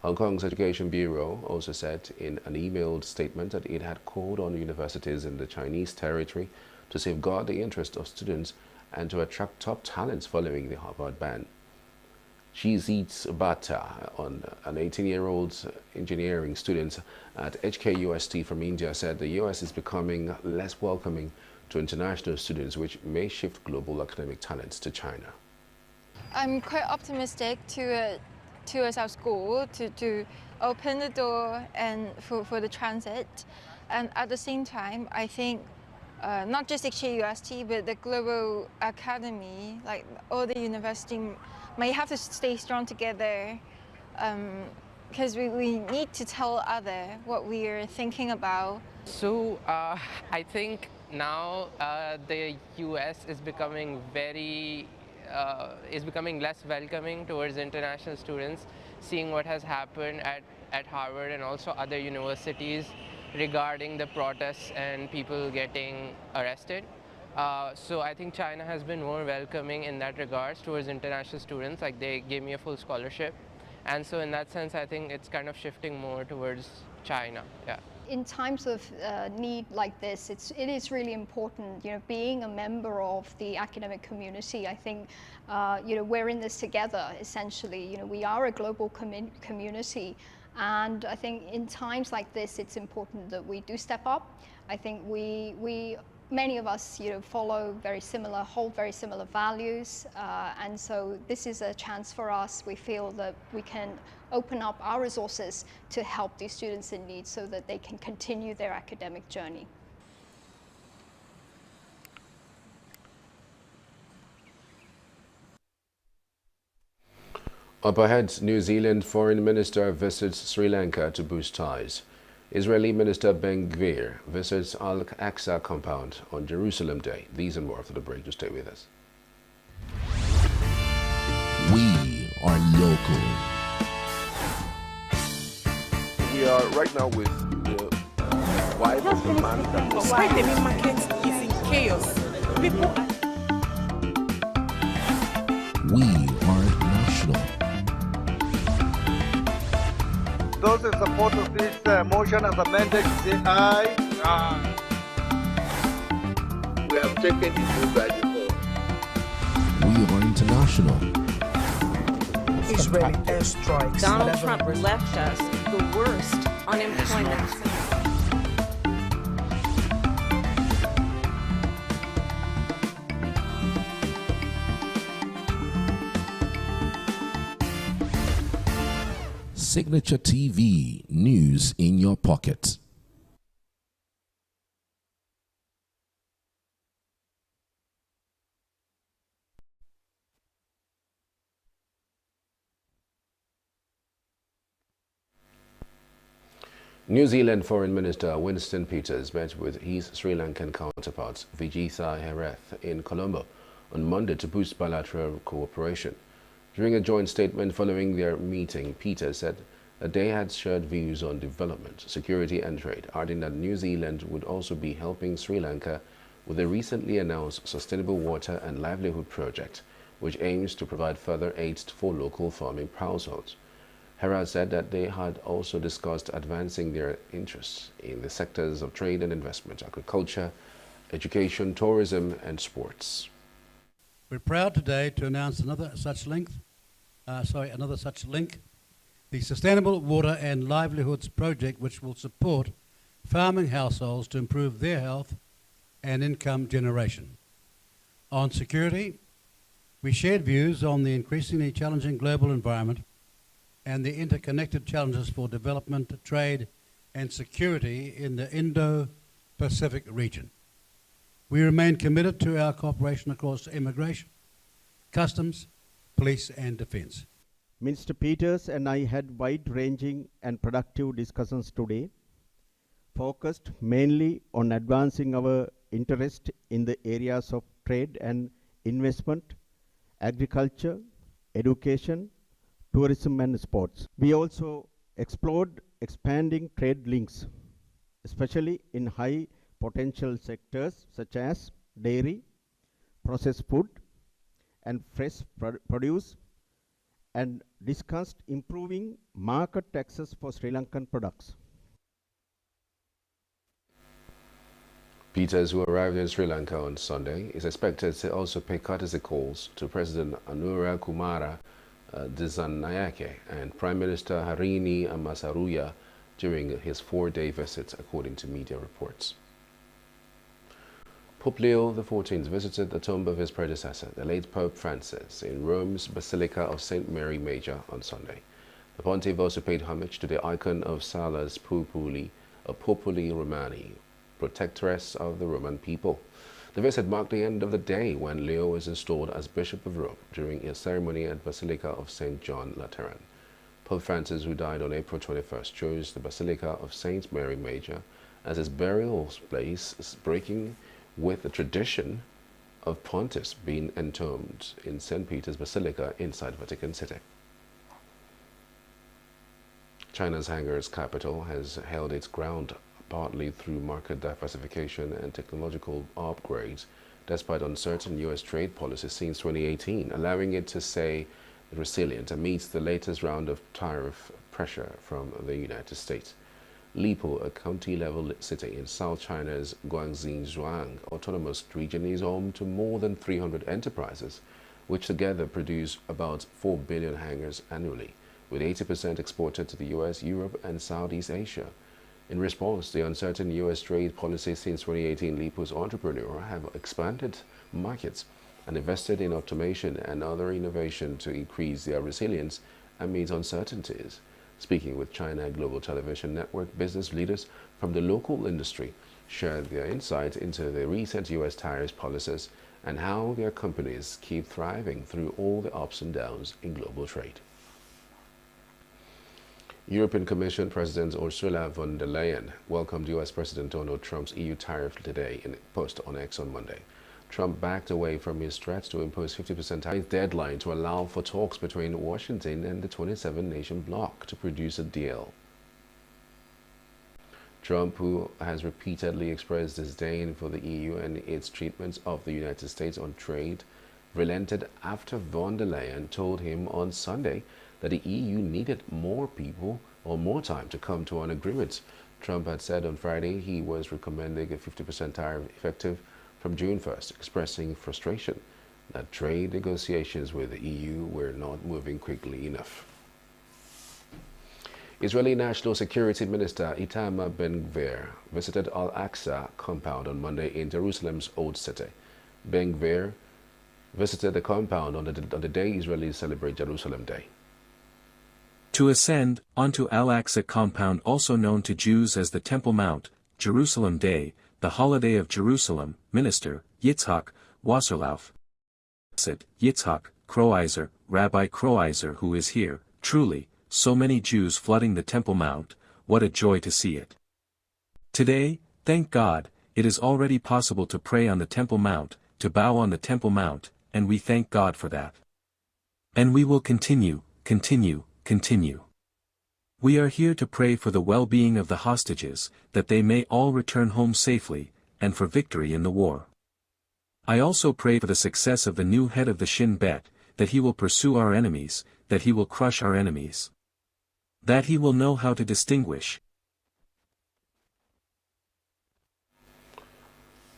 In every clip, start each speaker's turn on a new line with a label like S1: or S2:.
S1: Hong Kong's Education Bureau also said in an emailed statement that it had called on universities in the Chinese territory to safeguard the interest of students and to attract top talents following the Harvard ban. Shizit Bhatta, an 18-year-old engineering student at HKUST from India, said the US is becoming less welcoming to international students, which may shift global academic talents to China.
S2: I'm quite optimistic towards our school to open the door and for the transit. And at the same time, I think not just HKUST, but the global academy, like all the university, may have to stay strong together because we need to tell others what we are thinking about.
S3: So I think now the US is becoming less welcoming towards international students, seeing what has happened at Harvard and also other universities regarding the protests and people getting arrested. So I think China has been more welcoming in that regards towards international students, like they gave me a full scholarship. And so in that sense, I think it's kind of shifting more towards China, yeah.
S4: In times of need like this, it is really important, being a member of the academic community. I think, we're in this together, essentially. We are a global community. And I think in times like this, it's important that we do step up. I think many of us, hold very similar values, and so this is a chance for us. We feel that we can open up our resources to help these students in need so that they can continue their academic journey.
S1: Up ahead, New Zealand Foreign Minister visits Sri Lanka to boost ties. Israeli Minister Ben Gvir visits Al-Aqsa compound on Jerusalem Day. These and more after the break. Just stay with us.
S5: We are local.
S6: We are right now with the wife of the man that was...
S7: Why the main market is in chaos. People...
S5: We are national.
S8: Those in support of this motion as amended, say aye.
S6: Aye. We have taken the vote by default.
S5: We are international.
S7: Israeli airstrikes.
S9: Donald Trump left us the worst unemployment.
S5: Signature TV, news in your pocket.
S1: New Zealand Foreign Minister Winston Peters met with his Sri Lankan counterpart Vijitha Herath in Colombo on Monday to boost bilateral cooperation. During a joint statement following their meeting, Peters said that they had shared views on development, security and trade, adding that New Zealand would also be helping Sri Lanka with the recently announced Sustainable Water and Livelihood Project, which aims to provide further aid for local farming households. Herath said that they had also discussed advancing their interests in the sectors of trade and investment, agriculture, education, tourism and sports.
S10: We're proud today to announce another such link, the Sustainable Water and Livelihoods Project, which will support farming households to improve their health and income generation. On security, we shared views on the increasingly challenging global environment and the interconnected challenges for development, trade and security in the Indo-Pacific region. We remain committed to our cooperation across immigration, customs, police and defence.
S11: Minister Peters and I had wide-ranging and productive discussions today, focused mainly on advancing our interest in the areas of trade and investment, agriculture, education, tourism and sports. We also explored expanding trade links, especially in high potential sectors such as dairy, processed food and fresh produce, and discussed improving market access for Sri Lankan products.
S1: Peters, who arrived in Sri Lanka on Sunday, is expected to also pay courtesy calls to President Anura Kumara Dissanayake and Prime Minister Harini Amsaruya during his 4-day visit, according to media reports. Pope Leo XIV visited the tomb of his predecessor, the late Pope Francis, in Rome's Basilica of St. Mary Major on Sunday. The pontiff also paid homage to the icon of Salus Populi Romani, protectress of the Roman people. The visit marked the end of the day when Leo was installed as Bishop of Rome during a ceremony at Basilica of St. John Lateran. Pope Francis, who died on April 21st, chose the Basilica of St. Mary Major as his burial place, breaking with the tradition of pontiffs being entombed in St. Peter's Basilica inside Vatican City. China's Shanghai's capital has held its ground partly through market diversification and technological upgrades, despite uncertain U.S. trade policy since 2018, allowing it to stay resilient amidst the latest round of tariff pressure from the United States. Lipo, a county-level city in South China's Guangxi-Zhuang autonomous region, is home to more than 300 enterprises, which together produce about 4 billion hangers annually, with 80% exported to the U.S., Europe, and Southeast Asia. In response to the uncertain U.S. trade policy since 2018, Lipo's entrepreneurs have expanded markets and invested in automation and other innovation to increase their resilience amid uncertainties. Speaking with China Global Television Network, business leaders from the local industry shared their insight into the recent U.S. tariff policies and how their companies keep thriving through all the ups and downs in global trade. European Commission President Ursula von der Leyen welcomed U.S. President Donald Trump's EU tariff today in a post on X on Monday. Trump backed away from his threat to impose 50% tariff deadline to allow for talks between Washington and the 27-nation bloc to produce a deal. Trump, who has repeatedly expressed disdain for the EU and its treatment of the United States on trade, relented after von der Leyen told him on Sunday that the EU needed more time to come to an agreement. Trump had said on Friday he was recommending a 50% tariff effective from June 1st, expressing frustration that trade negotiations with the EU were not moving quickly enough. Israeli National Security Minister Itamar Ben-Gvir visited Al-Aqsa compound on Monday in Jerusalem's Old City. Ben-Gvir visited the compound on the day Israelis celebrate Jerusalem Day.
S12: To ascend onto Al-Aqsa compound, also known to Jews as the Temple Mount, Jerusalem Day, the holiday of Jerusalem, Minister Yitzhak Wasserlauf said, Yitzhak Kroizer, Rabbi Kroizer, who is here, truly, so many Jews flooding the Temple Mount, what a joy to see it. Today, thank God, it is already possible to pray on the Temple Mount, to bow on the Temple Mount, and we thank God for that. And we will continue. We are here to pray for the well-being of the hostages, that they may all return home safely, and for victory in the war. I also pray for the success of the new head of the Shin Bet, that he will pursue our enemies, that he will crush our enemies. That he will know how to distinguish.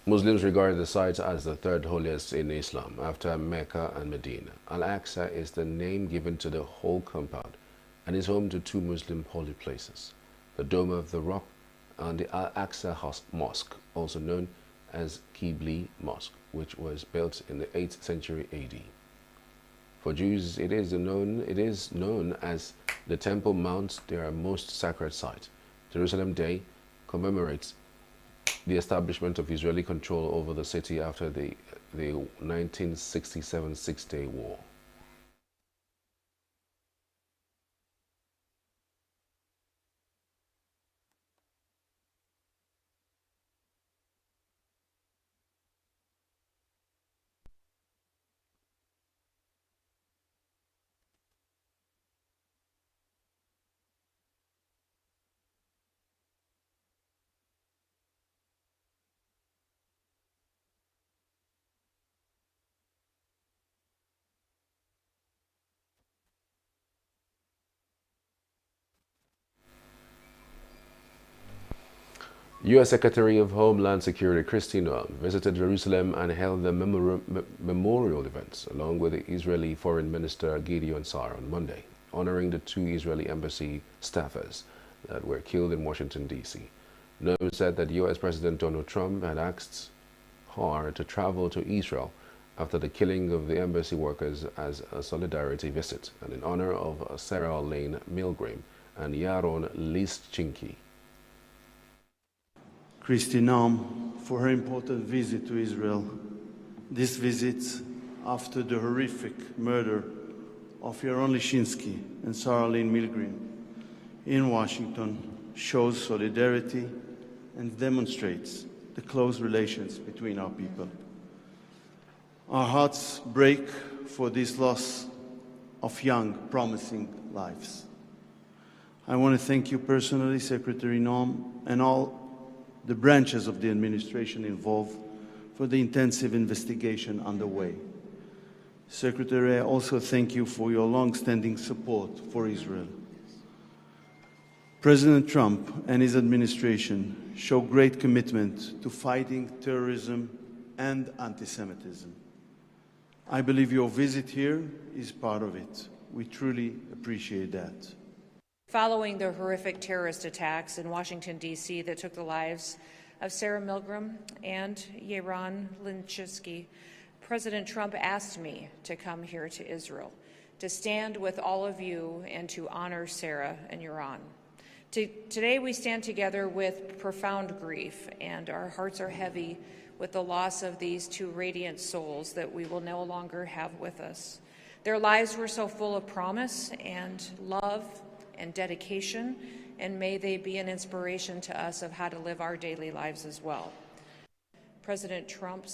S1: Muslims regard the site as the third holiest in Islam after Mecca and Medina. Al-Aqsa is the name given to the whole compound and is home to two Muslim holy places, the Dome of the Rock and the Al-Aqsa Mosque, also known as Qibli Mosque, which was built in the 8th century AD. For Jews, it is known as the Temple Mount, their most sacred site. Jerusalem Day commemorates the establishment of Israeli control over the city after the 1967 Six-Day War. U.S. Secretary of Homeland Security Kristi Noem visited Jerusalem and held the memorial events along with the Israeli Foreign Minister Gideon Sa'ar on Monday, honoring the 2 Israeli embassy staffers that were killed in Washington, D.C. Noem said that U.S. President Donald Trump had asked her to travel to Israel after the killing of the embassy workers as a solidarity visit and in honor of Sarah Lane Milgram and Yaron Lischinki.
S13: Kristi Noem for her important visit to Israel. This visit, after the horrific murder of Yaron Lischinski and Sarah Lane Milgram in Washington, shows solidarity and demonstrates the close relations between our people. Our hearts break for this loss of young, promising lives. I want to thank you personally, Secretary Noem, and all the branches of the administration involved for the intensive investigation underway. Secretary, I also thank you for your long-standing support for Israel. President Trump and his administration show great commitment to fighting terrorism and anti-Semitism. I believe your visit here is part of it. We truly appreciate that.
S14: Following the horrific terrorist attacks in Washington, D.C. that took the lives of Sarah Milgram and Yaron Lischinski, President Trump asked me to come here to Israel, to stand with all of you and to honor Sarah and Yaron. Today we stand together with profound grief, and our hearts are heavy with the loss of these 2 radiant souls that we will no longer have with us. Their lives were so full of promise and love and dedication, and may they be an inspiration to us of how to live our daily lives as well. President Trump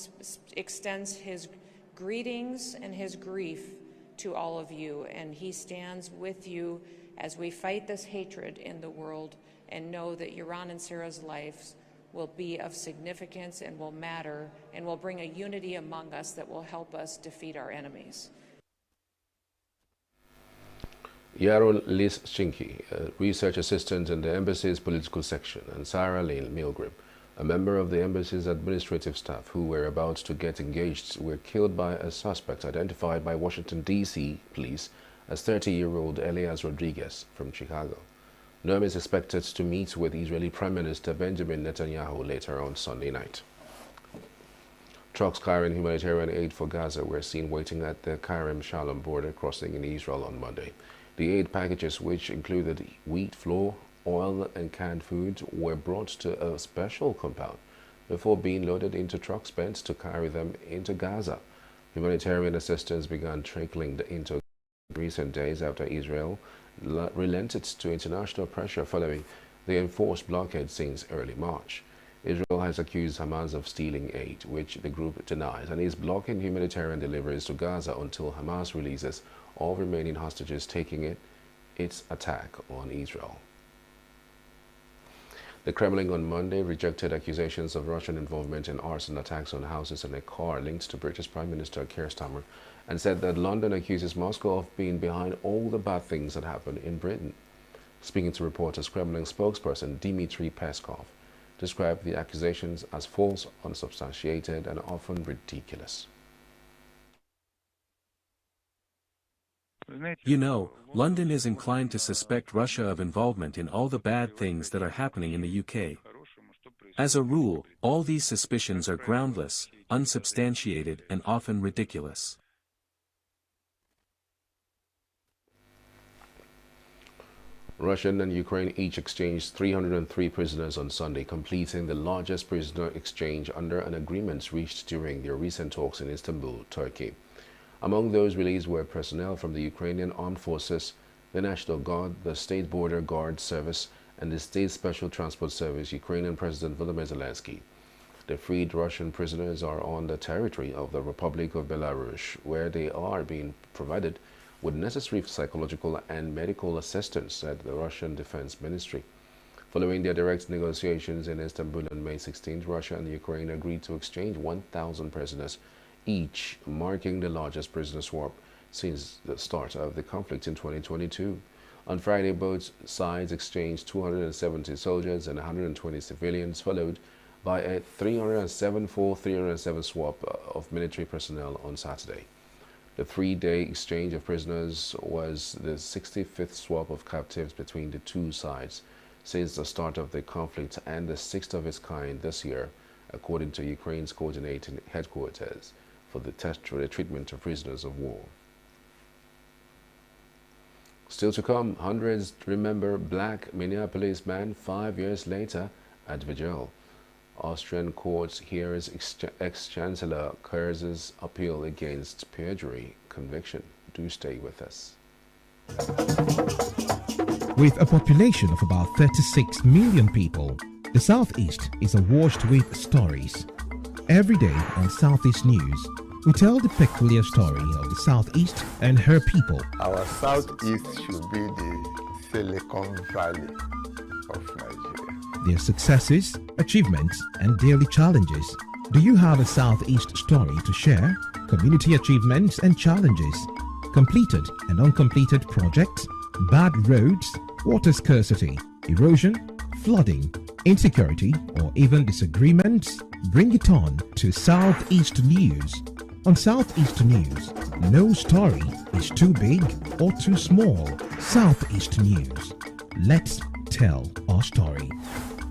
S14: extends his greetings and his grief to all of you, and he stands with you as we fight this hatred in the world and know that Yaron and Sarah's lives will be of significance and will matter and will bring a unity among us that will help us defeat our enemies.
S1: Yaron Lischinki, a research assistant in the embassy's political section, and Sarah Lane Milgram, a member of the embassy's administrative staff who were about to get engaged, were killed by a suspect identified by Washington, D.C. police as 30-year-old Elias Rodriguez from Chicago. Noem is expected to meet with Israeli Prime Minister Benjamin Netanyahu later on Sunday night. Trucks carrying humanitarian aid for Gaza were seen waiting at the Kerem Shalom border crossing in Israel on Monday. The aid packages, which included wheat flour, oil, and canned food, were brought to a special compound before being loaded into trucks meant to carry them into Gaza. Humanitarian assistance began trickling into recent days after Israel relented to international pressure following the enforced blockade since early March. Israel has accused Hamas of stealing aid, which the group denies, and is blocking humanitarian deliveries to Gaza until Hamas releases all remaining hostages, taking its attack on Israel. The Kremlin on Monday rejected accusations of Russian involvement in arson attacks on houses and a car linked to British Prime Minister Keir Starmer, and said that London accuses Moscow of being behind all the bad things that happen in Britain. Speaking to reporters, Kremlin spokesperson Dmitry Peskov described the accusations as false, unsubstantiated, and often ridiculous.
S12: You know, London is inclined to suspect Russia of involvement in all the bad things that are happening in the UK. As a rule, all these suspicions are groundless, unsubstantiated, and often ridiculous.
S1: Russia and Ukraine each exchanged 303 prisoners on Sunday, completing the largest prisoner exchange under an agreement reached during their recent talks in Istanbul, Turkey. Among those released were personnel from the Ukrainian Armed Forces, the National Guard, the State Border Guard Service, and the State Special Transport Service. Ukrainian President Volodymyr Zelensky. The freed Russian prisoners are on the territory of the Republic of Belarus, where they are being provided with necessary psychological and medical assistance, said the Russian Defense Ministry. Following their direct negotiations in Istanbul on May 16th, Russia and Ukraine agreed to exchange 1,000 prisoners each, marking the largest prisoner swap since the start of the conflict in 2022. On Friday, both sides exchanged 270 soldiers and 120 civilians, followed by a 307-4-307 swap of military personnel on Saturday. The three-day exchange of prisoners was the 65th swap of captives between the two sides since the start of the conflict and the sixth of its kind this year, according to Ukraine's coordinating headquarters for the treatment of prisoners of war. Still to come, hundreds remember black Minneapolis man 5 years later at vigil. Austrian court hears ex-chancellor Kurz's appeal against perjury conviction. Do stay with us.
S5: With a population of about 36 million people, the Southeast is awash with stories. Every day on Southeast News, we tell the peculiar story of the Southeast and her people.
S15: Our Southeast should be the Silicon Valley of Nigeria.
S5: Their successes, achievements, and daily challenges. Do you have a Southeast story to share? Community achievements and challenges, completed and uncompleted projects, bad roads, water scarcity, erosion, flooding, insecurity, or even disagreements? Bring it on to Southeast News. On Southeast News, no story is too big or too small. Southeast News. Let's tell our story.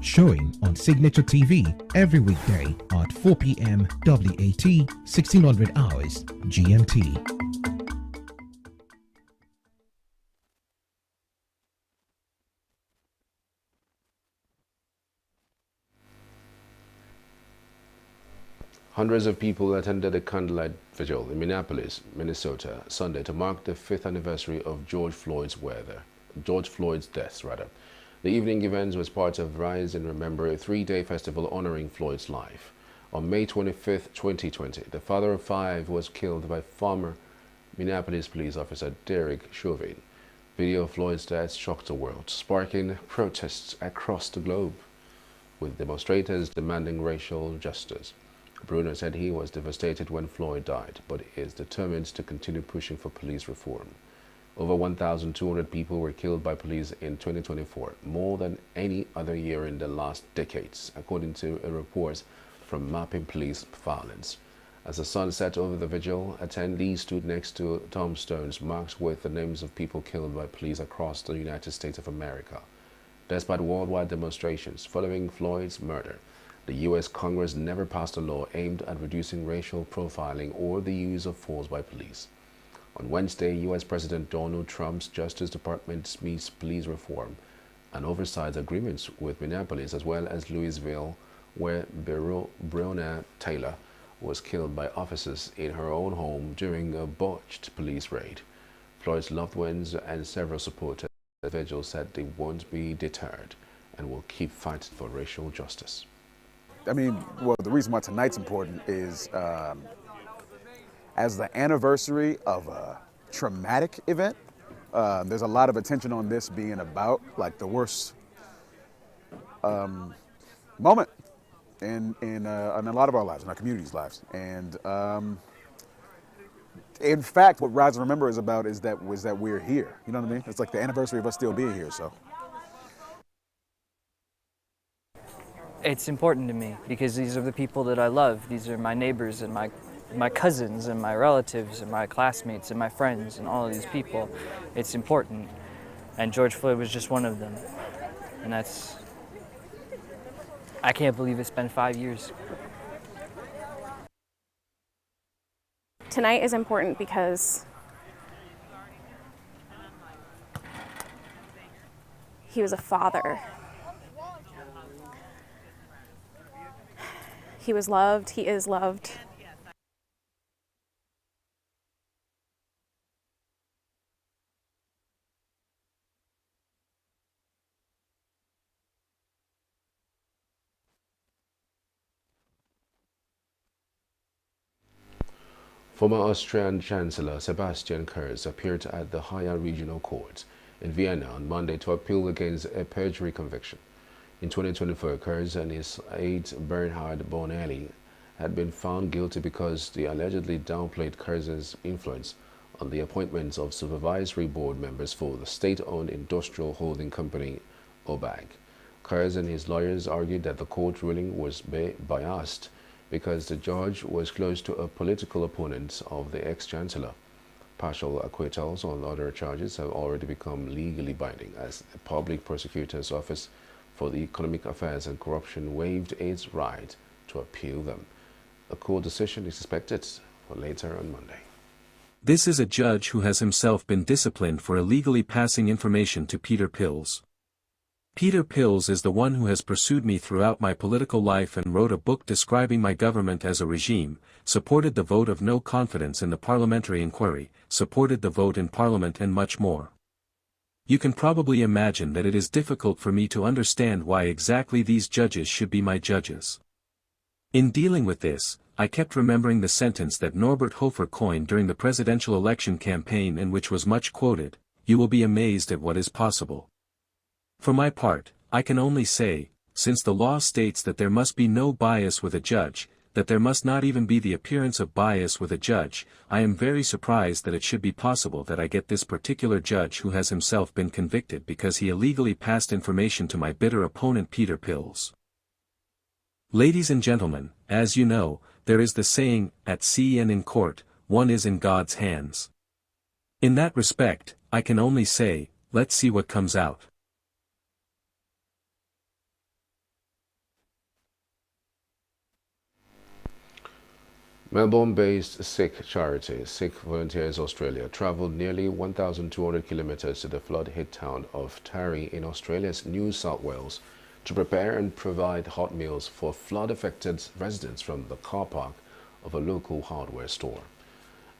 S5: Showing on Signature TV every weekday at 4 p.m. WAT, 1600 hours GMT.
S1: Hundreds of people attended a candlelight vigil in Minneapolis, Minnesota, Sunday to mark the 5th anniversary of George Floyd's death. The evening event was part of Rise and Remember, a 3-day festival honoring Floyd's life. On May 25, 2020, the father of 5 was killed by former Minneapolis police officer Derek Chauvin. Video of Floyd's death shocked the world, sparking protests across the globe, with demonstrators demanding racial justice. Bruner said he was devastated when Floyd died, but is determined to continue pushing for police reform. Over 1,200 people were killed by police in 2024, more than any other year in the last decades, according to a report from Mapping Police Violence. As the sun set over the vigil, attendees stood next to tombstones marked with the names of people killed by police across the United States of America. Despite worldwide demonstrations following Floyd's murder, the U.S. Congress never passed a law aimed at reducing racial profiling or the use of force by police. On Wednesday, U.S. President Donald Trump's Justice Department meets police reform and oversight agreements with Minneapolis as well as Louisville, where Breonna Taylor was killed by officers in her own home during a botched police raid. Floyd's loved ones and several supporters of the vigil said they won't be deterred and will keep fighting for racial justice.
S16: I mean, well, the reason why tonight's important is as the anniversary of a traumatic event, there's a lot of attention on this being about like the worst moment in a lot of our lives, in our community's lives. And in fact, what Rise and Remember is about is that we're here. You know what I mean? It's like the anniversary of us still being here. So.
S17: It's important to me because these are the people that I love. These are my neighbors and my cousins and my relatives and my classmates and my friends and all of these people. It's important. And George Floyd was just one of them. And I can't believe it's been 5 years.
S18: Tonight is important because he was a father. He was loved, he is loved.
S1: Former Austrian Chancellor Sebastian Kurz appeared at the higher regional court in Vienna on Monday to appeal against a perjury conviction. In 2024, Kurz and his aide Bernhard Bonelli had been found guilty because they allegedly downplayed Kurz's influence on the appointments of supervisory board members for the state-owned industrial holding company, OBAG. Kers and his lawyers argued that the court ruling was biased because the judge was close to a political opponent of the ex-chancellor. Partial acquittals on other charges have already become legally binding, as the Public Prosecutor's Office for the Economic Affairs and Corruption waived its right to appeal them. A court decision is expected for later on Monday.
S12: This is a judge who has himself been disciplined for illegally passing information to Peter Pills. Peter Pills is the one who has pursued me throughout my political life and wrote a book describing my government as a regime, supported the vote of no confidence in the parliamentary inquiry, supported the vote in Parliament and much more. You can probably imagine that it is difficult for me to understand why exactly these judges should be my judges. In dealing with this, I kept remembering the sentence that Norbert Hofer coined during the presidential election campaign and which was much quoted: "You will be amazed at what is possible." For my part, I can only say, since the law states that there must be no bias with a judge, that there must not even be the appearance of bias with a judge, I am very surprised that it should be possible that I get this particular judge who has himself been convicted because he illegally passed information to my bitter opponent Peter Pills. Ladies and gentlemen, as you know, there is the saying, at sea and in court, one is in God's hands. In that respect, I can only say, let's see what comes out.
S1: Melbourne-based Sikh charity, Sikh Volunteers Australia, travelled nearly 1,200 kilometres to the flood-hit town of Taree in Australia's New South Wales to prepare and provide hot meals for flood-affected residents from the car park of a local hardware store.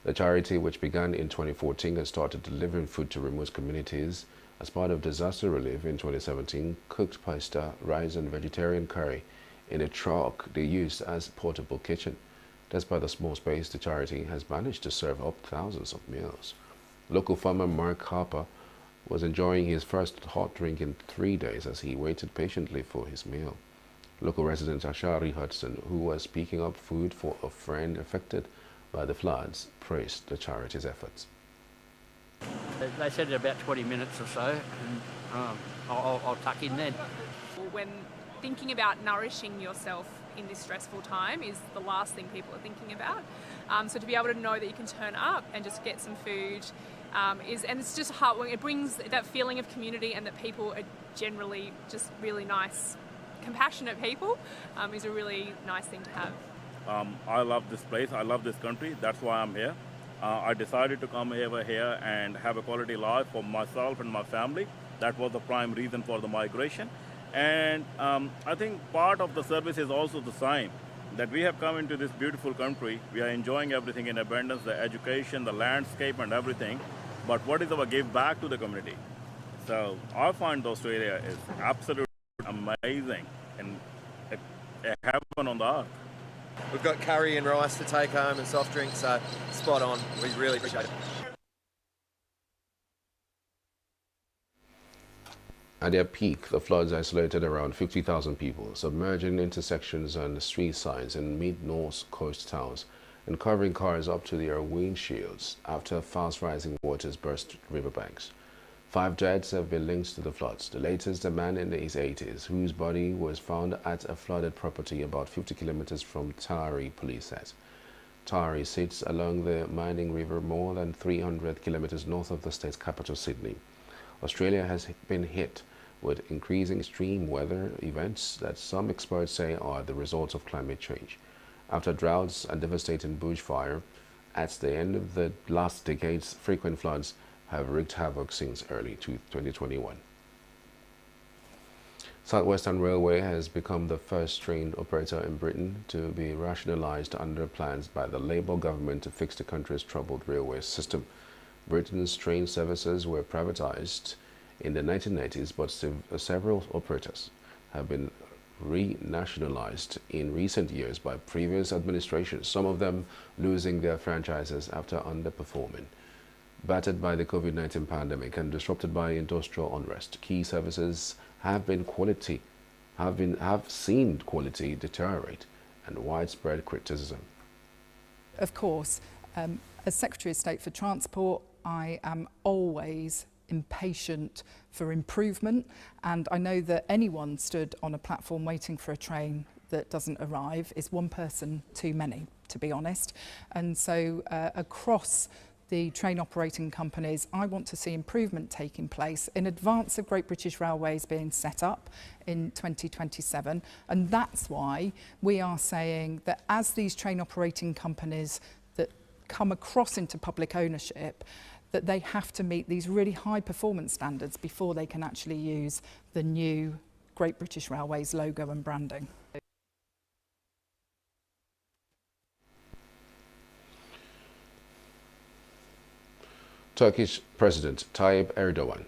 S1: The charity, which began in 2014 and started delivering food to remote communities as part of disaster relief in 2017, cooked pasta, rice and vegetarian curry in a truck they used as portable kitchen. Despite the small space, the charity has managed to serve up thousands of meals. Local farmer Mark Harper was enjoying his first hot drink in 3 days as he waited patiently for his meal. Local resident Ashari Hudson, who was picking up food for a friend affected by the floods, praised the charity's efforts.
S19: They said in about 20 minutes or so, and I'll tuck in then.
S20: When thinking about nourishing yourself in this stressful time is the last thing people are thinking about. So to be able to know that you can turn up and just get some food and it's just heartwarming. It brings that feeling of community and that people are generally just really nice, compassionate people is a really nice thing to have.
S21: I love this place. I love this country. That's why I'm here. I decided to come over here and have a quality life for myself and my family. That was the prime reason for the migration. And I think part of the service is also the same, that we have come into this beautiful country. We are enjoying everything in abundance, the education, the landscape and everything. But what is our give back to the community? So I find Australia is absolutely amazing and a heaven on the earth.
S22: We've got curry and rice to take home and soft drinks, so spot on. We really appreciate it.
S1: At their peak, the floods isolated around 50,000 people, submerging intersections and street signs in mid-north coast towns and covering cars up to their windshields after fast-rising waters burst riverbanks. 5 deaths have been linked to the floods, the latest a man in his 80s, whose body was found at a flooded property about 50 kilometers from Taree, police said. Taree sits along the Mining River more than 300 kilometers north of the state's capital, Sydney. Australia has been hit with increasing extreme weather events that some experts say are the result of climate change. After droughts and devastating bushfire, at the end of the last decades, frequent floods have wreaked havoc since early 2021. South Western Railway has become the first train operator in Britain to be rationalised under plans by the Labour government to fix the country's troubled railway system. Britain's train services were privatised in the 1990s, but several operators have been renationalised in recent years by previous administrations, some of them losing their franchises after underperforming. Battered by the COVID-19 pandemic and disrupted by industrial unrest, key services have seen quality deteriorate and widespread criticism.
S23: Of course,
S2: As Secretary of State for Transport, I am always impatient for improvement, and I know that anyone stood on a platform waiting for a train that doesn't arrive is one person too many, to be honest. And so across the train operating companies, I want to see improvement taking place in advance of Great British Railways being set up in 2027. And that's why we are saying that as these train operating companies that come across into public ownership, that they have to meet these really high performance standards before they can actually use the new Great British Railways logo and branding.
S1: Turkish President Tayyip Erdogan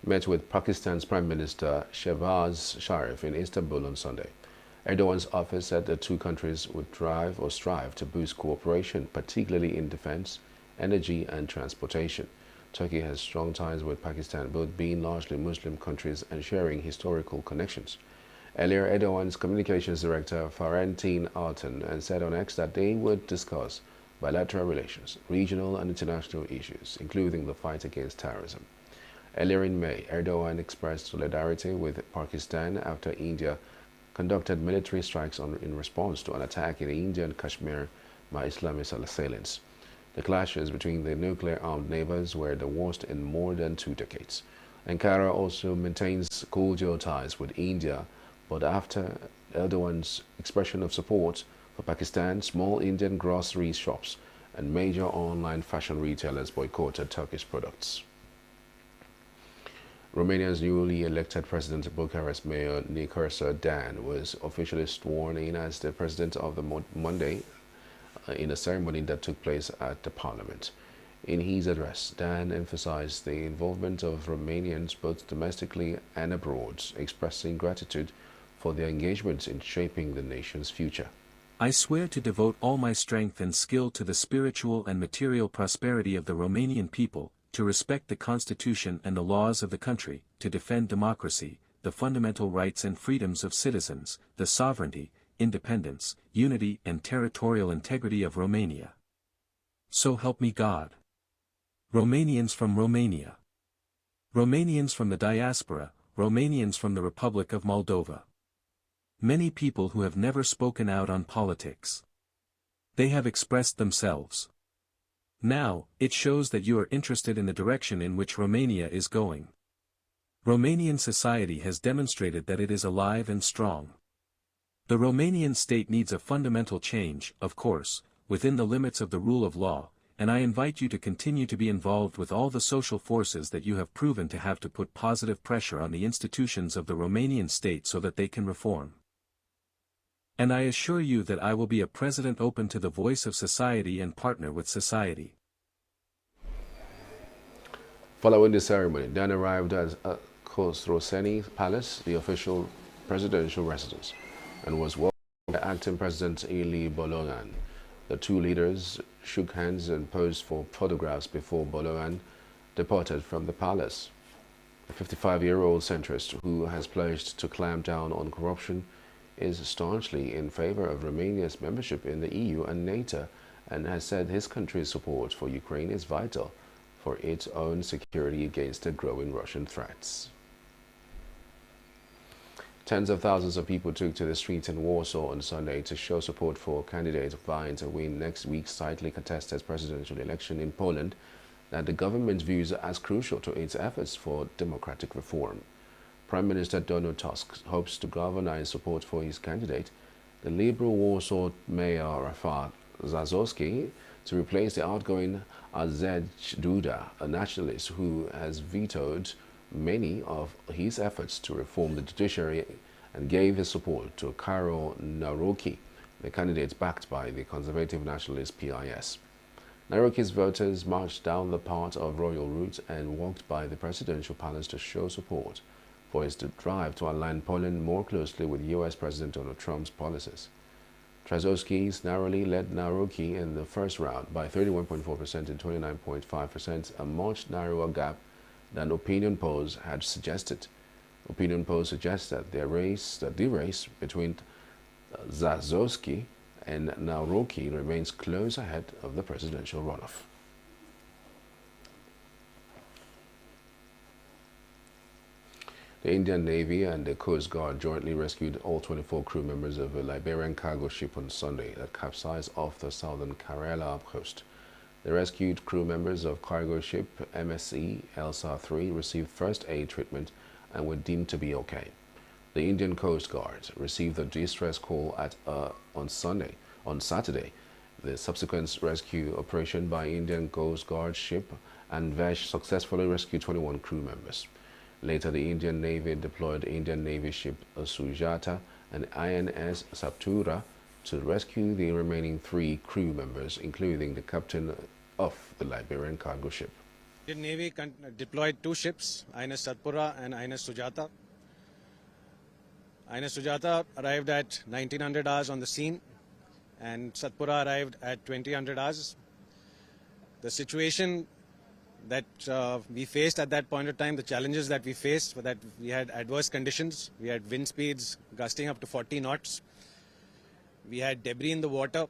S1: met with Pakistan's Prime Minister Shehbaz Sharif in Istanbul on Sunday. Erdogan's office said the two countries would strive to boost cooperation, particularly in defense, energy and transportation. Turkey has strong ties with Pakistan, both being largely Muslim countries and sharing historical connections. Earlier, Erdogan's communications director Fahrettin Altan said on X that they would discuss bilateral relations, regional and international issues, including the fight against terrorism. Earlier in May, Erdogan expressed solidarity with Pakistan after India conducted military strikes in response to an attack in Indian Kashmir by Islamist assailants. The clashes between the nuclear-armed neighbors were the worst in more than 2 decades. Ankara also maintains cordial ties with India, but after Erdogan's expression of support for Pakistan, small Indian grocery shops and major online fashion retailers boycotted Turkish products. Romania's newly elected president, Bucharest Mayor Nicursa Dan, was officially sworn in as the president of the Monday in a ceremony that took place at the parliament. In his address, Dan emphasized the involvement of Romanians both domestically and abroad, expressing gratitude for their engagement in shaping the nation's future.
S12: I swear to devote all my strength and skill to the spiritual and material prosperity of the Romanian people, to respect the Constitution and the laws of the country, to defend democracy, the fundamental rights and freedoms of citizens, the sovereignty, independence, unity and territorial integrity of Romania. So help me God. Romanians from Romania. Romanians from the diaspora, Romanians from the Republic of Moldova. Many people who have never spoken out on politics. They have expressed themselves. Now, it shows that you are interested in the direction in which Romania is going. Romanian society has demonstrated that it is alive and strong. The Romanian state needs a fundamental change, of course, within the limits of the rule of law, and I invite you to continue to be involved with all the social forces that you have proven to have to put positive pressure on the institutions of the Romanian state so that they can reform. And I assure you that I will be a president open to the voice of society and partner with society.
S1: Following the ceremony, Dan arrived at Costroseni Palace, the official presidential residence, and was welcomed by acting President Ili Bologan. The two leaders shook hands and posed for photographs before Bologan departed from the palace. The 55-year-old centrist, who has pledged to clamp down on corruption, is staunchly in favor of Romania's membership in the EU and NATO, and has said his country's support for Ukraine is vital for its own security against the growing Russian threats. Tens of thousands of people took to the streets in Warsaw on Sunday to show support for candidates vying to win next week's tightly contested presidential election in Poland that the government views as crucial to its efforts for democratic reform. Prime Minister Donald Tusk hopes to galvanize support for his candidate, the liberal Warsaw Mayor Rafał Trzaskowski, to replace the outgoing Andrzej Duda, a nationalist who has vetoed many of his efforts to reform the judiciary and gave his support to Karol Nawrocki, the candidate backed by the conservative nationalist PIS. Nawrocki's voters marched down the part of Royal Route and walked by the presidential palace to show support for his drive to align Poland more closely with US President Donald Trump's policies. Trzaskowski narrowly led Nawrocki in the first round by 31.4% and 29.5%, a much narrower gap than opinion polls had suggested. Opinion polls suggest that the race between Trzaskowski and Nawrocki remains close ahead of the presidential runoff. The Indian Navy and the Coast Guard jointly rescued all 24 crew members of a Liberian cargo ship on Sunday that capsized off the southern Kerala coast. The rescued crew members of cargo ship MSC Elsa 3 received first aid treatment and were deemed to be okay. The Indian Coast Guard received a distress call on Saturday. The subsequent rescue operation by Indian Coast Guard ship Anvesh successfully rescued 21 crew members. Later, the Indian Navy deployed Indian Navy ship Sujata and INS Saptura to rescue the remaining 3 crew members, including the captain of the Liberian cargo ship.
S3: The Navy deployed 2 ships, INS Satpura and INS Sujata. INS Sujata arrived at 1900 hours on the scene, and Satpura arrived at 2000 hours. The situation that we faced at that point of time, the challenges that we faced were that we had adverse conditions. We had wind speeds gusting up to 40 knots. We had debris in the water.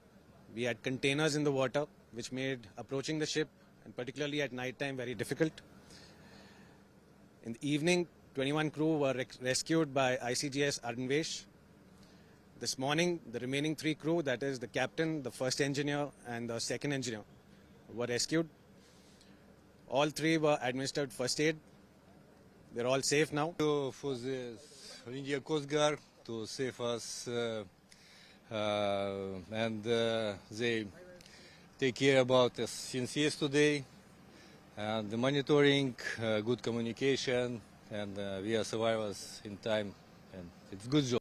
S3: We had containers in the water, which made approaching the ship, and particularly at night time, very difficult. In the evening, 21 crew were rescued by ICGS Anvesh. This morning, the remaining 3 crew, that is the captain, the first engineer, and the second engineer, were rescued. All 3 were administered first aid. They're all safe now.
S4: For the Indian Coast Guard to save us, and they take care about us since yesterday. And the monitoring, good communication, and we are survivors in time, and it's good job.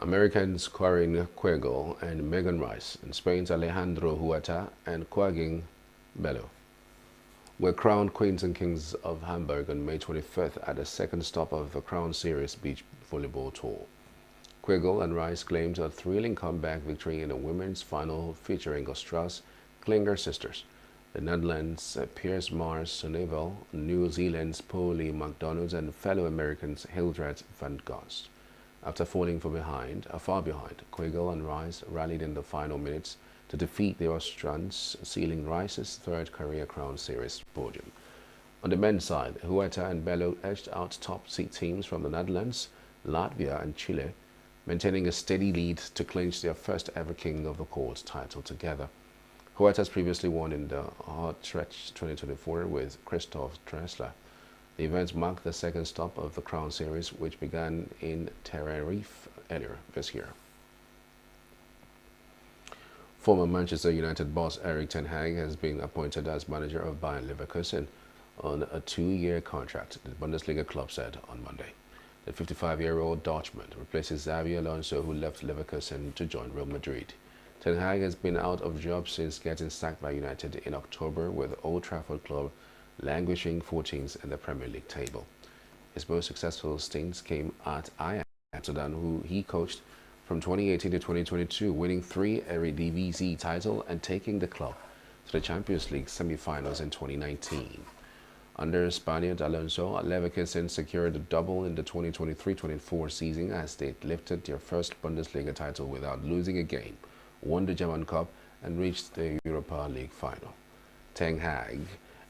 S1: Americans Corinne Quegel and Megan Rice and Spain's Alejandro Huerta and Joaquin Bello were crowned Queens and Kings of Hamburg on May 25th at the second stop of the Crown Series Beach Volleyball Tour. Quegel and Rice claimed a thrilling comeback victory in a women's final featuring Australia's Klinger sisters, the Netherlands' Piers Mars Sonnevel, New Zealand's Polly McDonald, and fellow Americans Hildred van Gost. After falling far behind, Quegel and Rice rallied in the final minutes to defeat the Austrians, sealing Rice's 3rd career Crown Series podium. On the men's side, Huerta and Bello edged out top seed teams from the Netherlands, Latvia, and Chile, maintaining a steady lead to clinch their first ever King of the Court title together. Huerta has previously won in the Hard Stretch 2024 with Christoph Dressler. The event marked the second stop of the Crown Series, which began in Tenerife earlier this year. Former Manchester United boss Erik ten Hag has been appointed as manager of Bayern Leverkusen on a 2-year contract, the Bundesliga club said on Monday. The 55-year-old Dutchman replaces Xabi Alonso, who left Leverkusen to join Real Madrid. Ten Hag has been out of job since getting sacked by United in October, with Old Trafford club languishing 14th in the Premier League table. His most successful stints came at Ajax Amsterdam, who he coached from 2018 to 2022, winning 3 Eredivisie titles and taking the club to the Champions League semi-finals in 2019. Under Spaniard Alonso, Leverkusen secured a double in the 2023-24 season as they lifted their first Bundesliga title without losing a game, won the German Cup, and reached the Europa League final. Ten Hag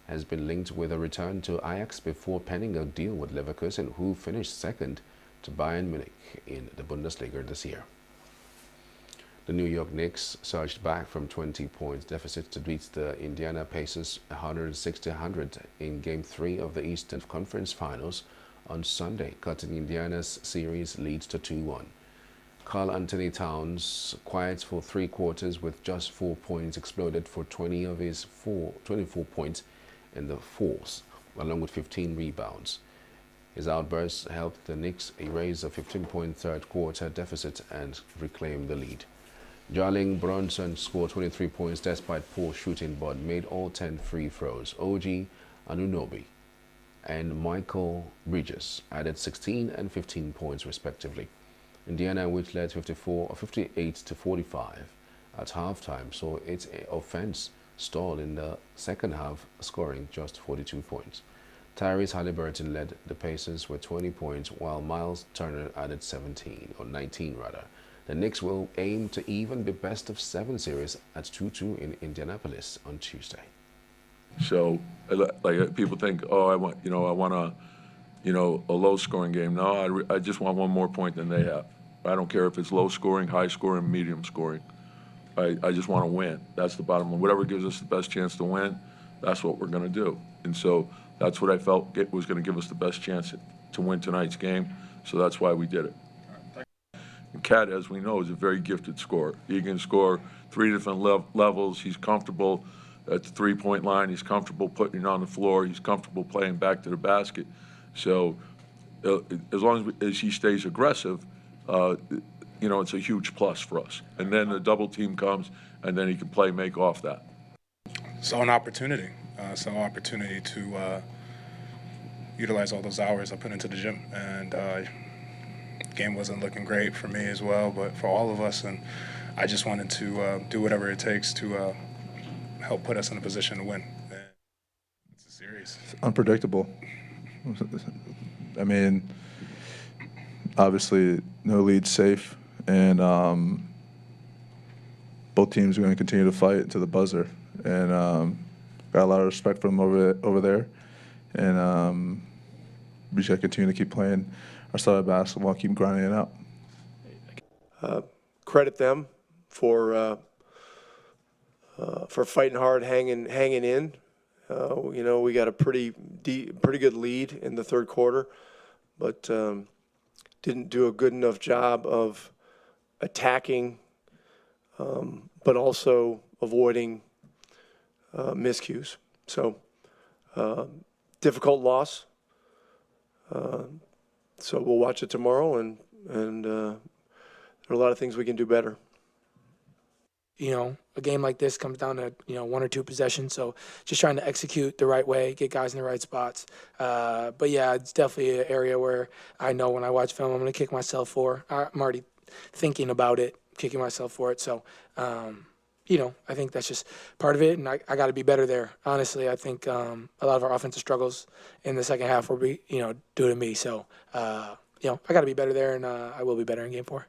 S1: has been linked with a return to Ajax before penning a deal with Leverkusen, who finished second to Bayern Munich in the Bundesliga this year. The New York Knicks surged back from 20 points deficit to beat the Indiana Pacers 160-100 in Game 3 of the Eastern Conference Finals on Sunday, cutting Indiana's series lead to 2-1. Karl Anthony Towns, quiet for 3 quarters with just 4 points, exploded for 20 of his 24 points in the fourth, along with 15 rebounds. His outbursts helped the Knicks erase a 15-point third-quarter deficit and reclaim the lead. Jalen Brunson scored 23 points despite poor shooting, but made all 10 free throws. OG Anunoby and Michael Bridges added 16 and 15 points respectively. Indiana, which led 58 to 45 at halftime, saw its offense stall in the second half, scoring just 42 points. Tyrese Halliburton led the Pacers with 20 points, while Miles Turner added 19 rather. The Knicks will aim to even the best-of-7 series at 2-2 in Indianapolis on Tuesday.
S6: So, like people think, oh, I want a low-scoring game. No, I just want one more point than they have. I don't care if it's low-scoring, high-scoring, medium-scoring. I just want to win. That's the bottom line. Whatever gives us the best chance to win, that's what we're going to do. And so that's what I felt was going to give us the best chance to win tonight's game. So that's why we did it. And Kat, as we know, is a very gifted scorer. He can score 3 different levels. He's comfortable at the three-point line. He's comfortable putting it on the floor. He's comfortable playing back to the basket. So as long as he stays aggressive, it's a huge plus for us. And then the double team comes, and then he can make off that.
S8: Saw an opportunity. To utilize all those hours I put into the gym. And game wasn't looking great for me as well, but for all of us. And I just wanted to do whatever it takes to help put us in a position to win. And it's a series.
S23: It's unpredictable. I mean, obviously, no lead safe. And both teams are going to continue to fight to the buzzer, and got a lot of respect for them over there, and we just got to continue to keep playing our style of basketball, keep grinding it out.
S24: Credit them for fighting hard, hanging in. We got a pretty good lead in the third quarter, but didn't do a good enough job of attacking, but also avoiding miscues. So difficult loss. So we'll watch it tomorrow, and there are a lot of things we can do better.
S25: A game like this comes down to, 1 or 2 possessions. So just trying to execute the right way, get guys in the right spots. But yeah, it's definitely an area where I know when I watch film, I'm going to kick myself for. I'm already thinking about it, kicking myself for it. So, I think that's just part of it. And I got to be better there. Honestly, I think a lot of our offensive struggles in the second half were, due to me. So, I got to be better there, and I will be better in game 4.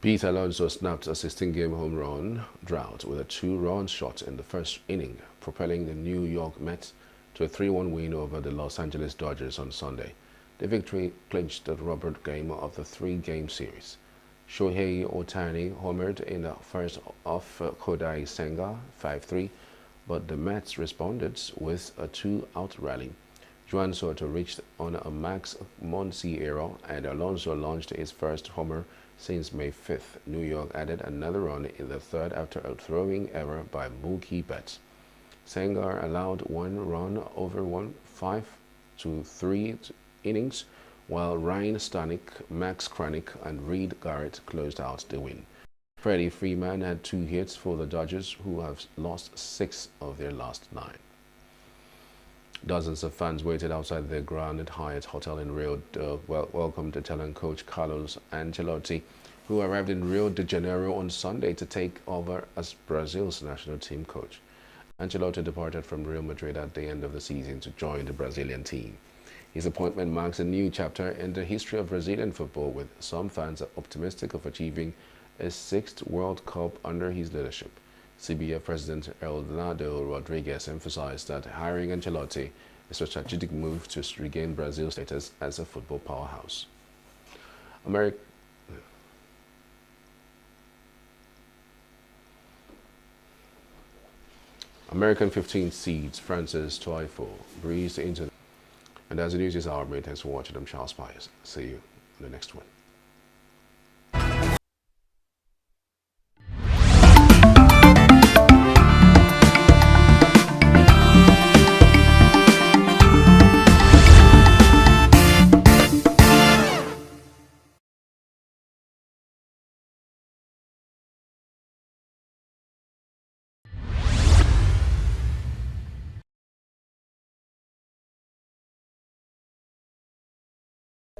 S1: Pete Alonso snapped a 16-game home run drought with a 2-run shot in the first inning, propelling the New York Mets to a 3-1 win over the Los Angeles Dodgers on Sunday. The victory clinched the rubber game of the 3-game series. Shohei Ohtani homered in the first off Kodai Senga 5-3, but the Mets responded with a 2-out rally. Juan Soto reached on a Max Muncy error, and Alonso launched his first homer since May 5th. New York added another run in the third after a throwing error by Mookie Betts. Senga allowed 1 run over 5 to 3 innings, while Ryan Stanek, Max Kranick, and Reed Garrett closed out the win. Freddie Freeman had 2 hits for the Dodgers, who have lost 6 of their last 9. Dozens of fans waited outside the Grand Hyatt Hotel in Rio to welcome Italian coach Carlos Ancelotti, who arrived in Rio de Janeiro on Sunday to take over as Brazil's national team coach. Ancelotti departed from Real Madrid at the end of the season to join the Brazilian team. His appointment marks a new chapter in the history of Brazilian football, with some fans optimistic of achieving a 6th World Cup under his leadership. CBF President Elnado Rodriguez emphasized that hiring Ancelotti is a strategic move to regain Brazil's status as a football powerhouse. American 15 seeds Francis Toifo breezed into. And as the news is our mate, thanks for watching. I'm Charles Pius. See you in the next one.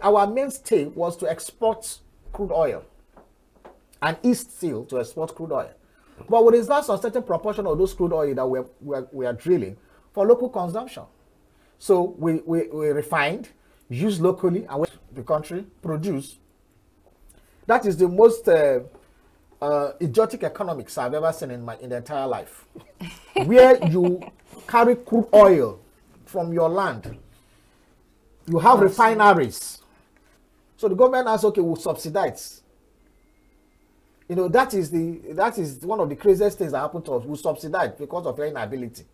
S26: Our mainstay was to export crude oil, and East Seal to export crude oil. But with reserves a certain proportion of those crude oil that we are drilling for local consumption. So we refined, used locally, and the country produce. That is the most idiotic economics I've ever seen in the entire life. Where you carry crude oil from your land, you have refineries. So the government has, okay, we'll subsidize. You know, that is one of the craziest things that happened to us. We subsidize because of your inability.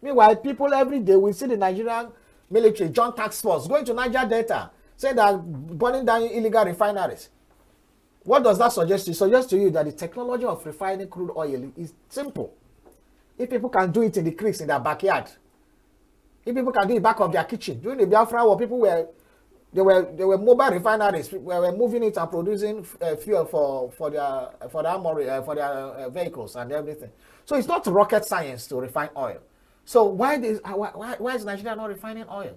S26: Meanwhile, people every day, we see the Nigerian military, joint task force, going to Niger Delta, saying that burning down illegal refineries. What does that suggest to you? It suggests to you that the technology of refining crude oil is simple. If people can do it in the creeks in their backyard, if people can do it back of their kitchen, during the Biafra war, people were mobile refineries. We were moving it and producing fuel for their armory, for their vehicles and everything. So it's not rocket science to refine oil. So why is Nigeria not refining oil?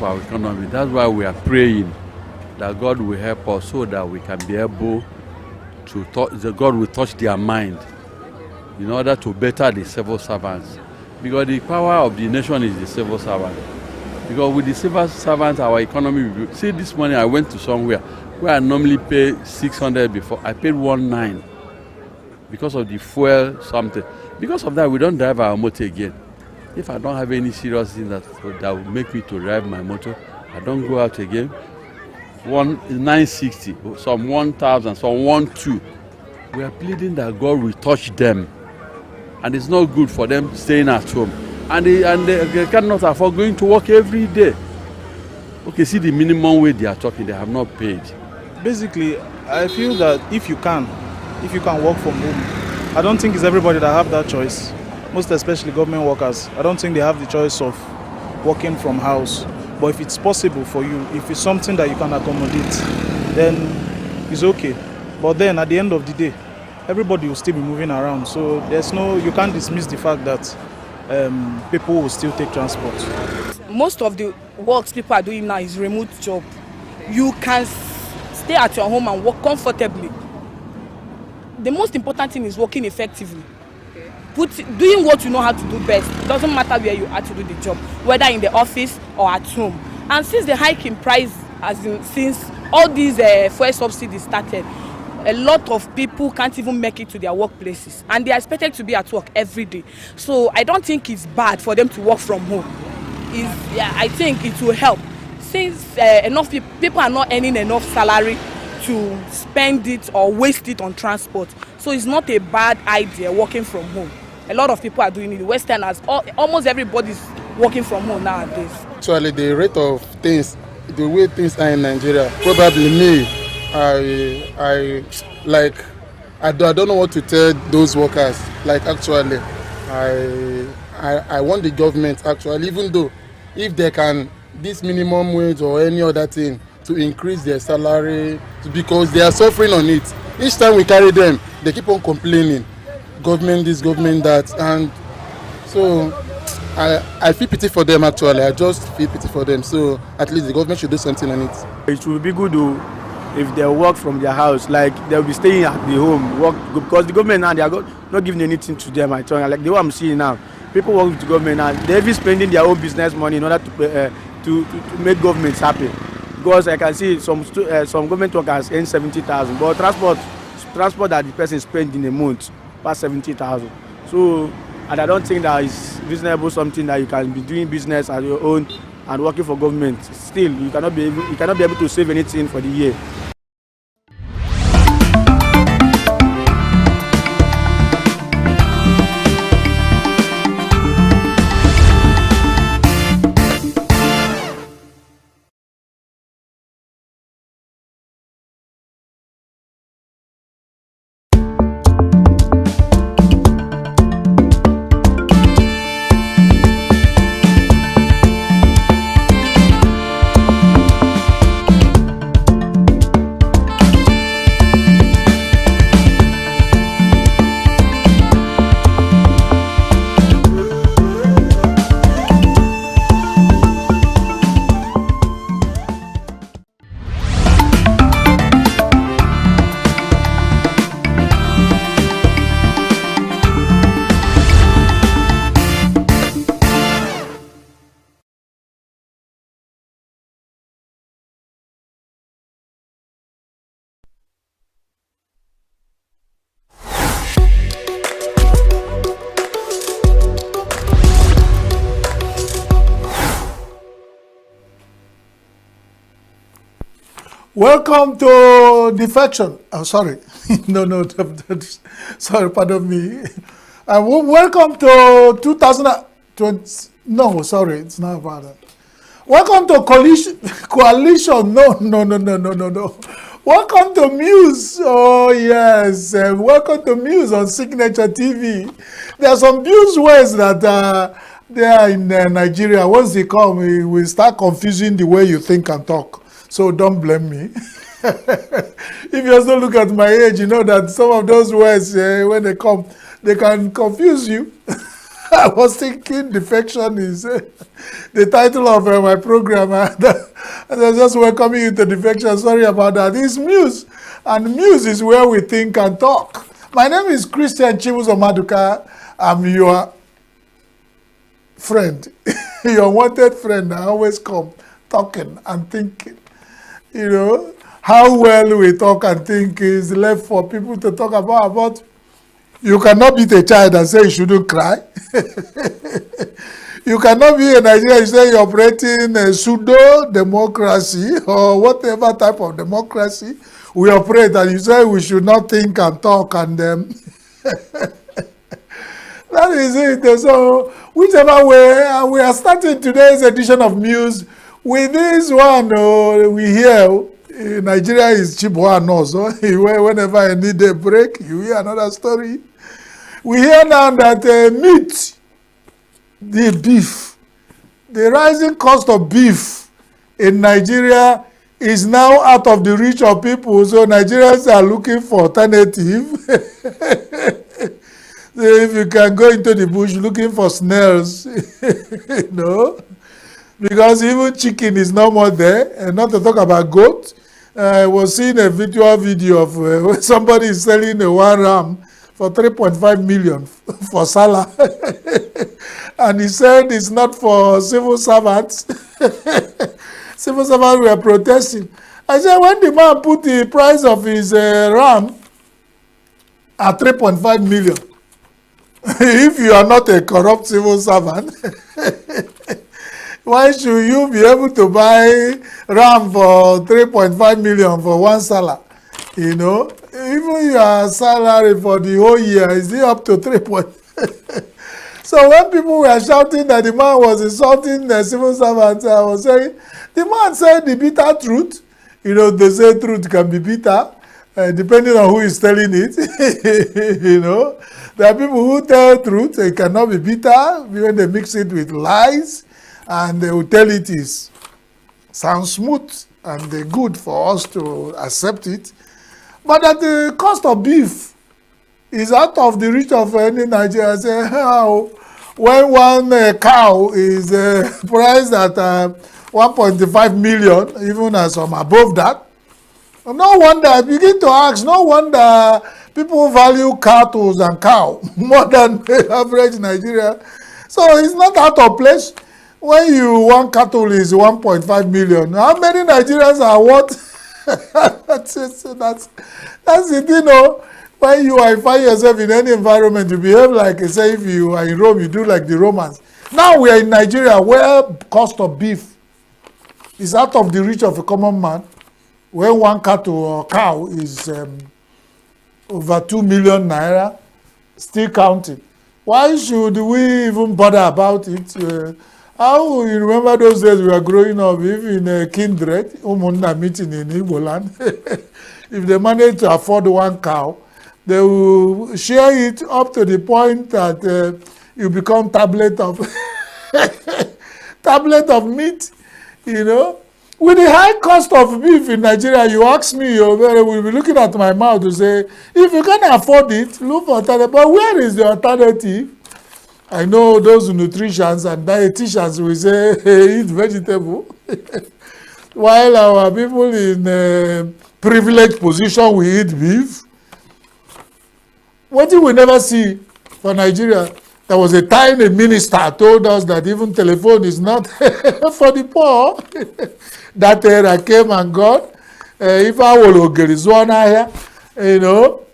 S7: Our economy. That's why we are praying that God will help us so that we can be able to touch, God will touch their mind in order to better the civil servants. Because the power of the nation is the civil servant. Because with the civil servants, our economy will be. See, this morning I went to somewhere where I normally pay 600 before. I paid 19 because of the fuel something. Because of that, we don't drive our motor again. If I don't have any serious thing that will make me to drive my motor, I don't go out again. 960, some 1,000, some 1,200. We are pleading that God will touch them. And it's not good for them staying at home. And they cannot afford going to work every day. Okay, see the minimum wage they are talking, they have not paid.
S9: Basically, I feel that if you can work from home, I don't think it's everybody that have that choice. Most especially government workers. I don't think they have the choice of working from house. But if it's possible for you, if it's something that you can accommodate, then it's okay. But then at the end of the day, everybody will still be moving around. So you can't dismiss the fact that people will still take transport.
S10: Most of the works people are doing now is remote job. You can stay at your home and work comfortably. The most important thing is working effectively. Doing what you know how to do best. It doesn't matter where you are to do the job, whether in the office or at home. And since the hike in price, since all these fuel subsidies started, a lot of people can't even make it to their workplaces, and they are expected to be at work every day. So I don't think it's bad for them to work from home. I think it will help. Since enough people are not earning enough salary to spend it or waste it on transport, so it's not a bad idea working from home. A lot of people are doing it. Westerners, almost everybody's working from home nowadays.
S11: Actually, the rate of things, the way things are in Nigeria, probably me, I don't know what to tell those workers. Like actually, I want the government actually, even though if they can, this minimum wage or any other thing, to increase their salary, because they are suffering on it. Each time we carry them, they keep on complaining. Government this, government that, and so I feel pity for them actually. I just feel pity for them. So at least the government should do something on it.
S13: It would be good if they work from their house, like they'll be staying at the home, work, because the government now they are not giving anything to them. I tell you, like the way I'm seeing now, people work with the government now, they're even spending their own business money in order to make governments happy. because I can see some government workers earn 70,000, but transport that the person spend in a month past 70,000. So, and I don't think that is reasonable something that you can be doing business at your own and working for government. Still, you cannot be able to save anything for the year.
S5: Welcome to defection. Oh, sorry. No, sorry, pardon me. Welcome to 2020. No, sorry, it's not about that. Welcome to coalition. No. Welcome to Muse. Oh, yes. Welcome to Muse on Signature TV. There are some Muse words that they are in Nigeria. Once they come, we will start confusing the way you think and talk. So don't blame me. If you also look at my age, you know that some of those words, when they come, they can confuse you. I was thinking defection is the title of my program. And I was just welcoming you to defection. Sorry about that. It's Muse. And Muse is where we think and talk. My name is Christian Chibuzo Maduka. I'm your friend. Your wanted friend. I always come talking and thinking. You know, how well we talk and think is left for people to talk about. But you cannot beat a child and say you shouldn't cry. You cannot be in Nigeria and say you're operating a pseudo-democracy or whatever type of democracy we operate, and you say we should not think and talk and that is it. So whichever way, we are starting today's edition of Muse with this one. We hear Nigeria is cheap one also. Whenever I need a break, you hear another story. We hear now that meat, the beef, the rising cost of beef in Nigeria is now out of the reach of people. So Nigerians are looking for alternative. So if you can go into the bush looking for snails, no, because even chicken is no more there, and not to talk about goat. I was seeing a video of somebody is selling a one ram for 3.5 million for Salah. And he said it's not for civil servants. Civil servants were protesting. I said, when the man put the price of his ram at 3.5 million, if you are not a corrupt civil servant, why should you be able to buy ram for 3.5 million for one Salah? You know, even your salary for the whole year is it up to 3. So when people were shouting that the man was insulting the civil servants, I was saying, the man said the bitter truth. You know, they say truth can be bitter, depending on who is telling it. You know, there are people who tell truth, it cannot be bitter when they mix it with lies, and they will tell it is sounds smooth and good for us to accept it. But that the cost of beef is out of the reach of any Nigerian. Say, how when one cow is priced at 1.5 million, even as some above that, no wonder I begin to ask. No wonder people value cattle and cow more than the average Nigerian. So it's not out of place. when you one cattle is 1.5 million, how many Nigerians are what? that's the thing, no. When you find yourself in any environment, you behave like, say, if you are in Rome, you do like the Romans. Now we are in Nigeria, where cost of beef is out of the reach of a common man, where one cattle or cow is over 2 million naira, still counting. Why should we even bother about it? How you remember those days we were growing up, if in a kindred, Umunna meeting in Igbo land, if they manage to afford one cow, they will share it up to the point that you become tablet of tablet of meat, you know. With the high cost of beef in Nigeria, you ask me, you will be looking at my mouth to say, if you can afford it, look for alternative. But where is the alternative? I know those nutritionists and dietitians will say, hey, eat vegetable. While our people in a privileged position will eat beef. What did we never see for Nigeria? There was a time a minister told us that even telephone is not for the poor. That era came and gone. If I will get this one here, you know,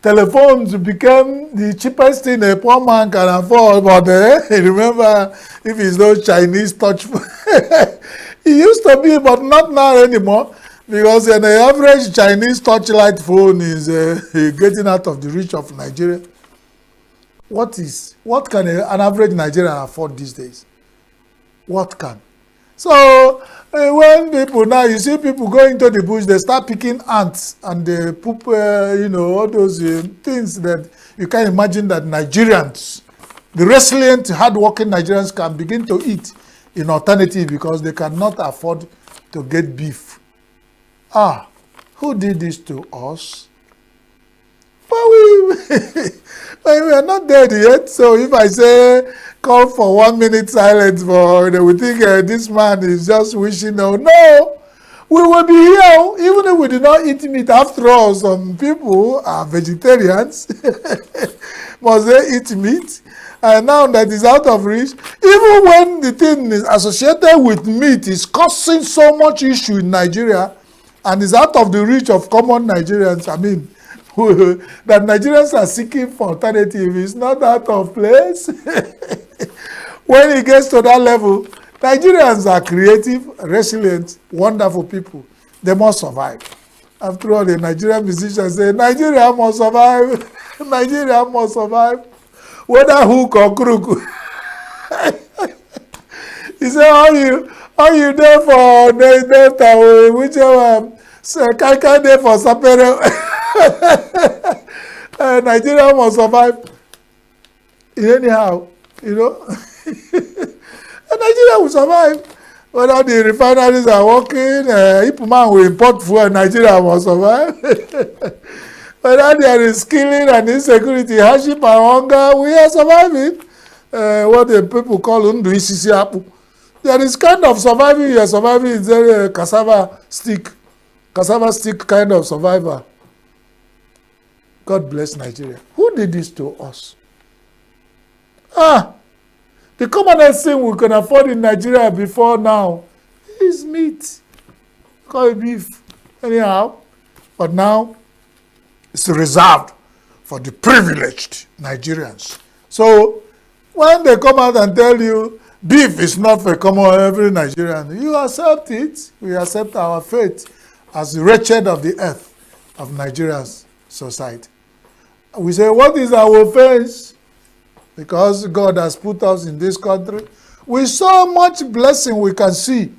S5: telephones became the cheapest thing a poor man can afford. But remember, if it's those Chinese touch phone, it used to be, but not now anymore. Because an average Chinese touchlight phone is getting out of the reach of Nigeria. What can an average Nigerian afford these days? What can? So when people now, you see people go into the bush, they start picking ants and they poop, you know, all those things that you can imagine that Nigerians, the resilient, hardworking Nigerians can begin to eat in alternative because they cannot afford to get beef. Ah, who did this to us? But we are not dead yet. So if I say call for 1 minute silence, they will think this man is just wishing. No, we will be here even if we do not eat meat. After all, some people are vegetarians. Must they eat meat? And now that is out of reach, even when the thing is associated with meat is causing so much issue in Nigeria, and is out of the reach of common Nigerians, I mean, that Nigerians are seeking for alternative is not out of place. When it gets to that level, Nigerians are creative, resilient, wonderful people. They must survive. After all, the Nigerian musicians say, Nigeria must survive. Nigeria must survive. Whether hook or crook. He said, are you there for Delta, whichever, Kankan there for Sapere. Nigeria must survive. Anyhow, you know. Nigeria will survive. Whether the refineries are working, Ipman will import fuel, Nigeria must survive. Whether there is killing and insecurity, hardship and hunger, we are surviving. What the people call Undu Isisi Apu. There is kind of surviving, you are surviving, it's a cassava stick kind of survivor. God bless Nigeria. Who did this to us? The commonest thing we can afford in Nigeria before now is meat. Call it beef. Anyhow, but now it's reserved for the privileged Nigerians. So when they come out and tell you beef is not for every Nigerian, you accept it. We accept our fate as the wretched of the earth of Nigeria's society. We say, what is our offense? Because God has put us in this country with so much blessing we can see,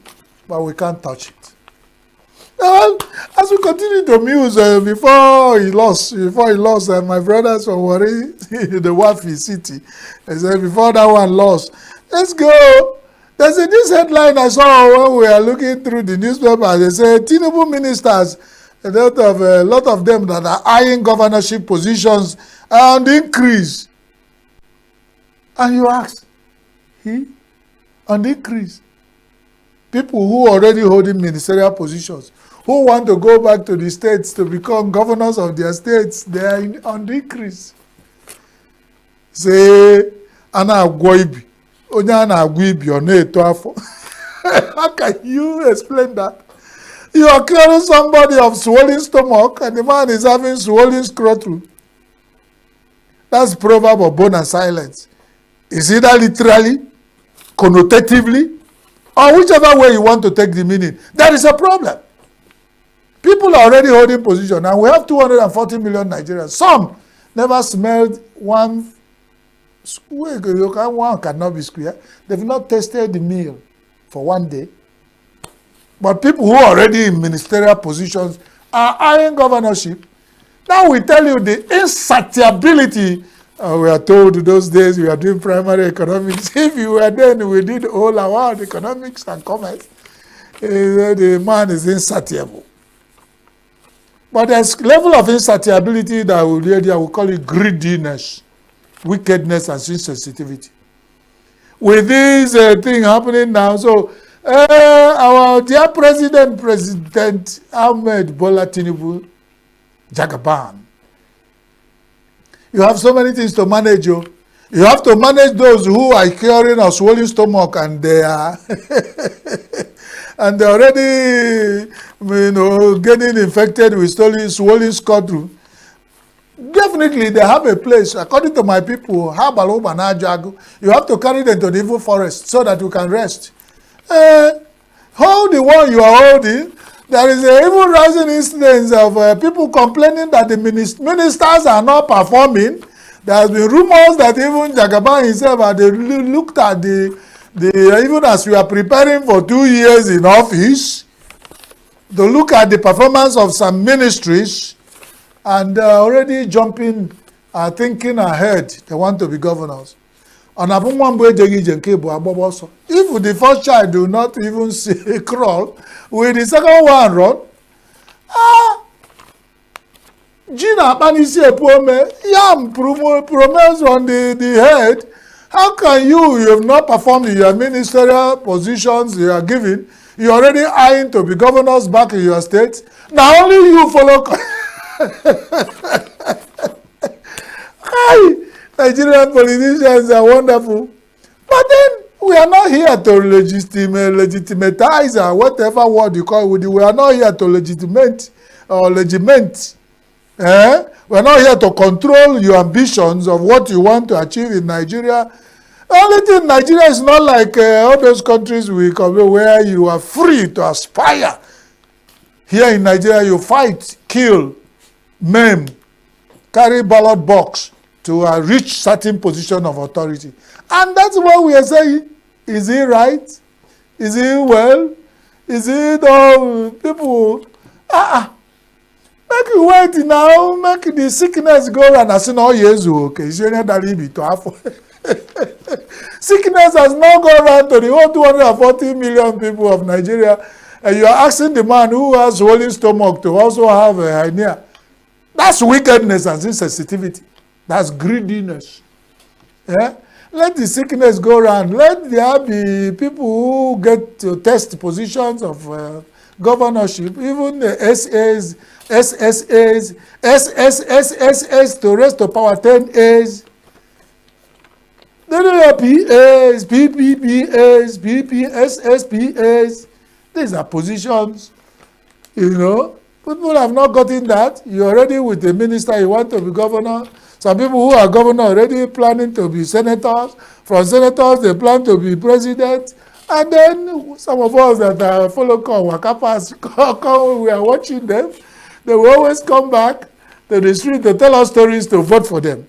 S5: but we can't touch it. As we continue to muse, before he lost, my brothers from Wari, the Wafi city, they said, before that one lost, let's go. There's this headline I saw when we are looking through the newspaper. They say Tinubu ministers, a lot of them that are eyeing governorship positions are on the increase. And you ask, on the increase? People who are already holding ministerial positions, who want to go back to the states to become governors of their states, they are on the increase. Say, Anna Gwoibi. How can you explain that? You are curing somebody of swollen stomach and the man is having swollen scrotum. That's proverb of bone and silence. Is it that literally, connotatively, or whichever way you want to take the meaning? There is a problem. People are already holding position, and we have 240 million Nigerians. Some never smelled one cannot be square. They've not tasted the meal for one day. But people who are already in ministerial positions are eyeing governorship. Now we tell you the insatiability. We are told those days we are doing primary economics. If you were then, we did all our economics and commerce. The man is insatiable. But there's level of insatiability that I will call it greediness, wickedness, and insensitivity. With this thing happening now, so our dear President Ahmed Bola Tinubu, Jagaban, you have so many things to manage. You have to manage those who are carrying a swollen stomach and they are and they're already, getting infected with swollen scrotum. Definitely, they have a place. According to my people, you have to carry them to the evil forest so that you can rest. Hold the one you are holding. There is a even rising incidence of people complaining that the ministers are not performing. There has been rumors that even Jagaban himself had looked at the even as we are preparing for 2 years in office, to look at the performance of some ministries, and already jumping, thinking ahead. They want to be governors. If the first child do not even crawl, will the second one run? Gina Panisi Epome, yam promise on the head. How can you have not performed in your ministerial positions you are given? You are already eyeing to be governors back in your state. Now only you follow. Hi, Nigerian politicians are wonderful. But then we are not here to legitimatize or whatever word you call it. We are not here to legitimate or legiment. We are not here to control your ambitions of what you want to achieve in Nigeria. The only thing, Nigeria is not like all those countries we cover where you are free to aspire. Here in Nigeria, you fight, kill, maim, carry ballot box to reach certain position of authority. And that's what we are saying. Is it right? Is it well? Is it all people? Make you wait now, make the sickness go and I say, no, yes, okay. Sickness has now gone around to the whole 240 million people of Nigeria, and you are asking the man who has swollen stomach to also have a hernia. That's wickedness and insensitivity. That's greediness. Yeah? Let the sickness go around. Let there be people who get to test positions of governorship, even the SAs, SSAs, SSSSS to rest to power 10As. Then there are PAs, PPPAs, PPSSPAs. These are positions, People have not gotten that. You're already with the minister, you want to be governor. Some people who are governor already planning to be senators. From senators, they plan to be president. And then some of us that are follow Wakapas, we are watching them. They will always come back to the street to tell us stories to vote for them.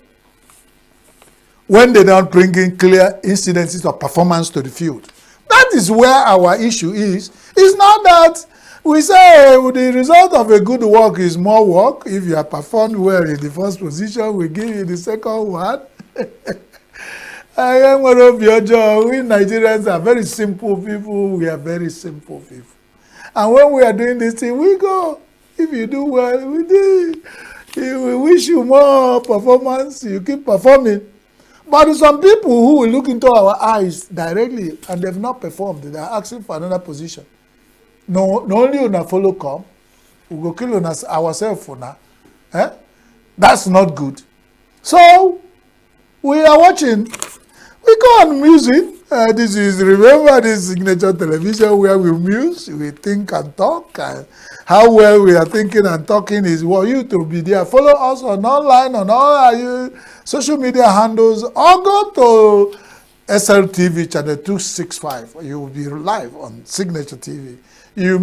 S5: When they don't bring in clear incidences of performance to the field. That is where our issue is. It's not that we say the result of a good work is more work. If you have performed well in the first position, we give you the second one. I am one of your job. We Nigerians are very simple people. We are very simple people. And when we are doing this thing, we go. If you do well, we do. We wish you more performance. You keep performing. But some people who will look into our eyes directly and they've not performed, they are asking for another position. No only on a follow come, we go kill on ourselves for now. That's not good. So we are watching We go on musing. This is, remember this signature television where we muse, we think and talk, and how well we are thinking and talking is for you to be there. Follow us on online, on all our social media handles, or go to SLTV channel 265. You will be live on Signature TV. You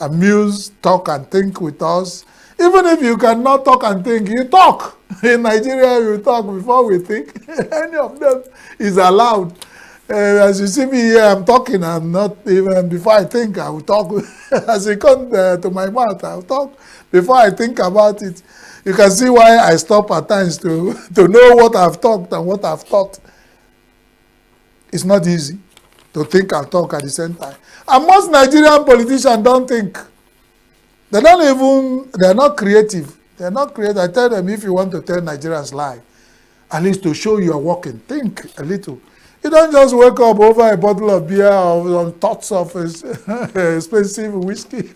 S5: amuse, talk and think with us. Even if you cannot talk and think, you talk. In Nigeria, you talk before we think. Any of them is allowed. As you see me here, I'm talking. I'm not even, before I think, I will talk. As it comes to my mouth, I'll talk before I think about it. You can see why I stop at times to know what I've talked and what I've thought. It's not easy to think and talk at the same time. And most Nigerian politicians don't think. They're not creative. They're not creative. I tell them, if you want to tell Nigerians lie, at least to show you are working, think a little. You don't just wake up over a bottle of beer or on thoughts of expensive whiskey.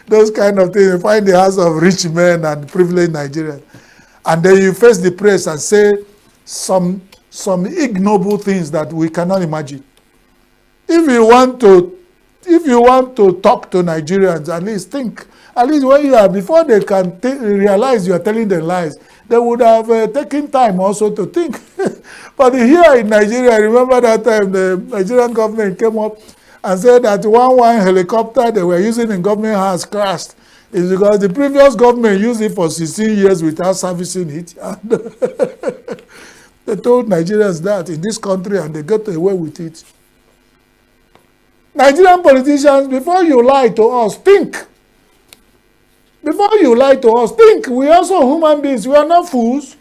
S5: Those kind of things. You find the house of rich men and privileged Nigerians. And then you face the press and say some ignoble things that we cannot imagine. If you want to talk to Nigerians, at least think. At least when you are, before they can realize you are telling them lies, they would have taken time also to think. But here in Nigeria, I remember that time the Nigerian government came up and said that one helicopter they were using in government has crashed. It's because the previous government used it for 16 years without servicing it. And they told Nigerians that in this country and they got away with it. Nigerian politicians, before you lie to us, think. Before you lie to us, think. We are also human beings. We are not fools.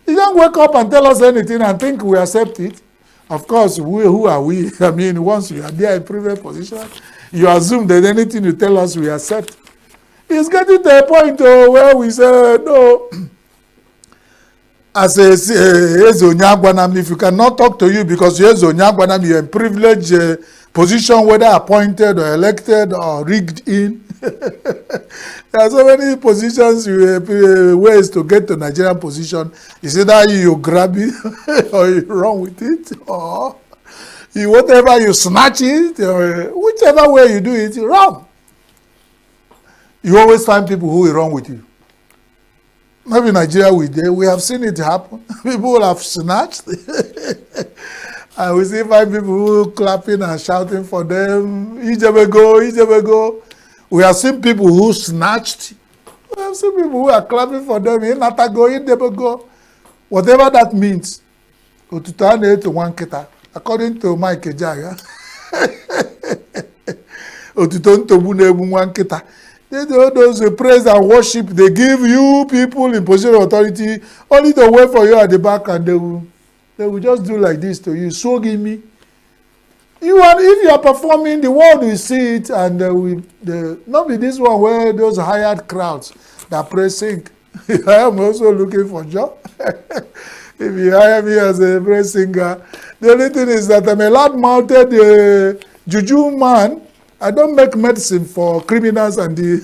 S5: You don't wake up and tell us anything and think we accept it. Of course, who are we? I mean, once you are there in previous position, you assume that anything you tell us we accept. It's getting to a point where we say, no. As a Ezonyagwanam, if you cannot talk to you because you're Ezonyagwanam, you're in privileged position, whether appointed or elected or rigged in. There are so many positions, ways to get to Nigerian position. It's either you grab it or you run with it, or whatever you snatch it, or whichever way you do it, you run. You always find people who will run with you. Maybe in Nigeria we have seen it happen. People have snatched. And we see five people who clapping and shouting for them. Ijebego. We have seen people who snatched. We have seen people who are clapping for them. Ijebego. Whatever that means. Otutane to one kita. According to Mike Ejaga. Otuton to bunebu one kita. Those praise and worship, they give you people in position of authority only to wait for you at the back, and they will just do like this to you. So give me. If you are performing, the world will see it, and not be this one where those hired crowds that praise sing. I am also looking for a job. If you hire me as a praise singer, the only thing is that I'm a loud-mouthed juju man. I don't make medicine for criminals and the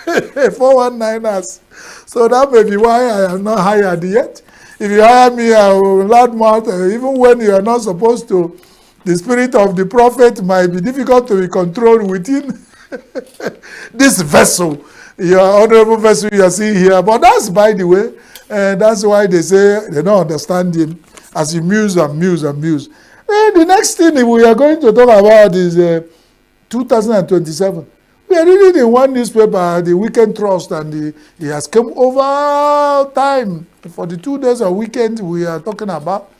S5: 419ers. So that may be why I am not hired yet. If you hire me, I will loudmouth, even when you are not supposed to. The spirit of the prophet might be difficult to be controlled within this vessel, your honorable vessel you are seeing here. But that's by the way, that's why they say they don't understand him as he muse. And the next thing we are going to talk about is 2027. We are reading in one newspaper, the Weekend Trust, and he has come over time. For the 2 days of weekend we are talking about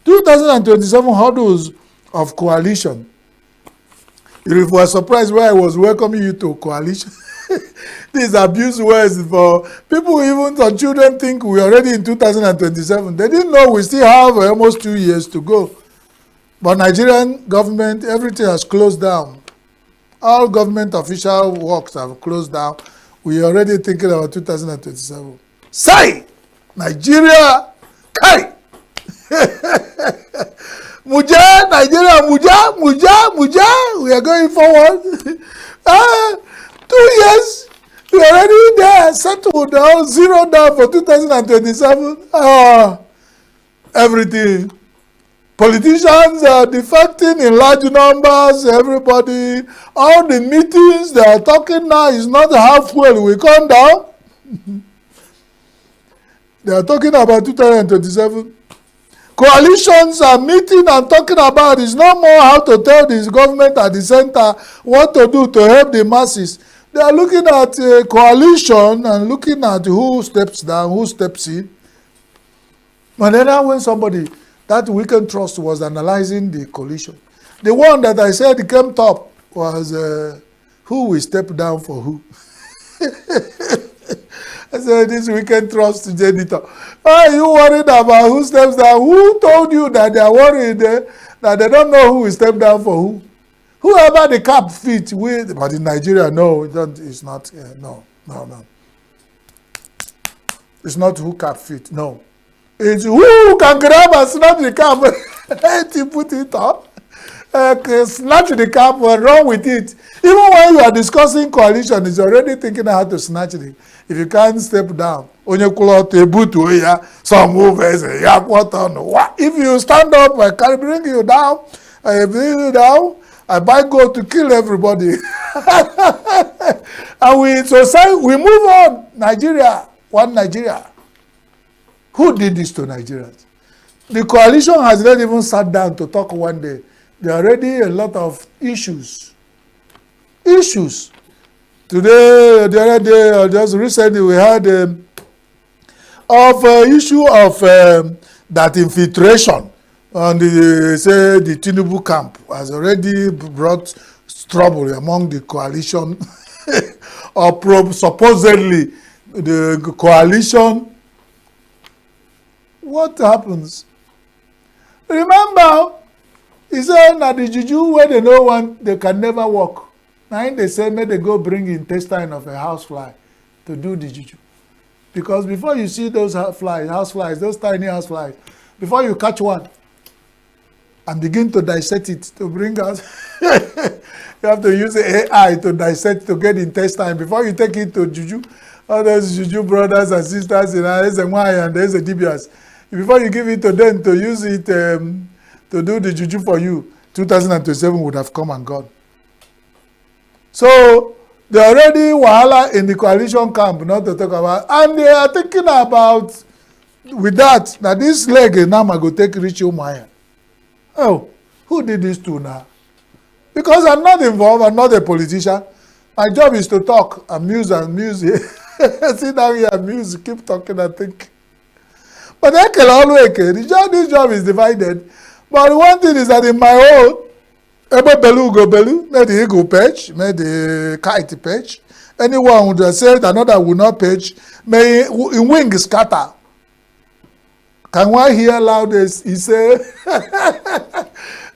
S5: 2027 hurdles of coalition. If you were surprised why I was welcoming you to coalition, these abuse words for people, even some children think we are already in 2027. They didn't know we still have almost 2 years to go. But Nigerian government, everything has closed down. All government official works have closed down. We are already thinking about 2027. Say! Nigeria! Kai! Muja! Nigeria! Muja! We are going forward. 2 years. We are already there. Settled down. Zero down for 2027. everything. Politicians are defecting in large numbers, everybody, all the meetings they are talking now is not how fuel will come down. They are talking about 2027. Coalitions are meeting and talking about it's no more how to tell this government at the center what to do to help the masses. They are looking at a coalition and looking at who steps down, who steps in. And then when somebody, that Weekend Trust was analyzing the coalition, the one that I said came top was who will step down for who. I said, this Weekend Trust editor, are you worried about who steps down? Who told you that they are worried that they don't know who will step down for who? Whoever the cap fit with, but in Nigeria, no, it's not, no. It's not who cap fit, no. It's who can grab and snatch the cap and put it up. Snatch the cap and run with it. Even when you are discussing coalition, it's already thinking how to snatch it. If you can't step down, some move if you stand up, I can bring you down. I buy gold to kill everybody. And we move on. Nigeria, one Nigeria. Who did this to Nigerians? The coalition has not even sat down to talk one day. There are already a lot of issues. Today, the other day, just recently, we had issue of that infiltration on the Tinubu camp has already brought trouble among the coalition, or supposedly the coalition. What happens? Remember, he said that the juju where they know one, they can never walk. Now they say, may they go bring intestine of a housefly to do the juju. Because before you see those houseflies, those tiny houseflies, before you catch one and begin to dissect it to bring out, you have to use AI to dissect to get intestine before you take it to juju. All those juju brothers and sisters, there's a Mwai and there's a Dibias. Before you give it to them to use it to do the juju for you, 2027 would have come and gone. So they already wahala in the coalition camp, not to talk about, and they are thinking about with that this leg now go take reach Umaya. Oh, who did this to now? Because I'm not involved, I'm not a politician. My job is to talk, amuse and music. Sit down here, amuse, keep talking and think. But this job is divided. But one thing is that in my own, ebe belu go belu, may the eagle perch, may the kite perch. Anyone would have said another will not perch, may in wing scatter. Can one hear loud as he say? I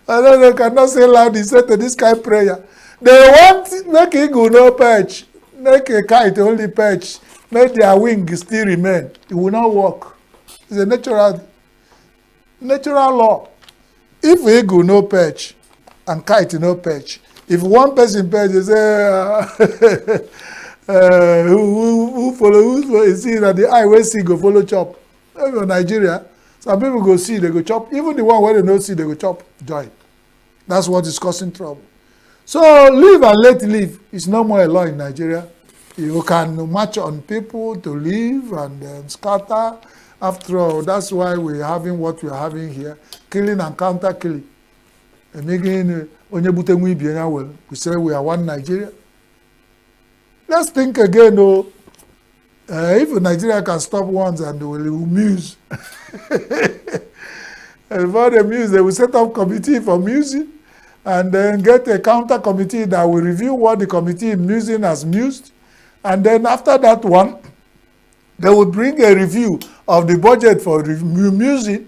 S5: don't know, cannot say loud, he said to this kind of prayer. They want make eagle no perch, make a kite only perch, make their wing still remain. It will not work. It's a natural law. If eagle no perch and kite no perch, if one person perch, they say, who follow? Who see that the eye will see go follow chop. In Nigeria, some people go see, they go chop. Even the one where they don't see, they go chop. Joy. That's what is causing trouble. So live and let live is no more a law in Nigeria. You can march on people to live and scatter. After all, that's why we're having what we're having here. Killing and counter killing. And again, we say we are one Nigeria. Let's think again, though. If Nigeria can stop once and they will muse. And for the muse, they will set up committee for music and then get a counter committee that will review what the committee musing has mused. And then after that one, they will bring a review of the budget for music.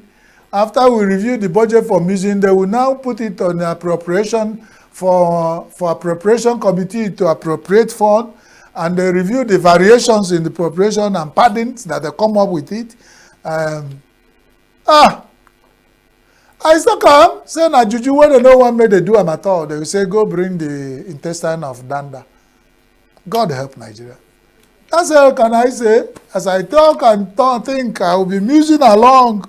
S5: After we review the budget for music, they will now put it on the appropriation for appropriation committee to appropriate fund, and they review the variations in the appropriation and paddings that they come up with it. I still come, say na juju when they no one made they do them at all. They will say, go bring the intestine of Danda. God help Nigeria. That's all can I say. As I talk and think, I will be musing along.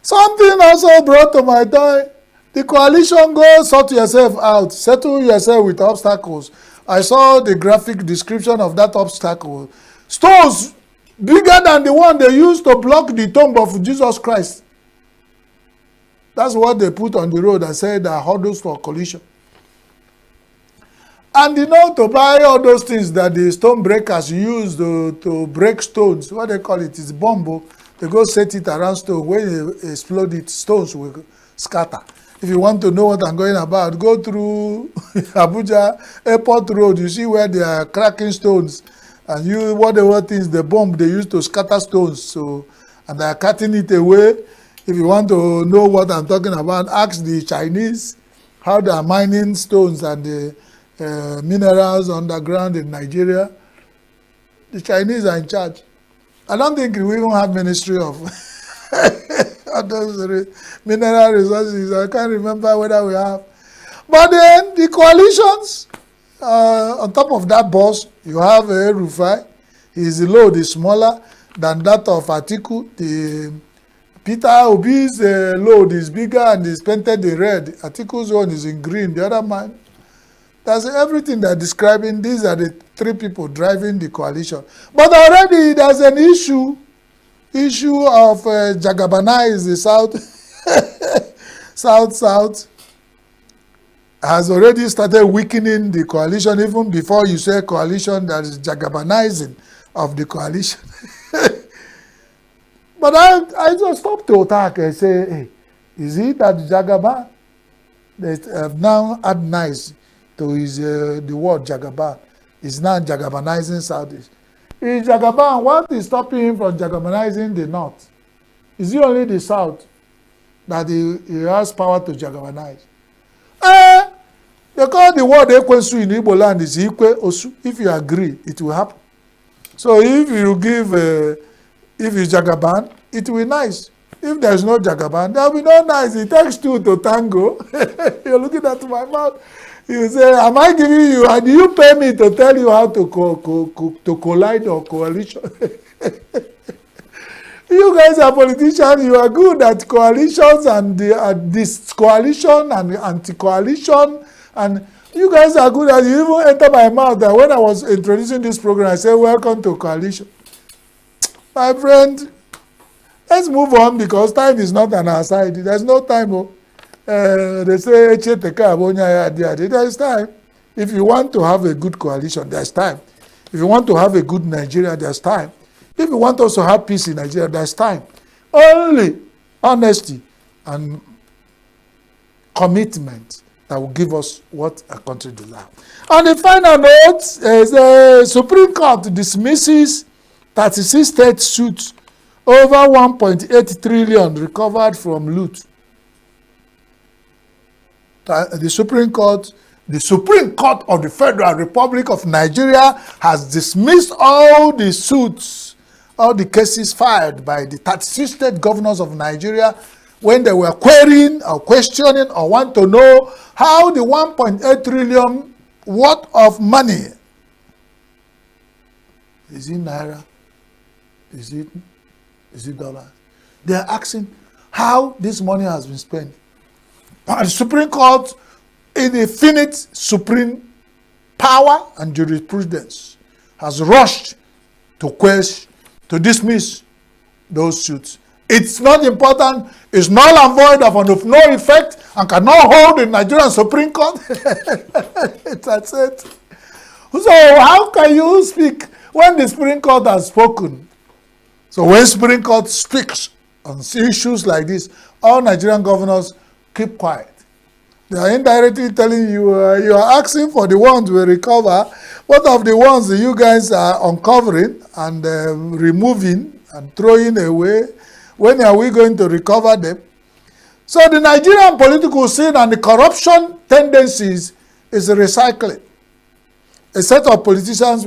S5: Something also brought to my time. The coalition, go sort yourself out, settle yourself with obstacles. I saw the graphic description of that obstacle. Stones bigger than the one they used to block the tomb of Jesus Christ. That's what they put on the road and said are hurdles for collision. And to buy all those things that the stone breakers use to break stones, what they call it is bomb. They go set it around stone. When they explode it, stones will scatter. If you want to know what I'm going about, go through Abuja Airport Road. You see where they are cracking stones. And whatever things, the bomb they use to scatter stones. So, and they are cutting it away. If you want to know what I'm talking about, ask the Chinese how they are mining stones and the minerals underground in Nigeria. The Chinese are in charge. I don't think we even have Ministry of those mineral resources. I can't remember whether we have. But then the coalitions, on top of that boss, you have Rufai. His load is smaller than that of Atiku. Peter Obi's load is bigger and is painted in red. Atiku's one is in green. The other man. That's everything they're describing. These are the three people driving the coalition. But already there's an issue of Jagabana the South has already started weakening the coalition. Even before you say coalition, there is Jagabanizing of the coalition. But I just stopped to attack and say, hey, is it that Jagaban that have now add nice to his the word Jagaban is now Jagabanizing Saudis? Is Jagaban, what is stopping him from Jagabanizing the North? Is it only the South that he has power to Jagabanize? They call the word Ekwensu in Igbo land is Ikwe Osu. If you agree, it will happen. So if you give, if it's Jagaban, it will be nice. If there's no Jagaban, there will be no nice. It takes two to tango. You're looking at my mouth. You say, am I giving you, and do you pay me to tell you how to collide or coalition? You guys are politicians, you are good at coalitions and this coalition and anti-coalition, and you guys are good at, you even enter my mouth that when I was introducing this program, I said, welcome to coalition. My friend, let's move on because time is not on our side. There's no time. They say, there's time. If you want to have a good coalition, there's time. If you want to have a good Nigeria, there's time. If you want also have peace in Nigeria, there's time. Only honesty and commitment that will give us what a country deserves. On the final note, the Supreme Court dismisses 36 state suits over 1.8 trillion recovered from loot. The Supreme Court of the Federal Republic of Nigeria has dismissed all the suits, all the cases filed by the 36 state governors of Nigeria when they were querying or questioning or want to know how the 1.8 trillion worth of money, is it naira, is it dollars? They are asking how this money has been spent. And the Supreme Court, in infinite supreme power and jurisprudence, has rushed to quash, to dismiss those suits. It's not important, it's null and void of no effect and cannot hold the Nigerian Supreme Court. That's it. So how can you speak when the Supreme Court has spoken? So when Supreme Court speaks on issues like this, all Nigerian governors keep quiet. They are indirectly telling you, you are asking for the ones we recover. What of the ones that you guys are uncovering and removing and throwing away? When are we going to recover them? So the Nigerian political scene and the corruption tendencies is recycling. A set of politicians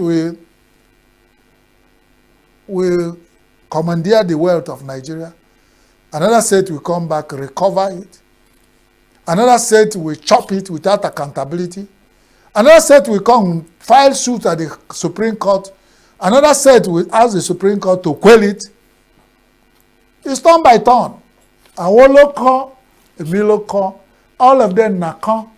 S5: will commandeer the wealth of Nigeria. Another set will come back, recover it. Another set will chop it without accountability. Another set will come file suit at the Supreme Court. Another set will ask the Supreme Court to quell it. It's turn by turn. Awoloko, Emiloko, all of them Nakon.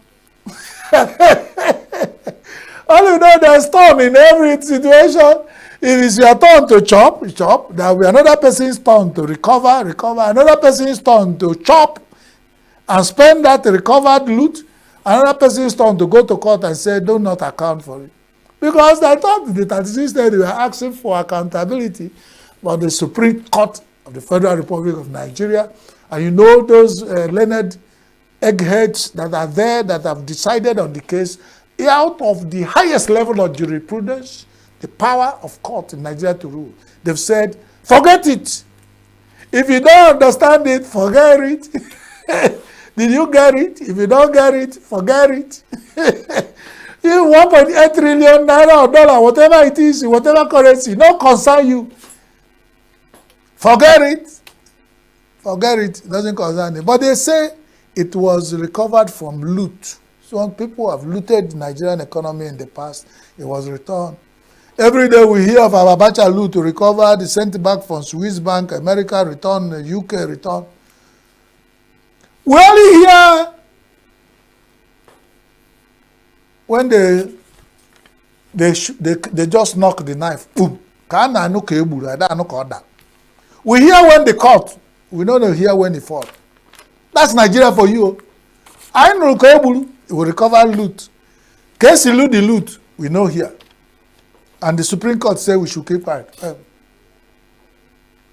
S5: All you know, there's storm in every situation. If it's your turn to chop, chop. There will be another person's turn to recover, another person's turn to chop and spend that recovered loot. Another person's turn to go to court and say, do not account for it. Because I thought the 36 states were asking for accountability, but the Supreme Court of the Federal Republic of Nigeria, and you know those learned eggheads that are there that have decided on the case, out of the highest level of jurisprudence, the power of court in Nigeria to rule. They've said, forget it. If you don't understand it, forget it. Did you get it? If you don't get it, forget it. You 1.8 trillion naira or dollar, whatever it is, whatever currency, no concern you. Forget it. Forget it. It doesn't concern you. But they say it was recovered from loot. So people have looted the Nigerian economy in the past. It was returned. Every day we hear of Abacha loot recovered, sent back from Swiss bank, America returned, UK returned. We only hear when they just knock the knife, boom. We hear when they cut. We don't hear when they fall. That's Nigeria for you. I know Kabul will recover loot. Case loot the loot, we know here. And the Supreme Court said we should keep quiet.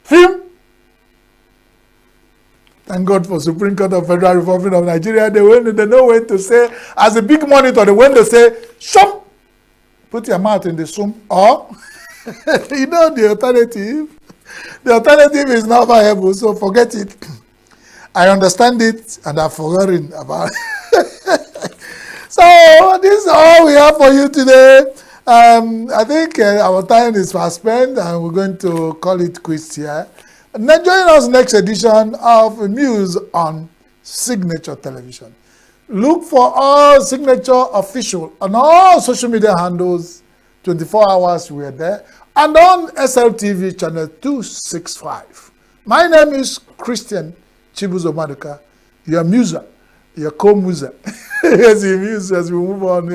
S5: Film. Thank God for Supreme Court of Federal Republic of Nigeria. They know when to say, as a big monitor, they when to say, shum, put your mouth in the sum, or, you know the alternative. The alternative is not viable, so forget it. I understand it, and I've forgotten about it. So, this is all we have for you today. I think our time is fast spent, and we're going to call it quits here. Now join us next edition of News on Signature Television. Look for all Signature official on all social media handles. 24 hours we are there. And on SLTV channel 265. My name is Christian Chibuzo Maduka, your muser, your co-muser. As you muse, as we move on,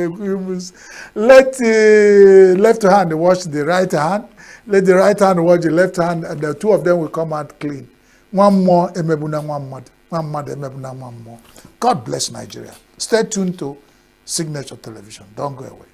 S5: let the left hand wash the right hand. Let the right hand wash the left hand, and the two of them will come out clean. One more, emebuna one mad. One mad, emebuna one more. God bless Nigeria. Stay tuned to Signature Television. Don't go away.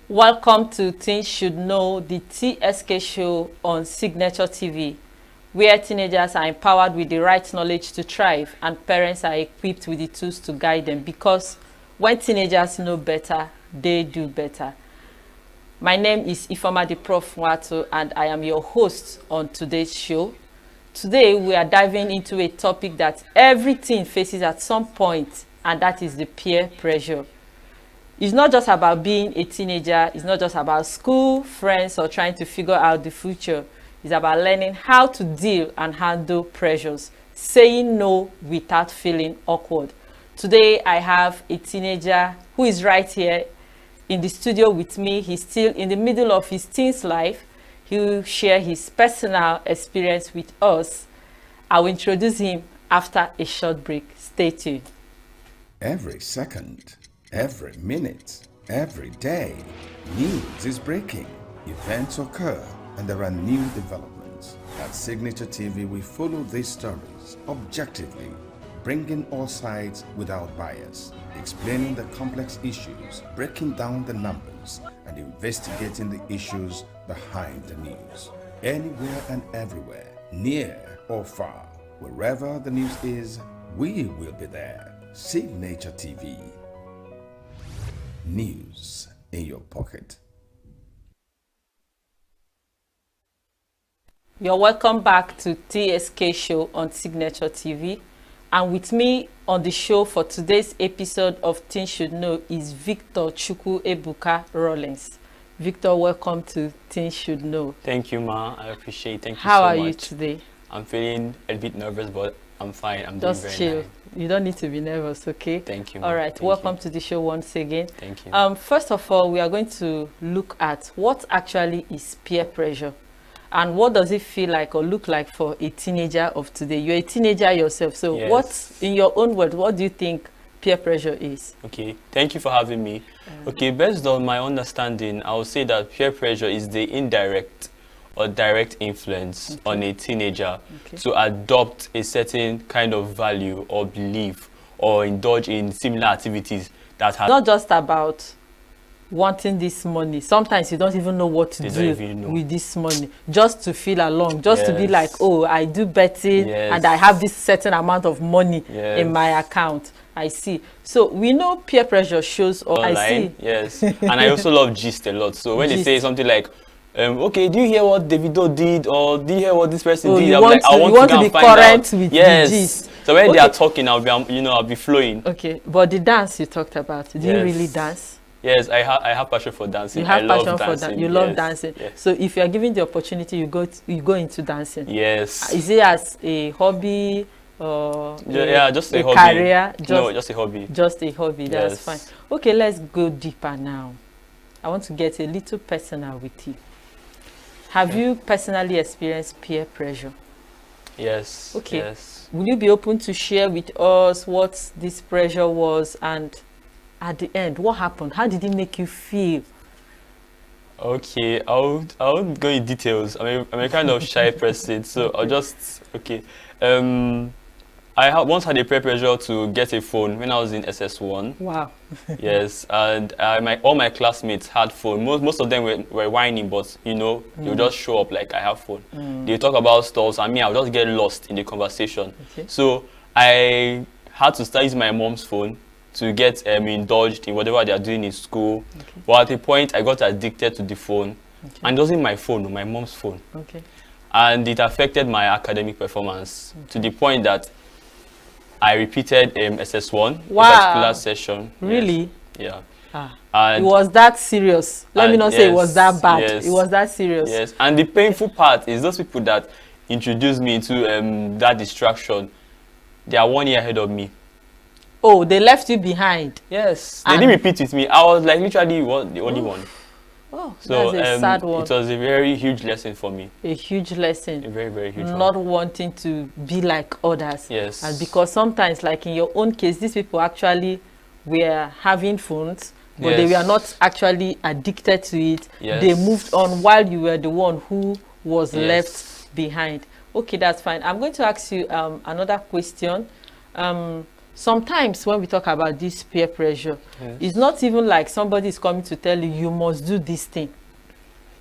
S14: Welcome to Teens Should Know, the TSK show on Signature TV, where teenagers are empowered with the right knowledge to thrive and parents are equipped with the tools to guide them, because when teenagers know better, they do better. My name is Ifeoma the Prof Nwato, and I am your host on today's show. Today, we are diving into a topic that every teen faces at some point, and that is the peer pressure. It's not just about being a teenager. It's not just about school, friends, or trying to figure out the future. It's about learning how to deal and handle pressures, saying no without feeling awkward. Today, I have a teenager who is right here in the studio with me. He's still in the middle of his teen's life. He will share his personal experience with us. I will introduce him after a short break. Stay tuned.
S15: Every second, every minute, every day, news is breaking, events occur, and there are new developments. At Signature TV, we follow these stories objectively, bringing all sides without bias, explaining the complex issues, breaking down the numbers, and investigating the issues behind the news. Anywhere and everywhere, near or far, wherever the news is, we will be there. Signature TV. news in your pocket.
S14: You're welcome back to TSK Show on Signature TV. And with me on the show for today's episode of Things Should Know is Victor Chukwu Ebuka Rollins. Victor, welcome to Things Should Know.
S16: Thank you, Ma. I appreciate it. Thank you
S14: How
S16: so
S14: are
S16: much.
S14: you today?
S16: I'm feeling a bit nervous, but I'm fine. I'm
S14: Just
S16: doing very
S14: chill.
S16: nice.
S14: You don't need to be nervous, okay?
S16: Thank you, Ma.
S14: All right,
S16: Thank
S14: welcome
S16: you.
S14: to the show once again.
S16: Thank you.
S14: First of all, we are going to look at what actually is peer pressure and what does it feel like or look like for a teenager of today. You're a teenager yourself, so
S16: Yes.
S14: what, in your own words, what do you think peer pressure is?
S16: Okay, thank you for having me. Okay, based on my understanding, I would say that peer pressure is the indirect or direct influence on a teenager to adopt a certain kind of value or belief or indulge in similar activities that have
S14: Not just about wanting this money. Sometimes you don't even know what to
S16: They don't
S14: do
S16: even know.
S14: with this money. Just to feel along, just to be
S16: Yes.
S14: like, oh, I do betting
S16: Yes.
S14: and I have this certain amount of money
S16: Yes.
S14: in my account. I see. So we know peer pressure shows up. I
S16: online.
S14: see.
S16: Yes, and I also love gist a lot. So when they
S14: Gist.
S16: say something like, okay, do you hear what Davido did, or do you hear what this person
S14: Oh,
S16: did?
S14: you
S16: I'm
S14: want
S16: like, I
S14: to-
S16: want
S14: you
S16: to
S14: want
S16: go
S14: to
S16: and
S14: be
S16: find
S14: current
S16: out.
S14: with the
S16: Yes.
S14: gist.
S16: So when they are
S14: Okay.
S16: talking, I'll be flowing.
S14: Okay, but the dance you talked about, do you
S16: Yes.
S14: really dance?
S16: Yes, I have passion for dancing.
S14: You have
S16: I love
S14: passion for
S16: dancing.
S14: that. You love
S16: Yes.
S14: dancing.
S16: Yes.
S14: So if you are given the opportunity, you go into dancing.
S16: Yes.
S14: Is it as a hobby or
S16: Yeah, just a hobby.
S14: career?
S16: No, just a hobby.
S14: Just a hobby. That's
S16: Yes.
S14: fine. Okay, let's go deeper now. I want to get a little personal with you. Have you personally experienced peer pressure?
S16: Yes.
S14: Okay.
S16: Yes.
S14: Will you be open to share with us what this pressure was, and at the end, what happened? How did it make you feel?
S16: Okay, I won't go in details. I'm a kind of shy person, so I'll just I once had a peer pressure to get a phone when I was in SS1.
S14: Wow.
S16: Yes, and all my classmates had phone. Most of them were whining, but you know, they'll just show up like I have phone. They talk about stuff, and me, I'll just get lost in the conversation.
S14: Okay.
S16: So I had to start using my mom's phone to get indulged in whatever they are doing in school.
S14: Okay.
S16: But at a point, I got addicted to the phone, and it wasn't my phone, my mom's phone.
S14: Okay.
S16: And it affected my academic performance to the point that I repeated SS1
S14: Wow.
S16: a particular session.
S14: Really?
S16: Yes. Yeah.
S14: Ah.
S16: And
S14: It was that serious. Let me not say it was that bad.
S16: yes,
S14: It was that serious.
S16: Yes. And the painful part is those people that introduced me to that distraction, they are 1 year ahead of me.
S14: Oh, they left you behind.
S16: Yes. They didn't repeat with me. I was like literally the only one.
S14: Oh,
S16: So
S14: that's a sad one.
S16: it was a very huge lesson for me.
S14: A huge lesson.
S16: A very, very huge one.
S14: Not wanting to be like others.
S16: Yes.
S14: And because sometimes, like in your own case, these people actually were having phones, but they
S16: Yes.
S14: were not actually addicted to it.
S16: Yes.
S14: They moved on while you were the one who was
S16: Yes.
S14: left behind. Okay, that's fine. I'm going to ask you another question. Sometimes when we talk about this peer pressure,
S16: Yes.
S14: it's not even like somebody is coming to tell you, you must do this thing.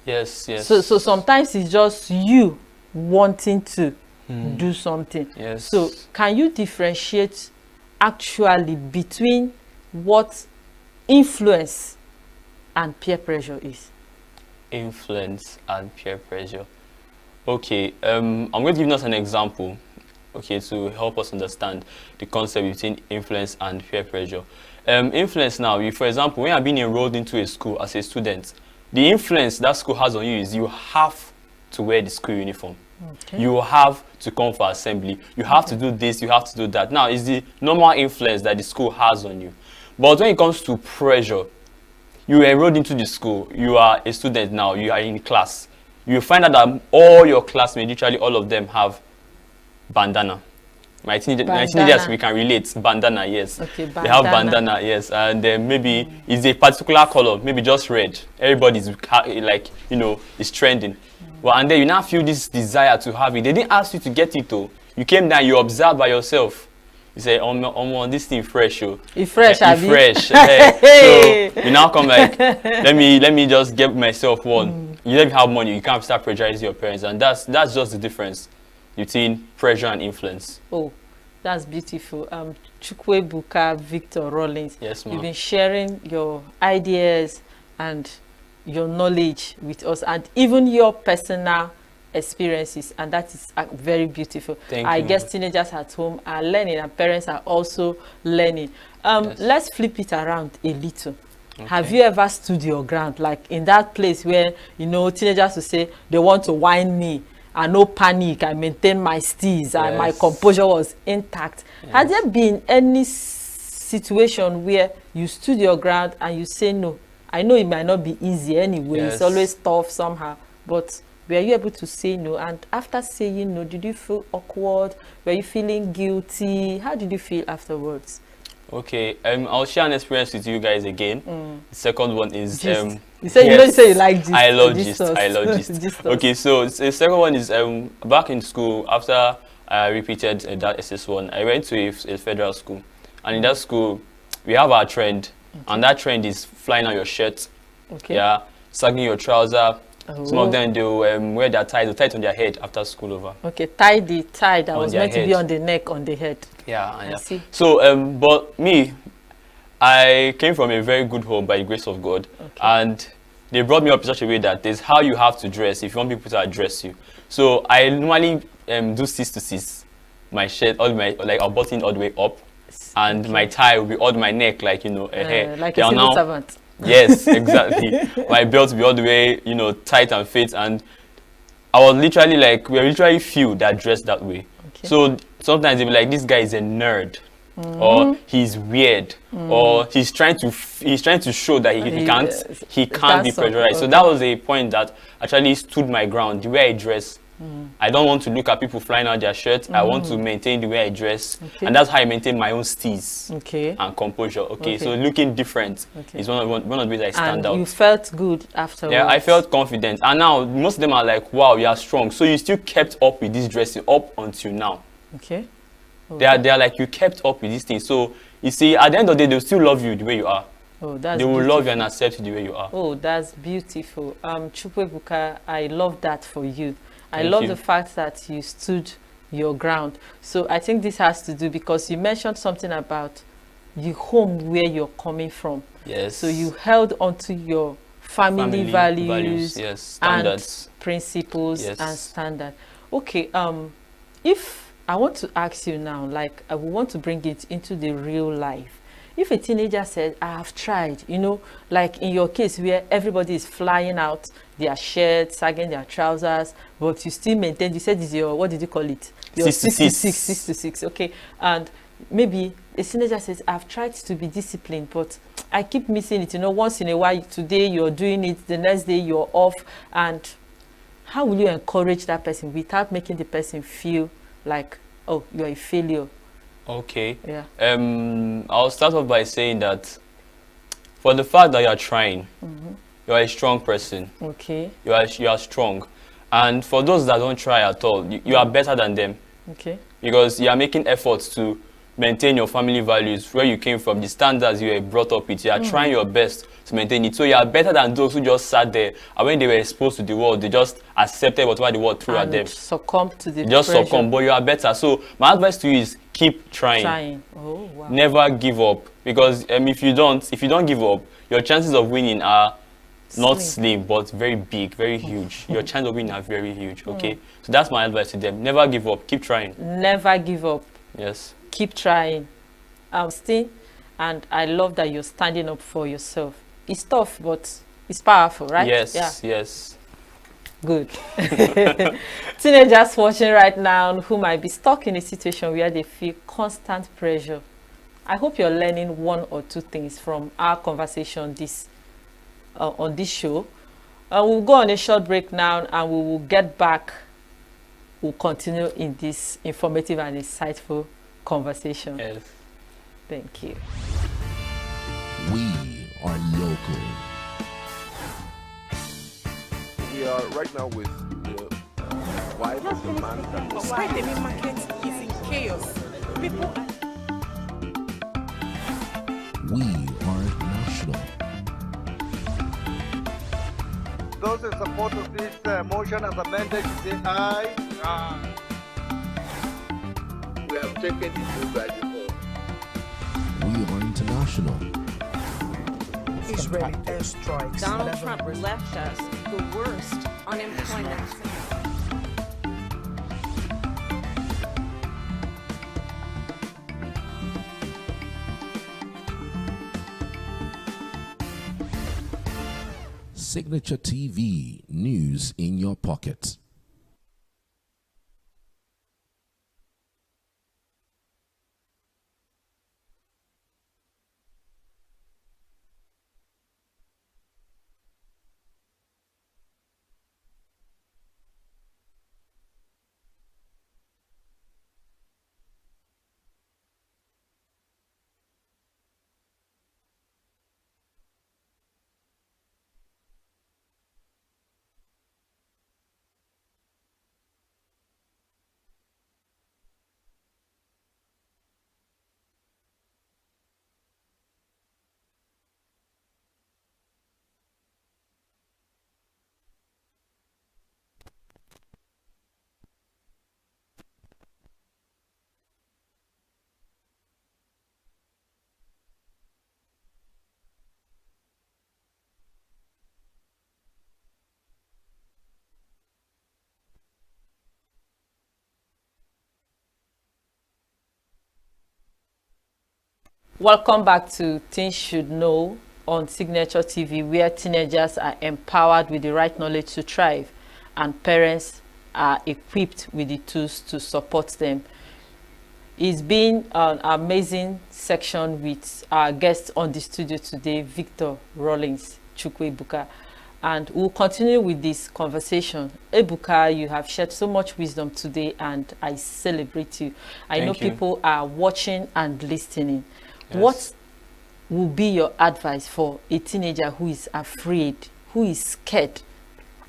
S16: Yes, yes.
S14: So sometimes it's just you wanting to do something.
S16: Yes.
S14: So can you differentiate actually between what influence and peer pressure is?
S16: Influence and peer pressure. Okay, I'm going to give us an example, okay, to help us understand the concept between influence and peer pressure. Influence now, for example, when you're being enrolled into a school as a student, the influence that school has on you is you have to wear the school uniform.
S14: Okay.
S16: You have to come for assembly. You have to do this, you have to do that. Now, it's the normal influence that the school has on you. But when it comes to pressure, you enrolled into the school, you are a student now, you are in class. You find out that all your classmates, literally all of them have bandana. My teenagers, we can relate. Bandana, yes.
S14: Okay,
S16: They have bandana, yes. And then maybe it's a particular color, maybe just red. Everybody's like, you know, it's trending. Well, and then you now feel this desire to have it. They didn't ask you to get it though. You came down, you observed by yourself. You say, on this thing fresh, yo.
S14: It's fresh,
S16: It's fresh.
S14: Hey.
S16: So you now come like, let me just get myself one. You don't have money, you can't start pressurizing your parents, and that's just the difference between pressure and influence.
S14: Oh, That's beautiful. Chukwuebuka Victor Rollins.
S16: Yes, ma'am.
S14: You've been sharing your ideas and your knowledge with us, and even your personal experiences, and that is very beautiful. I guess teenagers at home are learning, and parents are also learning.
S16: Yes.
S14: Let's flip it around a little.
S16: Okay.
S14: Have you ever stood your ground, like in that place where, you know, teenagers will say they want to whine me, and no panic, I maintain my steez, and my composure was intact? Yes. Has there been any situation where you stood your ground and you say no? I know it might not be easy anyway, it's always tough somehow, but were you able to say no? And after saying no, did you feel awkward? Were you feeling guilty? How did you feel afterwards?
S16: Okay, I'll share an experience with you guys again. The second one is
S14: you say you don't say you like gist.
S16: I love gist. I love gist. Okay, so the second one is back in school. After I repeated that SS1, I went to a federal school, and in that school we have our trend, and that trend is flying on your shirt, sagging your trouser. Some of them do wear their tie, tie it on their head after school over.
S14: Okay, tie that was meant to be on the neck, on the head.
S16: Yeah, I see. So, but me, I came from a very good home by the grace of God, and they brought me up in such a way that there's how you have to dress if you want people to address you. So I normally do 6 to 6. My shirt, I'll button all the way up, and my tie will be all my neck, like, you know, a hair.
S14: Like a civil servant.
S16: Yes, exactly. My belt will be all the way, you know, tight and fit, and I was literally like, we are literally few that dress that way. So sometimes they'll be like, this guy is a nerd, or he's weird, or he's trying to show that he can't be pressurized. So that was a point that actually stood my ground. The way I dress, I don't want to look at people flying out their shirts. I want to maintain the way I dress, and that's how I maintain my own steez and composure. So looking different is one of the ways I stand out.
S14: And you felt good afterwards?
S16: Yeah, I felt confident, and now most of them are like, wow, you are strong. So you still kept up with this dressing up until now. They are like, you kept up with these things. So you see, at the end of the day, they'll still love you the way you are.
S14: That's
S16: they will
S14: beautiful.
S16: love you and accept you the way you are.
S14: Oh, that's beautiful. Chukwuebuka, I love that for you. I love the fact that you stood your ground. So I think this has to do because you mentioned something about the home where you're coming from.
S16: Yes.
S14: So you held onto your family values
S16: yes, standards,
S14: and principles and standards. Okay, if I want to ask you now, like I would want to bring it into the real life. If a teenager said, I have tried, you know, like in your case where everybody is flying out their shirts, sagging their trousers, but you still maintain, you said is your, what did you call it? Your 6 to 6, okay. And maybe a teenager says, I've tried to be disciplined, but I keep missing it, you know, once in a while, today you're doing it, the next day you're off. And how will you encourage that person without making the person feel like, oh, you're a failure?
S16: Okay.
S14: Yeah.
S16: I'll start off by saying that for the fact that you're trying, you're a strong person.
S14: Okay.
S16: You are strong. And for those that don't try at all, you are better than them.
S14: Okay.
S16: Because you are making efforts to maintain your family values, where you came from, the standards you were brought up with. You are trying your best to maintain it. So you are better than those who just sat there, and when they were exposed to the world, they just accepted whatever the world threw at them.
S14: Succumbed to the
S16: just
S14: pressure.
S16: Succumb, but you are better. So my advice to you is keep trying.
S14: Oh, wow.
S16: Never give up, because if you don't give up, your chances of winning are not slim, but very big, very huge. Your chance of winning are very huge. Okay, so that's my advice to them. Never give up. Keep trying.
S14: Never give up.
S16: Yes.
S14: Keep trying. Still, and I love that you're standing up for yourself. It's tough, but it's powerful, right?
S16: Yes.
S14: Yeah.
S16: Yes.
S14: Good. Teenagers watching right now who might be stuck in a situation where they feel constant pressure. I hope you're learning 1 or 2 things from our conversation on this show. We'll go on a short break now, and we will get back. We'll continue in this informative and insightful conversation.
S16: Yes.
S14: Thank you.
S17: We are local.
S1: We are right now with the wife of the man that was...
S18: Why the main market is in chaos? People...
S17: We are national.
S19: Those in support of this motion as amended, say aye.
S1: We have
S2: taken the bull by the horn.
S17: We are international.
S18: Israeli airstrikes.
S3: Donald Trump left us the worst unemployment.
S17: Signature TV, news in your pocket.
S14: Welcome back to Things Should Know on Signature TV, where teenagers are empowered with the right knowledge to thrive and parents are equipped with the tools to support them. It's been an amazing section with our guest on the studio today, Victor Rawlings Chukwu-Ebuka, and we'll continue with this conversation. Ebuka, you have shared so much wisdom today and I celebrate you. I know people are watching and listening. Yes. What will be your advice for a teenager who is afraid, who is scared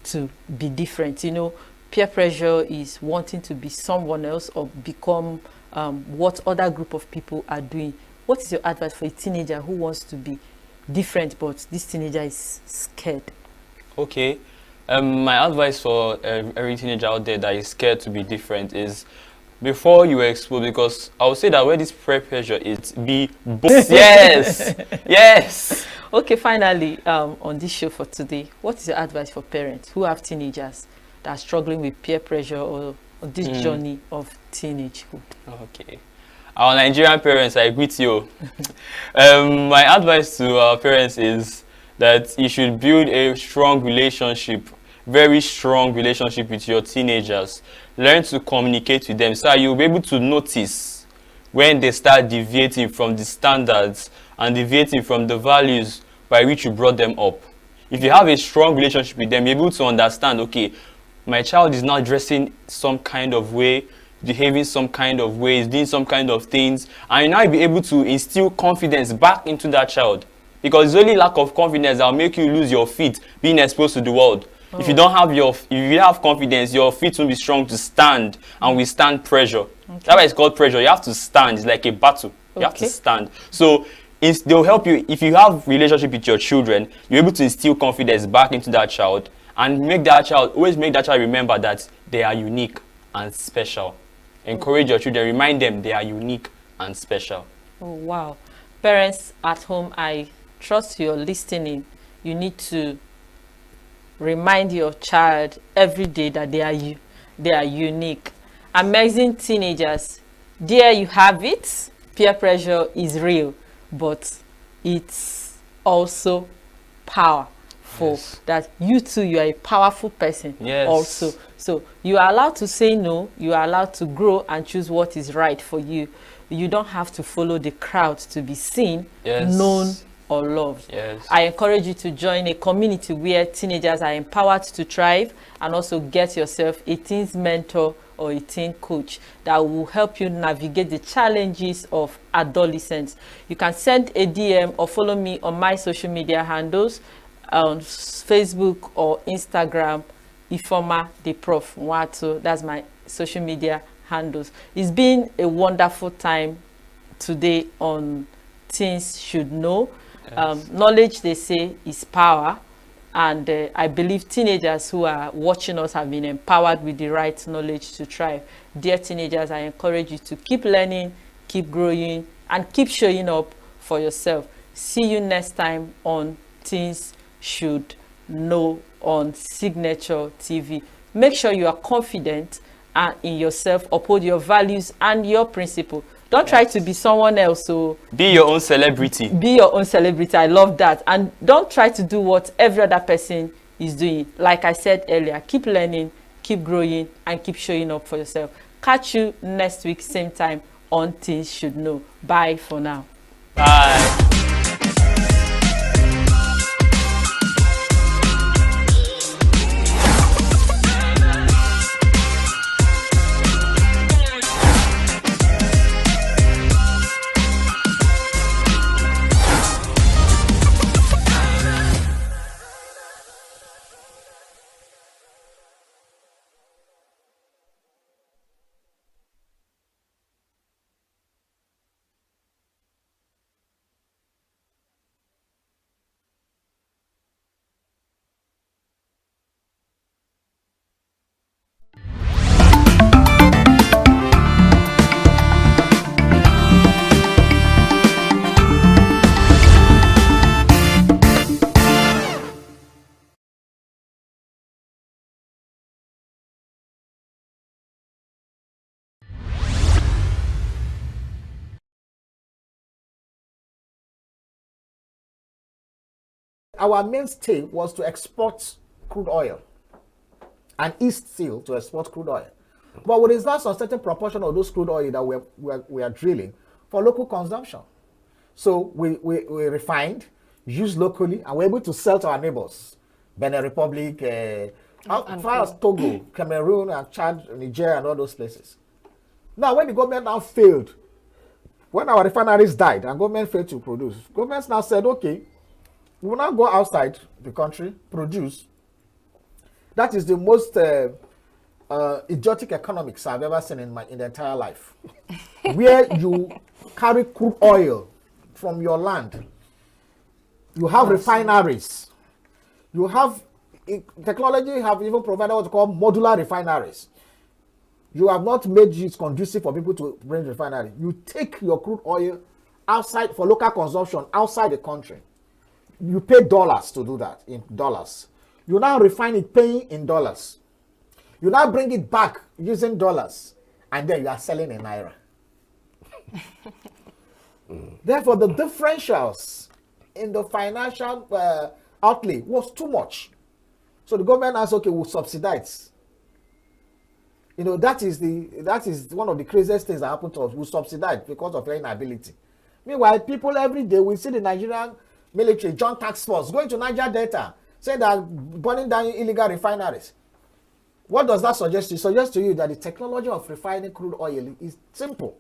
S14: to be different? You know, peer pressure is wanting to be someone else or become what other group of people are doing. What is your advice for a teenager who wants to be different, but this teenager is scared?
S16: Okay. My advice for every teenager out there that is scared to be different is, before you explode, because I would say that where this peer pressure is, be bold. Yes, yes.
S14: Okay, finally, on this show for today, what is your advice for parents who have teenagers that are struggling with peer pressure or this journey of teenagehood?
S16: Okay, our Nigerian parents, I greet you. My advice to our parents is that you should build a strong relationship, very strong relationship with your teenagers. Learn to communicate with them so you'll be able to notice when they start deviating from the standards and deviating from the values by which you brought them up. If you have a strong relationship with them, you're able to understand, okay, my child is now dressing some kind of way, behaving some kind of ways, doing some kind of things, and you now be able to instill confidence back into that child. Because it's only lack of confidence that will make you lose your feet being exposed to the world. Oh. If you don't have if you have confidence, your feet will be strong to stand and withstand pressure. Okay. That's why it's called pressure. You have to stand. It's like a battle. You have to stand. So they'll help you. If you have relationship with your children, you're able to instill confidence back into that child and always make that child remember that they are unique and special. Encourage your children. Remind them they are unique and special.
S14: Oh, wow. Parents at home, I trust you're listening. You need to remind your child every day that they are unique. Amazing teenagers, there you have it. Peer pressure is real, but it's also powerful. Yes. That you too, you are a powerful person. Yes. Also. So you are allowed to say no, you are allowed to grow and choose what is right for you. You don't have to follow the crowd to be seen, known, or loved. Yes. I encourage you to join a community where teenagers are empowered to thrive, and also get yourself a teens mentor or a teen coach that will help you navigate the challenges of adolescence. You can send a DM or follow me on my social media handles on Facebook or Instagram, Ifoma the Prof Wato. That's my social media handles. It's been a wonderful time today on Things Should Know. Yes. Knowledge, they say, is power. And I believe teenagers who are watching us have been empowered with the right knowledge to thrive. Dear teenagers, I encourage you to keep learning, keep growing, and keep showing up for yourself. See you next time on Things Should Know on Signature TV. Make sure you are confident in yourself, uphold your values and your principle. Don't try to be someone else. So
S16: be your own celebrity.
S14: Be your own celebrity. I love that. And don't try to do what every other person is doing. Like I said earlier, keep learning, keep growing, and keep showing up for yourself. Catch you next week, same time on Things Should Know. Bye for now.
S16: Bye.
S26: Our mainstay was to export crude oil and east still to export crude oil. But we reserve a certain proportion of those crude oil that we are drilling for local consumption. So we refined, used locally, and we're able to sell to our neighbors. Benin Republic, as far as Togo, Cameroon, and Chad, Niger, and all those places. Now, when the government now failed, when our refineries died and government failed to produce, governments now said, okay, we will now go outside the country, produce. That is the most idiotic economics I've ever seen in the entire life. Where you carry crude oil from your land. You have refineries. You have technology have even provided what we call modular refineries. You have not made it conducive for people to bring refinery. You take your crude oil outside for local consumption outside the country. You pay dollars to do that, in dollars. You now refine it paying in dollars. You now bring it back using dollars, and then you are selling in naira. Therefore, the differentials in the financial outlay was too much. So the government asked, okay, we'll subsidize. You know, that is one of the craziest things that happened to us. We subsidize because of their inability. Meanwhile, people every day, we see the Nigerian military, joint task force, going to Niger Delta, saying that burning down illegal refineries. What does that suggest? It suggests to you that the technology of refining crude oil is simple.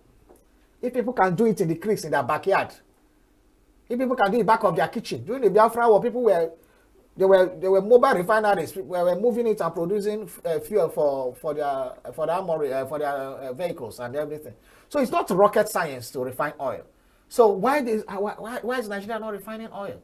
S26: If people can do it in the creeks in their backyard, if people can do it back of their kitchen, during the Biafra war, people were mobile refineries. We were moving it and producing fuel for their armory, for their vehicles and everything. So it's not rocket science to refine oil. So why is Nigeria not refining oil?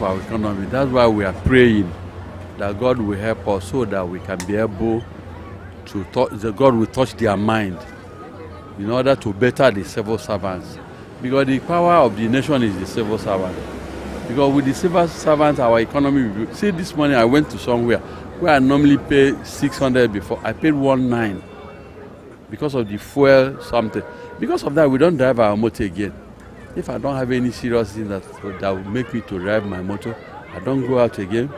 S7: Our economy. That's why we are praying that God will help us so that we can be able God will touch their mind in order to better the civil servants. Because the power of the nation is the civil servant. Because with the civil servants, our economy will be. See, this morning I went to somewhere where I normally pay 600 before. I paid 1,900 because of the fuel something. Because of that, we don't drive our motor again. If I don't have any serious thing that will make me to drive my motor, I don't go out again.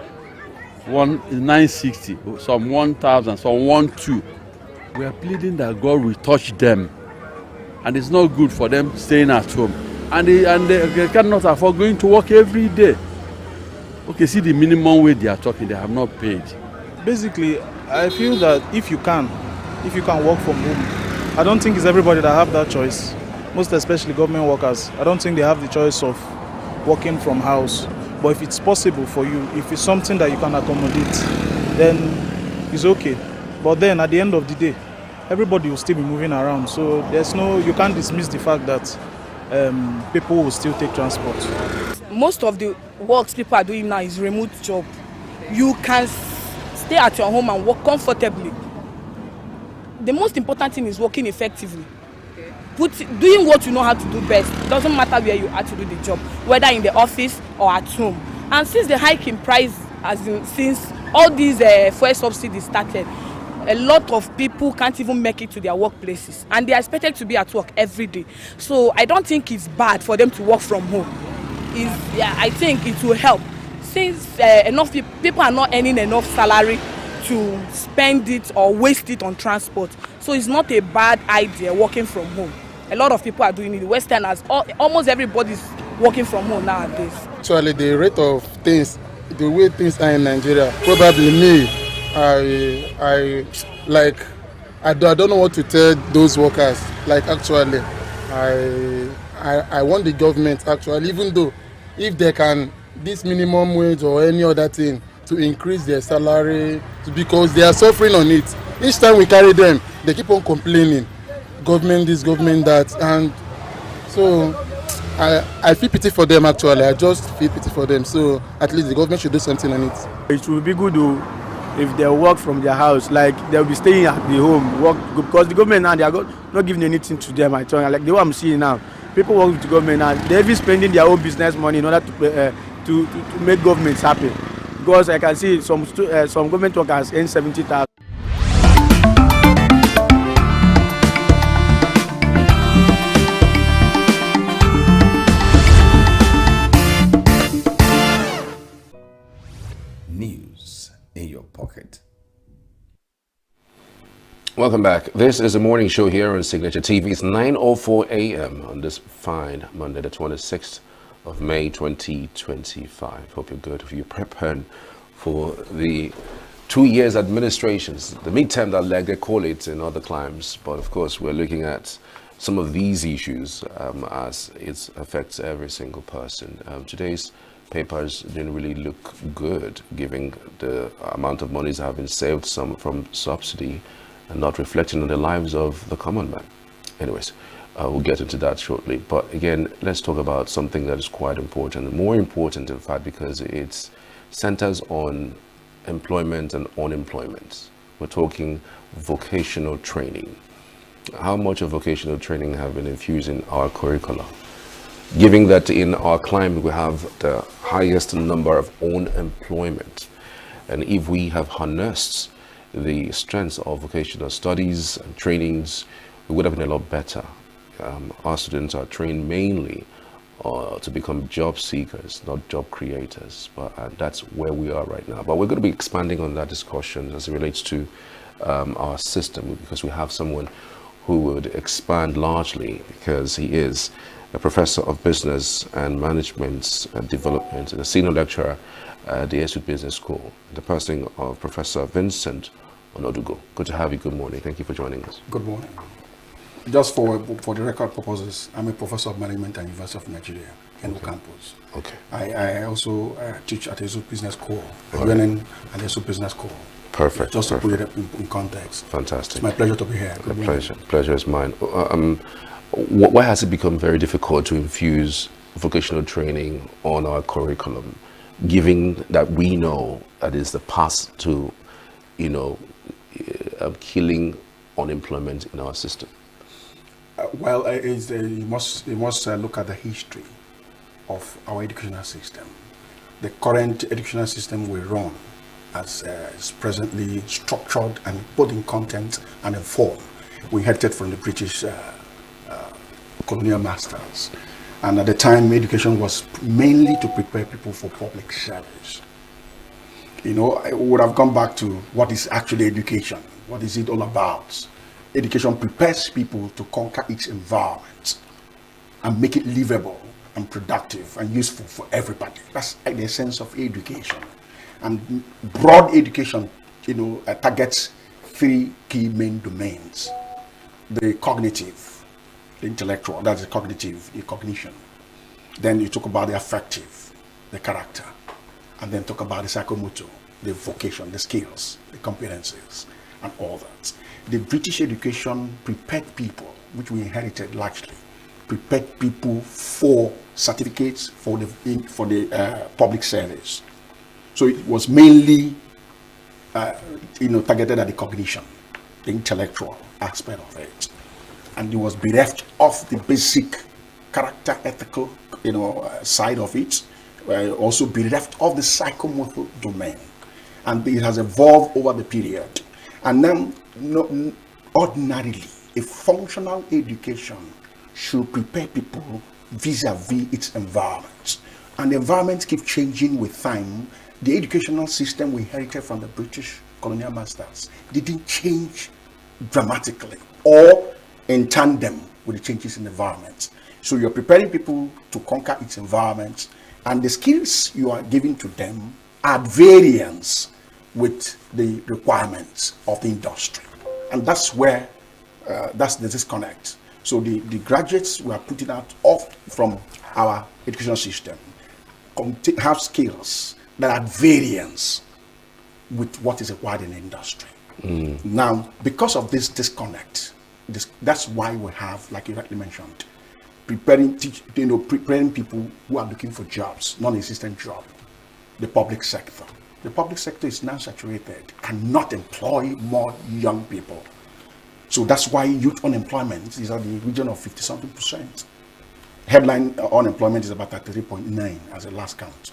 S7: 960, some 1,000, some 1,200. We are pleading that God will touch them. And it's not good for them staying at home. And they cannot afford going to work every day. Okay, see the minimum wage they are talking, they have not paid.
S9: Basically, I feel that if you can work from home, I don't think it's everybody that have that choice. Most especially government workers. I don't think they have the choice of working from house. But if it's possible for you, if it's something that you can accommodate, then it's okay. But then at the end of the day, everybody will still be moving around. So you can't dismiss the fact that people will still take transport.
S10: Most of the works people are doing now is remote job. You can stay at your home and work comfortably. The most important thing is working effectively. Doing what you know how to do best. It doesn't matter where you are to do the job, whether in the office or at home. And since the hike in price, since all these fuel subsidies started, a lot of people can't even make it to their workplaces, and they are expected to be at work every day. So I don't think it's bad for them to work from home. I think it will help, since enough people are not earning enough salary to spend it or waste it on transport. So it's not a bad idea working from home. A lot of people are doing it. Westerners, almost everybody's working from home nowadays.
S11: Actually, the rate of things, the way things are in Nigeria, probably me, I don't know what to tell those workers. Like, actually, I want the government, actually, even though if they can, this minimum wage or any other thing, to increase their salary, because they are suffering on it. Each time we carry them, they keep on complaining. Government this, government that. And so I feel pity for them, actually. I just feel pity for them. So at least the government should do something on it.
S13: It would be good if they work from their house, like they'll be staying at the home, work, because the government now, they are not giving anything to them. Like the way I'm seeing now, people work with the government now, they're even spending their own business money in order to make governments happy. Because I can see some government workers earn 70,000.
S15: News in your pocket.
S1: Welcome back. This is the morning show here on Signature TV. It's 9:04 a.m. on this fine Monday, the 26th of May 2025. Hope you're good. If you're preparing for the 2 years administrations, the midterm that like they call it in other climes. But of course, we're looking at some of these issues as it affects every single person. Today's papers didn't really look good, given the amount of monies that have been saved, some from subsidy, and not reflecting on the lives of the common man. Anyways, we'll get into that shortly. But again, let's talk about something that is quite important, more important in fact, because it centers on employment and unemployment. We're talking vocational training. How much of vocational training have been infused in our curricula? Given that in our climate we have the highest number of unemployment, and if we have harnessed the strengths of vocational studies and trainings, we would have been a lot better. Our students are trained mainly to become job seekers, not job creators, but that's where we are right now. But we're going to be expanding on that discussion as it relates to our system, because we have someone who would expand largely, because he is a professor of business and management development and a senior lecturer at the ENUGU Business School, the person of Professor Vincent ENUGU. Good to have you. Good morning. Thank you for joining us.
S2: Good morning. Just for the record purposes, I'm a professor of management at University of Nigeria, ENUGU campus.
S1: Okay.
S2: I also teach at the ENUGU Business School, UNN and the ENUGU Business School.
S1: Perfect.
S2: Just to put it in context.
S1: Fantastic.
S2: It's my pleasure to be here. Good morning.
S1: Pleasure is mine. Why has it become very difficult to infuse vocational training on our curriculum, given that we know that is the path to, killing unemployment in our system?
S2: You must look at the history of our educational system. The current educational system we run is presently structured and both in content and in form. We inherited from the British colonial masters. And at the time, education was mainly to prepare people for public service. I would have gone back to what is actually education. What is it all about? Education prepares people to conquer its environment and make it livable and productive and useful for everybody. That's the essence of education. And broad education, targets three key main domains. The cognitive, the intellectual, that's the cognitive, the cognition. Then you talk about the affective, the character. And then talk about the psychomotor, the vocation, the skills, the competencies, and all that. The British education prepared people, which we inherited largely, prepared people for certificates for the public service. So it was mainly, targeted at the cognition, the intellectual aspect of it, and it was bereft of the basic character, ethical, side of it. Also bereft of the psychomotor domain, and it has evolved over the period. And then, ordinarily, a functional education should prepare people vis-a-vis its environment. And the environment keeps changing with time. The educational system we inherited from the British colonial masters didn't change dramatically or in tandem with the changes in the environment. So you're preparing people to conquer its environment, and the skills you are giving to them are at variance with the requirements of the industry. And that's where that's the disconnect. So the graduates we are putting out from our educational system have skills that are at variance with what is required in the industry. Now, because of this disconnect, that's why we have, like you rightly mentioned, preparing people who are looking for jobs, non-existent job, the public sector. The public sector is now saturated, cannot employ more young people. So that's why youth unemployment is at the region of 50-something%. Headline unemployment is about 33.9 as a last count.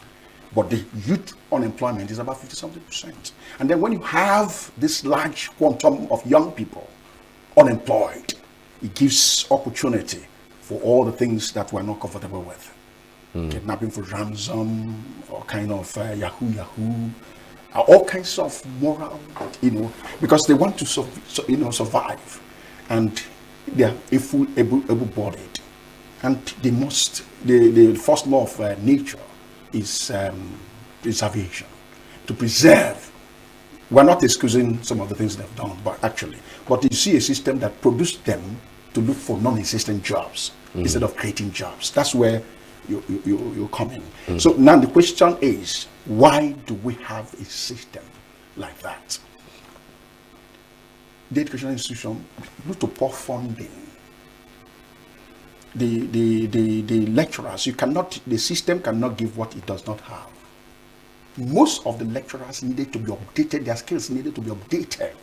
S2: But the youth unemployment is about 50-something%. And then when you have this large quantum of young people unemployed, it gives opportunity for all the things that we're not comfortable with. Kidnapping for ransom, or kind of yahoo, all kinds of moral, because they want to survive, and they are able-bodied, and the first law of nature is preservation, to preserve. We're not excusing some of the things they've done, but you see a system that produced them to look for non-existent jobs instead of creating jobs. That's where you come in. So now the question is, why do we have a system like that? The educational institution look to pour funding. The lecturers, the system cannot give what it does not have. Most of the lecturers needed to be updated, their skills needed to be updated,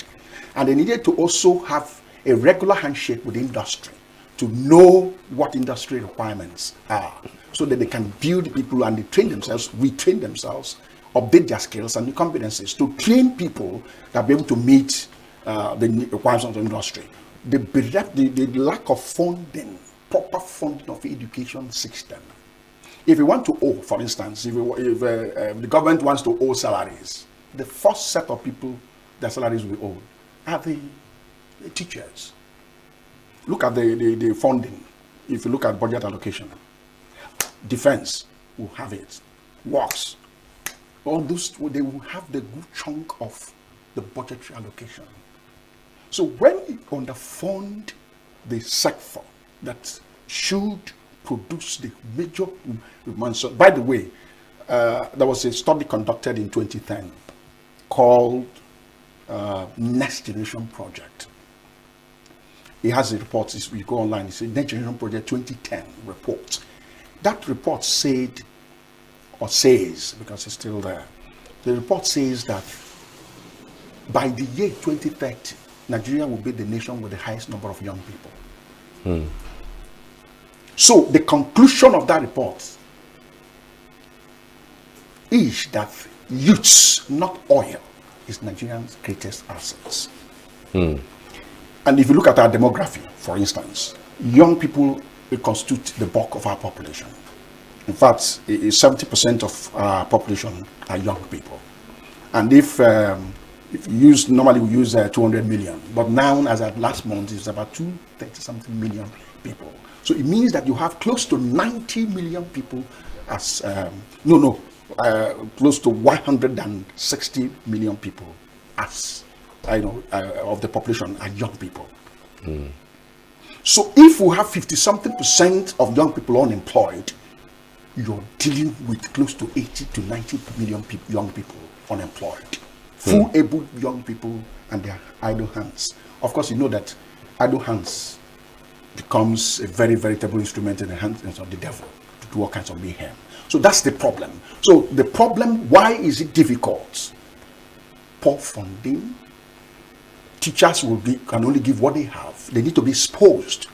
S2: and they needed to also have a regular handshake with the industry to know what industry requirements are, so that they can build people and they train themselves, retrain themselves, update their skills and competencies to train people that be able to meet the requirements of the industry. The lack of funding, proper funding of the education system. If you want to owe, for instance, if the government wants to owe salaries, the first set of people their salaries will owe are the teachers. Look at the funding. If you look at budget allocation, defense will have it, works. All those, they will have the good chunk of the budgetary allocation. So when you underfund the sector that should produce the major, by the way, there was a study conducted in 2010 called Next Generation Project. It has a report, if you go online, it's a Next Generation Project 2010 report. That report said, or says, because it's still there, the report says that by the year 2030, Nigeria will be the nation with the highest number of young people. So the conclusion of that report is that youths, not oil, is Nigeria's greatest assets. And if you look at our demography, for instance, young people constitute the bulk of our population. In fact, 70% of our population are young people. And if you use, normally we use 200 million, but now as at last month, it's about 230-something million people. So it means that you have close to 90 million people as, close to 160 million people as, of the population are young people. So if we have 50-something% of young people unemployed, you're dealing with close to 80 to 90 million young people unemployed. Full able young people and their idle hands. Of course, you know that idle hands becomes a very veritable instrument in the hands of the devil to do all kinds of mayhem. So that's the problem. So the problem, why is it difficult? Poor funding. Teachers can only give what they have. They need to be exposed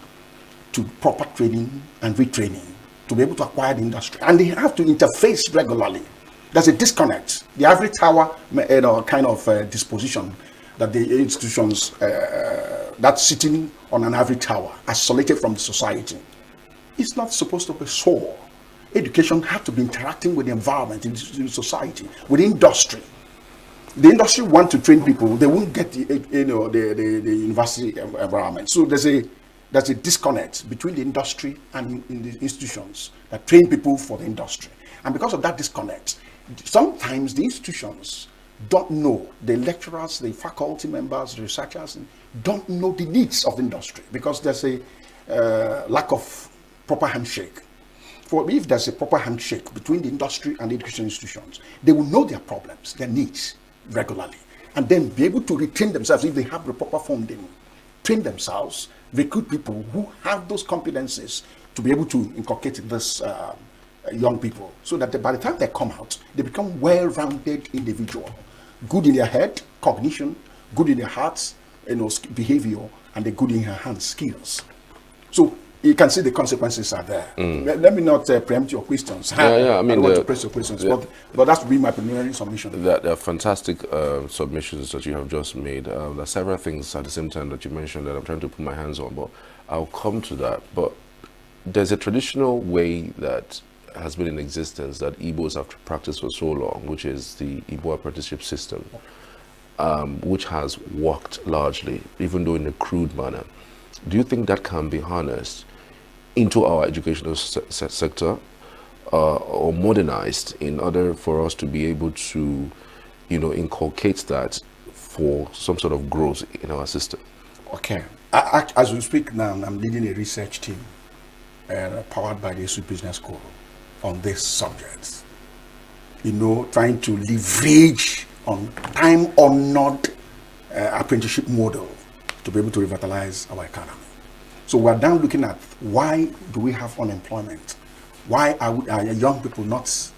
S2: to proper training and retraining to be able to acquire the industry. And they have to interface regularly. There's a disconnect. The average tower kind of disposition that the institutions that's sitting on an average tower, isolated from the society, it's not supposed to be so. Education has to be interacting with the environment in society, with industry. The industry want to train people, they won't get the university environment. So there's a disconnect between the industry and in the institutions that train people for the industry. And because of that disconnect, sometimes the institutions don't know, the lecturers, the faculty members, the researchers don't know the needs of the industry because there's a lack of proper handshake. For if there's a proper handshake between the industry and the education institutions, they will know their problems, their needs regularly, and then be able to retrain themselves if they have the proper funding, train themselves, recruit people who have those competencies to be able to inculcate this young people, so that by the time they come out, they become well-rounded individual, good in their head, cognition, good in their hearts, behavior, and the good in their hands, skills. So you can see the consequences are there. Let me not preempt your questions. I mean, I don't want to press your questions, but that's be my preliminary submission.
S1: There are fantastic submissions that you have just made. There are several things at the same time that you mentioned that I'm trying to put my hands on, but I'll come to that. But there's a traditional way that has been in existence that Igbos have practiced for so long, which is the Igbo apprenticeship system, which has worked largely, even though in a crude manner. Do you think that can be harnessed into our educational sector or modernized in order for us to be able to, inculcate that for some sort of growth in our system?
S2: Okay. As we speak now, I'm leading a research team powered by the ESU Business School on this subject. Trying to leverage on time-honored apprenticeship model to be able to revitalize our economy. So we're now looking at why do we have unemployment? Why are young people not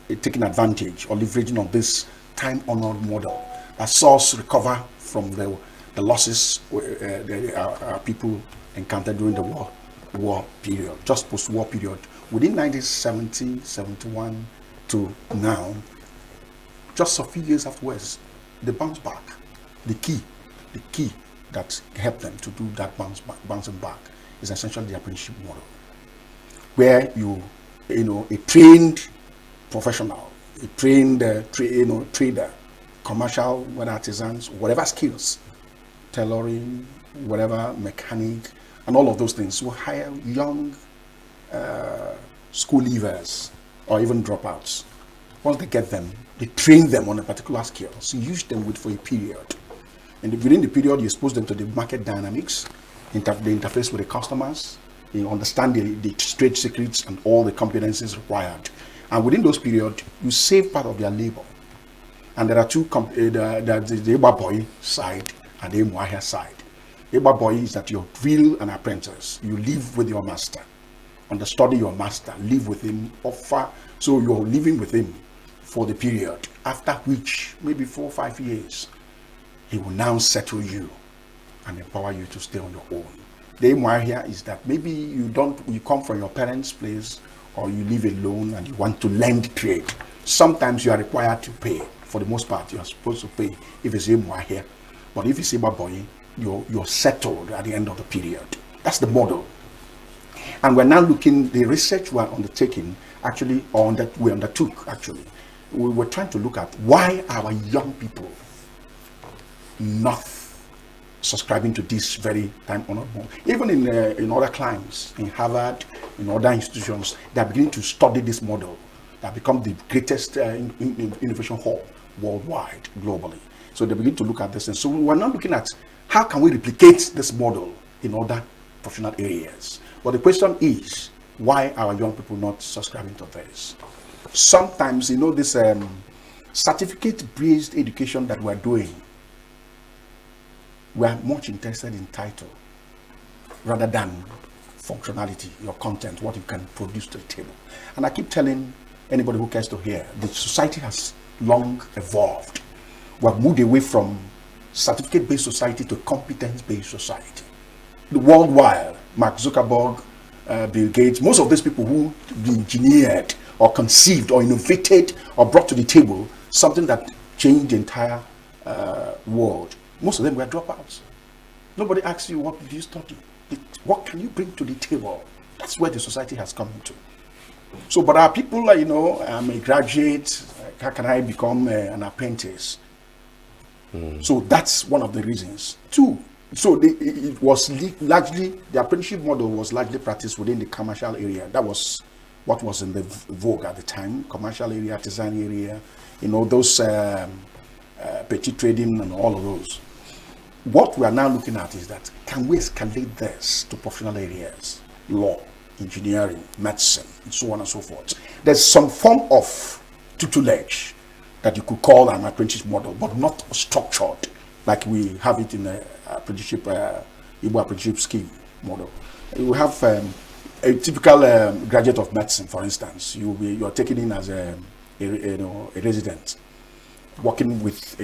S2: taking advantage or leveraging on this time-honored model that saw us recover from the losses our people encountered during the war period, just post-war period. Within 1970, 71 to now, just a few years afterwards, they bounced back. The key that helped them to do that bouncing back is essentially the apprenticeship model, where a trained professional, a trained trader, commercial, whether artisans, whatever skills, tailoring, whatever, mechanic, and all of those things, will hire young school leavers or even dropouts. Once they get them, they train them on a particular skill, so use them for a period. And within the period, you expose them to the market dynamics, the interface with the customers, you understand the trade secrets and all the competencies required. And within those periods, you save part of their labor. And there are two, the Eba boy side and the Emuahia side. Eba boy is that you're drill an apprentice. You live with your master, understudy your master, live with him, offer. So you're living with him for the period, after which, maybe 4 or 5 years, he will now settle you and empower you to stay on your own. The aim why here is that maybe you come from your parents' place, or you live alone and you want to learn the trade. Sometimes you are required to pay. For the most part, you are supposed to pay if it's aim why here. But if it's a boy, you're settled at the end of the period. That's the model. And we're now looking, the research we're undertaking, actually, we undertook, actually. We were trying to look at why our young people not subscribing to this very time-honored model. Even in other climes, in Harvard, in other institutions, they're beginning to study this model. That become the greatest innovation hub worldwide, globally. So they begin to look at this. And so we're now looking at how can we replicate this model in other professional areas. But the question is, why are young people not subscribing to this? Sometimes, this certificate-based education that we're doing, we are much interested in title rather than functionality, your content, what you can produce to the table. And I keep telling anybody who cares to hear, the society has long evolved. We have moved away from certificate-based society to competence-based society. Worldwide, Mark Zuckerberg, Bill Gates, most of these people who engineered or conceived or innovated or brought to the table something that changed the entire world, most of them were dropouts. Nobody asks you, what did you study? What can you bring to the table? That's where the society has come into. So, but our people, I'm a graduate, how can I become an apprentice? So that's one of the reasons. Two, so it was largely, the apprenticeship model was largely practiced within the commercial area. That was what was in the vogue at the time, commercial area, artisan area, those petty trading and all of those. What we are now looking at is that, can we escalate this to professional areas? Law, engineering, medicine, and so on and so forth. There's some form of tutelage that you could call an apprenticeship model, but not structured like we have it in the apprenticeship, Igbo apprenticeship scheme model. You have a typical graduate of medicine, for instance. You are taken in as a resident, working with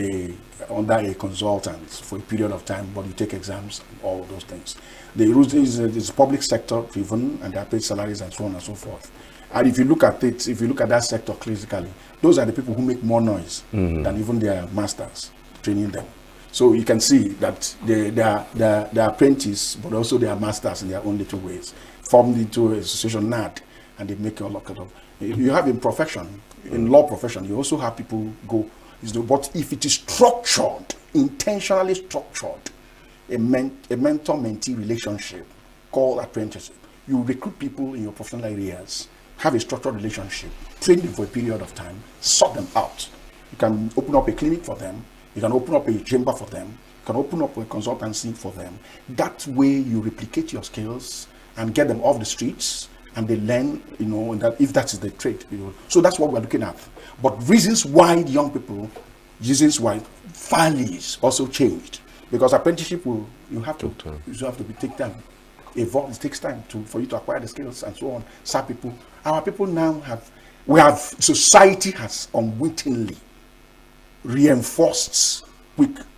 S2: under a consultant for a period of time, but you take exams and all of those things. The rules is public sector driven, and they are paid salaries and so on and so forth. And if you look at it, if you look at that sector critically, those are the people who make more noise than even their masters training them. So you can see that they are apprentices, but also they are masters in their own little ways, formed into a association NAD, and they make a lot of. You have in profession, in law profession, you also have people go. But if it is structured, intentionally structured, a mentor-mentee relationship called apprenticeship, you recruit people in your professional areas, have a structured relationship, train them for a period of time, sort them out. You can open up a clinic for them, you can open up a chamber for them, you can open up a consultancy for them. That way you replicate your skills and get them off the streets, and they learn, that if that is the trait. So that's what we're looking at. But reasons why young people, values also changed. Because apprenticeship you have to take time. Evolve, it takes time for you to acquire the skills and so on. Our people now society has unwittingly reinforced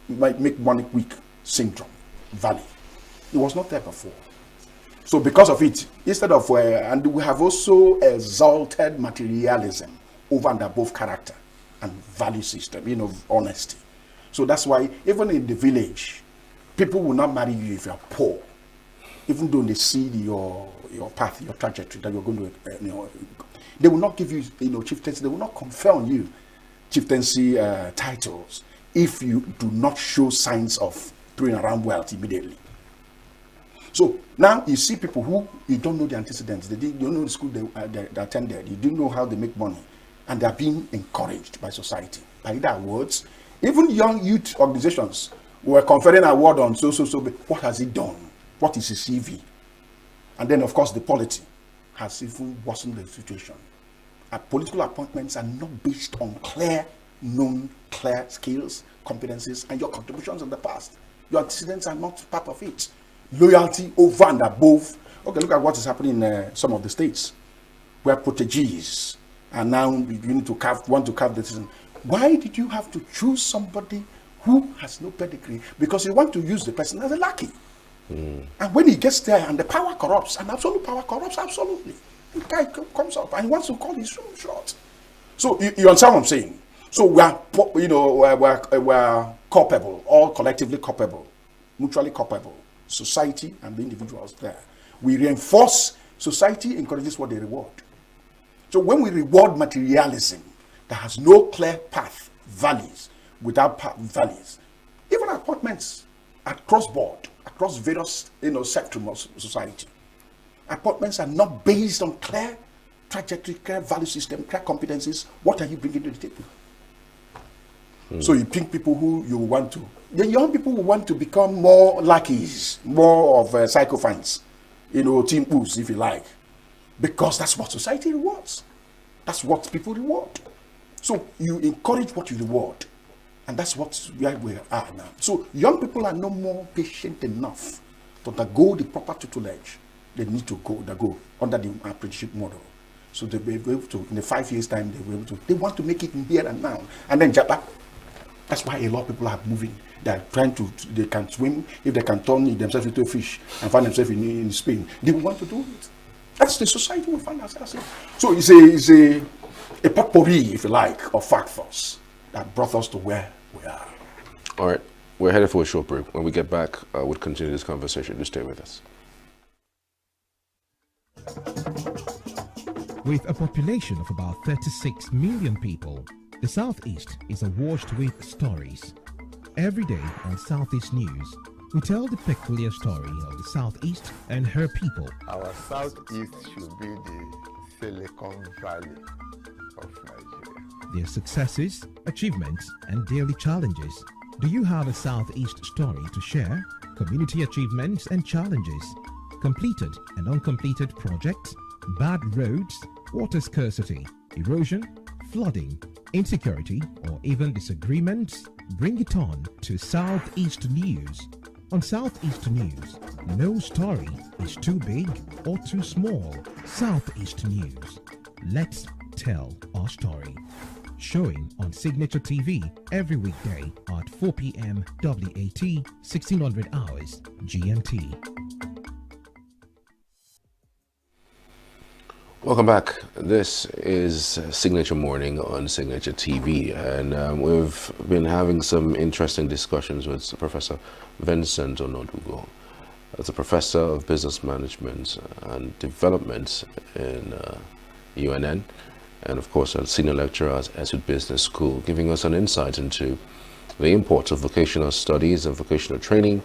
S2: make money quick syndrome, value. It was not there before. So because of it, instead of, and we have also exalted materialism over and above character and value system, honesty. So that's why even in the village, people will not marry you if you are poor, even though they see your path, your trajectory that you're going to, they will not give you, chieftaincy. They will not confer on you chieftaincy titles if you do not show signs of throwing around wealth immediately. So now you see people who you don't know the antecedents. You don't know the school they attended. You didn't know how they make money, and they are being encouraged by society by their awards. Even young youth organizations were conferring an award on so. What has he done? What is his CV? And then of course the polity has even worsened the situation. Political appointments are not based on clear skills, competencies, and your contributions in the past. Your antecedents are not part of it. Loyalty over and above. Okay, look at what is happening in some of the states where protegees are now beginning to want to carve the decision. Why did you have to choose somebody who has no pedigree, because you want to use the person as a lackey. And when he gets there and the power corrupts, and absolute power corrupts absolutely, the guy comes up and he wants to call his room short. So you understand what I'm saying? So we are, you know, we're culpable, all collectively culpable, mutually culpable, society and the individuals there. We reinforce, society encourages what they reward. So when we reward materialism that has no clear path, values, without values, even appointments across board, across various, you know, spectrum of society, appointments are not based on clear trajectory, clear value system, clear competencies. What are you bringing to the table? So you pick people who you want to. The young people who want to become more lackeys, more of sycophants, you know, team boosts, if you like, because that's what society rewards. That's what people reward. So you encourage what you reward, and that's where we are now. So young people are no more patient enough to undergo the proper tutelage. They need to go under the apprenticeship model. So they'll be able to, in the 5 years' time, they'll be able to. They want to make it in here and now, and then Japan. That's why a lot of people are moving. They are trying to, they can swim. If they can turn themselves into a fish and find themselves in Spain, they will want to do it. That's the society we find ourselves in. So it's a potpourri, if you like, of factors that brought us to where we are.
S1: All right, we're headed for a short break. When we get back, we'll continue this conversation. Just stay with us.
S17: With a population of about 36 million people, the Southeast is awash with stories. Every day on Southeast News, we tell the peculiar story of the Southeast and her people.
S4: Our Southeast should be the Silicon Valley of Nigeria.
S17: Their successes, achievements, and daily challenges. Do you have a Southeast story to share? Community achievements and challenges, completed and uncompleted projects, bad roads, water scarcity, erosion, flooding, insecurity, or even disagreements? Bring it on to Southeast News. On Southeast News, no story is too big or too small. Southeast News. Let's tell our story. Showing on Signature TV every weekday at 4 p.m. WAT, 1600 hours GMT.
S1: Welcome back. This is Signature Morning on Signature TV, and we've been having some interesting discussions with Professor Vincent ENUGU. As a professor of business management and development in UNN, and of course a senior lecturer at Esud Business School, giving us an insight into the import of vocational studies and vocational training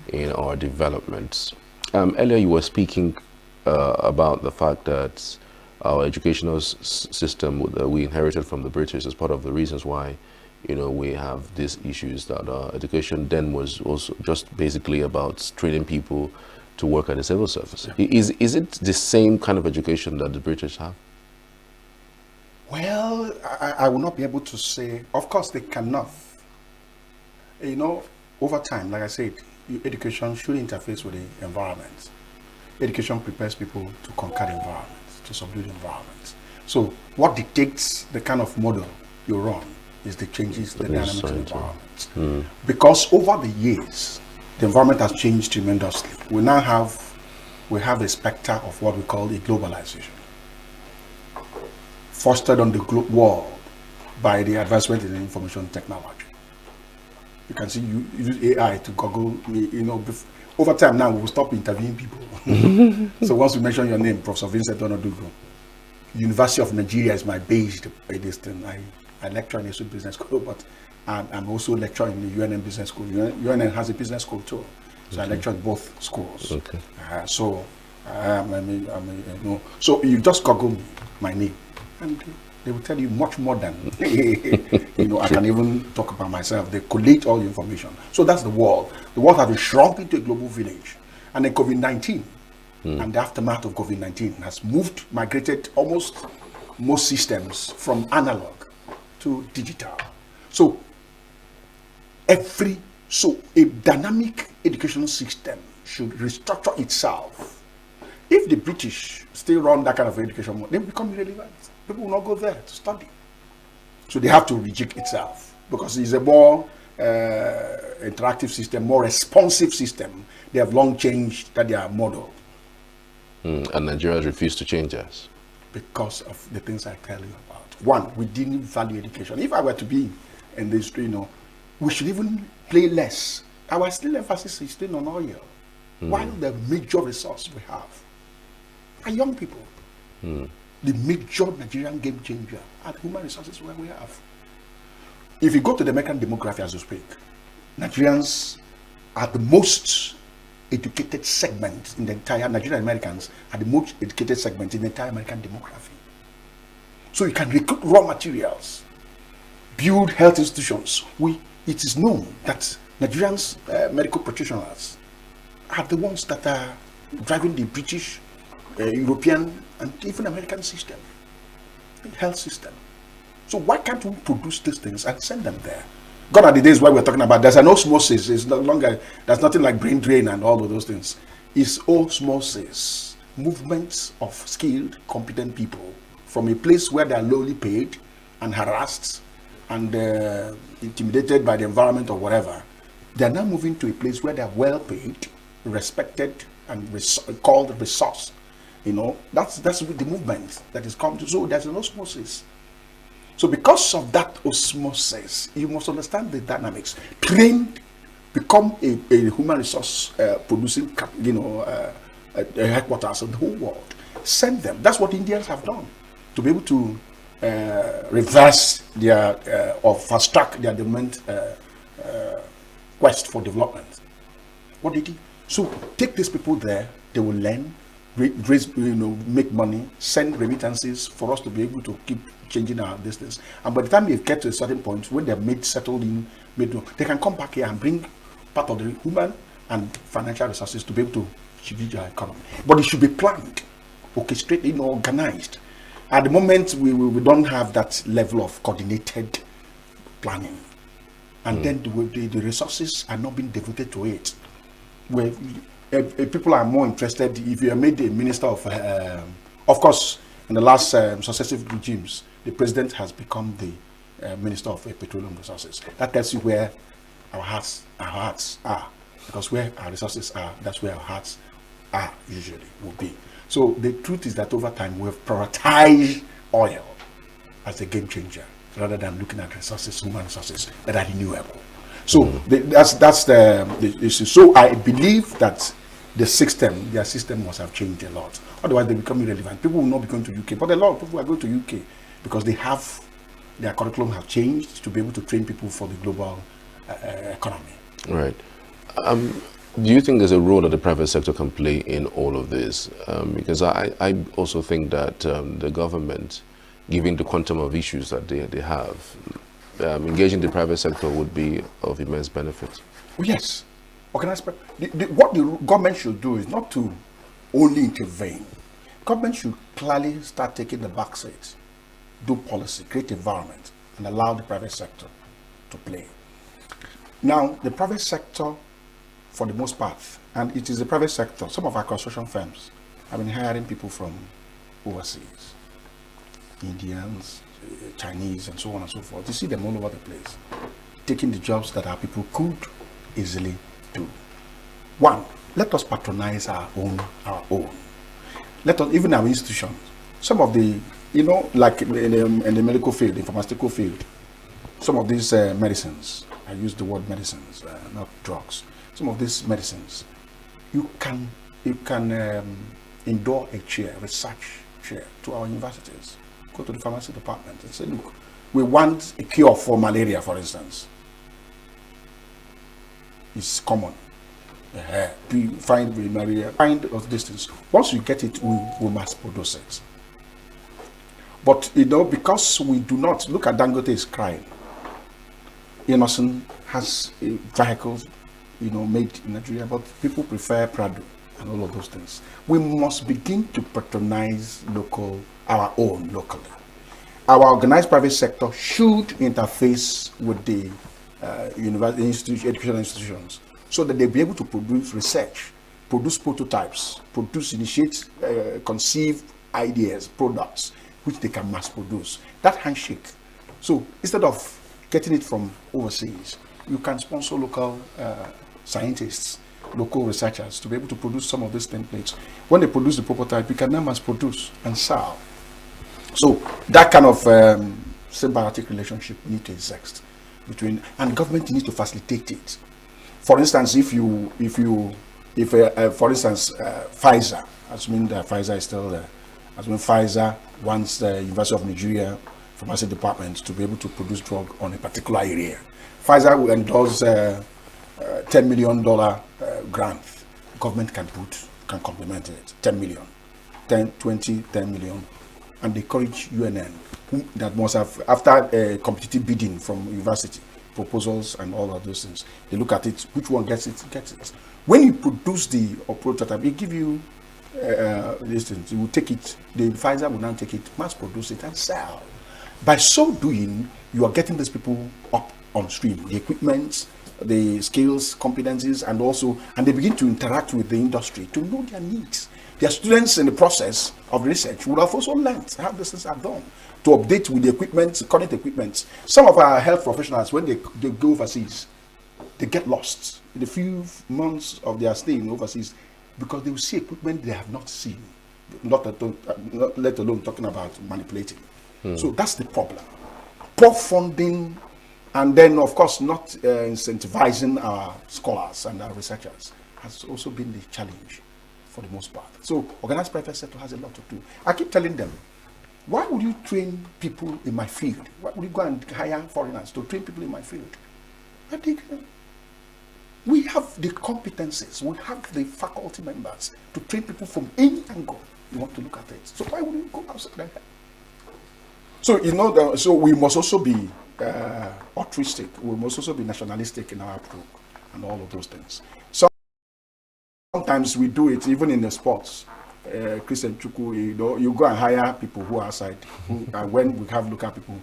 S1: in our development. Earlier you were speaking about the fact that our educational system that we inherited from the British is part of the reasons why, you know, we have these issues, that education then was also just basically about training people to work at the civil service. Is it the same kind of education that the British have?
S2: Well, I will not be able to say. Of course, they cannot. You know, over time, like I said, education should interface with the environment. Education prepares people to conquer the environment, to subdue the environment. So what dictates the kind of model you run is the changes, the dynamics of the environment. Because over the years, the environment has changed tremendously. We now have a specter of what we call a globalization, fostered on the world by the advancement in information technology. You can see you use AI to Google, you know, over time now we will stop interviewing people. So once we mention your name, Professor Vincent ENUGU, University of Nigeria is my base. I lecture in Esud Business School, but I'm also lecturing in the UNN Business School. UNN has a business school too, so I lecture at both schools. Okay. So you just Google my name, and they will tell you much more than you know. I can even talk about myself. They collate all the information. So that's the world. The world has been shrunk into a global village, and then COVID-19 and the aftermath of COVID-19 has migrated almost most systems from analog to digital. So a dynamic educational system should restructure itself. If the British still run that kind of education model, they become irrelevant. People will not go there to study. So they have to reject itself, because it's a more interactive system, more responsive system. They have long changed their model.
S1: And Nigerians refuse to change us.
S2: Because of the things I tell you about. One, we didn't value education. If I were to be in this, we should even play less. Our still emphasis is still on oil. While the major resource we have are young people. The major Nigerian game changer are the human resources where we have. If you go to the American demography as you speak, Nigerians are the most educated segment in the entire Nigerian Americans are the most educated segment in the entire American demography. So you can recruit raw materials, build health institutions. It is known that Nigerians medical practitioners are the ones that are driving the British, European, and even American system, the health system. So why can't we produce these things and send them there? Gone are the days where we're talking about there's an osmosis. It's no longer, there's nothing like brain drain and all of those things. It's osmosis, movements of skilled, competent people from a place where they're lowly paid and harassed and intimidated by the environment or whatever. They're now moving to a place where they're well paid, respected, and called resource. That's the movement that is come to. So there's an osmosis. So because of that osmosis, you must understand the dynamics. Trained, become a human resource producing, headquarters of the whole world. Send them. That's what Indians have done to be able to reverse their or fast track their development quest for development. What did he? So take these people there. They will learn, raise, make money, send remittances for us to be able to keep changing our business. And by the time they get to a certain point when they're settled in, they can come back here and bring part of the human and financial resources to be able to change our economy. But it should be planned, orchestrated, organized. At the moment, we don't have that level of coordinated planning. And then the resources are not being devoted to it. Where people are more interested, if you are made a minister of course, in the last successive regimes, the president has become the minister of petroleum resources. That tells you where our hearts are. Because where our resources are, that's where our hearts are usually, will be. So the truth is that over time, we have prioritized oil as a game changer, rather than looking at resources, human resources, that are renewable. So that's the issue. So I believe that their system must have changed a lot. Otherwise, they become irrelevant. People will not be going to UK, but a lot of people are going to UK because their curriculum have changed to be able to train people for the global economy.
S1: Right. Do you think there's a role that the private sector can play in all of this? Because I also think that the government, given the quantum of issues that they have, engaging the private sector would be of immense benefit.
S2: Oh, yes. What the government should do is not to only intervene. Government should clearly start taking the back seat, do policy, create environment, and allow the private sector to play. Now, the private sector, for the most part, and it is the private sector, some of our construction firms have been hiring people from overseas, Indians, Chinese, and so on and so forth. You see them all over the place, taking the jobs that our people could easily do. One, let us patronize our own. Let us, even our institutions, some of the, like in the medical field, the pharmaceutical field, some of these medicines, I use the word medicines, not drugs. Some of these medicines, you can endure a chair, research chair, to our universities. Go to the pharmacy department and say, look, we want a cure for malaria, for instance. It's common. Find malaria, find those distance. Once we get it, we must produce it. But because we do not look at Dangote is crying. Emerson has vehicles, made in Nigeria, but people prefer Prado and all of those things. We must begin to patronize our own locally. Our organized private sector should interface with the educational institutions so that they'll be able to produce research, produce prototypes, initiate, conceive ideas, products, which they can mass produce. That handshake. So instead of getting it from overseas, you can sponsor local scientists, local researchers to be able to produce some of these templates. When they produce the prototype, you can then mass produce and sell. So that kind of symbiotic relationship needs to exist between, and government needs to facilitate it. For instance, if for instance, Pfizer, assuming that Pfizer is still there, assuming Pfizer wants the University of Nigeria pharmacy department to be able to produce drug on a particular area, Pfizer will endorse $10 million grant. Government can complement it, 10 million, 10 million, and they encourage UNN that must have, after competitive bidding from university, proposals and all of those things, they look at it, which one gets it, gets it. When you produce the prototype, it give you these things, you will take it, the Pfizer will now take it, mass produce it and sell. By so doing, you are getting these people up on stream, the equipment, the skills, competencies, and they begin to interact with the industry to know their needs. Their students in the process of research would have also learned how these things are done, to update with the equipment, current equipment. Some of our health professionals, when they go overseas, they get lost in a few months of their stay in overseas because they will see equipment they have not seen, not let alone talking about manipulating. So that's the problem. Poor funding, and then of course not incentivizing our scholars and our researchers has also been the challenge for the most part. So organized private sector has a lot to do. I keep telling them, why would you train people in my field? Why would you go and hire foreigners to train people in my field? I think we have the competencies, we have the faculty members to train people from any angle you want to look at it. So why would you go outside like that? So so we must also be altruistic. We must also be nationalistic in our approach and all of those things. Sometimes we do it even in the sports. Christian Chukwu, you go and hire people who are outside, and when we have local people,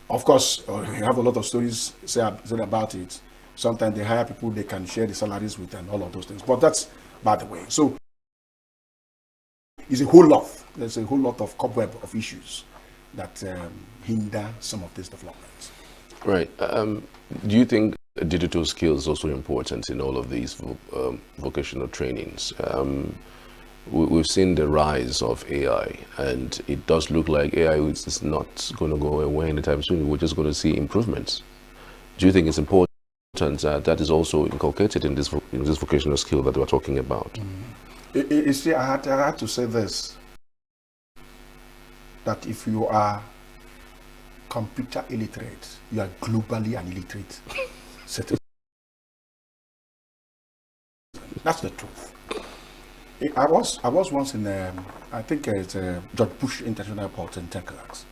S2: of course, we have a lot of stories said about it. Sometimes they hire people they can share the salaries with and all of those things. But that's by the way. So it's a whole lot. There's a whole lot of cobweb of issues that hinder some of these developments.
S1: Right. Do you think digital skills also important in all of these vocational trainings? We've seen the rise of AI, and it does look like AI is not going to go away anytime soon. We're just going to see improvements. Do you think it's important that is also inculcated in this vocational skill that we're talking about?
S2: You see, I had to say this, that if you are computer illiterate, you are globally an illiterate citizen. That's the truth. I was once in, I think it's George Bush International Airport in Texas.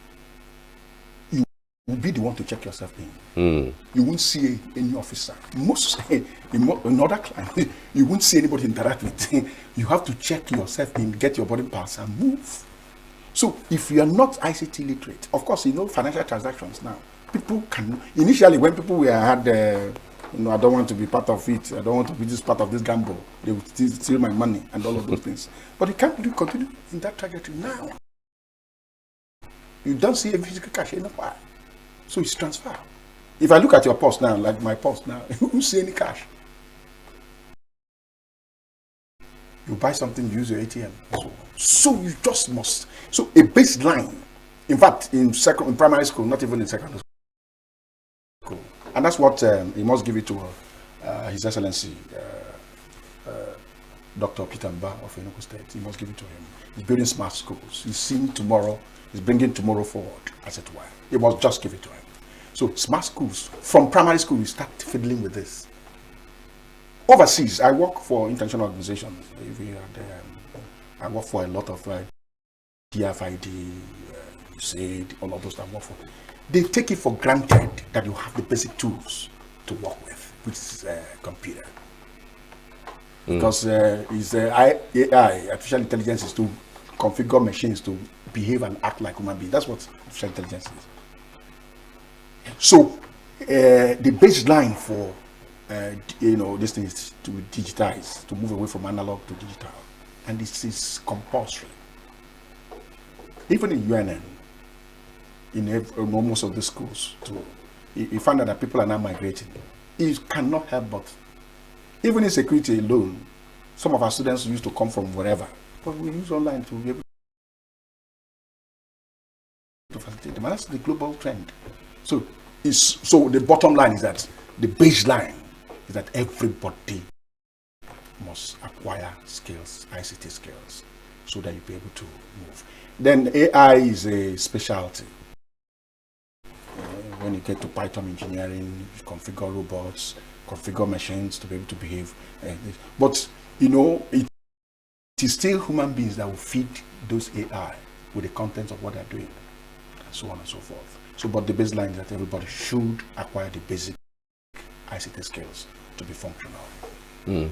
S2: You will be the one to check yourself in. You won't see any officer. In other clients, you won't see anybody interact with. You have to check yourself in, get your boarding pass and move. So if you are not ICT literate, of course, financial transactions now, people can, initially when people had I don't want to be part of it, I don't want to be this part of this gamble, they would steal my money and all of those things. But you can't continue in that trajectory now. You don't see a physical cash in a while. So it's transfer. If I look at your post now, like my post now, you don't see any cash. You buy something, use your ATM. So you just must. So a baseline, in fact, in primary school, not even in secondary school. And that's what he must give it to His Excellency, Dr. Peter Mba of ENUGU State. He must give it to him. He's building smart schools. He's seeing tomorrow, he's bringing tomorrow forward, as it were. He must just give it to him. So smart schools, from primary school, we start fiddling with this. Overseas, I work for international organizations. I work for a lot of DFID, USAID, all of those that I work for. They take it for granted that you have the basic tools to work with, which is computer. Because it's AI, artificial intelligence, is to configure machines to behave and act like human beings. That's what artificial intelligence is. So the baseline for this thing is to digitize, to move away from analog to digital, and this is compulsory. Even in UNN, in most of the schools, you find out that people are now migrating. You cannot help but, even in security alone, some of our students used to come from wherever, but we use online to be able to facilitate them. And that's the global trend. So the bottom line is that the baseline is that everybody must acquire skills, ICT skills, so that you'll be able to move. Then AI is a specialty. When you get to Python engineering, you configure robots, configure machines to be able to behave. But you know, it is still human beings that will feed those AI with the contents of what they're doing, and so on and so forth. So, but the baseline is that everybody should acquire the basic ICT skills to be functional.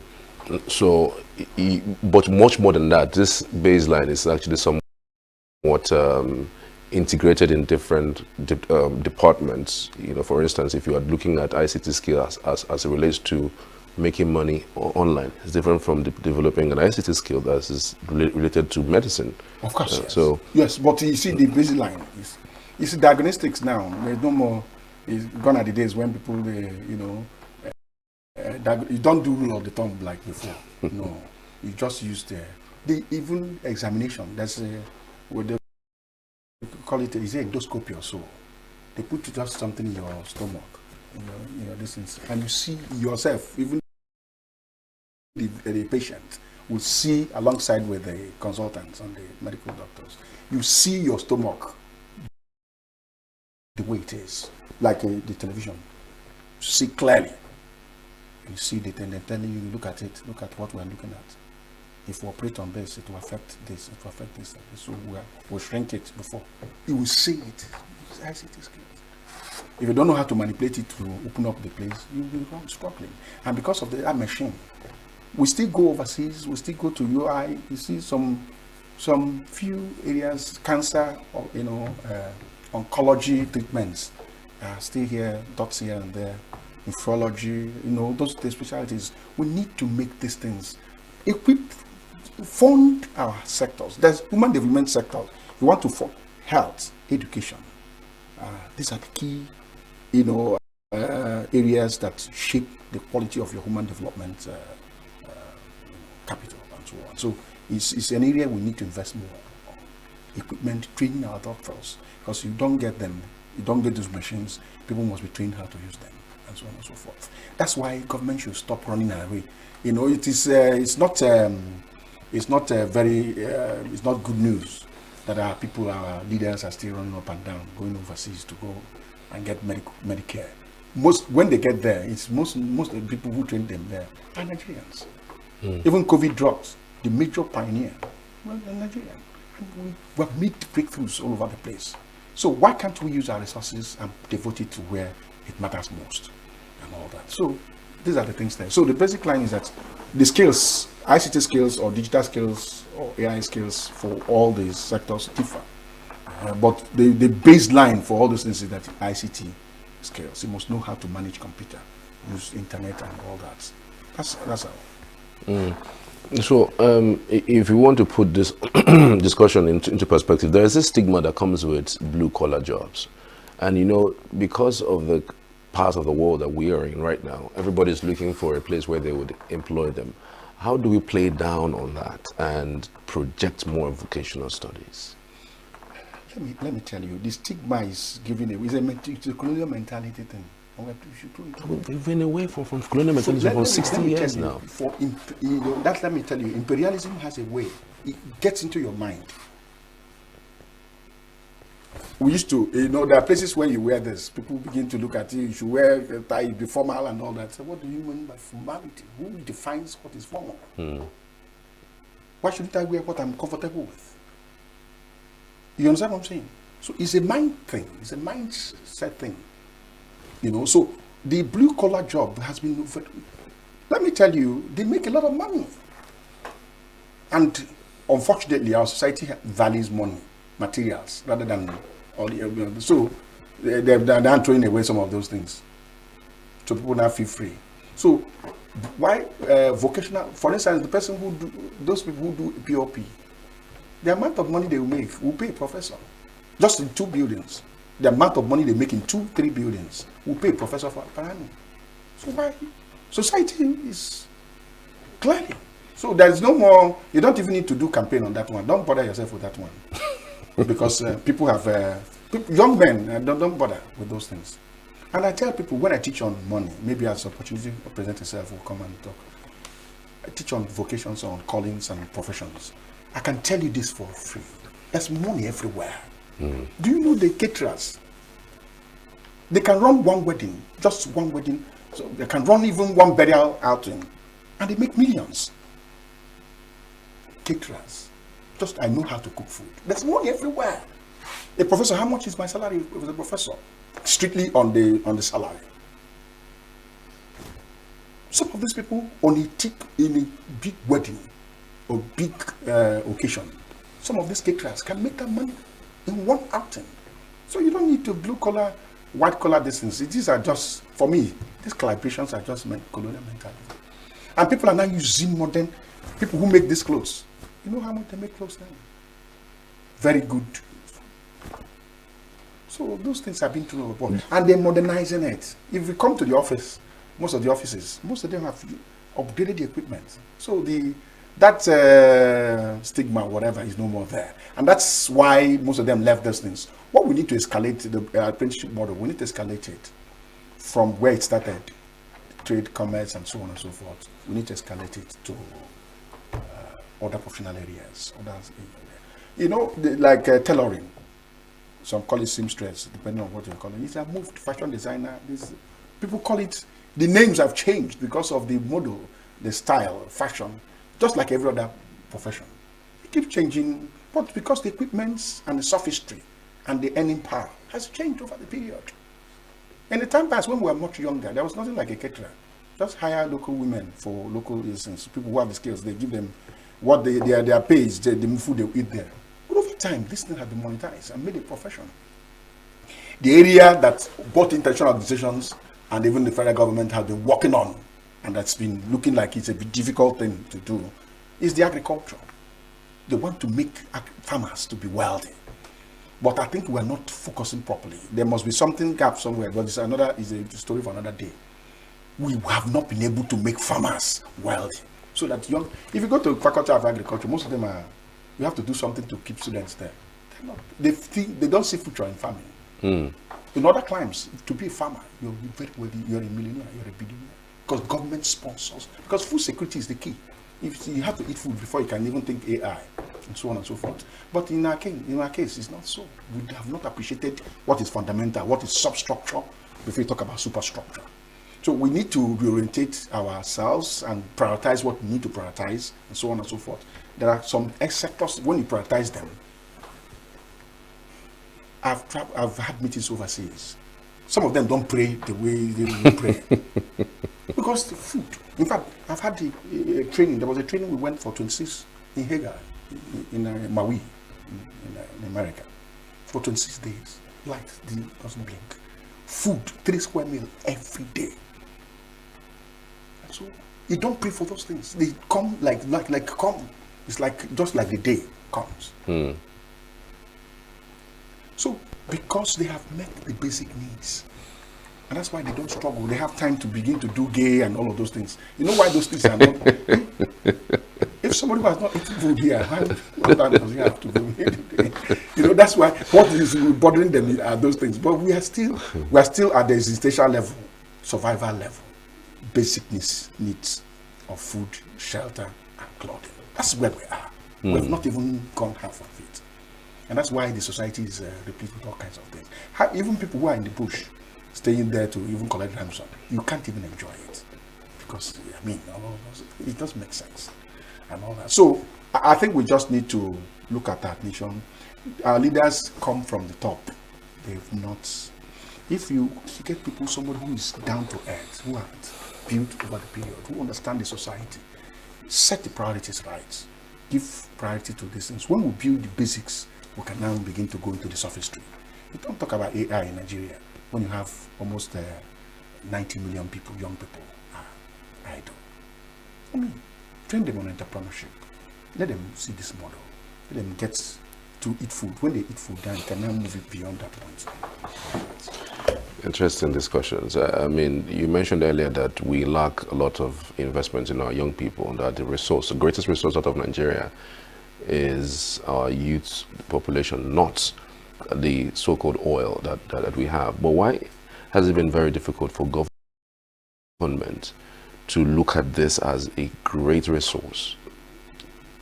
S1: So, but much more than that, this baseline is actually somewhat integrated in different departments. You know, for instance, if you are looking at ICT skills as it relates to making money online, it's different from developing an ICT skill that is related to medicine.
S2: Of course, yes.
S1: So
S2: yes, but you see the baseline is, you see diagnostics now. There's no more. It's gone are the days when people, you don't do rule of the thumb like before. No, you just use the even examination. That's what they call it. Is it endoscopy or so? They put just something in your stomach, this is, and you see yourself. Even the patient will see alongside with the consultants and the medical doctors. You see your stomach the way it is, like the television. You see clearly. You see it, and they're telling you, look at it, look at what we're looking at. If we operate on this, it will affect this, it will affect this. So we'll shrink it before. You will see it. I see it is clear. If you don't know how to manipulate it to open up the place, you'll be struggling. And because of that machine, we still go overseas, we still go to UI, you see some few areas, cancer, or, oncology treatments, still here, dots here and there, nephrology, those specialties. We need to make these things, fund our sectors. There's human development sector. We want to fund health, education. These are the key, areas that shape the quality of your human development capital and so on. So it's an area we need to invest more on. Equipment, training our doctors, because you don't get them, you don't get those machines, people must be trained how to use them, and so on and so forth. That's why government should stop running away. It's not good news that our people, our leaders are still running up and down, going overseas to go and get Medicare. When they get there, it's most of the people who train them there are Nigerians. Even COVID drugs, the major pioneer, well, they're Nigerian. And we have made breakthroughs all over the place. So why can't we use our resources and devote it to where it matters most and all that? So these are the things there. So the basic line is that the skills, ICT skills or digital skills or AI skills for all these sectors differ. But the baseline for all those things is that ICT skills. You must know how to manage computer, use internet and all that. That's how.
S1: So if you want to put this discussion into perspective, there is a stigma that comes with blue-collar jobs. And because of the part of the world that we are in right now, everybody's looking for a place where they would employ them. How do we play down on that and project more vocational studies?
S2: Let me tell you, the stigma is giving away. It's a colonial mentality thing.
S1: We've been away from colonial mentality for 60 years now.
S2: Let me tell you, imperialism has a way. It gets into your mind. We used to, there are places where you wear this. People begin to look at you. You should wear a tie, be formal and all that. So what do you mean by formality? Who defines what is formal? Why shouldn't I wear what I'm comfortable with? You understand what I'm saying? So it's a mind thing. It's a mindset thing. So the blue-collar job has been, let me tell you, they make a lot of money. And unfortunately, our society values money, materials, rather than all the, so they're throwing away some of those things. So people now feel free. So why vocational, for instance, the person those people who do POP, the amount of money they will make will pay a professor just in 2 buildings. the amount of money they make in 2-3 buildings will pay a professor for per annum. So why? Society is clearly. So there's no more, you don't even need to do campaign on that one. Don't bother yourself with that one. Because people have, young men, don't bother with those things. And I tell people, when I teach on money, maybe as opportunity present itself will come and talk. I teach on vocations, on callings and professions. I can tell you this for free. There's money everywhere. Do you know the caterers? They can run one wedding, just one wedding. So they can run even one burial outing, and they make millions. Caterers. Just, I know how to cook food. There's money everywhere. A professor, how much is my salary as a professor? Strictly on the salary. Some of these people on in a big wedding or big occasion, some of these caterers can make that money in one outing. So you don't need to blue collar, white collar distance. These are just, for me, these collaborations are just colonial mentality. And people are now using modern, people who make these clothes. You know how much they make clothes now? Very good. So those things have been through report. And they're modernizing it. If we come to the office, most of the offices, most of them have upgraded the equipment. So that stigma, whatever, is no more there. And that's why most of them left those things. What we need to escalate, the apprenticeship model, we need to escalate it from where it started, trade, commerce, and so on and so forth. We need to escalate it to other professional areas. You know, like tailoring. Some call it seamstress, depending on what you're calling it. It's a moved fashion designer. People call it, the names have changed because of the model, the style, fashion, just like every other profession. It keeps changing, but because the equipments and the sophistry and the earning power has changed over the period. In the time past, when we were much younger, there was nothing like a caterer. Just hire local women for local reasons. People who have the skills, they give them what their pay is, the food they eat there. But over time, this thing has been monetized and made a profession. The area that both international organizations and even the federal government have been working on, and that's been looking like it's a difficult thing to do, is the agriculture. They want to make farmers to be wealthy. But I think we're not focusing properly. There must be something gap somewhere, but it's a story for another day. We have not been able to make farmers wealthy. So that if you go to the Faculty of Agriculture, most of them are, you have to do something to keep students there. They don't see future in farming. In other climes, to be a farmer, you're very wealthy, you're a millionaire, you're a billionaire. Because government sponsors, because food security is the key. If you have to eat food before you can even think AI, and so on and so forth. But in our case, it's not so. We have not appreciated what is fundamental, what is substructure, before we talk about superstructure. So we need to reorientate ourselves and prioritize what we need to prioritize, and so on and so forth. There are some sectors, when you prioritize them, I've had meetings overseas. Some of them don't pray the way they will pray. Because the food. In fact, I've had the training. There was a training we went for 26 in Hagar, in Maui, in America, for 26 days. Light doesn't blink. Food, 3 square meal every day. So you don't pray for those things. They come like come. It's like just like the day comes. So because they have met the basic needs, and that's why they don't struggle. They have time to begin to do gay and all of those things. You know why those things are not? If somebody was not eating food here, what time does he have to go? You know, that's why what is bothering them are those things. But we are still at the existential level, survival level, basic needs of food, shelter, and clothing. That's where we are. We have not even gone half of it. And that's why the society is replete with all kinds of things. Even people who are in the bush, staying there to even collect ransom, you can't even enjoy it. Because, I mean, it doesn't make sense. And all that. So, I think we just need to look at that nation. Our leaders come from the top. They've not... If you get people, somebody who is down to earth, who are built over the period, who understand the society, set the priorities right, give priority to these things. When we build the basics, we can now begin to go into the sophistry. We don't talk about AI in Nigeria when you have almost 90 million people, young people, are idle. I mean, train them on entrepreneurship. Let them see this model. Let them get to eat food. When they eat food, then can now move it beyond that point.
S1: Interesting discussions. I mean, you mentioned earlier that we lack a lot of investment in our young people, and that the greatest resource out of Nigeria is our youth population, not the so-called oil that we have. But why has it been very difficult for government to look at this as a great resource?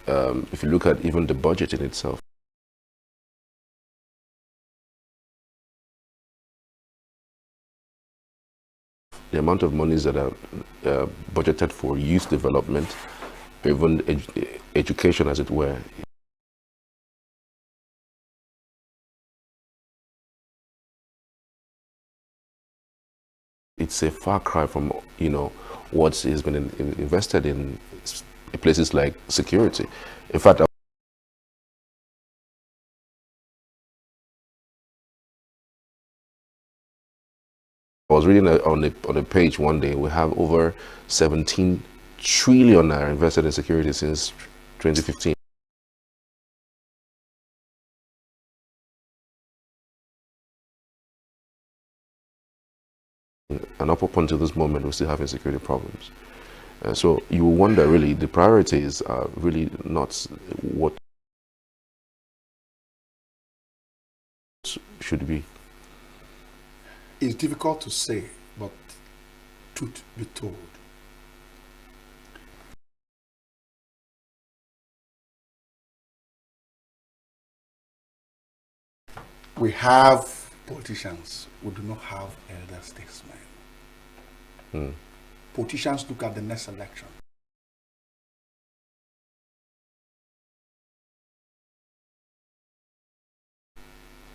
S1: If you look at even the budget in itself, the amount of monies that are budgeted for youth development, even education as it were, it's a far cry from, you know, what has been invested in places like security. In fact, I was reading on a page one day, we have over 17 trillion naira invested in security since 2015. And up until this moment, we're still having security problems. So you wonder, really, the priorities are really not what should be.
S2: It's difficult to say, but truth be told, we have politicians, we do not have elder statesmen. Politicians look at the next election.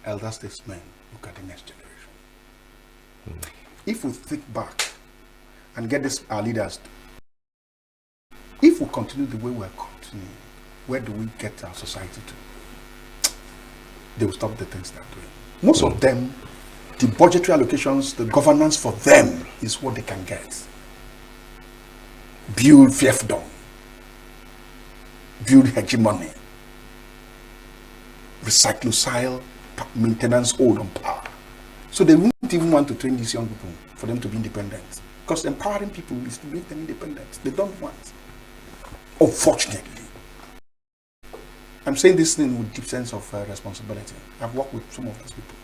S2: Elder statesmen look at the next generation. If we think back and get this, our leaders, if we continue the way we're continuing, where do we get our society to? They will stop the things they're doing. Most of them, the budgetary allocations, the governance for them is what they can get. Build fiefdom, build hegemony, recyclocile maintenance hold on power. So they won't even want to train these young people for them to be independent. Because empowering people is to make them independent. They don't want. Unfortunately. I'm saying this thing with deep sense of responsibility. I've worked with some of these people.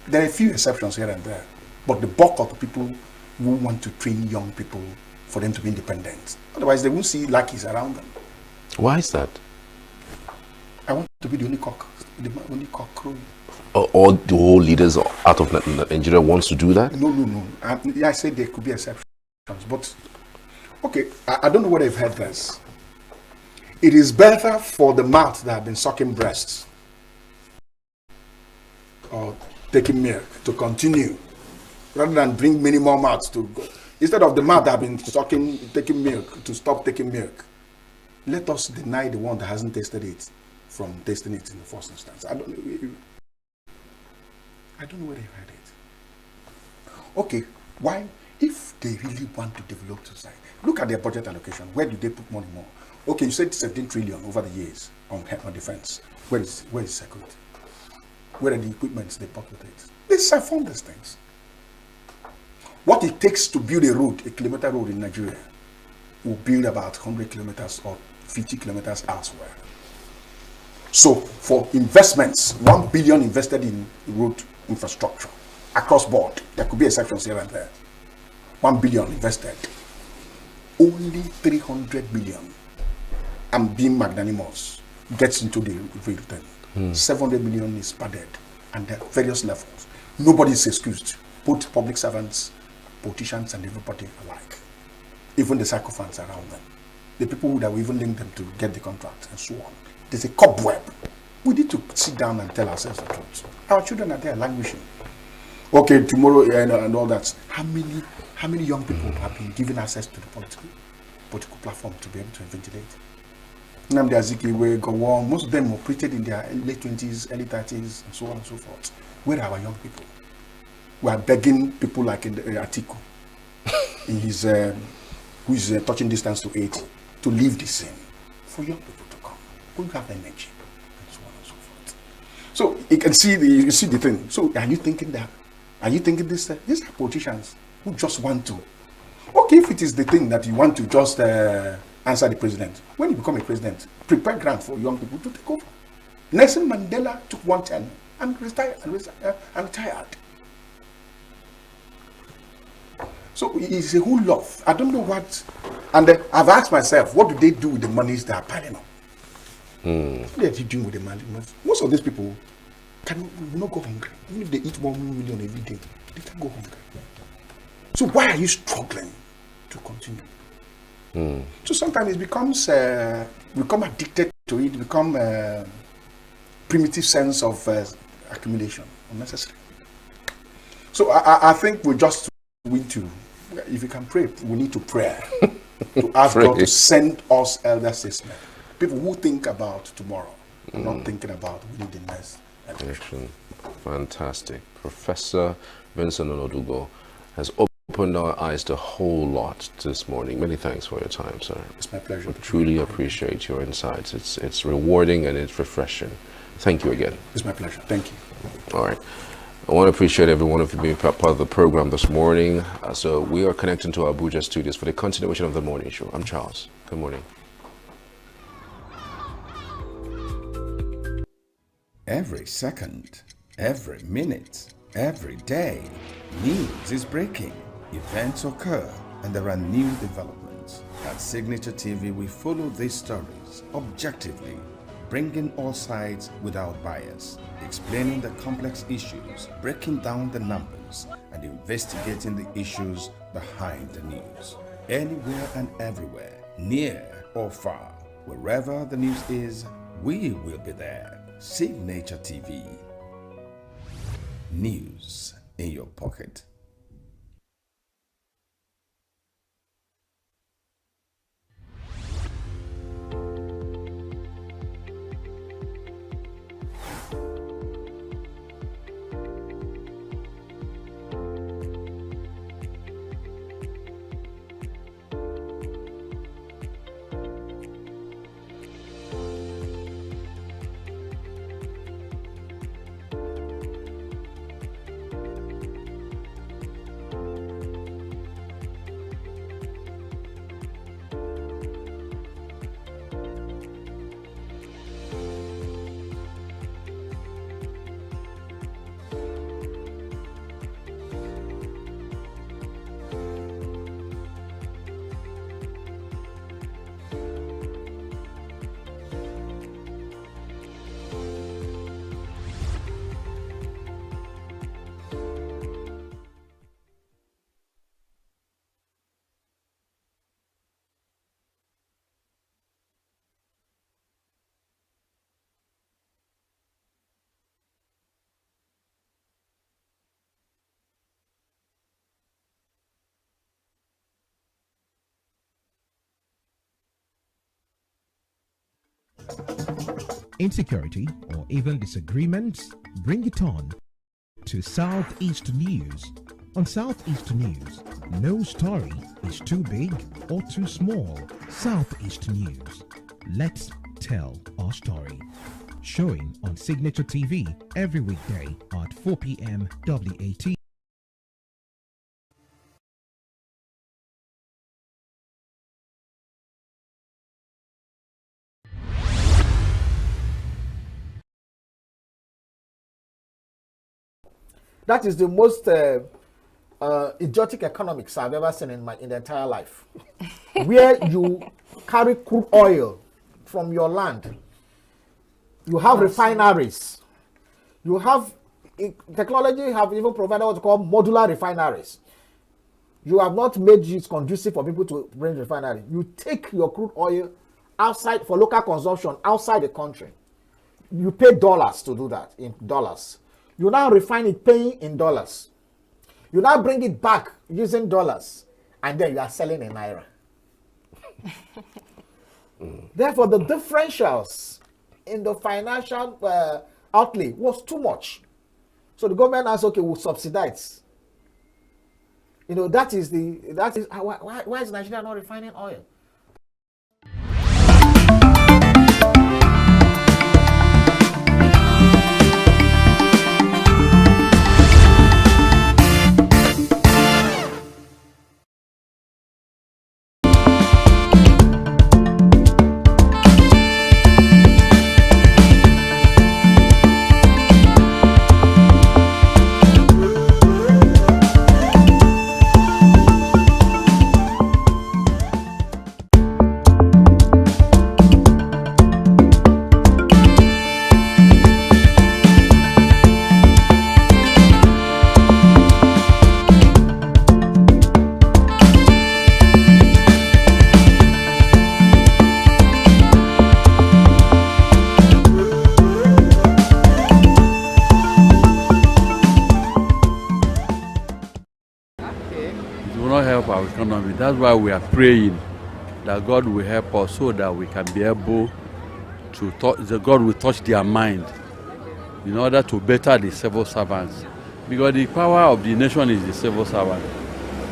S2: There are a few exceptions here and there, but the bulk of the people who want to train young people for them to be independent. Otherwise, they won't see lackeys around them.
S1: Why is that?
S2: I want to be the only cock crowing.
S1: All the whole leaders out of Nigeria wants to do that?
S2: No. I said there could be exceptions, but okay, I don't know whether you've heard this. It is better for the mouth that have been sucking breasts or taking milk to continue rather than bring many more mouths to go. Instead of the mouth that have been taking milk to stop taking milk, let us deny the one that hasn't tasted it from tasting it in the first instance. I don't know whether you've heard it. Okay, why? If they really want to develop society, look at their budget allocation. Where do they put money more? Okay, you said 17 trillion over the years on defense. Where is security? Where are the equipments they bought with it? They siphon these things. What it takes to build a kilometer road in Nigeria, will build about 100 kilometers or 50 kilometers elsewhere. So for investments, 1 billion invested in road infrastructure across board, there could be exceptions here and there. 1 billion invested, only 300 billion, and being magnanimous, gets into the return. 700 million is padded, and at various levels. Nobody is excused, both public servants, politicians, and everybody alike. Even the sycophants around them. The people that will even link them to get the contract and so on. There's a cobweb. We need to sit down and tell ourselves the truth. Our children are there languishing. Okay, tomorrow and all that. How many young people have been given access to the political platform to be able to ventilate? Nnamdi Azikiwe, Gowon, most of them operated in their late 20s, early 30s, and so on and so forth. Where are our young people? We are begging people like Atiku, in his, who is touching distance to 80, to leave the scene for young people to come. We have energy, and so on and so forth. So you can see the thing. So are you thinking that? Are you thinking this? These are politicians who just want to. Okay, if it is the thing that you want to just answer the president, when you become a president, prepare grant for young people to take over. Nelson Mandela took 110 and retired. So it's a whole lot. I don't know what, and I've asked myself, what do they do with the monies they are piling up? What are they doing with the money? Most of these people will not go hungry. Even if they eat 1 million every day, they can go hungry. So why are you struggling to continue? So sometimes it becomes, become addicted to it, become a primitive sense of accumulation, unnecessary. So I think we just need to, if you can pray, we need to pray to ask God to send us elder statesmen, people who think about tomorrow, and not thinking about within the next election.
S1: Fantastic. Professor Vincent ENUGU has opened our eyes to a whole lot this morning. Many thanks for your time, sir.
S2: It's my pleasure.
S1: We truly appreciate your insights. It's rewarding and it's refreshing. Thank you again.
S2: It's my pleasure. Thank you.
S1: All right. I want to appreciate every one of you being part of the program this morning. So we are connecting to our Abuja studios for the continuation of the morning show. I'm Charles. Good morning.
S15: Every second, every minute, every day, news is breaking, events occur, and there are new developments. At Signature TV, we follow these stories objectively, bringing all sides without bias, explaining the complex issues, breaking down the numbers, and investigating the issues behind the news. Anywhere and everywhere, near or far, wherever the news is, we will be there. Signature TV. News in your pocket.
S17: Insecurity or even disagreements? Bring it on to Southeast News. On Southeast News, no story is too big or too small. Southeast News. Let's tell our story. Showing on Signature TV every weekday at 4 p.m. WAT.
S26: That is the most idiotic economics I've ever seen in the entire life. Where you carry crude oil from your land, you have refineries, you have technology have even provided what you call modular refineries. You have not made it conducive for people to bring refinery. You take your crude oil outside for local consumption outside the country. You pay dollars to do that, in dollars. You now refine it paying in dollars. You now bring it back using dollars, and then you are selling in naira. Therefore, the differentials in the financial outlay was too much. So the government asked, okay, we'll subsidize. You know, that is why is Nigeria not refining oil?
S7: will not help our economy. That's why we are praying that God will help us so that we can be able to touch, God will touch their mind in order to better the civil servants. Because the power of the nation is the civil servant.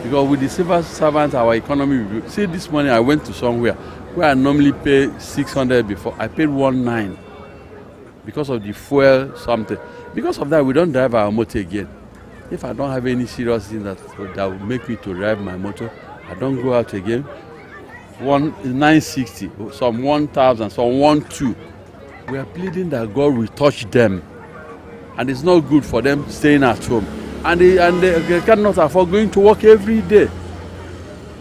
S7: Because with the civil servants, our economy will be. See, this morning I went to somewhere where I normally pay 600 before. I paid 1,900 because of the fuel something. Because of that, we don't drive our motor again. If I don't have any serious thing that will make me to drive my motor, I don't go out again. 960, some 1,000, some 1,200. We are pleading that God will touch them. And it's not good for them staying at home. And they cannot afford going to work every day.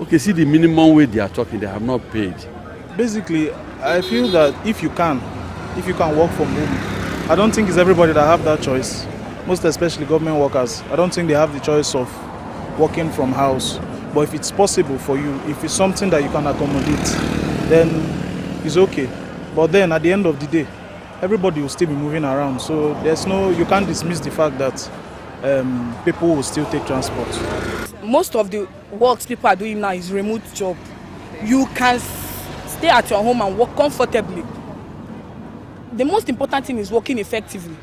S7: Okay, see the minimum wage they are talking, they have not paid.
S9: Basically, I feel that if you can work from home, I don't think it's everybody that have that choice. Most especially government workers. I don't think they have the choice of working from house. But if it's possible for you, if it's something that you can accommodate, then it's okay. But then at the end of the day, everybody will still be moving around. So you can't dismiss the fact that people will still take transport.
S10: Most of the works people are doing now is remote job. You can stay at your home and work comfortably. The most important thing is working effectively.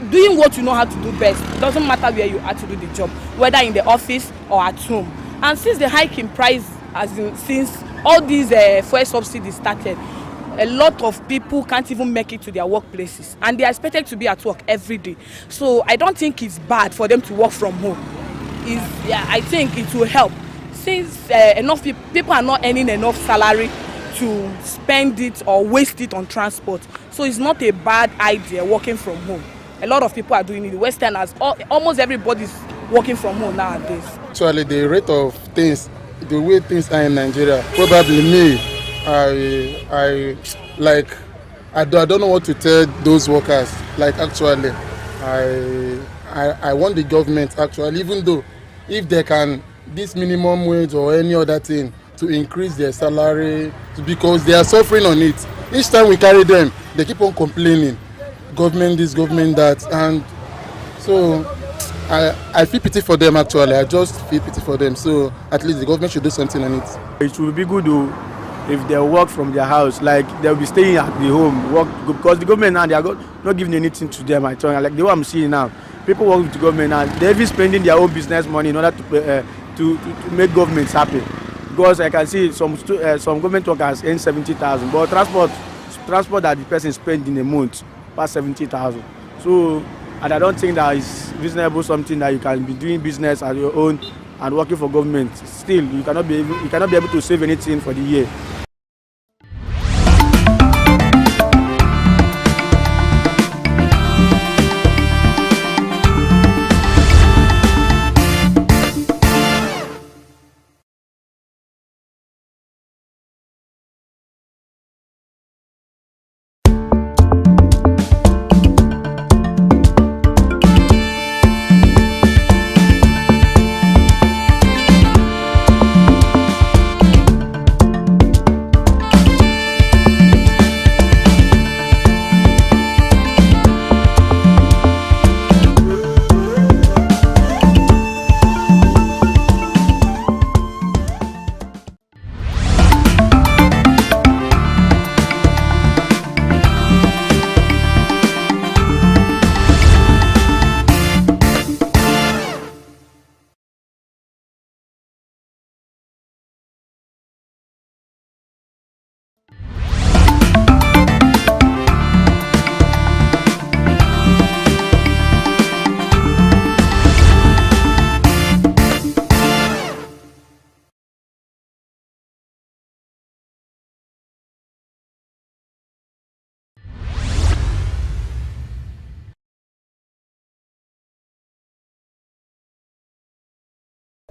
S10: Doing what you know how to do best. It doesn't matter where you are to do the job, whether in the office or at home. And since the hike in price, since all these fuel subsidies started, a lot of people can't even make it to their workplaces, and they are expected to be at work every day. So I don't think it's bad for them to work from home. I think it will help, since enough people are not earning enough salary to spend it or waste it on transport. So it's not a bad idea working from home. A lot of people are doing it. Westerners, almost everybody's working from home nowadays.
S11: Actually, the rate of things, the way things are in Nigeria, probably me, I don't know what to tell those workers. Like, actually, I want the government, actually, even though if they can, this minimum wage or any other thing, to increase their salary, because they are suffering on it. Each time we carry them, they keep on complaining, government this, government that, and so I feel pity for them. Actually, I just feel pity for them. So at least the government should do something on it.
S13: It would be good if they work from their house, like they'll be staying at the home, work, because the government now, they are not giving anything to them. Like the way I'm seeing now, people work with the government now, they're even spending their own business money in order to make governments happy. Because I can see some government workers earn 70,000, but transport that the person spends in a month past 70,000. So, and I don't think that is reasonable, something that you can be doing business at your own and working for government. Still, you cannot be able to save anything for the year.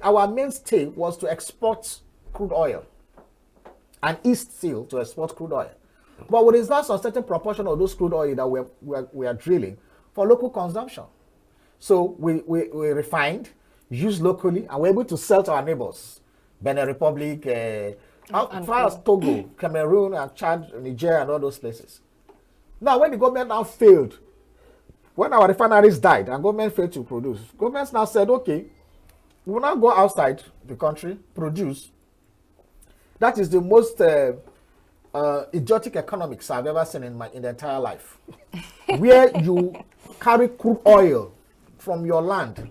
S26: Our mainstay was to export crude oil, and East still to export crude oil. But we reserve a certain proportion of those crude oil that we are drilling for local consumption. So we refined, used locally, and we're able to sell to our neighbors, Benin Republic, as far as Togo, Cameroon, and Chad, Niger, and all those places. Now, when the government now failed, when our refineries died and government failed to produce, governments now said, okay, We will now go outside the country, produce. That is the most idiotic economics I've ever seen in the entire life. Where you carry crude oil from your land.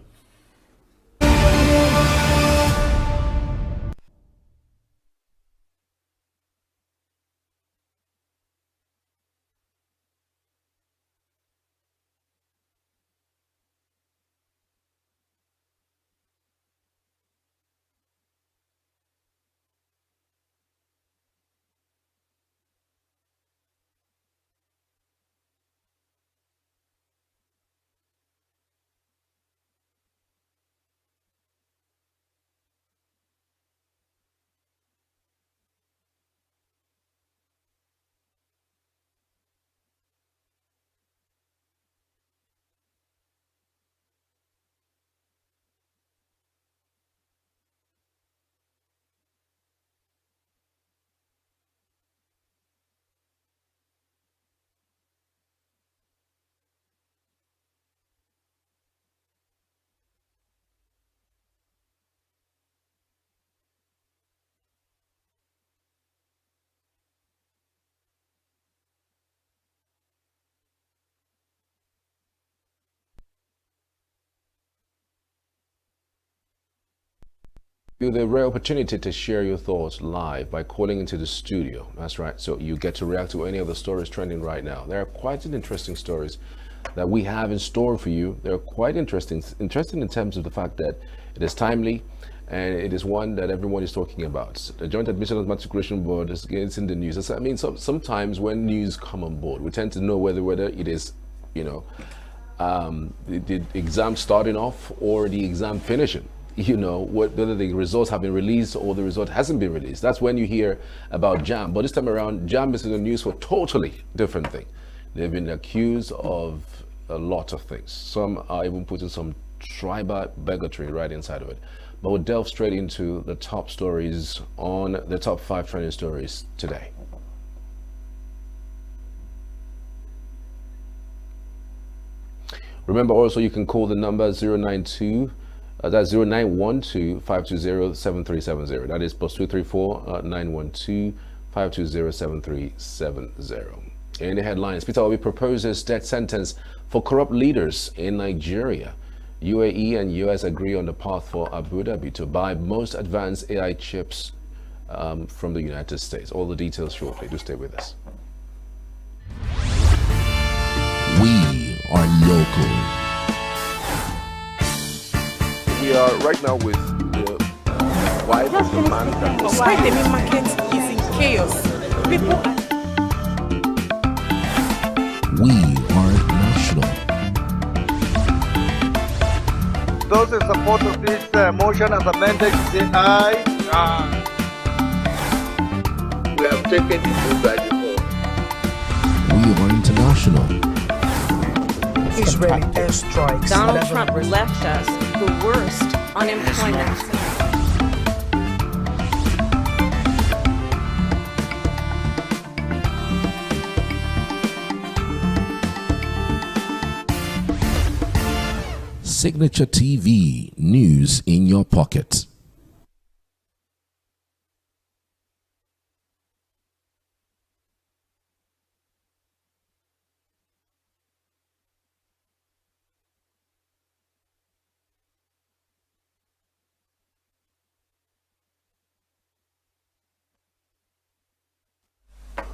S1: You the rare opportunity to share your thoughts live by calling into the studio. That's right. So you get to react to any of the stories trending right now. There are quite interesting stories that we have in store for you. They're quite interesting in terms of the fact that it is timely and it is one that everyone is talking about. The Joint Admissions Matriculation Board is getting the news. I mean, sometimes when news come on board, we tend to know whether it is, you know, the exam starting off or the exam finishing. You know, whether the results have been released or the result hasn't been released. That's when you hear about JAM. But this time around, JAM is in the news for a totally different thing. They've been accused of a lot of things. Some are even putting some tribal bigotry right inside of it. But we'll delve straight into the top stories on the top 5 trending stories today. Remember also you can call the number 092 that's 0912-520-7370. That is +234-912-520-7370. In the headlines, Peter Obi proposes death sentence for corrupt leaders in Nigeria. UAE and US agree on the path for Abu Dhabi to buy most advanced AI chips from the United States. All the details shortly. Do stay with us.
S6: We are local.
S1: We are right now with the wife of the man that was...
S18: Why the main market is in chaos. People are...
S6: We are national.
S19: Those in support of this motion as amended, say aye. Aye.
S4: We have taken it by default.
S6: We are international.
S18: Israeli airstrikes.
S3: Donald Trump left us the worst unemployment.
S6: Signature TV, news in your pocket.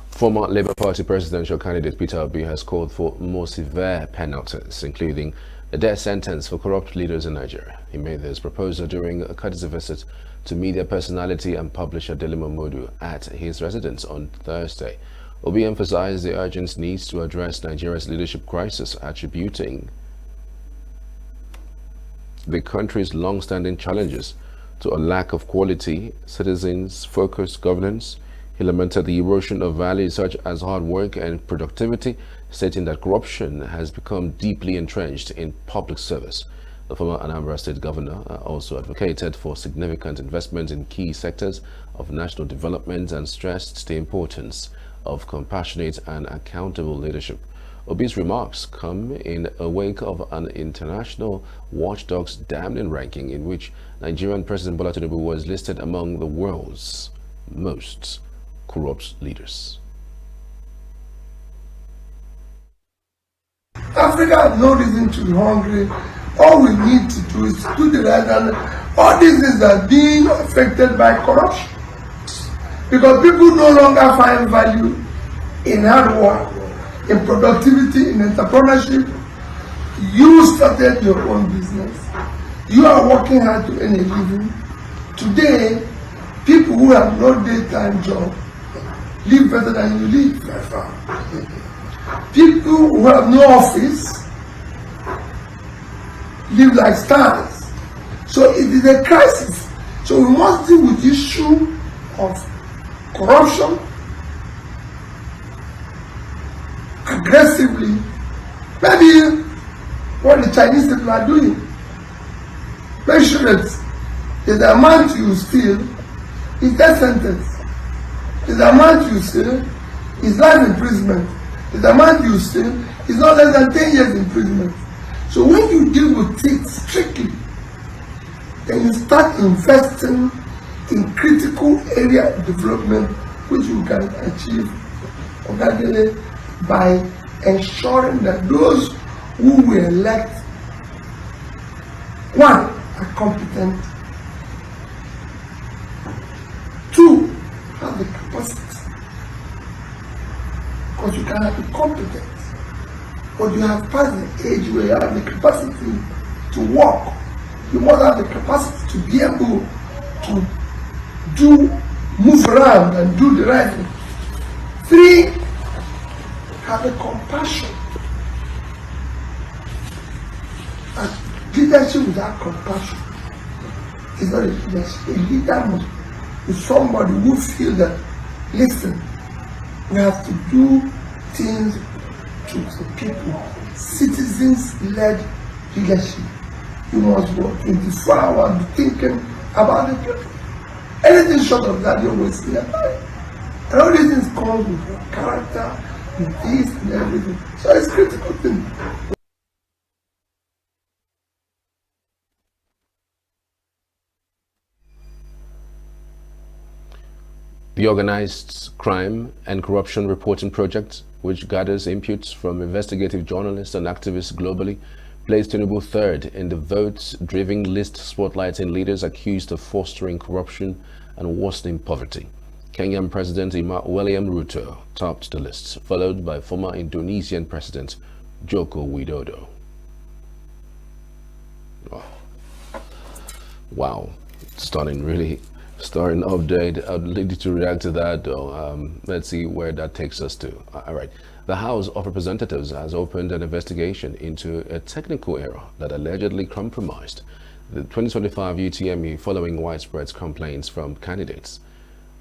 S1: Former Labour Party presidential candidate Peter Obi has called for more severe penalties, including a death sentence for corrupt leaders in Nigeria. He made this proposal during a courtesy visit to media personality and publisher Dele Momodu at his residence on Thursday. Obi emphasized the urgent need to address Nigeria's leadership crisis, attributing the country's long-standing challenges to a lack of quality, citizens-focused governance. He lamented the erosion of values such as hard work and productivity, stating that corruption has become deeply entrenched in public service. The former Anambra State governor also advocated for significant investment in key sectors of national development and stressed the importance of compassionate and accountable leadership. Obi's remarks come in a wake of an international watchdog's damning ranking in which Nigerian President Bola Tinubu was listed among the world's most corrupt leaders.
S8: Africa has no reason to be hungry. All we need to do is to do the right, and all these things are being affected by corruption. Because people no longer find value in hard work, in productivity, in entrepreneurship. You started your own business. You are working hard to earn a living. Today, people who have no daytime job live better than you live by far. People who have no office live like stars. So it is a crisis. So we must deal with the issue of corruption aggressively. Maybe what the Chinese people are doing. Make sure that the amount you steal is death sentence. The amount you steal is life imprisonment. The amount you steal is not less than 10 years imprisonment. So when you deal with it strictly, then you start investing in critical area of development which you can achieve organically by ensuring that those who will elect, one, are competent, two, have the capacity. Because you cannot be competent, but you have passed the age where you have the capacity to work. You must have the capacity to be able to move around and do the right thing. Three, have the compassion. And leadership without compassion is not a leadership. A leader must be somebody who feels that, listen, we have to do things to the people. Citizens-led leadership. You must work 24 hours thinking about the people. Anything short of that, you're wasting your time. And all these things come with your character, with this and everything. So it's a critical thing.
S1: The Organized Crime and Corruption Reporting Project, which gathers inputs from investigative journalists and activists globally, placed Tinubu third in the vote-driven list spotlighting leaders accused of fostering corruption and worsening poverty. Kenyan President William Ruto topped the list, followed by former Indonesian President Joko Widodo. Wow, stunning, really. Starting update. I'd like you to react to that though. Let's see where that takes us to. All right. The House of Representatives has opened an investigation into a technical error that allegedly compromised the 2025 UTME following widespread complaints from candidates.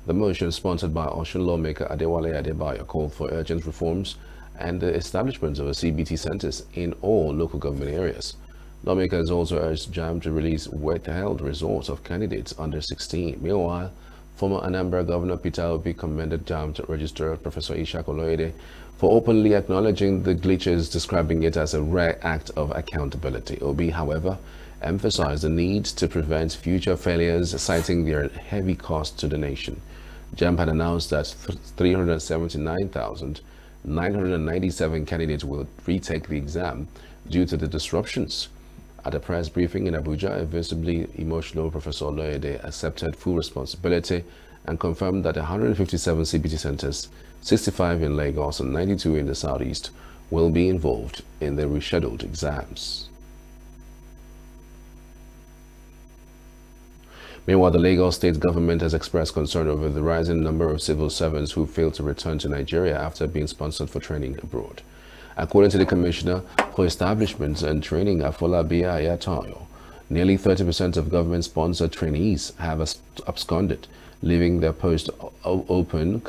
S1: The motion, sponsored by Osun lawmaker Adewale Adebayo, called for urgent reforms and the establishment of a CBT centers in all local government areas. Lawmakers also urged JAM to release withheld results of candidates under 16. Meanwhile, former Anambra Governor Peter Obi commended JAM Registrar Professor Ishaq Oloyede for openly acknowledging the glitches, describing it as a rare act of accountability. Obi, however, emphasized the need to prevent future failures, citing their heavy cost to the nation. JAM had announced that 379,997 candidates will retake the exam due to the disruptions. At a press briefing in Abuja, a visibly emotional Professor Oloyede accepted full responsibility and confirmed that 157 CBT centers, 65 in Lagos and 92 in the southeast, will be involved in the rescheduled exams. Meanwhile, the Lagos state government has expressed concern over the rising number of civil servants who failed to return to Nigeria after being sponsored for training abroad. According to the Commissioner for Establishments and Training, Afolabi Ayatayo, nearly 30% of government-sponsored trainees have absconded, leaving their post open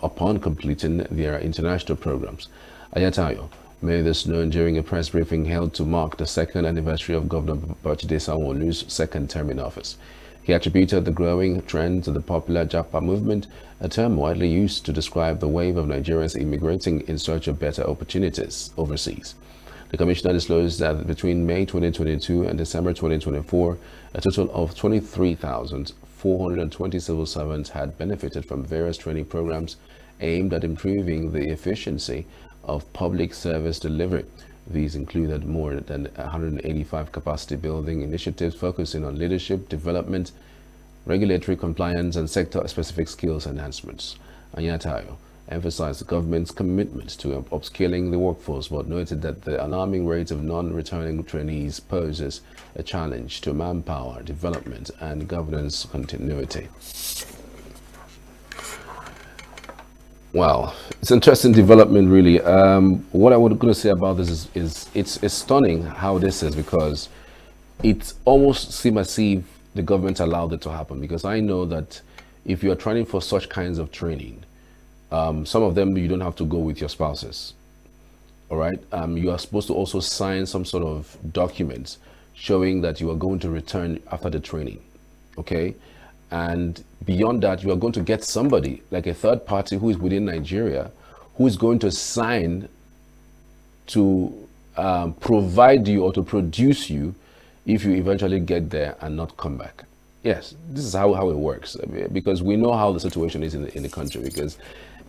S1: upon completing their international programs. Ayatayo made this known during a press briefing held to mark the second anniversary of Governor Babajide Sanwo-Olu's second term in office. He attributed the growing trend to the popular Japa movement, a term widely used to describe the wave of Nigerians immigrating in search of better opportunities overseas. The commissioner disclosed that between May 2022 and December 2024, a total of 23,420 civil servants had benefited from various training programs aimed at improving the efficiency of public service delivery. These included more than 185 capacity building initiatives focusing on leadership development, regulatory compliance, and sector-specific skills enhancements. Anyatayo emphasized the government's commitment to upskilling the workforce, but noted that the alarming rate of non-returning trainees poses a challenge to manpower development and governance continuity. Wow, it's interesting development, really. What I was going to say about this is it's stunning how this is, because it almost seems as if the government allowed it to happen. Because I know that if you are training for such kinds of training, some of them you don't have to go with your spouses. All right, you are supposed to also sign some sort of documents showing that you are going to return after the training. Okay. And beyond that, you are going to get somebody like a third party who is within Nigeria, who is going to sign to provide you or to produce you if you eventually get there and not come back. Yes, this is how it works, because we know how the situation is in the country, because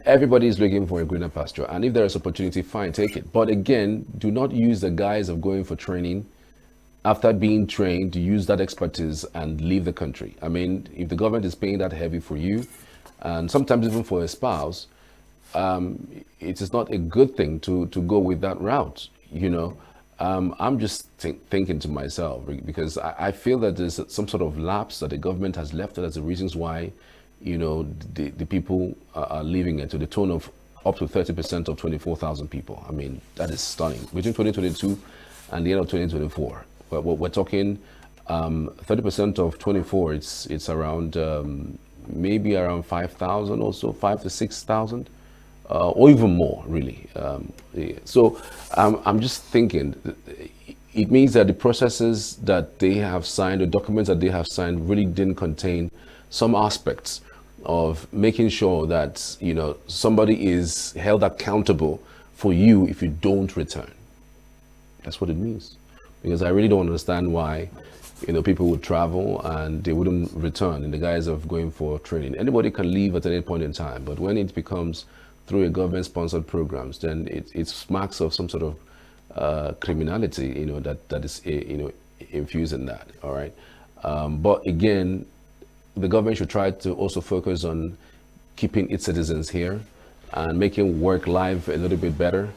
S1: everybody is looking for a greener pasture. And if there is opportunity, fine, take it. But again, do not use the guise of going for training after being trained to use that expertise and leave the country. I mean, if the government is paying that heavy for you, and sometimes even for a spouse, it is not a good thing to go with that route, you know. I'm just thinking to myself, because I feel that there's some sort of lapse that the government has left as the reasons why, you know, the people are leaving it, to the tune of up to 30% of 24,000 people. I mean, that is stunning. Between 2022 and the end of 2024. We're talking 30% of 24. It's around maybe around 5,000 or so, 5,000 to 6,000, or even more, really. So I'm just thinking, it means that the processes that they have signed, the documents that they have signed, really didn't contain some aspects of making sure that, you know, somebody is held accountable for you if you don't return. That's what it means. Because I really don't understand why, you know, people would travel and they wouldn't return in the guise of going for training. Anybody can leave at any point in time, but when it becomes through a government-sponsored programs, then it smacks of some sort of criminality, you know, that is, you know, infused in that. All right, but again, the government should try to also focus on keeping its citizens here and making work life a little bit better,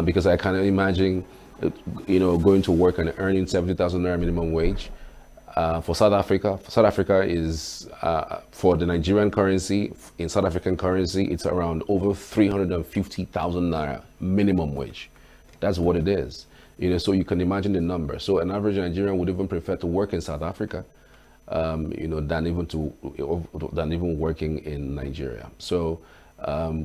S1: because I can't imagine, you know, going to work and earning 70,000 naira minimum wage. For South Africa is for the Nigerian currency, in South African currency, it's around over 350,000 naira minimum wage. That's what it is, you know. So you can imagine the number. So an average Nigerian would even prefer to work in South Africa, you know, than even working in Nigeria. So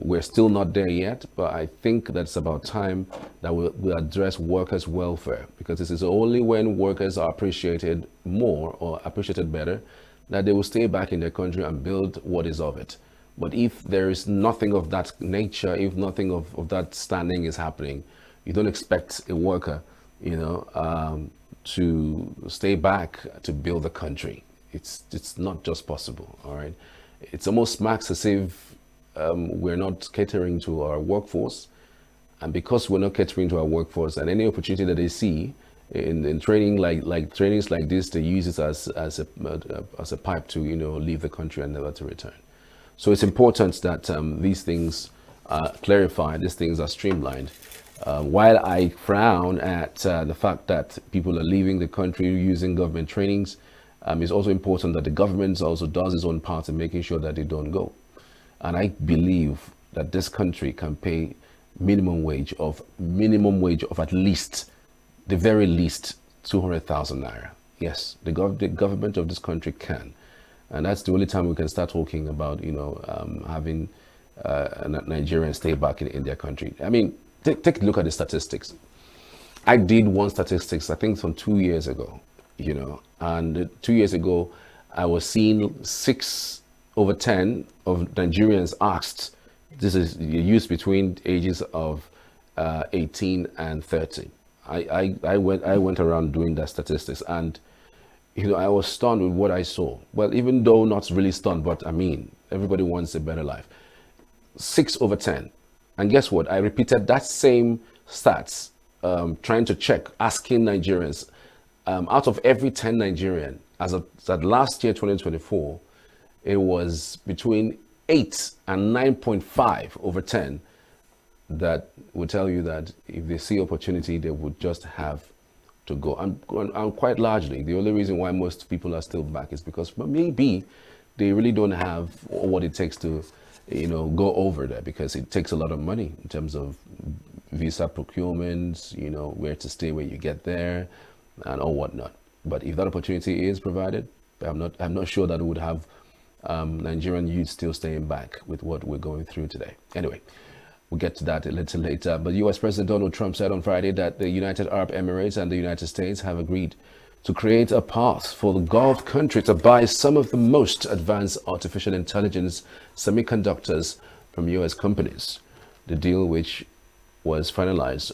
S1: we're still not there yet, but I think that's about time that we'll address workers' welfare, because this is only when workers are appreciated more or appreciated better that they will stay back in their country and build what is of it. But if there is nothing of that nature, if nothing of that standing is happening, you don't expect a worker, you know, to stay back to build the country. It's not just possible. All right, it's almost smacks as if we're not catering to our workforce, and because we're not catering to our workforce, and any opportunity that they see in training like trainings like this, they use it as a pipe to, you know, leave the country and never to return. So it's important that these things are clarified, these things are streamlined. While I frown at the fact that people are leaving the country using government trainings, it's also important that the government also does its own part in making sure that they don't go. And I believe that this country can pay minimum wage of at least, the very least, 200,000 naira. Yes, the government of this country can. And that's the only time we can start talking about, you know, having Nigerians stay back in their country. I mean, take a look at the statistics. I did one statistics, I think from 2 years ago, you know, and 2 years ago, I was seeing 6 over 10 of Nigerians asked. This is youth between ages of 18 and 30. I went around doing that statistics, and I was stunned with what I saw. Well, even though not really stunned, but I mean, everybody wants a better life. 6 over 10. And guess what? I repeated that same stats, trying to check, asking Nigerians, out of every 10 Nigerian, as of last year, 2024, it was between 8 and 9.5 over 10 that would tell you that if they see opportunity, they would just have to go. And quite largely, the only reason why most people are still back is because maybe they really don't have what it takes to, go over there, because it takes a lot of money in terms of visa procurement, where to stay when you get there, and all whatnot. But if that opportunity is provided, I'm not sure that it would have Nigerian youth still staying back with what we're going through today. Anyway, we'll get to that a little later. But US President Donald Trump said on Friday that the United Arab Emirates and the United States have agreed to create a path for the Gulf country to buy some of the most advanced artificial intelligence semiconductors from US companies. The deal, which was finalized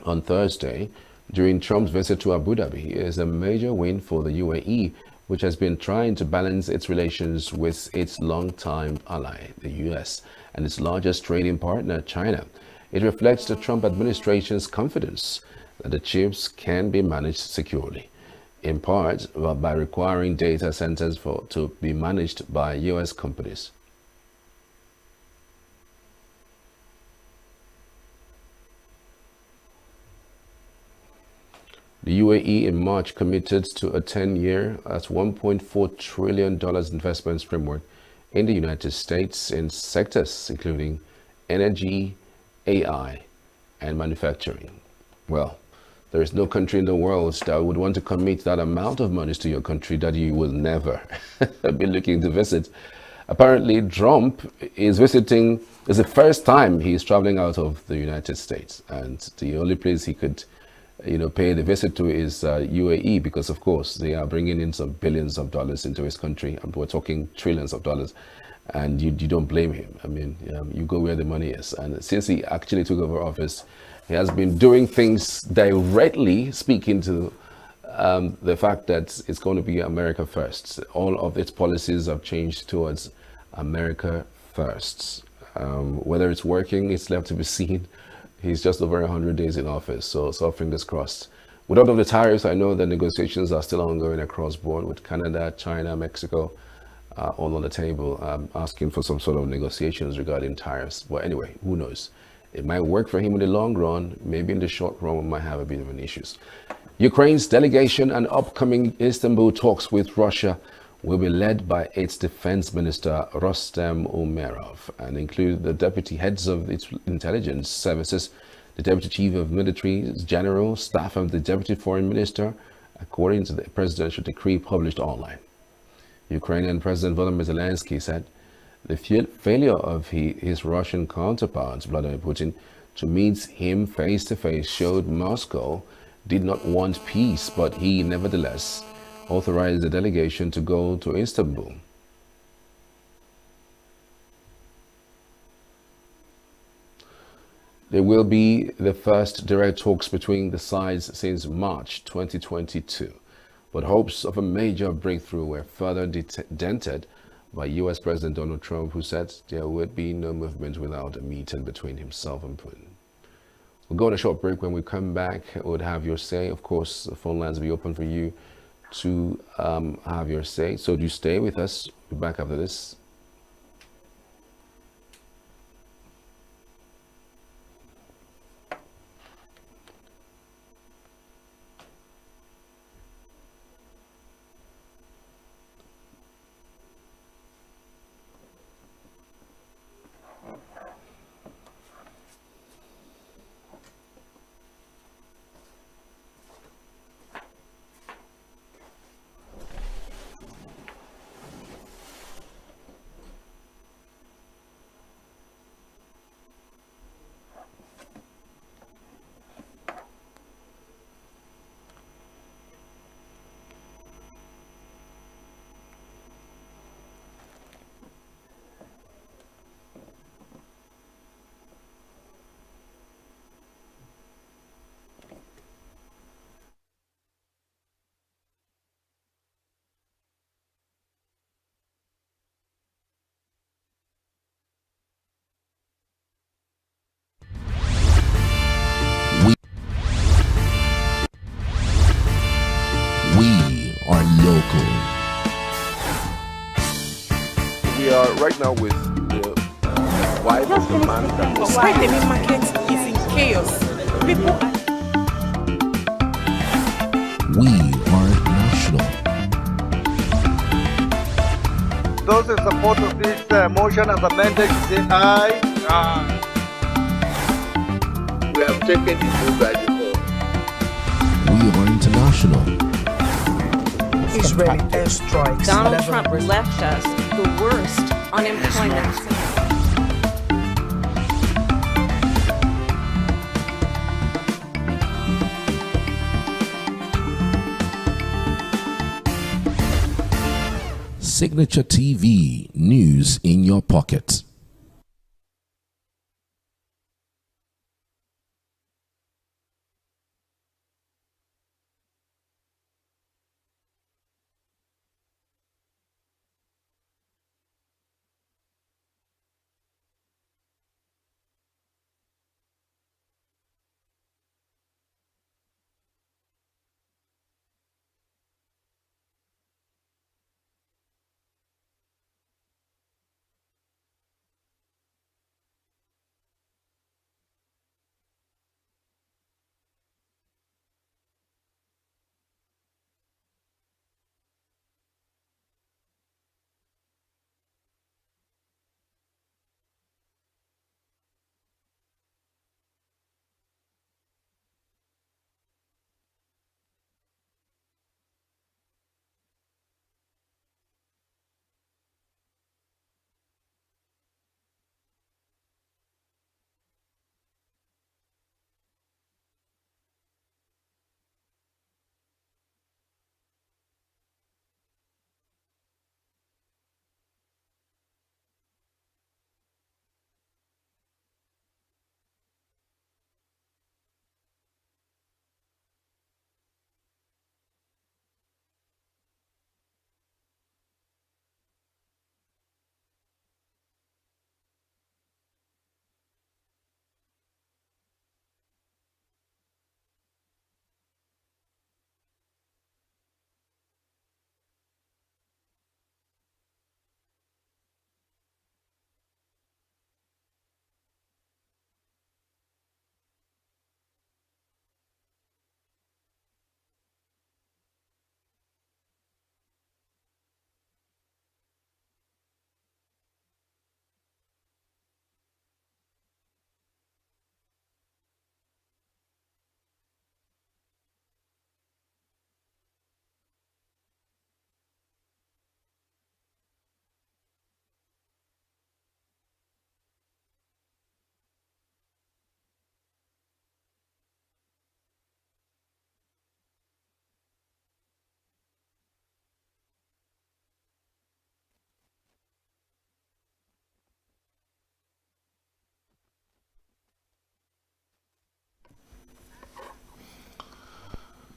S1: on Thursday during Trump's visit to Abu Dhabi, is a major win for the UAE, which has been trying to balance its relations with its longtime ally, the US, and its largest trading partner, China. It reflects the Trump administration's confidence that the chips can be managed securely, in part by requiring data centers to be managed by US companies. The UAE in March committed to a 10-year, that's $1.4 trillion investment framework in the United States in sectors including energy, AI, and manufacturing. Well, there is no country in the world that would want to commit that amount of money to your country that you will never be looking to visit. Apparently, Trump is visiting, it's the first time he's traveling out of the United States, and the only place he could pay the visit to is UAE, because of course they are bringing in some billions of dollars into his country, and we're talking trillions of dollars, and you don't blame him. I mean, you go where the money is. And since he actually took over office, he has been doing things directly speaking to the fact that it's going to be America first. All of its policies have changed towards America first. Whether it's working, it's left to be seen. He's just over 100 days in office, so fingers crossed. With all of the tariffs, I know the negotiations are still ongoing across board with Canada, China, Mexico, all on the table, asking for some sort of negotiations regarding tariffs. But anyway, who knows? It might work for him in the long run. Maybe in the short run, we might have a bit of an issues. Ukraine's delegation and upcoming Istanbul talks with Russia will be led by its defense minister, Rostem Umerov, and include the deputy heads of its intelligence services, the deputy chief of military general staff, and the deputy foreign minister, according to the presidential decree published online. Ukrainian President Volodymyr Zelensky said the failure of his Russian counterpart, Vladimir Putin, to meet him face-to-face showed Moscow did not want peace, but he nevertheless authorized the delegation to go to Istanbul. There will be the first direct talks between the sides since March 2022, but hopes of a major breakthrough were further dented by US President Donald Trump, who said there would be no movement without a meeting between himself and Putin. We'll go on a short break. When we come back, we'll have your say. Of course, the phone lines will be open for you to have your say. So do stay with us. We'll be back after this. we are right now with the wife of the man that was
S18: Why the main market is in chaos. People
S6: We are national.
S19: Those in support of this motion as amended, say aye. Aye.
S4: We have taken the vote by default.
S6: We are international.
S18: Israeli airstrikes.
S3: Donald Trump left us the worst unemployment.
S6: Signature TV, news in your pocket.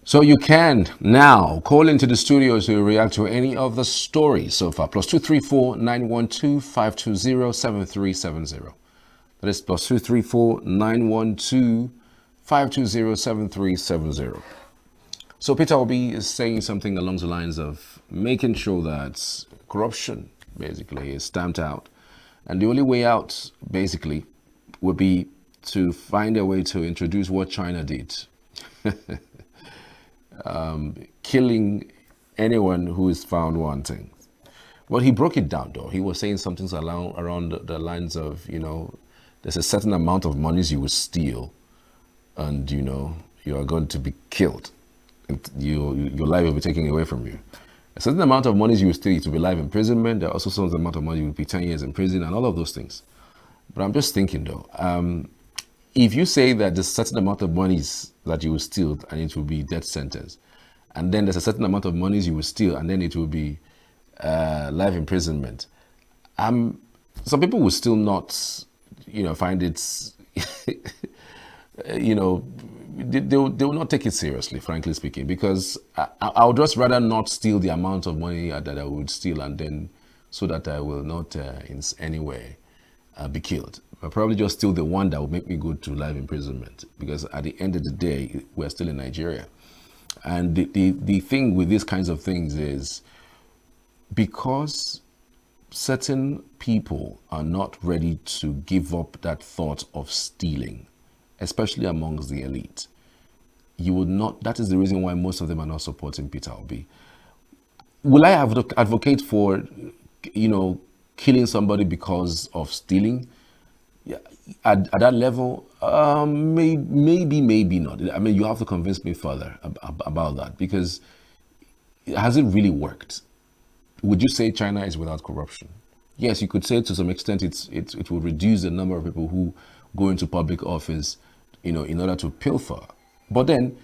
S1: So you can now call into the studio to react to any of the stories so far. +234-912-520-7370. That is +234-912-520-7370. So Peter Obi is saying something along the lines of making sure that corruption basically is stamped out. And the only way out basically would be to find a way to introduce what China did. Killing anyone who is found wanting. Well, he broke it down though. He was saying something around the lines of, you know, there's a certain amount of monies you will steal and, you know, you are going to be killed. Your life will be taken away from you. A certain amount of monies you will steal, it will be life imprisonment. There are also some amount of money you will be 10 years in prison and all of those things. But I'm just thinking though, if you say that there's a certain amount of monies that you will steal and it will be death sentence, and then there's a certain amount of monies you will steal and then it will be life imprisonment, some people will still not, you know, find it, you know, they will not take it seriously, frankly speaking, because I would just rather not steal the amount of money that I would steal and then so that I will not in any way be killed. I'll probably just steal the one that will make me go to life imprisonment, because at the end of the day, we're still in Nigeria. And the thing with these kinds of things is because certain people are not ready to give up that thought of stealing, especially amongst the elite, you would not. That is the reason why most of them are not supporting Peter Obi. Will I advocate for, killing somebody because of stealing? Yeah, at that level, maybe not. I mean, you have to convince me further about that, because has it really worked? Would you say China is without corruption? Yes, you could say to some extent it will reduce the number of people who go into public office, in order to pilfer. But then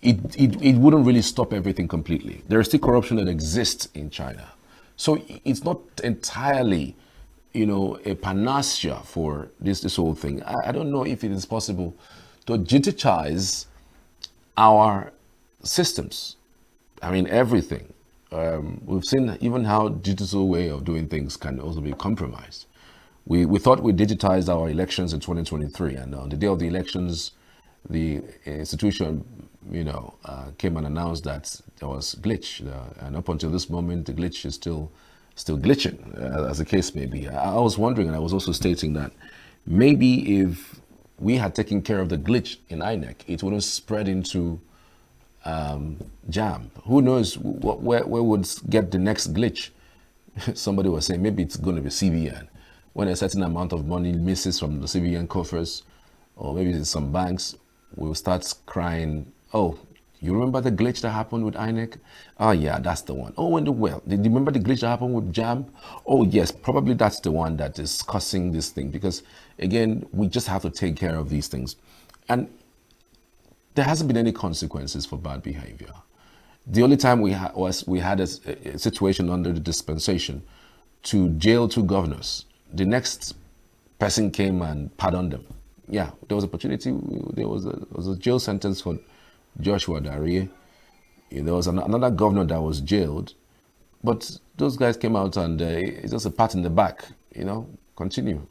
S1: it wouldn't really stop everything completely. There is still corruption that exists in China. So it's not entirely, a panacea for this whole thing. I don't know if it is possible to digitize our systems. I mean, everything. We've seen even how digital way of doing things can also be compromised. We thought we digitized our elections in 2023, and on the day of the elections, the institution, came and announced that there was glitch, and up until this moment, the glitch is still glitching, as the case may be. I was wondering, and I was also stating that maybe if we had taken care of the glitch in INEC, it wouldn't spread into JAM. Who knows where would get the next glitch? Somebody was saying maybe it's going to be CBN. When a certain amount of money misses from the CBN coffers, or maybe it's some banks, we'll start crying, oh, you remember the glitch that happened with INEC? Oh yeah, that's the one. Oh, did you remember the glitch that happened with JAM? Oh yes, probably that's the one that is causing this thing, because again, we just have to take care of these things. And there hasn't been any consequences for bad behavior. The only time we had a situation under the dispensation to jail 2 governors. The next person came and pardoned them. Yeah, there was opportunity. There was a jail sentence for Joshua Darie. There was another governor that was jailed, but those guys came out and it's just a pat in the back. Continue,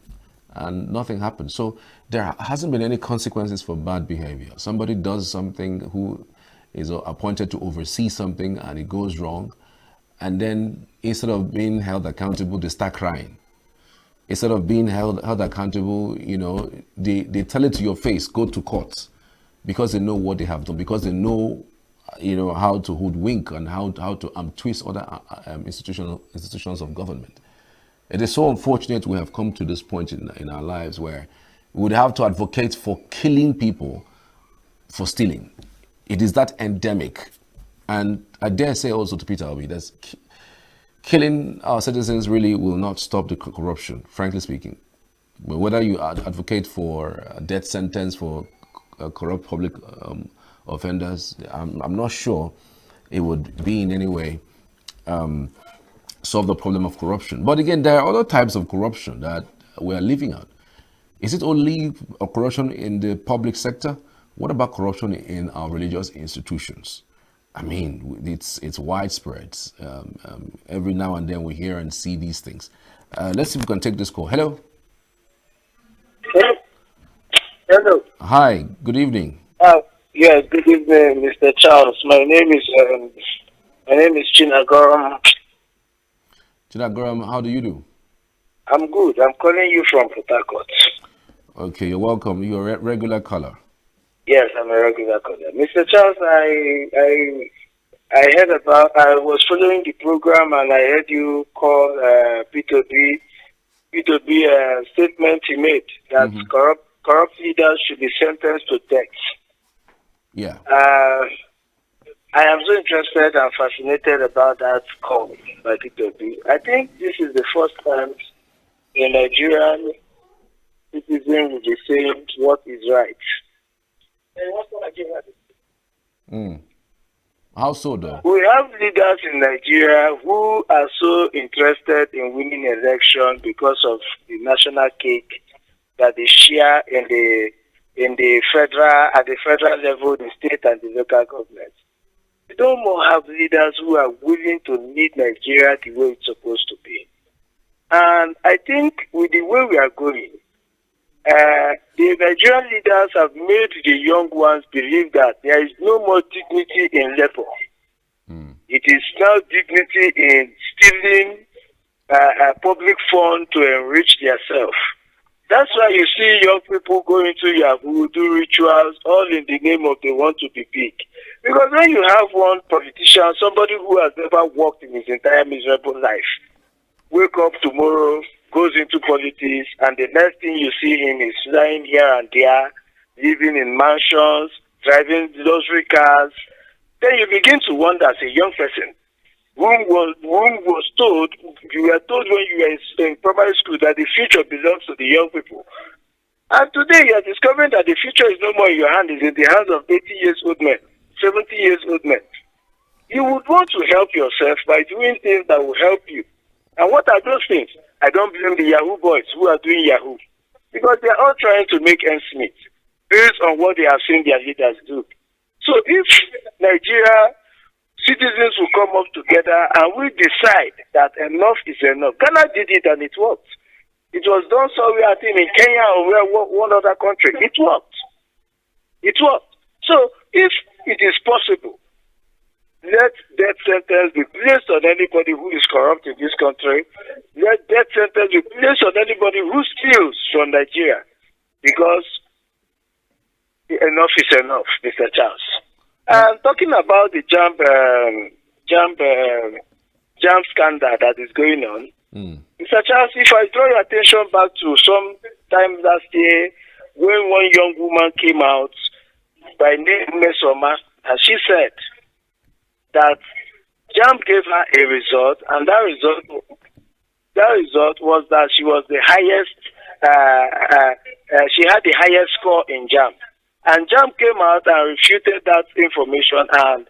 S1: and nothing happened. So there hasn't been any consequences for bad behavior. Somebody does something, who is appointed to oversee something, and it goes wrong, and then instead of being held accountable, they start crying. Instead of being held accountable, they tell it to your face, go to court, because they know what they have done, because they know, how to hoodwink and how to twist other institutions of government. It is so unfortunate we have come to this point in our lives where we would have to advocate for killing people for stealing. It is that endemic. And I dare say also to Peter Obi, that's killing our citizens really will not stop the corruption, frankly speaking. But whether you advocate for a death sentence for corrupt public offenders, I'm not sure it would be in any way solve the problem of corruption. But again, there are other types of corruption that we are living out. Is it only a corruption in the public sector? What about corruption in our religious institutions? I mean, it's widespread. Every now and then we hear and see these things. Let's see if we can take this call. Hello.
S12: Hello.
S1: Hi. Good evening.
S12: Yes. Good evening, Mr. Charles. My name is Chinagoram.
S1: Chinagoram, how do you do?
S12: I'm good. I'm calling you from Port Harcourt.
S1: Okay, you're welcome. You're a regular caller.
S12: Yes, I'm a regular caller. Mr. Charles, I was following the program and I heard you call P2B statement he made that corrupt leaders should be sentenced to death.
S1: Yeah.
S12: I am so interested and fascinated about that call by P2B. I think this is the first time a Nigerian citizen will be saying what is right.
S1: How so, though?
S12: We have leaders in Nigeria who are so interested in winning election because of the national cake that they share at the federal level, the state and the local government. We don't more have leaders who are willing to lead Nigeria the way it's supposed to be. And I think with the way we are going, the Nigerian leaders have made the young ones believe that there is no more dignity in labor. It is now dignity in stealing, public fund to enrich themselves. That's why you see young people go into Yahoo, do rituals, all in the name of they want to be big. Because when you have one politician, somebody who has never worked in his entire miserable life, wake up tomorrow, goes into politics, and the next thing you see him is flying here and there, living in mansions, driving luxury cars, then you begin to wonder as a young person, whom was told, you were told when you were in primary school that the future belongs to the young people. And today you are discovering that the future is no more in your hand, it's in the hands of 80 years old men, 70 years old men. You would want to help yourself by doing things that will help you. And what are those things? I don't blame the Yahoo boys who are doing Yahoo, because they are all trying to make ends meet based on what they have seen their leaders do. So if Nigeria citizens will come up together and we decide that enough is enough. Ghana did it and it worked. It was done somewhere, I think, in Kenya or one other country. It worked. It worked. So if it is possible, let death sentence be placed on anybody who is corrupt in this country. Let death sentence be placed on anybody who steals from Nigeria. Because enough is enough, Mr. Charles. And talking about the jam scandal that is going on, Mr. Charles, if I draw your attention back to some time last year when one young woman came out by name Mesoma, and she said that JAMB gave her a result, and that result was that she was the highest, she had the highest score in JAMB. And JAMB came out and refuted that information, and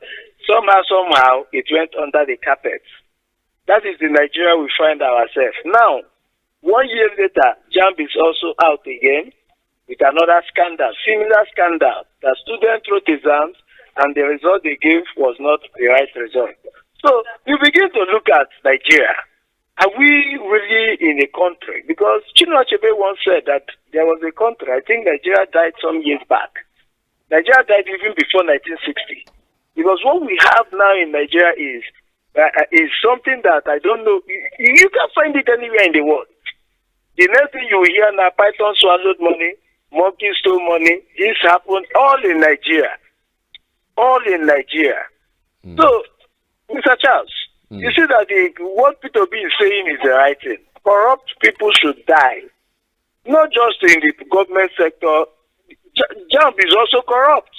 S12: somehow it went under the carpet. That is the Nigeria we find ourselves. Now, 1 year later, JAMB is also out again with another scandal, similar scandal, that students wrote exams and the result they gave was not the right result. So you begin to look at Nigeria. Are we really in a country? Because Chinua Achebe once said that there was a country, I think Nigeria died some years back. Nigeria died even before 1960. Because what we have now in Nigeria is something that I don't know. You can't find it anywhere in the world. The next thing you hear now, Python swallowed money, monkey stole money. This happened all in Nigeria. All in Nigeria. So, Mr. Charles, you see that what Peter B is saying is the right thing. Corrupt people should die. Not just in the government sector. JAMB is also corrupt.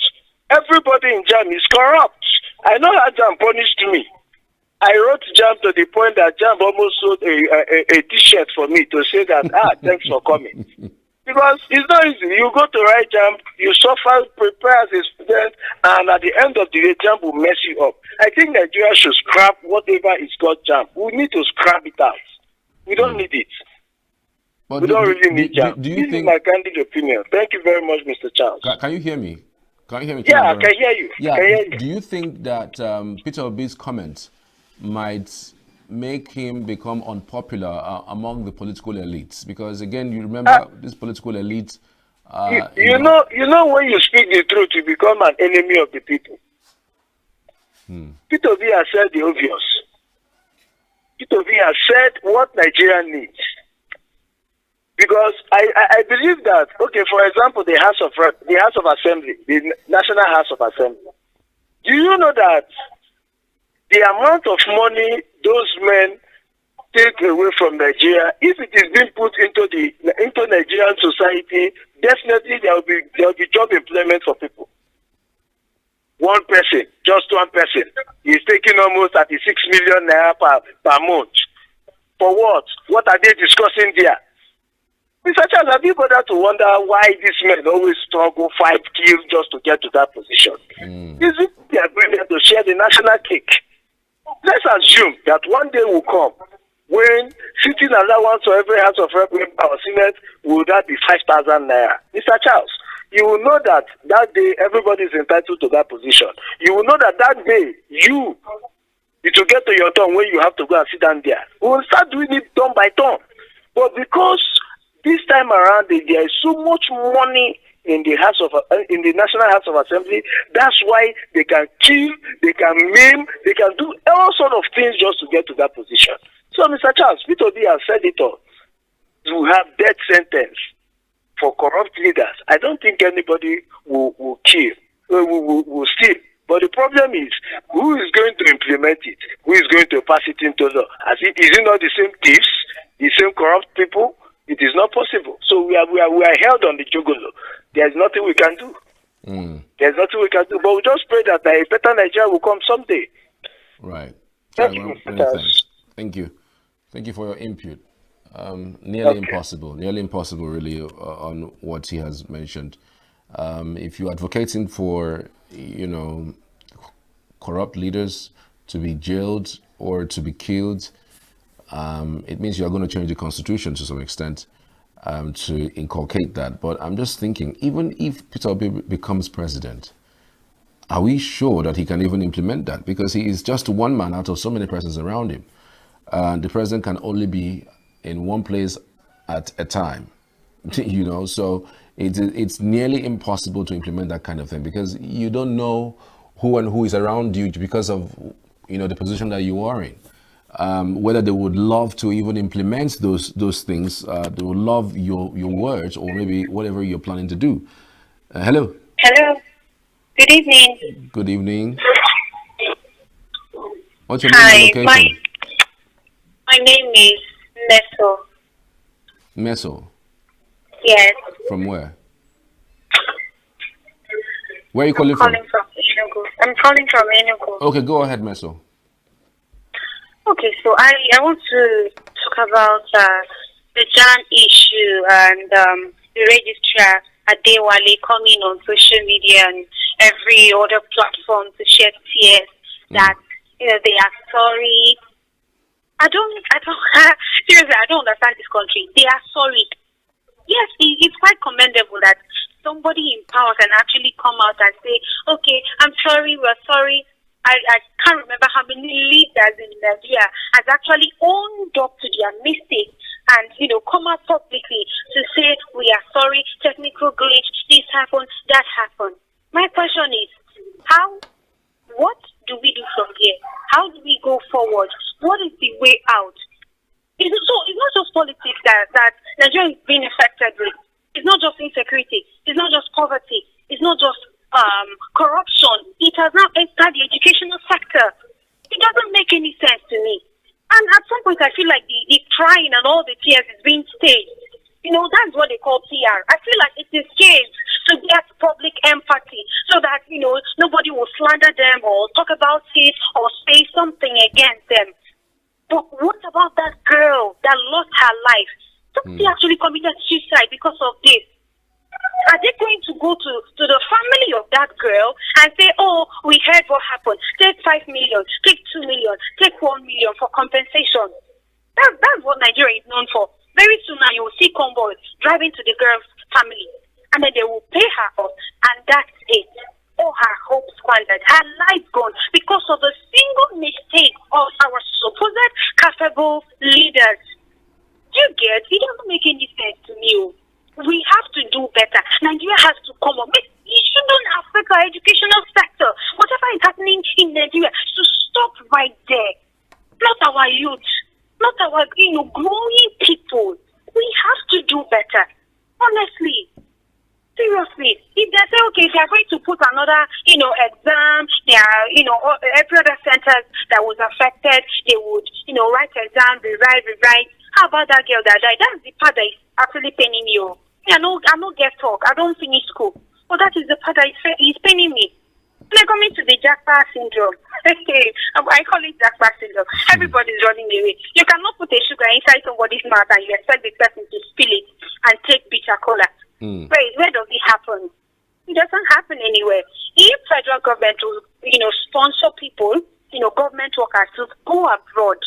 S12: Everybody in JAMB is corrupt. I know how JAMB punished me. I wrote JAMB to the point that JAMB almost sold a t-shirt for me to say that, thanks for coming. Because it's not easy. You go to write JAMB, you suffer, prepare as a student, and at the end of the day, JAMB will mess you up. I think Nigeria should scrap whatever is called JAMB. We need to scrap it out. We don't need it.
S1: But
S12: we don't really need JAMB.
S1: Do you
S12: This
S1: think...
S12: is my candid opinion. Thank you very much, Mr. Charles.
S1: Can you hear me? Can you hear me?
S12: Yeah, I can hear you.
S1: Yeah.
S12: I can hear you.
S1: Do you think that Peter Obi's comments might make him become unpopular among the political elites? Because again, you remember this political elite.
S12: You know, when you speak the truth, you become an enemy of the people. Peter Obi has said the obvious. Peter Obi has said what Nigeria needs. Because I believe that, okay, for example, the House of Assembly, the National House of Assembly. Do you know that the amount of money those men take away from Nigeria, if it is being put into Nigerian society, definitely there will be job employment for people. One person, just one person, is taking almost 36 million naira per month. For what? What are they discussing there? Mr. Charles, have you bothered to wonder why these men always struggle, fight, kill just to get to that position? Is it they are going there to share the national cake? Let's assume that one day will come when sitting allowance for every House of Representatives or Senate will that be 5,000 naira. Mr. Charles, you will know that day everybody is entitled to that position. You will know that day it will get to your turn when you have to go and sit down there. We will start doing it turn by turn. But because this time around there is so much money in the National House of Assembly, that's why they can kill, they can maim, they can do all sorts of things just to get to that position. So, Mr. Charles, P2B has said it all. To have death sentence for corrupt leaders, I don't think anybody will kill, will steal. But the problem is, who is going to implement it? Who is going to pass it into law? Is it not the same thieves, the same corrupt people? It is not possible. So we are held on the jugular. There's nothing we can do. There's nothing we can do. But we just pray that a better Nigeria will come someday.
S1: Right.
S12: Thank
S1: Well,
S12: you.
S1: many thanks. Thank you. Thank you for your input. Nearly impossible, really, on what he has mentioned. If you're advocating for, corrupt leaders to be jailed or to be killed, it means you're going to change the constitution to some extent to inculcate that. But I'm just thinking, even if Peter Obi becomes president, are we sure that he can even implement that? Because he is just one man out of so many persons around him. The president can only be in one place at a time, so it's nearly impossible to implement that kind of thing, because you don't know who is around you because of the position that you are in. Whether they would love to even implement those things, they would love your words, or maybe whatever you're planning to do. Hello.
S20: Hello. Good evening.
S1: Good evening. What's your name and location?
S20: My name is Meso.
S1: Meso.
S20: Yes.
S1: From where? Where are you calling from?
S20: I'm calling from ENUGU.
S1: Okay, go ahead, Meso.
S20: Okay, so I want to talk about the JAN issue and the registrar Adewale coming on social media and every other platform to shed tears that they are sorry. I don't seriously, I don't understand this country. They are sorry. Yes, it's quite commendable that somebody in power can actually come out and say, okay, I'm sorry, we're sorry. I can't remember how many leaders in Nigeria has actually owned up to their mistakes and, come out publicly to say, we are sorry, technical glitch, this happened, that happened. My question is, what do we do from here? How do we go forward? What is the way out? It's not just politics that Nigeria is being affected with. It's not just insecurity. It's not just poverty. It's not just corruption. It has now entered the educational sector. It doesn't make any sense to me. And at some point, I feel like the crying and all the tears is being staged. That's what they call PR. I feel like it is staged to get public empathy so that, nobody will slander them or talk about it or say something against them. But what about that girl that lost her life? Somebody actually committed suicide because of this. Are they going to go to the family of that girl and say, oh, we heard what happened. Take 5 million, take 2 million, take 1 million for compensation? That's what Nigeria is known for. Very soon now you will see convoys driving to the girl's family and then they will pay her off and that's it. All her hopes squandered, her life gone because of a single mistake of our supposed capable leaders. Do you get? It doesn't make any sense to me. We have to do better. Nigeria has to come up. It shouldn't affect our educational sector. Whatever is happening in Nigeria should stop right there. Not our youth, not our growing people. We have to do better. Honestly. Seriously, if they say, okay, they are going to put another, exam, there are, every other centers that was affected, they would, write exam, rewrite. How about that girl that died? That's the part that is actually paining me. I don't get talk. I don't finish school. But that is the part that is paining me. They're coming to the jackpot syndrome. I call it jackpot syndrome. Everybody's running away. You cannot put a sugar inside somebody's mouth and you expect the person to spill it and take bitter cola. Where does it happen? It doesn't happen anywhere. If federal government will, sponsor people, government workers to go abroad,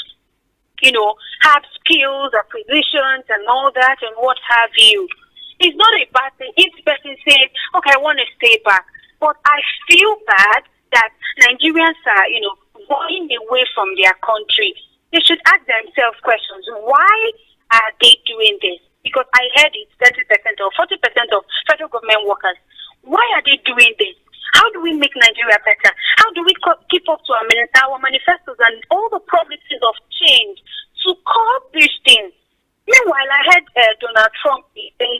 S20: have skills, acquisitions, and all that, and what have you, it's not a bad thing. If the person says, okay, I want to stay back, but I feel bad that Nigerians are, going away from their country. They should ask themselves questions. Why are they doing this? Because I heard it's 30% or 40% of federal government workers. Why are they doing this? How do we make Nigeria better? How do we keep up to our manifestos and all the promises of change to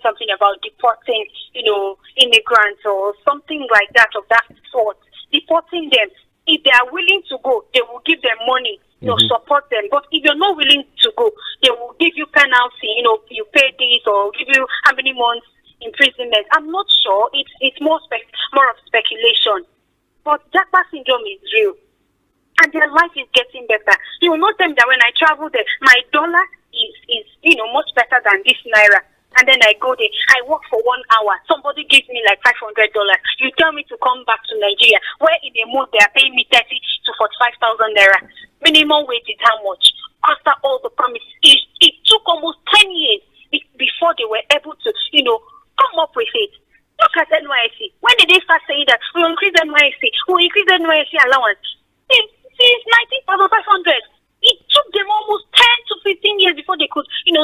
S20: saying something about deporting, immigrants or something like that of that sort. Deporting them. If they are willing to go, they will give them money, support them. But if you're not willing to go, they will give you penalty, you pay this or give you how many months imprisonment. I'm not sure. It's more of speculation. But Japa syndrome is real. And their life is getting better. You will not tell me that when I travel there, my dollar is much better than this naira. And then I go there, I work for 1 hour. Somebody gives me like $500. You tell me to come back to Nigeria, where in a month they are paying me 30 to 45,000 naira. Minimum wage is how much? After all the promises, it took almost 10 years before they were able to, come up with it. Look at NYSC. When did they start saying that we will increase NYSC? We will increase NYSC allowance. Since 19,500. It took them almost 10 to 15 years before they could, speed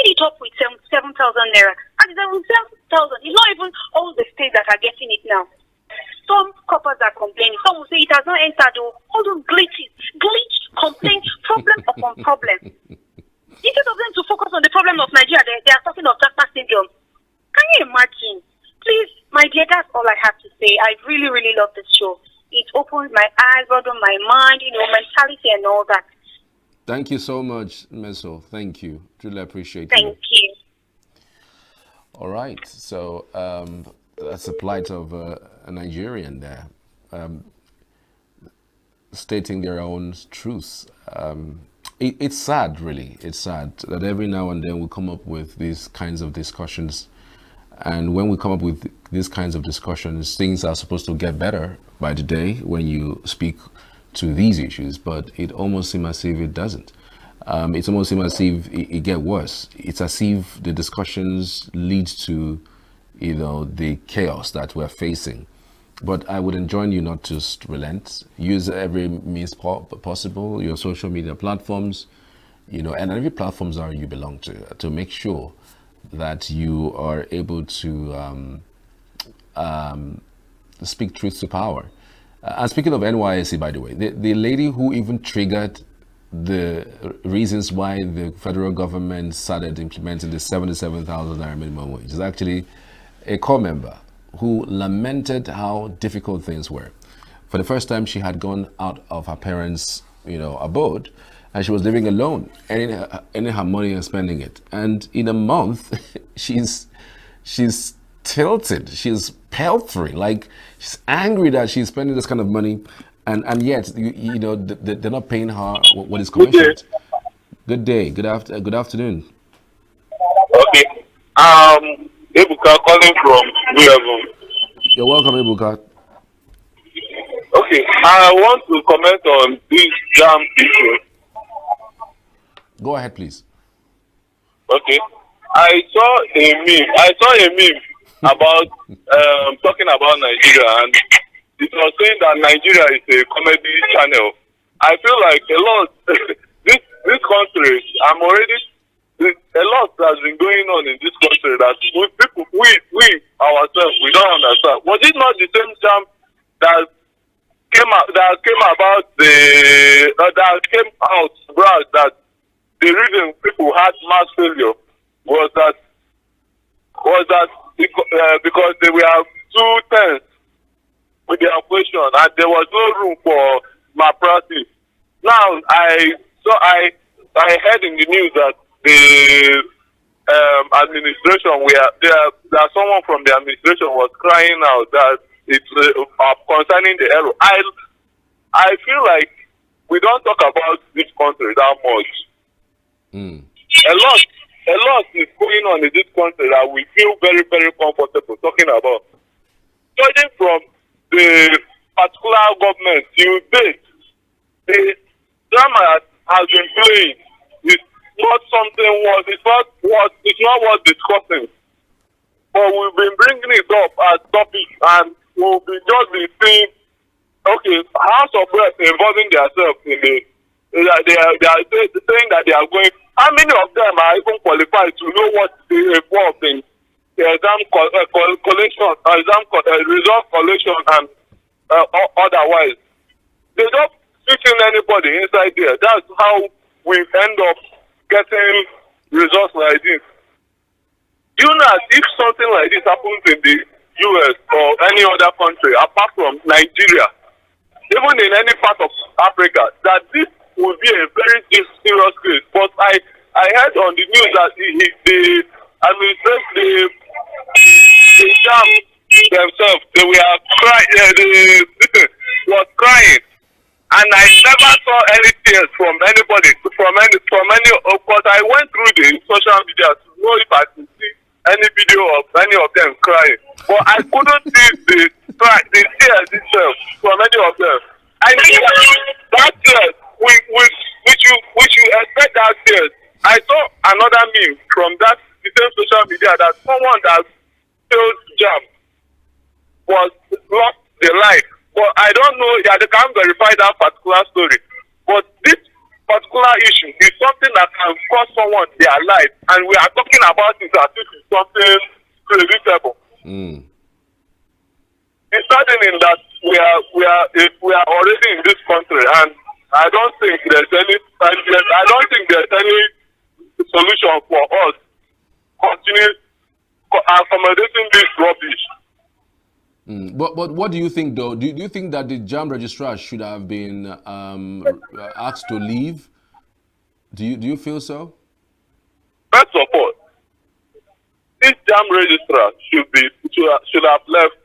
S20: it up with 7,000 naira. And 7,000 is not even all the states that are getting it now. Some coppers are complaining. Some will say it has not entered. All those glitch, complaint, problem upon problem. Instead of them to focus on the problem of Nigeria, they are talking of Japa syndrome. Can you imagine? Please, my dear, that's all I have to say. I really, really love this show. It opens my eyes, broadens my mind, mentality and all that.
S1: Thank you so much, Meso. Thank you. Truly appreciate
S20: Thank you.
S1: All right. So that's the plight of a Nigerian there, stating their own truths. It's sad, really. It's sad that every now and then we come up with these kinds of discussions. And when we come up with these kinds of discussions, things are supposed to get better by the day when you speak to these issues, but it almost seems as if it doesn't. It's almost seems as if it gets worse. It's as if the discussions lead to, the chaos that we're facing. But I would enjoin you not to just relent. Use every means possible, your social media platforms, and every platforms that you belong to make sure that you are able to speak truth to power. And speaking of NYSC, by the way, the lady who even triggered the reasons why the federal government started implementing the 77,000 naira minimum wage is actually a core member who lamented how difficult things were. For the first time, she had gone out of her parents' abode, and she was living alone, earning her money and spending it. And in a month, she's tilted, she's peltry, like she's angry that she's spending this kind of money, and yet they're not paying her what is commissioned. Good day, good afternoon.
S5: Okay, Ebuka calling from Level.
S1: You're welcome, Ebuka.
S5: Okay, I want to comment on this jam issue.
S1: Go ahead, please.
S5: Okay, I saw a meme about talking about Nigeria, and it was saying that Nigeria is a comedy channel. I feel like a lot this country, a lot has been going on in this country that we ourselves, we don't understand. Was it not the same jam that came out that the reason people had mass failure was that because they were too tense with their question and there was no room for malpractice. Now I heard in the news that the administration that someone from the administration was crying out that it's concerning the error. I feel like we don't talk about this country that much. A lot is going on in this country that we feel very, very comfortable talking about. Judging from the particular government till date, the drama has been playing. It's not worth discussing. But we've been bringing it up as topic, and we'll be seeing, okay, House of Reps involving themselves in the, they are saying that they are going. How many of them are even qualified to know what is involved in exam collection, result collection, and otherwise? They don't fit in anybody inside there. That's how we end up getting results like this. Do you know that if something like this happens in the US or any other country apart from Nigeria, even in any part of Africa, that this will be a very serious case? But I heard on the news that the administration, the jam themselves, they were crying, was crying, and I never saw any tears from anybody, from any. But I went through the social media to know if I could see any video of any of them crying, but I couldn't see the tears itself from any of them. I think that tears, which you expect that tears. I saw another meme from the same social media that someone that failed jam was lost their life. But I don't know, they can't verify that particular story. But this particular issue is something that can cost someone their life, and we are talking about it as if it's something preventable. It's saddening that we are already in this country, and I don't think there's any solution for us continue accommodating this rubbish.
S1: But what do you think, though? Do you think that the JAM registrar should have been asked to leave? Do you feel so?
S5: First of all, this JAM registrar should have left.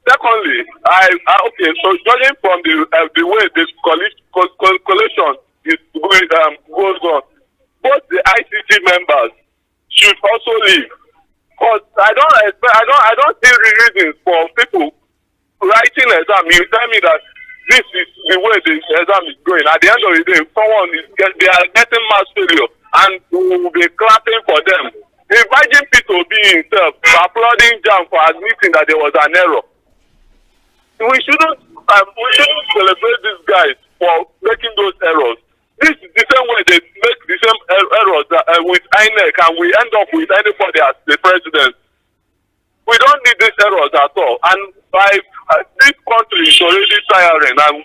S5: Secondly, okay. So judging from the way this collation is going goes on, both the ICT members should also leave. Because I don't see reasons for people writing exam. You tell me that this is the way the exam is going. At the end of the day, they are getting mass failure, and we will be clapping for them. Imagine Peter Obi himself applauding JAM for admitting that there was an error. We shouldn't celebrate these guys for making those errors. This is the same way they make the same errors with INEC, and we end up with anybody as the president. We don't need these errors at all. And this country is already tiring. And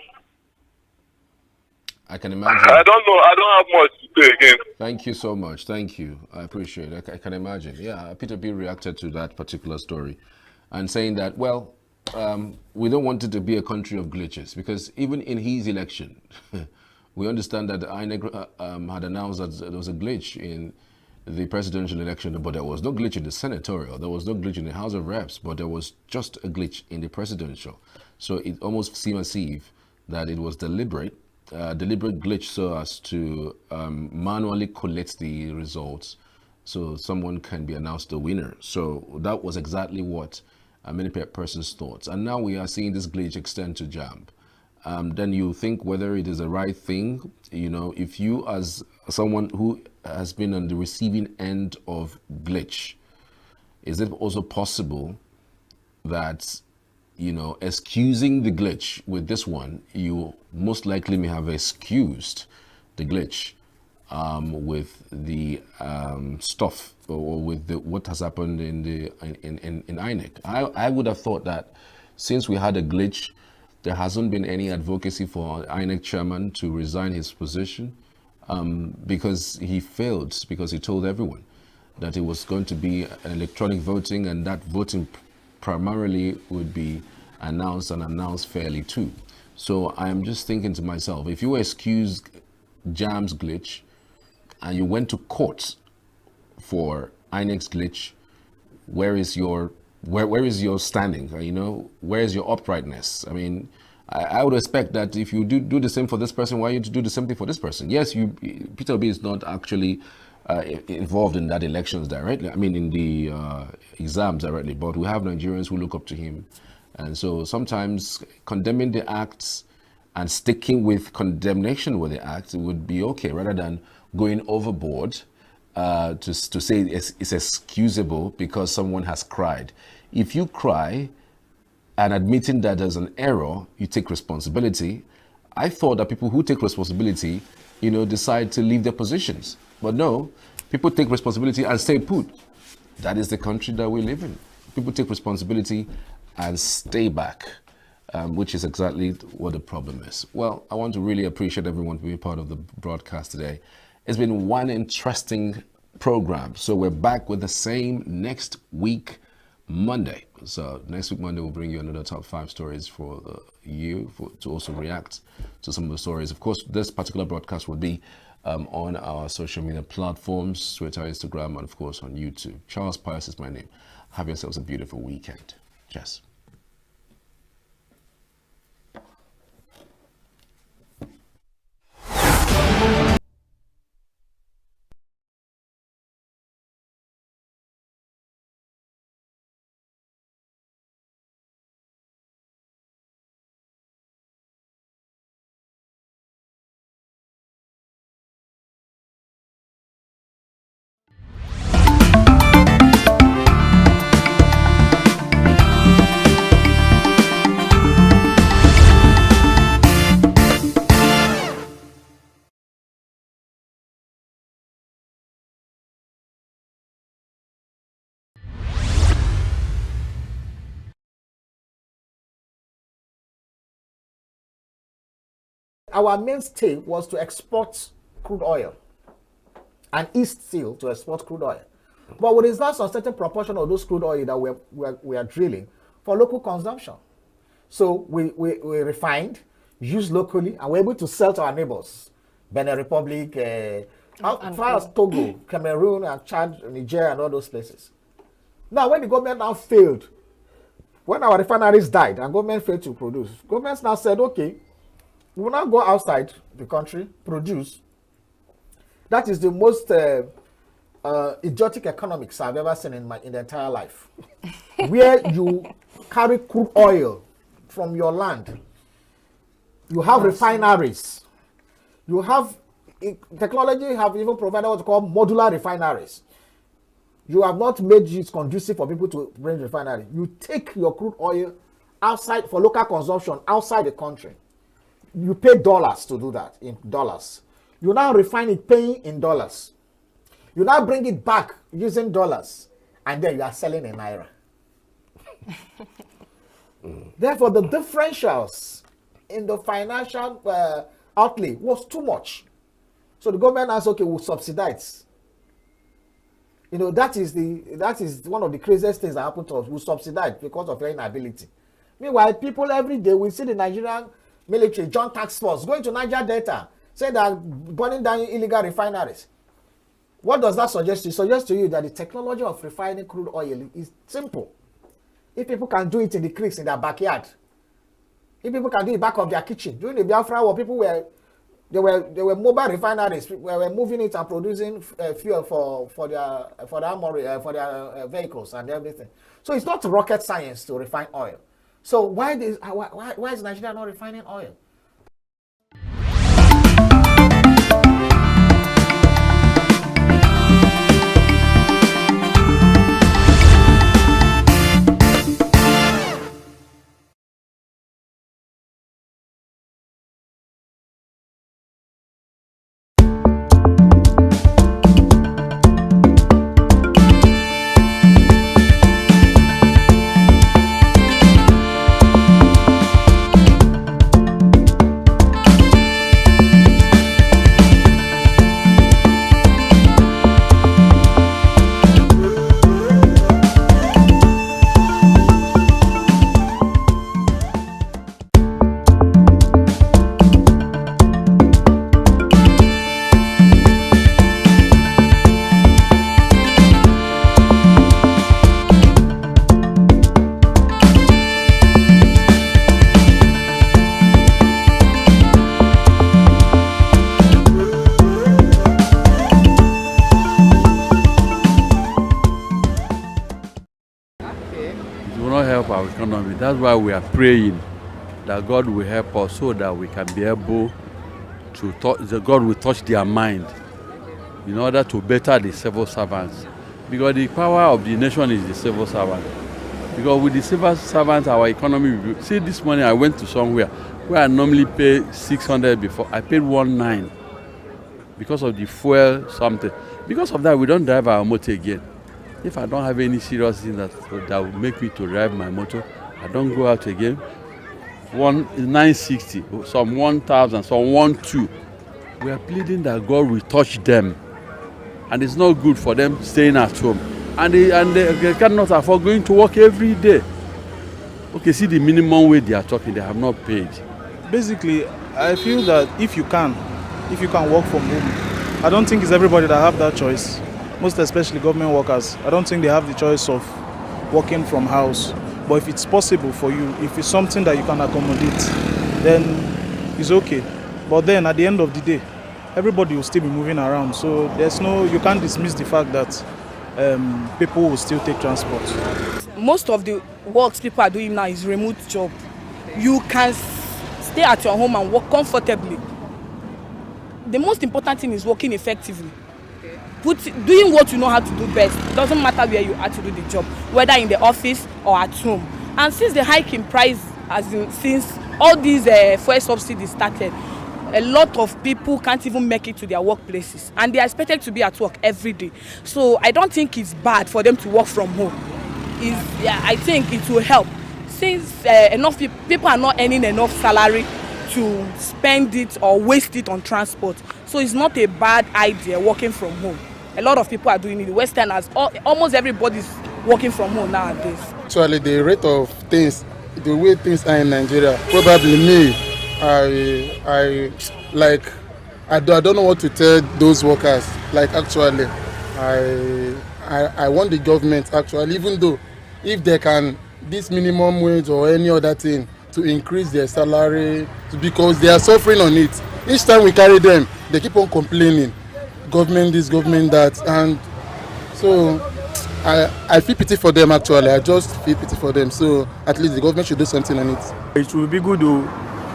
S1: I can imagine.
S5: I don't know. I don't have much to say again.
S1: Thank you so much. Thank you. I appreciate it. I can imagine. Yeah, Peter B reacted to that particular story and saying that, well, we don't want it to be a country of glitches, because even in his election, we understand that the INEC had announced that there was a glitch in the presidential election, but there was no glitch in the senatorial. There was no glitch in the House of Reps, but there was just a glitch in the presidential. So it almost seemed as if that it was deliberate glitch so as to manually collect the results so someone can be announced the winner. So that was exactly what many persons thought. And now we are seeing this glitch extend to JAM. Then you think whether it is the right thing. You know, if you as someone who has been on the receiving end of glitch, is it also possible that, you know, excusing the glitch with this one, you most likely may have excused the glitch with the stuff or with what has happened in INEC? I would have thought that since we had a glitch, there hasn't been any advocacy for INEC chairman to resign his position because he failed, because he told everyone that it was going to be an electronic voting, and that voting primarily would be announced fairly too. So I'm just thinking to myself, if you excuse JAM's glitch and you went to court for INEC's glitch, where is your standing? You know, where is your uprightness? I mean, I would expect that if you do the same for this person, why you do the same thing for this person? Yes, Peter B is not actually involved in that elections directly. I mean, in the exams directly, but we have Nigerians who look up to him, and so sometimes condemning the acts and sticking with condemnation with the act would be okay, rather than going overboard to say it's excusable because someone has cried. If you cry and admitting that there's an error, you take responsibility. I thought that people who take responsibility, you know, decide to leave their positions. But no, people take responsibility and stay put. That is the country that we live in. People take responsibility and stay back, which is exactly what the problem is. Well, I want to really appreciate everyone for being part of the broadcast today. It's been one interesting program. So we're back with the same next week, Monday. So next week, Monday, we'll bring you another top 5 stories for to also react to some of the stories. Of course, this particular broadcast will be on our social media platforms, Twitter, Instagram, and of course on YouTube. Charles Pius is my name. Have yourselves a beautiful weekend. Cheers.
S26: Our mainstay was to export crude oil, and East still to export crude oil. But we reserve a certain proportion of those crude oil that we are drilling for local consumption. So we refined, used locally, and we're able to sell to our neighbors, Benin Republic, as far as Togo, Cameroon, and Chad, Niger, and all those places. Now, when the government now failed, when our refineries died and government failed to produce, governments now said, okay, we will now go outside the country, produce. That is the most idiotic economics I've ever seen in the entire life. Where you carry crude oil from your land, you have refineries, you have technology have even provided what we call modular refineries. You have not made it conducive for people to bring refinery. You take your crude oil outside for local consumption outside the country. You pay dollars to do that, in dollars. You now refine it paying in dollars. You now bring it back using dollars, and then you are selling in naira. Therefore, the differentials in the financial outlay was too much. So the government asked, okay, we'll subsidize. You know, that is one of the craziest things that happened to us. We subsidize because of your inability. Meanwhile, people every day, we see the Nigerian military, joint task force, going to Niger Delta, saying that burning down illegal refineries. What does that suggest to you? It suggests to you that the technology of refining crude oil is simple. If people can do it in the creeks in their backyard, if people can do it back of their kitchen, during the Biafra war, people were mobile refineries. They were moving it and producing fuel for their armory, for their vehicles and everything. So it's not rocket science to refine oil. So why is Nigeria not refining oil?
S7: Our economy. That's why we are praying that God will help us so that we can be able to touch, God will touch their mind in order to better the civil servants. Because the power of the nation is the civil servant. Because with the civil servants, our economy, see this morning I went to somewhere where I normally pay 600 before, I paid 19 because of the fuel something. Because of that, we don't drive our motor again. If I don't have any serious thing that will make me to drive my motor, I don't go out again. 960, some 1,000, some 1,2. We are pleading that God will touch them and it's not good for them staying at home. And they cannot afford going to work every day. Okay, see the minimum wage they are talking, they have not paid.
S9: Basically, I feel that if you can work from home, I don't think it's everybody that have that choice. Most especially government workers. I don't think they have the choice of working from house. But if it's possible for you, if it's something that you can accommodate, then it's okay. But then at the end of the day, everybody will still be moving around. So you can't dismiss the fact that people will still take transport.
S10: Most of the works people are doing now is remote job. You can stay at your home and work comfortably. The most important thing is working effectively. Doing what you know how to do best. It doesn't matter where you are to do the job, whether in the office or at home. And since the hike in price, since all these fuel subsidies started, a lot of people can't even make it to their workplaces, and they are expected to be at work every day. So I don't think it's bad for them to work from home. I think it will help, since enough people are not earning enough salary to spend it or waste it on transport. So it's not a bad idea working from home. A lot of people are doing it. Westerners, almost everybody's working from home nowadays.
S11: Actually, the rate of things, the way things are in Nigeria, probably me, I don't know what to tell those workers. Like actually, I want the government actually, even though if they can this minimum wage or any other thing to increase their salary, because they are suffering on it. Each time we carry them, they keep on complaining, government this, government that, and so I feel pity for them actually. I just feel pity for them. So at least the government should do something on it.
S13: It would be good though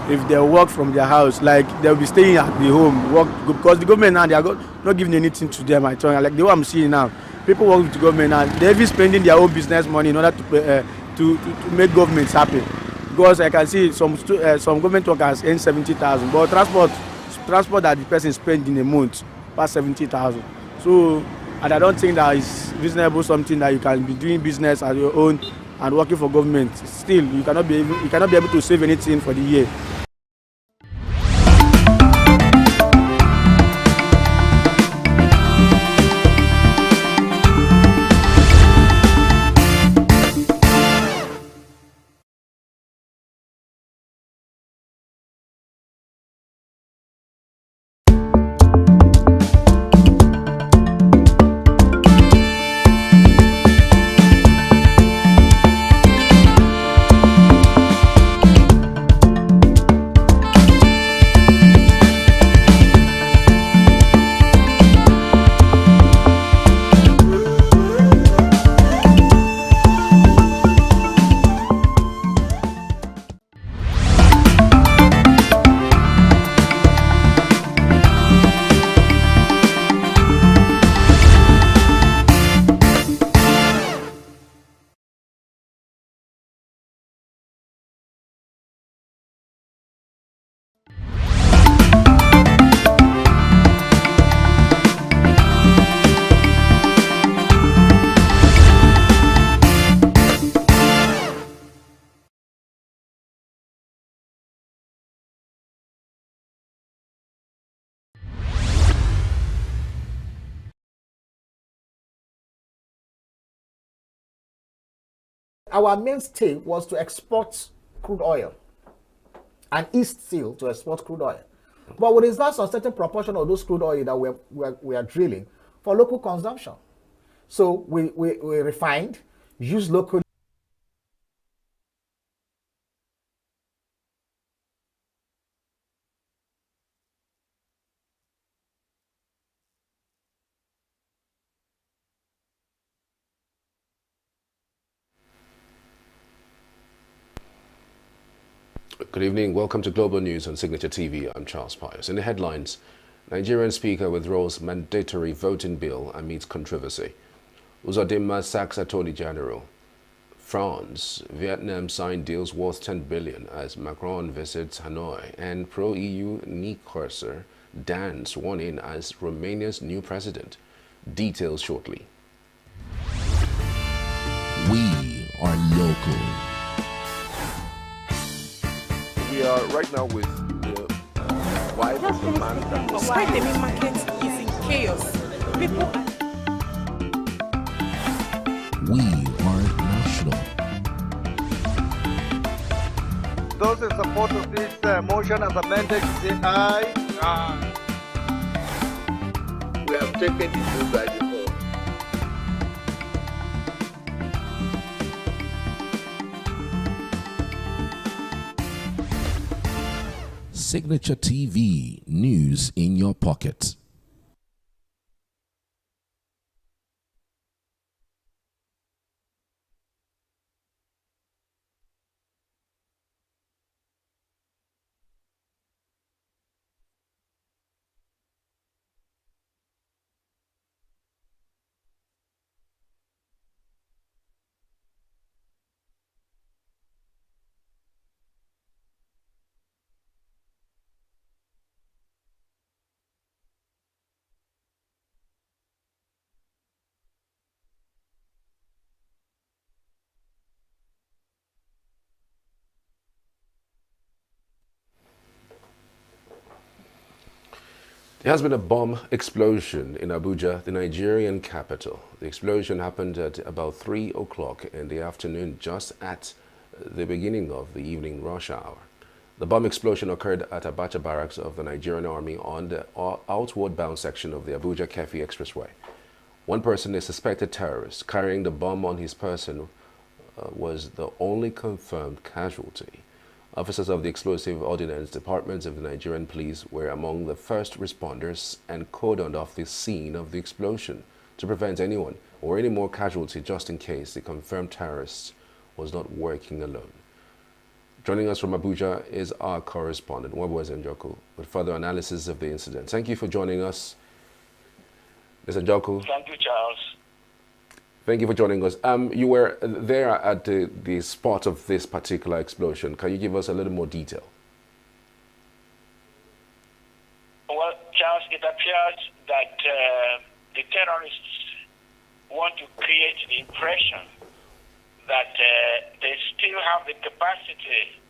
S13: if they work from their house, like they'll be staying at the home, work, because the government now they are not giving anything to them. I tell you, like the way I'm seeing now, people work with the government and they're even spending their own business money in order to make governments happy. Because I can see some government workers earn 70,000, but transport that the person spends in a month past 70,000. So, and I don't think that is reasonable something that you can be doing business at your own and working for government. Still, you cannot be able to save anything for the year.
S26: Our mainstay was to export crude oil, and is still to export crude oil. But we reserve a certain proportion of those crude oil that we are drilling for local consumption. So we refined, use locally.
S1: Good evening. Welcome to Global News on Signature TV. I'm Charles Pius. In the headlines, Nigerian Speaker withdraws mandatory voting bill amidst controversy. Uzodinma sacks Attorney General. France, Vietnam signed deals worth 10 billion as Macron visits Hanoi, and pro-EU Nicosia Dan sworn in as Romania's new president. Details shortly.
S6: We are local.
S14: We are right now with the wife of the man that was...
S18: Why the market is in chaos. People
S6: We are national.
S19: Those in support of this motion as amended, say aye. Aye.
S14: We have taken the vote by default.
S6: Signature TV, news in your pocket.
S1: There has been a bomb explosion in Abuja, the Nigerian capital. The explosion happened at about 3 o'clock in the afternoon, just at the beginning of the evening rush hour. The bomb explosion occurred at Abacha Barracks of the Nigerian Army on the outward bound section of the Abuja-Kefi Expressway. One person, a suspected terrorist, carrying the bomb on his person, was the only confirmed casualty. Officers of the Explosive Ordnance Departments of the Nigerian Police were among the first responders and cordoned off the scene of the explosion to prevent anyone or any more casualty, just in case the confirmed terrorist was not working alone. Joining us from Abuja is our correspondent, Nwabweze Njoku, with further analysis of the incident. Thank you for joining us, Mr. Njoku.
S16: Thank you, Charles.
S1: Thank you for joining us. You were there at the spot of this particular explosion. Can you give us a little more detail?
S16: Well, Charles, it appears that the terrorists want to create the impression that they still have the capacity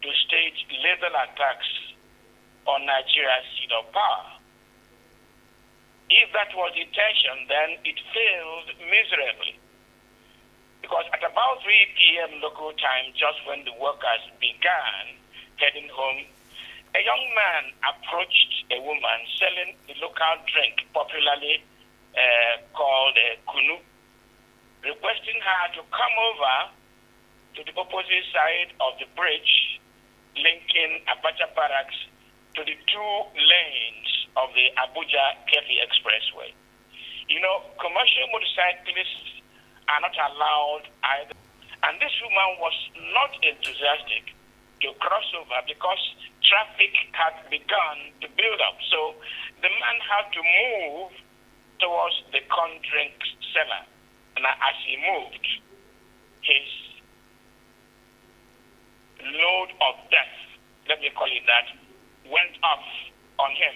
S16: to stage lethal attacks on Nigeria's seat of power. If that was the intention, then it failed miserably. Because at about 3 p.m. local time, just when the workers began heading home, a young man approached a woman selling the local drink, popularly called kunu, requesting her to come over to the opposite side of the bridge linking Abacha Barracks to the 2 lanes of the Abuja-Kefi Expressway. You know, commercial motorcyclists are not allowed either. And this woman was not enthusiastic to cross over because traffic had begun to build up. So the man had to move towards the corn drink seller. And as he moved, his load of death, let me call it that, went off on him,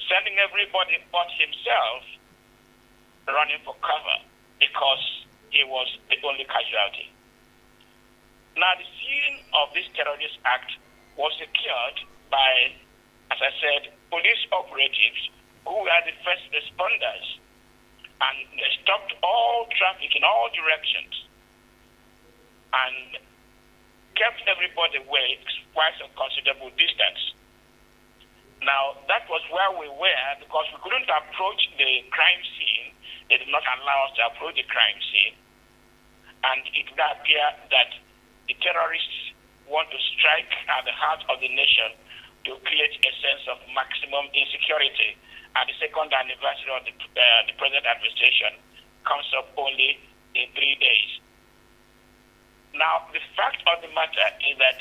S16: sending everybody but himself running for cover because he was the only casualty. Now, the scene of this terrorist act was secured by, as I said, police operatives who were the first responders, and they stopped all traffic in all directions and kept everybody away quite a considerable distance. Now, that was where we were because we couldn't approach the crime scene. They did not allow us to approach the crime scene. And it would appear that the terrorists want to strike at the heart of the nation to create a sense of maximum insecurity. And the second anniversary of the present administration comes up only in 3 days. Now, the fact of the matter is that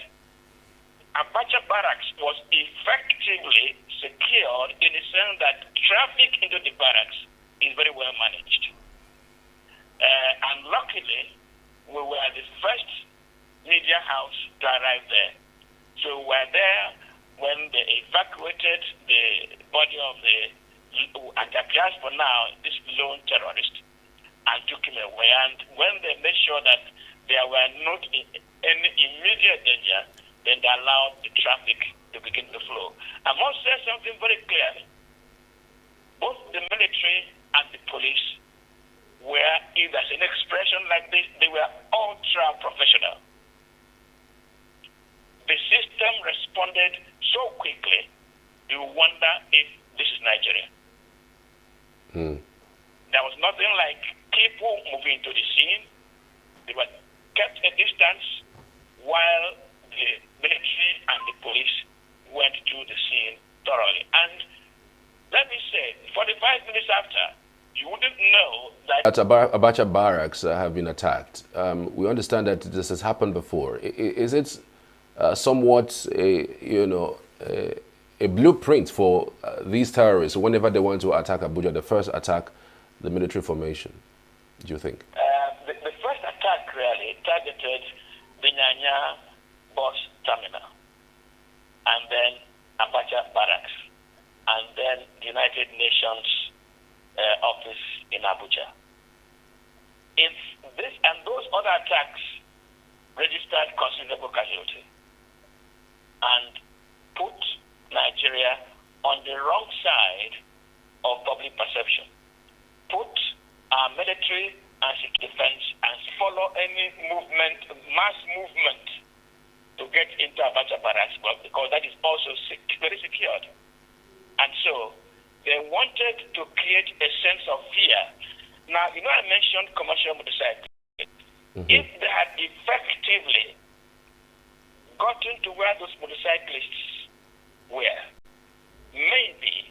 S16: Abacha Barracks was effectively secured in the sense that traffic into the barracks is very well managed. And luckily, we were the first media house to arrive there. So we were there when they evacuated the body of at appears for now, this lone terrorist, and took him away. And when they made sure that there were not any immediate danger, then they allowed the traffic to begin to flow. I must say something very clearly. Both the military and the police were, if there's like this, they were ultra professional. The system responded so quickly, you wonder if this is Nigeria. There was nothing like people moving to the scene. They were kept a distance while the military and the police went through the scene thoroughly. And let me say, 45 minutes after, you wouldn't know that
S1: Abacha barracks have been attacked. We understand that this has happened before. Is it somewhat a blueprint for these terrorists whenever they want to attack Abuja, the first attack, the military formation, do you think?
S16: The first attack really targeted the Nyanya bus terminal, and then Abacha barracks, and then the United Nations office in Abuja. If this and those other attacks registered considerable casualty and put Nigeria on the wrong side of public perception, put our military and security defense and follow any movement, mass movement to get into Abacha barracks, because that is also very secured. And so they wanted to create a sense of fear. Now, I mentioned commercial motorcycles. If they had effectively gotten to where those motorcyclists were, maybe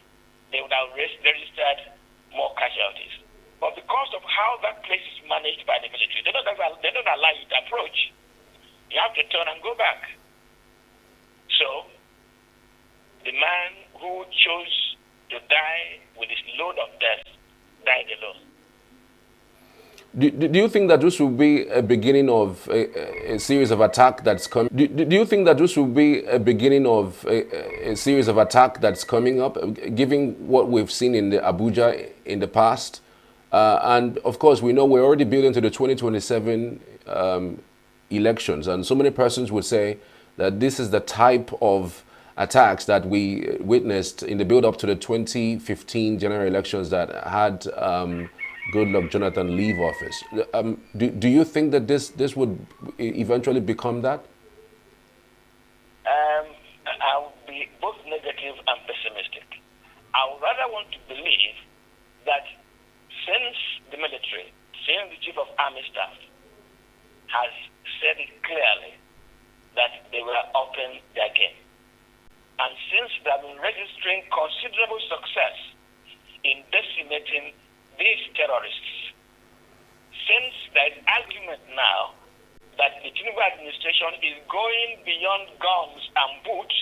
S16: they would have registered more casualties. But because of how that place is managed by the military, they don't allow you to approach. You have to turn and go back. So, the man who chose to die with his load of death died alone.
S1: Do you think that this will be a beginning of a series of attack that's coming? Do you think that this will be a beginning of a series of attack that's coming up, given what we've seen in the Abuja in the past? And of course, we know we're already building to the 2027 elections, and so many persons would say that this is the type of attacks that we witnessed in the build-up to the 2015 general elections that had Goodluck Jonathan leave office. Do you think that this would eventually become that?
S16: I would be both negative and pessimistic. I would rather want to believe that since the military, since the Chief of Army Staff has said it clearly that they were upping their game, and since they have been registering considerable success in decimating these terrorists, since there is argument now that the Tinubu administration is going beyond guns and boots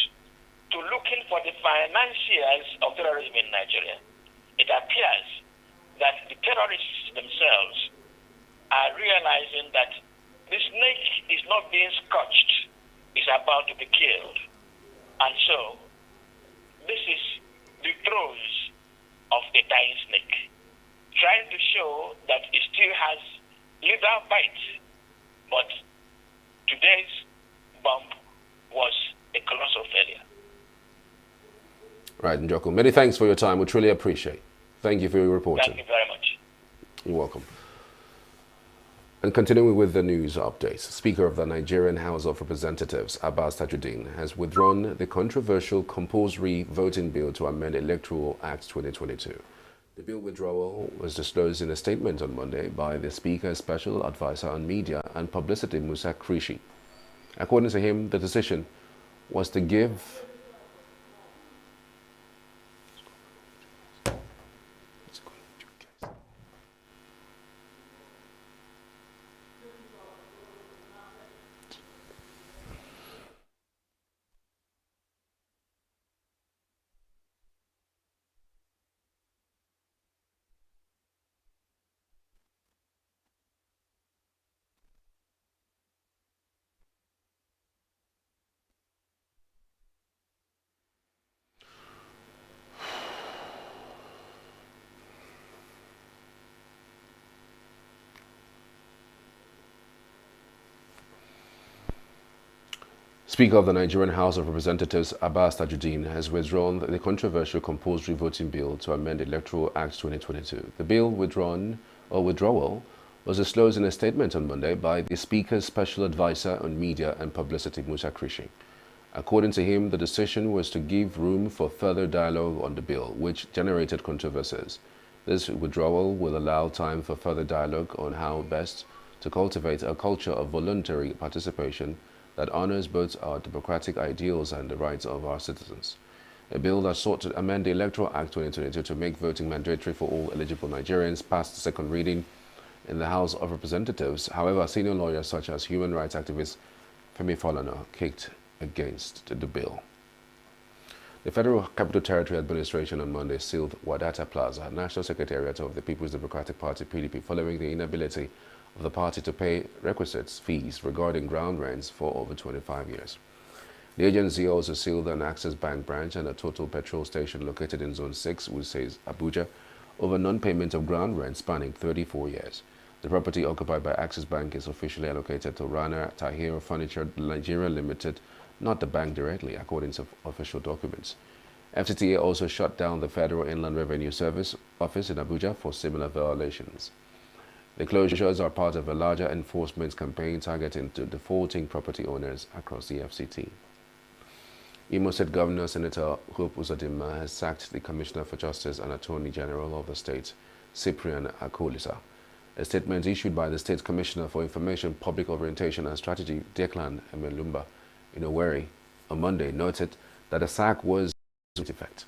S16: to looking for the financiers of terrorism in Nigeria, it appears that the terrorists themselves are realizing that the snake is not being scotched, it's about to be killed. And so, this is the throes of a dying snake, trying to show that it still has little bite. But today's bomb was a colossal failure.
S1: Right, Njoku, many thanks for your time. We truly appreciate it. Thank you for your reporting.
S16: Thank you very much.
S1: You're welcome. And continuing with the news updates, Speaker of the Nigerian House of Representatives, Abbas Tajuddin, has withdrawn the controversial compulsory voting bill to amend Electoral Act 2022. The bill withdrawal was disclosed in a statement on Monday by the Speaker's Special Advisor on Media and Publicity, Musa Krishi. According to him, the decision was to give Speaker of the Nigerian House of Representatives, Abbas Tajuddin, has withdrawn the controversial compulsory voting bill to amend Electoral Act 2022. The bill withdrawal was disclosed in a statement on Monday by the Speaker's Special Advisor on Media and Publicity, Musa Krishi. According to him, the decision was to give room for further dialogue on the bill, which generated controversies. This withdrawal will allow time for further dialogue on how best to cultivate a culture of voluntary participation that honors both our democratic ideals and the rights of our citizens. A bill that sought to amend the Electoral Act 2022 to make voting mandatory for all eligible Nigerians passed the second reading in the House of Representatives. However, senior lawyers such as human rights activist Femi Falana kicked against the bill. The Federal Capital Territory Administration on Monday sealed Wadata Plaza, National Secretariat of the People's Democratic Party (PDP), following the inability of the party to pay requisite fees regarding ground rents for over 25 years. The agency also sealed an Access Bank branch and a Total petrol station located in Zone 6, which says Abuja, over non-payment of ground rent spanning 34 years. The property occupied by Access Bank is officially allocated to Rana Tahir Furniture Nigeria Limited, not the bank directly, according to official documents. FCTA also shut down the Federal Inland Revenue Service office in Abuja for similar violations. The closures are part of a larger enforcement campaign targeting defaulting property owners across the FCT. Imo State Governor Senator Hope Uzodinma has sacked the Commissioner for Justice and Attorney General of the state, Cyprian Akolisa. A statement issued by the State Commissioner for Information, Public Orientation and Strategy, Declan Emelumba, in Owerri, on Monday, noted that the sack was in effect.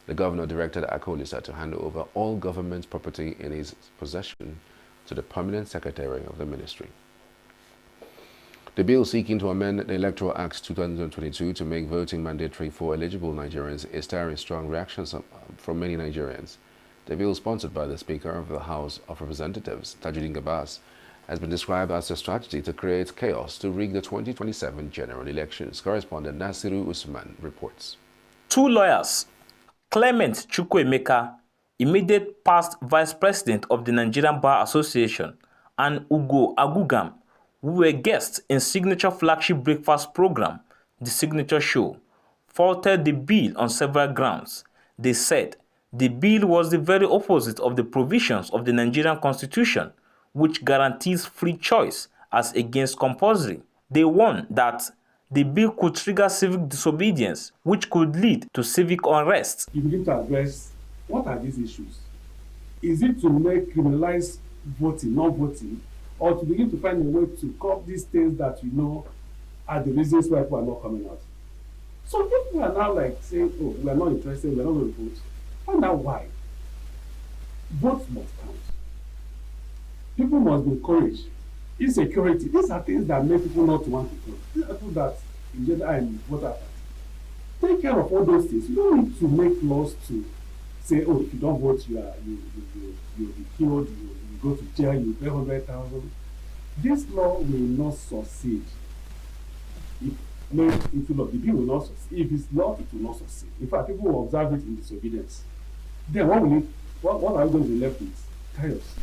S1: The governor directed Akolisa to hand over all government property in his possession to the permanent secretary of the ministry. The bill seeking to amend the Electoral Act 2022 to make voting mandatory for eligible Nigerians is stirring strong reactions from many Nigerians. The bill, sponsored by the Speaker of the House of Representatives, Tajuddin Abbas, has been described as a strategy to create chaos to rig the 2027 general elections. Correspondent Nasiru Usman reports.
S2: Two lawyers, Clement Chukwuemeka, immediate past vice president of the Nigerian Bar Association, and ENUGU Agugam, who were guests in Signature flagship breakfast program, The Signature Show, faulted the bill on several grounds. They said the bill was the very opposite of the provisions of the Nigerian Constitution, which guarantees free choice as against compulsory. They warned that the bill could trigger civic disobedience, which could lead to civic unrest.
S21: You begin to address what are these issues? Is it to make criminalize voting, non-voting, or to begin to find a way to curb these things that you know are the reasons why people are not coming out? So if we are now like saying, oh, we are not interested, we are not going to vote, find out why. Votes must count. People must be encouraged. Insecurity, these are things that make people not want to vote. These are people that engender and voter party. Take care of all those things. You don't need to make laws to say, oh, if you don't vote, you'll be killed, you go to jail, you pay 100,000. This law will not succeed. The bill will not succeed. If it's law, it will not succeed. In fact, people will observe it in disobedience. Then what are we going to be left with? Chaos.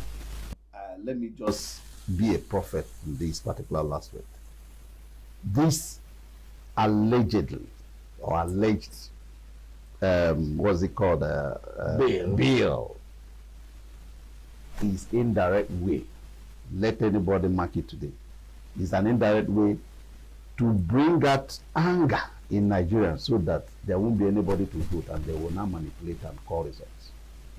S22: Let me just be a prophet in this particular aspect. This allegedly or alleged what's it called bill is indirect way. Let anybody mark it today. It's an indirect way to bring out anger in Nigeria so that there won't be anybody to vote and they will not manipulate and call results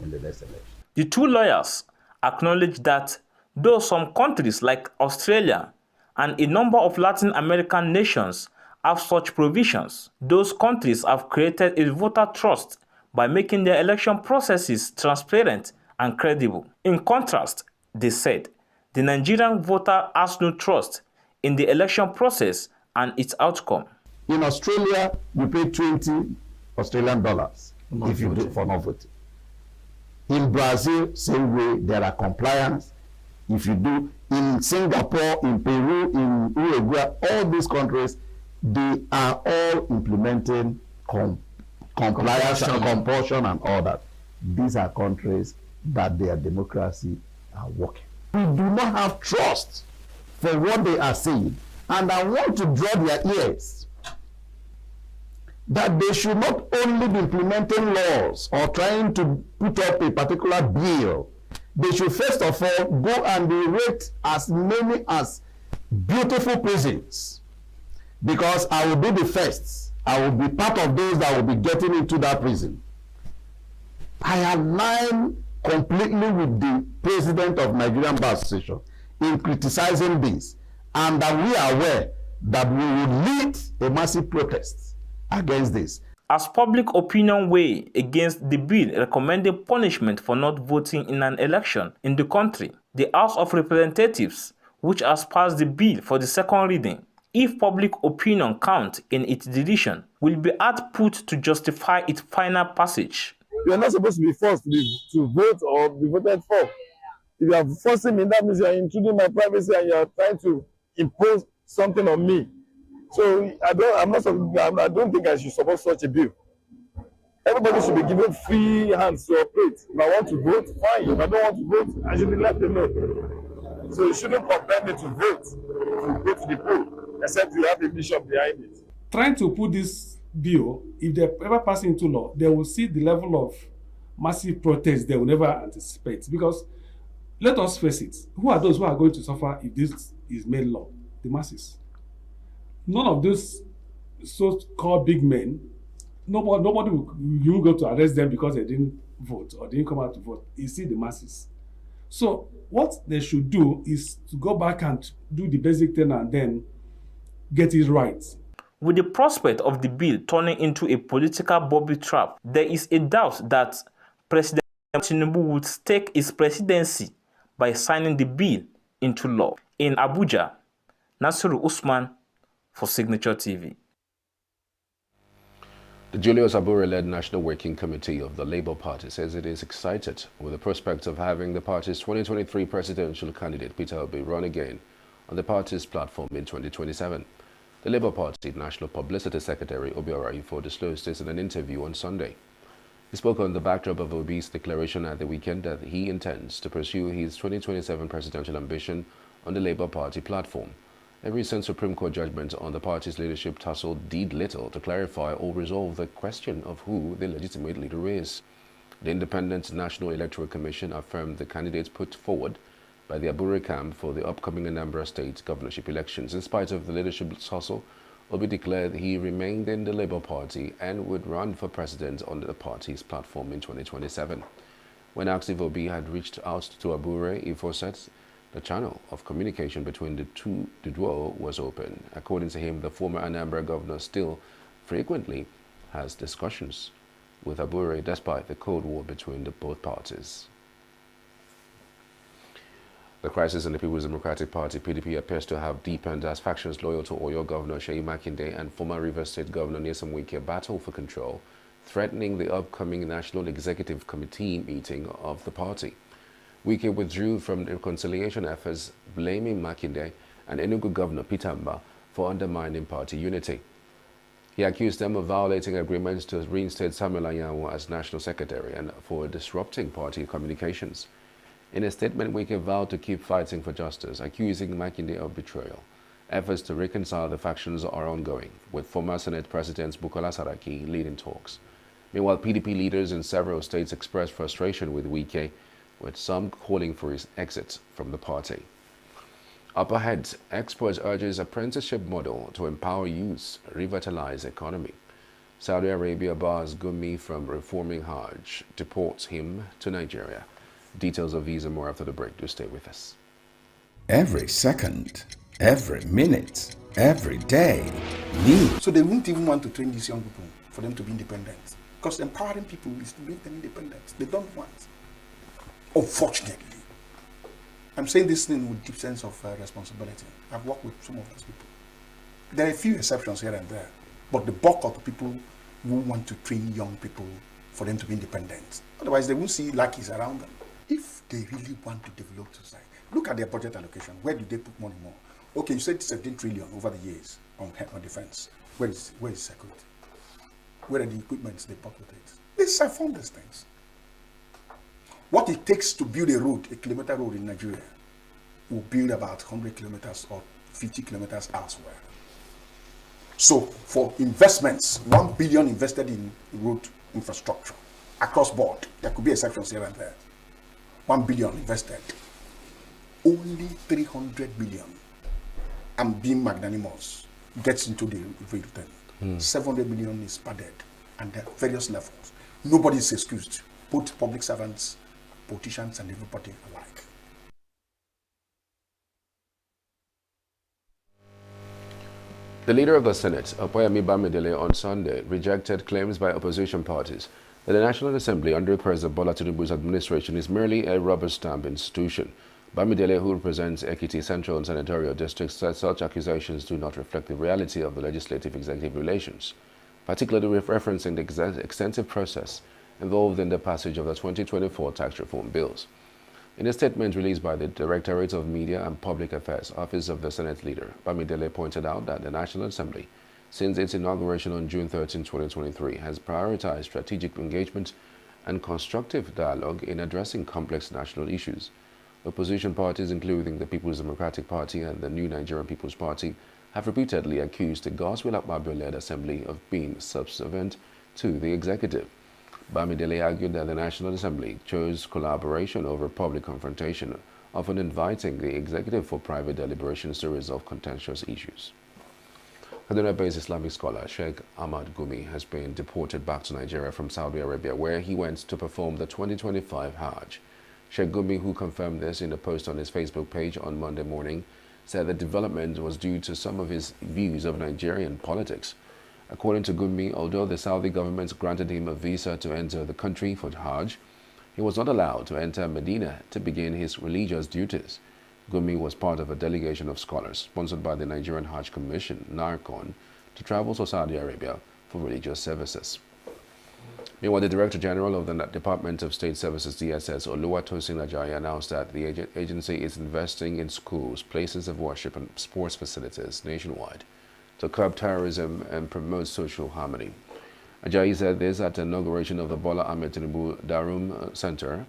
S22: in the next election.
S2: The two lawyers acknowledged that though some countries like Australia and a number of Latin American nations have such provisions, those countries have created a voter trust by making their election processes transparent and credible. In contrast, they said, the Nigerian voter has no trust in the election process and its outcome.
S22: In Australia, you pay 20 Australian dollars if you do for not voting. In Brazil, same way, there are compliance. If you do in Singapore, in Peru, in Uruguay, all these countries, they are all implementing compliance and compulsion and all that. These are countries that their democracy are working. We do not have trust for what they are saying, and I want to draw their ears that they should not only be implementing laws or trying to put up a particular bill They should first of all go and erect as many as beautiful prisons, because I will be the first. I will be part of those that will be getting into that prison. I align completely with the president of Nigerian Bar Association in criticizing this, and that we are aware that we will lead a massive protest against this.
S2: As public opinion weigh against the bill recommending punishment for not voting in an election in the country, the House of Representatives, which has passed the bill for the second reading, if public opinion counts in its decision, will be output to justify its final passage.
S8: You are not supposed to be forced to vote or be voted for. If you are forcing me, that means you are intruding my privacy and you are trying to impose something on me. So I don't think I should support such a bill. Everybody should be given free hands to operate. If I want to vote, fine. If I don't want to vote, I should be left alone. So you shouldn't compel me to vote, to go to the poll, except you have a bishop behind it.
S21: Trying to put this bill, if they ever pass into law, they will see the level of massive protest they will never anticipate. Because let us face it, who are those who are going to suffer if this is made law? The masses. None of those so-called big men, nobody will go to arrest them because they didn't vote or didn't come out to vote. You see the masses. So what they should do is to go back and do the basic thing and then get it right.
S2: With the prospect of the bill turning into a political booby trap, there is a doubt that President Tinubu would stake his presidency by signing the bill into law. In Abuja, Nasiru Usman for Signature TV.
S1: The Julius Abure-led National Working Committee of the Labour Party says it is excited with the prospect of having the party's 2023 presidential candidate Peter Obi run again on the party's platform in 2027. The Labour Party National Publicity Secretary Obiora Ifo disclosed this in an interview on Sunday. He spoke on the backdrop of Obi's declaration at the weekend that he intends to pursue his 2027 presidential ambition on the Labour Party platform. A recent Supreme Court judgment on the party's leadership tussle did little to clarify or resolve the question of who the legitimate leader is. The Independent National Electoral Commission affirmed the candidates put forward by the Abure camp for the upcoming Anambra State governorship elections. In spite of the leadership tussle, Obi declared he remained in the Labour Party and would run for president on the party's platform in 2027. When asked if Obi had reached out to Abure, Ifo said the channel of communication between the duo was open. According to him, the former Anambra governor still frequently has discussions with Abure despite the Cold War between the both parties. The crisis in the People's Democratic Party, PDP, appears to have deepened as factions loyal to Oyo Governor Seyi Makinde and former Rivers State Governor Nyesom Wike battle for control, threatening the upcoming National Executive Committee meeting of the party. Wike withdrew from the reconciliation efforts, blaming Makinde and ENUGU Governor Peter Mba for undermining party unity. He accused them of violating agreements to reinstate Samuel Anyanwu as National Secretary and for disrupting party communications. In a statement, Wike vowed to keep fighting for justice, accusing Makinde of betrayal. Efforts to reconcile the factions are ongoing, with former Senate President Bukola Saraki leading talks. Meanwhile, PDP leaders in several states expressed frustration with Wike, with some calling for his exit from the party. Up ahead, experts urges apprenticeship model to empower youth, revitalize economy. Saudi Arabia bars Gumi from reforming Hajj, deports him to Nigeria. Details of these and more after the break. Do stay with us.
S15: Every second, every minute, every day, news.
S17: So they won't even want to train these young people for them to be independent. Because empowering people is to make them independent. They don't want. Unfortunately, I'm saying this thing with deep sense of responsibility. I've worked with some of those people. There are a few exceptions here and there, but the bulk of the people who want to train young people for them to be independent. Otherwise, they won't see lackeys around them. If they really want to develop society, look at their budget allocation. Where do they put money more? Okay, you said 17 trillion over the years on defense. Where is security? Where are the equipments they populate? They siphon these things. What it takes to build a road, a kilometer road in Nigeria, will build about 100 kilometers or 50 kilometers elsewhere. So for investments, 1 billion invested in road infrastructure across board, there could be exceptions here and there. 1 billion invested. Only 300 million. I'm being magnanimous. Gets into the return. 700 million is padded, and at various levels. Nobody is excused. Both public servants, politicians, and everybody alike.
S1: The leader of the Senate, Opoyemi Bamidele, on Sunday rejected claims by opposition parties that the National Assembly under President Bola Tinubu's administration is merely a rubber stamp institution. Bamidele, who represents Ekiti Central and Senatorial districts, said such accusations do not reflect the reality of the legislative-executive relations, particularly referencing the extensive process involved in the passage of the 2024 tax reform bills. In a statement released by the Directorate of Media and Public Affairs, Office of the Senate Leader, Bamidele pointed out that the National Assembly, since its inauguration on June 13, 2023, has prioritized strategic engagement and constructive dialogue in addressing complex national issues. Opposition parties, including the People's Democratic Party and the New Nigerian People's Party, have repeatedly accused the Godswill Akpabio-led Assembly of being subservient to the executive. Bamidele argued that the National Assembly chose collaboration over public confrontation, often inviting the executive for private deliberations to resolve contentious issues. Kaduna-based Islamic scholar Sheikh Ahmad Gumi has been deported back to Nigeria from Saudi Arabia, where he went to perform the 2025 Hajj. Sheikh Gumi, who confirmed this in a post on his Facebook page on Monday morning, said the development was due to some of his views of Nigerian politics. According to Gumi, although the Saudi government granted him a visa to enter the country for Hajj, he was not allowed to enter Medina to begin his religious duties. Gumi was part of a delegation of scholars sponsored by the Nigerian Hajj Commission, NARCON, to travel to Saudi Arabia for religious services. Meanwhile, the Director General of the Department of State Services, DSS, Oluwatosin Ajayi, announced that the agency is investing in schools, places of worship, and sports facilities nationwide to curb terrorism and promote social harmony. Ajayi said this at the inauguration of the Bola Ahmed Tinubu Darum Center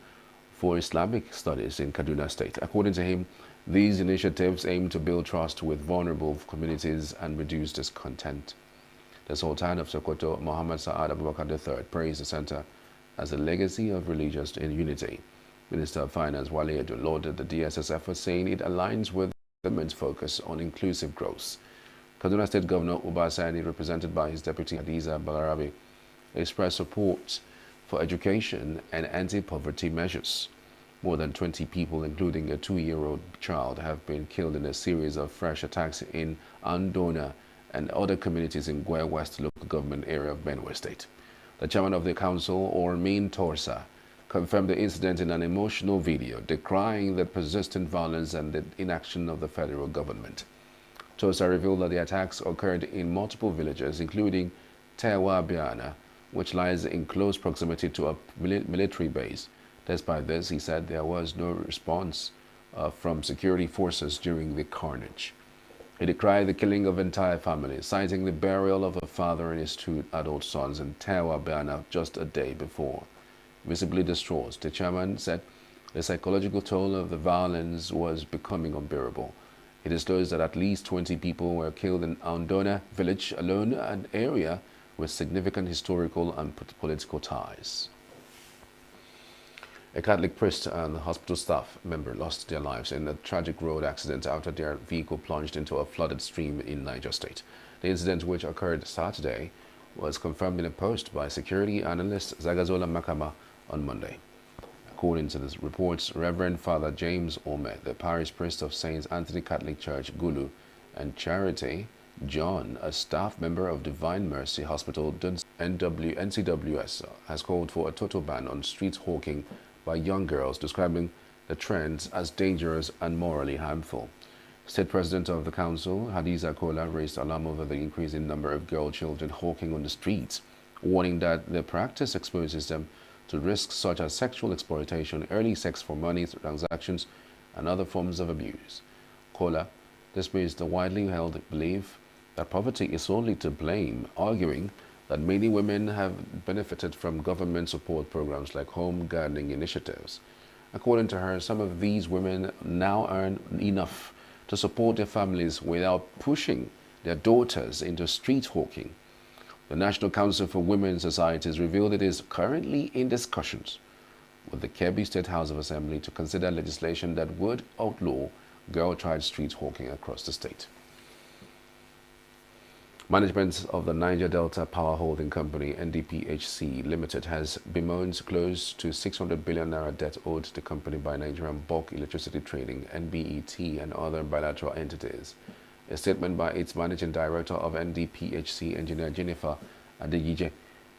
S1: for Islamic Studies in Kaduna State. According to him, these initiatives aim to build trust with vulnerable communities and reduce discontent. The Sultan of Sokoto, Muhammad Sa'ad Abubakar III, praised the center as a legacy of religious unity. Minister of Finance Wale Edu lauded the DSS effort, saying it aligns with the government's focus on inclusive growth. Kaduna State Governor Uba Sani, represented by his deputy Hadiza Balarabi, expressed support for education and anti-poverty measures. More than 20 people, including a 2-year-old child, have been killed in a series of fresh attacks in Andona and other communities in Gwe West local government area of Benue State. The chairman of the council, Ormin Torsa, confirmed the incident in an emotional video, decrying the persistent violence and the inaction of the federal government. Torsa revealed that the attacks occurred in multiple villages, including Tewa Biana, which lies in close proximity to a military base. Despite this, he said there was no response from security forces during the carnage. He decried the killing of entire families, citing the burial of a father and his 2 adult sons in Tewa Biana just a day before. Visibly distraught, the chairman said the psychological toll of the violence was becoming unbearable. He disclosed that at least 20 people were killed in Andona village alone, an area with significant historical and political ties. A Catholic priest and hospital staff member lost their lives in a tragic road accident after their vehicle plunged into a flooded stream in Niger State. The incident, which occurred Saturday, was confirmed in a post by security analyst Zagazola Makama on Monday. According to the reports, Reverend Father James Ome, the parish priest of St. Anthony Catholic Church, Gulu, and Charity John, a staff member of Divine Mercy Hospital, NCWS, has called for a total ban on street hawking by young girls, describing the trends as dangerous and morally harmful. State President of the Council, Hadiza Kola, raised alarm over the increasing number of girl children hawking on the streets, warning that the practice exposes them to risks such as sexual exploitation, early sex for money transactions, and other forms of abuse. Kola dismissed the widely held belief that poverty is solely to blame, arguing that many women have benefited from government support programs like home gardening initiatives. According to her, some of these women now earn enough to support their families without pushing their daughters into street hawking. The National Council for Women's Societies revealed it is currently in discussions with the Kebbi State House of Assembly to consider legislation that would outlaw girl child street hawking across the state. Management of the Niger Delta Power Holding Company, NDPHC Limited, has bemoaned close to 600 billion naira debt owed to the company by Nigerian Bulk Electricity Trading, NBET, and other bilateral entities. A statement by its managing director of NDPHC, Engineer Jennifer Adeyije,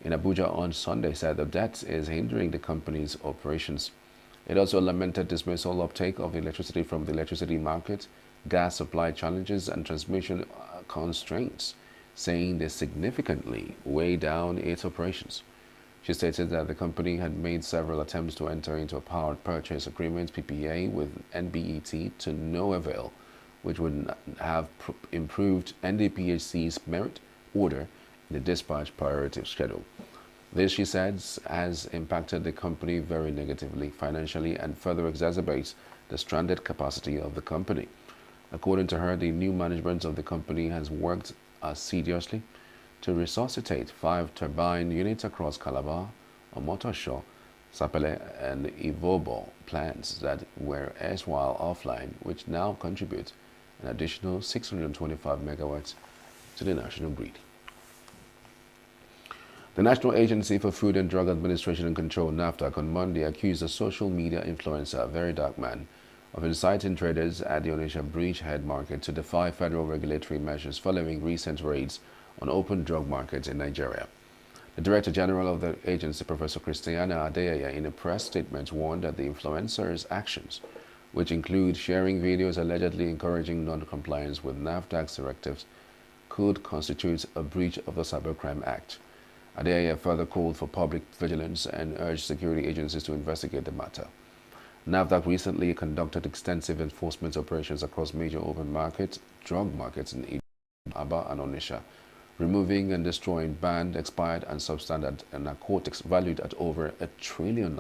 S1: in Abuja on Sunday said the debt is hindering the company's operations. It also lamented dismissal uptake of electricity from the electricity market, gas supply challenges, and transmission constraints, saying they significantly weigh down its operations. She stated that the company had made several attempts to enter into a power purchase agreement (PPA) with NBET to no avail, which would have improved NDPHC's merit order in the dispatch priority schedule. This, she says, has impacted the company very negatively financially and further exacerbates the stranded capacity of the company. According to her, the new management of the company has worked assiduously to resuscitate 5 turbine units across Calabar, Omotosho, Sapele, and Ivobo plants that were erstwhile offline, which now contribute an additional 625 megawatts to the national grid. The National Agency for Food and Drug Administration and Control, NAFDAC, on Monday accused a social media influencer, Very Dark Man, of inciting traders at the Onitsha Bridgehead Market to defy federal regulatory measures following recent raids on open drug markets in Nigeria. The Director General of the agency, Professor Christiana Adeyeye, in a press statement warned that the influencer's actions, which include sharing videos allegedly encouraging non-compliance with NAFDAC's directives, could constitute a breach of the Cybercrime Act. Adeyeye further called for public vigilance and urged security agencies to investigate the matter. NAFDAC recently conducted extensive enforcement operations across major open markets, drug markets in Aba and Onitsha, removing and destroying banned, expired, and substandard narcotics valued at over ₦1 trillion.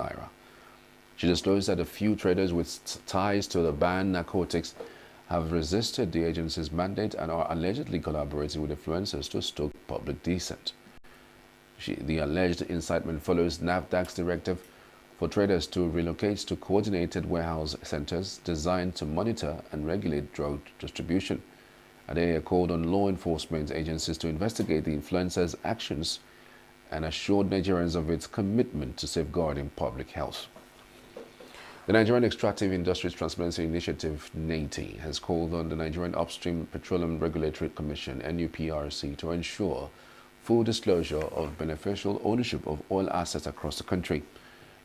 S1: She disclosed that a few traders with ties to the banned narcotics have resisted the agency's mandate and are allegedly collaborating with influencers to stoke public dissent. The alleged incitement follows NAFDAC's directive for traders to relocate to coordinated warehouse centers designed to monitor and regulate drug distribution. Adeyeye called on law enforcement agencies to investigate the influencer's actions and assured Nigerians of its commitment to safeguarding public health. The Nigerian Extractive Industries Transparency Initiative, NATI, has called on the Nigerian Upstream Petroleum Regulatory Commission, NUPRC, to ensure full disclosure of beneficial ownership of oil assets across the country.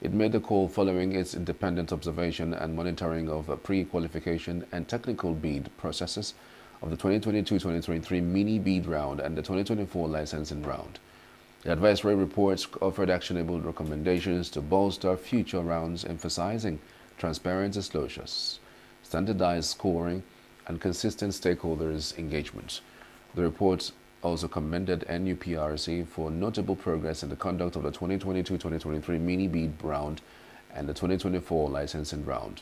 S1: It made the call following its independent observation and monitoring of pre-qualification and technical bid processes of the 2022-2023 mini bid round and the 2024 licensing round. The advisory reports offered actionable recommendations to bolster future rounds, emphasizing transparent disclosures, standardized scoring, and consistent stakeholders' engagement. The reports also commended NUPRC for notable progress in the conduct of the 2022-2023 mini bid round and the 2024 licensing round.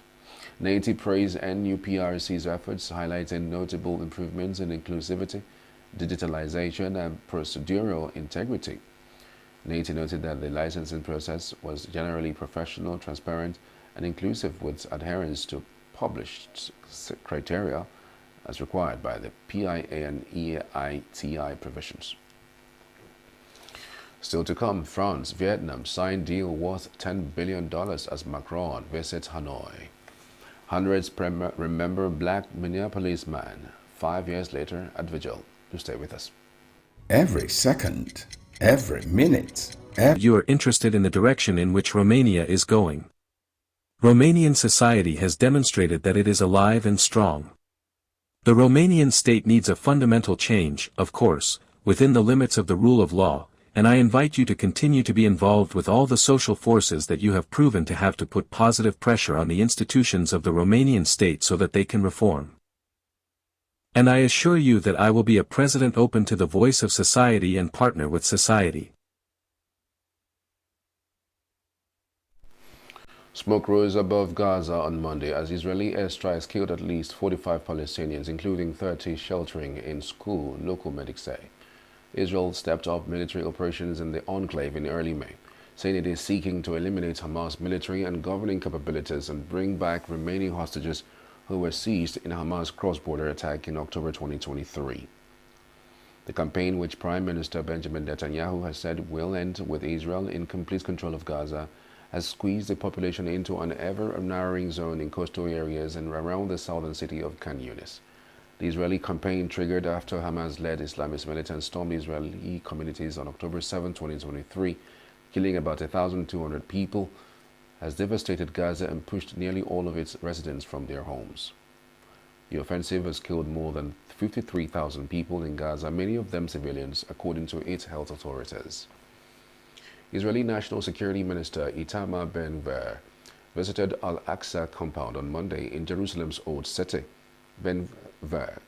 S1: NATI praised NUPRC's efforts, highlighting notable improvements in inclusivity, digitalization, and procedural integrity. NATI noted that the licensing process was generally professional, transparent, and inclusive, with adherence to published criteria as required by the PIA and EITI provisions. Still to come, France, Vietnam sign deal worth $10 billion as Macron visits Hanoi. Hundreds remember Black Minneapolis man 5 years later at vigil. Do stay with us.
S15: Every second, every minute,
S3: you are interested in the direction in which Romania is going. Romanian society has demonstrated that it is alive and strong. The Romanian state needs a fundamental change, of course, within the limits of the rule of law, and I invite you to continue to be involved with all the social forces that you have proven to have to put positive pressure on the institutions of the Romanian state so that they can reform. And I assure you that I will be a president open to the voice of society and partner with society.
S1: Smoke rose above Gaza on Monday as Israeli airstrikes killed at least 45 Palestinians, including 30 sheltering in school, local medics say. Israel stepped up military operations in the enclave in early May, saying it is seeking to eliminate Hamas military and governing capabilities and bring back remaining hostages who were seized in Hamas cross-border attack in October 2023. The campaign, which Prime Minister Benjamin Netanyahu has said will end with Israel in complete control of Gaza, has squeezed the population into an ever-narrowing zone in coastal areas and around the southern city of Khan Yunis. The Israeli campaign, triggered after Hamas-led Islamist militants stormed Israeli communities on October 7, 2023, killing about 1,200 people, has devastated Gaza and pushed nearly all of its residents from their homes. The offensive has killed more than 53,000 people in Gaza, many of them civilians, according to its health authorities. Israeli National Security Minister Itamar Ben-Gvir visited Al-Aqsa compound on Monday in Jerusalem's Old City. Ben-Gvir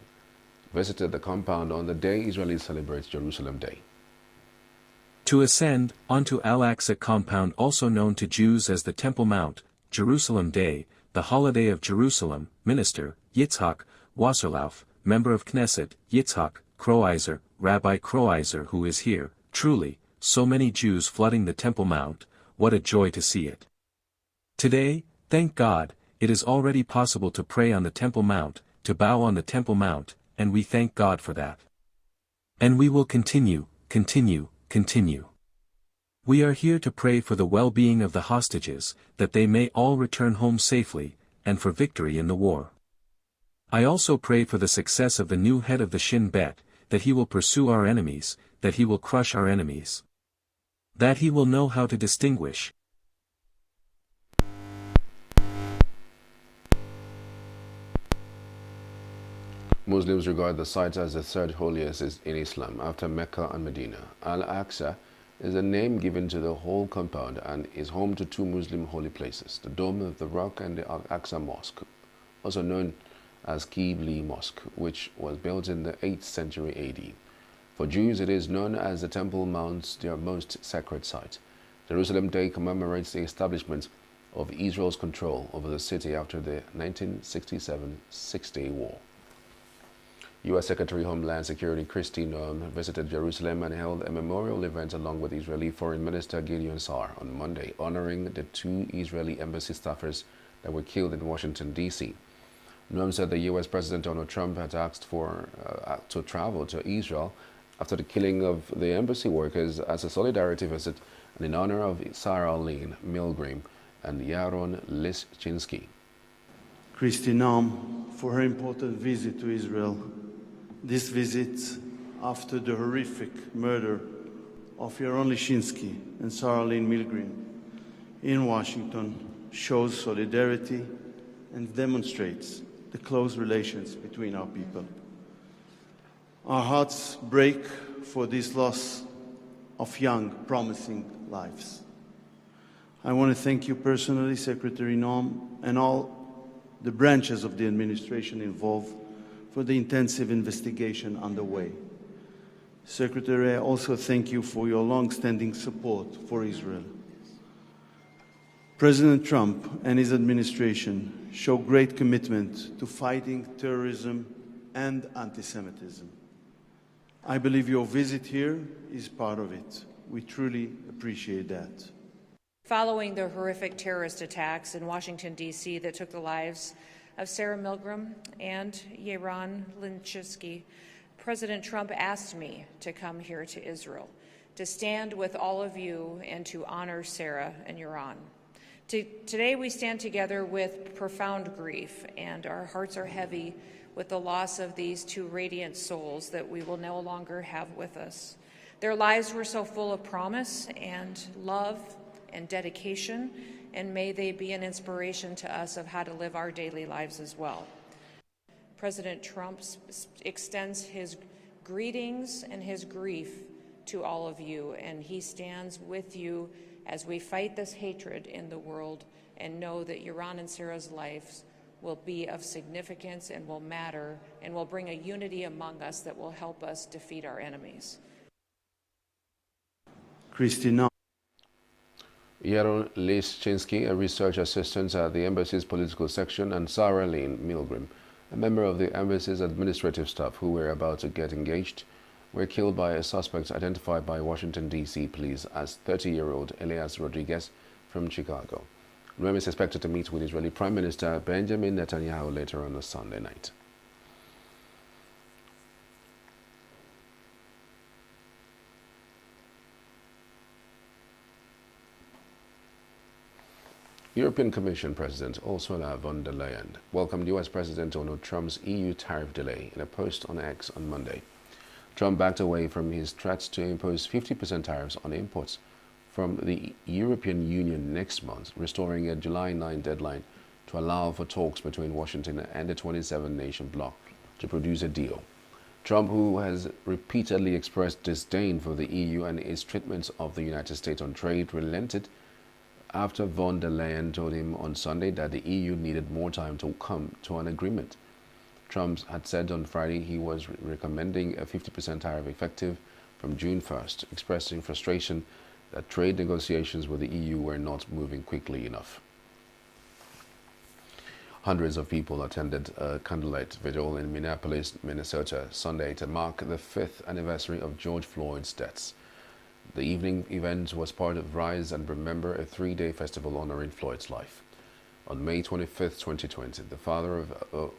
S1: visited the compound on the day Israel celebrates Jerusalem Day.
S3: To ascend onto Al-Aqsa compound, also known to Jews as the Temple Mount, Jerusalem Day, the holiday of Jerusalem, Minister Yitzhak Wasserlauf, member of Knesset, Yitzhak Kroizer, Rabbi Kroizer, who is here. Truly, so many Jews flooding the Temple Mount, what a joy to see it. Today, thank God, it is already possible to pray on the Temple Mount, to bow on the Temple Mount, and we thank God for that. And we will continue. We are here to pray for the well-being of the hostages, that they may all return home safely, and for victory in the war. I also pray for the success of the new head of the Shin Bet, that he will pursue our enemies, that he will crush our enemies. That he will know how to distinguish.
S1: Muslims regard the site as the third holiest in Islam after Mecca and Medina. Al-Aqsa is a name given to the whole compound and is home to two Muslim holy places, the Dome of the Rock and the Al-Aqsa Mosque, also known as Qibli Mosque, which was built in the 8th century AD. For Jews, it is known as the Temple Mount, their most sacred site. Jerusalem Day commemorates the establishment of Israel's control over the city after the 1967 Six-Day War. U.S. Secretary of Homeland Security Kristi Noem visited Jerusalem and held a memorial event along with Israeli Foreign Minister Gideon Sa'ar on Monday, honoring the two Israeli embassy staffers that were killed in Washington, D.C. Noem said the U.S. President Donald Trump had asked for to travel to Israel after the killing of the embassy workers as a solidarity visit and in honor of Sarah Lynn Milgram and Yaron Lischinski.
S4: Kristi Noem for her important visit to Israel. This visit, after the horrific murder of Yaron Lischinski and Sarah Lynn Milgram in Washington, shows solidarity and demonstrates the close relations between our people. Our hearts break for this loss of young, promising lives. I want to thank you personally, Secretary Noem, and all the branches of the administration involved for the intensive investigation underway. Secretary, I also thank you for your long-standing support for Israel. President Trump and his administration show great commitment to fighting terrorism and anti-Semitism. I believe your visit here is part of it. We truly appreciate that.
S12: Following the horrific terrorist attacks in Washington, D.C. that took the lives of Sarah Milgram and Yaron Lischinski, President Trump asked me to come here to Israel, to stand with all of you and to honor Sarah and Yaron. Today we stand together with profound grief, and our hearts are heavy with the loss of these two radiant souls that we will no longer have with us. Their lives were so full of promise and love and dedication, and may they be an inspiration to us of how to live our daily lives as well. President Trump extends his greetings and his grief to all of you, and he stands with you as we fight this hatred in the world and know that Yaron and Sarah's lives will be of significance and will matter and will bring a unity among us that will help us defeat our enemies.
S4: Kristi Noem.
S1: Yaron Lischinski, a research assistant at the embassy's political section, and Sarah Lynn Milgram, a member of the embassy's administrative staff who were about to get engaged were killed by a suspect identified by Washington, D.C. police as 30-year-old Elias Rodriguez from Chicago. Rome is expected to meet with Israeli Prime Minister Benjamin Netanyahu later on Sunday night. European Commission President Ursula von der Leyen welcomed U.S. President Donald Trump's EU tariff delay in a post on X on Monday. Trump backed away from his threats to impose 50% tariffs on imports from the European Union next month, restoring a July 9 deadline to allow for talks between Washington and the 27-nation bloc to produce a deal. Trump, who has repeatedly expressed disdain for the EU and its treatment of the United States on trade, relented after von der Leyen told him on Sunday that the EU needed more time to come to an agreement. Trump had said on Friday he was recommending a 50% tariff effective from June 1st, expressing frustration that trade negotiations with the EU were not moving quickly enough. Hundreds of people attended a candlelight vigil in Minneapolis, Minnesota, Sunday to mark the 5th anniversary of George Floyd's deaths. The evening event was part of Rise and Remember, a 3-day festival honoring Floyd's life. On May 25, 2020, the father of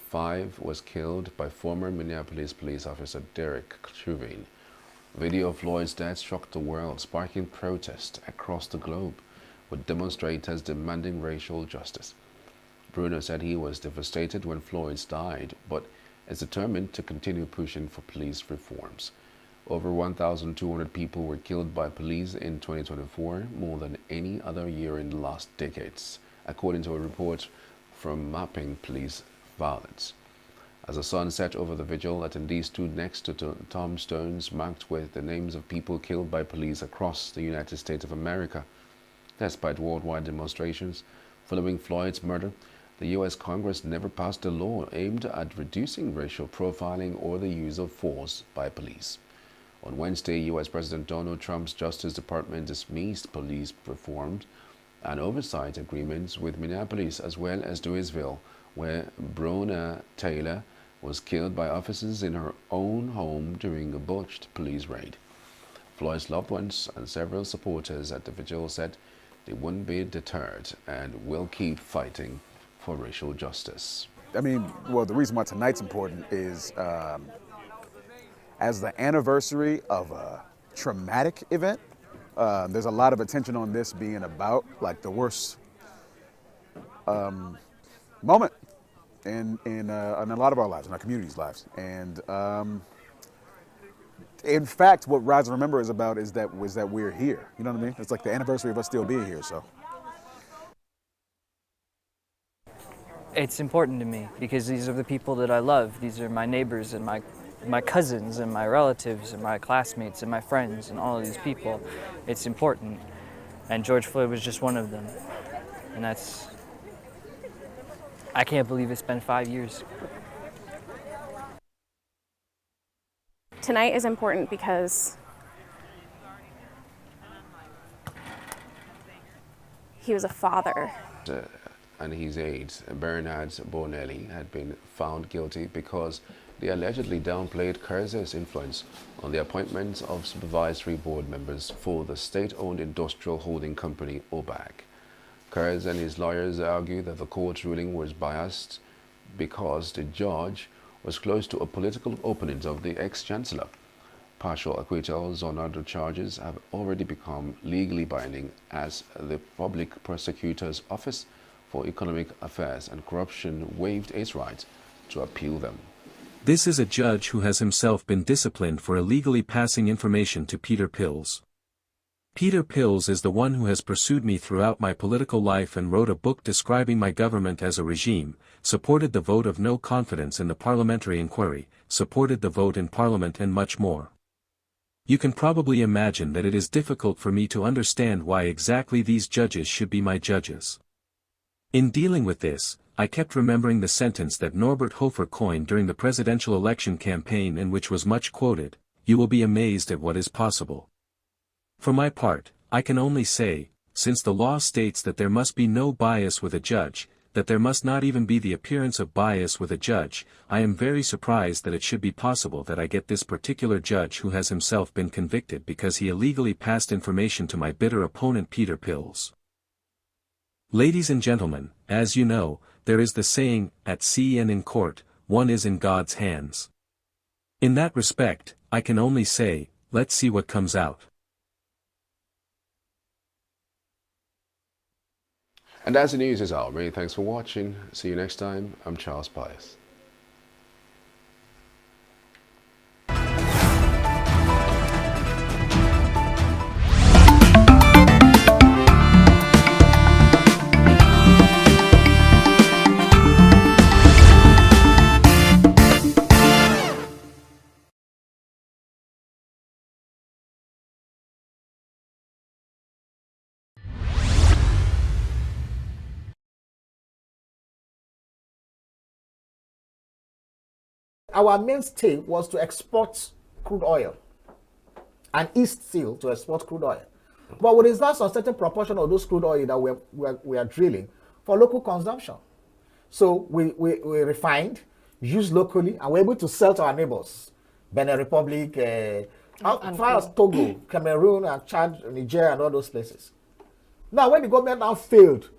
S1: 5 was killed by former Minneapolis police officer Derek Chauvin. Video of Floyd's death shocked the world, sparking protest across the globe, with demonstrators demanding racial justice. Bruno said he was devastated when Floyd died, but is determined to continue pushing for police reforms. Over 1,200 people were killed by police in 2024, more than any other year in the last decades, according to a report from Mapping Police Violence. As the sun set over the vigil, attendees stood next to tombstones marked with the names of people killed by police across the United States of America. Despite worldwide demonstrations following Floyd's murder, the U.S. Congress never passed a law aimed at reducing racial profiling or the use of force by police. On Wednesday, U.S. President Donald Trump's Justice Department dismissed police reforms and oversight agreements with Minneapolis as well as Louisville, where Breonna Taylor was killed by officers in her own home during a botched police raid. Floyd's loved ones and several supporters at the vigil said they wouldn't be deterred and will keep fighting for racial justice.
S5: I mean, well, the reason why tonight's important is as the anniversary of a traumatic event, there's a lot of attention on this being about like the worst moment in a lot of our lives, in our community's lives. And in fact, what Rise and Remember is about is that we're here. You know what I mean? It's like the anniversary of us still being here. So
S7: it's important to me because these are the people that I love. These are my neighbors and my cousins and my relatives and my classmates and my friends and all of these people. It's important. And George Floyd was just one of them. And I can't believe it's been 5 years.
S20: Tonight is important because he was a father.
S1: And his aides, Bernard Bonelli, had been found guilty because they allegedly downplayed Kerser's influence on the appointment of supervisory board members for the state-owned industrial holding company OBAG. Kerser and his lawyers argue that the court's ruling was biased because the judge was close to a political opponent of the ex-chancellor. Partial acquittals on other charges have already become legally binding as the Public Prosecutor's Office for Economic Affairs and Corruption waived its right to appeal them.
S3: This is a judge who has himself been disciplined for illegally passing information to Peter Pills. Peter Pills is the one who has pursued me throughout my political life and wrote a book describing my government as a regime, supported the vote of no confidence in the parliamentary inquiry, supported the vote in Parliament and much more. You can probably imagine that it is difficult for me to understand why exactly these judges should be my judges. In dealing with this, I kept remembering the sentence that Norbert Hofer coined during the presidential election campaign and which was much quoted, "You will be amazed at what is possible." For my part, I can only say, since the law states that there must be no bias with a judge, that there must not even be the appearance of bias with a judge. I am very surprised that it should be possible that I get this particular judge who has himself been convicted because he illegally passed information to my bitter opponent Peter Pills. Ladies and gentlemen, as you know, there is the saying, at sea and in court, one is in God's hands. In that respect, I can only say, let's see what comes out.
S1: And as the news is out, many thanks for watching. See you next time. I'm Charles Pius.
S26: Our mainstay was to export crude oil, and is still to export crude oil. But we reserve a certain proportion of those crude oil that we are drilling for local consumption. So we refined, used locally, and we're able to sell to our neighbors, Benin Republic, as far as Togo, Cameroon, and Chad, Niger, and all those places. Now, when the government now failed,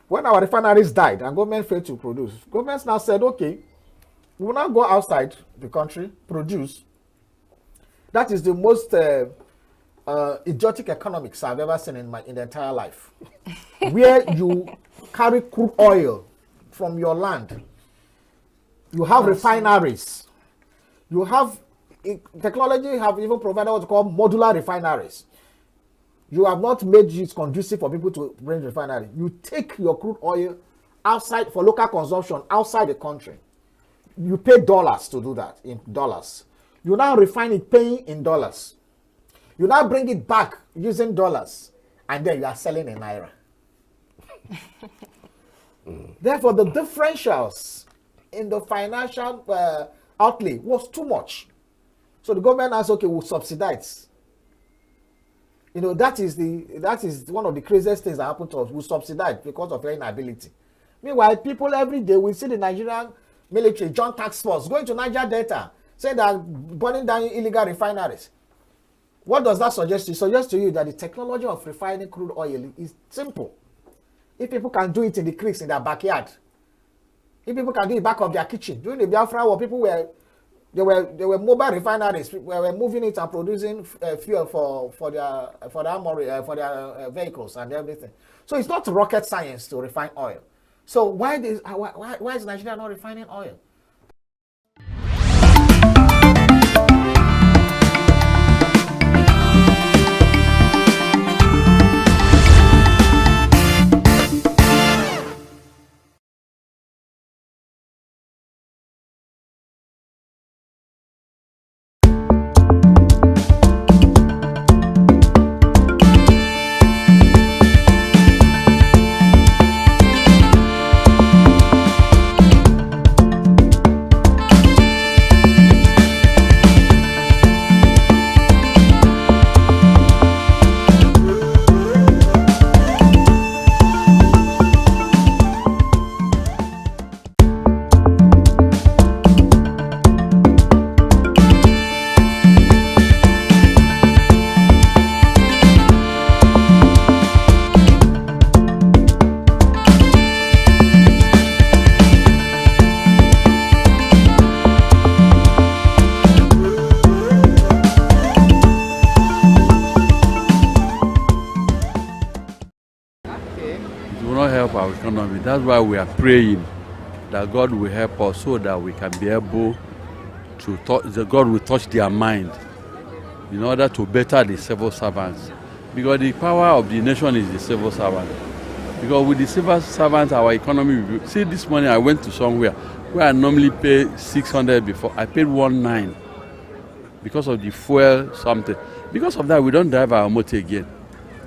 S26: when our refineries died and government failed to produce, governments now said, okay, we will now go outside the country, produce. That is the most idiotic economics I've ever seen in the entire life. Where you carry crude oil from your land. You have refineries. You have technology have even provided what we call modular refineries. You have not made it conducive for people to bring refinery. You take your crude oil outside for local consumption outside the country. You pay dollars to do that, in dollars. You now refine it paying in dollars. You now bring it back using dollars, and then you are selling in naira. Therefore, the differentials in the financial outlay was too much. So the government asked, okay, we'll subsidize. You know, that is one of the craziest things that happened to us. We subsidize because of their inability. Meanwhile, people every day, we see the Nigerian military, joint task force, going to Niger Delta, saying that burning down illegal refineries. What does that suggest? It suggests to you that the technology of refining crude oil is simple. If people can do it in the creeks in their backyard, if people can do it back of their kitchen, during the Biafra war, people were mobile refineries. We were moving it and producing fuel for their armory, for their vehicles and everything. So it's not rocket science to refine oil. So why is Nigeria not refining oil?
S9: Our economy. That's why we are praying that God will help us so that we can be able to touch, God will touch their mind in order to better the civil servants. Because the power of the nation is the civil servant. Because with the civil servants, our economy will be. See, this morning I went to somewhere where I normally pay 600 before. I paid 19 because of the fuel something. Because of that, we don't drive our motor again.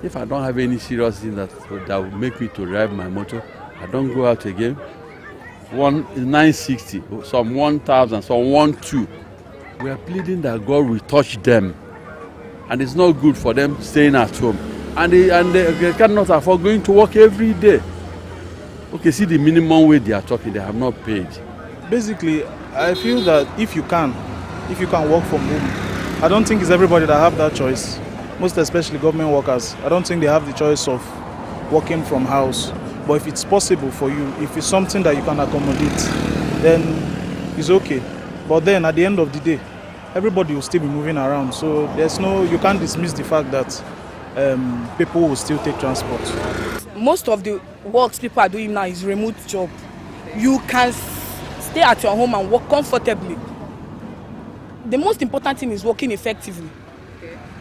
S9: If I don't have any serious thing that will make me to drive my motor, I don't go out again. 960, some 1,000, some 1,200. We are pleading that God will touch them. And it's not good for them staying at home. And they cannot afford going to work every day. Okay, see the minimum wage they are talking, they have not paid.
S10: Basically, I feel that if you can work from home, I don't think it's everybody that have that choice. Most especially government workers. I don't think they have the choice of working from house. But if it's possible for you, if it's something that you can accommodate, then it's okay. But then at the end of the day, everybody will still be moving around. So you can't dismiss the fact that people will still take transport.
S18: Most of the works people are doing now is remote job. You can stay at your home and work comfortably. The most important thing is working effectively.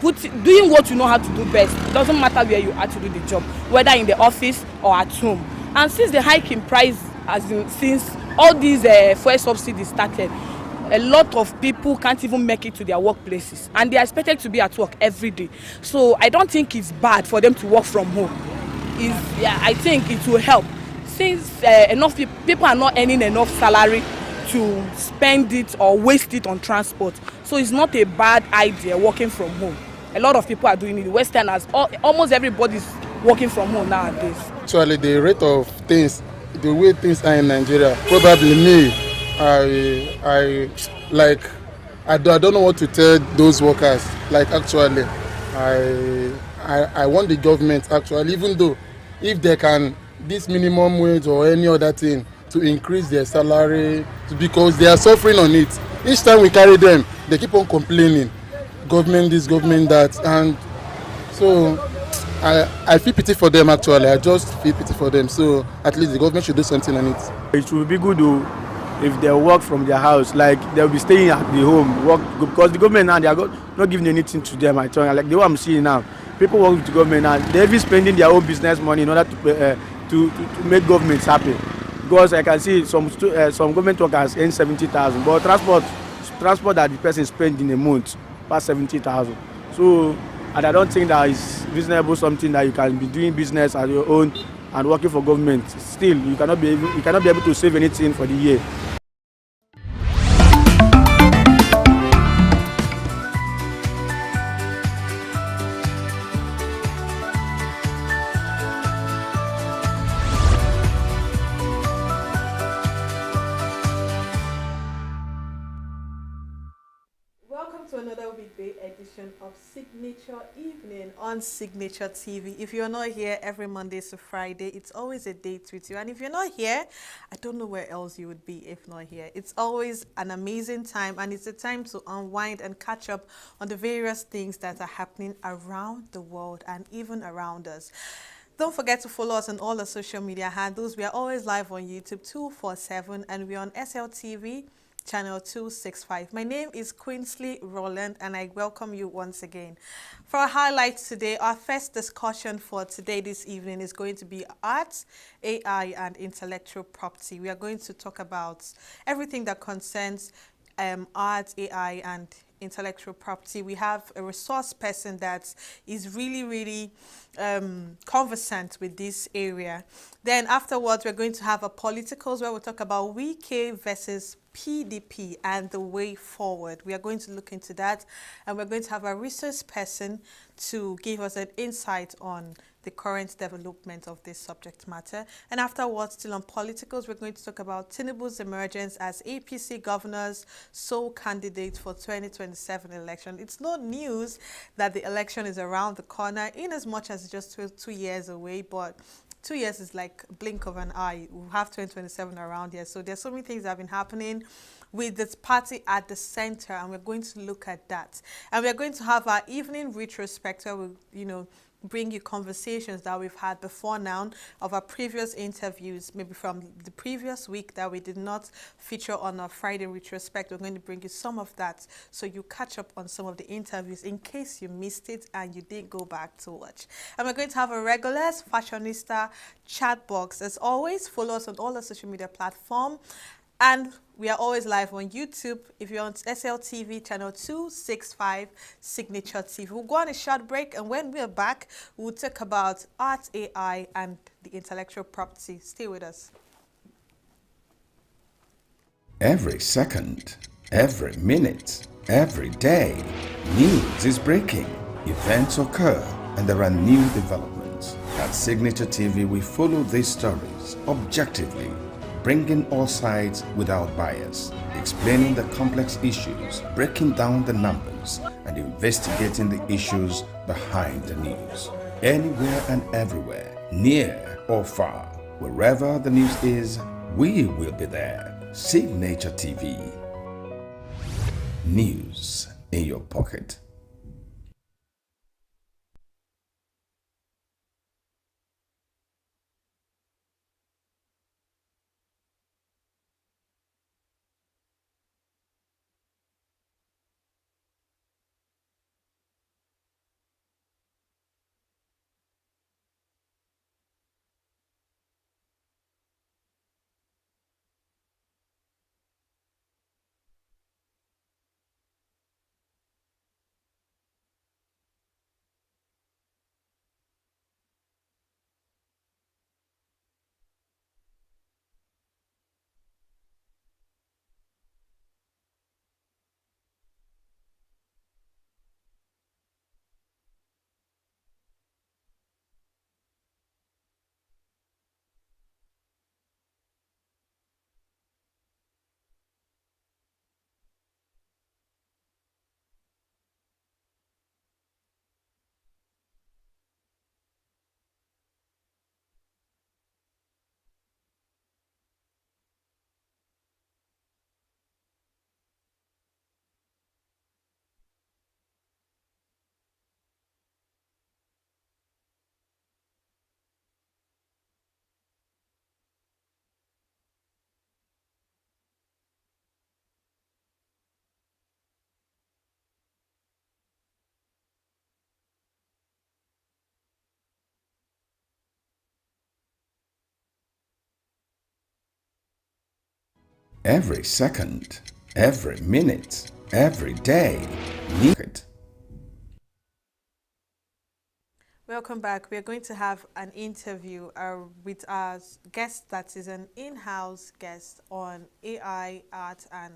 S18: Doing what you know how to do best. It doesn't matter where you are to do the job, whether in the office or at home. And since the hike in price, since all these fuel subsidies started, a lot of people can't even make it to their workplaces, and they are expected to be at work every day. So I don't think it's bad for them to work from home. I think it will help, since enough people are not earning enough salary to spend it or waste it on transport. So it's not a bad idea working from home. A lot of people are doing it. Westerners, almost everybody's working from home nowadays.
S11: Actually, the rate of things, the way things are in Nigeria, probably me, I don't know what to tell those workers. Like actually, I want the government actually, even though if they can, this minimum wage or any other thing, to increase their salary, because they are suffering on it. Each time we carry them, they keep on complaining. Government this, government that, and so I feel pity for them actually. I just feel pity for them. So at least the government should do something on it. It would be good if they work from their house, like they'll be staying at the home, work, because the government now they are not giving anything to them. Like the way I'm seeing now, people work with the government and they're even spending their own business money in order to make governments happy. Because I can see some government workers earn 70,000, but transport that the person spends in a month past 70,000. So, and I don't think that is reasonable, something that you can be doing business at your own and working for government. Still, you cannot be able to save anything for the year.
S13: Another weekday edition of Signature Evening on Signature TV. If you're not here every Monday to Friday, it's always a date with you. And if you're not here, I don't know where else you would be if not here. It's always an amazing time, and it's a time to unwind and catch up on the various things that are happening around the world and even around us. Don't forget to follow us on all our social media handles. We are always live on YouTube 247, and we're on SLTV Channel 265. My name is Queensley Roland, and I welcome you once again. For our highlights today, our first discussion for today this evening is going to be art, AI, and intellectual property. We are going to talk about everything that concerns art, AI, and intellectual property. We have a resource person that is really conversant with this area. Then afterwards, we're going to have a politicals where we'll talk about WK versus PDP and the way forward. We are going to look into that, and we're going to have a resource person to give us an insight on the current development of this subject matter. And afterwards, still on politicals, we're going to talk about Tinubu's emergence as APC governor's sole candidate for 2027 election. It's no news that the election is around the corner, in as much as it's just 2 years away, but 2 years is like a blink of an eye. We'll have 2027 around here. So there's so many things that have been happening with this party at the center, and we're going to look at that. And we're going to have our evening retrospect where we'll, bring you conversations that we've had before now of our previous interviews, maybe from the previous week that we did not feature on our Friday retrospect. We're going to bring you some of that so you catch up on some of the interviews in case you missed it and you didn't go back to watch. And we're going to have a regular fashionista chat box. As always, follow us on all the social media platforms. And we are always live on YouTube. If you're on SLTV Channel 265 Signature TV. We'll go on a short break, and when we're back, we'll talk about art, AI, and the intellectual property. Stay with us.
S15: Every second, every minute, every day, news is breaking. Events occur, and there are new developments. At Signature TV, we follow these stories objectively, bringing all sides without bias, explaining the complex issues, breaking down the numbers, and investigating the issues behind the news. Anywhere and everywhere, near or far, wherever the news is, we will be there. Signature TV. News in your pocket. Every second, every minute, every day.
S13: Welcome back. We are going to have an interview with our guest that is an in-house guest on AI, art, and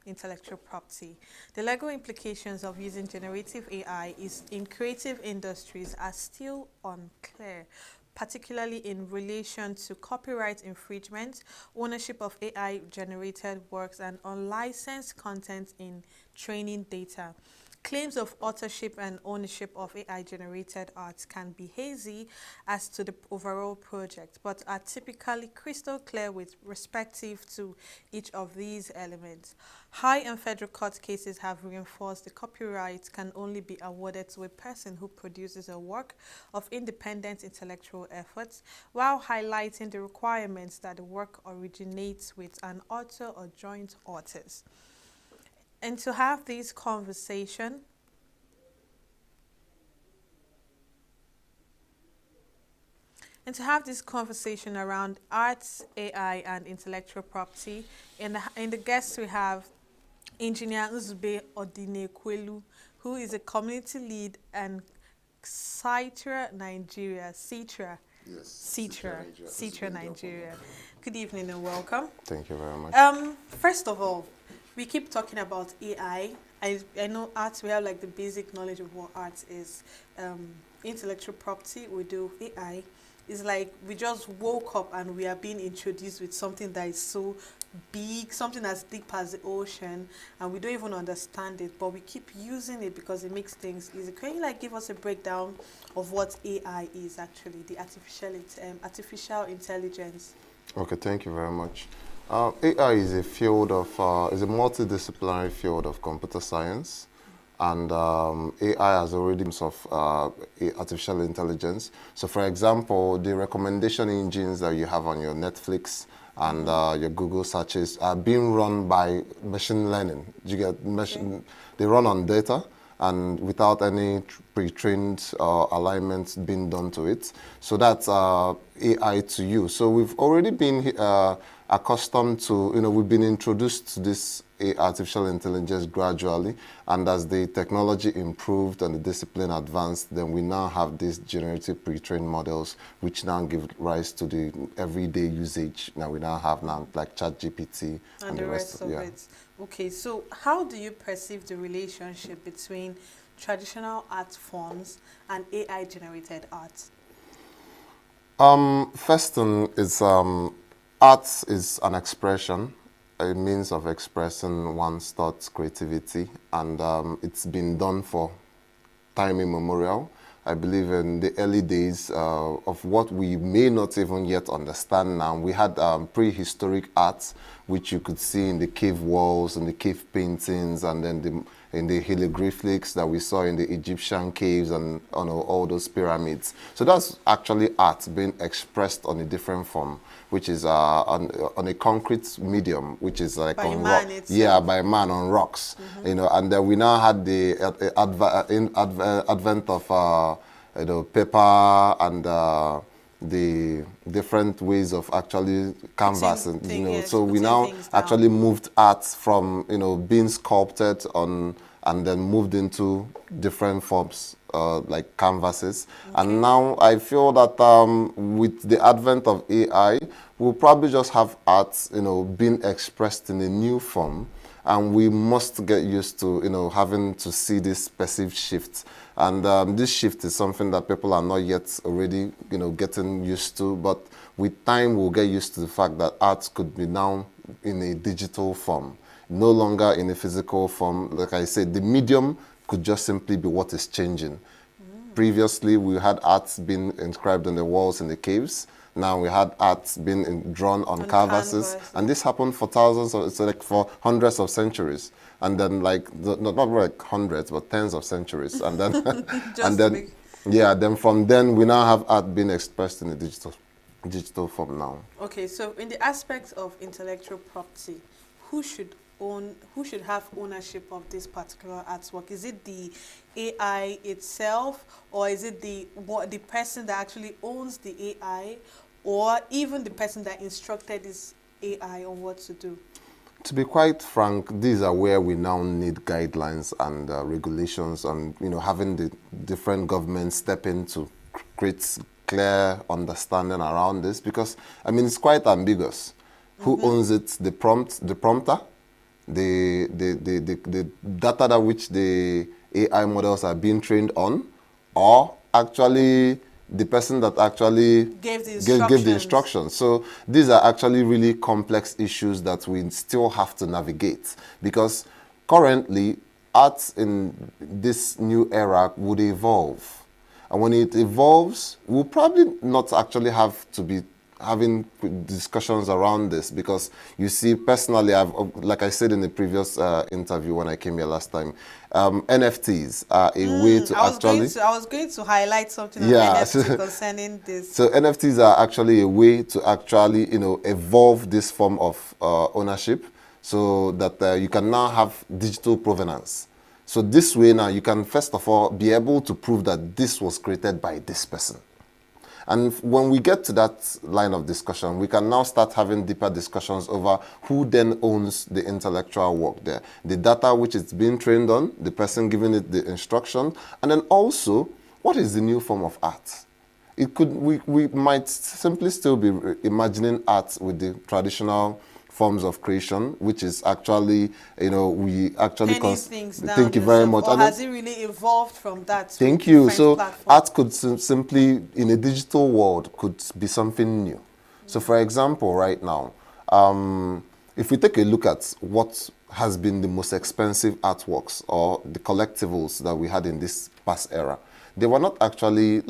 S13: intellectual property. The legal implications of using generative AI in creative industries are still unclear, particularly in relation to copyright infringement, ownership of AI-generated works, and unlicensed content in training data. Claims of authorship and ownership of AI-generated art can be hazy as to the overall project, but are typically crystal clear with respective to each of these elements. High and federal court cases have reinforced the copyright can only be awarded to a person who produces a work of independent intellectual efforts, while highlighting the requirements that the work originates with an author or joint authors. And to have this conversation, around arts, AI, and intellectual property, in the guests we have Engineer Uzube Odinekwelu, who is a community lead and Citra Nigeria. Citra Nigeria. Good evening and welcome.
S6: Thank you very much.
S13: First of all, we keep talking about AI. I know art, we have like the basic knowledge of what art is. Intellectual property, we do AI. It's like we just woke up and we are being introduced with something that is so big, something as deep as the ocean, and we don't even understand it, but we keep using it because it makes things easy. Can you like give us a breakdown of what AI is actually, the artificial intelligence?
S6: Okay, thank you very much. AI is a field of, is a multidisciplinary field of computer science, and AI has already of artificial intelligence. So for example, the recommendation engines that you have on your Netflix and your Google searches are being run by machine learning. You get they run on data and without any pre-trained alignments being done to it. So that's AI to you. So we've already been accustomed to, we've been introduced to this artificial intelligence gradually, and as the technology improved and the discipline advanced, then we now have these generative pre-trained models which now give rise to the everyday usage. Now we now have like ChatGPT and the rest of
S13: it. Okay, so how do you perceive the relationship between traditional art forms and AI-generated art?
S6: First thing is art is an expression, a means of expressing one's thoughts, creativity, and it's been done for time immemorial. I believe in the early days of what we may not even yet understand now. We had prehistoric art, which you could see in the cave walls and the cave paintings, and then in the hieroglyphics that we saw in the Egyptian caves and all those pyramids. So that's actually art being expressed on a different form, which is on a concrete medium, which is like
S13: by
S6: on
S13: man
S6: rock. Yeah, by man on rocks. And then we now had the advent of paper and the different ways of actually canvassing. So we now actually moved art from being sculpted on and then moved into different forms like canvases. And now I feel that with the advent of AI, we'll probably just have art being expressed in a new form, and we must get used to having to see this perceived shift. And this shift is something that people are not yet already getting used to, but with time we'll get used to the fact that art could be now in a digital form, no longer in a physical form. Like I said, the medium could just simply be what is changing. Previously we had art being inscribed on the walls in the caves. Now we had art being drawn on canvases, and this happened for for hundreds of centuries, and then not like hundreds, but tens of centuries, and then then from then we now have art being expressed in a digital form now.
S13: Okay, so in the aspect of intellectual property, who should have ownership of this particular artwork? Is it the AI itself, or is it the person that actually owns the AI, or even the person that instructed this AI on what to do?
S6: To be quite frank, these are where we now need guidelines and regulations, and having the different governments step in to create clear understanding around this, because I mean it's quite ambiguous. Who owns it? The prompter, the data that which the AI models are being trained on, or actually the person that actually gave the instructions. So these are actually really complex issues that we still have to navigate, because currently art in this new era would evolve. And when it evolves, we'll probably not actually have to be having discussions around this, because you see, personally, like I said in the previous interview when I came here last time, NFTs are a way to
S13: I was going to highlight something on NFT concerning this.
S6: So NFTs are actually a way to actually evolve this form of ownership, so that you can now have digital provenance. So this way now you can first of all be able to prove that this was created by this person. And when we get to that line of discussion, we can now start having deeper discussions over who then owns the intellectual work there. The data which it's being trained on, the person giving it the instruction, and then also, what is the new form of art? We might simply still be imagining art with the traditional forms of creation, which is actually, we actually thank you very much.
S13: Or has it really evolved from that?
S6: Thank you. So art could simply, in a digital world, could be something new. So for example, right now, if we take a look at what has been the most expensive artworks or the collectibles that we had in this past era, they were not actually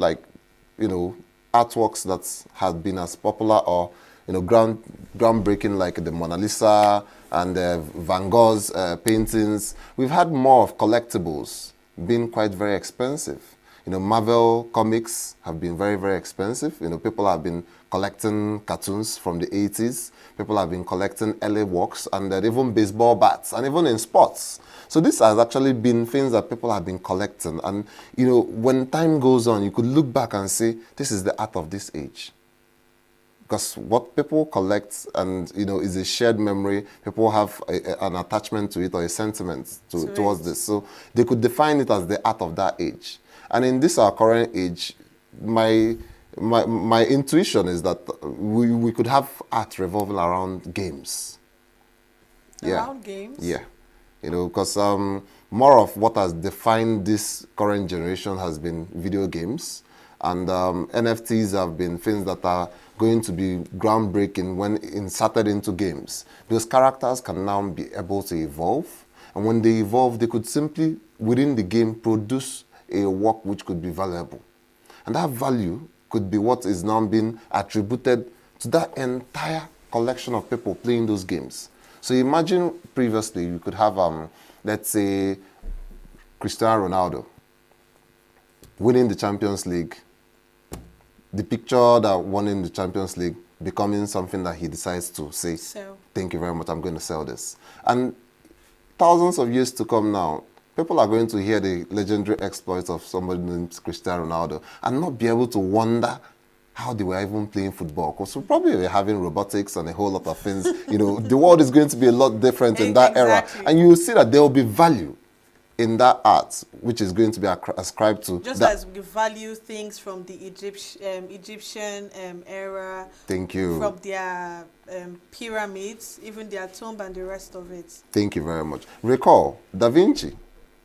S6: artworks that had been as popular or groundbreaking like the Mona Lisa and Van Gogh's paintings. We've had more of collectibles being quite very expensive. Marvel comics have been very, very expensive. People have been collecting cartoons from the 80s. People have been collecting LA works, and even baseball bats, and even in sports. So this has actually been things that people have been collecting. And, when time goes on, you could look back and say, this is the art of this age. Because what people collect and is a shared memory, people have an attachment to it or a sentiment towards this. So they could define it as the art of that age. And in this our current age, my intuition is that we could have art revolving around games.
S13: Around games?
S6: Yeah. Because more of what has defined this current generation has been video games. And NFTs have been things that are going to be groundbreaking when inserted into games. Because characters can now be able to evolve. And when they evolve, they could simply, within the game, produce a work which could be valuable. And that value could be what is now being attributed to that entire collection of people playing those games. So imagine previously you could have, let's say, Cristiano Ronaldo winning the Champions League, the picture that won in the Champions League becoming something that he decides to say, thank you very much, I'm going to sell this. And thousands of years to come now, people are going to hear the legendary exploits of somebody named Cristiano Ronaldo and not be able to wonder how they were even playing football. Because we probably were having robotics and a whole lot of things. You know, the world is going to be a lot different in that era. And you will see that there will be value in that art, which is going to be ascribed to.
S13: Just as we value things from the Egyptian era.
S6: Thank you.
S13: From their pyramids, even their tomb and the rest of it.
S6: Thank you very much. Recall, Da Vinci,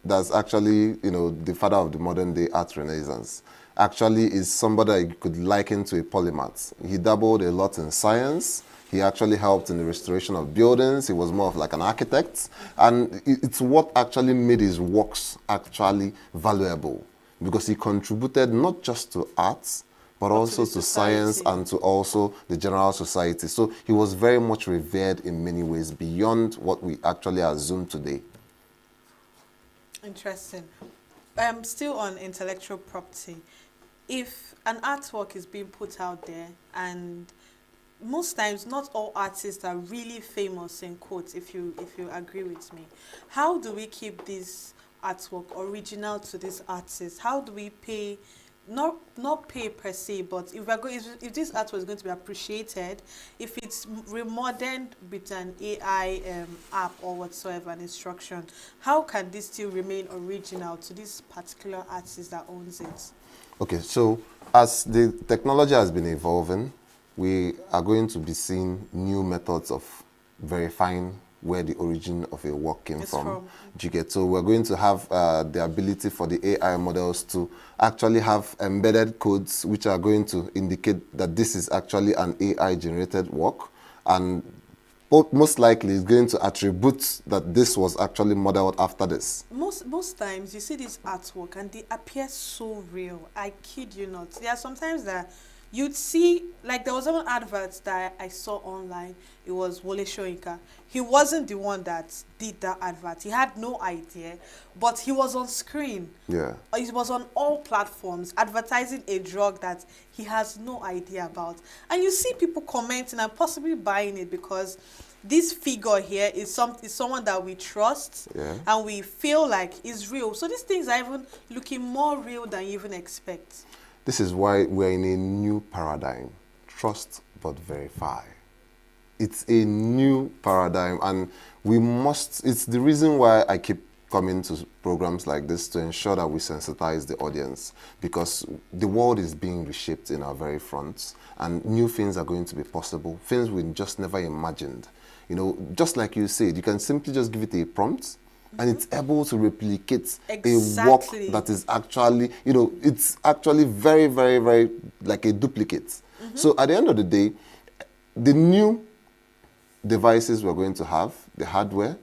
S6: that's actually, you know, the father of the modern day art renaissance, actually is somebody you could liken to a polymath. He dabbled a lot in science. He actually helped in the restoration of buildings. He was more of like an architect. And it's what actually made his works actually valuable, because he contributed not just to arts, but also to science and to also the general society. So he was very much revered in many ways beyond what we actually assume today.
S13: Interesting. Still on intellectual property, if an artwork is being put out there, and most times not all artists are really famous in quotes, if you agree with me, how do we keep this artwork original to this artist? How do we pay, not pay per se, but if this artwork is going to be appreciated, if it's remoderned with an AI app or whatsoever, an instruction, how can this still remain original to this particular artist that owns it?
S6: Okay, so as the technology has been evolving, we are going to be seeing new methods of verifying where the origin of a work came from. Do you get? So we're going to have the ability for the AI models to actually have embedded codes which are going to indicate that this is actually an AI-generated work, and most likely is going to attribute that this was actually modeled after this.
S13: Most times you see this artwork and they appear so real. I kid you not. There are sometimes that you'd see, like there was one advert that I saw online. It was Wole Soyinka. He wasn't the one that did that advert. He had no idea, but he was on screen.
S6: Yeah.
S13: He was on all platforms advertising a drug that he has no idea about. And you see people commenting and possibly buying it because this figure here is someone that we trust, and we feel like is real. So these things are even looking more real than you even expect.
S6: This is why we're in a new paradigm. Trust but verify. It's a new paradigm, and we must, it's the reason why I keep coming to programs like this, to ensure that we sensitize the audience, because the world is being reshaped in our very fronts, and new things are going to be possible, things we just never imagined. You know, just like you said, you can simply just give it a prompt, and it's able to replicate a work that is actually, you know, it's actually very, very, very like a duplicate. So at the end of the day, the new devices we're going to have, the hardware,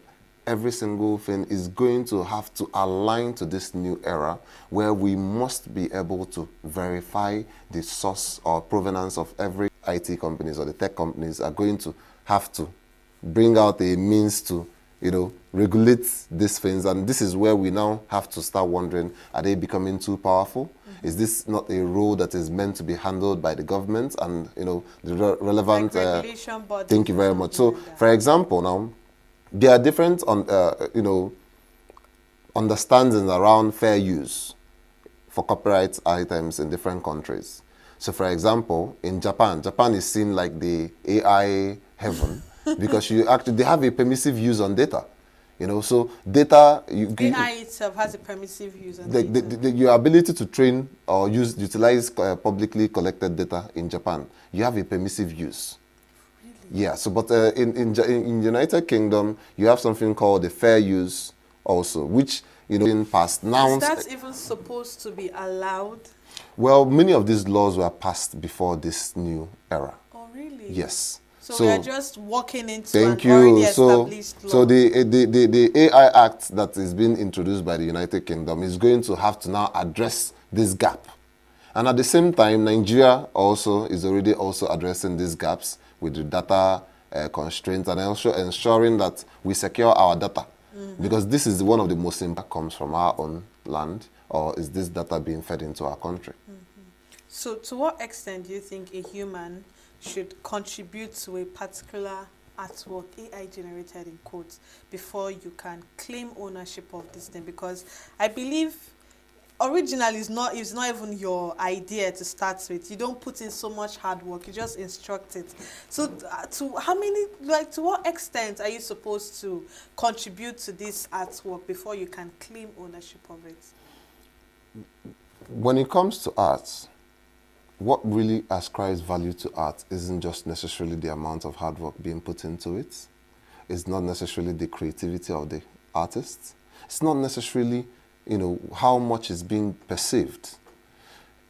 S6: every single thing is going to have to align to this new era, where we must be able to verify the source or provenance of every IT companies or the tech companies are going to have to bring out a means to, you know, regulate these things. And this is where we now have to start wondering, are they becoming too powerful? Is this not a role that is meant to be handled by the government and, you know, the relevant
S13: regulation bodies?
S6: Thank you very much. So, for example, now there are different, you know, understandings around fair use for copyright items in different countries. So, for example, in Japan is seen like the AI heaven because they have a permissive use on data. You know, so data...
S13: AI itself has a permissive use on data.
S6: Your ability to train or utilize publicly collected data in Japan, you have a permissive use. Really? Yeah, so but in United Kingdom, you have something called the fair use also, which, you know, in past now...
S13: Is that even supposed to be allowed?
S6: Well, many of these laws were passed before this new era.
S13: Oh, really?
S6: Yes.
S13: So we are just walking into
S6: thank
S13: an
S6: you.
S13: already established law.
S6: So the AI Act that is being introduced by the United Kingdom is going to have to now address this gap. And at the same time, Nigeria also is already also addressing these gaps with the data constraints and also ensuring that we secure our data. Because this is one of the most impact comes from our own land, or is this data being fed into our country?
S13: So to what extent do you think a human should contribute to a particular artwork, AI generated in quotes, before you can claim ownership of this thing? Because I believe originally it's not even your idea to start with. You don't put in so much hard work, you just instruct it. So to what extent are you supposed to contribute to this artwork before you can claim ownership of it?
S6: When it comes to art, what really ascribes value to art isn't just necessarily the amount of hard work being put into it. It's not necessarily the creativity of the artist. It's not necessarily, how much is being perceived.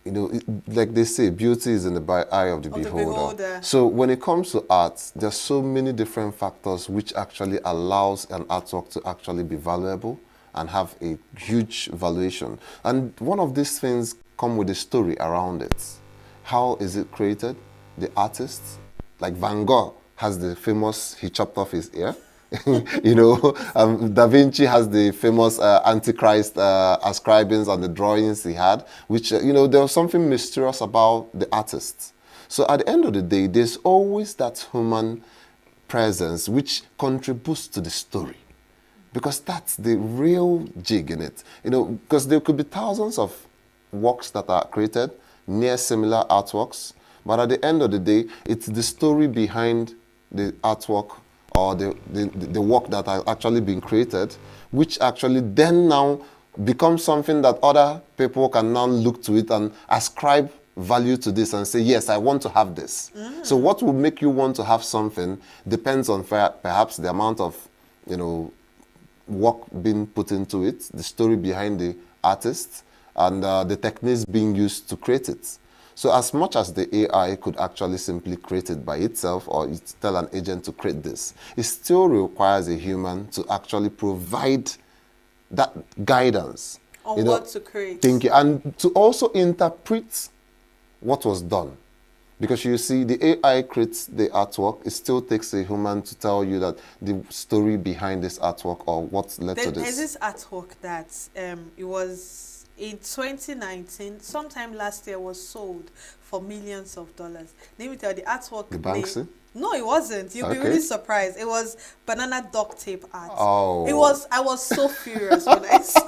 S6: Like they say, beauty is in the eye of the beholder. So when it comes to art, there's so many different factors which actually allows an artwork to actually be valuable and have a huge valuation. And one of these things come with a story around it. How is it created? The artist, like Van Gogh has the famous, he chopped off his ear. Da Vinci has the famous Antichrist ascribings on the drawings he had, which, there was something mysterious about the artist. So at the end of the day, there's always that human presence which contributes to the story. Because that's the real jig in it. Because there could be thousands of works that are created, near similar artworks, but at the end of the day, it's the story behind the artwork or the work that has actually been created, which actually then now becomes something that other people can now look to it and ascribe value to this and say, yes, I want to have this. So what will make you want to have something depends on perhaps the amount of, work being put into it, the story behind the artist, and the techniques being used to create it. So as much as the AI could actually simply create it by itself or tell an agent to create this, it still requires a human to actually provide that guidance.
S13: On what to create.
S6: And to also interpret what was done. Because you see, the AI creates the artwork, it still takes a human to tell you that the story behind this artwork or what led to this.
S13: There's this artwork that it was in 2019, sometime last year, was sold for millions of dollars. Let me tell you, the artwork.
S6: The Banksy?
S13: No, it wasn't. You'll be really surprised. It was banana duct tape art.
S6: Oh.
S13: I was so furious when I saw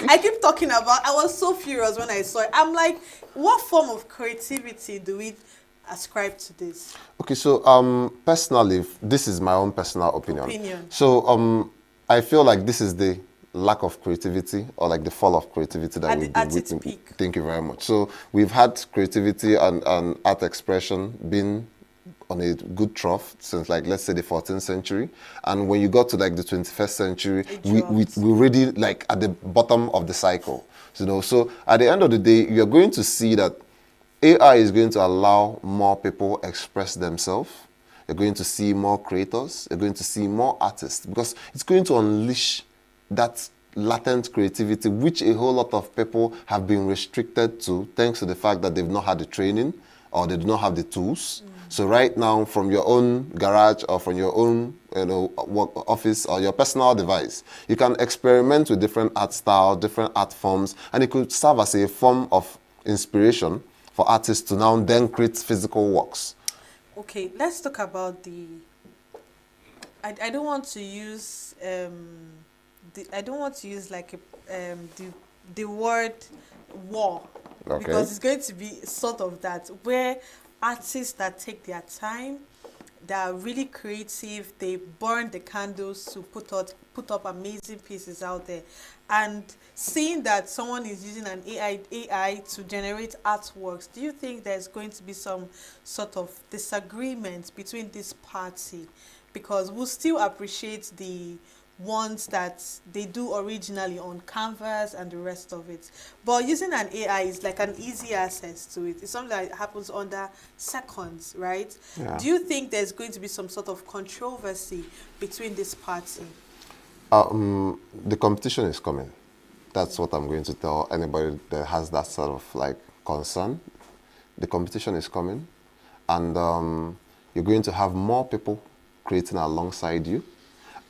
S13: I keep talking about, I was so furious when I saw it. I'm like, what form of creativity do we ascribe to this?
S6: Okay, so personally, this is my own personal opinion. So I feel like this is the lack of creativity or like the fall of creativity that we've been witnessing. Thank you very much. So we've had creativity and art expression been on a good trough since, like, let's say the 14th century. And when you got to like the 21st century, we already like at the bottom of the cycle. So at the end of the day, you're going to see that AI is going to allow more people express themselves. You're going to see more creators. You're going to see more artists because it's going to unleash that latent creativity, which a whole lot of people have been restricted to thanks to the fact that they've not had the training or they do not have the tools. So right now, from your own garage or from your own work office or your personal device, you can experiment with different art styles, different art forms, and it could serve as a form of inspiration for artists to now then create physical works.
S13: Okay, let's talk about the... I don't want to use... I don't want to use like the word war, because it's going to be sort of that, where artists that take their time, that are really creative, they burn the candles to put up amazing pieces out there, and seeing that someone is using an AI to generate artworks, do you think there's going to be some sort of disagreement between this party? Because we'll still appreciate the ones that they do originally on canvas and the rest of it. But using an AI is like an easy access to it. It's something that happens under seconds, right?
S6: Yeah.
S13: Do you think there's going to be some sort of controversy between this party?
S6: The competition is coming. That's what I'm going to tell anybody that has that sort of like concern. The competition is coming, and you're going to have more people creating alongside you.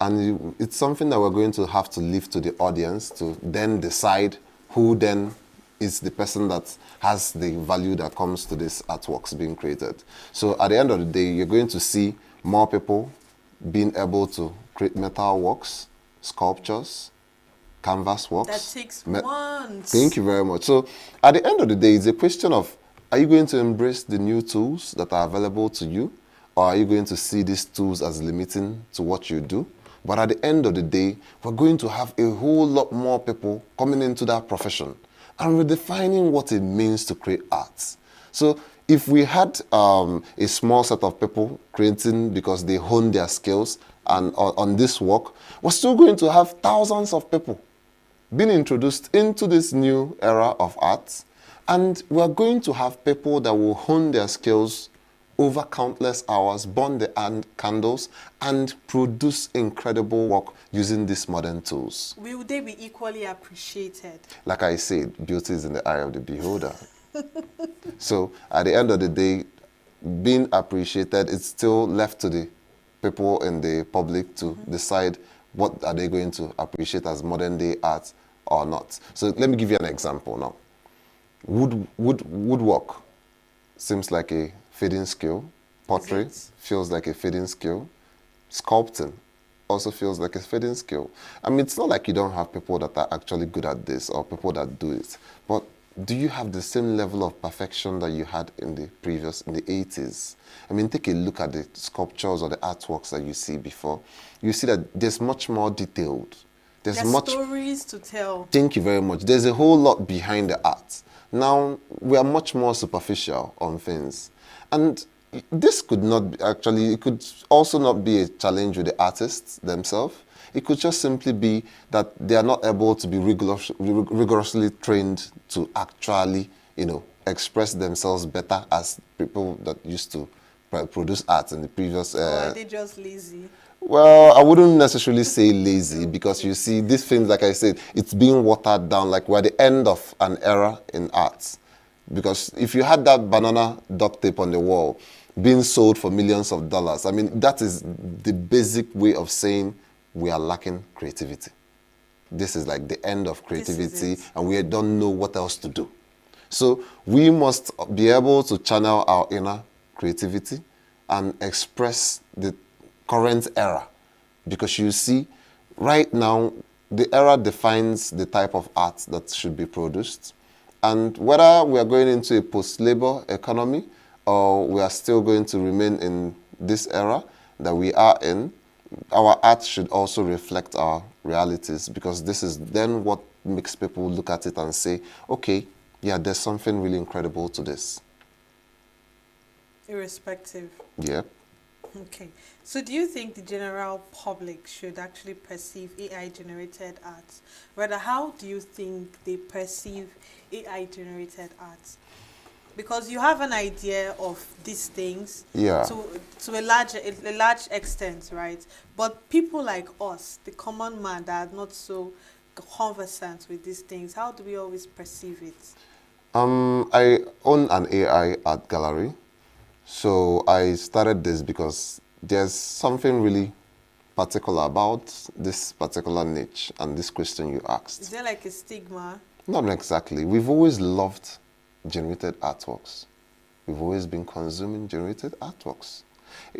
S6: And it's something that we're going to have to leave to the audience to then decide who then is the person that has the value that comes to these artworks being created. So at the end of the day, you're going to see more people being able to create metal works, sculptures, canvas works.
S13: That takes months.
S6: Thank you very much. So at the end of the day, it's a question of, are you going to embrace the new tools that are available to you? Or are you going to see these tools as limiting to what you do? But at the end of the day, we're going to have a whole lot more people coming into that profession and redefining what it means to create art. So if we had a small set of people creating because they hone their skills and on this work, we're still going to have thousands of people being introduced into this new era of art. And we're going to have people that will hone their skills over countless hours, burn the candles, and produce incredible work using these modern tools.
S13: Will they be equally appreciated?
S6: Like I said, beauty is in the eye of the beholder. So at the end of the day, being appreciated, it's still left to the people in the public to decide what are they going to appreciate as modern day art or not. So let me give you an example now. Woodwork seems like a fading skill. Pottery feels like a fading skill. Sculpting also feels like a fading skill. I mean, it's not like you don't have people that are actually good at this or people that do it. But do you have the same level of perfection that you had in the 80s? I mean, take a look at the sculptures or the artworks that you see before. You see that there's much more detailed. There's
S13: stories to tell.
S6: Thank you very much. There's a whole lot behind the art. Now, we are much more superficial on things. And this could not be actually, it could also not be a challenge with the artists themselves. It could just simply be that they are not able to be rigorously trained to actually, express themselves better as people that used to produce art in the previous...
S13: Or are they just lazy?
S6: Well, I wouldn't necessarily say lazy because you see, these things, like I said, it's being watered down, like we're at the end of an era in arts. Because if you had that banana duct tape on the wall being sold for millions of dollars, I mean, that is the basic way of saying we are lacking creativity. This is like the end of creativity and we don't know what else to do. So we must be able to channel our inner creativity and express the current era. Because you see, right now, the era defines the type of art that should be produced. And whether we are going into a post-labor economy or we are still going to remain in this era that we are in, our art should also reflect our realities because this is then what makes people look at it and say, okay, yeah, there's something really incredible to this.
S13: Irrespective.
S6: Yeah.
S13: Okay. So do you think the general public should actually perceive AI-generated art? Rather, how do you think they perceive AI-generated art? Because you have an idea of these things to a large extent, right? But people like us, the common man that are not so conversant with these things, how do we always perceive it?
S6: I own an AI art gallery. So I started this because there's something really particular about this particular niche and this question you asked.
S13: Is there like a stigma?
S6: Not exactly. We've always loved generated artworks. We've always been consuming generated artworks.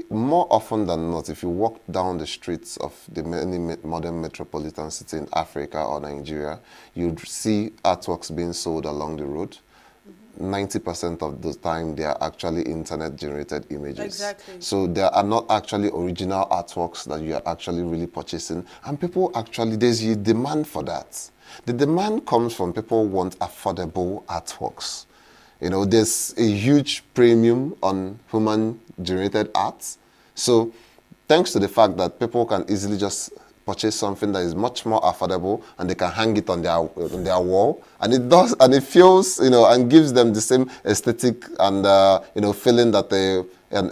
S6: More often than not, if you walk down the streets of the many modern metropolitan cities in Africa or Nigeria, you'd see artworks being sold along the road. 90% of the time, they are actually internet-generated images.
S13: Exactly.
S6: So there are not actually original artworks that you are actually really purchasing. And people actually, there's a demand for that. The demand comes from people who want affordable artworks. There's a huge premium on human-generated art. So thanks to the fact that people can easily just purchase something that is much more affordable, and they can hang it on their wall, and it does, and it feels, you know, and gives them the same aesthetic and you know, feeling that they an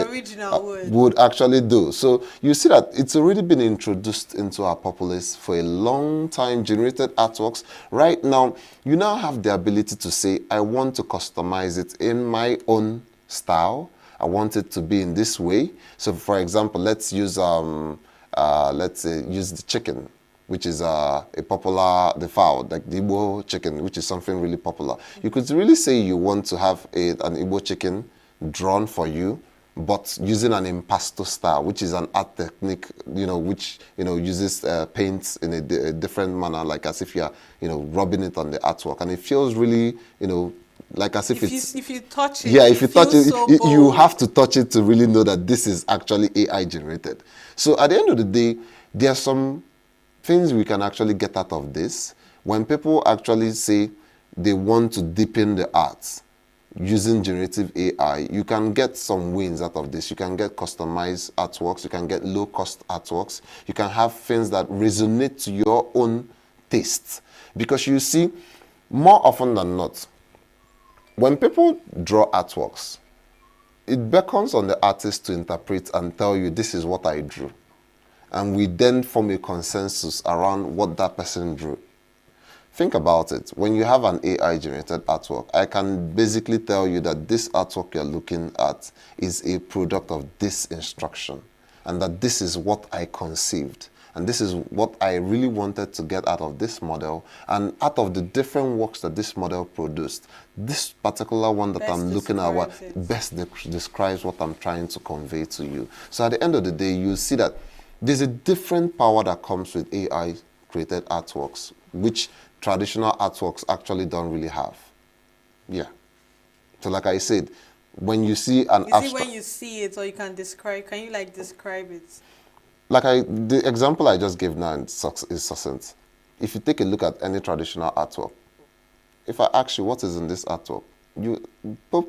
S6: original would actually do. So you see that it's already been introduced into our populace for a long time, generated artworks. Right now, you now have the ability to say, I want to customize it in my own style. I want it to be in this way. So for example, let's use let's say use the chicken, which is a popular, the fowl, like the Igbo chicken, which is something really popular. You could really say you want to have an Igbo chicken drawn for you, but using an impasto style, which is an art technique, you know, which, you know, uses paints in a different manner, like as if you're, you know, rubbing it on the artwork, and it feels really, you know, like as if it's...
S13: if you touch it,
S6: yeah, if you touch it,
S13: so
S6: you have to touch it to really know that this is actually AI generated. So at the end of the day, there are some things we can actually get out of this. When people actually say they want to deepen the arts using generative AI, you can get some wins out of this. You can get customized artworks, you can get low-cost artworks, you can have things that resonate to your own tastes. Because you see, more often than not, when people draw artworks, it beckons on the artist to interpret and tell you, this is what I drew. And we then form a consensus around what that person drew. Think about it. When you have an AI-generated artwork, I can basically tell you that this artwork you're looking at is a product of this instruction, and that this is what I conceived, and this is what I really wanted to get out of this model, and out of the different works that this model produced, this particular one that I'm looking at best describes what I'm trying to convey to you. So at the end of the day, you see that there's a different power that comes with AI-created artworks, which traditional artworks actually don't really have. Yeah. So like I said, when you see an
S13: abstract... Is it when you see it, or you can describe, can you like describe it?
S6: Like the example I just gave now is succinct. If you take a look at any traditional artwork, if I ask you what is in this artwork, you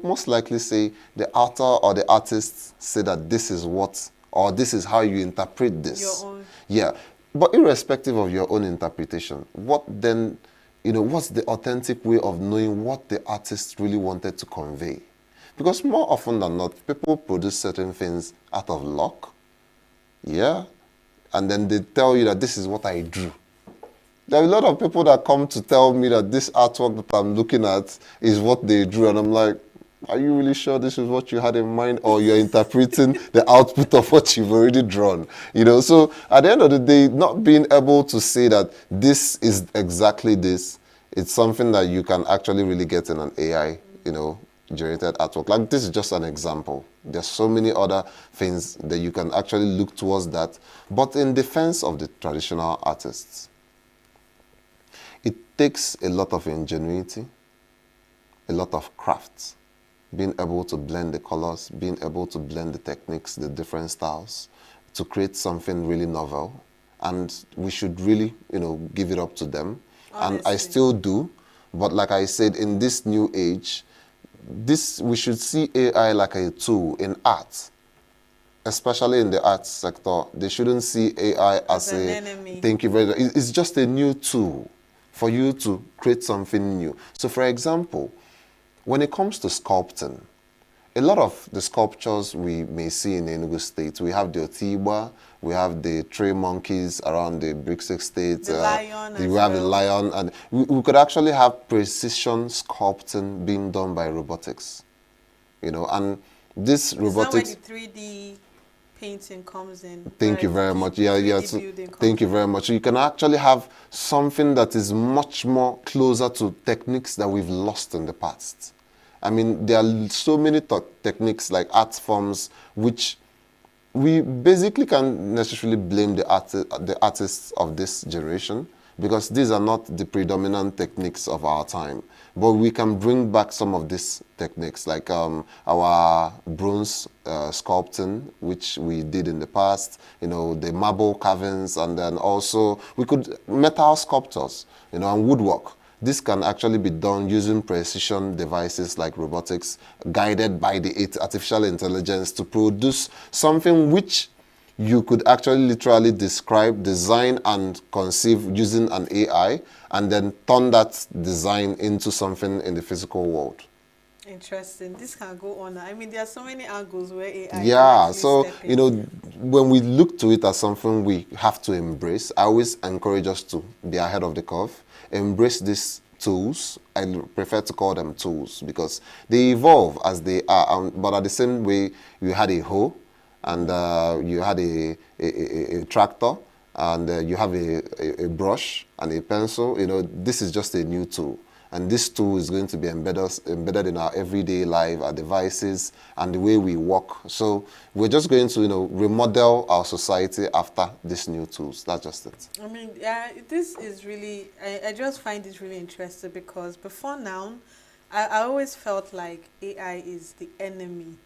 S6: most likely say the author or the artist say that this is what, or this is how you interpret this.
S13: Your own.
S6: Yeah. But irrespective of your own interpretation, what then, you know, what's the authentic way of knowing what the artist really wanted to convey? Because more often than not, people produce certain things out of luck, yeah, and then they tell you that this is what I drew. There are a lot of people that come to tell me that this artwork that I'm looking at is what they drew, and I'm like, are you really sure this is what you had in mind, or you're interpreting the output of what you've already drawn? You know, so at the end of the day, not being able to say that this is exactly this, it's something that you can actually really get in an AI, you know, generated artwork. Like this is just an example. There's so many other things that you can actually look towards that. But in defense of the traditional artists, it takes a lot of ingenuity, a lot of crafts, being able to blend the colors, being able to blend the techniques, the different styles, to create something really novel. And we should really, you know, give it up to them. Honestly. And I still do. But like I said, in this new age, we should see AI like a tool in art, especially in the arts sector. They shouldn't see AI as an enemy. Thank you very much. It's just a new tool for you to create something new. So for example, when it comes to sculpting, a lot of the sculptures we may see in ENUGU State, we have the Otiba, we have the tree monkeys around the Brixig State,
S13: the lion
S6: we have the lion, and we could actually have precision sculpting being done by robotics, you know, and this robotics...
S13: Is that where the 3D painting comes in?
S6: Thank you very much. Yeah. So, thank you very much. So you can actually have something that is much more closer to techniques that we've lost in the past. I mean, there are so many techniques like art forms which we basically can't necessarily blame the artists of this generation, because these are not the predominant techniques of our time. But we can bring back some of these techniques, like our bronze sculpting, which we did in the past, you know, the marble carvings, and then also we could metal sculptures, you know, and woodwork. This can actually be done using precision devices like robotics, guided by the artificial intelligence to produce something which you could actually literally describe, design, and conceive using an AI, and then turn that design into something in the physical world.
S13: Interesting. This can go on. I mean, there are so many angles where AI
S6: Yeah,
S13: can
S6: so,
S13: step in.
S6: you know, when we look to it as something we have to embrace, I always encourage us to be ahead of the curve, embrace these tools. I prefer to call them tools because they evolve as they are, but at the same way, you had a hoe, and you had a tractor, and you have a brush and a pencil. You know, this is just a new tool. And this tool is going to be embedded in our everyday life, our devices, and the way we work. So we're just going to, you know, remodel our society after these new tools. That's just it.
S13: I mean, yeah, this is really, I just find it really interesting because before now, I always felt like AI is the enemy.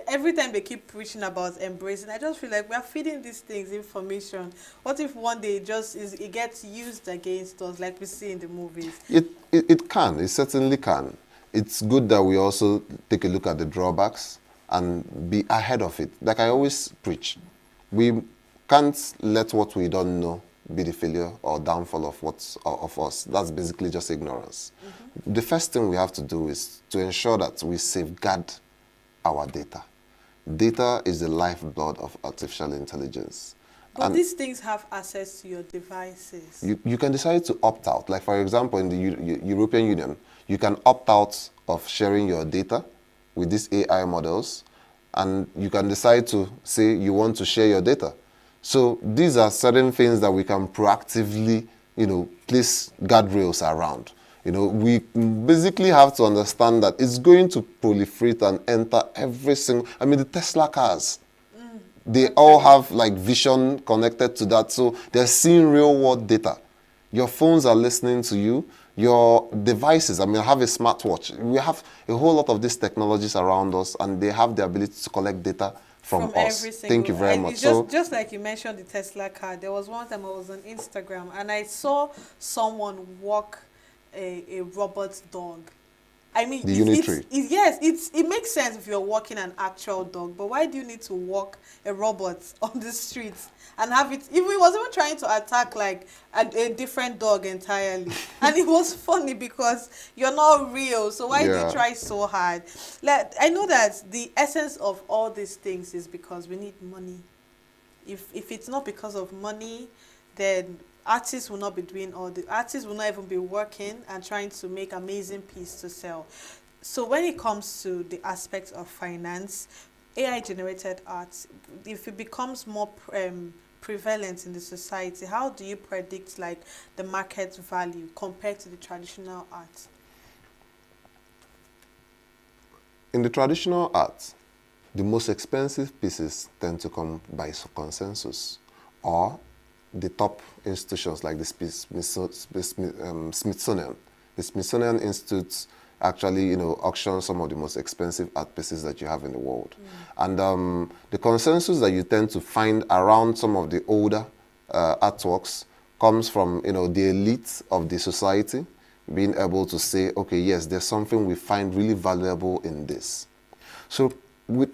S13: Every time they keep preaching about embracing, I just feel like we're feeding these things information. What if one day it gets used against us like we see in the movies?
S6: It can. It certainly can. It's good that we also take a look at the drawbacks and be ahead of it. Like I always preach, we can't let what we don't know be the failure or downfall of us. That's basically just ignorance. Mm-hmm. The first thing we have to do is to ensure that we safeguard our data. Data is the lifeblood of artificial intelligence.
S13: But these things have access to your devices.
S6: You can decide to opt out. Like, for example, in the European Union, you can opt out of sharing your data with these AI models, and you can decide to say you want to share your data. So these are certain things that we can proactively, you know, place guardrails around. You know, we basically have to understand that it's going to proliferate and enter every single, I mean, the Tesla cars, they all have like vision connected to that. So they're seeing real world data. Your phones are listening to you. Your devices, I mean, I have a smartwatch. We have a whole lot of these technologies around us, and they have the ability to collect data from us. Thank you very much.
S13: Just like you mentioned the Tesla car, there was one time I was on Instagram and I saw someone walk a robot dog. I mean, it makes sense if you're walking an actual dog, but why do you need to walk a robot on the streets and have it? If it was even trying to attack like a different dog entirely, and it was funny because you're not real, so why do you try so hard? Like, I know that the essence of all these things is because we need money. If it's not because of money, then artists will not be doing artists will not even be working and trying to make amazing pieces to sell. So when it comes to the aspects of finance, AI generated art, if it becomes more prevalent in the society, how do you predict like the market value compared to the traditional art?
S6: In the traditional art, the most expensive pieces tend to come by consensus, or the top institutions like the Smithsonian. The Smithsonian Institute actually, you know, auctions some of the most expensive art pieces that you have in the world. And the consensus that you tend to find around some of the older artworks comes from, you know, the elite of the society being able to say, okay, yes, there's something we find really valuable in this. So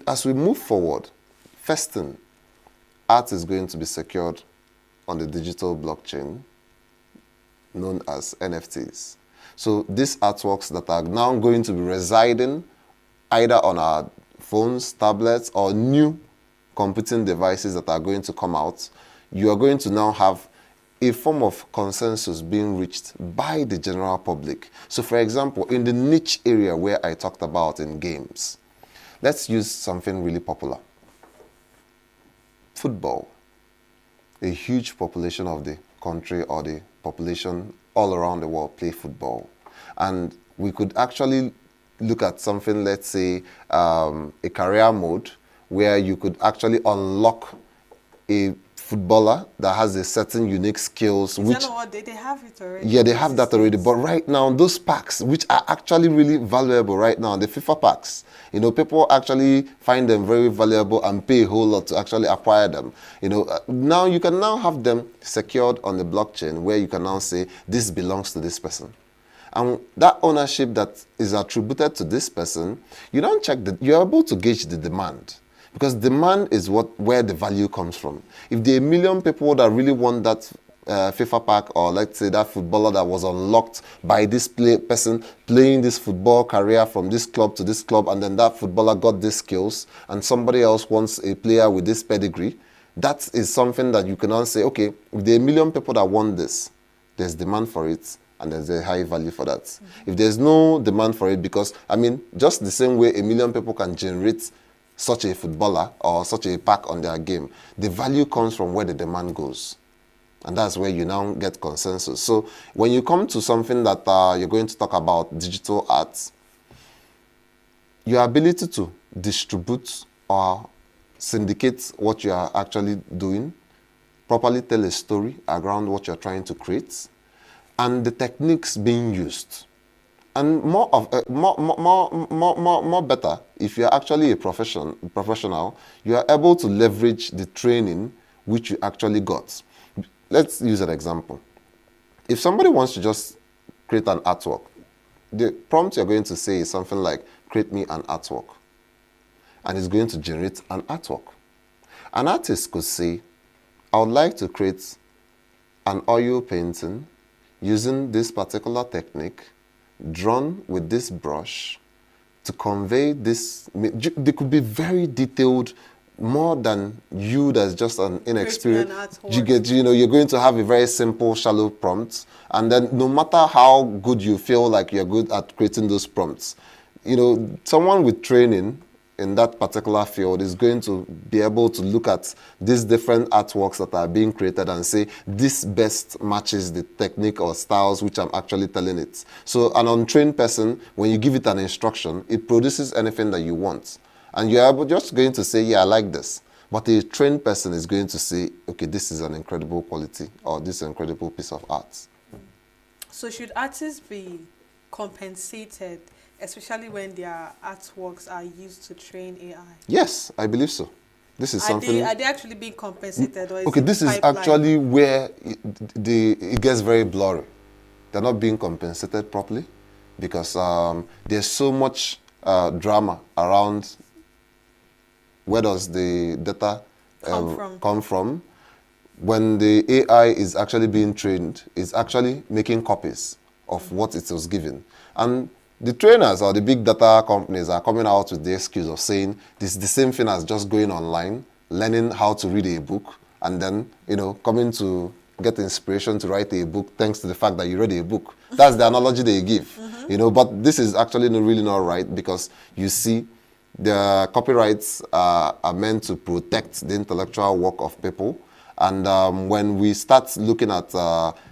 S6: as we move forward, first thing, art is going to be secured on the digital blockchain known as NFTs. So these artworks that are now going to be residing either on our phones, tablets, or new computing devices that are going to come out, you are going to now have a form of consensus being reached by the general public. So for example, in the niche area where I talked about in games, let's use something really popular. Football. A huge population of the country or the population all around the world play football. And we could actually look at something, let's say, a career mode where you could actually unlock a footballer that has a certain unique skills.
S13: Is that what they have it already?
S6: Yeah, they have that already. But right now, those packs, which are actually really valuable right now, the FIFA packs, you know, people actually find them very valuable and pay a whole lot to actually acquire them. You know, now you can now have them secured on the blockchain where you can now say, this belongs to this person. And that ownership that is attributed to this person, you don't check you're able to gauge the demand. Because demand is where the value comes from. If there are a million people that really want that FIFA pack, or let's say that footballer that was unlocked by this person playing this football career from this club to this club, and then that footballer got these skills, and somebody else wants a player with this pedigree, that is something that you can now say, okay, if there are a million people that want this, there's demand for it, and there's a high value for that. If there's no demand for it, because, I mean, just the same way a million people can generate such a footballer or such a pack on their game, the value comes from where the demand goes. And that's where you now get consensus. So when you come to something that you're going to talk about digital arts, your ability to distribute or syndicate what you are actually doing, properly tell a story around what you're trying to create, and the techniques being used. And more better, if you're actually a professional, you are able to leverage the training which you actually got. Let's use an example. If somebody wants to just create an artwork, the prompt you're going to say is something like, create me an artwork. And it's going to generate an artwork. An artist could say, I would like to create an oil painting using this particular technique, drawn with this brush, to convey this. They could be very detailed, more than you that's just an inexperienced. You're going to have a very simple, shallow prompt, and then no matter how good you feel like you're good at creating those prompts, someone with training in that particular field is going to be able to look at these different artworks that are being created and say, this best matches the technique or styles which I'm actually telling it. So an untrained person, when you give it an instruction, it produces anything that you want. And you're just going to say, yeah, I like this. But a trained person is going to say, okay, this is an incredible quality, or this is an incredible piece of art.
S13: So should artists be compensated, especially when their artworks are used to train AI?
S6: Yes, I believe so. This is something...
S13: Are they actually being compensated? Or is
S6: okay,
S13: it
S6: this is
S13: pipeline?
S6: actually where it gets very blurry. They're not being compensated properly because there's so much drama around where does the data come from. When the AI is actually being trained, it's actually making copies of what it was given. And the trainers or the big data companies are coming out with the excuse of saying this is the same thing as just going online, learning how to read a book, and then, coming to get inspiration to write a book thanks to the fact that you read a book. That's the analogy they give. But this is actually really not right, because you see, the copyrights are meant to protect the intellectual work of people. And when we start looking at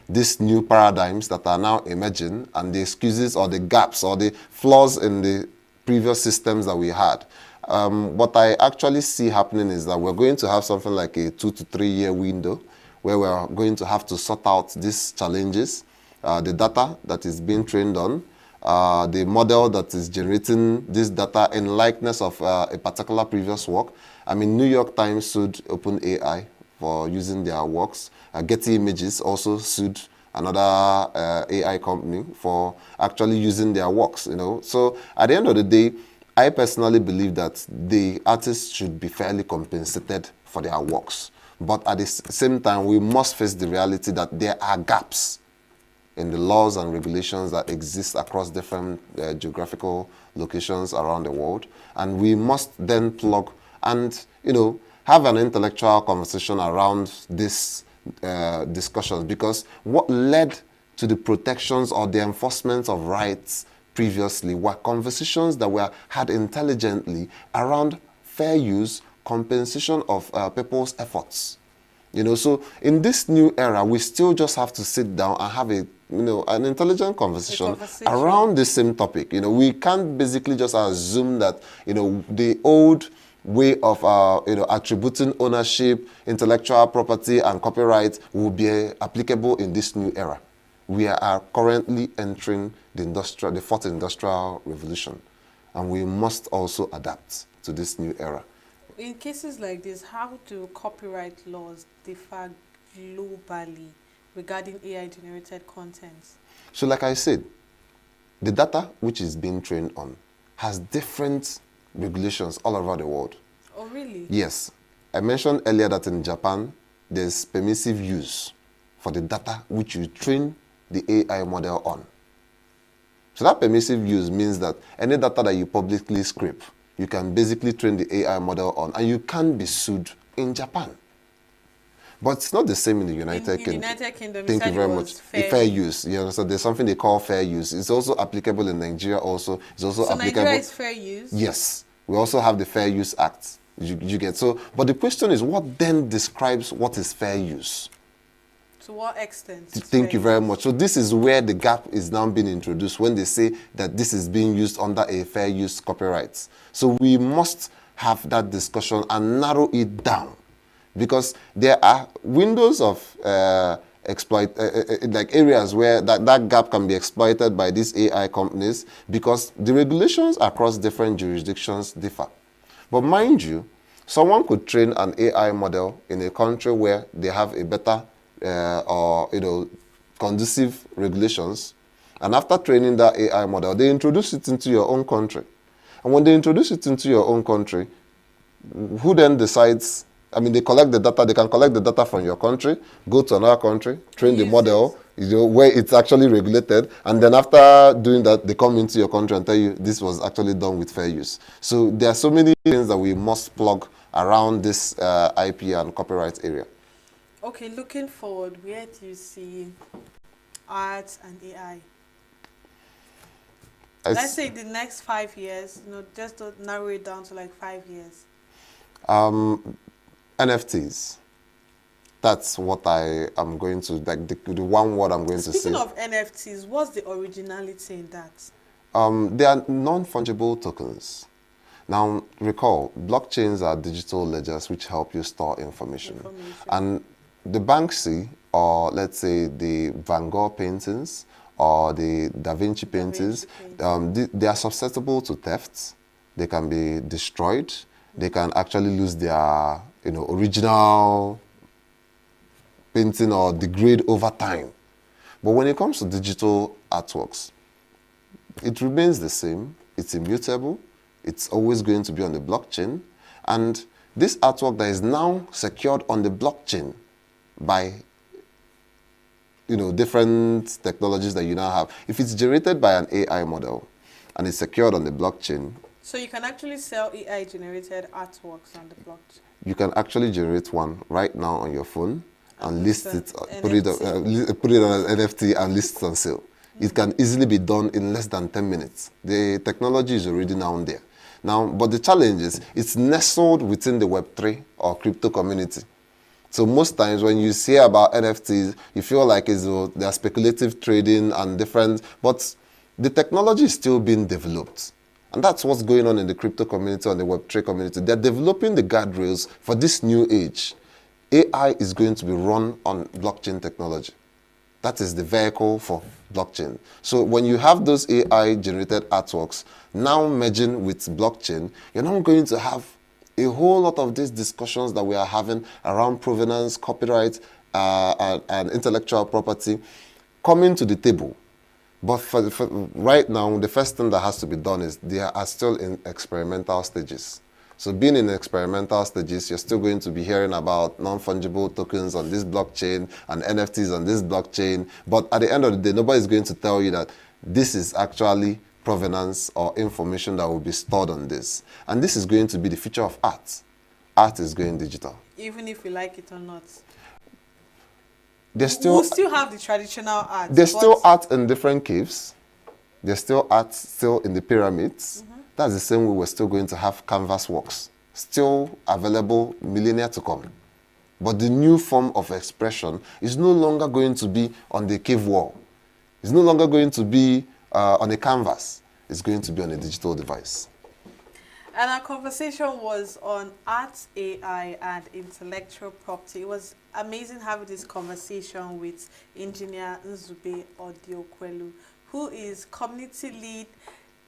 S6: these new paradigms that are now emerging, and the excuses or the gaps or the flaws in the previous systems that we had, what I actually see happening is that we're going to have something like a 2 to 3 year window where we're going to have to sort out these challenges, the data that is being trained on, the model that is generating this data in likeness of a particular previous work. I mean, New York Times sued OpenAI for using their works. Getty Images also sued another AI company for actually using their works. So at the end of the day, I personally believe that the artists should be fairly compensated for their works. But at the same time, we must face the reality that there are gaps in the laws and regulations that exist across different geographical locations around the world. And we must then plug and, have an intellectual conversation around this discussions, because what led to the protections or the enforcement of rights previously were conversations that were had intelligently around fair use, compensation of people's efforts. So in this new era, we still just have to sit down and have an intelligent conversation around the same topic. We can't basically just assume that, the old way of, attributing ownership, intellectual property, and copyright will be applicable in this new era. We are currently entering the fourth industrial revolution, and we must also adapt to this new era.
S13: In cases like this, how do copyright laws differ globally regarding AI-generated content?
S6: So like I said, the data which is being trained on has different regulations all over the world.
S13: Oh, really?
S6: Yes. I mentioned earlier that in Japan, there's permissive use for the data which you train the AI model on. So that permissive use means that any data that you publicly scrape, you can basically train the AI model on, and you can be sued in Japan. But it's not the same in the United Kingdom.
S13: In the United Kingdom,
S6: Thank you very much. Fair use. You understand? There's something they call fair use. It's also applicable in Nigeria also. It's also
S13: so
S6: applicable.
S13: Nigeria is fair use?
S6: Yes. We also have the Fair Use Act. You get so, but the question is, what then describes what is fair use?
S13: To what extent?
S6: Thank you very much. So this is where the gap is now being introduced when they say that this is being used under a fair use copyright. So we must have that discussion and narrow it down, because there are windows of like areas where that gap can be exploited by these AI companies, because the regulations across different jurisdictions differ. But mind you, someone could train an AI model in a country where they have a better or conducive regulations, and after training that AI model, they introduce it into your own country. And when they introduce it into your own country, who then decides? I mean, they collect the data. They can collect the data from your country, go to another country, train the model, where it's actually regulated, and then after doing that, they come into your country and tell you this was actually done with fair use. So there are so many things that we must plug around this IP and copyright area.
S13: Okay, looking forward, where do you see art and AI? Let's say the next 5 years, just to narrow it down to like 5 years.
S6: NFTs. That's what I am going to, like the one word I'm going to say.
S13: Speaking of NFTs, what's the originality in that?
S6: They are non-fungible tokens. Now, recall, blockchains are digital ledgers which help you store information. And the Banksy, or let's say the Van Gogh paintings, or the Da Vinci paintings, they are susceptible to thefts. They can be destroyed. They can actually lose their original painting or degrade over time. But when it comes to digital artworks, it remains the same. It's immutable. It's always going to be on the blockchain. And this artwork that is now secured on the blockchain by different technologies that you now have, if it's generated by an AI model and it's secured on the blockchain.
S13: So you can actually sell AI-generated artworks on the blockchain?
S6: You can actually generate one right now on your phone and list it, put it on an NFT and list it on sale. It can easily be done in less than 10 minutes. The technology is already now there. Now, but the challenge is it's nestled within the Web3 or crypto community. So most times when you hear about NFTs, you feel like they are speculative trading and different, but the technology is still being developed. And that's what's going on in the crypto community and the Web3 community. They're developing the guardrails for this new age. AI is going to be run on blockchain technology. That is the vehicle for blockchain. So when you have those AI-generated artworks now merging with blockchain, you're not going to have a whole lot of these discussions that we are having around provenance, copyright, and intellectual property coming to the table. But for right now, the first thing that has to be done is they are still in experimental stages. So being in experimental stages, you're still going to be hearing about non-fungible tokens on this blockchain and NFTs on this blockchain. But at the end of the day, nobody's going to tell you that this is actually provenance or information that will be stored on this. And this is going to be the future of art. Art is going digital.
S13: Even if we like it or not.
S6: We'll
S13: still have the traditional art.
S6: There's still art in different caves. There's still art still in the pyramids. That's the same way we're still going to have canvas works, still available millennia to come. But the new form of expression is no longer going to be on the cave wall. It's no longer going to be on a canvas. It's going to be on a digital device.
S13: And our conversation was on art, AI, and intellectual property. It was amazing having this conversation with Engineer Nzube Odiokwelu, who is community lead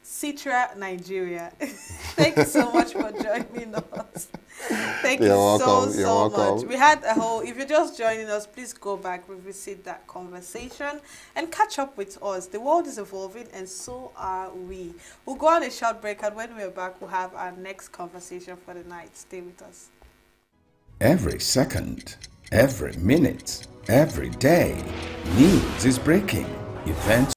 S13: Citra, Nigeria. Thank you so much for joining us. Thank you
S6: You're
S13: so,
S6: welcome.
S13: so
S6: You're welcome.
S13: much. We had a whole, if you're just joining us, please go back, revisit that conversation and catch up with us. The world is evolving and so are we. We'll go on a short break, and when we're back, we'll have our next conversation for the night. Stay with us.
S15: Every second, every minute, every day, news is breaking. Events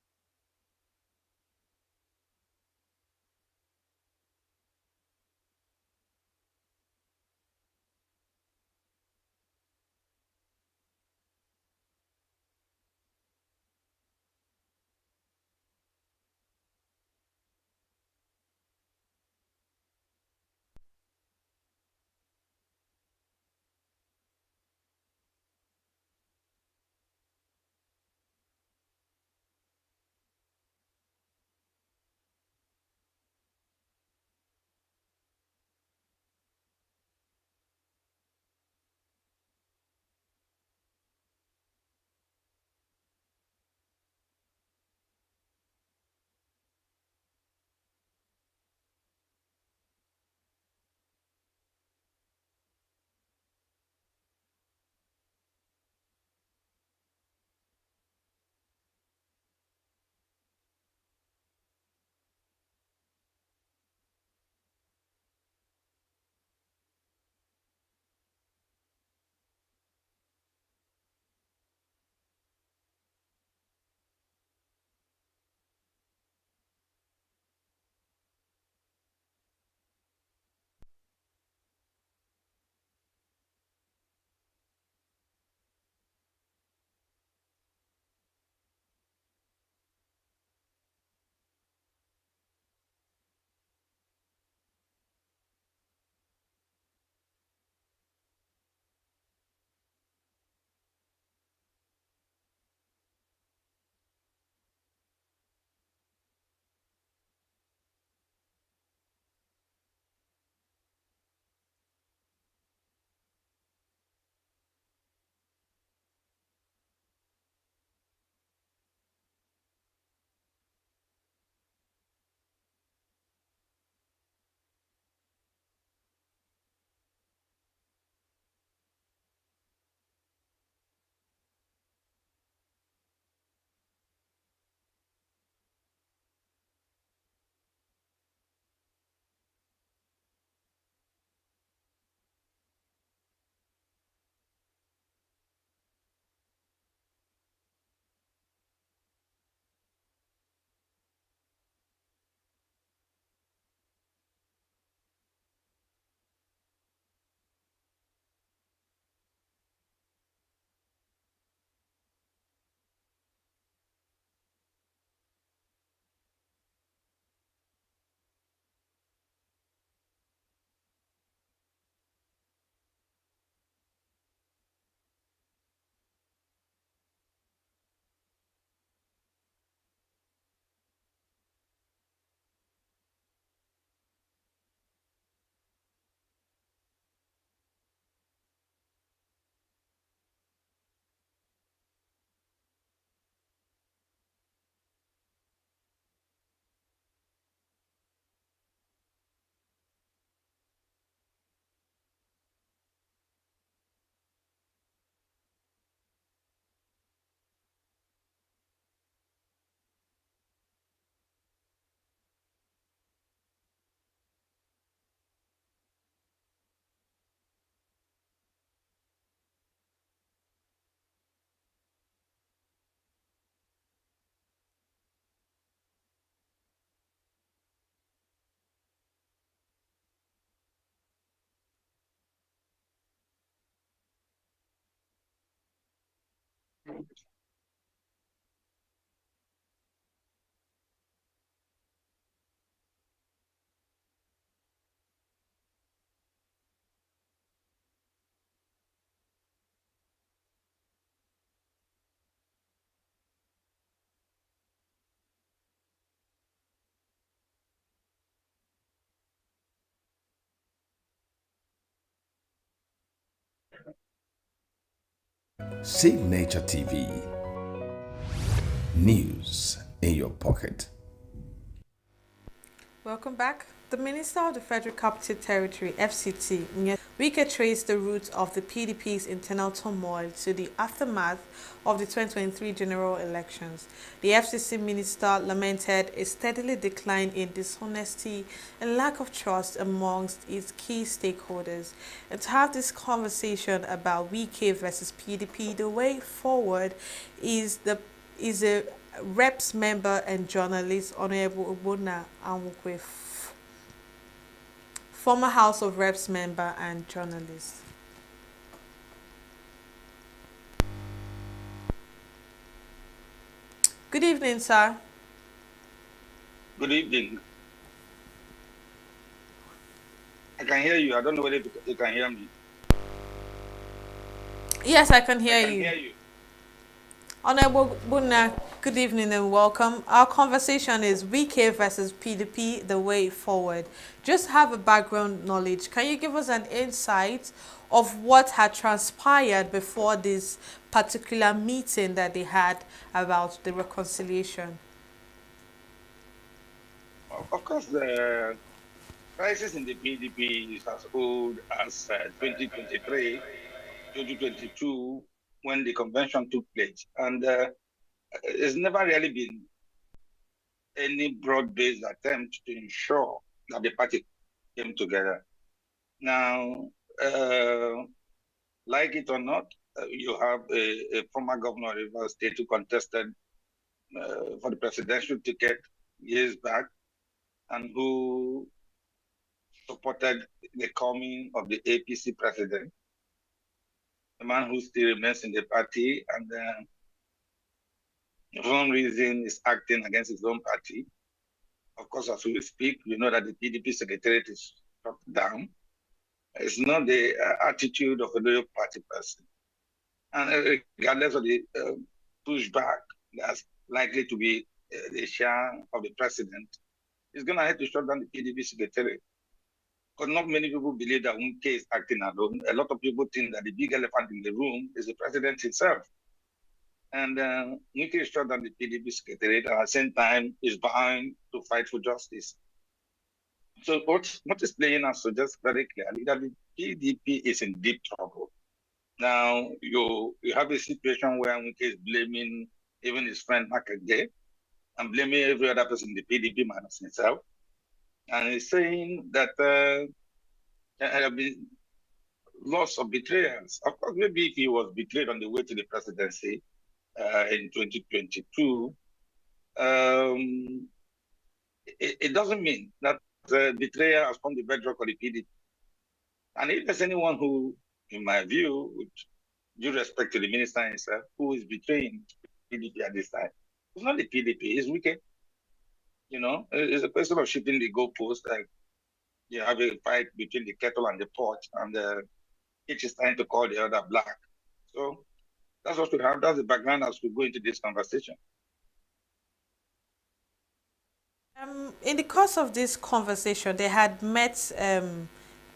S15: Signature TV. News in your pocket.
S13: Welcome back. The Minister of the Federal Capital Territory, FCT, Wike traced the roots of the PDP's internal turmoil to the aftermath of the 2023 general elections. The FCC minister lamented a steadily decline in dishonesty and lack of trust amongst its key stakeholders. And to have this conversation about Wike versus PDP, the way forward is a reps member and journalist Honorable Obuna Anwukwe, former House of Reps member and journalist. Good evening, sir.
S14: Good evening. I can hear you. I don't know whether you can hear me.
S13: Yes, I can hear you.
S14: Hear you.
S13: Honorable Buna, good evening and welcome. Our conversation is Wike versus PDP, the way forward. Just have a background knowledge. Can you give us an insight of what had transpired before this particular meeting that they had about the reconciliation?
S14: Of course, the crisis in the PDP is as old as 2023, 2022, when the convention took place. And it's never really been any broad-based attempt to ensure that the party came together. Now, like it or not, you have a former governor of Rivers State who contested for the presidential ticket years back and who supported the coming of the APC president, a man who still remains in the party and for some reason is acting against his own party. Of course, as we speak, we know that the PDP secretariat is shut down. It's not the attitude of a loyal party person. And regardless of the pushback that's likely to be the share of the president, he's going to have to shut down the PDP secretariat. Because not many people believe that Wike is acting alone. A lot of people think that the big elephant in the room is the president himself. And Wike is shut down the PDP secretariat, at the same time is bound to fight for justice. So what is playing out suggests very clearly that the PDP is in deep trouble. Now, you have a situation where Wike is blaming even his friend Makage and blaming every other person in the PDP minus himself. And he's saying that there have been lots of betrayals. Of course, maybe if he was betrayed on the way to the presidency in 2022, it doesn't mean that betrayal has formed the bedrock of the PDP. And if there's anyone who, in my view, with due respect to the minister himself, who is betraying PDP at this time, it's not the PDP, it's Wike. You know, it's a question of shifting the goalpost. Like you have a fight between the kettle and the pot, and each is trying to call the other black. So that's what we have. That's the background as we go into this conversation.
S13: In the course of this conversation, they had met.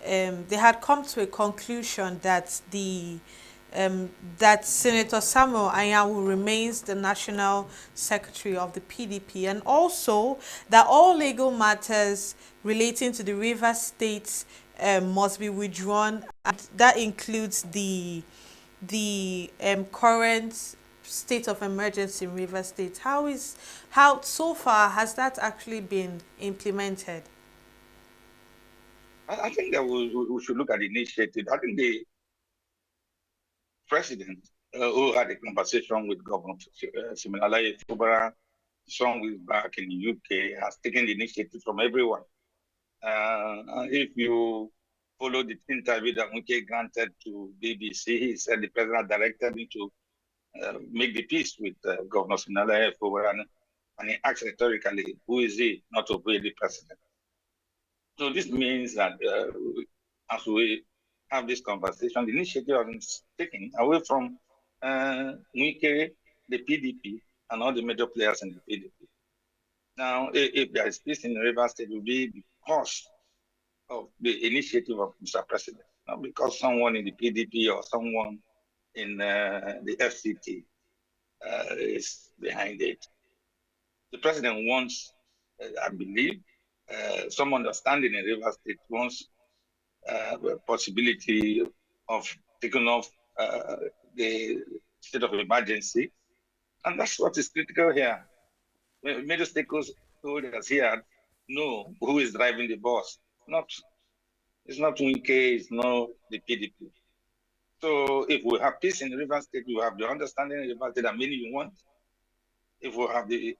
S13: They had come to a conclusion that that Senator Samuel Anyanwu remains the national secretary of the PDP, and also that all legal matters relating to the Rivers State must be withdrawn. And that includes the current state of emergency in Rivers State. How so far has that actually been implemented?
S14: I think that we should look at the initiative. I think the president who had a conversation with Governor Siminalayi Fubara some weeks back in the UK has taken the initiative from everyone. If you follow the interview that Wike granted to BBC, he said the president directed him to make the peace with Governor Siminalayi Fubara, and he asked rhetorically, who is he not to obey the president? So this means that as we have this conversation, the initiative is taken away from Wike, the PDP, and all the major players in the PDP. Now, if there is peace in Rivers State, it will be because of the initiative of Mr. President, not because someone in the PDP or someone in the FCT is behind it. The president wants, I believe, some understanding in River State once the possibility of taking off the state of emergency. And that's what is critical here. Middle stakeholders here know who is driving the bus. It's not Wike, it's not the PDP. So if we have peace in River State, we have the understanding in River State that many you want. If we have the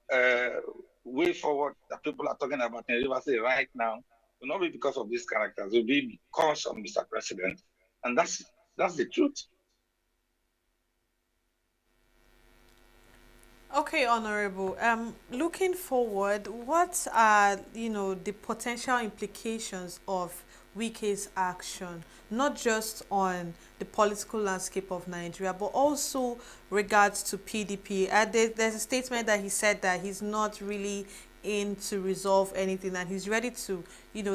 S14: way forward that people are talking about in River State right now, it will not be because of these characters, it will be because of Mr. President. And that's the truth.
S13: Okay, Honorable. Looking forward, what are the potential implications of Wike's action, not just on the political landscape of Nigeria, but also regards to PDP? There's a statement that he said that he's not really in to resolve anything, and he's ready to,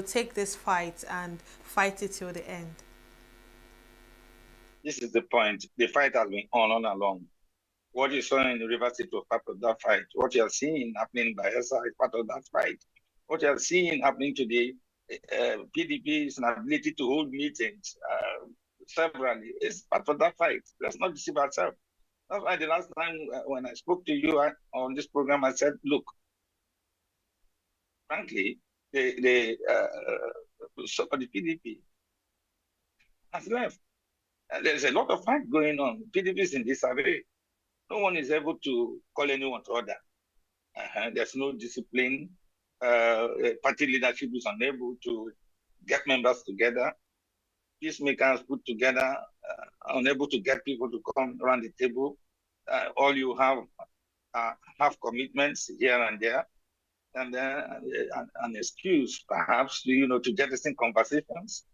S13: take this fight and fight it till the end.
S14: This is the point. The fight has been on along. What you saw in the River State was part of that fight. What you are seeing happening by SI is part of that fight. What you are seeing happening today, PDP's ability to hold meetings severally is part of that fight. Let's not deceive ourselves. That's why the last time when I spoke to you on this program, I said, look, frankly, the PDP has left. There's a lot of fight going on. PDP is in disarray. No one is able to call anyone to order. There's no discipline. Party leadership is unable to get members together. Peacemakers put together, unable to get people to come around the table. All you have commitments here and there, and an excuse perhaps to jettison conversations.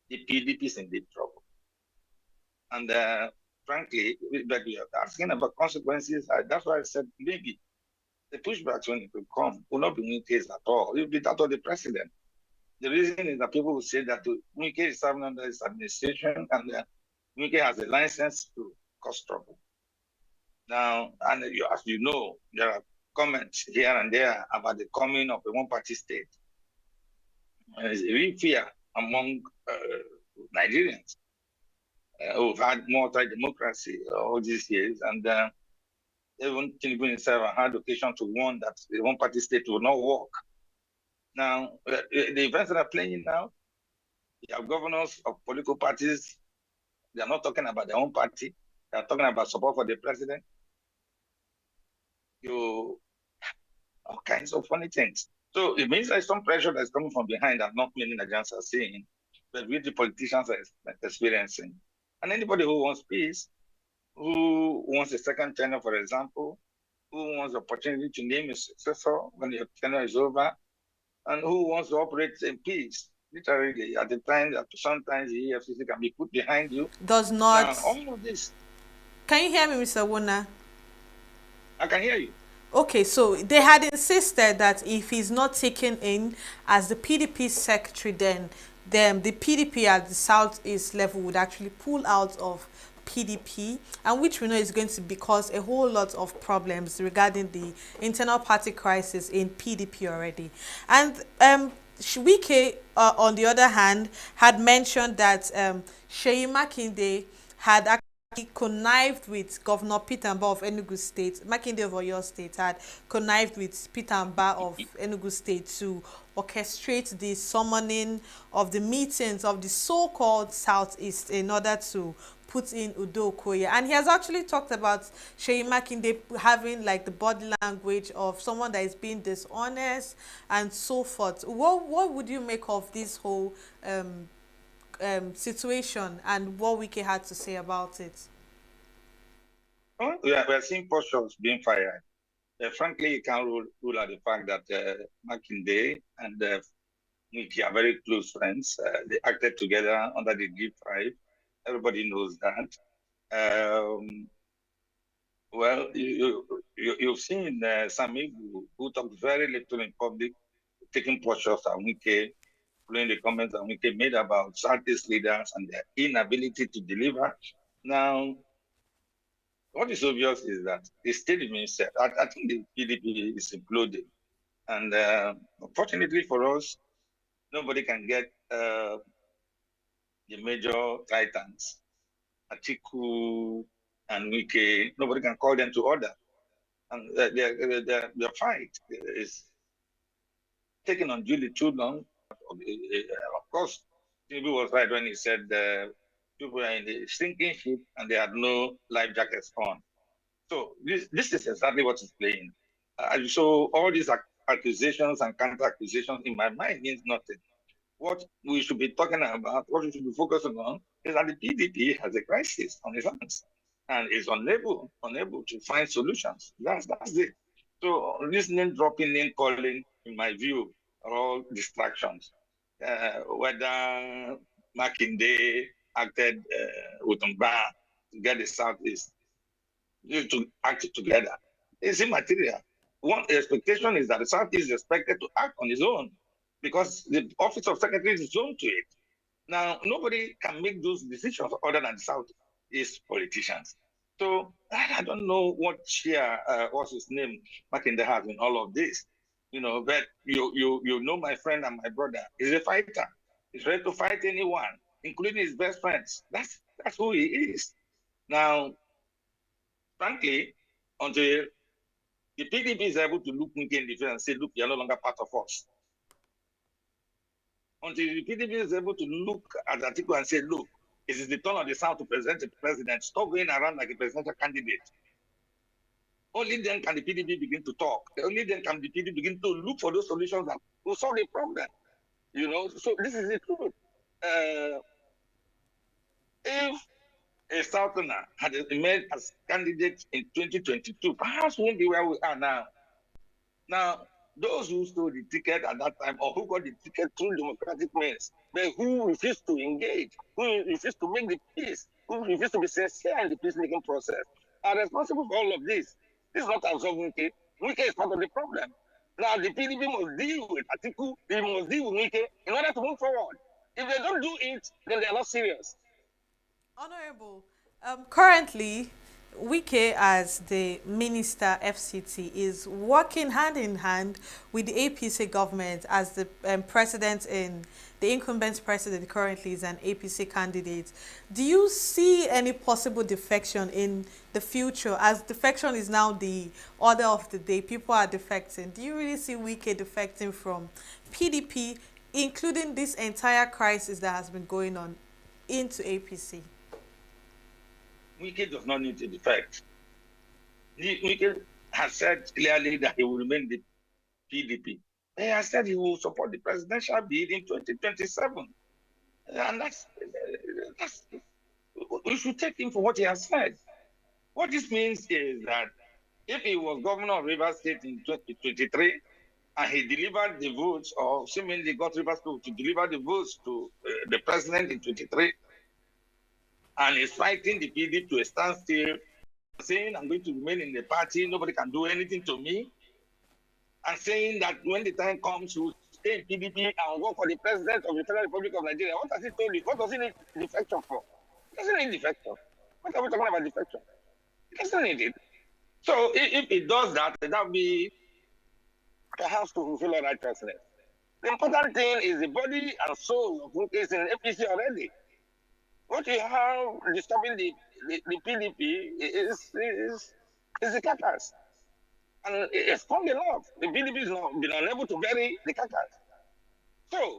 S14: The PDP is in deep trouble. And frankly, but we are asking about consequences. That's why I said maybe the pushbacks when it will come will not be Wike's at all. It will be that of the president. The reason is that people will say that Wike is serving under his administration and Wike has a license to cause trouble. Now, and as you know, there are comments here and there about the coming of a one-party state. There's a real fear among Nigerians who've had multi-democracy all these years, and even Tinubu himself had occasion to warn that the one-party state will not work. Now, the events that are playing now, you have governors of political parties, they are not talking about their own party, they are talking about support for the president. All kinds of funny things. So it means there's some pressure that's coming from behind that not many Nigerians are seeing, but which the politicians are experiencing. And anybody who wants peace, who wants a second tenure, for example, who wants the opportunity to name a successor when your tenure is over, and who wants to operate in peace, literally, at the time that sometimes the EFCC can be put behind you.
S13: Does not.
S14: Now, all of this.
S13: Can you hear me, Mr. Wona?
S14: I can hear you.
S13: Okay, so they had insisted that if he's not taken in as the PDP secretary, then the PDP at the southeast level would actually pull out of PDP, and which we know is going to cause a whole lot of problems regarding the internal party crisis in PDP already. And Wike, on the other hand, had mentioned that Seyi Makinde had actually connived with Governor Peter Mbah of Enugu State. Makinde of Oyo State had connived with Peter Mbah of Enugu State to orchestrate the summoning of the meetings of the so-called Southeast in order to put in Udo Okoye. And he has actually talked about Seyi Makinde having like the body language of someone that is being dishonest and so forth. What would you make of this whole situation and what Wike had to say about it?
S14: Well, we are seeing postures being fired. Frankly, you can't rule out the fact that Makinde and Wike are very close friends. They acted together under the G5. Everybody knows that. Well, you've seen some people who talk very little in public, taking postures on Wike, following the comments that Wike made about Southeast leaders and their inability to deliver. Now, what is obvious is that the state remains set. I think the PDP is imploding. And fortunately for us, nobody can get the major titans, Atiku and Wike, nobody can call them to order. And their fight is taking unduly too long. Of course, Tinubu was right when he said people are in the sinking ship and they had no life jackets on. So this is exactly what is playing. So all these accusations and counter accusations in my mind means nothing. What we should be talking about, what we should be focusing on, is that the PDP has a crisis on its hands and is unable to find solutions. That's it. So listening, dropping, name calling, in my view, are all distractions. Whether Makinde acted with Mba to get the Southeast, to act together, it's immaterial. One expectation is that the Southeast is expected to act on its own because the office of secretary is zoned to it. Now, nobody can make those decisions other than the Southeast politicians. So I don't know what share, what's his name, Makinde has in all of this. But you know my friend and my brother. He's a fighter. He's ready to fight anyone, including his best friends. That's who he is. Now, frankly, until the PDP is able to look Wike in the face and say, look, you're no longer part of us. Until the PDP is able to look at the article and say, look, it is the turn of the South to present a president. Stop going around like a presidential candidate. Only then can the PDP begin to talk. Only then can the PDP begin to look for those solutions that will solve the problem. So this is the truth. If a Southerner had emerged as candidate in 2022, perhaps we won't be where we are now. Now, those who stole the ticket at that time or who got the ticket through democratic means, but who refused to engage, who refused to make the peace, who refused to be sincere in the peacemaking process, are responsible for all of this. This is not absolving Wike. Wike is part of the problem. Now, the PDP must deal with Atiku, they must deal with Wike in order to move forward. If they don't do it, then they are not serious.
S13: Honorable, currently, Wike, as the Minister FCT, is working hand in hand with the APC government as the president the incumbent president currently is an APC candidate. Do you see any possible defection in the future, as defection is now the order of the day? People are defecting. Do you really see Wike defecting from PDP, including this entire crisis that has been going on, into APC?
S14: Wike does not need to defect. Wike has said clearly that he will remain the PDP. He has said he will support the presidential bid in 2027. And that's we should take him for what he has said. What this means is that if he was governor of Rivers State in 2023 and he delivered the votes, or seemingly got Rivers State to deliver the votes to the president in 23, and is fighting the PDP to a standstill, saying, I'm going to remain in the party, nobody can do anything to me, and saying that when the time comes, he will stay in PDP and work for the president of the Federal Republic of Nigeria. What has he told you? What does he need defection for? He doesn't need defection. What are we talking about defection? He doesn't need it. So if he does that, that will be perhaps to fulfill all righteousness. The important thing is the body and soul of Wike is in APC already. What you have disturbing the PDP is the carcass. And it's strong enough. The PDP has been unable to bury the carcass. So,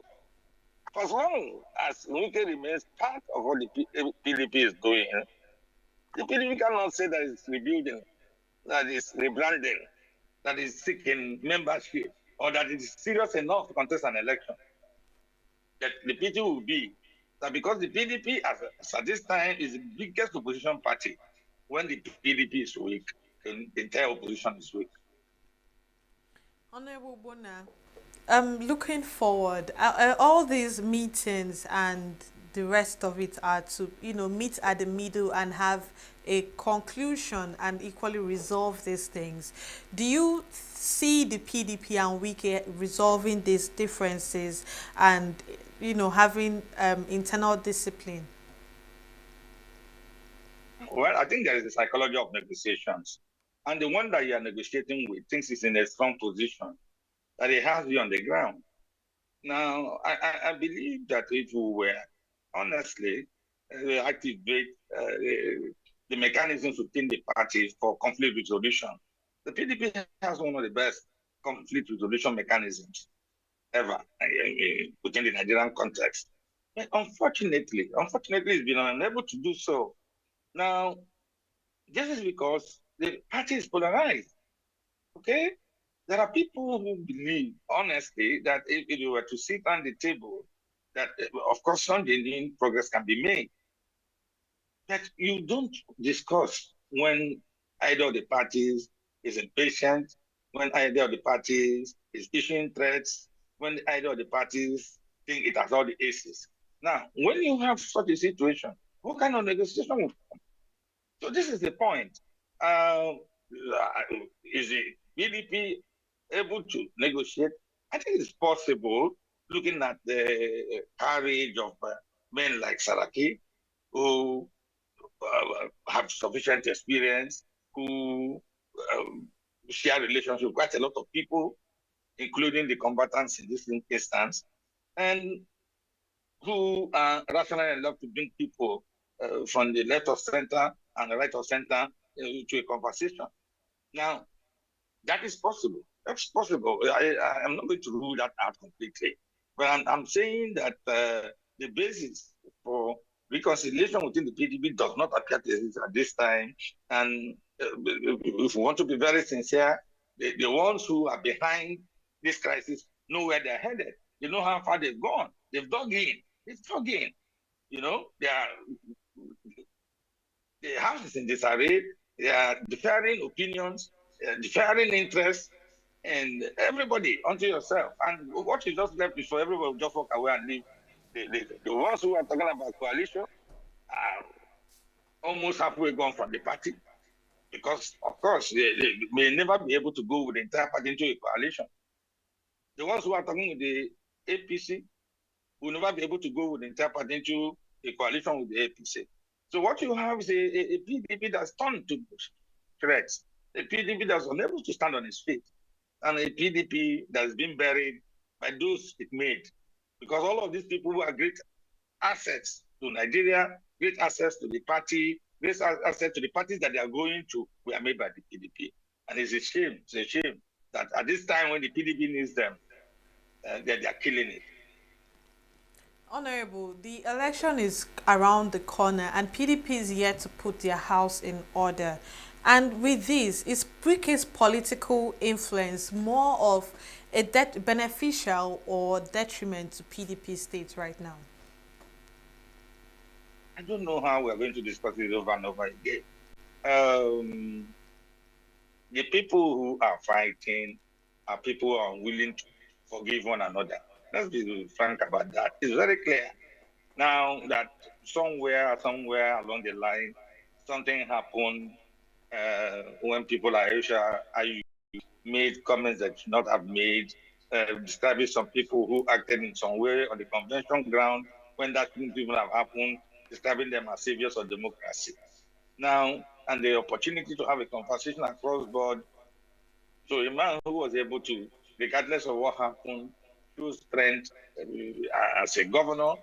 S14: for as long as Wike remains part of what the PDP is doing, the PDP cannot say that it's rebuilding, that it's rebranding, that is seeking membership, or that it is serious enough to contest an election. That the PDP will be that because the PDP at this time is the biggest opposition party. When the PDP is weak, the entire opposition is weak.
S13: Honorable Bona, looking forward, all these meetings and the rest of it are to, meet at the middle and have a conclusion and equally resolve these things. Do you see the PDP and Wike resolving these differences and, having internal discipline?
S14: Well, I think there is a psychology of negotiations. And the one that you are negotiating with thinks is in a strong position. that he has you on the ground. Now, I believe that if we were honestly activate the mechanisms within the party for conflict resolution, the PDP has one of the best conflict resolution mechanisms ever within the Nigerian context. But unfortunately, it's been unable to do so. Now, this is because the party is polarized. Okay? There are people who believe, honestly, that if you were to sit on the table, that of course some genuine progress can be made. But you don't discuss when either of the parties is impatient, when either of the parties is issuing threats, when either of the parties think it has all the aces. Now, when you have such a situation, what kind of negotiation will come? So this is the point. Is the BDP able to negotiate? I think it's possible, looking at the courage of men like Saraki, who have sufficient experience, who share relations with quite a lot of people, including the combatants in this instance, and who are rational enough to bring people from the left of center and the right of center to a conversation. Now, that is possible. That's possible. I'm not going to rule that out completely. But I'm saying that the basis for reconciliation within the PDP does not appear to exist at this time. And if we want to be very sincere, the ones who are behind this crisis know where they're headed. They know how far they've gone. They've dug in. They've dug in. You know, the house is in disarray. They are differing opinions, differing interests, and everybody unto yourself. And what you just left is for everybody to just walk away and leave. The ones who are talking about coalition are almost halfway gone from the party because, of course, they may never be able to go with the entire party into a coalition. The ones who are talking with the APC will never be able to go with the entire party into a coalition with the APC. So what you have is a PDP that's turned to threats, a PDP that's unable to stand on its feet, and a PDP that's been buried by those it made. Because all of these people who are great assets to Nigeria, great assets to the party, great assets to the parties that they are going to, were made by the PDP. And it's a shame that at this time when the PDP needs them, they are killing it.
S13: Honorable, the election is around the corner and PDP is yet to put their house in order. And with this, is Brike's political influence more of a beneficial or detriment to PDP states right now?
S14: I don't know how we're going to discuss it over and over again. The people who are fighting are people who are unwilling to forgive one another. Let's be frank about that. It's very clear now that somewhere along the line, something happened when people like Aisha made comments that should not have made, describing some people who acted in some way on the convention ground when that shouldn't even have happened, describing them as saviors of democracy. Now, and the opportunity to have a conversation across board. So a man who was able to, regardless of what happened, show strength as a governor,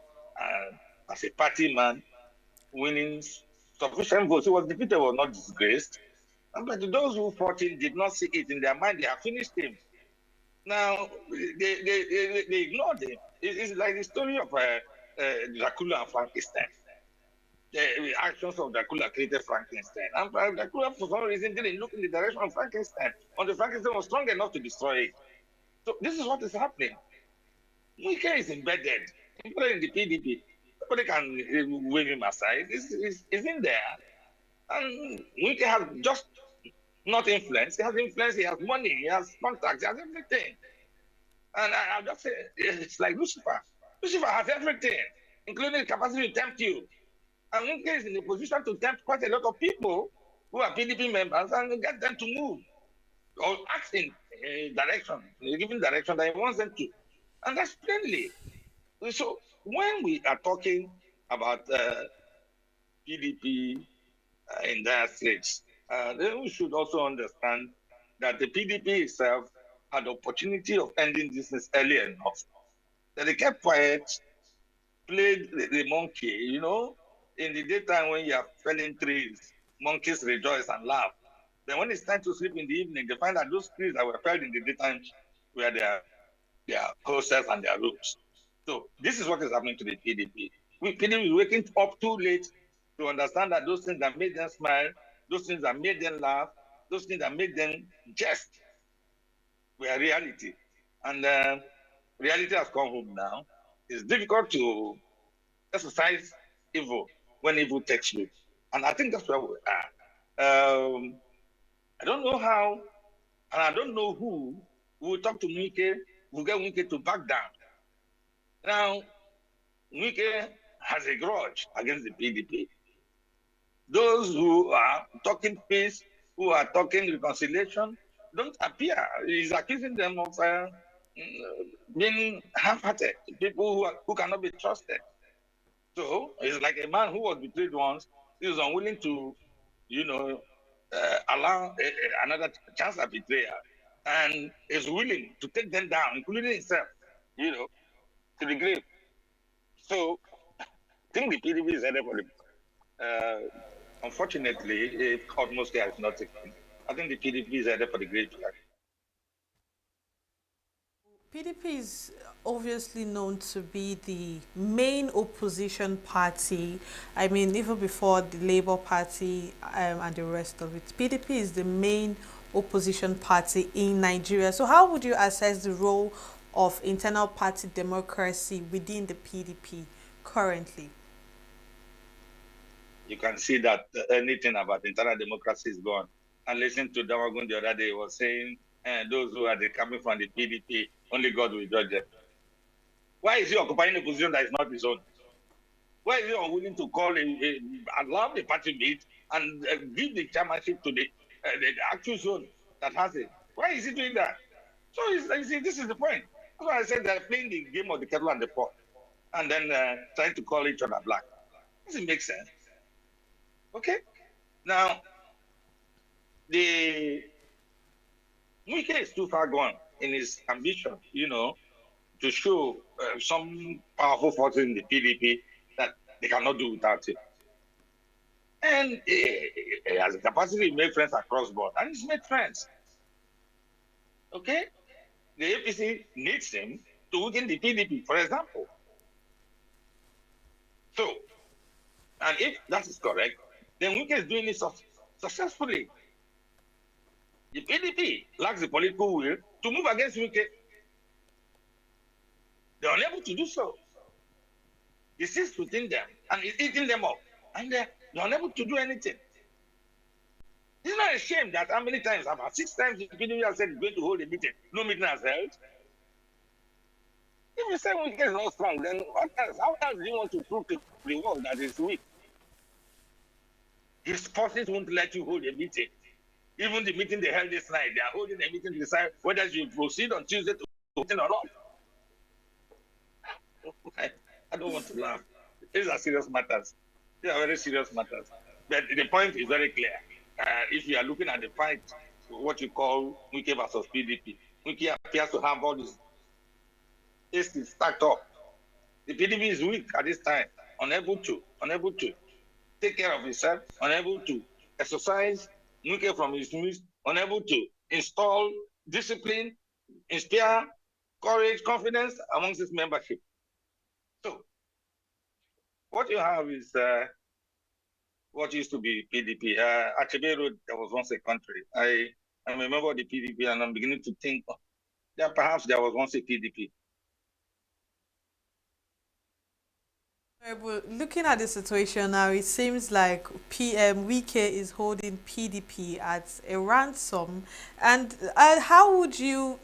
S14: as a party man, winning sufficient votes. He was defeated, was not disgraced. But those who fought him did not see it in their mind. They have finished him. Now, they ignored him. It's like the story of Dracula and Frankenstein. The actions of Dracula created Frankenstein. And Dracula, for some reason, didn't look in the direction of Frankenstein until Frankenstein was strong enough to destroy it. So this is what is happening. Wike is embedded in the PDP. Nobody can wave him aside. He's in there. And Wike has just not influence. He has influence, he has money, he has contacts, he has everything. And I'll just say, it's like Lucifer. Lucifer has everything, including the capacity to tempt you. And Wike is in a position to tempt quite a lot of people who are PDP members and get them to move or act in a direction, a given direction that he wants them to. And that's plainly. So when we are talking about PDP in dire straits, then we should also understand that the PDP itself had the opportunity of ending this early enough that they kept quiet, played the monkey, you know. In the daytime when you are felling trees, monkeys rejoice and laugh. Then when it's time to sleep in the evening, they find that those trees that were felled in the daytime were their hostels and their rooms. So this is what is happening to the PDP. PDP is waking up too late to understand that those things that made them smile, those things that made them laugh, those things that made them jest were reality. And reality has come home now. It's difficult to exercise evil when evil takes root. And I think that's where we are. I don't know how, and I don't know who will talk to Wike, will get Wike to back down. Now, Wike has a grudge against the PDP. Those who are talking peace, who are talking reconciliation, don't appear. He's accusing them of being half-hearted, people who cannot be trusted. So it's like a man who was betrayed once. He was unwilling to, you know, allow another chance at betrayal, and is willing to take them down, including himself, you know, to the grave. So I think the PDP is headed for the. Unfortunately, if atmosphere is not taken, I think the PDP is headed for the graveyard.
S13: PDP is obviously known to be the main opposition party. I mean, even before the Labour Party and the rest of it, PDP is the main opposition party in Nigeria. So how would you assess the role of internal party democracy within the PDP currently?
S14: You can see that anything about internal democracy is gone. And listening to Damagun the other day was saying, those who are coming from the PDP, only God will judge them. Why is he occupying a position that is not his own? Why is he unwilling to call allow the party meet and give the chairmanship to the actual zone that has it? Why is he doing that? So this is the point. That's why I said they're playing the game of the kettle and the pot, and then trying to call each other black. Doesn't make sense. Okay? Now, the Wike is too far gone in his ambition, you know, to show some powerful forces in the PDP that they cannot do without it. And he has the capacity to make friends across board, and he's made friends. Okay? The APC needs him to weaken the PDP, for example. So, and if that is correct, then Wike is doing it successfully. The PDP lacks the political will to move against Wike. They're unable to do so. It sits within them and it's eating them up. And they're unable to do anything. It's not a shame that how many times, about 6 times, the PDP has said it's going to hold a meeting. No meeting has held. If you say Wike is not strong, then what else? How else do you want to prove to the world that it's weak? His forces won't let you hold a meeting. Even the meeting they held this night, they are holding a meeting to decide whether you proceed on Tuesday to voting or not. I don't want to laugh. These are serious matters. These are very serious matters. But the point is very clear. If you are looking at the fight, what you call Wike versus PDP, Wike appears to have all these aces stacked up. The PDP is weak at this time, unable to take care of himself, unable to exercise Wike from his midst, unable to install discipline, inspire courage, confidence amongst his membership. So, what you have is what used to be PDP. Achebe Road, there was once a country. I'm a member of the PDP, and I'm beginning to think that perhaps there was once a PDP.
S13: But looking at the situation now, it seems like Wike is holding PDP at a ransom. And how would you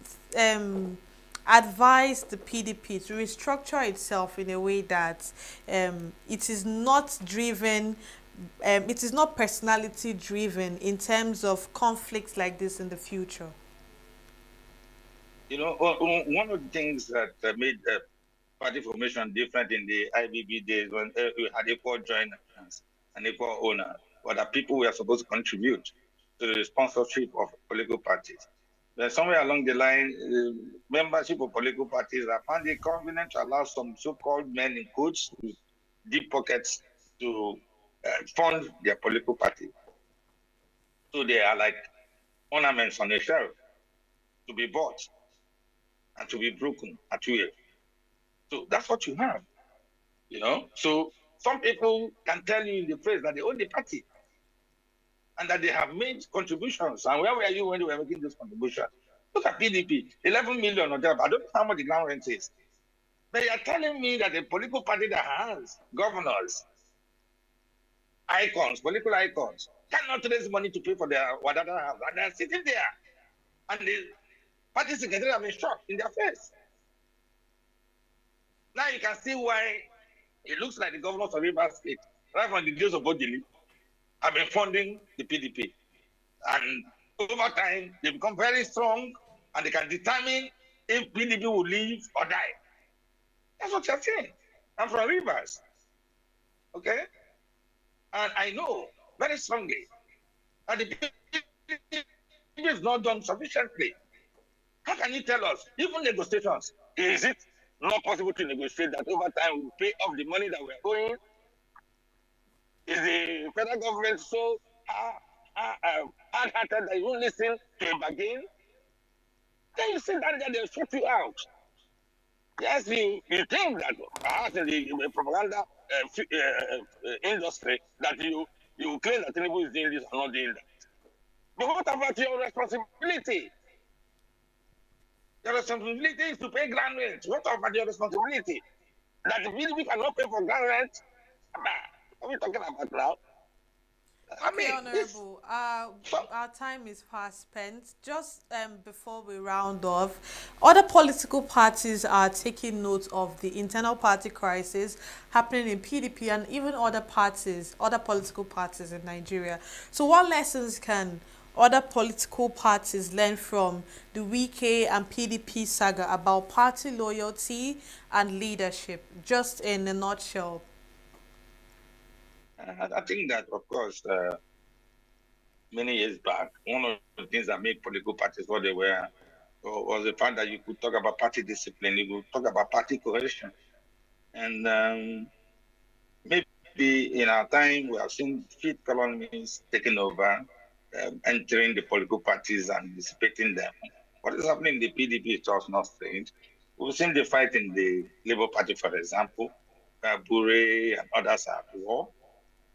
S13: advise the PDP to restructure itself in a way that it is not driven, it is not personality driven in terms of conflicts like this in the future?
S14: You know, one of the things that made party formation different in the IBB days when we had equal joiners and equal owners, but that people were supposed to contribute to the sponsorship of political parties. But somewhere along the line, membership of political parties have found it convenient to allow some so-called men in coats with deep pockets to fund their political party. So they are like ornaments on a shelf to be bought and to be broken at will. So that's what you have, you know. So some people can tell you in the phrase that they own the party and that they have made contributions. And where were you when they were making those contributions? Look at PDP, 11 million or there. I don't know how much the ground rent is. But you are telling me that a political party that has governors, icons, political icons, cannot raise money to pay for their Wadada house. And they're sitting there. And the party secretary have been shocked in their face. Now you can see why it looks like the governors of Rivers State, right from the days of Bodili, have been funding the PDP. And over time, they become very strong and they can determine if PDP will live or die. That's what you're saying. I'm from Rivers. Okay? And I know very strongly that the PDP is not done sufficiently. How can you tell us, even negotiations, is it not possible to negotiate that over time we pay off the money that we're owing? Is the federal government so hard-hearted that you won't listen to a bargain? Then you sit down there, they'll shut you out. Yes, you think that perhaps in the propaganda industry that you claim that Tinubu is doing this or not doing that. But what about your responsibility? Your responsibility is to pay ground rent. What about your responsibility? That the PDP cannot pay for ground rent? What are we talking about now?
S13: Okay, Honorable, our time is fast spent. Just before we round off, other political parties are taking note of the internal party crisis happening in PDP and even other political parties in Nigeria. So what lessons can other political parties learn from the Wike and PDP saga about party loyalty and leadership, just in a nutshell?
S14: I think that, of course, many years back, one of the things that made political parties what they were was the fact that you could talk about party discipline, you could talk about party cohesion. And maybe in our time, we have seen fifth colonies taking over, entering the political parties and dissipating them. What is happening in the PDP is just not strange. We've seen the fight in the Labour Party, for example, Bure and others are at war.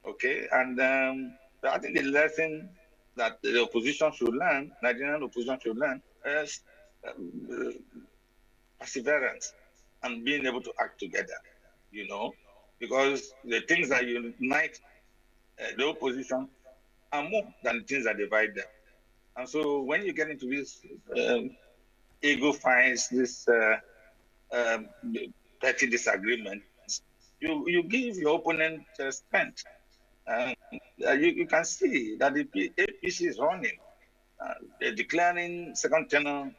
S14: Okay, and I think the lesson that the opposition should learn, Nigerian opposition should learn, is perseverance and being able to act together, you know, because the things that unite the opposition are more than the things that divide them. And so when you get into this ego fights, this petty disagreements, you give your opponent strength. You can see that the APC is running, declaring second tenor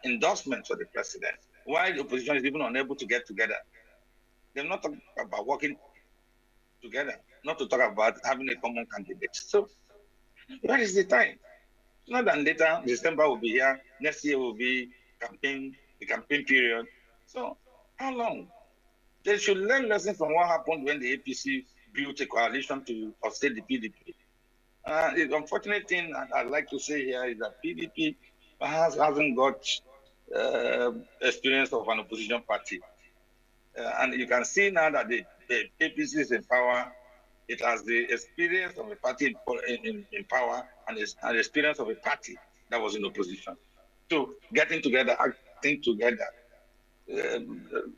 S14: endorsement for the president, while the opposition is even unable to get together. They're not talking about working together, not to talk about having a common candidate. So, where is the time? Sooner than later, December will be here. Next year will be the campaign period. So, how long? They should learn lessons from what happened when the APC built a coalition to offset the PDP. The unfortunate thing I'd like to say here is that PDP perhaps hasn't got experience of an opposition party. And you can see now that the APC is in power. It has the experience of a party in power and the experience of a party that was in opposition. So getting together, acting together,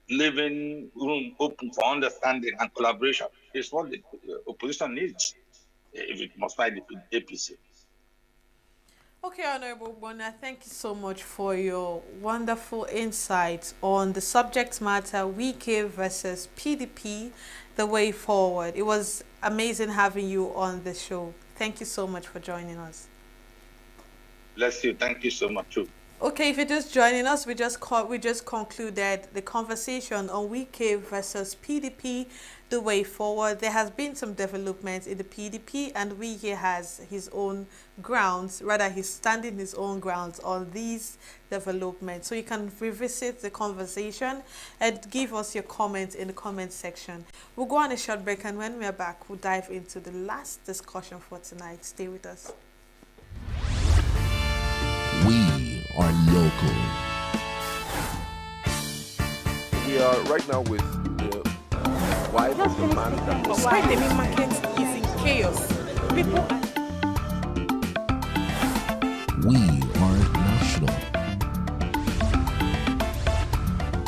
S14: leaving room open for understanding and collaboration is what the opposition needs if it must fight the APC.
S13: Okay, Honorable Bona, thank you so much for your wonderful insights on the subject matter, Wike versus PDP, the way forward. It was amazing having you on the show. Thank you so much for joining us.
S14: Bless you. Thank you so much, too.
S13: Okay, if you're just joining us, we just concluded the conversation on Wike versus PDP, the way forward. There has been some developments in the PDP, and Wike has his own grounds, rather he's standing his own grounds on these developments. So you can revisit the conversation and give us your comments in the comment section. We'll go on a short break, and when we're back, we'll dive into the last discussion for tonight. Stay with us.
S1: We are local. We are right now with the wife of the man that was...
S13: Why the meat market is in chaos. People...
S1: We are national.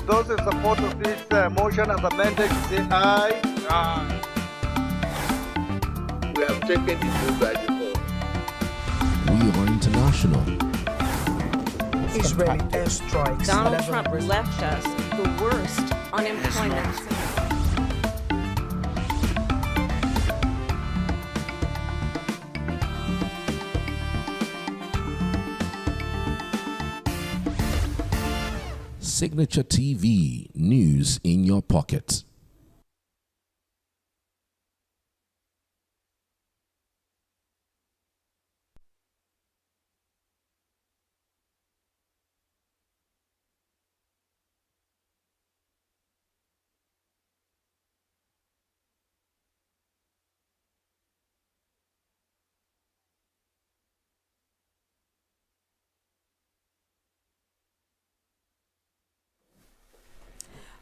S16: Those in support of this motion as amended, say aye. Aye.
S19: We have taken the vote by default.
S1: We are international.
S22: Israeli airstrikes.
S23: Donald Trump left us the worst unemployment.
S1: Signature TV, news in your pocket.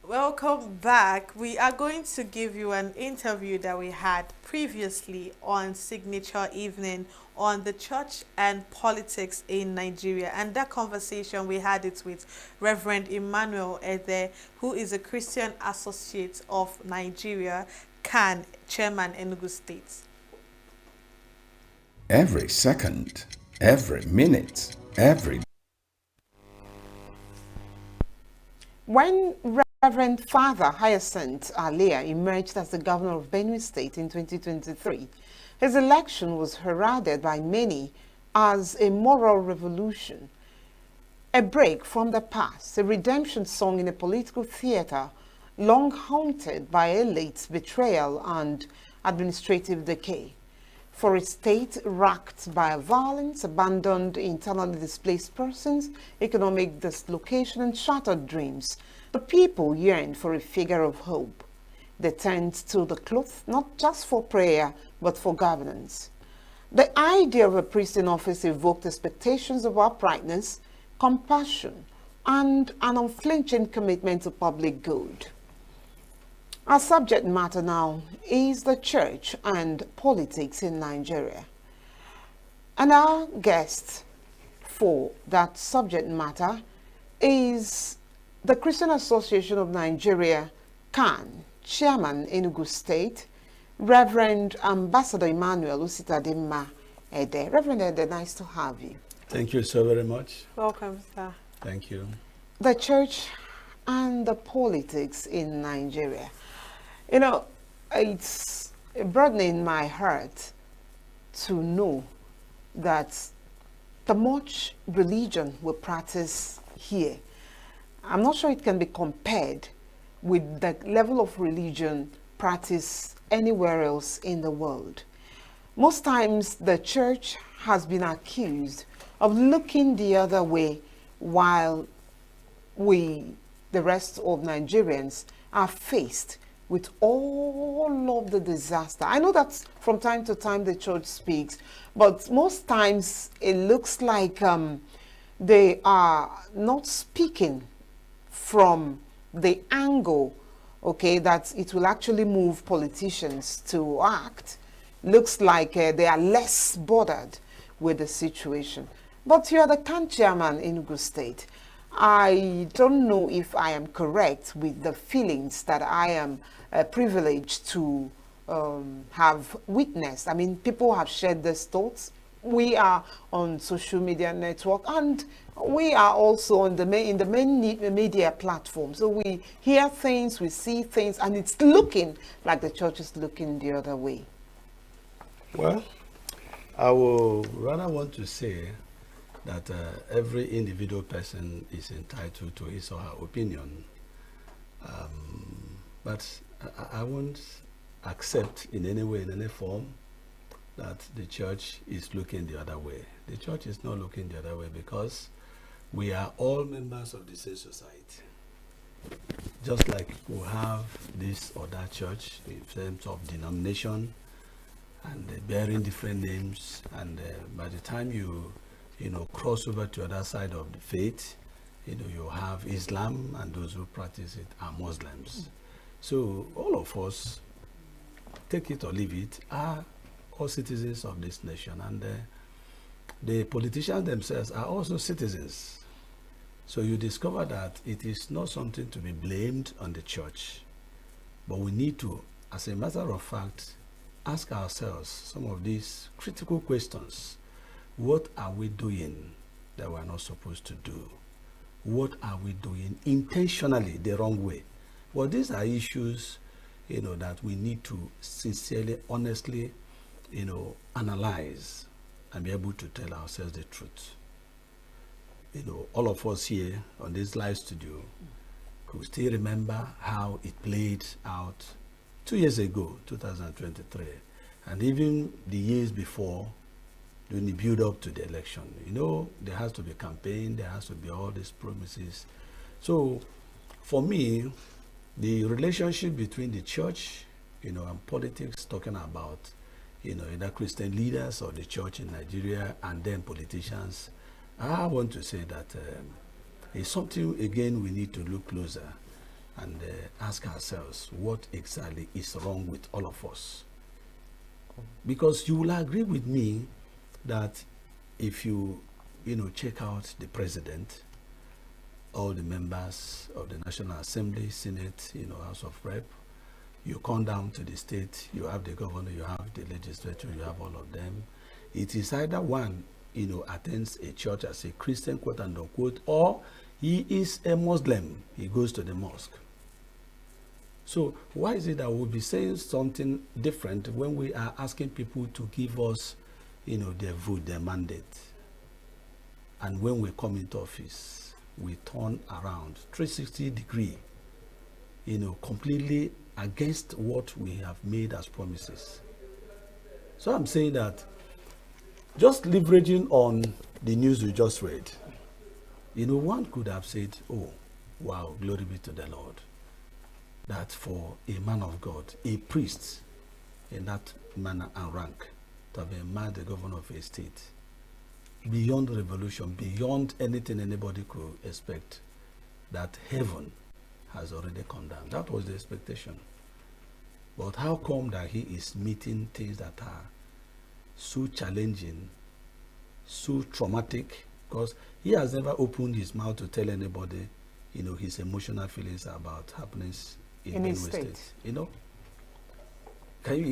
S13: Welcome back. We are going to give you an interview that we had previously on Signature Evening on the church and politics in Nigeria. And that conversation, we had it with Reverend Emmanuel Ede, who is a Christian Associate of Nigeria, CAN, Chairman, ENUGU State.
S15: Every second, every minute, every...
S24: When Reverend Father Hyacinth Alia emerged as the governor of Benue State in 2023, his election was heralded by many as a moral revolution, a break from the past, a redemption song in a political theater long haunted by elites' betrayal and administrative decay. For a state racked by violence, abandoned internally displaced persons, economic dislocation, and shattered dreams, the people yearned for a figure of hope. They turned to the cloth not just for prayer, but for governance. The idea of a priest in office evoked expectations of uprightness, compassion, and an unflinching commitment to public good. Our subject matter now is the church and politics in Nigeria. And our guest for that subject matter is the Christian Association of Nigeria, CAN, Chairman, ENUGU State, Reverend Ambassador Emmanuel Usitadimma Ede. Reverend Ede, nice to have you.
S25: Thank you so very much.
S13: Welcome, sir.
S25: Thank you.
S24: The church and the politics in Nigeria. You know, it's burdening my heart to know that the much religion we practice here, I'm not sure it can be compared with the level of religion practiced anywhere else in the world. Most times the church has been accused of looking the other way while we, the rest of Nigerians, are faced with all of the disaster. I know that from time to time the church speaks, but most times it looks like they are not speaking from the angle, okay, that it will actually move politicians to act. Looks like they are less bothered with the situation. But you are the CAN chairman in ENUGU State. I don't know if I am correct with the feelings that I am privileged to have witnessed. I mean, people have shared these thoughts. We are on social media network, and we are also on in the main media platform. So we hear things, we see things, and it's looking like the church is looking the other way.
S25: Well, I will rather want to say that every individual person is entitled to his or her opinion. But I won't accept in any way, in any form, that the church is looking the other way. The church is not looking the other way because we are all members of the same society. Just like we have this or that church in terms of denomination and bearing different names, and by the time you cross over to the other side of the faith, you have Islam, and those who practice it are Muslims. So all of us, take it or leave it, are all citizens of this nation, and the politicians themselves are also citizens. So you discover that it is not something to be blamed on the church, but we need to, as a matter of fact, ask ourselves some of these critical questions. What are we doing that we're not supposed to do? What are we doing intentionally the wrong way? Well, these are issues, that we need to sincerely, honestly, analyze and be able to tell ourselves the truth. All of us here on this live studio could still remember how it played out 2 years ago, 2023, and even the years before, during the build-up to the election. There has to be campaign, there has to be all these promises. So, for me, the relationship between the church, and politics, talking about, either Christian leaders or the church in Nigeria and then politicians, I want to say that it's something, again, we need to look closer and ask ourselves what exactly is wrong with all of us. Because you will agree with me that if you, check out the president, all the members of the National Assembly, Senate, House of Rep, you come down to the state, you have the governor, you have the legislature, you have all of them. It is either one, attends a church as a Christian, quote and unquote, or he is a Muslim, he goes to the mosque. So why is it that we'll be saying something different when we are asking people to give us, their vote, their mandate? And when we come into office, we turn around 360 degree, completely against what we have made as promises. So I'm saying that just leveraging on the news we just read, one could have said, oh, wow, glory be to the Lord, that for a man of God, a priest in that manner and rank, to have been made the governor of a state, beyond revolution, beyond anything anybody could expect, that heaven has already come down. That was the expectation. But how come that he is meeting things that are so challenging, so traumatic? Because he has never opened his mouth to tell anybody, his emotional feelings about happenings in Benue State. You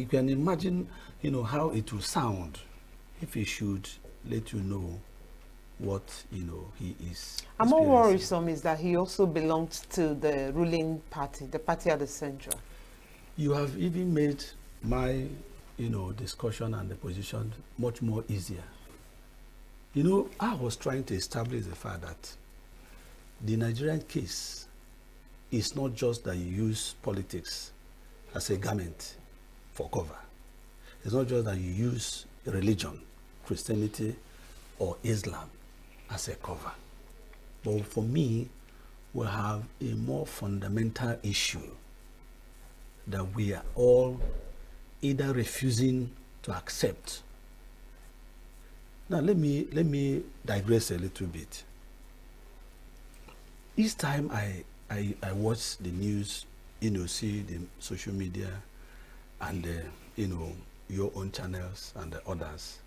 S25: can imagine, how it will sound if he should let you know what, he is.
S24: And more worrisome is that he also belongs to the ruling party, the party at the center.
S25: You have even made my, discussion and the position much more easier. I was trying to establish the fact that the Nigerian case is not just that you use politics as a garment for cover. It's not just that you use religion, Christianity or Islam as a cover. But for me, we have a more fundamental issue that we are all either refusing to accept. Now let me digress a little bit. Each time I watch the news, see the social media and your own channels and the others,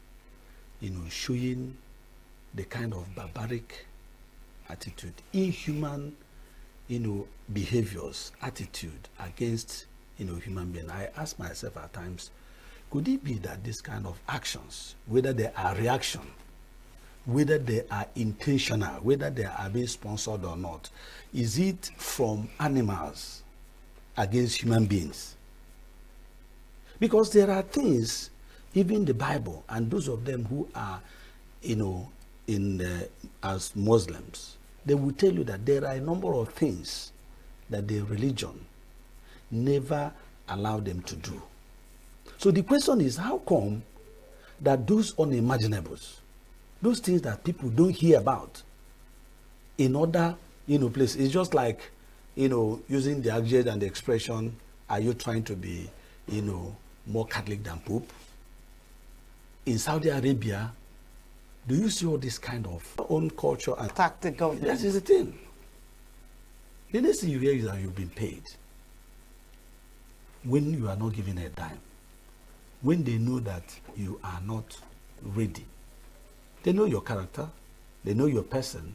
S25: showing the kind of barbaric attitude, inhuman, behaviors, attitude against, human beings. I ask myself at times, could it be that this kind of actions, whether they are reaction, whether they are intentional, whether they are being sponsored or not, is it from animals against human beings? Because there are things, even the Bible, and those of them who are, as Muslims, they will tell you that there are a number of things that the religion never allowed them to do. So the question is, how come that those unimaginables, those things that people don't hear about in other, places, it's just like, using the adjective and the expression, are you trying to be, more Catholic than Pope? In Saudi Arabia, do you see all this kind of own culture and
S24: attack the government?
S25: That is the thing. The next thing you hear is that you've been paid when you are not given a dime. When they know that you are not ready, they know your character, they know your person,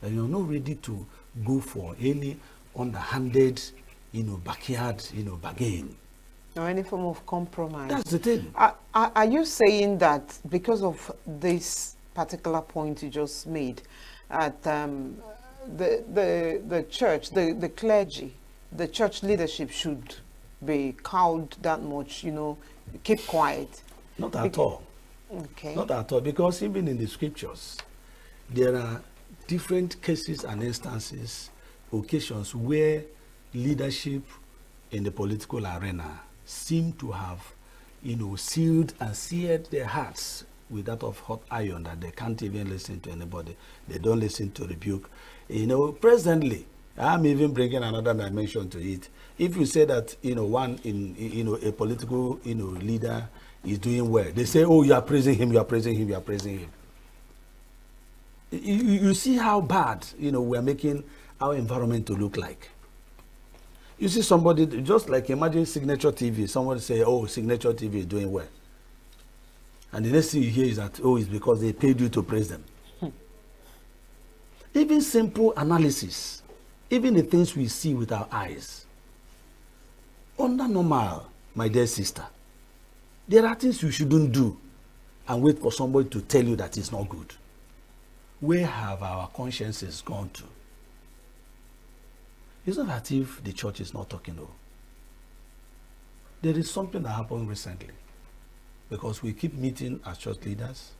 S25: and you're not ready to go for any underhanded, backyard, bargain.
S24: Or any form of compromise.
S25: That's the thing.
S24: Are you saying that because of this particular point you just made, that the church, the clergy, the church leadership should be cowed that much, keep quiet?
S25: Not at all.
S24: Okay.
S25: Not at all, because even in the scriptures, there are different cases and instances, occasions where leadership in the political arena seem to have, sealed and seared their hearts with that of hot iron, that they can't even listen to anybody. They don't listen to rebuke. Presently, I'm even bringing another dimension to it. If you say that, a political, leader is doing well, they say, oh, you are praising him, you are praising him, you are praising him. You see how bad, we are making our environment to look like. You see somebody, just like imagine Signature TV, somebody say, oh, Signature TV is doing well. And the next thing you hear is that, oh, it's because they paid you to praise them. Even simple analysis, even the things we see with our eyes, under normal, my dear sister, there are things you shouldn't do and wait for somebody to tell you that it's not good. Where have our consciences gone to? It's not as if the church is not talking, though. There is something that happened recently, because we keep meeting as church leaders,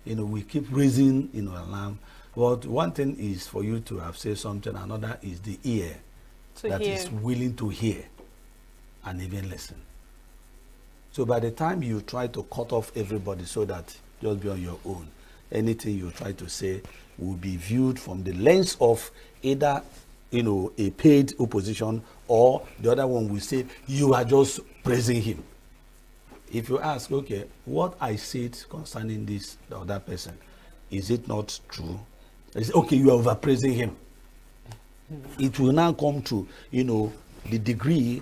S25: we keep raising, alarm. But one thing is for you to have said something, another is the ear that is willing to hear and even listen. So by the time you try to cut off everybody so that just be on your own, anything you try to say will be viewed from the lens of either a paid opposition, or the other one will say you are just praising him. If you ask, okay, what I said concerning this or that person, is it not true? They say, okay, you are overpraising him. It will now come to, the degree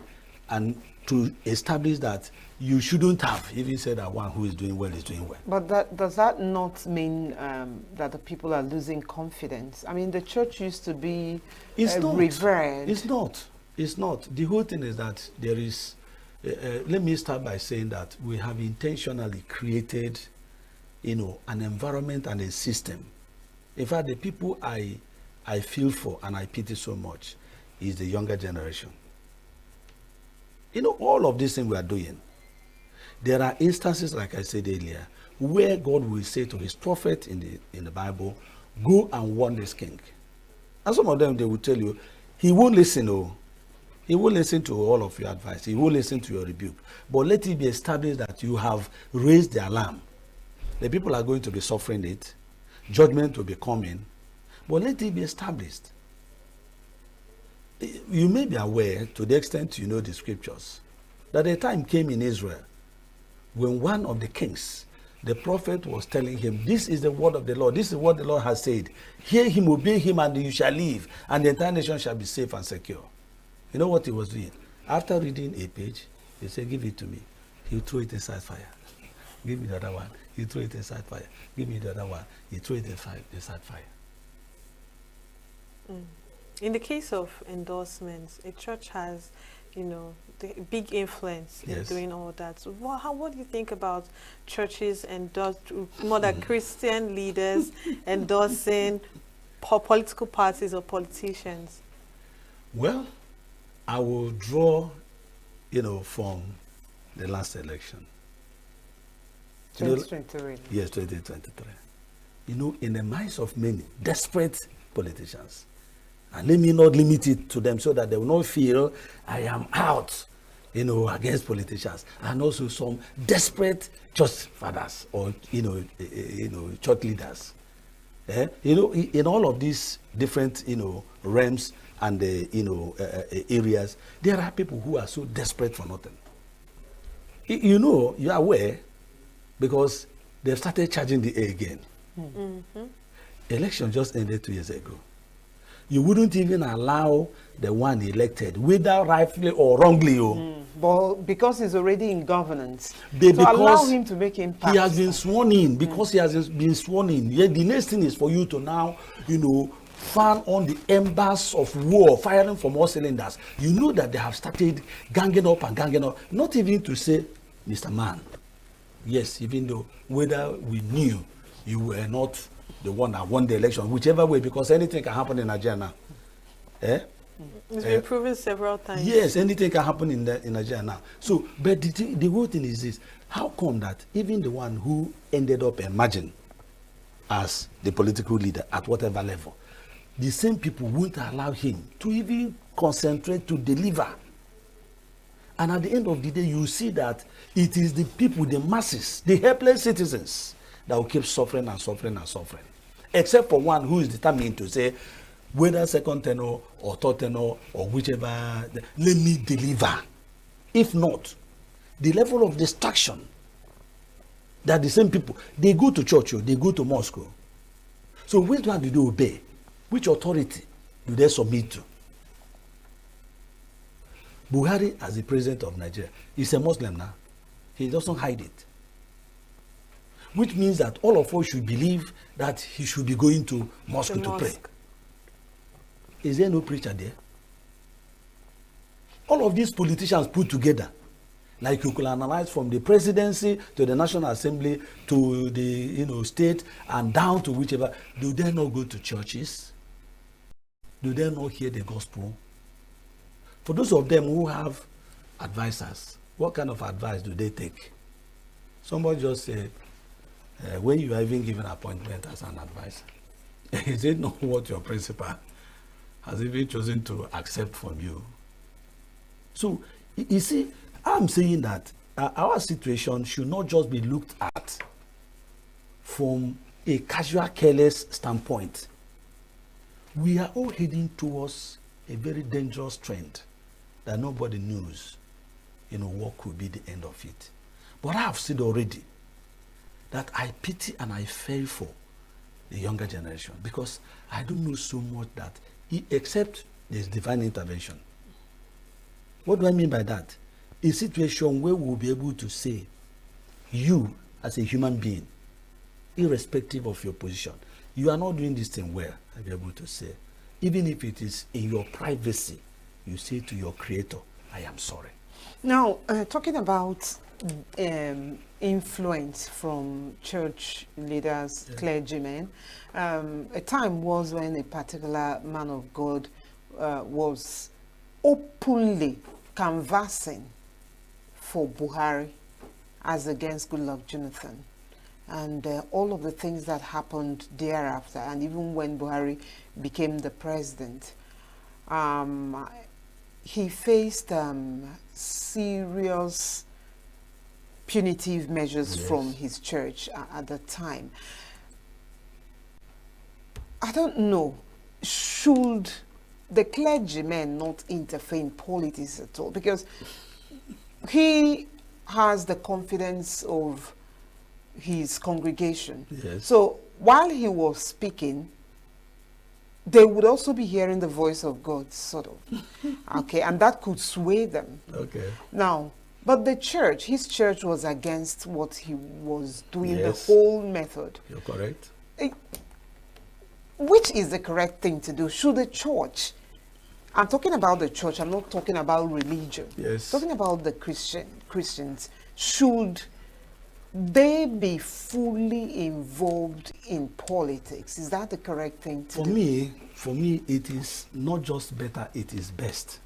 S25: and to establish that you shouldn't have even said that one who is doing well is doing well.
S24: But does that not mean that the people are losing confidence? I mean, the church used to be revered.
S25: It's not. It's not. The whole thing is that there is, let me start by saying that we have intentionally created, an environment and a system. In fact, the people I feel for and I pity so much is the younger generation. All of these things we are doing, there are instances, like I said earlier, where God will say to his prophet in the Bible, go and warn this king. And some of them, they will tell you, he won't listen. He won't listen to all of your advice. He won't listen to your rebuke. But let it be established that you have raised the alarm. The people are going to be suffering it. Judgment will be coming. But let it be established. You may be aware, to the extent you know the scriptures, that a time came in Israel when one of the kings, the prophet, was telling him, this is the word of the Lord. This is what the Lord has said. Hear him, obey him, and you shall live, and the entire nation shall be safe and secure. You know what he was doing? After reading a page, he said, give it to me. He threw it inside fire. Give me the other one. He threw it inside fire. Give me the other one. He threw it inside fire.
S13: In the case of endorsements, a church has, the big influence in doing all that. So what do you think about churches more than Christian leaders endorsing political parties or politicians?
S25: Well, I will draw, from the last election.
S24: 2023.
S25: Yes, 2023. you know, in the minds of many desperate politicians. And let me not limit it to them so that they will not feel I am out, you know, against politicians. And also some desperate church fathers or, you know, church leaders. You know, in all of these different, you know, realms and, areas, there are people who are so desperate for nothing. You know, you are aware because they've started charging the A again.
S13: Mm-hmm.
S25: Election just ended 2 years ago. You wouldn't even allow the one elected, whether rightfully or wrongly.
S24: But because he's already in governance,
S25: Because
S24: allow him to make impact.
S25: He has been sworn in. Because he has been sworn in. Yet the next thing is for you to now, you know, fan on the embers of war, firing from all cylinders. You know that they have started ganging up and ganging up. Not even to say, Mr. Man, yes, even though whether we knew you were not the one that won the election, whichever way, because anything can happen in Nigeria now.
S13: It's been proven several times.
S25: Yes, anything can happen in Nigeria now. So, but the whole thing is this: how come that even the one who ended up emerging as the political leader at whatever level, the same people won't allow him to even concentrate to deliver? And at the end of the day, you see that it is the people, the masses, the helpless citizens that will keep suffering and suffering and suffering. Except for one who is determined to say, whether second tenor or third tenor or whichever, let me deliver. If not, the level of distraction that the same people, they go to church, they go to mosque. So which one do they obey? Which authority do they submit to? Buhari, as the president of Nigeria, is a Muslim now. He doesn't hide it. Which means that all of us should believe that he should be going to mosque to pray. Is there no preacher there? All of these politicians put together, like you could analyze from the presidency to the National Assembly to the state and down to whichever, do they not go to churches? Do they not hear the gospel? For those of them who have advisors, what kind of advice do they take? Somebody just said, when you are even given an appointment as an advisor, is it not what your principal has even chosen to accept from you? So, you see, I'm saying that our situation should not just be looked at from a casual, careless standpoint. We are all heading towards a very dangerous trend that nobody knows, what could be the end of it. But I have said already that I pity and I fear for the younger generation because I don't know so much that except there's divine intervention. What do I mean by that? A situation where we'll be able to say, you as a human being, irrespective of your position, you are not doing this thing well, I'll be able to say, even if it is in your privacy, you say to your creator, I am sorry.
S24: Now, talking about influence from church leaders, clergymen, a time was when a particular man of God was openly canvassing for Buhari as against Goodluck Jonathan. And all of the things that happened thereafter, and even when Buhari became the president, he faced serious punitive measures from his church at the time. I don't know, should the clergymen not interfere in politics at all? Because he has the confidence of his congregation.
S25: Yes.
S24: So while he was speaking, they would also be hearing the voice of God, sort of. Okay, and that could sway them.
S25: Okay.
S24: Now, but the church, his church was against what he was doing, the
S25: Yes.
S24: whole method.
S25: You're correct.
S24: Which is the correct thing to do? Should the church, I'm talking about the church, I'm not talking about religion.
S25: Yes.
S24: Talking about the Christians, should they be fully involved in politics? Is that the correct thing to do?
S25: For me, it is not just better, it is best.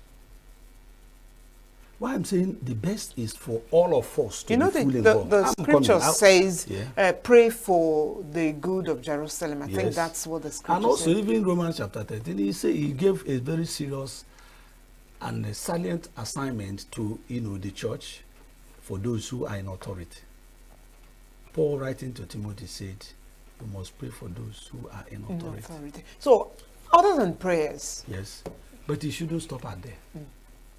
S25: why I'm saying the best is for all of us to
S24: You know,
S25: be fully
S24: the
S25: involved.
S24: scripture says,
S25: Yeah.
S24: pray for the good of Jerusalem. I think
S25: Yes.
S24: that's what the scripture
S25: And also,
S24: says.
S25: even Romans chapter 13, he gave a very serious and a salient assignment to the church for those who are in authority. Paul, writing to Timothy, said, "You must pray for those who are in authority."
S24: So, other than prayers,
S25: Yes, but you shouldn't stop at there.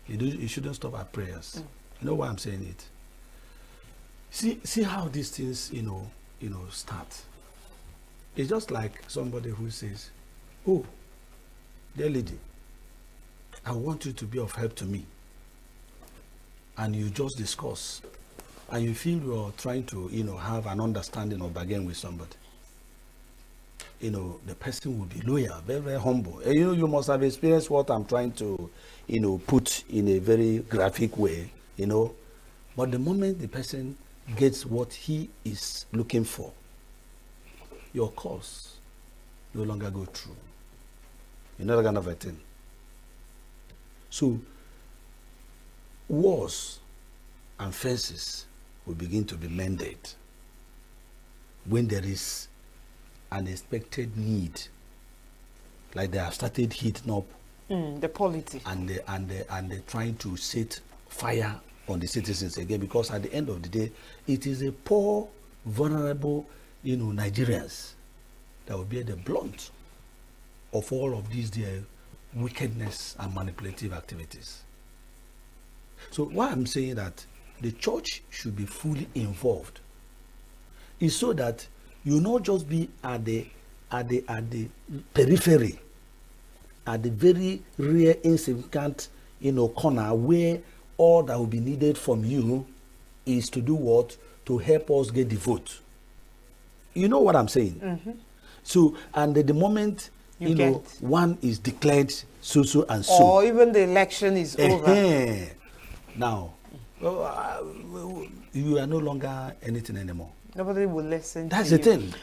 S25: You shouldn't stop at prayers. You know why I'm saying it? See how these things start. It's just like somebody who says, "Oh, dear lady, I want you to be of help to me," and you just discuss, and you feel you're trying to have an understanding or bargain with somebody. The person will be loyal, very, very humble. And you must have experienced what I'm trying to, put in a very graphic way, But the moment the person gets what he is looking for, your course no longer go through. You know that kind of a thing. So, walls and fences will begin to be mended when there is an expected need, like they have started heating up
S24: the polity,
S25: and they're trying to set fire on the citizens again, because at the end of the day, it is a poor, vulnerable, Nigerians that will bear the blunt of all of these their wickedness and manipulative activities. So why I'm saying that the church should be fully involved is so that you not just be at the periphery, at the very rare, insignificant, corner where all that will be needed from you is to do what? To help us get the vote. You know what I'm saying?
S24: Mm-hmm.
S25: So, and the moment one is declared so and so,
S24: or even the election is over,
S25: now you are no longer anything anymore.
S24: Nobody will listen.
S25: That's
S24: to
S25: the thing.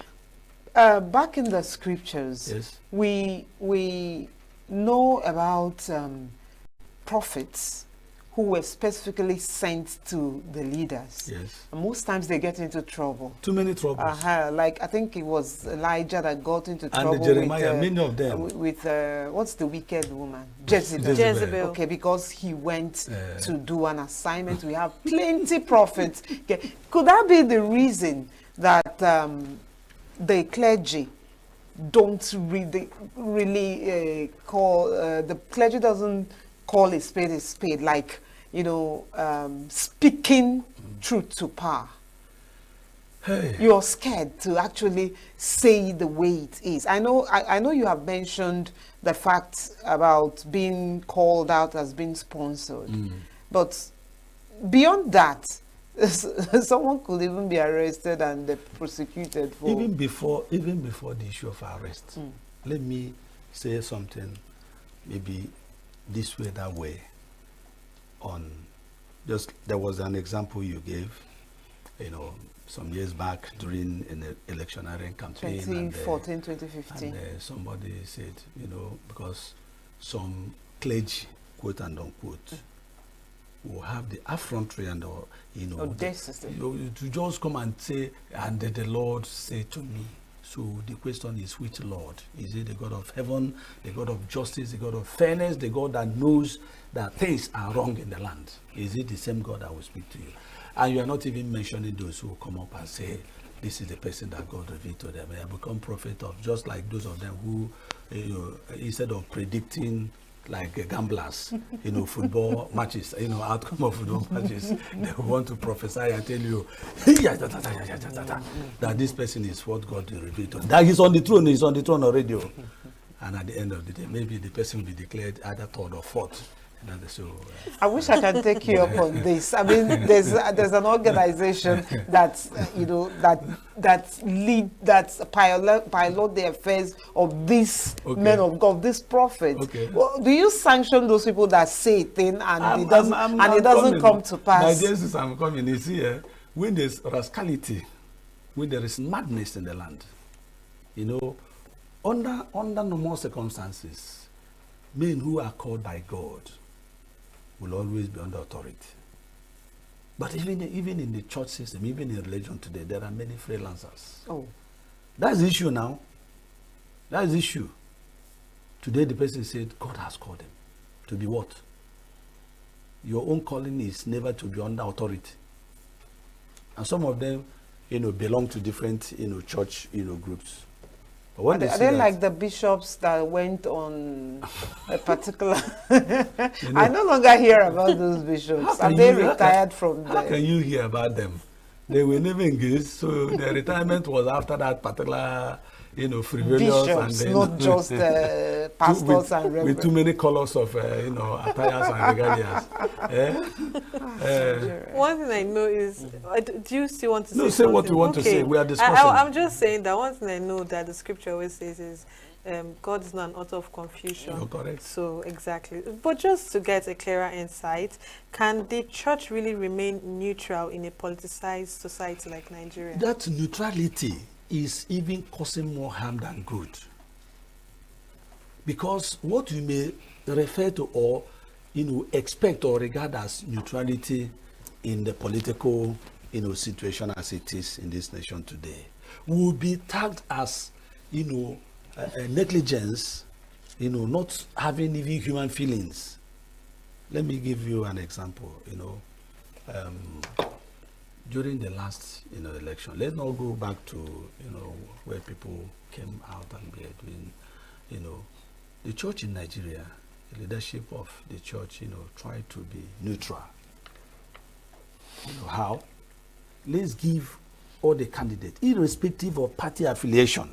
S24: Back in the scriptures,
S25: yes,
S24: we know about prophets who were specifically sent to the leaders.
S25: Yes.
S24: And most times they get into trouble.
S25: Too many troubles.
S24: Like I think it was Elijah that got into trouble.
S25: And Jeremiah, many of them.
S24: With what's the wicked woman? Jezebel. Okay, because he went to do an assignment. We have plenty prophets. Okay. Could that be the reason that the clergy don't really call, the clergy doesn't call a spade, like, speaking truth to power?
S25: Hey.
S24: You're scared to actually say the way it is. I know you have mentioned the fact about being called out as being sponsored, but beyond that, someone could even be arrested and prosecuted for
S25: even before the issue of arrest. Let me say something, maybe this way, that way. There was an example you gave, some years back during an electioneering campaign.
S24: 2014, 2015.
S25: And somebody said, because some clergy, quote and unquote, will have the effrontery and, to just come and say, and the Lord said to me. So the question is, which Lord? Is it the God of heaven, the God of justice, the God of fairness, the God that knows that things are wrong in the land? Is it the same God that will speak to you? And you are not even mentioning those who come up and say, this is the person that God revealed to them. They have become prophet of, just like those of them who, instead of predicting like gamblers, football matches, outcome of football matches, they want to prophesy and tell you that this person is what God revealed to them. That he's on the throne already. And at the end of the day, maybe the person will be declared either third or fourth.
S24: I wish I can take you up on this. I mean, there's an organization that's pilot the affairs of these men of God, these prophets.
S25: Okay.
S24: Well, do you sanction those people that say a thing and it doesn't come to pass?
S25: My dear sister, I'm coming. You see, when there's rascality, when there is madness in the land, under normal circumstances, men who are called by God will always be under authority. But even in the church system, even in religion today, there are many freelancers.
S24: Oh.
S25: That's the issue now. That's the issue. Today the person said, God has called him. To be what? Your own calling is never to be under authority. And some of them, belong to different, church, groups. But when
S24: are they like the bishops that went on a particular... I no longer hear about those bishops. Are they retired from the...
S25: How can you hear about them? They were never engaged, so their retirement was after that particular, frivolous...
S24: Bishops,
S25: and
S24: not just pastors and reverends.
S25: With too many colors of, attires and regalias.
S13: One thing I know is, do you still want to say
S25: No, say
S13: something?
S25: what you want to say. We are discussing.
S13: I'm just saying that one thing I know that the scripture always says is, God is not an author of confusion.
S25: You're correct.
S13: So, exactly. But just to get a clearer insight, can the church really remain neutral in a politicized society like Nigeria?
S25: That neutrality is even causing more harm than good. Because what you may refer to or expect or regard as neutrality in the political situation as it is in this nation today will be tagged as negligence, not having even human feelings. Let me give you an example. During the last election, let's not go back to where people came out and were doing the church in Nigeria, the leadership of the church tried to be neutral. How? Let's give all the candidates, irrespective of party affiliation,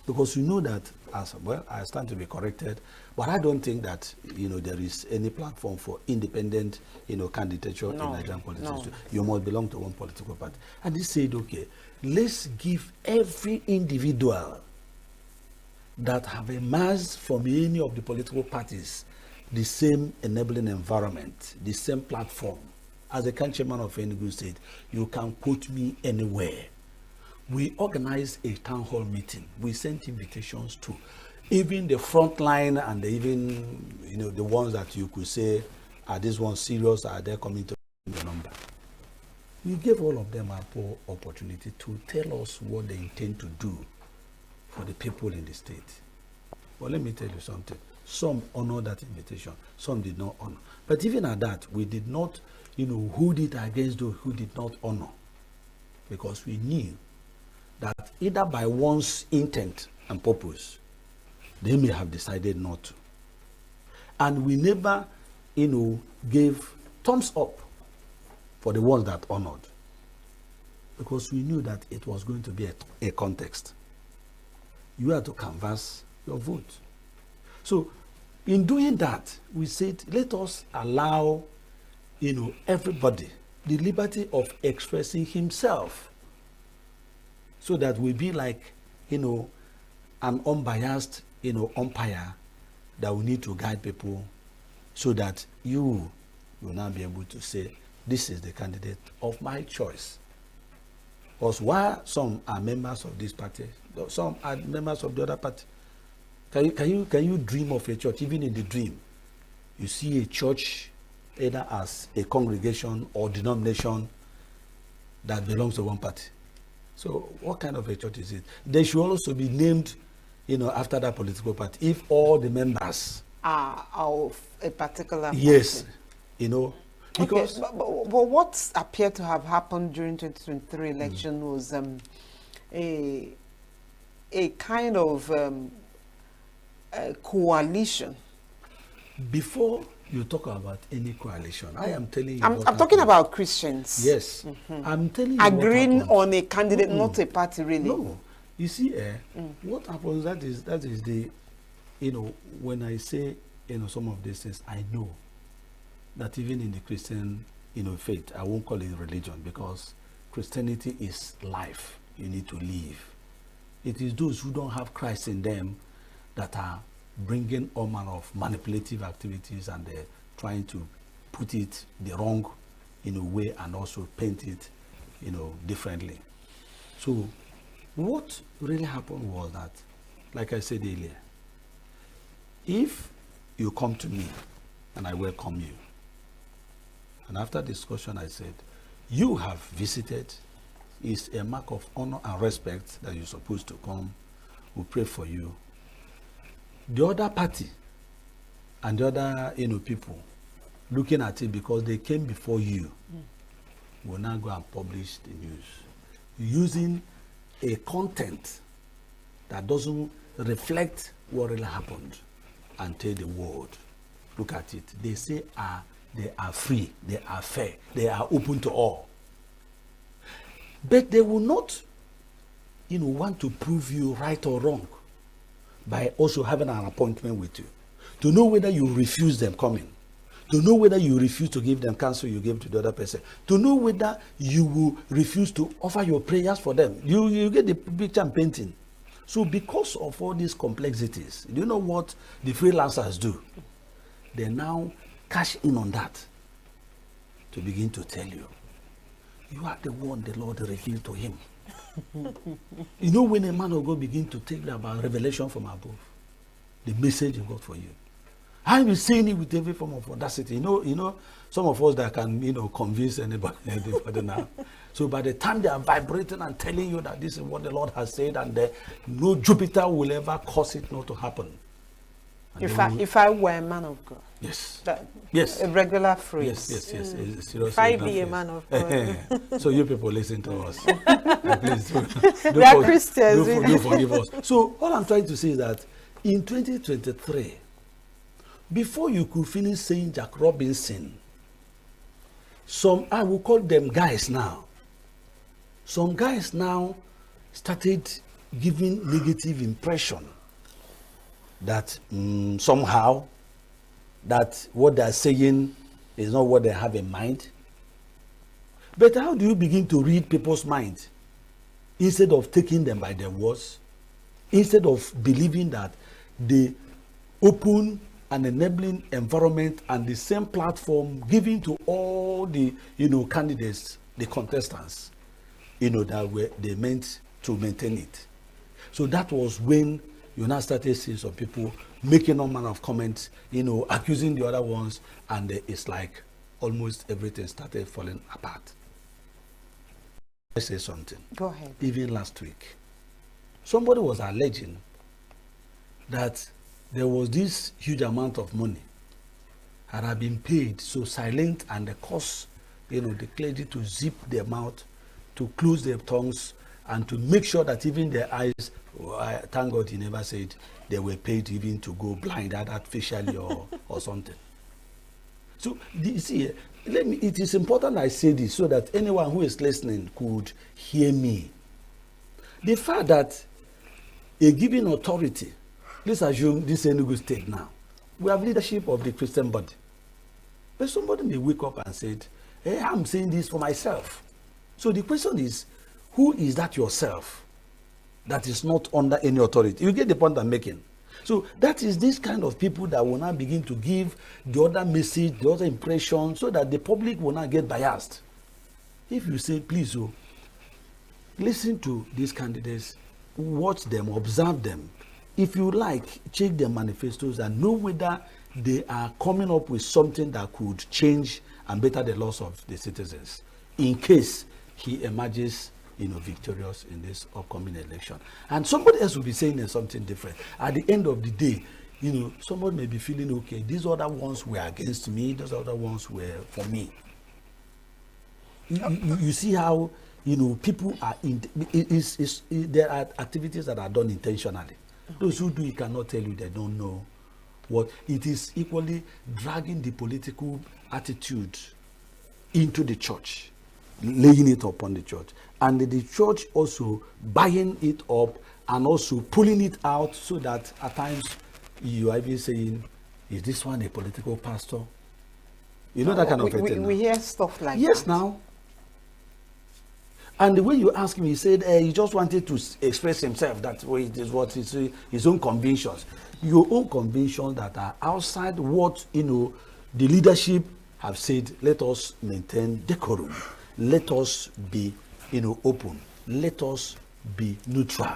S25: because you know that, as well, I stand to be corrected, but I don't think that there is any platform for independent candidature in Nigerian politics.
S24: No.
S25: You must belong to one political party. And they said, okay, let's give every individual that have emerged from any of the political parties the same enabling environment, the same platform. As the chairman of ENUGU said, you can quote me anywhere. We organized a town hall meeting. We sent invitations to even the front line and even the ones that you could say, are these ones serious? Are they coming to the number? We gave all of them ample opportunity to tell us what they intend to do for the people in the state. Well, let me tell you something. Some honored that invitation, some did not honor. But even at that, we did not, hold it against those who did not honor. Because we knew that either by one's intent and purpose, they may have decided not to. And we never, gave thumbs up for the ones that honored. Because we knew that it was going to be a context. You had to canvass your vote. So in doing that, we said, let us allow, everybody the liberty of expressing himself, so that we be like, an unbiased, umpire that we need to guide people, so that you will now be able to say, this is the candidate of my choice. Because while some are members of this party, some are members of the other party. Can you dream of a church? Even in the dream, you see a church either as a congregation or denomination that belongs to one party. So what kind of a church is it? They should also be named, after that political party, if all the members
S24: are of a particular party.
S25: Yes, because...
S24: Okay, but what appeared to have happened during 2023 election was a kind of a coalition.
S25: Before you talk about any coalition, I am telling you.
S24: I'm talking about Christians.
S25: Yes, I'm telling you.
S24: Agreeing on a candidate, not a party, really.
S25: No, you see, what happens? That is the, when I say, some of these things, I know that even in the Christian, faith, I won't call it religion, because Christianity is life. You need to live. It is those who don't have Christ in them that are bringing all manner of manipulative activities, and they're trying to put it the wrong way and also paint it differently. So what really happened was that, like I said earlier, if you come to me and I welcome you, And after discussion, I said, you have visited. It's a mark of honor and respect that you're supposed to come. We'll pray for you. The other party and the other people looking at it because they came before you will now go and publish the news using a content that doesn't reflect what really happened and tell the world. Look at it. They say they are free, they are fair, they are open to all. But they will not want to prove you right or wrong by also having an appointment with you. To know whether you refuse them coming. To know whether you refuse to give them counsel you gave to the other person. To know whether you will refuse to offer your prayers for them. You get the picture I'm painting. So because of all these complexities, do you know what the freelancers do? They now cash in on that to begin to tell you, you are the one the Lord revealed to him. You know when a man of God begin to tell you about revelation from above, the message of God for you. I'm saying it with every form of audacity. You know, some of us that can, convince anybody now. So by the time they are vibrating and telling you that this is what the Lord has said, and no Jupiter will ever cause it not to happen.
S24: If I were a man of God.
S25: Yes.
S24: Yes. A regular phrase.
S25: Yes.
S24: If I be a man of God.
S25: So you people listen to us. Please
S24: we are Christians.
S25: Do forgive us. So all I'm trying to say is that in 2023, before you could finish saying Jack Robinson, I will call them guys now. Some guys now started giving negative impression that somehow that what they're saying is not what they have in mind. But how do you begin to read people's minds instead of taking them by their words, instead of believing that the open and enabling environment and the same platform given to all the candidates, the contestants, that they meant to maintain it. So that was when you now started seeing some people making all manner of comments, accusing the other ones, and it's like almost everything started falling apart. Let's say something.
S24: Go ahead.
S25: Even last week, somebody was alleging that there was this huge amount of money that had been paid, so silent, and the cost, the clergy to zip their mouth, to close their tongues, and to make sure that even their eyes, thank God he never said they were paid even to go blind artificially or something. So you see, it is important I say this so that anyone who is listening could hear me. The fact that a given authority, let's assume this ENUGU state now, we have leadership of the Christian body. But somebody may wake up and say, hey, I'm saying this for myself. So the question is, who is that yourself that is not under any authority? You get the point I'm making. So that is this kind of people that will now begin to give the other message, the other impression, so that the public will not get biased. If you say, please, listen to these candidates, watch them, observe them. If you like, check their manifestos and know whether they are coming up with something that could change and better the laws of the citizens, in case he emerges victorious in this upcoming election. And somebody else will be saying something different. At the end of the day, somebody may be feeling, okay, these other ones were against me, those other ones were for me. You see how, people are, there are activities that are done intentionally. Those who do it cannot tell you they don't know what. It is equally dragging the political attitude into the church, laying it upon the church, and the church also buying it up and also pulling it out, so that at times you are even saying, is this one a political pastor? That kind of thing.
S24: We hear stuff like that.
S25: Yes, now. And the way you ask him, he said he just wanted to express himself. That way it is what his own convictions. Your own convictions that are outside what the leadership have said. Let us maintain decorum. Let us be open. Let us be neutral.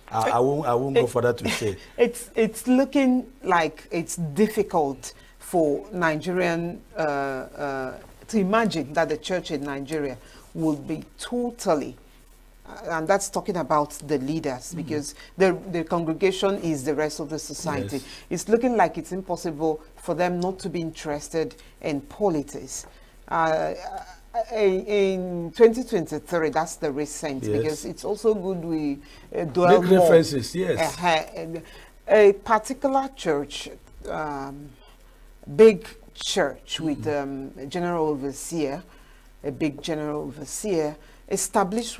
S25: I won't go further to say.
S24: It's looking like it's difficult for Nigerian, to imagine that the church in Nigeria would be totally, and that's talking about the leaders, because the congregation is the rest of the society.
S25: Yes.
S24: It's looking like it's impossible for them not to be interested in politics. In 2023, that's the recent,
S25: Yes.
S24: because it's also good we dwell
S25: Make
S24: more.
S25: references, yes.
S24: A particular church, big church with a general overseer, a big general overseer, established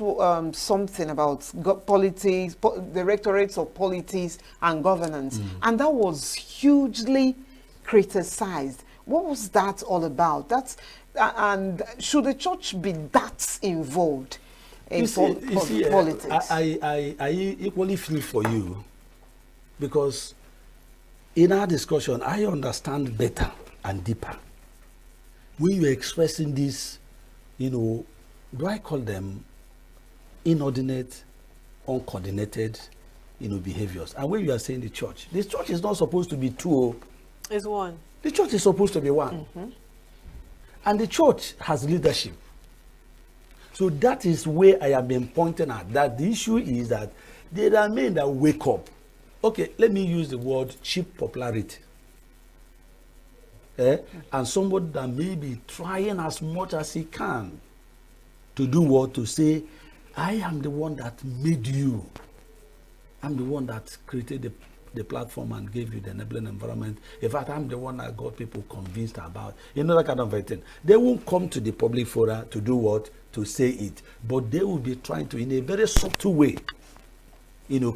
S24: something about politics, directorates of politics and governance, and that was hugely criticized. What was that all about? And should the church be that involved in politics?
S25: I equally feel for you, because in our discussion, I understand better and deeper when you're expressing this, do I call them inordinate, uncoordinated, behaviors? And when you are saying the church is not supposed to be two.
S13: It's one.
S25: The church is supposed to be one. And the church has leadership. So that is where I have been pointing at, that the issue is that there are men that wake up. Okay, let me use the word cheap popularity. And somebody that may be trying as much as he can to do what? To say, I am the one that made you. I'm the one that created the platform and gave you the enabling environment. In fact, I'm the one that got people convinced about, that kind of a thing. They won't come to the public fora to do what? To say it. But they will be trying to, in a very subtle way,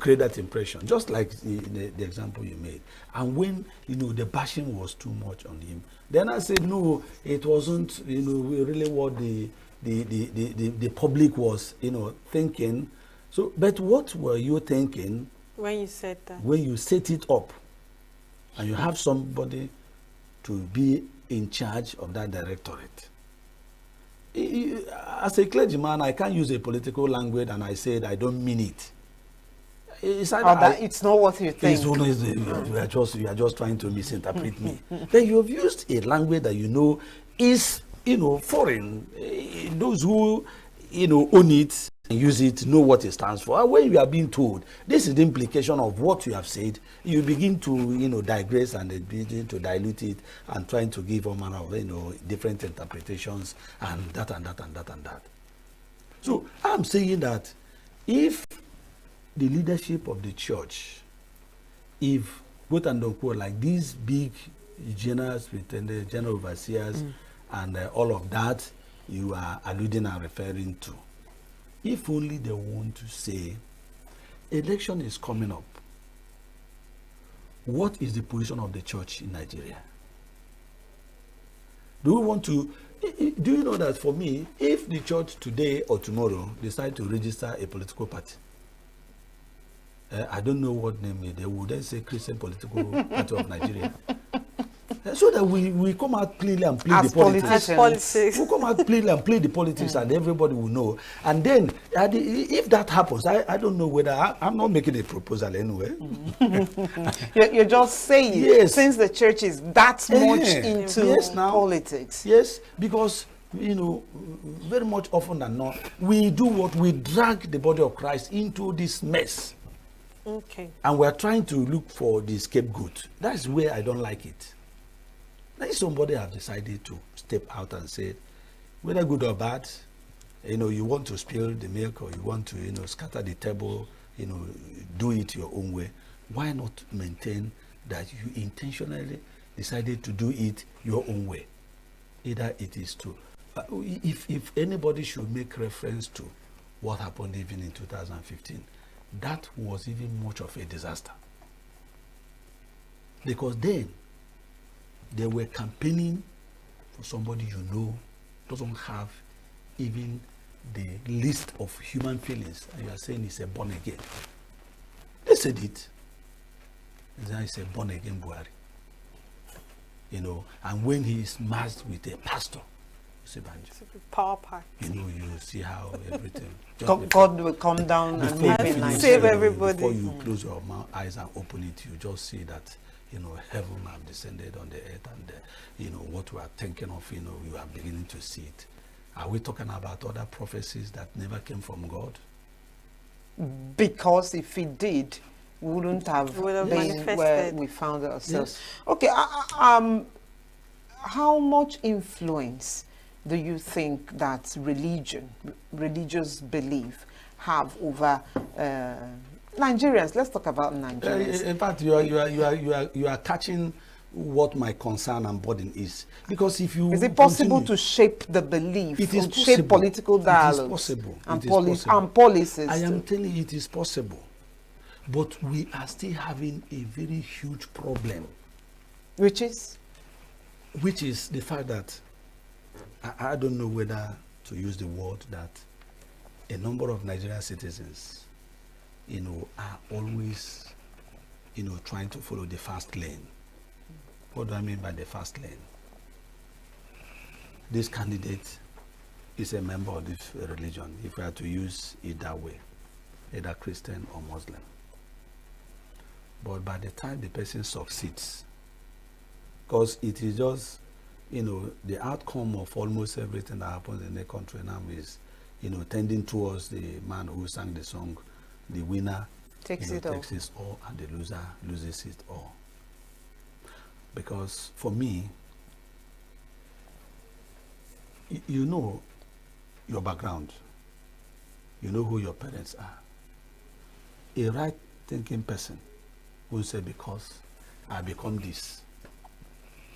S25: create that impression. Just like the example you made. And when, the bashing was too much on him, then I said, no, it wasn't, really what the public was, thinking. So, but what were you thinking
S13: when you said that?
S25: When you set it up and you have somebody to be in charge of that directorate. As a clergyman, I can't use a political language and I said I don't mean it. It's
S24: not what you think.
S25: You are just trying to misinterpret me. Then you have used a language that is foreign. Those who own it and use it know what it stands for. And when you are being told this is the implication of what you have said, you begin to digress and begin to dilute it and trying to give all manner of different interpretations and that and that and that and that. So I'm saying that if the leadership of the church, if quote and unquote like these big generals, general overseers and all of that you are alluding and referring to, if only they want to say, election is coming up, what is the position of the church in Nigeria? Do we want to, do you know that for me, if the church today or tomorrow decide to register a political party, I don't know what name they would then say Christian Political Party of Nigeria. So that we come out clearly and play the politics. We come out clearly and play the politics and everybody will know. And then, if that happens, I don't know whether, I'm not making a proposal anyway.
S24: You're just saying,
S25: yes,
S24: since the church is that much into politics.
S25: Yes, because, very much often than not, we do what? We drag the body of Christ into this mess.
S13: Okay.
S25: And we're trying to look for the scapegoat. That's where I don't like it. Now, if somebody have decided to step out and say, whether good or bad, you want to spill the milk or you want to, scatter the table, do it your own way, why not maintain that you intentionally decided to do it your own way? Either it is to, if anybody should make reference to what happened even in 2015, that was even much of a disaster. Because then, they were campaigning for somebody doesn't have even the list of human feelings. And you are saying he's a born again. They said it. He's a born again Buhari. And when he is matched with a pastor,
S24: Power pack.
S25: You know, you see how everything.
S24: God will come down and move in Nigeria. Save everybody.
S25: Before you close your eyes and open it, you just see that, you know, heaven have descended on the earth, and you know what we are thinking of. You know, you are beginning to see it. Are we talking about other prophecies that never came from God?
S24: Because if it did, we wouldn't have been where we found ourselves. Yes. Okay, how much influence do you think that religious belief have over Nigerians? Let's talk about Nigerians.
S25: In fact, you are catching what my concern and burden is. Because if you
S24: is it possible to shape the belief? It is shape political dialogue.
S25: It is possible.
S24: And policies.
S25: I am telling you, it is possible. But we are still having a very huge problem.
S24: Which is?
S25: Which is the fact that I don't know whether to use the word that a number of Nigerian citizens, you know, are always, you know, trying to follow the fast lane. What do I mean by the fast lane? This candidate is a member of this religion, if we are to use it that way, either Christian or Muslim. But by the time the person succeeds, because it is just, you know, the outcome of almost everything that happens in the country now is, you know, tending towards the man who sang the song, the winner takes it all, and the loser loses it all. Because for me, you know your background, you know who your parents are. A right-thinking person will say, because I become this,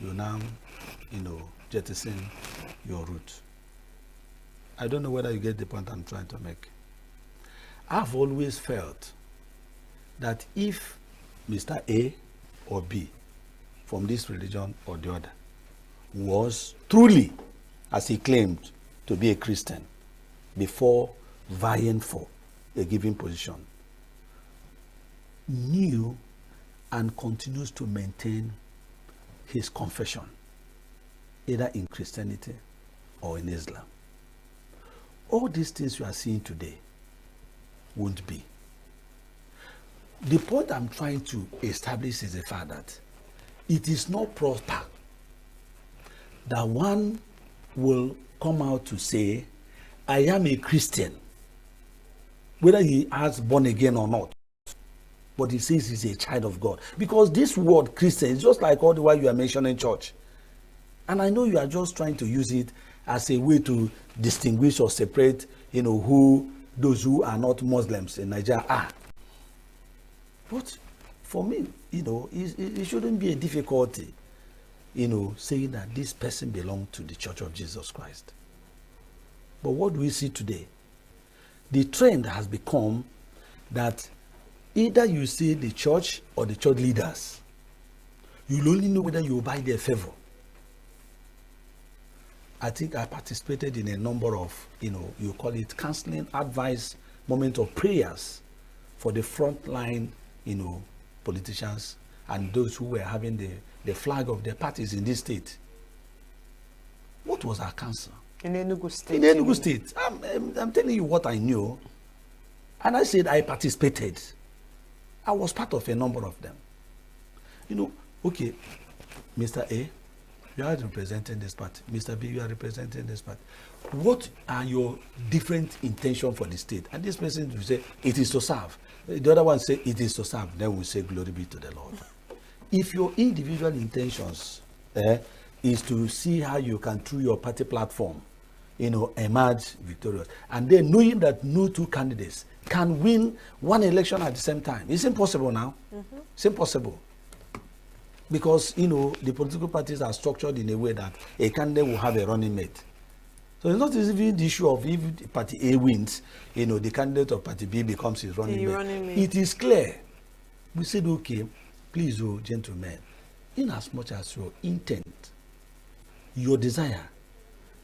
S25: you now, you know, jettison your root. I don't know whether you get the point I'm trying to make. I've always felt that if Mr. A or B from this religion or the other was truly, as he claimed, to be a Christian before vying for a given position, knew and continues to maintain his confession, either in Christianity or in Islam, all these things you are seeing today won't be. The point I'm trying to establish is the fact that it is not proper that one will come out to say, I am a Christian, whether he has born again or not, but he says he's a child of God. Because this word Christian is just like all the while you are mentioning church. And I know you are just trying to use it as a way to distinguish or separate, you know, who those who are not Muslims in Nigeria are. But for me, you know, it shouldn't be a difficulty, you know, saying that this person belongs to the Church of Jesus Christ. But what do we see today? The trend has become that either you say the church or the church leaders, you'll only know whether you buy their favor. I think I participated in a number of, you know, you call it counseling, advice, moment of prayers for the frontline, you know, politicians and those who were having the flag of their parties in this state. What was our counsel?
S24: In ENUGU State.
S25: In ENUGU State. I'm telling you what I knew. And I said I participated. I was part of a number of them. You know, okay, Mr. A, you are representing this party. Mr. B, you are representing this party. What are your different intentions for the state? And this person will say, it is to serve. The other one say, it is to serve. Then we say, glory be to the Lord. If your individual intentions is to see how you can, through your party platform, you know, emerge victorious, and then knowing that no two candidates can win one election at the same time, it's impossible now. Mm-hmm. It's impossible. Because, you know, the political parties are structured in a way that a candidate will have a running mate. So it's not even the issue of if party A wins, you know, the candidate of party B becomes his running mate. It is clear. We said, okay, please, oh, gentlemen, in as much as your intent, your desire,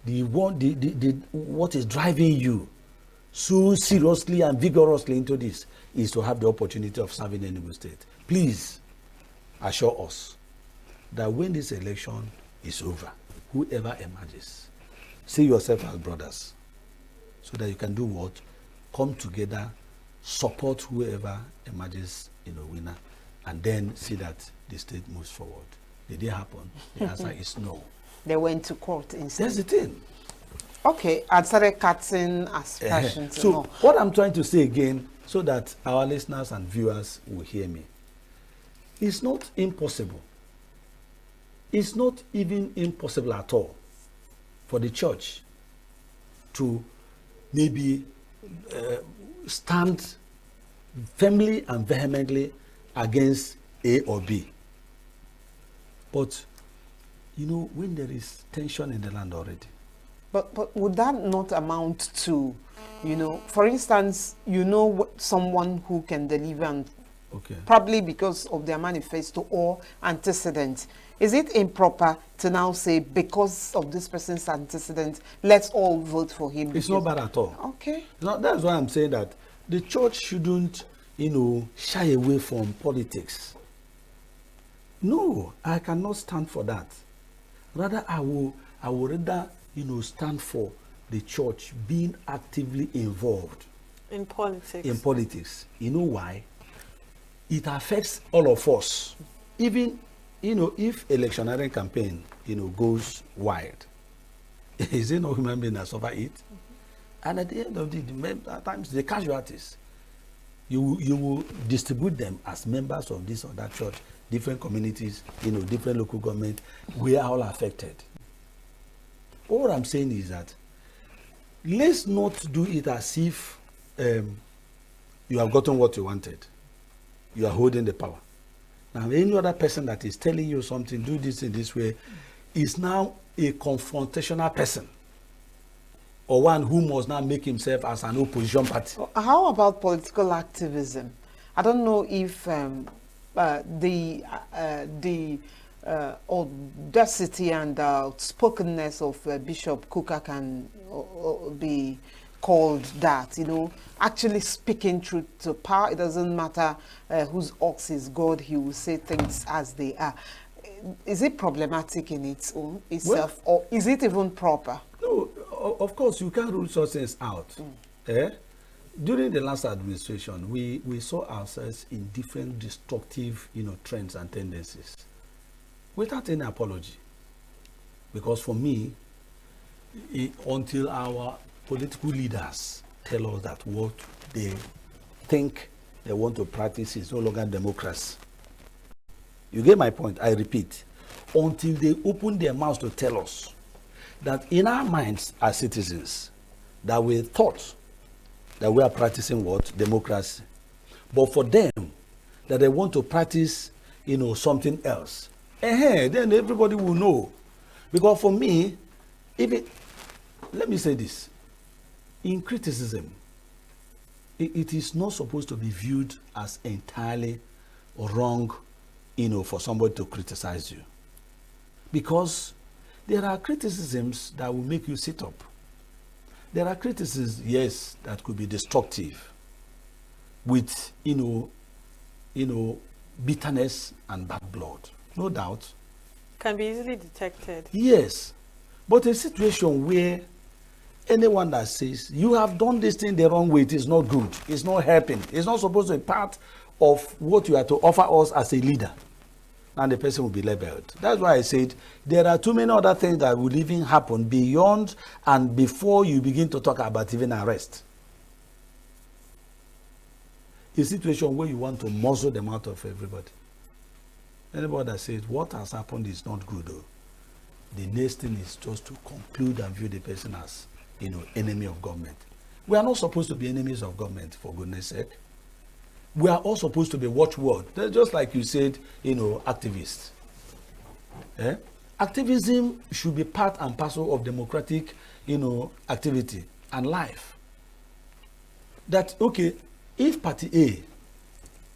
S25: what is driving you so seriously and vigorously into this is to have the opportunity of serving in ENUGU State. Please assure us that when this election is over, whoever emerges, See yourself as brothers, so that you can do what? Come together, support whoever emerges, winner, and then see that the state moves forward. Did it happen? The answer is no.
S24: They went to court instead.
S25: That's the thing.
S24: Okay, I started cutting aspersions.
S25: So what I'm trying to say again, so that our listeners and viewers will hear me, it's not impossible. It's not even impossible at all for the church to maybe stand firmly and vehemently against A or B. But, when there is tension in the land already.
S24: But would that not amount to, for instance, someone who can deliver and probably because of their manifesto or antecedent. Is it improper to now say, because of this person's antecedent, let's all vote for him?
S25: It's not bad at all.
S24: Okay.
S25: That's why I'm saying that the church shouldn't, shy away from politics. No, I cannot stand for that. Rather, I will rather, stand for the church being actively involved
S13: in politics.
S25: In politics. You know why? It affects all of us. Even, if electioneering campaign, goes wild, is it no human being that suffer it? And at the end of the day, at times the casualties, you will distribute them as members of this or that church, different communities, different local government. We are all affected. All I'm saying is that let's not do it as if you have gotten what you wanted. You are holding the power. Now, any other person that is telling you something, do this in this way, is now a confrontational person, or one who must now make himself as an opposition party.
S24: How about political activism? I don't know if the audacity and outspokenness of Bishop Kuka can be called that, actually speaking truth to power. It doesn't matter whose ox is God, he will say things as they are. Is it problematic in its own itself, or is it even proper?
S25: No, of course, you can't rule such things out. During the last administration, we saw ourselves in different destructive, trends and tendencies, without any apology. Because for me, until our political leaders tell us that what they think they want to practice is no longer democracy. You get my point? I repeat. Until they open their mouths to tell us that in our minds as citizens, that we thought that we are practicing what? Democracy. But for them, that they want to practice, something else. Then everybody will know. Because for me, let me say this. In criticism, it is not supposed to be viewed as entirely wrong, for somebody to criticize you. Because there are criticisms that will make you sit up. There are criticisms, yes, that could be destructive with, bitterness and bad blood. No doubt.
S13: Can be easily detected.
S25: Yes. But a situation where anyone that says, you have done this thing the wrong way, it is not good, it's not helping, it's not supposed to be part of what you are to offer us as a leader, and the person will be labeled. That's why I said there are too many other things that will even happen beyond and before you begin to talk about even arrest. A situation where you want to muzzle them out of everybody. Anybody that says what has happened is not good, though, the next thing is just to conclude and view the person as, enemy of government. We are not supposed to be enemies of government, for goodness sake. We are all supposed to be watchword. They're just like you said, activists. Activism should be part and parcel of democratic, activity and life. That, okay, if party A,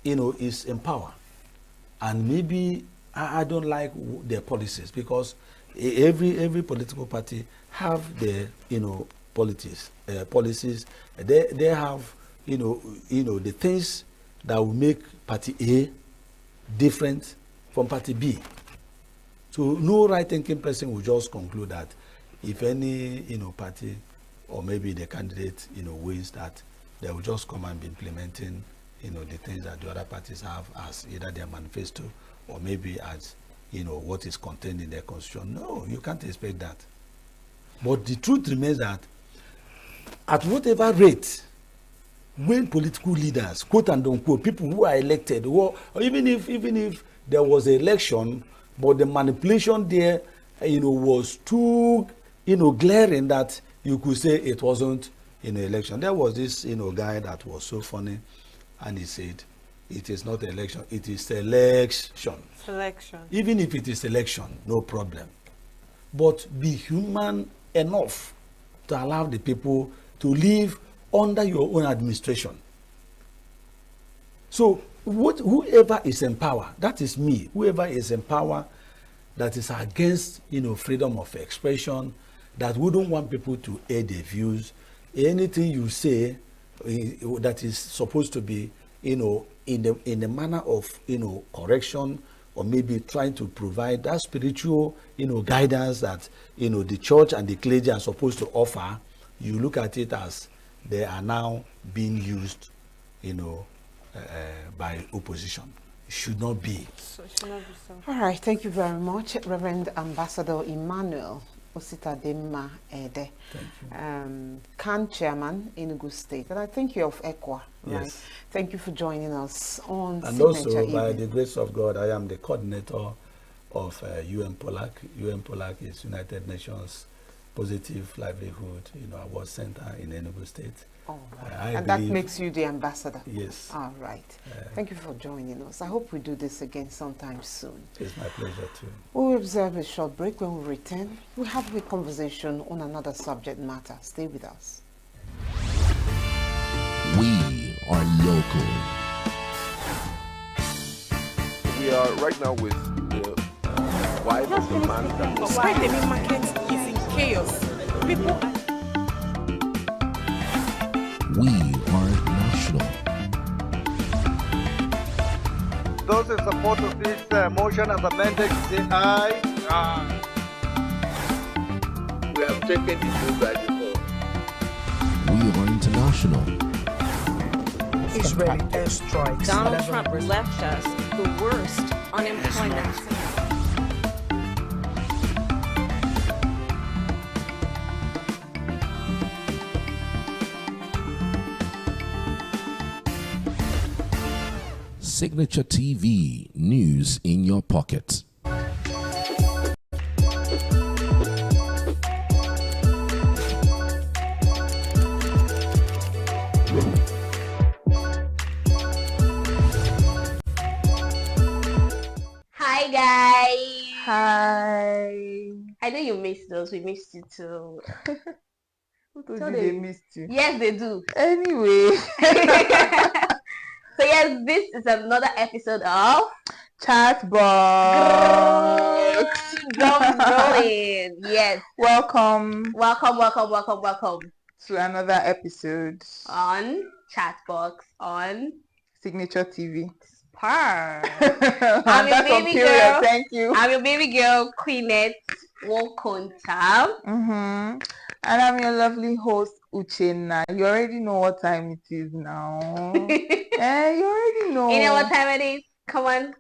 S25: is in power, and maybe I don't like their policies, because every political party have their, policies. They have, the things that will make party A different from party B. So no right-thinking person will just conclude that if any, party or maybe the candidate, wins, that they will just come and be implementing, the things that the other parties have as either their manifesto or maybe as, what is contained in their constitution. No, you can't expect that. But the truth remains that at whatever rate, when political leaders, quote and unquote, people who are elected, or even if there was an election, but the manipulation there, was too, glaring that you could say it wasn't election. There was this, guy that was so funny, and he said, "It is not election; it is selection."
S13: Selection.
S25: Even if it is election, no problem. But be human enough to allow the people to live under your own administration. So whoever is in power, that is me, whoever is in power that is against, freedom of expression, that wouldn't want people to air their views, anything you say that is supposed to be, in the manner of, correction, or maybe trying to provide that spiritual, guidance that, the church and the clergy are supposed to offer, you look at it as they are now being used, by opposition. It should not be.
S13: So it should not be so.
S24: All right, thank you very much, Reverend Ambassador Emmanuel Ositadema Ede, CAN Chairman, ENUGU State. And I think you're of ECWA, right?
S25: Yes.
S24: Thank you for joining us on
S25: And
S24: Signature
S25: also, by
S24: Evening.
S25: the grace of God, I am the coordinator of UN POLAC. UN POLAC is United Nations Positive Livelihood, Award Center in Enugu State.
S24: All right. And that makes you the ambassador.
S25: Yes.
S24: All right. Thank you for joining us. I hope we do this again sometime soon.
S25: It's my pleasure too.
S24: We'll observe a short break. When we return, we'll have a conversation on another subject matter. Stay with us.
S2: We are local.
S8: We are right now with the wife of the man that
S18: But why the main market is in chaos? People are
S2: We are national.
S16: Those in support of this motion as amended, say aye. Aye.
S19: We have taken the vote by default.
S2: We are international.
S23: Israeli airstrikes. Donald Trump left us the worst unemployment.
S2: Signature TV, news in your pocket.
S12: Hi guys.
S17: Hi.
S12: I know you missed us. We missed you too.
S17: Who told
S12: So
S17: you they missed you?
S12: Yes, they do.
S17: Anyway.
S12: So yes, this is another episode of
S17: Chatbox.
S12: Drum rolling. Yes.
S17: Welcome
S12: Welcome
S17: to another episode
S12: on Chatbox on
S17: Signature TV.
S12: Spur.
S17: I'm your baby girl. Thank you.
S12: I'm your baby girl, Queenette Wokonta.
S17: And I'm your lovely host, Uchenna. You already know what time it is now. You already know.
S12: You know what time it is? Come on.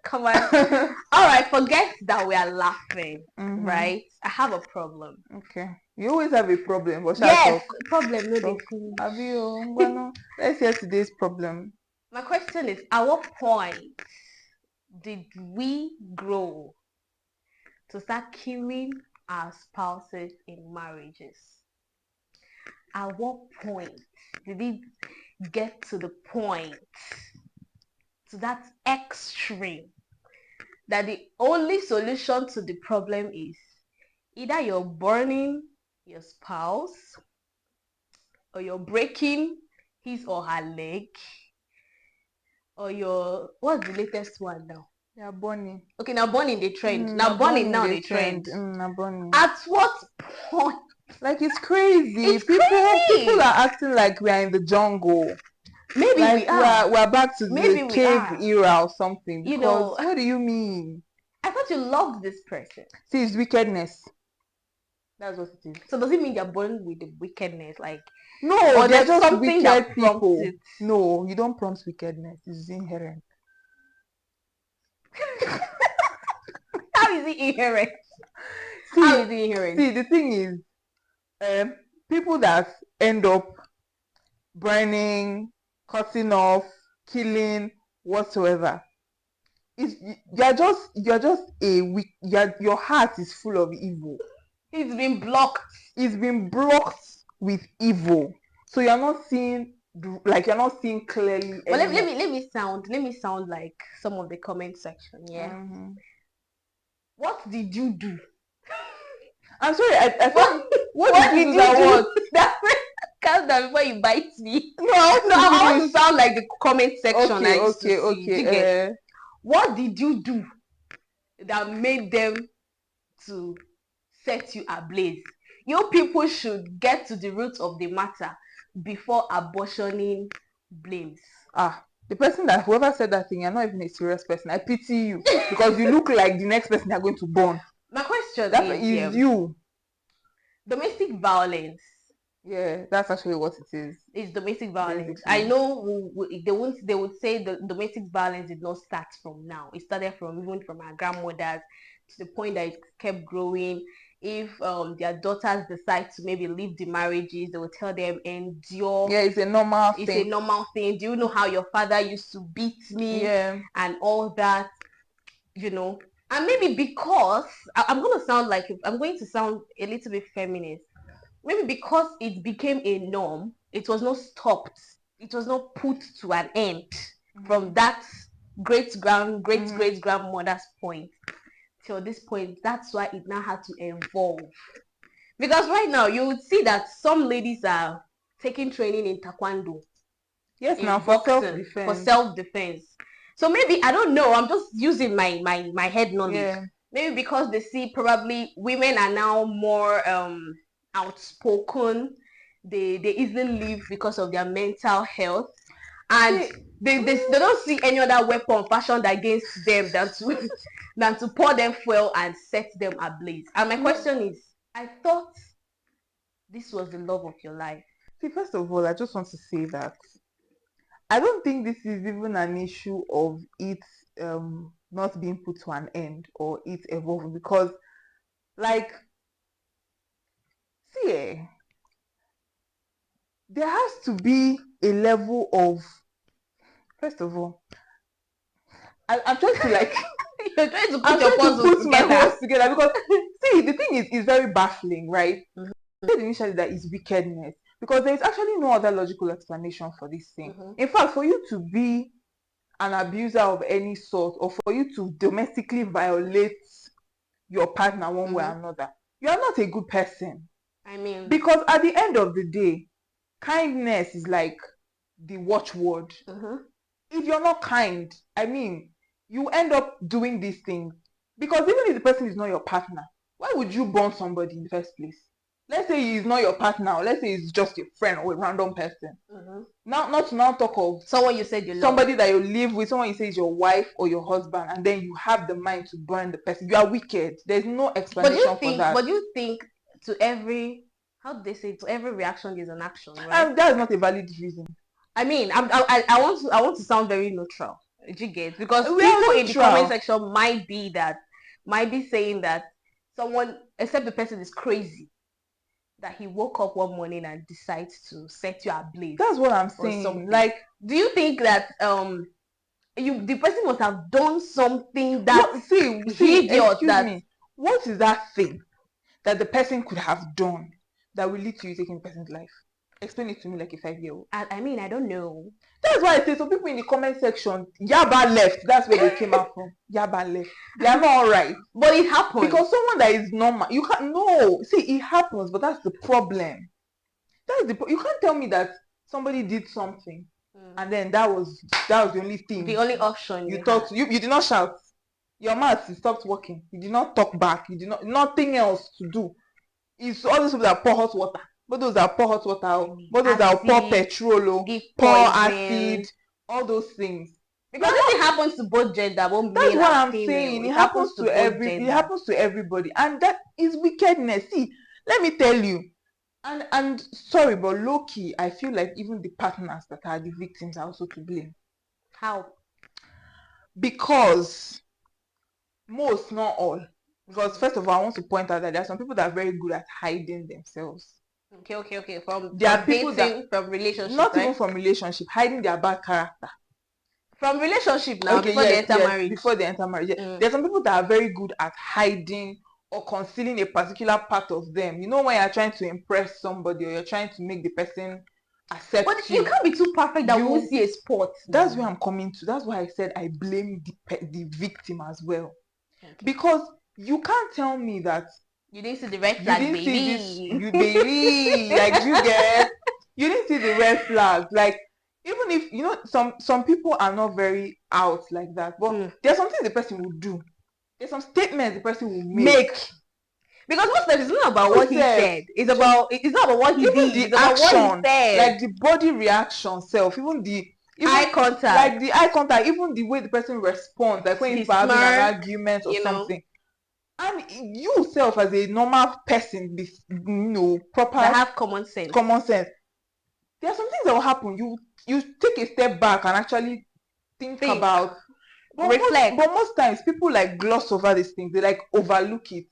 S12: All right, forget that we are laughing, right? I have a problem.
S17: Okay. You always have a problem. But
S12: yes, problem. No,
S17: let's hear today's problem.
S12: My question is, at what point did we grow to start killing our spouses in marriages? At what point did it get to the point, to that extreme, that the only solution to the problem is either you're burning your spouse or you're breaking his or her leg, or what's the latest one now?
S17: Yeah, burning.
S12: Okay, now burning the trend. Now burning now the trend.
S17: Now burning.
S12: At what point?
S17: Like, it's crazy.
S12: It's crazy.
S17: People are acting like we are in the jungle.
S12: Maybe
S17: like
S12: we are.
S17: We're back to
S12: Maybe
S17: the
S12: we
S17: cave
S12: are.
S17: era or something.
S12: You
S17: Because
S12: know,
S17: what do you mean?
S12: I thought you loved this person.
S17: See, it's wickedness. That's what it is.
S12: So does it mean they're born with the wickedness? Like,
S17: no,
S12: or
S17: they're
S12: there's
S17: just
S12: something that
S17: wicked
S12: prompts
S17: people.
S12: it?
S17: No, you don't prompt wickedness. It's inherent.
S12: How is it inherent?
S17: See,
S12: How is it inherent?
S17: See, the thing is, people that end up burning, cutting off, killing, whatsoever, you're just a weak. Your heart is full of evil.
S12: It's been blocked.
S17: It's been blocked with evil. So you're not seeing clearly.
S12: But let me sound like some of the comment section. Yeah. What did you do?
S17: I'm sorry. I
S12: what did you do? That calm down before you bite me.
S17: No,
S12: I want to sound like the comment section.
S17: Okay.
S12: What did you do that made them to set you ablaze? You people should get to the root of the matter before abortioning blames.
S17: Whoever said that thing, you're not even a serious person. I pity you because you look like the next person they're going to burn.
S12: My question
S17: is you.
S12: Domestic violence.
S17: Yeah, that's actually what it is.
S12: It's domestic violence.
S17: Basically.
S12: I know they would say the domestic violence did not start from now. It started even from our grandmothers to the point that it kept growing. If their daughters decide to maybe leave the marriages, they will tell them endure.
S17: Yeah, it's a normal thing.
S12: It's a normal thing. Do you know how your father used to beat me?
S17: Yeah.
S12: And all that, And maybe because I'm going to sound a little bit feminist. Maybe because it became a norm, it was not stopped. It was not put to an end from that great-grandmother's point till this point. That's why it now had to evolve. Because right now, you would see that some ladies are taking training in taekwondo.
S17: Yes, now for
S12: self-defense. So maybe, I don't know, I'm just using my head knowledge.
S17: Yeah.
S12: Maybe because they see probably women are now more outspoken. They easily leave because of their mental health. And they don't see any other weapon fashioned against them than to pour them fuel and set them ablaze. And my question is, I thought this was the love of your life.
S17: See, first of all, I just want to say that I don't think this is even an issue of it not being put to an end or it evolving, because there has to be a level of, first of all, I'm trying to
S12: you're trying to put your puzzles
S17: together because see, the thing is very baffling, right? I said initially that it's wickedness because there is actually no other logical explanation for this thing. In fact, for you to be an abuser of any sort or for you to domestically violate your partner one way or another, you are not a good person.
S12: I mean,
S17: because at the end of the day, kindness is like the watchword. If you're not kind, I mean, you end up doing these things because even if the person is not your partner, why would you burn somebody in the first place? Let's say he's not your partner, or let's say he's just your friend or a random person. Not to now talk of
S12: someone you said you love,
S17: somebody that you live with, someone you say is your wife or your husband, and then you have the mind to burn the person. You are wicked. There's no explanation for that.
S12: But you think to every, how do they say, to every reaction is an action, right?
S17: That is not a valid reason.
S12: I mean, I want to sound very neutral. Do you get? Because people in the comment section might be saying that someone, except the person is crazy, that he woke up one morning and decides to set you ablaze.
S17: That's what I'm saying. Like,
S12: do you think that the person must have done something that
S17: excuse me, what is that thing that the person could have done that will lead to you taking the person's life? Explain it to me like a 5-year-old.
S12: I mean, I don't know.
S17: That's why I say some people in the comment section, Yaba left. That's where they came out from. Yaba left. They are not all right.
S12: But it happens.
S17: Because someone that is normal, you can't, no. See, it happens, but that's the problem. You can't tell me that somebody did something and then that was the only thing.
S12: The only option
S17: you thought. You did not shout. Your mouth stopped working. You did not talk back. You did not, nothing else to do. It's all those people that pour hot water. But those that pour hot water, but those that pour petrol, pour acid, all those things.
S12: Because it happens to both gender.
S17: That's what I'm saying. It happens to everybody, and that is wickedness. See, let me tell you. And sorry, but low key, I feel like even the partners that are the victims are also to blame.
S12: How?
S17: Because most, not all. Because first of all, I want to point out that there are some people that are very good at hiding themselves.
S12: Okay.
S17: There
S12: From
S17: are people
S12: dating,
S17: that,
S12: from relationship,
S17: not
S12: right?
S17: even from relationship, hiding their bad character.
S12: From relationship now,
S17: Okay,
S12: before they enter marriage.
S17: Before they enter marriage. There are some people that are very good at hiding or concealing a particular part of them. You know, when you're trying to impress somebody or you're trying to make the person accept
S12: But you can't be too perfect that we won't see a spot.
S17: That's where I'm coming to. That's why I said I blame the victim as well. Because you can't tell me that
S12: you didn't see the red flag,
S17: you didn't
S12: baby.
S17: see this, you baby, like you didn't see the red flags. Like, even if you know some people are not very out like that, but there's something the person will do. There's some statements the person will make.
S12: Because most of it's not about what he said. It's not about what he did.
S17: The
S12: it's about
S17: action,
S12: what he said.
S17: like the body reaction self, even
S12: eye contact,
S17: like the eye contact, even the way the person responds, like when he's having an argument or something. And you self as a normal person, proper
S12: that have common sense.
S17: There are some things that will happen. You take a step back and actually think about,
S12: reflect.
S17: But most times people like gloss over these things. They like overlook it.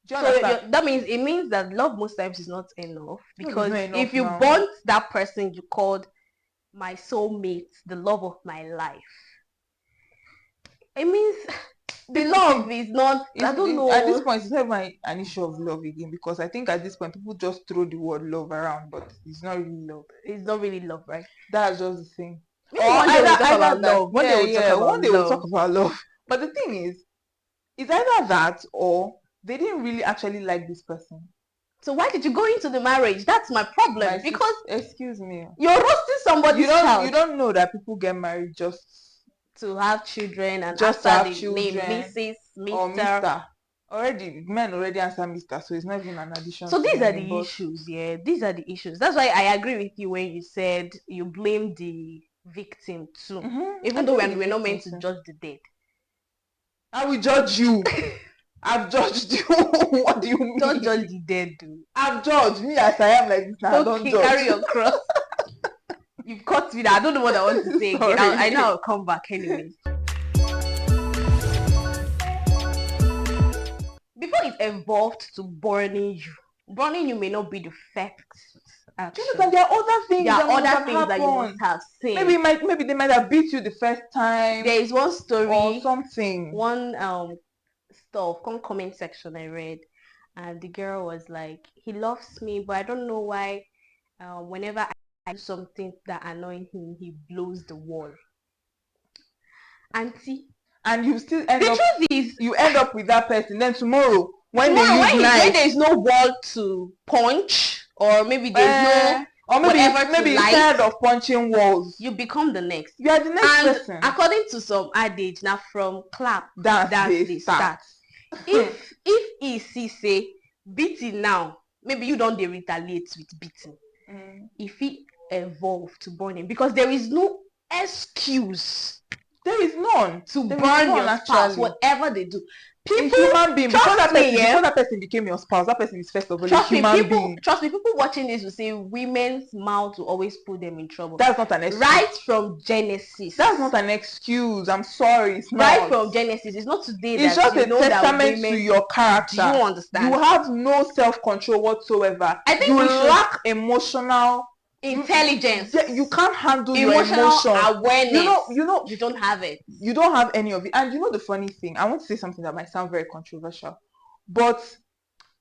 S12: So that means that love most times is not enough, because if you
S17: now.
S12: bond that person you called my soulmate, the love of my life, it means the love is not. I don't know.
S17: At this point, it's not even an issue of love again, because I think at this point people just throw the word love around, but it's not really love.
S12: It's not really love, right?
S17: That's just the thing.
S12: Maybe one day we'll talk about love. One day
S17: we'll talk about love. But the thing is, it's either that or they didn't really actually like this person.
S12: So why did you go into the marriage? That's my problem. Because
S17: excuse me,
S12: you're roasting somebody's child.
S17: You don't know that people get married just
S12: to have children and
S17: just
S12: after
S17: have
S12: the name Mrs. Mr.
S17: or Mr. Already, men already answer Mr. So it's not even an addition.
S12: So these are the issues, yeah. These are the issues. That's why I agree with you when you said you blame the victim too. Even though we're not meant to judge the dead.
S17: I will judge you. I've judged you. What do you mean?
S12: Don't judge the dead, dude.
S17: I've judged me as I am like this now. Don't judge.
S12: Carry your cross. You've caught me now. I don't know what I want to say again. I know I'll come back anyways. Before it evolved to burning you may not be the first action.
S17: Jonathan, there are other things.
S12: There are other things that you must have seen.
S17: Maybe they might have beat you the first time.
S12: There is one story
S17: or something.
S12: One comment section I read, and the girl was like, he loves me, but I don't know why whenever I do something that annoys him, he blows the wall. Auntie,
S17: and you still end up with that person. Then tomorrow when
S12: there is no wall to punch, or maybe there's no,
S17: or maybe instead of punching walls,
S12: you become the next.
S17: You are the next person.
S12: According to some adage, now from clap
S17: dance they start.
S12: if he say beating now, maybe you don't retaliate with beating. If he evolve to burn him, because there is no excuse.
S17: There is none
S12: to burn your spouse, whatever they do.
S17: People, human being, before that person became your spouse, that person is first of all a human being.
S12: Trust me, people watching this will say women's mouth will always put them in trouble.
S17: That's not an excuse.
S12: Right from Genesis.
S17: That's not an excuse. I'm sorry, it's not.
S12: Right from Genesis. It's not today
S17: it's
S12: that
S17: just a testament to your character.
S12: Do you understand?
S17: You have no self-control whatsoever.
S12: I think
S17: you lack emotional
S12: intelligence.
S17: You can't handle your emotion.
S12: Awareness. You don't have it.
S17: You don't have any of it. And you know the funny thing, I want to say something that might sound very controversial, but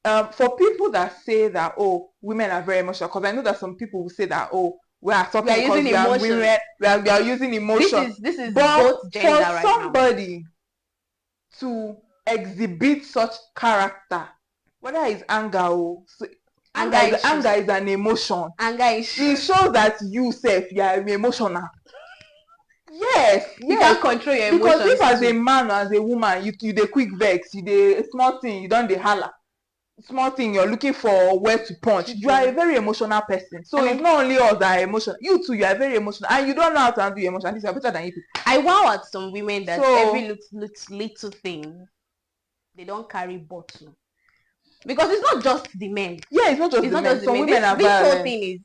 S17: for people that say that, oh, women are very emotional, because I know that some people will say that, oh, we are talking because we are women, we are using emotion.
S12: This is
S17: but
S12: both gender
S17: for
S12: right
S17: somebody to exhibit such character, whether it's anger anger is an emotion.
S12: It
S17: shows that you are emotional. Yes.
S12: You can't control your emotions.
S17: Because if as a man or as a woman, you dey quick vex, you dey small thing, you don't dey holler. Small thing, you're looking for where to punch. You are a very emotional person. So it's not only us that are emotional. You too, you are very emotional, and you don't know how to handle your emotions. You are better than you people.
S12: I wow at some women that every little thing, they don't carry bottle. Because it's not just the men.
S17: Yeah, it's not just the men. Some women are
S12: this
S17: violent.
S12: whole thing is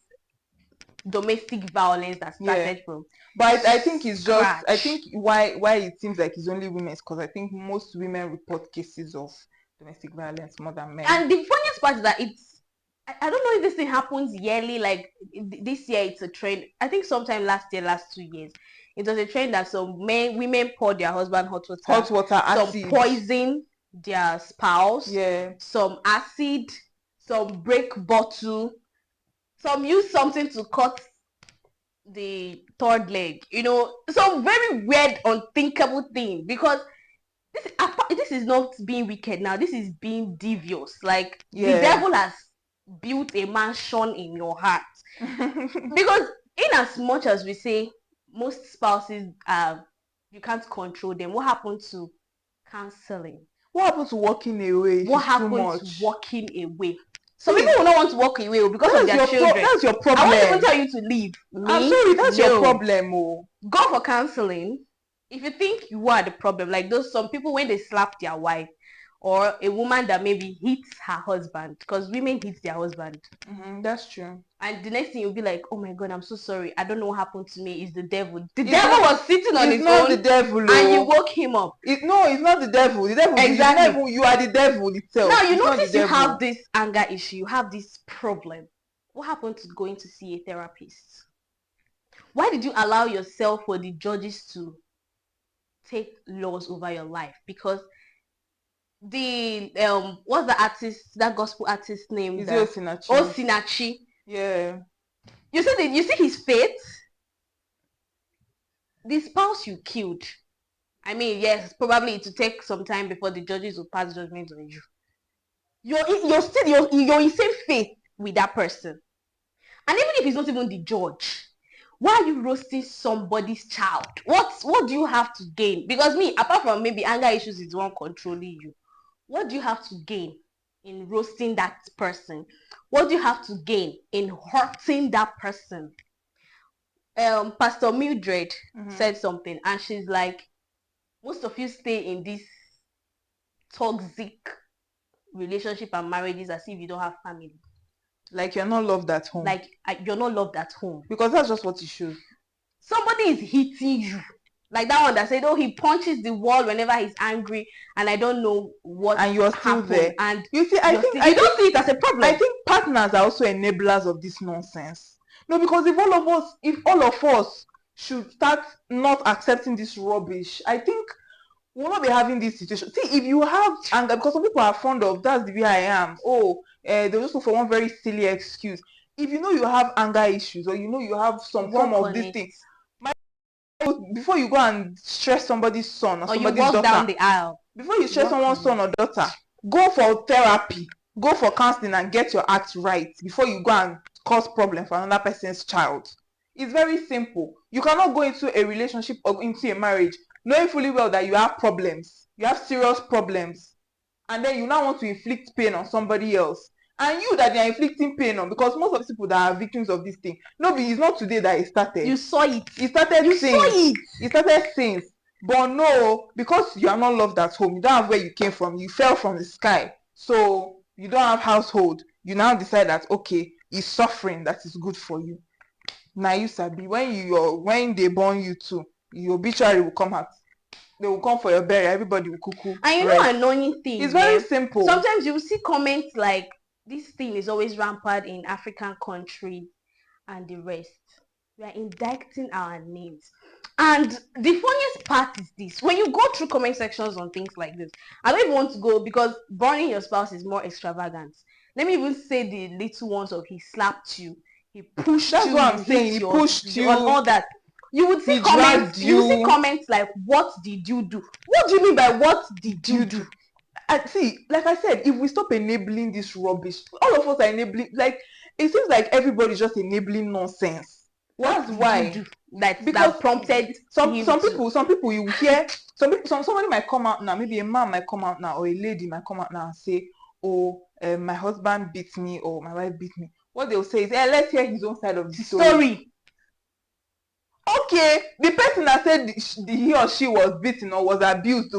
S12: domestic violence that started from.
S17: But I think it's just, I think why it seems like it's only women is because I think most women report cases of domestic violence more than men.
S12: And the funniest part is that I don't know if this thing happens yearly, like this year it's a trend. I think sometime last 2 years, it was a trend that some women pour their husband hot water,
S17: acid.
S12: Some poison their spouse, some acid, some break bottle, some use something to cut the third leg, some very weird, unthinkable thing, because this is not being wicked now, this is being devious. Like the devil has built a mansion in your heart. Because in as much as we say most spouses you can't control them, what happened to counseling?
S17: What happened to walking away?
S12: What happened to walking away? Some people will not want to walk away because of their children.
S17: That's your problem.
S12: I won't even tell you to leave.
S17: I'm sorry, that's your problem.
S12: Go for counseling. If you think you are the problem, like some people when they slap their wife, or a woman that maybe hits her husband, because women hit their husband.
S17: That's true.
S12: And the next thing you'll be like, oh my God, I'm so sorry. I don't know what happened to me. It's the devil. The devil was sitting on his own. It's not the devil. And you woke him up.
S17: No, it's not the devil. The devil.
S12: Exactly.
S17: You are the devil itself.
S12: Now you notice you have this anger issue. You have this problem. What happened to going to see a therapist? Why did you allow yourself for the judges to take laws over your life? Because the what's the artist, that gospel artist name? Osinachi.
S17: Yeah.
S12: You see his fate? The spouse you killed. I mean, yes, probably it will take some time before the judges will pass judgment on you. You're in same faith with that person. And even if he's not even the judge, why are you roasting somebody's child? What do you have to gain? Because apart from maybe anger issues is one controlling you, what do you have to gain in roasting that person? What do you have to gain in hurting that person? Pastor Mildred said something, and she's like, most of you stay in this toxic relationship and marriages as if you don't have family.
S17: Like you're not loved at home.
S12: Like you're not loved at home.
S17: Because that's just what it shows.
S12: Somebody is hitting you. Like that one that said, oh, he punches the wall whenever he's angry, and I don't know what.
S17: And you're still there.
S12: And
S17: you see, I think
S12: you don't see it as a problem.
S17: I think partners are also enablers of this nonsense. No, because if all of us should start not accepting this rubbish, I think we'll not be having this situation. See, if you have anger, because some people are fond of, that's the way I am. They'll just look for one very silly excuse. If you know you have anger issues, or you know you have some form of this thing, before you go and stress somebody's son or somebody's daughter,
S12: down the aisle.
S17: Before you stress someone's son or daughter, go for therapy, go for counseling and get your act right before you go and cause problem for another person's child. It's very simple. You cannot go into a relationship or into a marriage knowing fully well that you have problems, you have serious problems, and then you now want to inflict pain on somebody else. And you that they are inflicting pain on, because most of the people that are victims of this thing, it's not today that it started.
S12: You saw it.
S17: It started since. It started since. But no, because you are not loved at home, you don't have where you came from, you fell from the sky. So you don't have household. You now decide that, okay, it's suffering that is good for you. Now you sabi, when they born you too, your obituary will come out. They will come for your burial, everybody will cuckoo.
S12: And you know annoying thing.
S17: It's very simple.
S12: Sometimes you will see comments like, this thing is always rampant in African countries and the rest. We are indicting our names. And the funniest part is this. When you go through comment sections on things like this, I don't even want to go, because burning your spouse is more extravagant. Let me even say the little ones of he slapped you, he pushed you.
S17: That's what I'm saying. He pushed you.
S12: And all that. You would see comments. You see comments like, what did you do? What do you mean by what did you do?
S17: See, like I said, if we stop enabling this rubbish, all of us are enabling. Like, it seems like everybody's just enabling nonsense. That's why.
S12: That prompted
S17: some people you hear, somebody might come out now, maybe a man might come out now, or a lady might come out now and say, my husband beat me, or my wife beat me. What they'll say is, let's hear his own side of the story. Okay, the person that said he or she was beaten or was abused,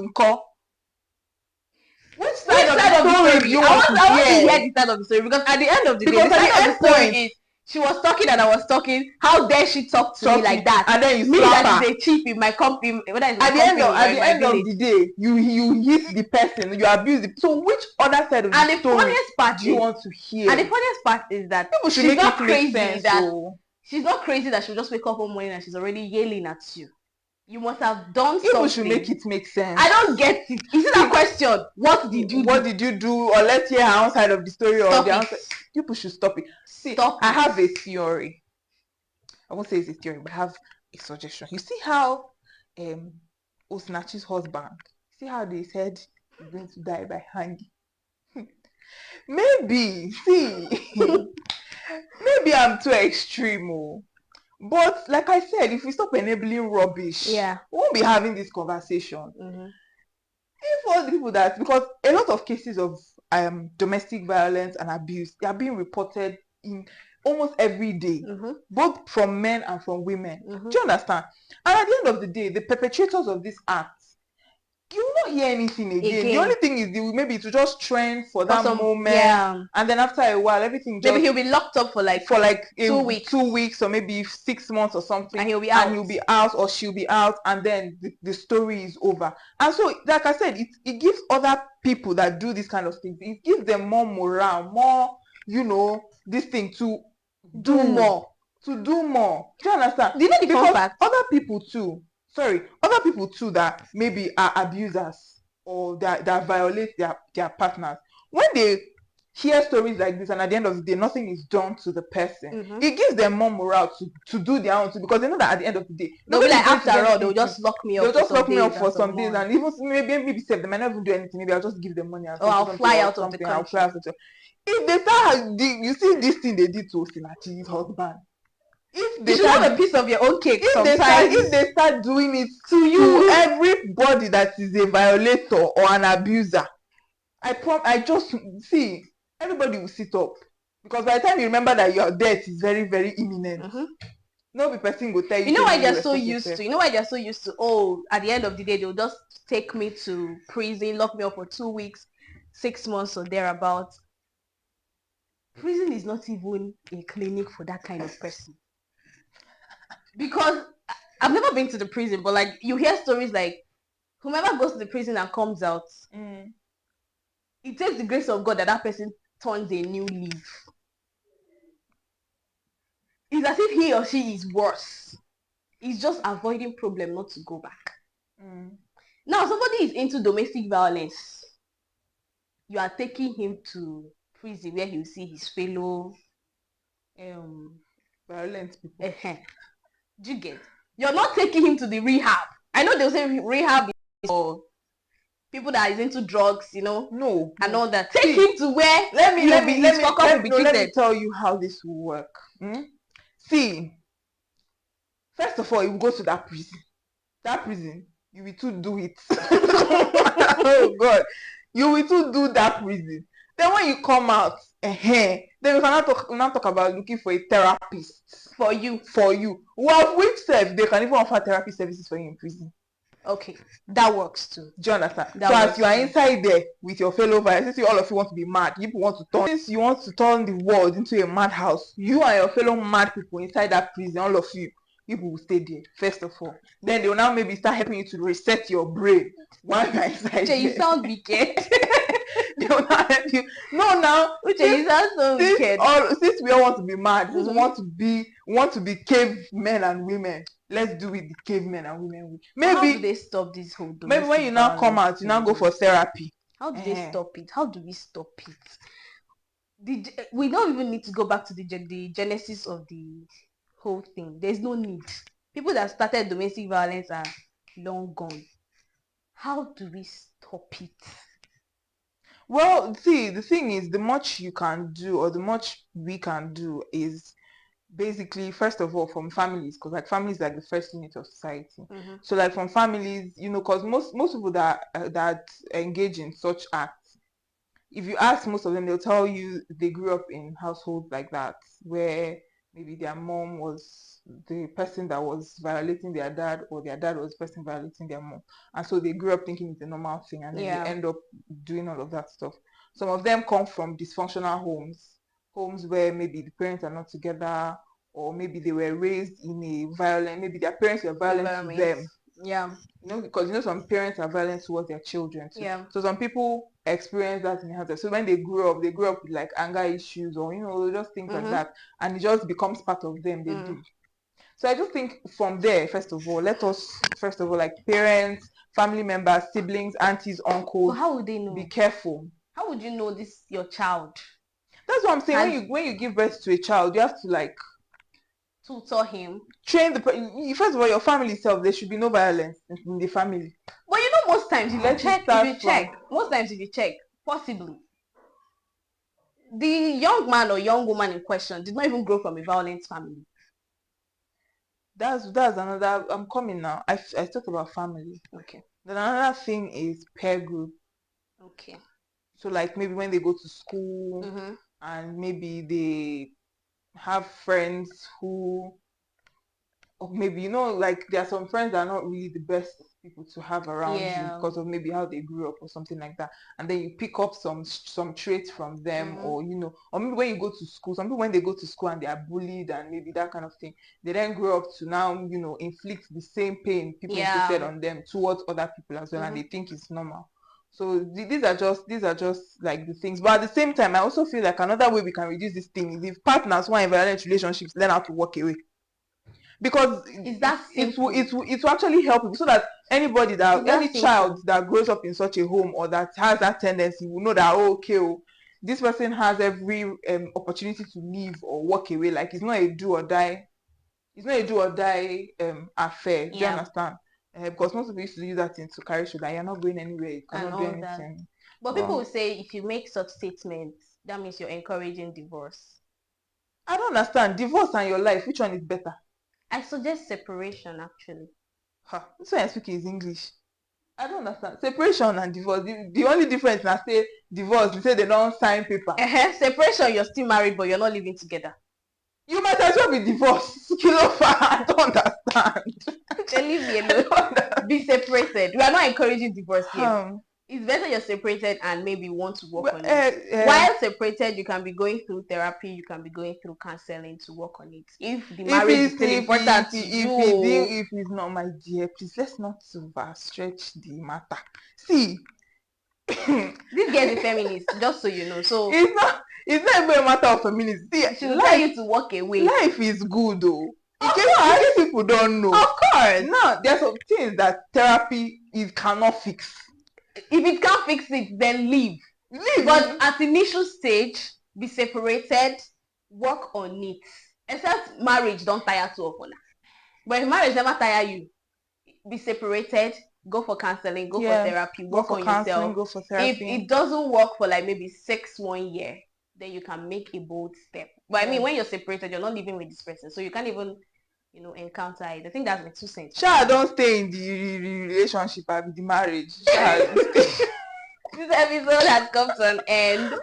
S17: Which side of the story
S12: story.
S17: you
S12: I want to hear
S17: yes.
S12: the side of the story because at the end of the day,
S17: Because
S12: the
S17: at
S12: side
S17: the
S12: of
S17: end
S12: the story
S17: point,
S12: is she was talking and I was talking. How dare she talk to me like that?
S17: and then you
S12: Me
S17: slap
S12: that
S17: her.
S12: is a chief in my company, whether it's my
S17: At the
S12: company
S17: end of
S12: or
S17: at
S12: in
S17: the
S12: my
S17: end
S12: village.
S17: of the day, you hit the person, you abuse it. So which other side of
S12: And
S17: the
S12: the
S17: story
S12: funniest part
S17: do you
S12: is,
S17: want to hear?
S12: and the funniest part is that
S17: People should
S12: she's
S17: make
S12: not
S17: it make
S12: crazy
S17: sense.
S12: that
S17: So
S12: she's not crazy that she'll just wake up one morning and she's already yelling at you. You must have done
S17: people
S12: something.
S17: should make it make sense.
S12: I don't get it. Is it a question? What did you
S17: What
S12: do?
S17: did you do? Or let's hear her own side of the story.
S12: Stop
S17: or the
S12: it.
S17: outside. People should stop it. See,
S12: Stop
S17: I
S12: it.
S17: have a theory. I won't say it's a theory, but I have a suggestion. You see how Osinachi's husband, see how they said he's going to die by hanging? Maybe, see, maybe I'm too extreme. Oh. But like I said, if we stop enabling rubbish, we won't be having this conversation. If all the people that, because a lot of cases of domestic violence and abuse, they are being reported in almost every day, both from men and from women. Do you understand? And at the end of the day, the perpetrators of this act, you will not hear anything again. The only thing is maybe it will just trend for that moment, and then after a while, everything just,
S12: maybe he'll be locked up for like
S17: 2 weeks, or maybe 6 months or something,
S12: and he'll be out,
S17: or she'll be out, and then the story is over. And so, like I said, it gives other people that do this kind of things, it gives them more morale, more, this thing to do more. Do you understand?
S12: Do you know the fun fact?
S17: Other people too that maybe are abusers or that violate their partners, when they hear stories like this and at the end of the day nothing is done to the person, it gives them more morale to do their own too, because they know that at the end of the day
S12: they'll be like, after all, they'll just lock me up
S17: for some days, and even maybe say they might not even do anything, maybe I'll just give them money,
S12: or I'll fly out of the country.
S17: If they start, you see this thing they did to Osinachi's husband, if
S12: you should have a piece of your own cake.
S17: If they start doing it to everybody that is a violator or an abuser, I just see everybody will sit up, because by the time you remember that your death is very, very imminent, no person will tell you.
S12: You know why they're so used to? You know why they're so used to? Oh, at the end of the day, they'll just take me to prison, lock me up for 2 weeks, 6 months or thereabouts. Prison is not even a clinic for that kind of person. Because I've never been to the prison, but like you hear stories like whomever goes to the prison and comes out, it takes the grace of God that person turns a new leaf. It's as if he or she is worse. He's just avoiding problem, not to go back. Now, somebody is into domestic violence. You are taking him to prison where he will see his fellow
S17: violent people.
S12: Do you get? You're not taking him to the rehab. I know they'll say rehab is for people that is into drugs, and all that. Take him to where
S17: let me tell you how this will work. See, first of all, you will go to that prison. That prison, you will too do it. Oh God, you will too do that prison. Then when you come out, then we cannot talk about looking for a therapist for you. Well, which self they can even offer therapy services for you in prison.
S12: Okay, that works too.
S17: Do you understand? So as you are inside there with your fellow violence, since all of you want to be mad, you want to turn. Since you want to turn the world into a madhouse, you and your fellow mad people inside that prison, all of you, people will stay there. First of all, then they will now maybe start helping you to reset your brain while you're inside there.
S12: You sound wicked.
S17: They will not help you. No, now,
S12: you sound so wicked.
S17: Since we all want to be mad, since we want to be cavemen and women, let's do it the cavemen and women. Maybe
S12: how do they stop this whole domestic
S17: maybe when you now come out, you now go for therapy.
S12: How do they stop it? How do we stop it? We don't even need to go back to the genesis of the whole thing. There's no need. People that started domestic violence are long gone. How do we stop it?
S17: Well, see, the thing is, the much you can do, or the much we can do, is basically, first of all, from families, because like families are like the first unit of society. So like from families, because most people that engage in such acts, if you ask most of them, they'll tell you they grew up in households like that, where maybe their mom was the person that was violating their dad, or their dad was the person violating their mom. And so they grew up thinking it's a normal thing, and then
S12: Yeah.
S17: they end up doing all of that stuff. Some of them come from dysfunctional homes where maybe the parents are not together, or maybe they were raised in a violent, maybe their parents were violent to them.
S12: Yeah.
S17: You know, because you know some parents are violent towards their children too.
S12: Yeah.
S17: So some people experience that in the house. So when they grew up with like anger issues, or you know, just things like that, and it just becomes part of them. They do. So I just think from there, first of all, like parents, family members, siblings, aunties, uncles.
S12: But how would they know?
S17: Be careful.
S12: How would you know this your child?
S17: That's what I'm saying. When you give birth to a child, you have to like
S12: tutor him,
S17: train first of all, your family itself. There should be no violence in the family.
S12: But you know, most times if you check, possibly the young man or young woman in question did not even grow from a violent family.
S17: That's another. I'm coming now. I talked about family.
S12: Okay.
S17: Then another thing is peer group.
S12: Okay.
S17: So like maybe when they go to school, and maybe they have friends who, or maybe you know, like there are some friends that are not really the best people to have around you because of maybe how they grew up or something like that, and then you pick up some traits from them, or you know, or maybe when you go to school, some people when they go to school and they are bullied and maybe that kind of thing, they then grow up to now, you know, inflict the same pain people inflicted on them towards other people as well, and they think it's normal. So these are just like the things. But at the same time, I also feel like another way we can reduce this thing is if partners who are in violent relationships learn how to walk away. Because it will actually help people, so that any child that grows up in such a home or that has that tendency will know that this person has every opportunity to leave or walk away. Like it's not a do or die. It's not a do or die affair. Do you understand? Because most people used to use that thing to carry shoulder. You're not going anywhere. You cannot do anything.
S12: But people will say if you make such statements, that means you're encouraging divorce.
S17: I don't understand. Divorce and your life, which one is better?
S12: I suggest separation, actually.
S17: This one I'm speaking is English. I don't understand. Separation and divorce. The only difference is I say divorce, you say they don't sign paper.
S12: Separation, you're still married, but you're not living together.
S17: You might as well be divorced. I don't understand.
S12: Leave me alone. Be separated. We are not encouraging divorce here. It's better you're separated and maybe want to work on it. While separated, you can be going through therapy, you can be going through counseling to work on it. If the marriage is still important to you.
S17: If it's not, my dear, please let's not overstretch the matter. See,
S12: this girl is a feminist, just so you know. So
S17: it's not even a matter of feminism. See,
S12: she will tell you to walk away.
S17: Life is good though. In case people don't know.
S12: Of course.
S17: Now there's some things that therapy cannot fix.
S12: If it can't fix it, then leave. But at initial stage, be separated, work on it. Except marriage don't tire too often. But if marriage never tire you, be separated, go for counseling, go for therapy, work on yourself.
S17: Go for therapy.
S12: If it doesn't work for like maybe 1 year, then you can make a bold step. But I mean, when you're separated, you're not living with this person, so you can't even, you know, encounter it. I think that's my 2 cents.
S17: Don't stay in the relationship and the marriage.
S12: This episode has come to an end, and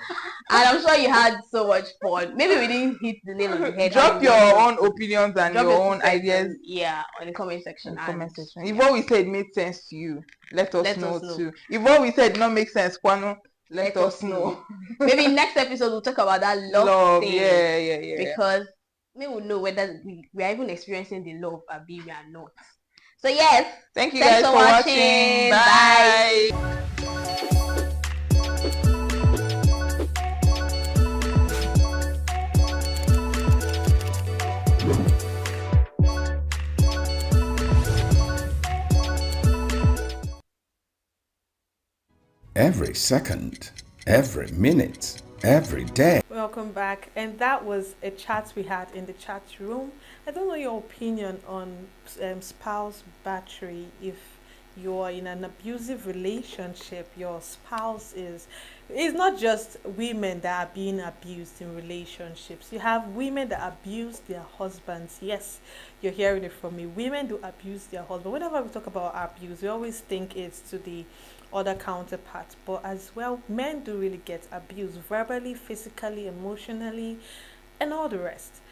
S12: I'm sure you had so much fun. Maybe we didn't hit the nail on the head.
S17: Drop your own opinions and your own ideas.
S12: Yeah, on the comment section.
S17: If what we said made sense to you, let us know too. If what we said did not make sense, Kwano, let us know.
S12: Maybe next episode we'll talk about that love thing.
S17: Yeah.
S12: Because we will know whether we are even experiencing the love or we are not. So yes,
S17: thanks guys for watching. Bye.
S15: Every second, every minute, every day.
S13: Welcome back, and that was a chat we had in the chat room. I don't know your opinion on spouse battery. If you're in an abusive relationship, your spouse it's not just women that are being abused in relationships. You have women that abuse their husbands. Yes, you're hearing it from me. Women do abuse their husband. Whenever we talk about abuse, we always think it's to the other counterparts, but as well, men do really get abused verbally, physically, emotionally, and all the rest.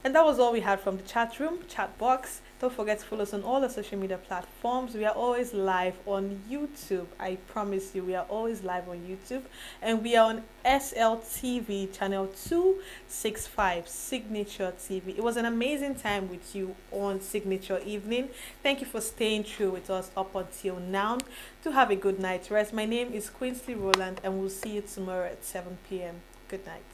S13: And that was all we had from the chat room, chat box. Don't forget to follow us on all the social media platforms. We are always live on YouTube. I promise you, we are always live on YouTube. And we are on SLTV channel 265, Signature TV. It was an amazing time with you on Signature Evening. Thank you for staying true with us up until now. To have a good night rest. My name is Quincy Roland, and we'll see you tomorrow at 7 p.m. Good night.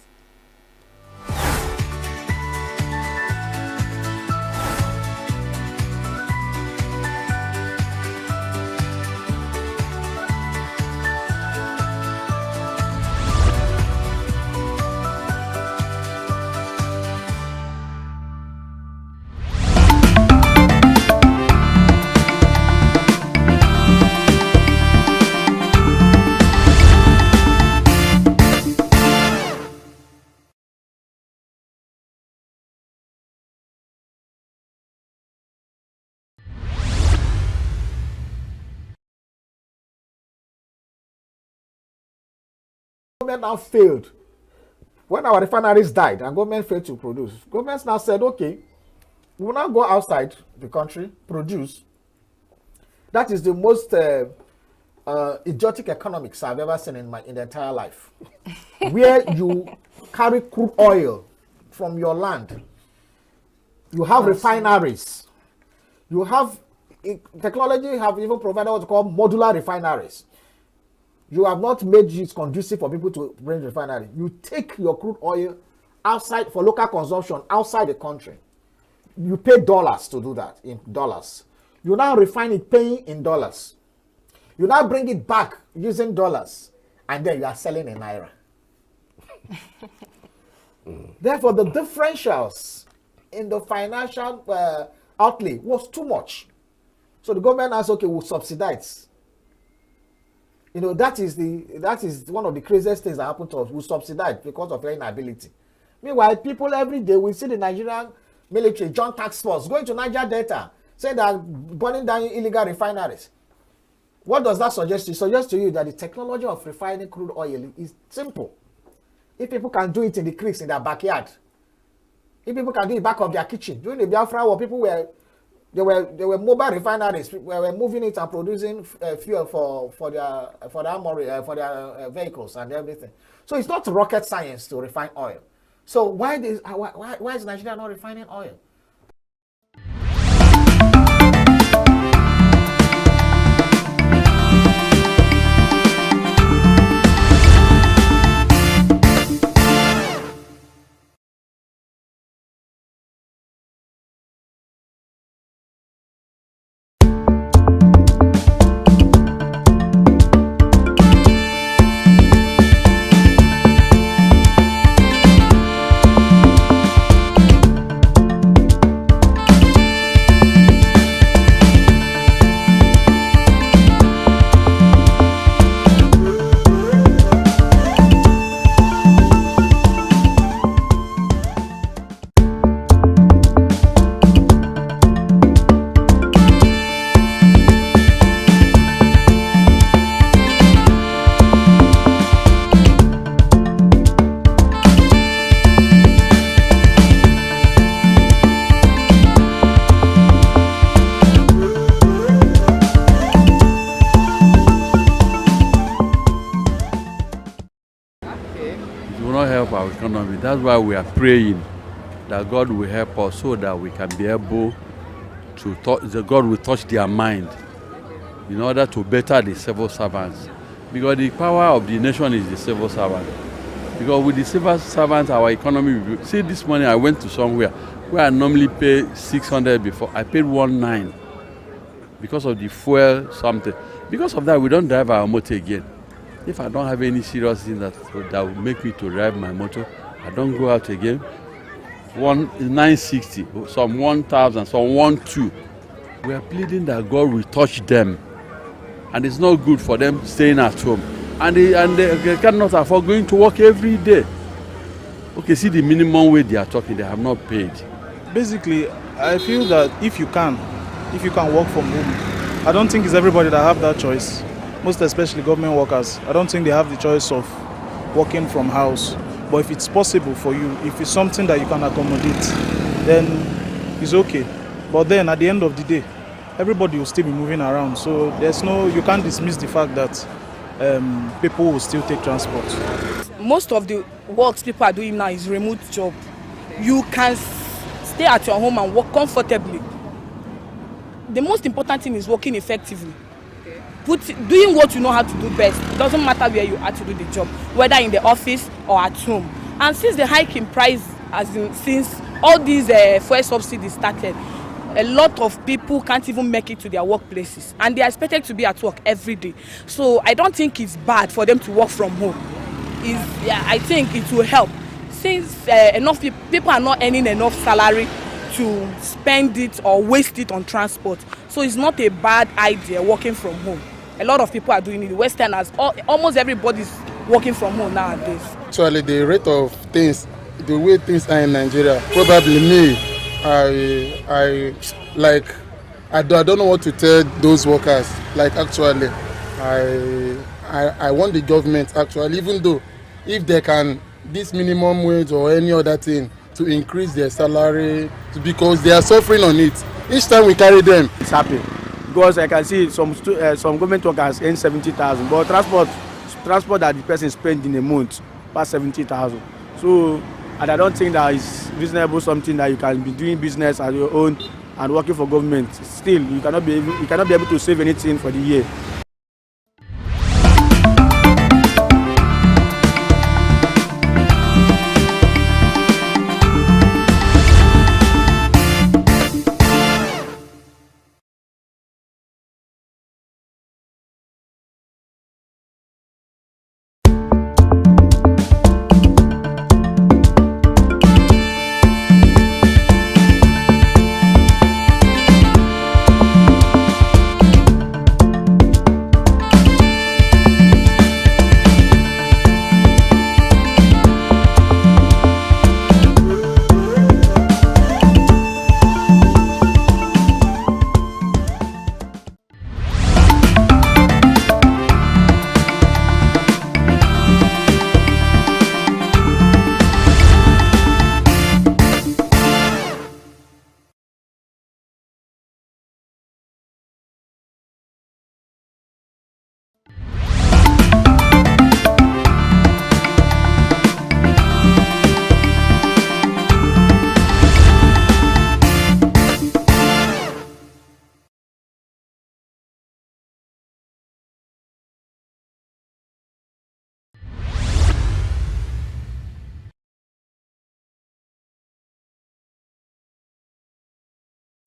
S26: Government now failed. When our refineries died and government failed to produce, governments now said, okay, we will now go outside the country, produce. That is the most idiotic economics I've ever seen in the entire life. Where you carry crude oil from your land, you have refineries, you have technology, have even provided what's called modular refineries. You have not made it conducive for people to bring refinery. You take your crude oil outside for local consumption outside the country. You pay dollars to do that, in dollars. You now refine it paying in dollars. You now bring it back using dollars, and then you are selling in naira. Therefore, the differentials in the financial outlay was too much. So the government asked, okay, we'll subsidize. You know, that is one of the craziest things that happened to us. We subsidize because of their inability. Meanwhile, people every day, we see the Nigerian military, joint task force, going to Niger Delta, saying they are burning down illegal refineries. What does that suggest? It suggests to you that the technology of refining crude oil is simple. If people can do it in the creeks in their backyard, if people can do it back of their kitchen. During the Biafra War, people were There were mobile refineries where were moving it and producing fuel for their vehicles and everything. So it's not rocket science to refine oil. So why is Nigeria not refining oil?
S9: Our economy. That's why we are praying that God will help us so that we can be able to touch, God will touch their mind in order to better the civil servants. Because the power of the nation is the civil servant. Because with the civil servants, our economy will be. See, this morning I went to somewhere where I normally pay 600 before. I paid 1,900 because of the fuel something. Because of that, we don't drive our motor again. If I don't have any serious thing that will make me to drive my motor, I don't go out again. 960, some 1,000, some 1,200. We are pleading that God will touch them. And it's not good for them staying at home. And they cannot afford going to work every day. Okay, see the minimum wage they are talking, they have not paid.
S10: Basically, I feel that if you can work from home, I don't think it's everybody that have that choice. Most especially government workers. I don't think they have the choice of working from house. But if it's possible for you, if it's something that you can accommodate, then it's okay. But then at the end of the day, everybody will still be moving around. So you can't dismiss the fact that people will still take transport.
S18: Most of the works people are doing now is remote job. You can stay at your home and work comfortably. The most important thing is working effectively. Doing what you know how to do best. It doesn't matter where you are to do the job, whether in the office or at home. And since the hike in price, since all these fuel subsidies started, a lot of people can't even make it to their workplaces, and they are expected to be at work every day. So I don't think it's bad for them to work from home. I think it will help, since enough people are not earning enough salary to spend it or waste it on transport. So it's not a bad idea working from home. A lot of people are doing it. Westerners, almost everybody's working from home nowadays.
S11: Actually, the rate of things, the way things are in Nigeria, probably me, I don't know what to tell those workers. Like actually, I want the government actually, even though if they can this minimum wage or any other thing to increase their salary, because they are suffering on it. Each time we carry them,
S4: it's happy because I can see some government workers earn 70,000, but transport that the person spends in a month past 70,000. So, and I don't think that is reasonable, something that you can be doing business at your own and working for government. Still, you cannot be able to save anything for the year.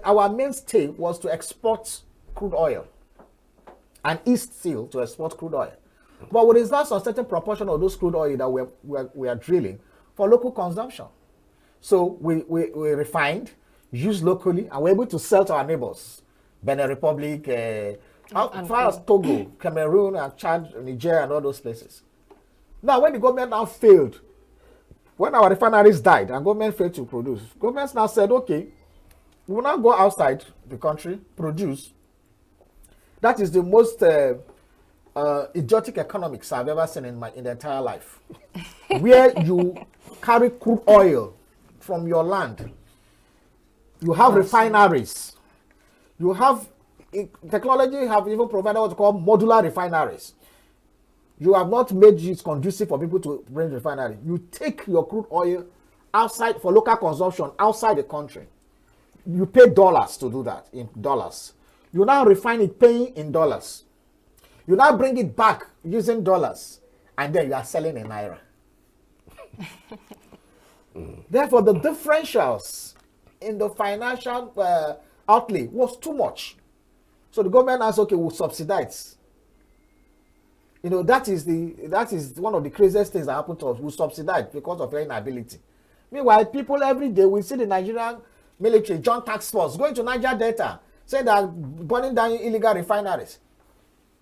S26: Our mainstay was to export crude oil, and is still to export crude oil. But we reserve a certain proportion of those crude oil that we are drilling for local consumption. So we refined, used locally, and we're able to sell to our neighbors, Benin Republic, as far as Togo, Cameroon, and Chad, Niger, and all those places. Now, when the government now failed, when our refineries died and government failed to produce, governments now said, okay, we will now go outside the country, produce. That is the most idiotic economics I've ever seen in the entire life. Where you carry crude oil from your land, you have refineries, you have technology, have even provided what's called modular refineries. You have not made it conducive for people to bring refinery. You take your crude oil outside for local consumption outside the country. You pay dollars to do that, in dollars. You now refine it paying in dollars. You now bring it back using dollars, and then you are selling in naira. Therefore, the differentials in the financial outlay was too much. So the government asked, okay, we'll subsidize. You know, that is one of the craziest things that happened to us. We subsidize because of their inability. Meanwhile, people every day, we see the Nigerian military, joint task force, going to Niger Delta, saying they are burning down illegal refineries.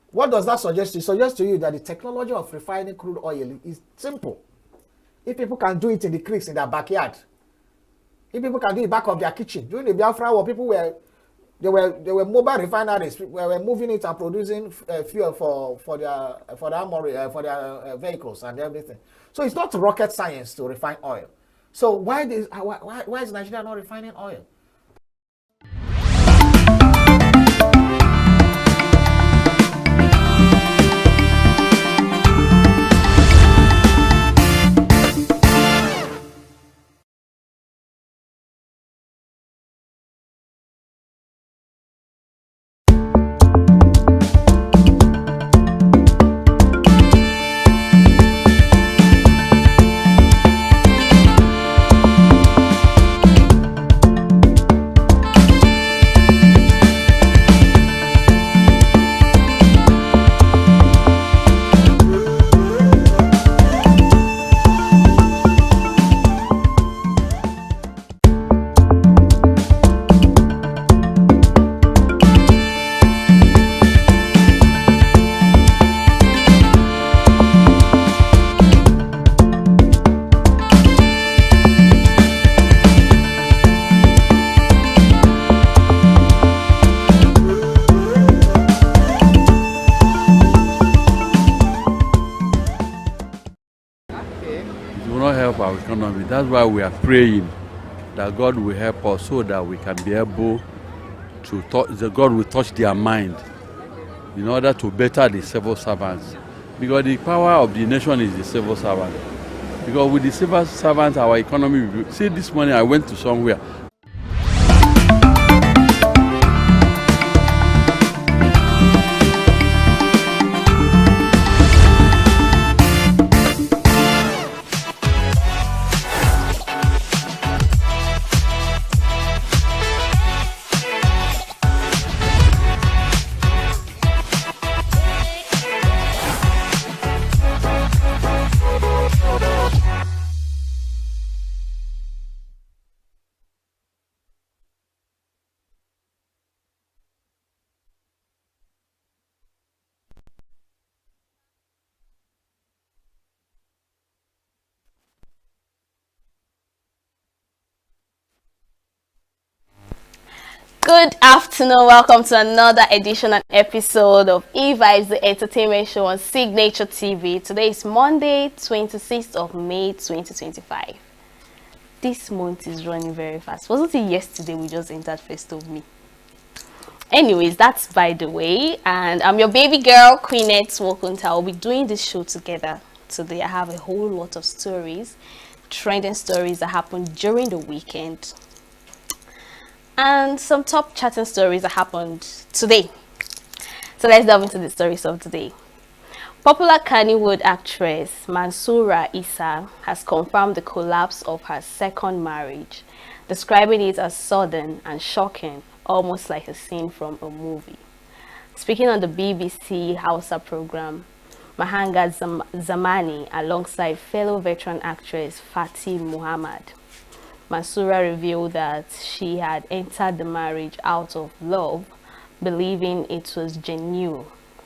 S26: What does that suggest? It suggests to you that the technology of refining crude oil is simple. If people can do it in the creeks in their backyard, if people can do it back of their kitchen, during the Biafra war, there were mobile refineries where were moving it and producing fuel for their armory, for their vehicles and everything. So it's not rocket science to refine oil. So why is Nigeria not refining oil?
S9: It will not help our economy. That's why we are praying that God will help us so that we can be able to touch, God will touch their mind in order to better the civil servants. Because the power of the nation is the civil servant. Because with the civil servants, our economy will be. See, this morning I went to somewhere.
S12: Good afternoon, welcome to another edition and episode of E-Vibes, the entertainment show on Signature TV. Today is Monday, 26th of May 2025. This month is running very fast. Wasn't it yesterday we just entered 1st of May? Anyways, that's by the way, and I'm your baby girl, Queenette Wokunta. I'll be doing this show together. Today I have a whole lot of stories, trending stories that happened during the weekend, and some top chatting stories that happened today. So let's delve into the stories of today. Popular Kannywood actress Mansoura Issa has confirmed the collapse of her second marriage, describing it as sudden and shocking, almost like a scene from a movie. Speaking on the BBC Hausa program, Mahanga Zamani alongside fellow veteran actress Fatih Muhammad, Mansoura revealed that she had entered the marriage out of love, believing it was genuine,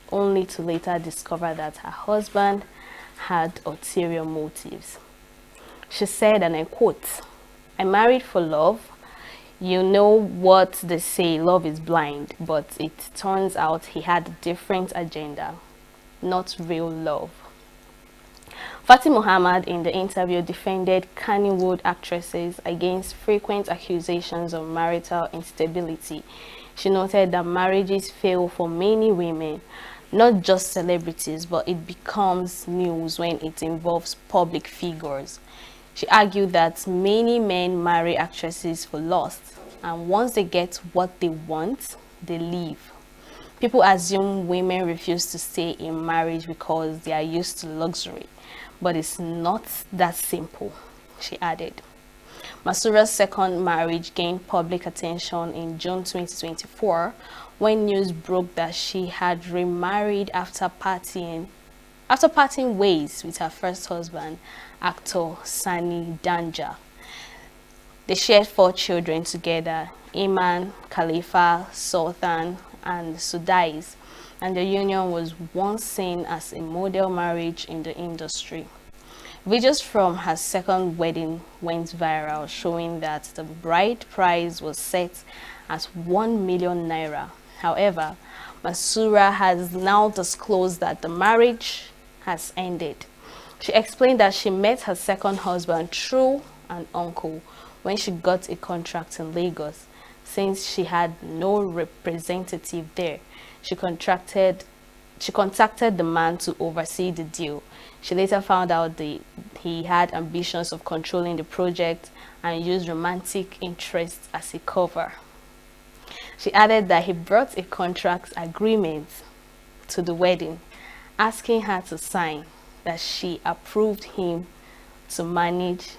S12: only to later discover that her husband had ulterior motives. She said, and I quote, "I married for love. You know what they say, love is blind, but it turns out he had a different agenda, not real love." Fatih Muhammad in the interview defended Kannywood actresses against frequent accusations of marital instability. She noted that marriages fail for many women, not just celebrities, but it becomes news when it involves public figures. She argued that many men marry actresses for lust, and once they get what they want, they leave. People assume women refuse to stay in marriage because they are used to luxury, but it's not that simple, she added. Mansoura's second marriage gained public attention in June 2024 when news broke that she had remarried after parting ways with her first husband, actor Sani Danja. They shared 4 children together, Iman, Khalifa, Sultan, and Sudais, and the union was once seen as a model marriage in the industry. Videos from her second wedding went viral, showing that the bride price was set at 1 million naira. However, Mansoura has now disclosed that the marriage has ended. She explained that she met her second husband through and uncle when she got a contract in Lagos. Since she had no representative there, she contacted the man to oversee the deal. She later found out he had ambitions of controlling the project and used romantic interests as a cover. She added that he brought a contract agreement to the wedding, asking her to sign that she approved him to manage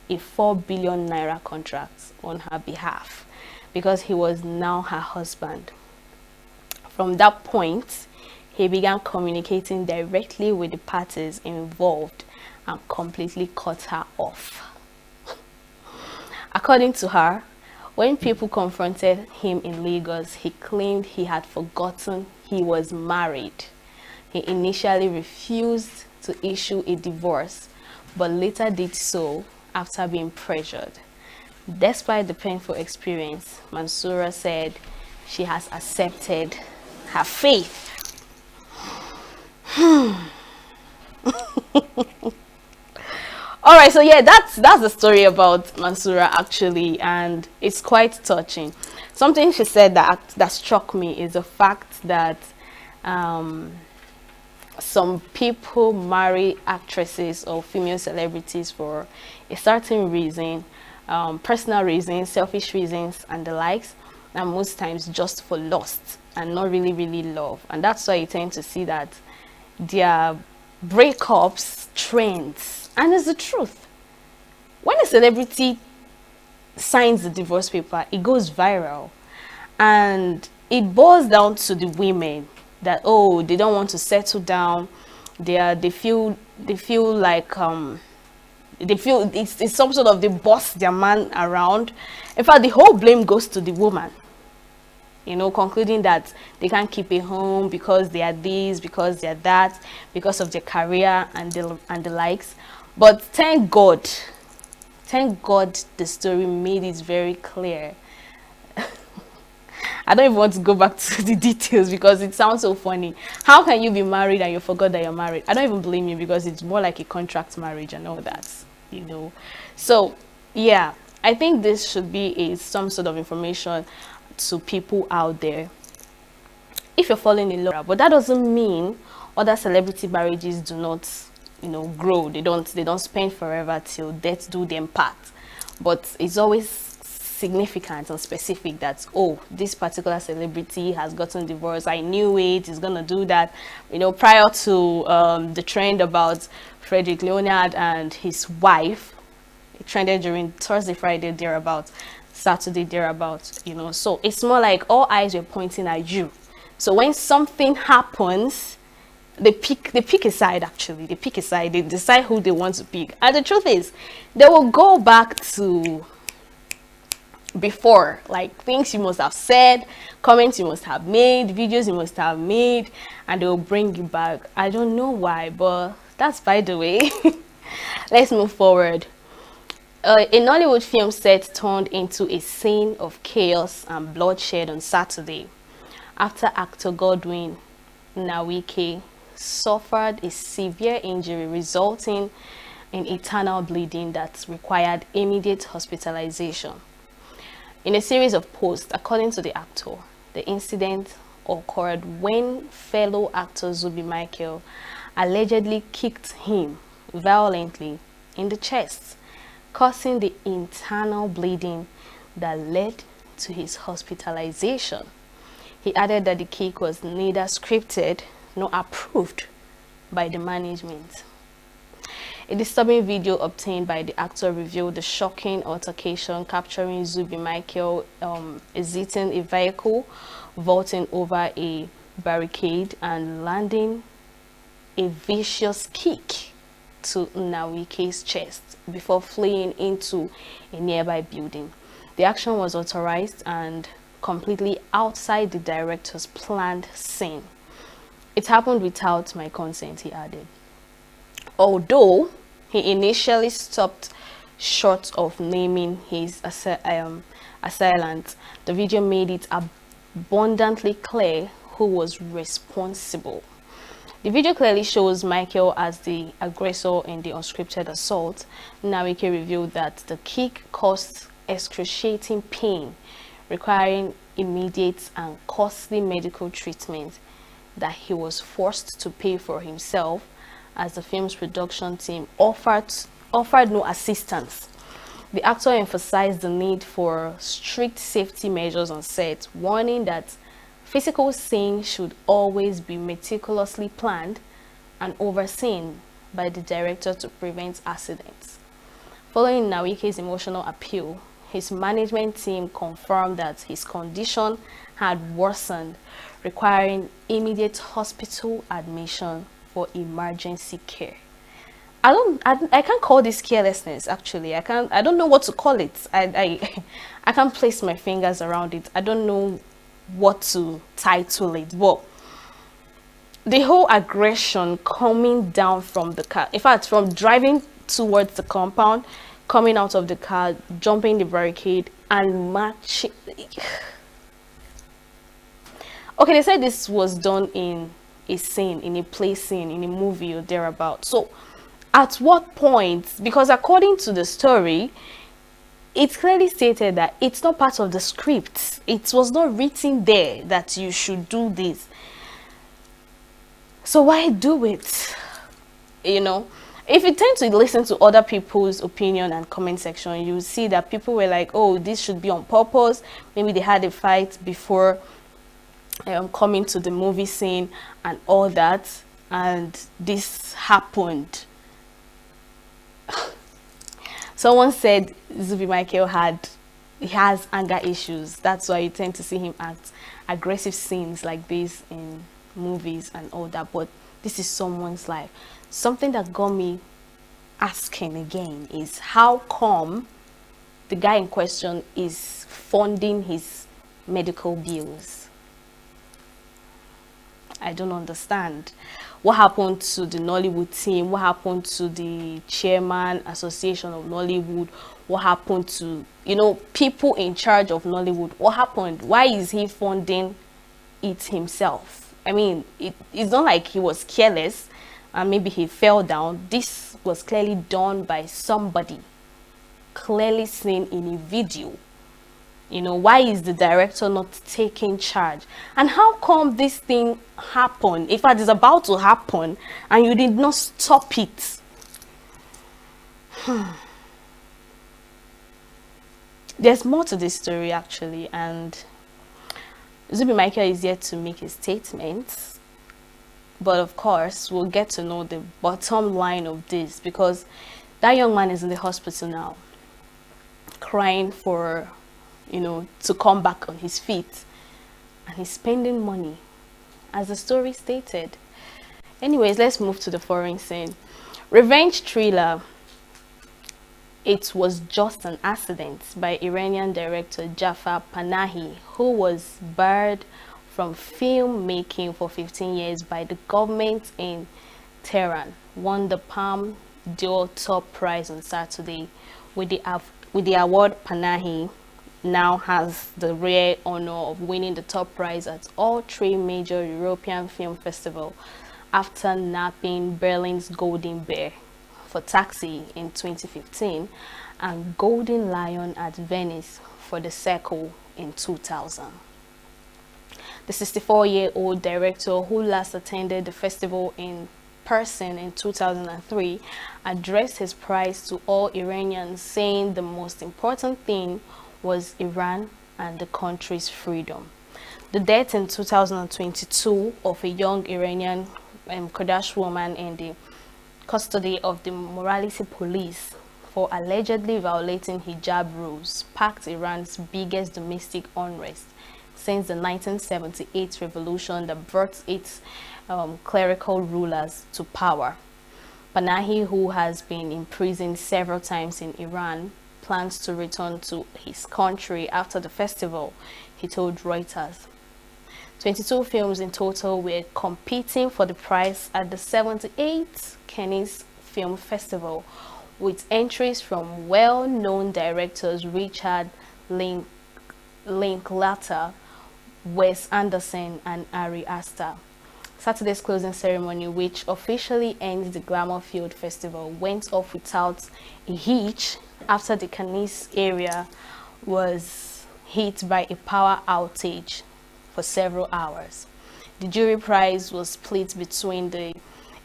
S12: a 4 billion naira contract on her behalf because he was now her husband. From that point, he began communicating directly with the parties involved and completely cut her off. According to her, when people confronted him in Lagos, he claimed he had forgotten he was married. He initially refused to issue a divorce, but later did so after being pressured. Despite the painful experience, Mansoura said she has accepted her faith. All right, so yeah, that's the story about Mansoura actually, and it's quite touching. Something she said that struck me is the fact that some people marry actresses or female celebrities for a certain reason, personal reasons, selfish reasons, and the likes, and most times just for lust and not really love. And that's why you tend to see that their breakups trends. And it's the truth. When a celebrity signs the divorce paper, it goes viral, and it boils down to the women that, oh, they don't want to settle down. They feel like they feel it's some sort of, they boss their man around. In fact, the whole blame goes to the woman, you know, concluding that they can't keep a home because they are this, because they are that, because of their career and the likes. But thank God the story made it very clear. I don't even want to go back to the details because it sounds so funny. How can you be married and you forgot that you're married? I don't even blame you because it's more like a contract marriage and all that, you know. So yeah, I think this should be some sort of information to people out there. If you're falling in love, but that doesn't mean other celebrity marriages do not, you know, grow. They don't spend forever till death do them part. But it's always significant and specific that, oh, this particular celebrity has gotten divorced, I knew it, is gonna do that. You know, prior to the trend about Frederick Leonard and his wife, it trended during Thursday, Friday thereabout, Saturday thereabout, you know. So it's more like all eyes were pointing at you. So when something happens, they pick a side. Actually, they pick a side. They decide who they want to pick. And the truth is, they will go back to before, like things you must have said, comments you must have made, videos you must have made, and they will bring you back. I don't know why, but that's by the way. Let's move forward. A Nollywood film set turned into a scene of chaos and bloodshed on Saturday after actor Godwin Nawike suffered a severe injury resulting in internal bleeding that required immediate hospitalization. In a series of posts, according to the actor, the incident occurred when fellow actor Zubi Michael allegedly kicked him violently in the chest, causing the internal bleeding that led to his hospitalization. He added that the kick was neither scripted nor approved by the management. A disturbing video obtained by the actor revealed the shocking altercation, capturing Zubi Michael exiting a vehicle, vaulting over a barricade, and landing a vicious kick to Nawike's chest before fleeing into a nearby building. The action was authorized and completely outside the director's planned scene. It happened without my consent, he added. Although he initially stopped short of naming his assailant, the video made it abundantly clear who was responsible.
S3: The video clearly shows Michael as the aggressor in the unscripted assault. Nawike revealed that the kick caused excruciating pain, requiring immediate and costly medical treatment that he was forced to pay for himself, as the film's production team offered no assistance. The actor emphasized the need for strict safety measures on set, warning that physical scenes should always be meticulously planned and overseen by the director to prevent accidents. Following Nawike's emotional appeal, his management team confirmed that his condition had worsened, requiring immediate hospital admission for emergency care. I can't call this carelessness, actually. I don't know what to call it. I can't place my fingers around it. I don't know what to title it, but the whole aggression coming down from the car, in fact, from driving towards the compound, coming out of the car, jumping the barricade, and marching. Okay, they said this was done in a scene, in a play scene, in a movie or thereabout. So at what point, because according to the story, it's clearly stated that it's not part of the script. It was not written there that you should do this. So why do it? You know, if you tend to listen to other people's opinion and comment section, you see that people were like, oh, this should be on purpose. Maybe they had a fight before coming to the movie scene and all that, and this happened. Someone said Zubi Michael has anger issues. That's why you tend to see him act aggressive scenes like this in movies and all that. But this is someone's life. Something that got me asking again is how come the guy in question is funding his medical bills? I don't understand. What happened to the Nollywood team? What happened to the chairman association of Nollywood? What happened to, you know, people in charge of Nollywood? What happened? Why is he funding it himself? I mean, it's not like he was careless and maybe he fell down. This was clearly done by somebody, clearly seen in a video. You know, why is the director not taking charge? And how come this thing happened? In fact, it's about to happen and you did not stop it. There's more to this story, actually, and Zubi Michael is yet to make his statements. But of course, we'll get to know the bottom line of this, because that young man is in the hospital now, crying for, you know, to come back on his feet, and he's spending money, as the story stated. Anyways, let's move to the foreign scene. Revenge thriller It Was Just an Accident by Iranian director Jafar Panahi, who was barred from filmmaking for 15 years by the government in Tehran, won the Palme d'Or top prize on Saturday. With the award, Panahi now has the rare honor of winning the top prize at all 3 major European film festivals after nabbing Berlin's Golden Bear for Taxi in 2015 and Golden Lion at Venice for The Circle in 2000. The 64-year-old director, who last attended the festival in person in 2003, addressed his prize to all Iranians, saying the most important thing was Iran and the country's freedom. The death in 2022 of a young Iranian Kurdish woman in the custody of the morality police for allegedly violating hijab rules sparked Iran's biggest domestic unrest since the 1978 revolution that brought its clerical rulers to power. Panahi, who has been imprisoned several times in Iran, plans to return to his country after the festival, he told Reuters. 22 films in total were competing for the prize at the 78th Cannes Film Festival, with entries from well-known directors Richard Linklater, Wes Anderson, and Ari Aster. Saturday's closing ceremony, which officially ends the Glamour Field Festival, went off without a hitch after the Canis area was hit by a power outage for several hours. The jury prize was split between the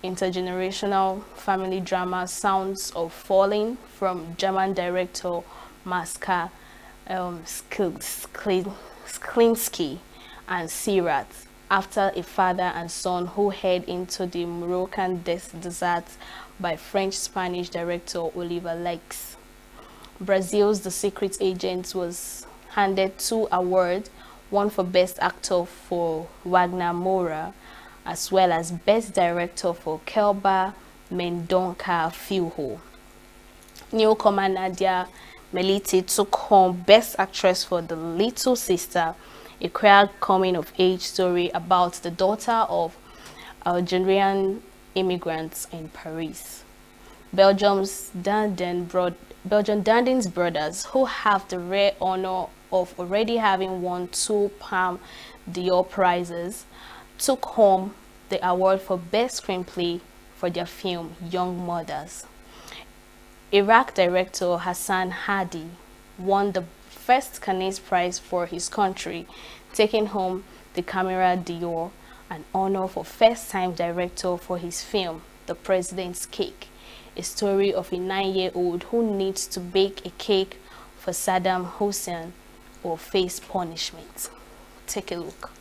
S3: intergenerational family drama Sounds of Falling from German director Maska Sklinski and Sirat, after a father and son who head into the Moroccan desert by French-Spanish director Oliver Lex. Brazil's The Secret Agent was handed 2 awards, one for Best Actor for Wagner Moura, as well as Best Director for Kelba Mendonça Filho. Newcomer Nadia Meliti took home Best Actress for The Little Sister, a queer coming-of-age story about the daughter of Algerian immigrants in Paris. Belgian Dandin's brothers, who have the rare honor of already having won 2 Palme d'Or prizes, took home the award for Best Screenplay for their film Young Mothers. Iraq director Hassan Hadi won the first Cannes Prize for his country, taking home the Camera d'Or, an honor for first-time director for his film The President's Cake, a story of a 9-year-old who needs to bake a cake for Saddam Hussein or face punishment. Take a look.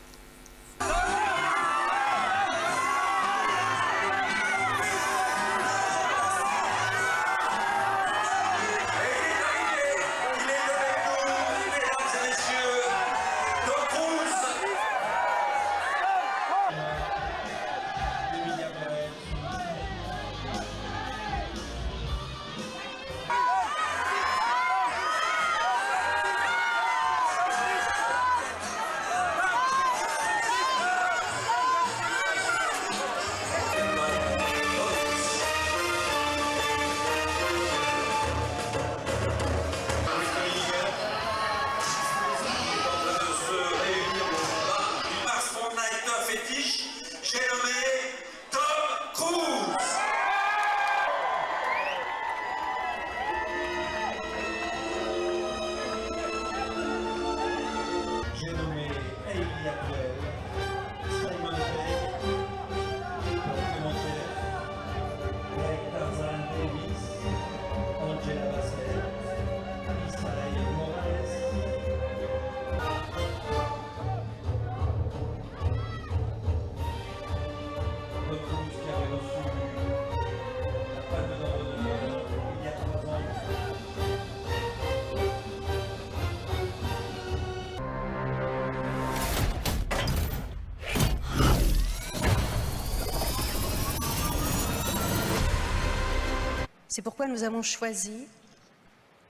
S5: C'est pourquoi nous avons choisi,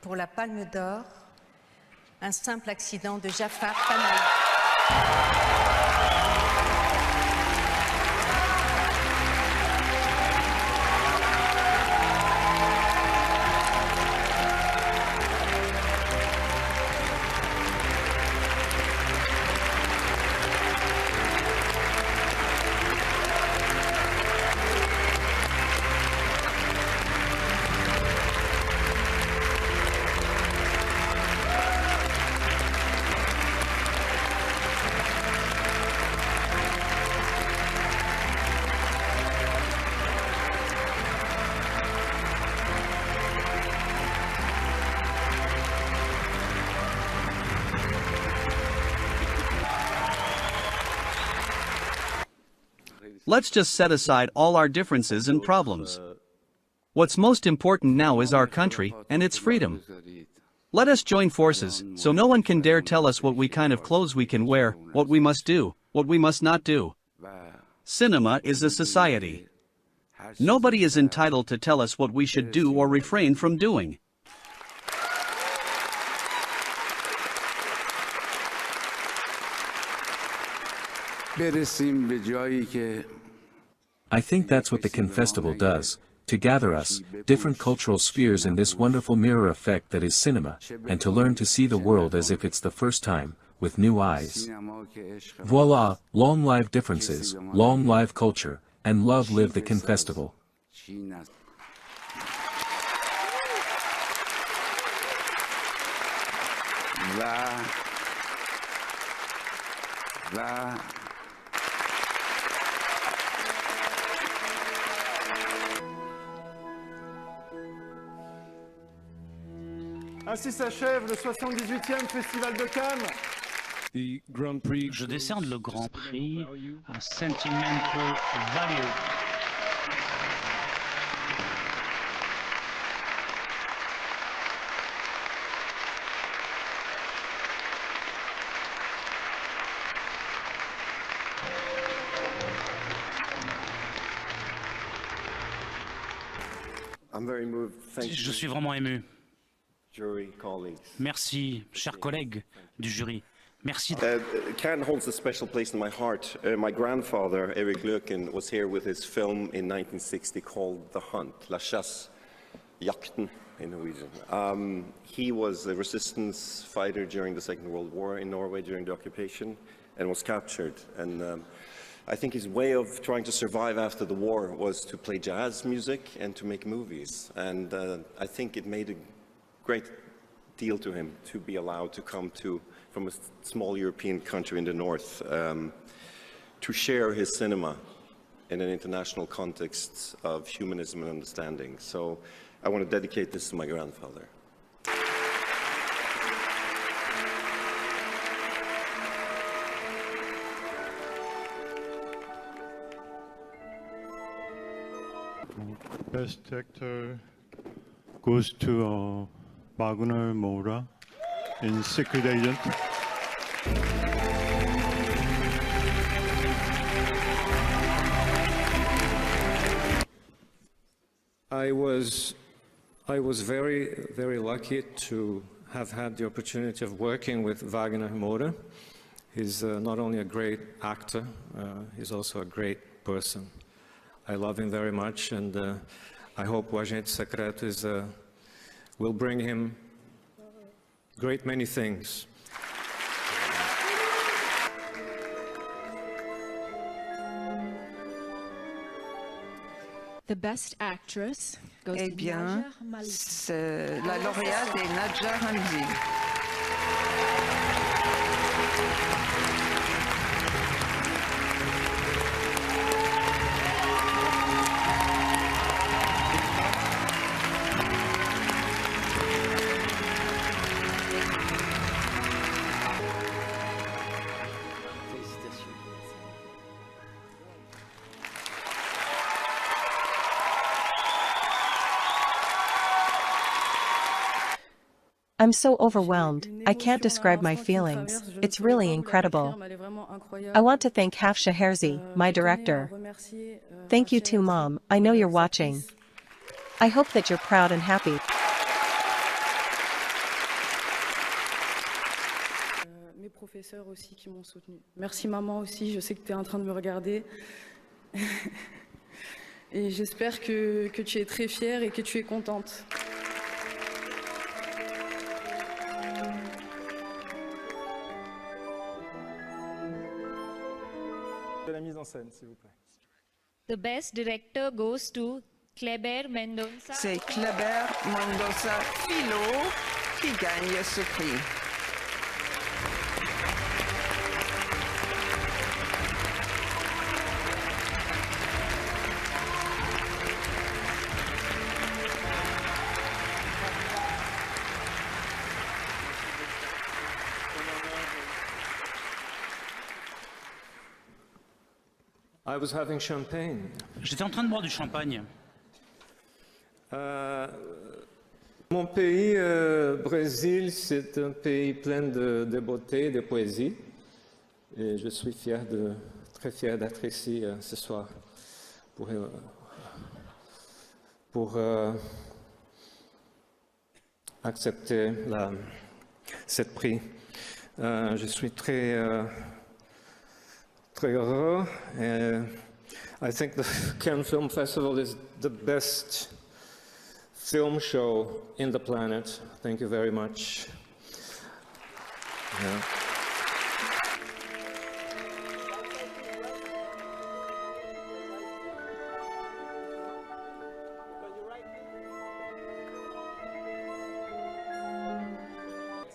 S5: pour la Palme d'Or, un simple accident de Jafar Panahi.
S6: Let's just set aside all our differences and problems. What's most important now is our country and its freedom. Let us join forces, so no one can dare tell us what kind of clothes we can wear, what we must do, what we must not do. Cinema is a society. Nobody is entitled to tell us what we should do or refrain from doing.
S7: I think that's what the Confestival does.
S1: to gather us, different cultural spheres in this wonderful mirror effect that is cinema, and to learn to see the world as if it's the first time, with new eyes. Voila, long live differences, long live culture, and love live the Cannes Festival.
S7: Ainsi s'achève le 78e Festival de Cannes.
S14: Je décerne le Grand Prix à Sentimental Value. Je suis vraiment ému. Merci, chers collègues du jury. Merci.
S20: Cannes holds a special place in my heart. My grandfather, Eric Löken, was here with his film in 1960 called The Hunt, La Chasse, Jakten in Norwegian. He was a resistance fighter during the Second World War in Norway during the occupation and was captured. And I think his way of trying to survive after the war was to play jazz music and to make movies. And I think it made a great deal to him to be allowed to come from a small European country in the north to share his cinema in an international context of humanism and understanding. So I want to dedicate this to my grandfather.
S21: Best actor goes to Wagner Moura in Secret Agent.
S22: I was very lucky to have had the opportunity of working with Wagner Moura. He's not only a great actor, he's also a great person. I love him very much, and I hope O Agente Secreto will bring him great many things.
S27: The best actress goes
S24: Eh
S27: to
S24: bien, la lauréate est Nadja Hamdi.
S28: I'm so overwhelmed, I can't describe my feelings, it's really incredible. I want to thank Hafsa Herzi, my director. Thank you too, Mom, I know you're watching. I hope that you're proud and happy.
S29: Mes professeurs aussi qui m'ont soutenu. Merci maman aussi, je sais que tu es en train de me regarder. Et j'espère que tu es très fière et que tu es contente.
S7: De la mise en scène, s'il vous plaît.
S30: The best director goes to Kleber Mendonça.
S24: C'est Kleber Mendonça Filho qui gagne ce prix.
S22: I was having champagne.
S14: J'étais en train de boire du champagne.
S22: Mon pays, Brésil, c'est un pays plein de beauté, de poésie. Et je suis très fier d'être ici ce soir pour accepter cette prix. Je suis très heureux. I think the Cannes Film Festival is the best film show in the planet. Thank you very much. Yeah.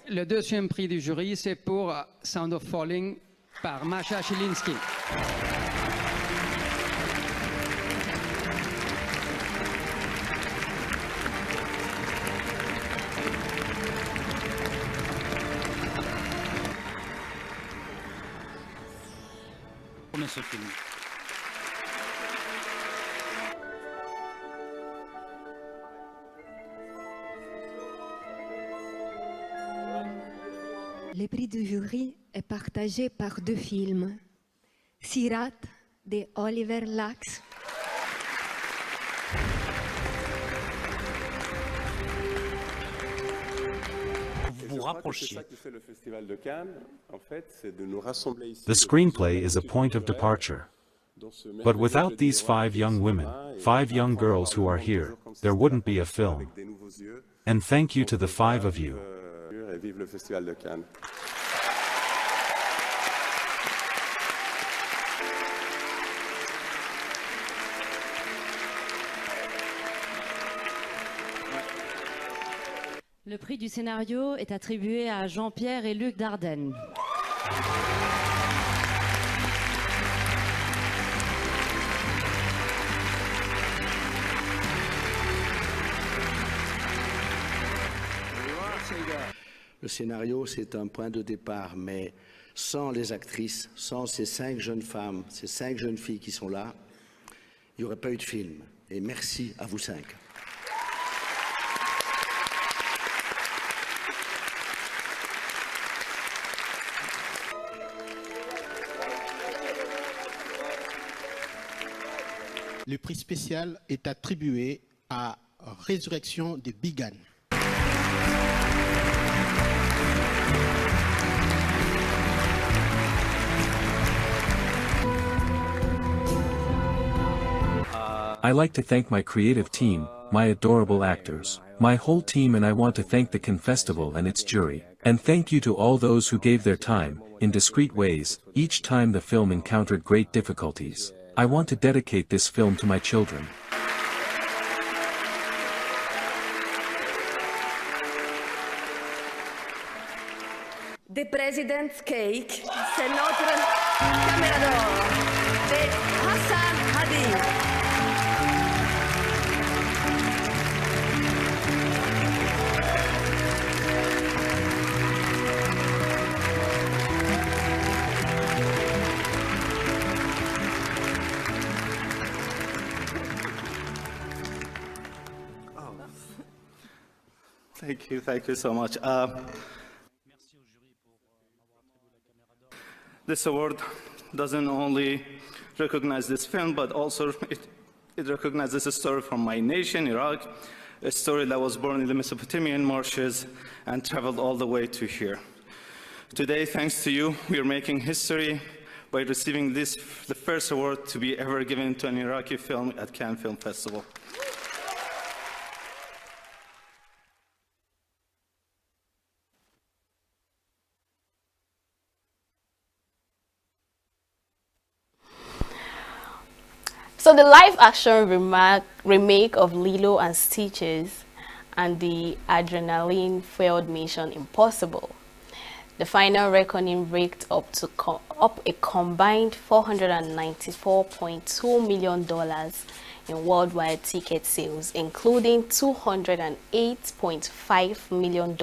S2: Le deuxième prix du jury, c'est pour Sound of Falling par Masha Chilinski.
S14: Ce film.
S8: Le prix du jury est partagé par deux films. Sirat de Oliver Lacks.
S14: Vous rapprochiez.
S10: The screenplay is a point of departure. But without these 5 young women, 5 young girls who are here, there wouldn't be a film. And thank you to the 5 of you.
S13: Le prix du scénario est attribué à Jean-Pierre et Luc Dardenne.
S15: Le scénario, c'est un point de départ, mais sans les actrices, sans ces 5 jeunes femmes, ces 5 jeunes filles qui sont là, il n'y aurait pas eu de film. Et merci à vous 5.
S16: Le prix spécial est attribué à Résurrection de Bigan.
S1: I like to thank my creative team, my adorable actors, my whole team, and I want to thank the Cannes Festival and its jury. And thank you to all those who gave their time, in discreet ways, each time the film encountered great difficulties. I want to dedicate this film to my children.
S17: The President's Cake, c'est notre caméra d'or de Hassan Hadi.
S19: Thank you so much. This award doesn't only recognize this film, but also it recognizes a story from my nation, Iraq, a story that was born in the Mesopotamian marshes and traveled all the way to here. Today, thanks to you, we are making history by receiving the first award to be ever given to an Iraqi film at Cannes Film Festival.
S3: So the live-action remake of Lilo and Stitches and the adrenaline-fueled Mission Impossible. The final reckoning raked up a combined $494.2 million in worldwide ticket sales, including $208.5 million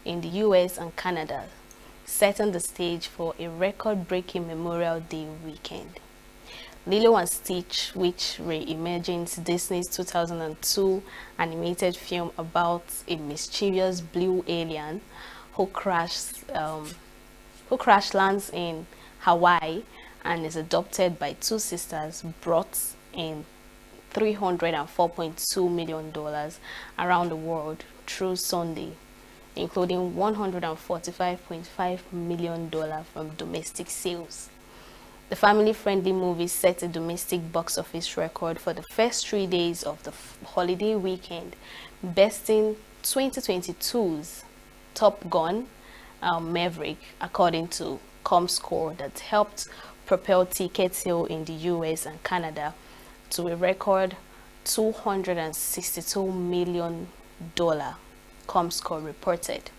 S3: in the US and Canada, setting the stage for a record-breaking Memorial Day weekend. Lilo and Stitch, which reimagines Disney's 2002 animated film about a mischievous blue alien who crash lands in Hawaii and is adopted by 2 sisters, brought in $304.2 million around the world through Sunday, including $145.5 million from domestic sales. The family-friendly movie set a domestic box office record for the first 3 days of the holiday weekend, besting 2022's Top Gun Maverick, according to ComScore, that helped propel ticket sale in the US and Canada to a record $262 million, ComScore reported.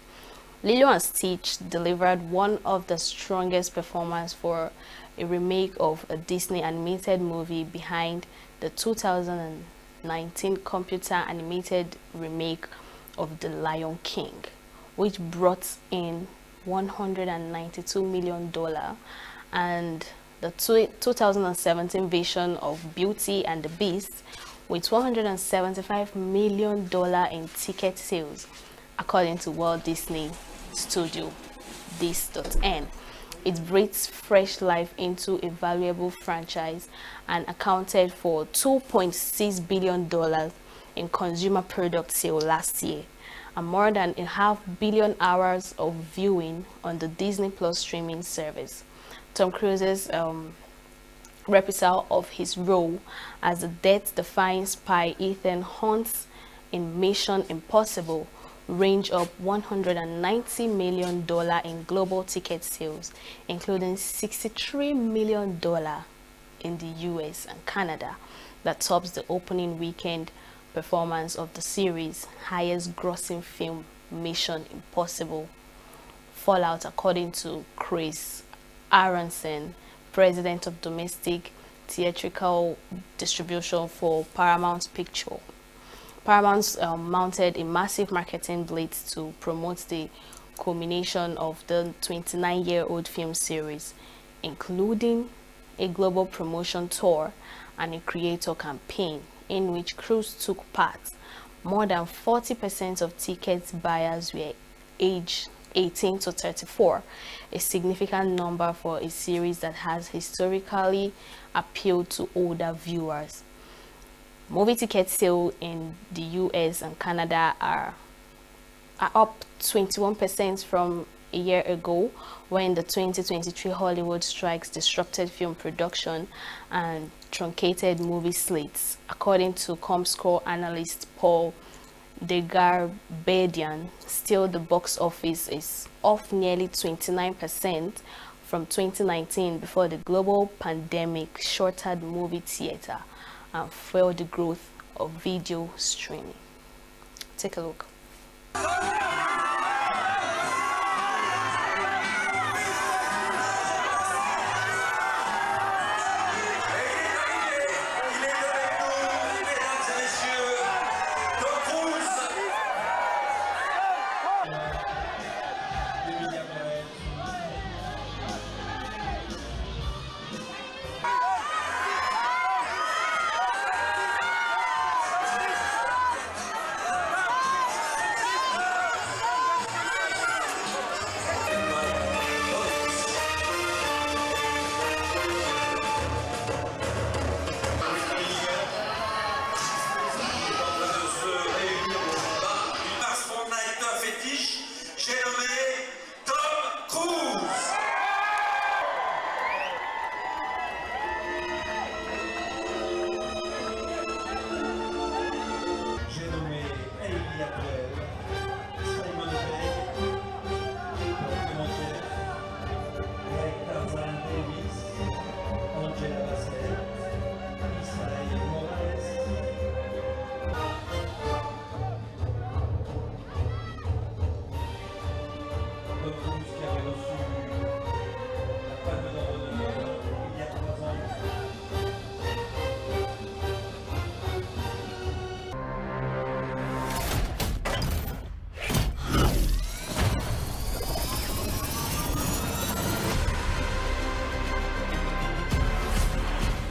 S3: Lilo and Stitch delivered one of the strongest performances for a remake of a Disney animated movie behind the 2019 computer animated remake of The Lion King, which brought in $192 million, and the 2017 version of Beauty and the Beast with $175 million in ticket sales, according to Walt Disney Studio This.N. It breathes fresh life into a valuable franchise and accounted for $2.6 billion in consumer product sale last year, and more than 500 million hours of viewing on the Disney Plus streaming service. Tom Cruise's reprisal of his role as the death-defying spy Ethan Hunt in Mission Impossible range up $190 million in global ticket sales, including $63 million in the US and Canada, that tops the opening weekend performance of the series' highest grossing film, Mission Impossible Fallout, according to Chris Aronson, president of domestic theatrical distribution for Paramount Pictures. Paramount mounted a massive marketing blitz to promote the culmination of the 29-year-old film series, including a global promotion tour and a creator campaign in which Cruise took part. More than 40% of ticket buyers were aged 18 to 34, a significant number for a series that has historically appealed to older viewers. Movie ticket sales in the US and Canada are up 21% from a year ago, when the 2023 Hollywood strikes disrupted film production and truncated movie slates, according to ComScore analyst Paul Degarbedian. Still, the box office is off nearly 29% from 2019, before the global pandemic shortened movie theater and fueled the growth of video streaming. Take a look.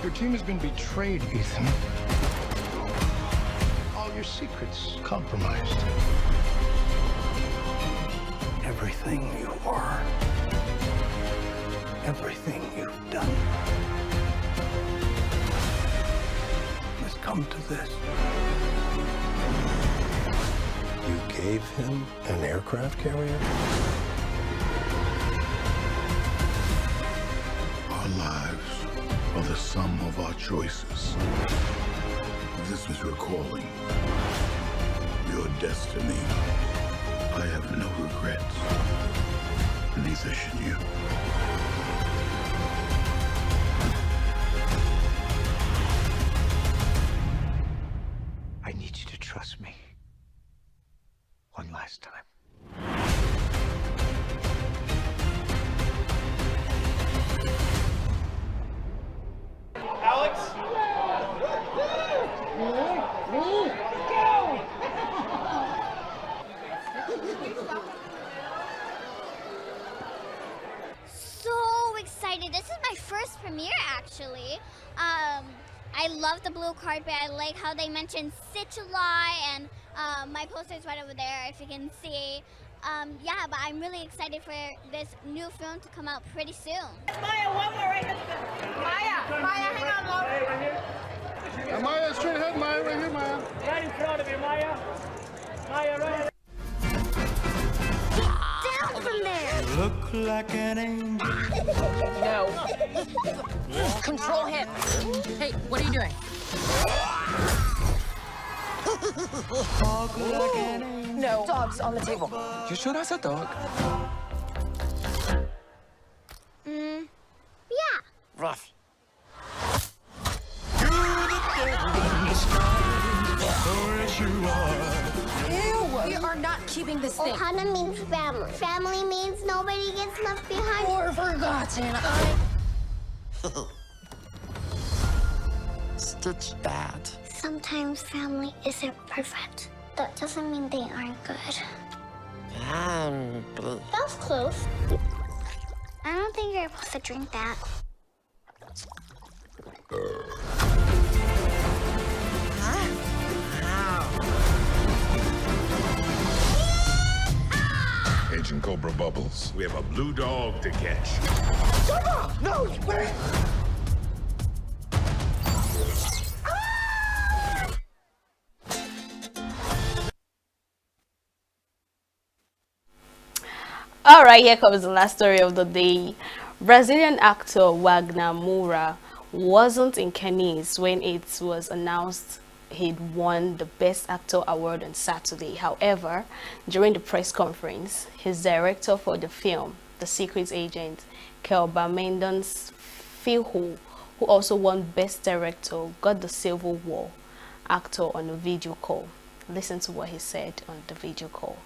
S4: Your team has been betrayed, Ethan. All your secrets compromised. Everything you are, everything you've done has come to this.
S5: You gave him an aircraft carrier?
S4: Our lives
S6: the sum of our choices. This was your calling, your destiny. I have no regrets. Neither should you.
S4: I need you to trust me. One last time.
S7: Alex?
S9: So excited. This is my first premiere, actually. I love the blue carpet. I like how they mentioned Situla, and my poster is right over there, if you can see. Yeah, but I'm really excited for this new film to come out pretty soon.
S17: Maya, one more right next to Maya, hang on, love.
S7: Maya, straight ahead, Maya, right here, Maya.
S17: Right in front of you, Maya. Maya, right.
S9: Down from there!
S17: Look like an angel.
S11: No. Control him. Hey, what are you doing? No. Dogs on the table.
S4: You sure that's a dog?
S9: Yeah.
S4: Rough.
S11: Ew! We are not keeping this thing.
S9: Ohana means family. Family means nobody gets left behind.
S11: Or forgotten.
S4: Stitch that.
S9: Sometimes family isn't perfect. That doesn't mean they aren't good. That was close. I don't think you're supposed to drink that.
S6: Agent Cobra Bubbles. We have a blue dog to catch.
S17: Cobra! No, wait!
S3: Alright, here comes the last story of the day. Brazilian actor Wagner Moura wasn't in Cannes when it was announced he'd won the Best Actor award on Saturday. However, during the press conference, his director for the film, The Secret Agent, Kelba Mendon's Filho, who also won Best Director, got the Civil War actor on a video call. Listen to what he said on the video call.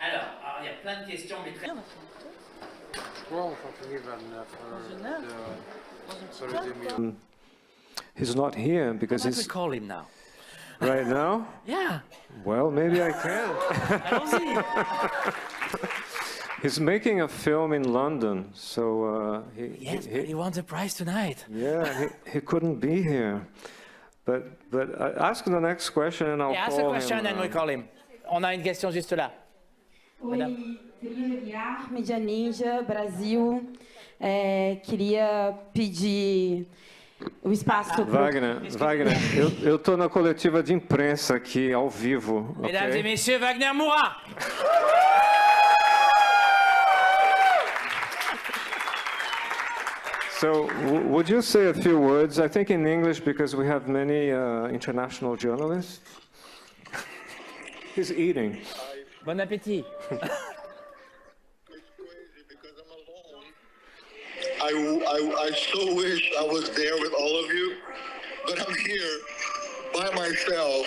S12: Alors, il y a plein de questions, mais très...
S22: He's not here because
S12: he's... call him now.
S22: Right now?
S12: Yeah.
S22: Well, maybe I can. He's making a film in London, so
S12: he won the prize tonight.
S22: Yeah, he couldn't be here. But ask the next question and I'll call him.
S12: Ask the question and we call him. On a une question juste là.
S18: Oi, Celina Guiar, Mídia Ninja, Brasil. Queria pedir o espaço...
S22: Wagner, eu tô na coletiva de imprensa aqui, ao vivo.
S12: Mesdames et messieurs, Wagner Moura!
S22: So, would you say a few words? I think in English, because we have many international journalists. He's eating.
S12: Bon appétit.
S6: I so wish I was there with all of you, but I'm here by myself,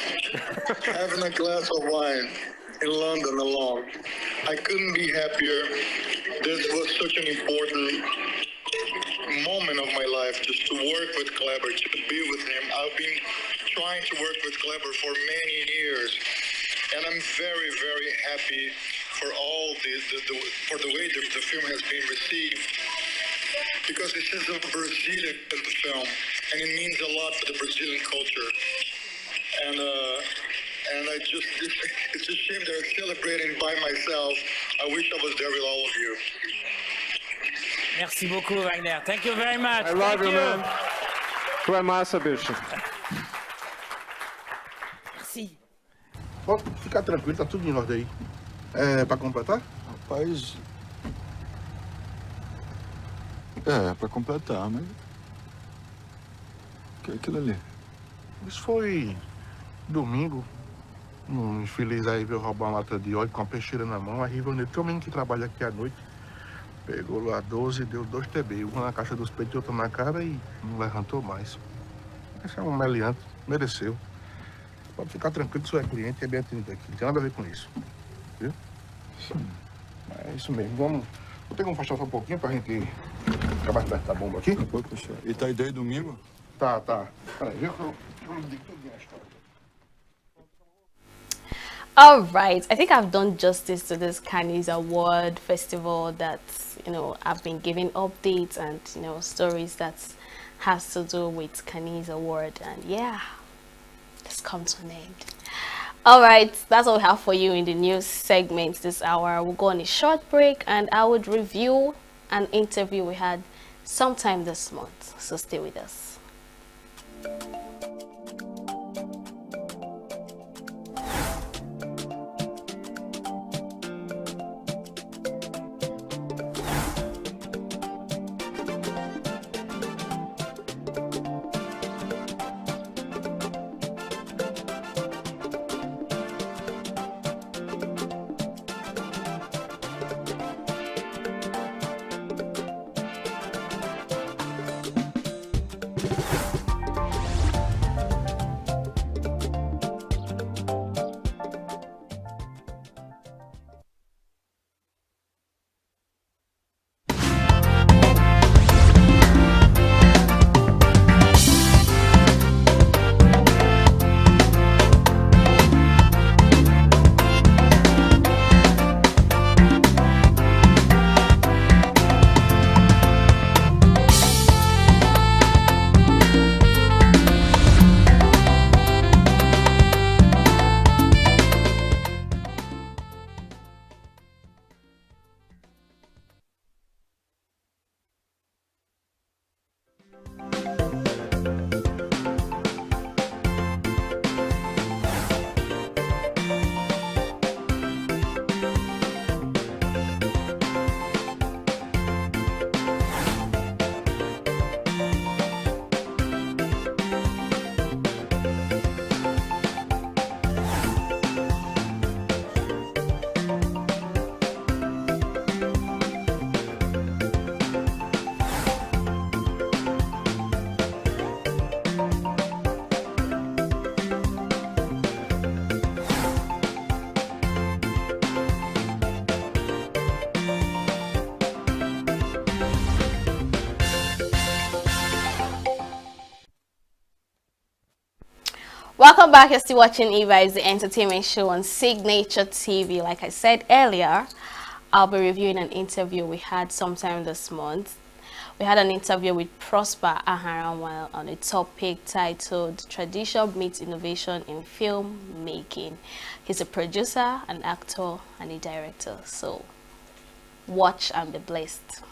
S6: having a glass of wine in London alone. I couldn't be happier. This was such an important moment of my life, just to work with Kleber, to be with him. I've been trying to work with Kleber for many years, and I'm very, very happy for all for the way the film has been received, because this is a Brazilian film, and it means a lot for the Brazilian culture. and it's a shame they're celebrating by myself. I wish I was there with all of you.
S12: Merci beaucoup, Wagner. Thank you very much.
S7: I love
S12: Thank
S7: you, man. Tu é massa, bicho.
S12: Merci.
S7: Pode ficar tranquilo, tá tudo em ordem aí. É pra completar?
S5: Rapaz. É, pra completar, mas. O que é aquilo ali?
S7: Isso foi domingo. Um infeliz aí veio roubar uma lata de óleo com a peixeira na mão. Aí veio que é o menino que trabalha aqui à noite. Pegou lá 12 e deu 2 TB. Uma na caixa dos peitos e outra na cara e não levantou mais. Esse é um meliante, mereceu. Pode ficar tranquilo, sou cliente e é bem atendido aqui. Não tem nada a ver com isso. Viu? Sim. É isso mesmo. Vamos. Vou pegar um faixa só um pouquinho pra gente acabar perto da bomba aqui.
S5: Pode puxar. E tá aí desde domingo?
S7: Tá. Peraí, viu? Eu digo tudo a história.
S3: All right, I think I've done justice to this Cannes Award Festival that, I've been giving updates and, stories that has to do with Cannes Award. And yeah, this comes to an end. All right, that's all we have for you in the news segment this hour. We'll go on a short break and I would review an interview we had sometime this month. So stay with us. Welcome back. You're still watching Eva is the entertainment show on Signature TV. Like I said earlier, I'll be reviewing an interview we had sometime this month. We had an interview with Prosper Aharanwal on a topic titled Tradition Meets Innovation in Filmmaking. He's a producer, an actor, and a director. So watch and be blessed.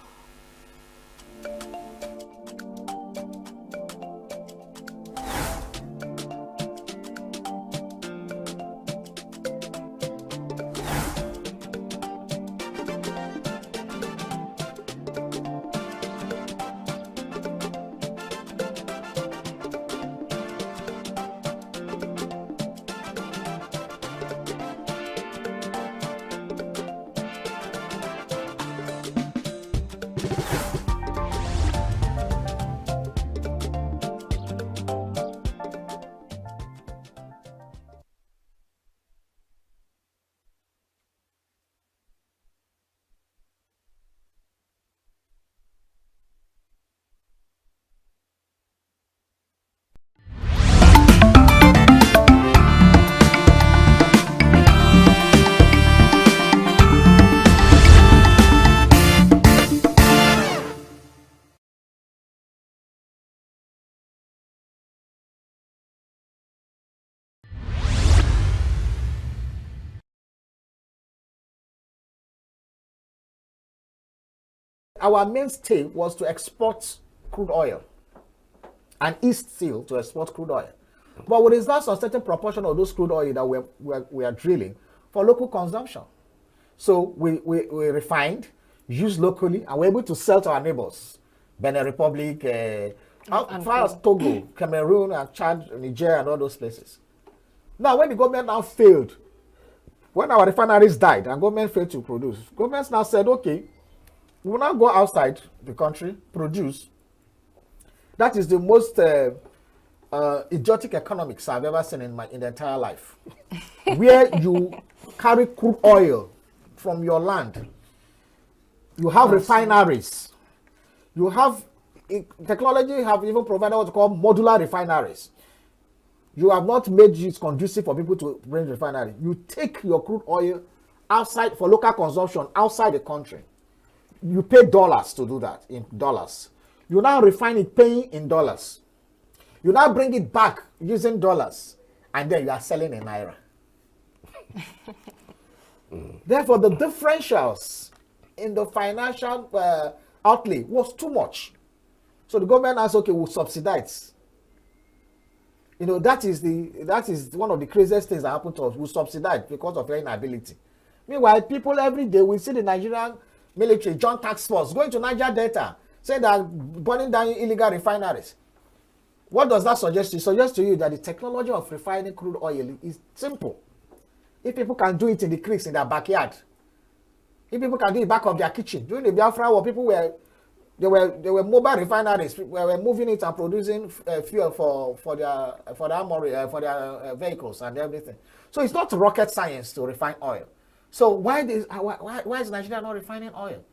S20: our mainstay was to export crude oil, and east still to export crude oil. But we reserve a certain proportion of those crude oil that we are drilling for local consumption. So we refined, used locally, and we're able to sell to our neighbors, Benin Republic, as far as Togo, Cameroon, and Chad, Niger, and all those places. Now, when the government now failed, when our refineries died and government failed to produce, governments now said, okay, we will now go outside the country, produce. That is the most idiotic economics I've ever seen in the entire life. Where you carry crude oil from your land, you have refineries, you have technology have even provided what we call modular refineries. You have not made it conducive for people to bring refinery. You take your crude oil outside for local consumption outside the country. You pay dollars to do that, in dollars. You now refine it paying in dollars. You now bring it back using dollars, and then you are selling in naira. Therefore, the differentials in the financial outlay was too much. So the government asked, okay, we'll subsidize. You know, that is one of the craziest things that happened to us. We subsidize because of their inability. Meanwhile, people every day, we see the Nigerian military, joint task force, going to Niger Delta, saying that burning down illegal refineries. What does that suggest? It suggests to you that the technology of refining crude oil is simple. If people can do it in the creeks in their backyard, if people can do it back of their kitchen, during the Biafra war, people were there were mobile refineries were moving it and producing fuel for their armory, for their vehicles and everything. So it's not rocket science to refine oil. So why is Nigeria not refining oil?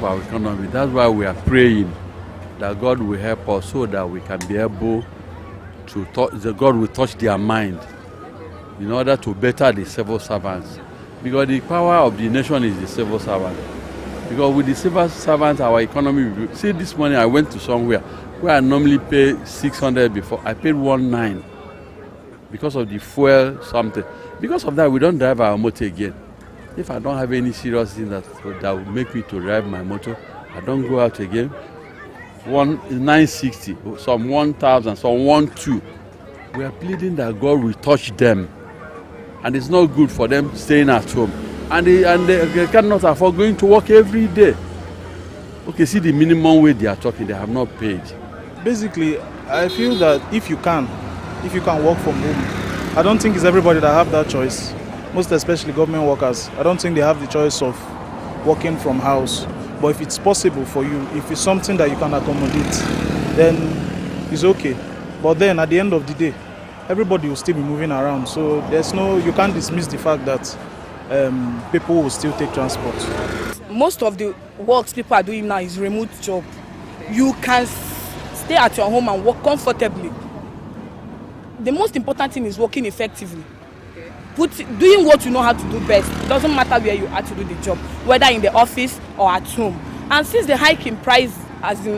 S21: Our economy. That's why we are praying that God will help us so that we can be able to touch, God will touch their mind in order to better the civil servants. Because the power of the nation is the civil servant. Because with the civil servants, our economy will be. See, this morning I went to somewhere where I normally pay 600 before. I paid 1,900 because of the fuel something. Because of that, we don't drive our motor again. If I don't have any serious thing that will make me to drive my motor, I don't go out again. 960, some 1,000, some 1,200. We are pleading that God will touch them. And it's not good for them staying at home. And they cannot afford going to work every day. Okay, see the minimum wage they are talking, they have not paid.
S23: Basically, I feel that if you can work from home, I don't think it's everybody that have that choice. Most especially government workers. I don't think they have the choice of working from house. But if it's possible for you, if it's something that you can accommodate, then it's okay. But then at the end of the day, everybody will still be moving around. So you can't dismiss the fact that people will still take transport.
S24: Most of the works people are doing now is remote job. You can stay at your home and work comfortably. The most important thing is working effectively. Doing what you know how to do best. It doesn't matter where you are to do the job, whether in the office or at home. And since the hike in price,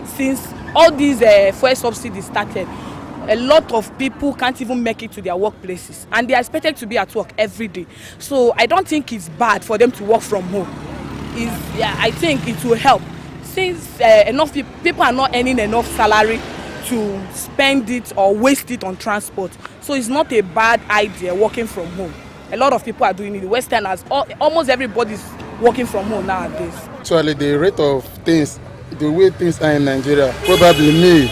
S24: since all these fuel subsidies started, a lot of people can't even make it to their workplaces, and they are expected to be at work every day. So I don't think it's bad for them to work from home. I think it will help, since enough people are not earning enough salary to spend it or waste it on transport. So it's not a bad idea working from home. A lot of people are doing it. The Westerners, almost everybody's working from home nowadays.
S23: Actually, the rate of things, the way things are in Nigeria, probably me,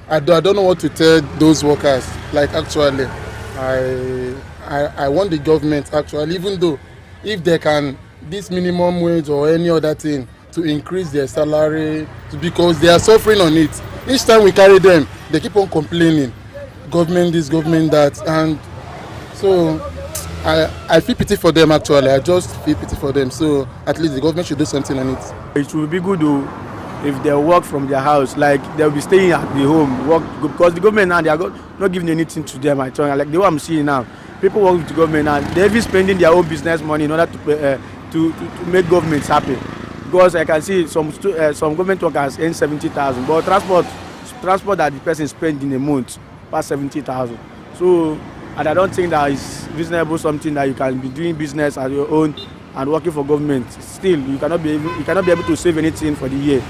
S23: I don't know what to tell those workers. Like actually, I want the government actually, even though if they can, this minimum wage or any other thing, to increase their salary, because they are suffering on it. Each time we carry them, they keep on complaining, government this, government that, and so I feel pity for them actually. I just feel pity for them. So at least the government should do something on it. It would be good though if they work from their house, like they'll be staying at the home, work, because the government now they are not giving anything to them at all. Like the way I'm seeing now, people work with the government and they're even spending their own business money in order to make governments happy. Because I can see some government workers earn 70,000, but transport that the person spends in a month past 70,000. So, and I don't think that is reasonable, something that you can be doing business at your own and working for government. Still, you cannot be able to save anything for the year.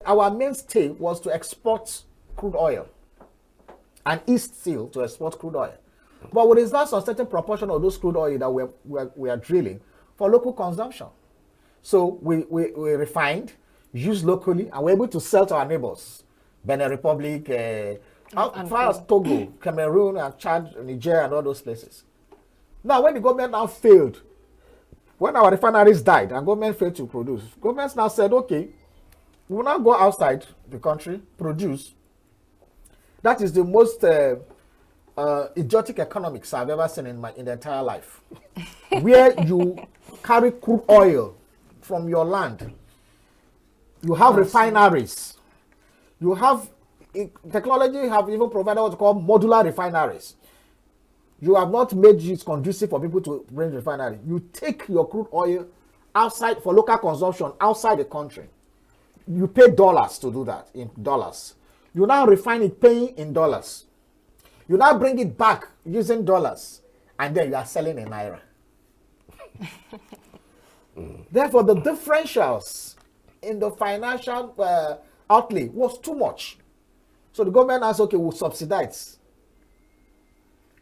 S20: Our mainstay was to export crude oil and east still to export crude oil. But we reserve a certain proportion of those crude oil that we are drilling for local consumption. So we refined, used locally, and we're able to sell to our neighbors. Benin Republic, as far as Togo, Cameroon, and Chad, Niger, and all those places. Now, when the government now failed, when our refineries died and government failed to produce, governments now said, okay, we will now go outside the country, produce. That is the most idiotic economics I've ever seen in the entire life. Where you carry crude oil from your land, you have refineries, you have technology, have even provided what we call modular refineries. You have not made it conducive for people to bring refinery. You take your crude oil outside for local consumption outside the country. You pay dollars to do that, in dollars. You now refine it paying in dollars. You now bring it back using dollars, and then you are selling in naira. Therefore, the differentials in the financial outlay was too much. So the government asked, okay, we'll subsidize.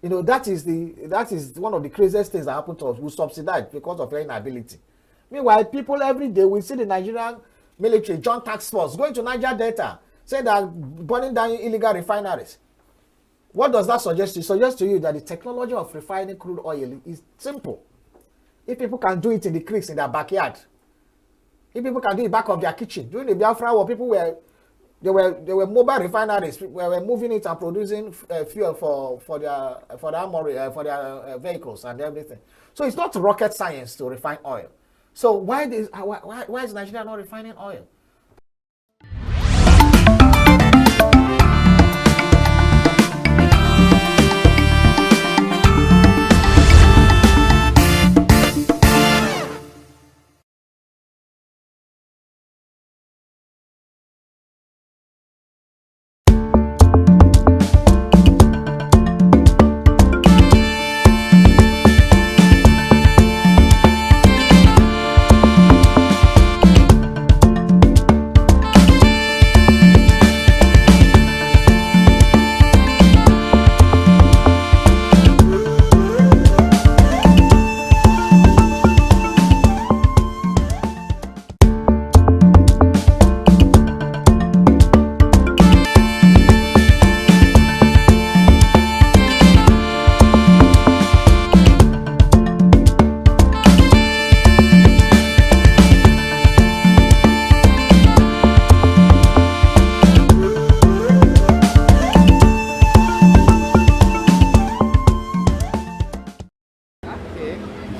S20: You know, that is one of the craziest things that happened to us. We subsidize because of inability. Meanwhile, people every day, we see the Nigerian military, joint task force, going to Niger Delta, saying that burning down illegal refineries. What does that suggest? It suggests to you that the technology of refining crude oil is simple. If people can do it in the creeks in their backyard, if people can do it back of their kitchen, during the Biafra war, there were mobile refineries where were moving it and producing fuel for their armory, for their vehicles and everything. So it's not rocket science to refine oil. So why is Nigeria not refining oil?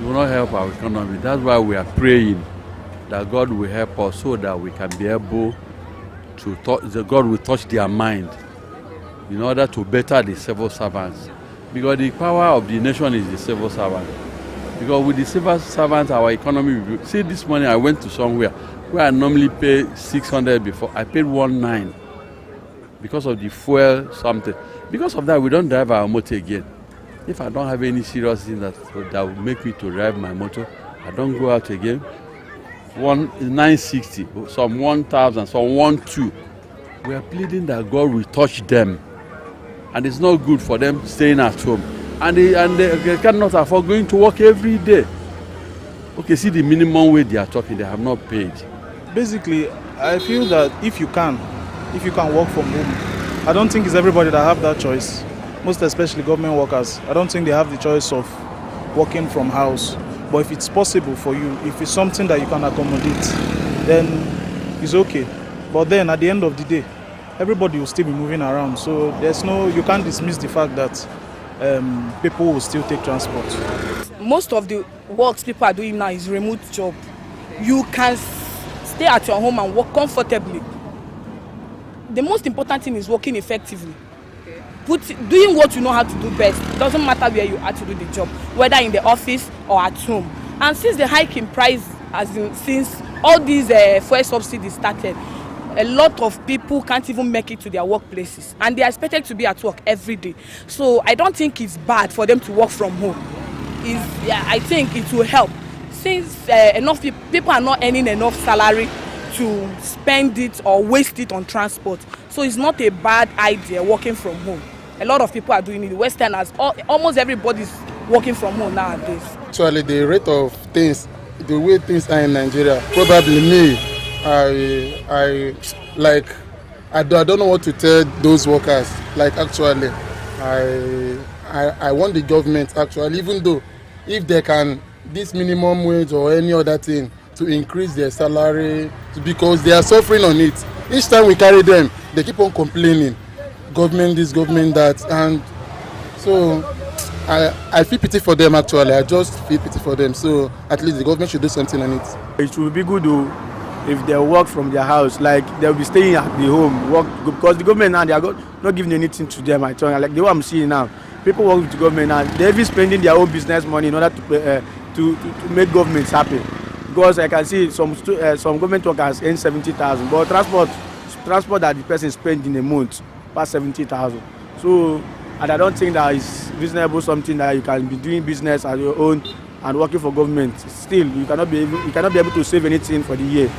S21: will not help our economy. That's why we are praying that God will help us so that we can be able to touch, God will touch their mind in order to better the civil servants. Because the power of the nation is the civil servant. Because with the civil servants, our economy will be. See, this morning I went to somewhere where I normally pay 600 before. I paid 19 because of the fuel something. Because of that, we don't drive our motor again. If I don't have any serious thing that will make me to drive my motor, I don't go out again. 960, some 1,000, some 1,200. We are pleading that God will touch them. And it's not good for them staying at home. And they cannot afford going to work every day. Okay, see the minimum wage they are talking, they have not paid.
S23: Basically, I feel that if you can work from home, I don't think it's everybody that have that choice. Most especially government workers. I don't think they have the choice of working from house. But if it's possible for you, if it's something that you can accommodate, then it's okay. But then at the end of the day, everybody will still be moving around. So you can't dismiss the fact that people will still take transport.
S24: Most of the works people are doing now is remote job. You can stay at your home and work comfortably. The most important thing is working effectively. Doing what you know how to do best. It doesn't matter where you are to do the job, whether in the office or at home. And since the hike in price, since all these fuel subsidies started, a lot of people can't even make it to their workplaces, and they are expected to be at work every day. So I don't think it's bad for them to work from home. I think it will help, since enough people are not earning enough salary to spend it or waste it on transport. So it's not a bad idea working from home. A lot of people are doing it. Westerners, almost everybody's working from home nowadays.
S2: Actually, the rate of things, the way things are in Nigeria, probably me, I don't know what to tell those workers. Like actually, I want the government actually, even though if they can, this minimum wage or any other thing, to increase their salary, because they are suffering on it. Each time we carry them, they keep on complaining. Government this, government that, and so I feel pity for them actually. I just feel pity for them. So at least the government should do something on it.
S8: It would be good if they work from their house, like they'll be staying at the home, work, because the government now, they are not giving anything to them. Like the way I'm seeing now, people work with the government and they're even spending their own business money in order to make governments happy. Because I can see some government workers earn 70,000, but transport that the person spends in a month past 70,000. So, and I don't think that is reasonable, something that you can be doing business at your own and working for government. Still, you cannot be able to save anything for the year.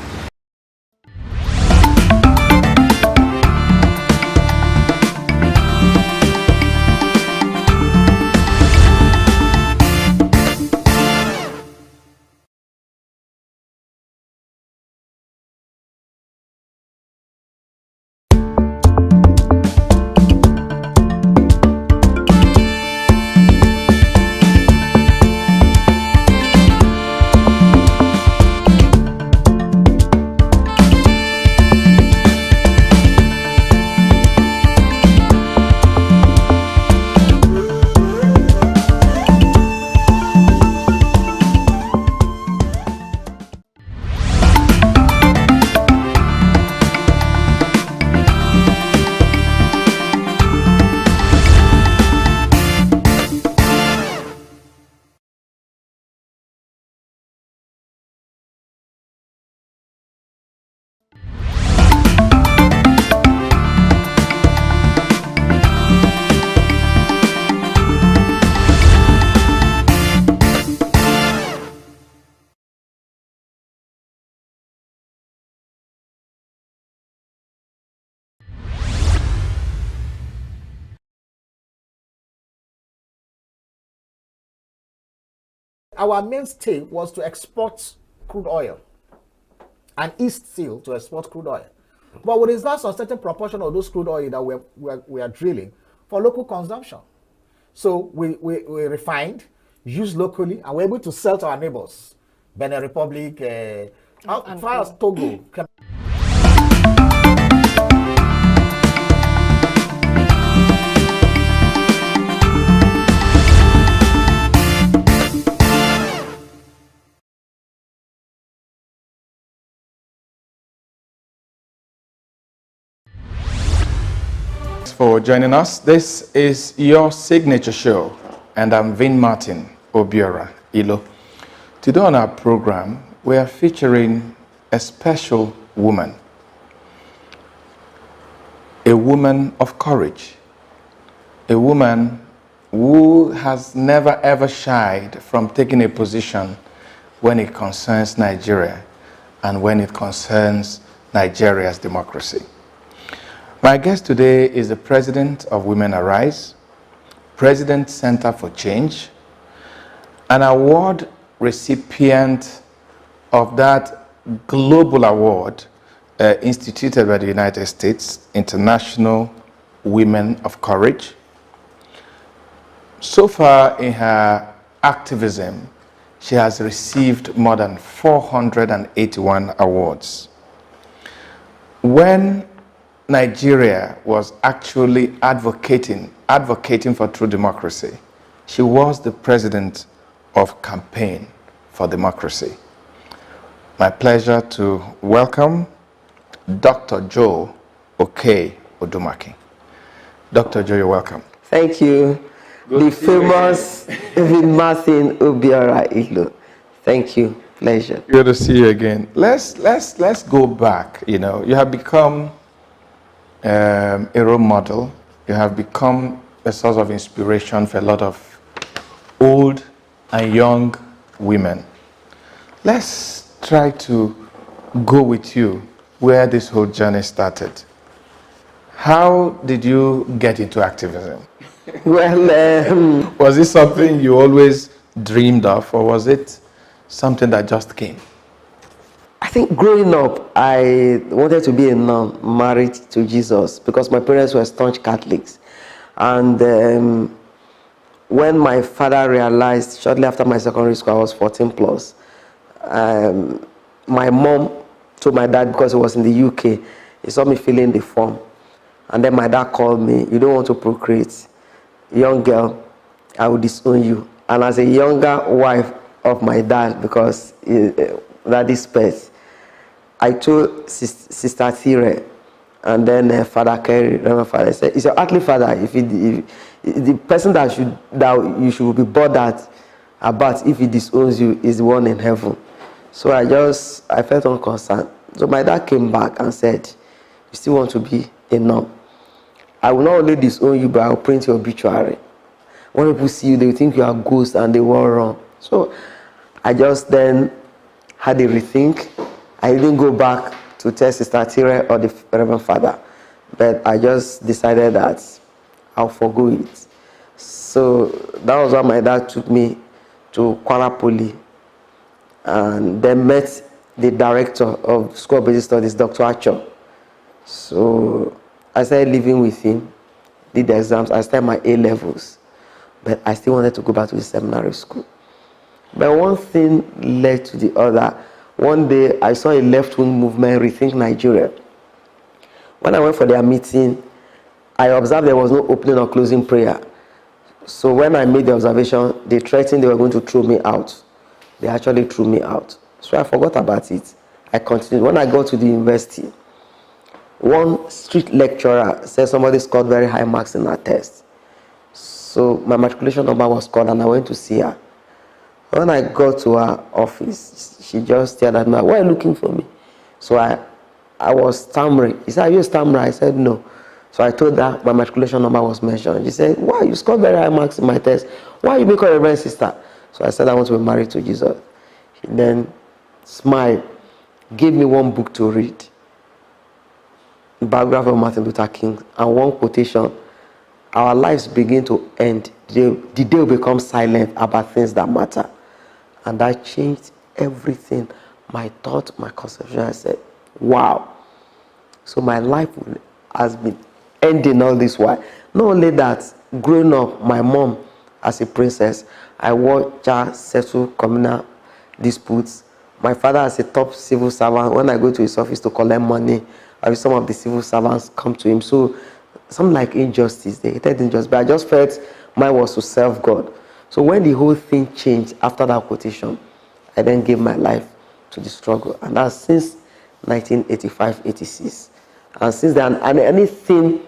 S20: Our mainstay was to export crude oil, and East still to export crude oil. But we reserve a certain proportion of those crude oil that we are drilling for local consumption. So we refined, used locally, and we're able to sell to our neighbors. Benin Republic, as far as Togo.
S10: for joining us. This is your signature show, and I'm Vin Martin Obiora Ilo. Today on our program, we are featuring a special woman, a woman of courage, a woman who has never ever shied from taking a position when it concerns Nigeria and when it concerns Nigeria's democracy. My guest today is the president of Women Arise, President Center for Change, an award recipient of that global award instituted by the United States, International Women of Courage. So far in her activism, she has received more than 481 awards. When Nigeria was actually advocating for true democracy, she was the president of Campaign for Democracy. My pleasure to welcome Dr. Joe Okey-Odumaki. Dr. Joe, you're welcome.
S13: Thank you. The famous Vin Martin Obiora Ilo. Thank you. Pleasure.
S10: Good to see you again. Let's go back. You know, you have become a role model. You have become a source of inspiration for a lot of old and young women. Let's try to go with you where this whole journey started. How did you get into activism?
S13: Well,
S10: was it something you always dreamed of, or was it something that just came?
S13: I think growing up, I wanted to be a nun married to Jesus because my parents were staunch Catholics. And when my father realized, shortly after my secondary school, I was 14 plus, my mom told my dad, because he was in the UK, he saw me filling the form. And then my dad called me, "You don't want to procreate. Young girl, I will disown you." And as a younger wife of my dad, because daddy's pet, I told Sister Thire, and then Father Kerry, my father, said, "It's your earthly father. If the person that you should be bothered about if he disowns you is the one in heaven." So I felt unconcerned. So my dad came back and said, "You still want to be a nun? I will not only disown you, but I will print your obituary. When people see you, they will think you are a ghost and they will run." So I just then had a rethink. I didn't go back to tell Sister Thire or the Reverend Father, but I just decided that I'll forgo it. So that was why my dad took me to Kwara Poly and then met the director of School of Basic Studies, Dr. Acho. So I started living with him, did the exams, I started my A-levels, but I still wanted to go back to the seminary school. But one thing led to the other. One day, I saw a left-wing movement, Rethink Nigeria. When I went for their meeting, I observed there was no opening or closing prayer. So when I made the observation, they threatened they were going to throw me out. They actually threw me out. So I forgot about it. I continued. When I got to the university, one street lecturer said somebody scored very high marks in her test. So my matriculation number was called and I went to see her. When I got to her office, she just stared at me. "Why are you looking for me?" So I was stammering. He said, "Are you a stammerer?" I said, "No." So I told her my matriculation number was mentioned. She said, "Why? You scored very high marks in my test. Why you make her a reverend sister?" So I said, "I want to be married to Jesus." He then smiled, gave me one book to read, biography of Martin Luther King, and one quotation: "Our lives begin to end. The day will become silent about things that matter." And that changed everything. My thought, my conception. I said, wow. So my life has been ending all this while. Not only that, growing up, my mom as a princess, I watched her settle communal disputes. My father as a top civil servant, when I go to his office to collect money, some of the civil servants come to him. So something like injustice, they hated injustice, but I just felt mine was to serve God. So when the whole thing changed after that quotation, I then gave my life to the struggle. And that's since 1985-86. And since then, and anything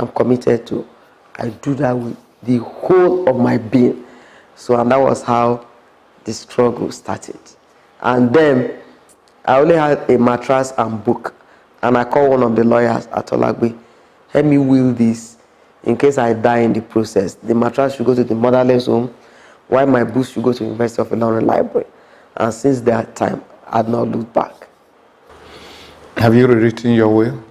S13: I'm committed to, I do that with the whole of my being. So, and that was how the struggle started. And then I only had a mattress and book, and I called one of the lawyers at Olagbe, help me will this in case I die in the process. The mattress should go to the motherless home, while my books should go to the University of Ilorin Library. And since that time, I had not looked back.
S10: Have you rewritten your will?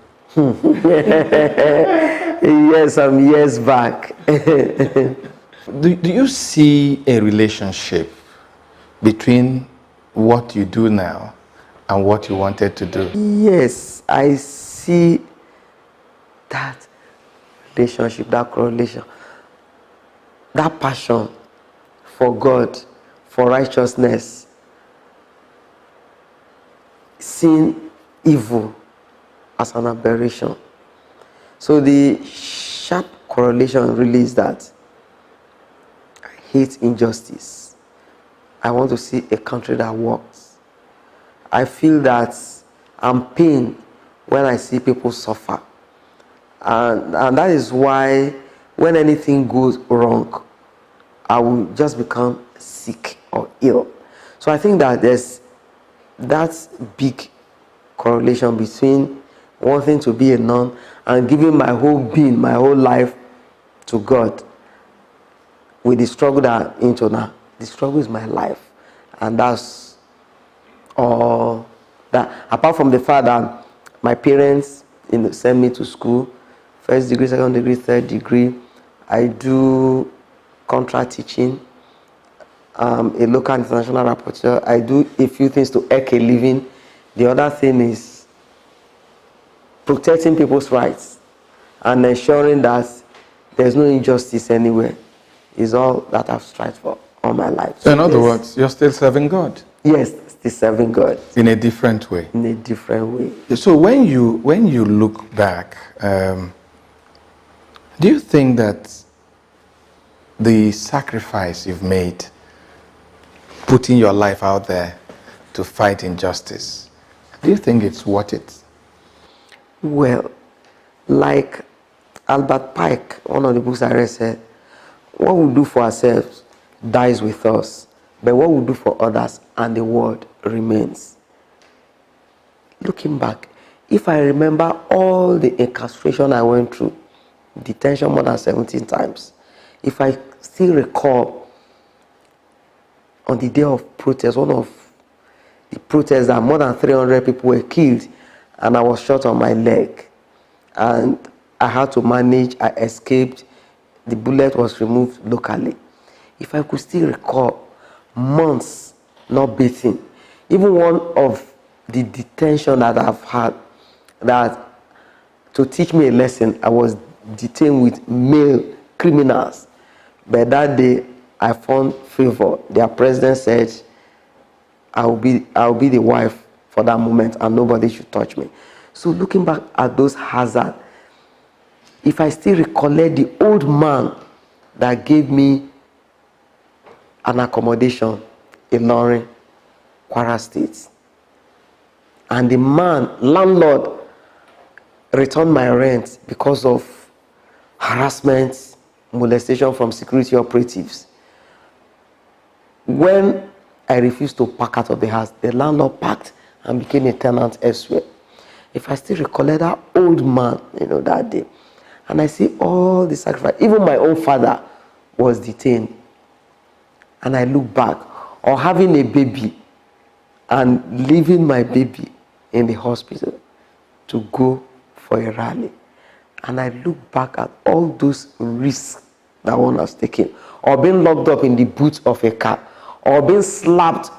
S13: Yes, some years back.
S10: Do you see a relationship between what you do now and what you wanted to do?
S13: Yes, I see that relationship, that correlation, that passion for God, for righteousness, seeing evil as an aberration. So the sharp correlation really is that I hate injustice. I want to see a country that works. I feel that I'm pained when I see people suffer. And that is why when anything goes wrong, I will just become sick or ill. So I think that there's that big correlation between wanting to be a nun and giving my whole being, my whole life to God with the struggle that I'm into now. The struggle is my life. And that's all that. Apart from the fact that my parents sent me to school, first degree, second degree, third degree. I do contract teaching, a local international rapporteur. I do a few things to earn a living. The other thing is protecting people's rights and ensuring that there's no injustice anywhere is all that I've strived for all my life.
S10: So in other words, you're still serving God?
S13: Yes, still serving God.
S10: In a different way?
S13: In a different way.
S10: So when you look back, do you think that the sacrifice you've made, putting your life out there to fight injustice, do you think it's worth it?
S13: Well, like Albert Pike, one of the books I read, said, what we do for ourselves dies with us, but what we do for others and the world remains. Looking back, if I remember all the incarceration I went through, detention more than 17 times, if I still recall on the day of protest, one of the protests that more than 300 people were killed, and I was shot on my leg, and I had to manage, I escaped, the bullet was removed locally. If I could still recall months not bathing, even one of the detention that I've had, that to teach me a lesson, I was detained with male criminals. But that day, I found favor. Their president said, I'll be the wife for that moment and nobody should touch me. So looking back at those hazards, if I still recollect the old man that gave me an accommodation in Ilorin, Kwara State, and the landlord, returned my rent because of harassment, molestation from security operatives. When I refused to pack out of the house, the landlord packed and became a tenant elsewhere. If I still recollect that old man, that day, and I see all the sacrifice, even my own father was detained, and I look back, or having a baby and leaving my baby in the hospital to go for a rally, and I look back at all those risks that one has taken, or being locked up in the boot of a car, or being slapped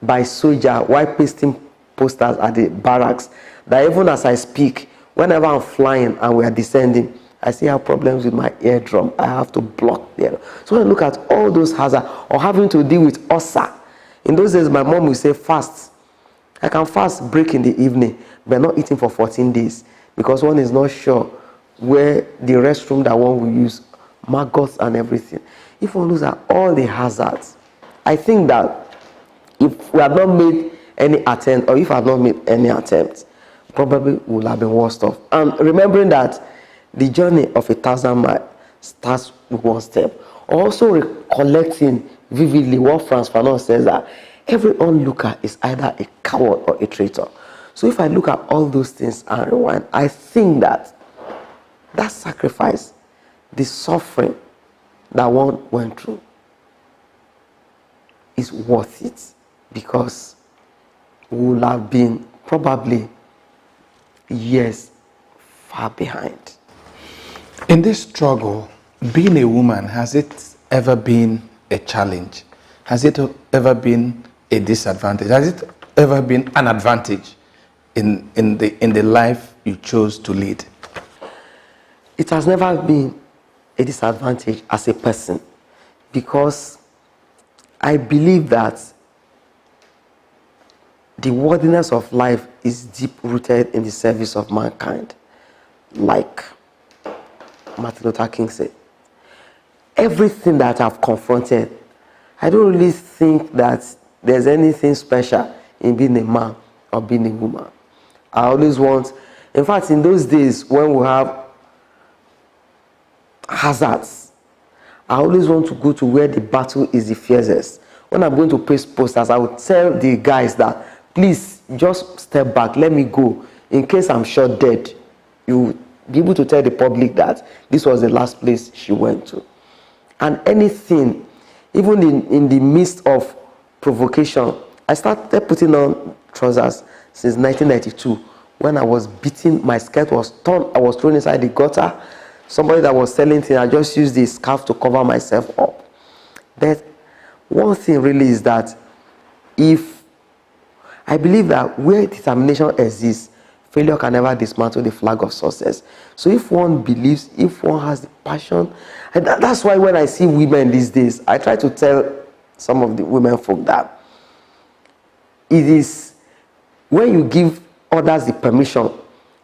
S13: by soldier while pasting posters at the barracks, that even as I speak, whenever I'm flying and we are descending, I still have problems with my eardrum. I have to block the air. So when I look at all those hazards, or having to deal with ulcer, in those days my mom would say fast. I can fast, break in the evening, but not eating for 14 days, because one is not sure where the restroom that one will use, maggots and everything. If one looks at all the hazards, I think that if we had not made any attempt, or if I had not made any attempt, probably would have been worse off. And remembering that the journey of 1,000 miles starts with one step. Also recollecting vividly what Franz Fanon says, that every onlooker is either a coward or a traitor. So if I look at all those things and rewind, I think that that sacrifice, the suffering that one went through, is worth it, because we will have been probably years far behind.
S10: In this struggle, being a woman, has it ever been a challenge? Has it ever been a disadvantage? Has it ever been an advantage in the life you chose to lead?
S13: It has never been a disadvantage as a person, because I believe that the worthiness of life is deep rooted in the service of mankind. Like Martin Luther King said, everything that I've confronted, I don't really think that there's anything special in being a man or being a woman. I always want, in fact, in those days when we have hazards, I always want to go to where the battle is the fiercest. When I'm going to paste posters, I would tell the guys that, please just step back, let me go. In case I'm shot dead, you be able to tell the public that this was the last place she went to. And anything, even in the midst of provocation, I started putting on trousers since 1992. When I was beaten, my skirt was torn, I was thrown inside the gutter. Somebody that was selling things, I just used the scarf to cover myself up. But one thing really is that I believe that where determination exists, failure can never dismantle the flag of success. So if one believes, if one has the passion, and that's why when I see women these days, I try to tell some of the women folk that it is when you give others the permission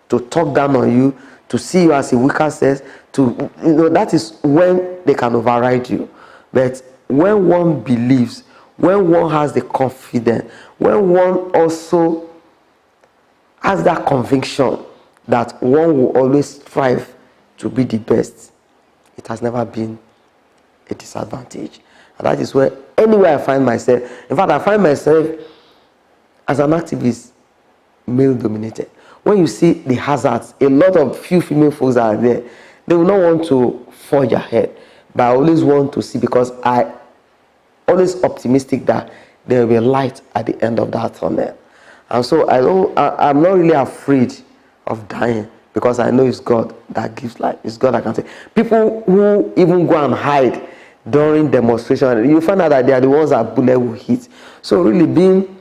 S13: to talk down on you, to see you as a weaker sex, that is when they can override you. But when one believes, when one has the confidence, when one also has that conviction that one will always strive to be the best, it has never been a disadvantage. And that is where anywhere I find myself, in fact, I find myself as an activist, male dominated. When you see the hazards, a lot of few female folks are there, they will not want to forge ahead. But I always want to see, because I always optimistic that there will be a light at the end of that tunnel. And so I'm not really afraid of dying, because I know it's God that gives life. It's God that can say. People who even go and hide during demonstration, you find out that they are the ones that bullet will hit. So really being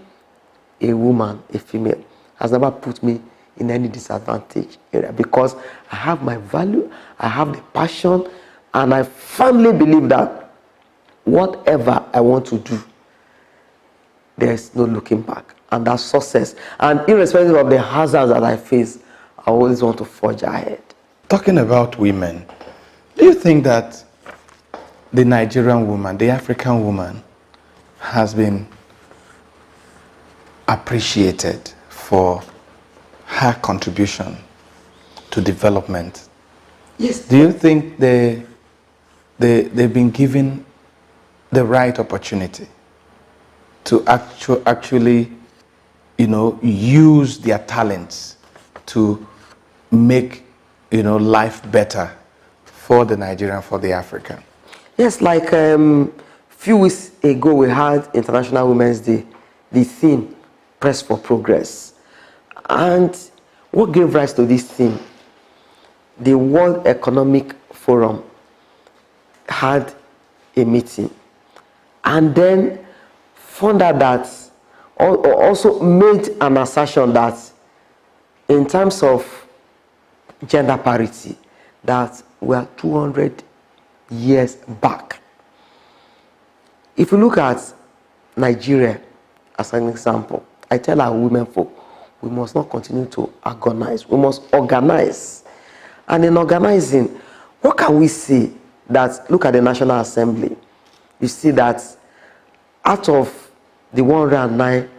S13: a woman, a female, has never put me in any disadvantage area, because I have my value, I have the passion, and I firmly believe that whatever I want to do, there's no looking back, and that's success. And irrespective of the hazards that I face, I always want to forge ahead.
S10: Talking about women, do you think that the Nigerian woman, the African woman, has been appreciated for her contribution to development?
S13: Yes.
S10: Do you think they've been given the right opportunity to actually, use their talents to make, life better for the Nigerian, for the African?
S13: Yes, like few weeks ago we had International Women's Day. The theme, Press for Progress. And what gave rise to this theme? The World Economic Forum had a meeting, and then found out that, also made an assertion that in terms of gender parity, that we are 200 years back. If you look at Nigeria as an example, I tell our women folk, we must not continue to agonize. We must organize. And in organizing, what can we see? That, look at the National Assembly. You see that out of the 109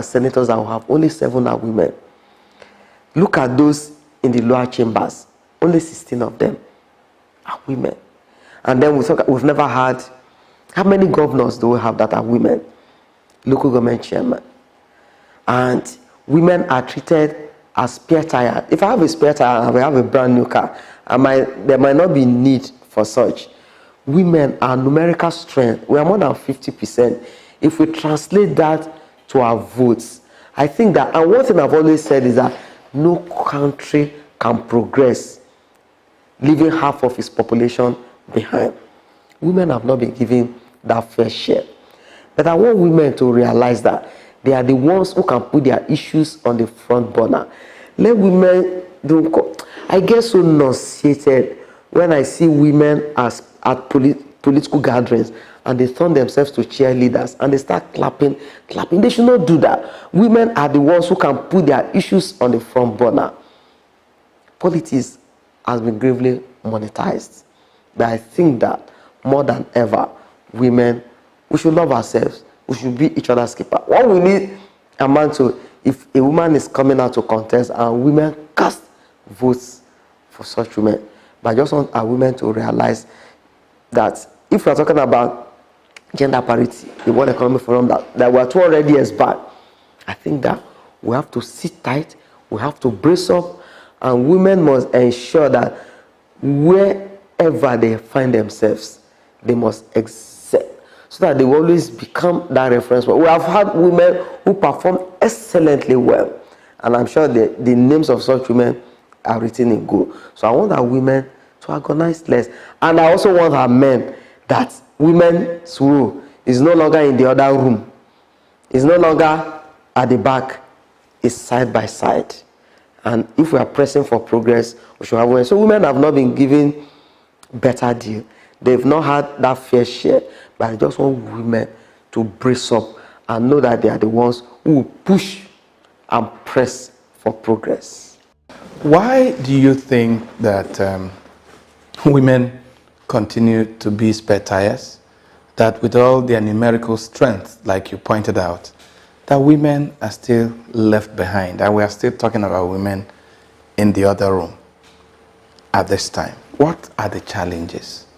S13: senators that we have, only 7 are women. Look at those in the lower chambers. only 16 of them are women. And then we've never had, how many governors do we have that are women? Local government chairman. And women are treated as spare tire. If I have a spare tire and we have a brand new car, there might not be need for such. Women are numerical strength. We are more than 50%. If we translate that to our votes, I think that, and one thing I've always said is that no country can progress leaving half of its population behind. Women have not been given that fair share. But I want women to realize that they are the ones who can put their issues on the front burner. Let women I get so nauseated when I see women at political gatherings and they turn themselves to cheerleaders and they start clapping. They should not do that. Women are the ones who can put their issues on the front burner. Politics has been gravely monetized. But I think that more than ever, women, we should love ourselves. We should be each other's keeper. What we need a man to, if a woman is coming out to contest and women cast votes for such women, but I just want our women to realize that if we are talking about gender parity, the World Economic Forum that we are 200 years back, I think that we have to sit tight, we have to brace up, and women must ensure that wherever they find themselves, they must excel, so that they will always become that reference. We have had women who perform excellently well, and I'm sure the names of such women are written in gold. So I want our women to agonize less, and I also want our men that women's role is no longer in the other room, it's no longer at the back, it's side by side. And if we are pressing for progress, we should have women. So women have not been given better deal. They've not had that fair share. But I just want women to brace up and know that they are the ones who will push and press for progress.
S10: Why do you think that women continue to be spare tires? That with all their numerical strength, like you pointed out, that women are still left behind, and we are still talking about women in the other room at this time. What are the challenges?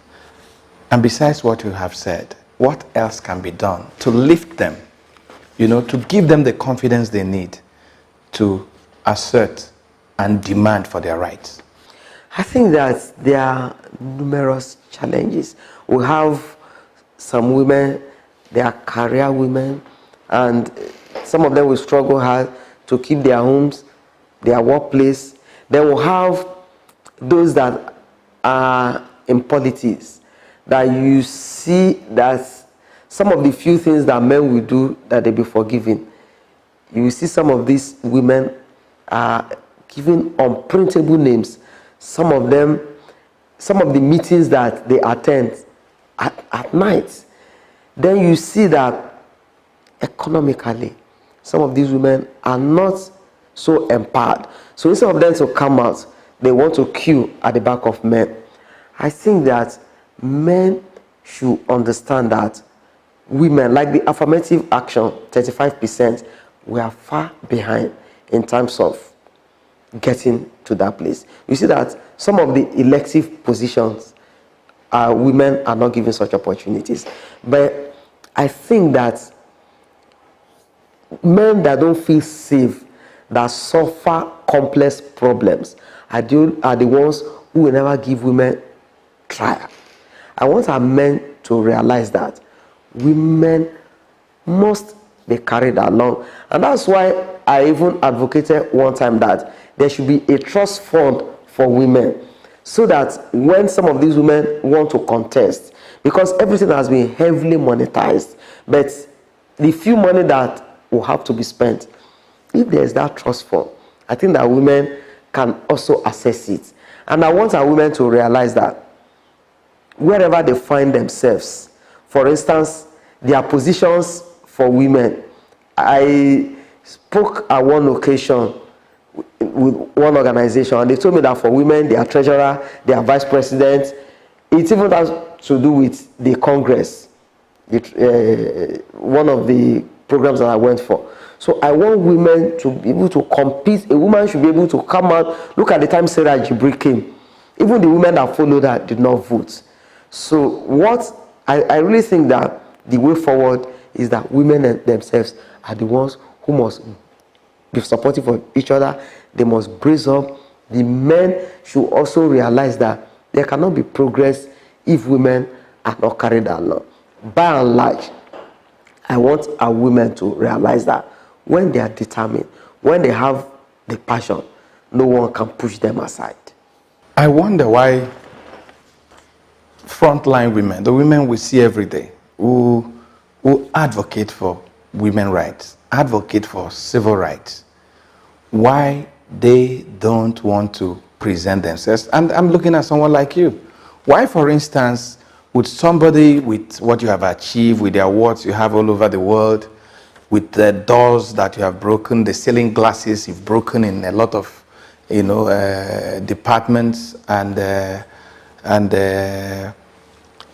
S10: And besides what you have said, what else can be done to lift them, to give them the confidence they need to assert and demand for their rights?
S13: I think that there are numerous challenges. We have some women, they are career women, and some of them will struggle hard to keep their homes, their workplace. Then we'll have those that are in politics, that you see that some of the few things that men will do, that they be forgiven. You will see some of these women are given unprintable names. Some of them, some of the meetings that they attend at night. Then you see that economically, some of these women are not so empowered. So instead of them to come out, they want to queue at the back of men. I think that men should understand that women, like the affirmative action, 35%, we are far behind in terms of getting to that place. You see that some of the elective positions, women are not given such opportunities. But I think that men that don't feel safe, that suffer complex problems, are the ones who will never give women trial. I want our men to realize that women must be carried along. And that's why I even advocated one time that there should be a trust fund for women, so that when some of these women want to contest, because everything has been heavily monetized, but the few money that will have to be spent, if there is that trust fund, I think that women can also access it. And I want our women to realize that wherever they find themselves, for instance, their positions for women, I spoke at one occasion with one organization, and they told me that for women, their treasurer, their vice president, it even has to do with the Congress, one of the programs that I went for. So I want women to be able to compete. A woman should be able to come out. Look at the time Sarah Jibri came. Even the women that followed her did not vote. So what I really think that the way forward is that women themselves are the ones who must be supportive of each other. They must brace up. The men should also realize that there cannot be progress if women are not carried along. By and large, I want our women to realize that when they are determined, when they have the passion, no one can push them aside.
S10: I wonder why frontline women, the women we see every day, who advocate for women's rights, advocate for civil rights, why they don't want to present themselves. And I'm looking at someone like you. Why, for instance, would somebody with what you have achieved, with the awards you have all over the world, with the doors that you have broken, the ceiling glasses you've broken in a lot of, departments and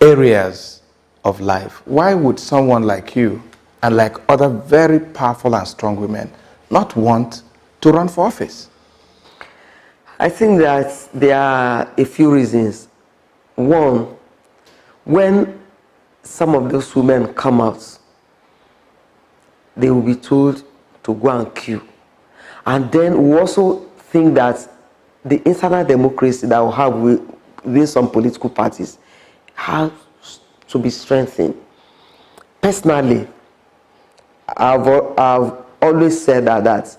S10: areas of life, why would someone like you and like other very powerful and strong women not want to run for office?
S13: I think that there are a few reasons. One, when some of those women come out, they will be told to go and queue. And then we also think that the internal democracy that we have within some political parties has to be strengthened. Personally, I've always said that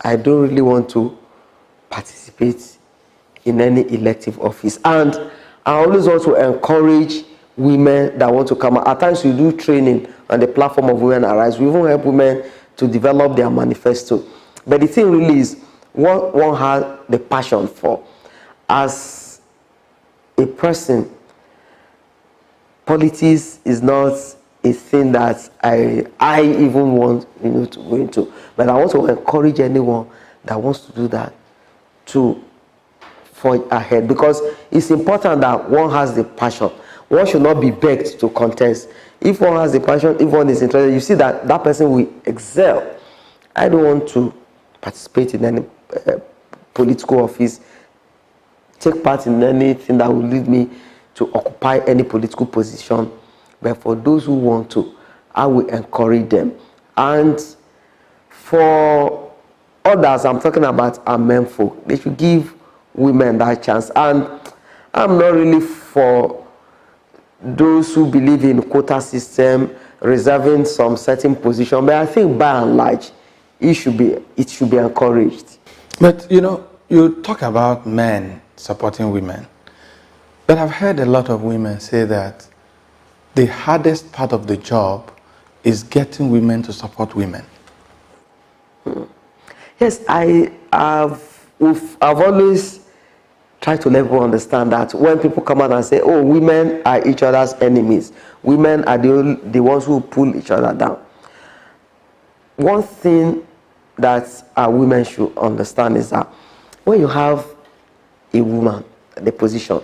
S13: I don't really want to participate in any elective office. And I always want to encourage women that want to come out. At times we do training on the platform of Women Arise. We even help women to develop their manifesto. But the thing really is, one has the passion for. As a person, politics is not a thing that I even want to go into. But I want to encourage anyone that wants to do that to forge ahead, because it's important that one has the passion. One should not be begged to contest. If one has the passion, if one is interested, you see that that person will excel. I don't want to participate in any political office, take part in anything that will lead me to occupy any political position. But for those who want to, I will encourage them. And for others, I'm talking about our men folk, they should give women that chance. And I'm not really for those who believe in quota system, reserving some certain position, but I think by and large, it should be encouraged.
S10: But you talk about men supporting women, but I've heard a lot of women say that the hardest part of the job is getting women to support women.
S13: Yes, I've always tried to let people understand that when people come out and say, oh, women are each other's enemies, women are the ones who pull each other down. One thing that our women should understand is that when you have a woman in the position,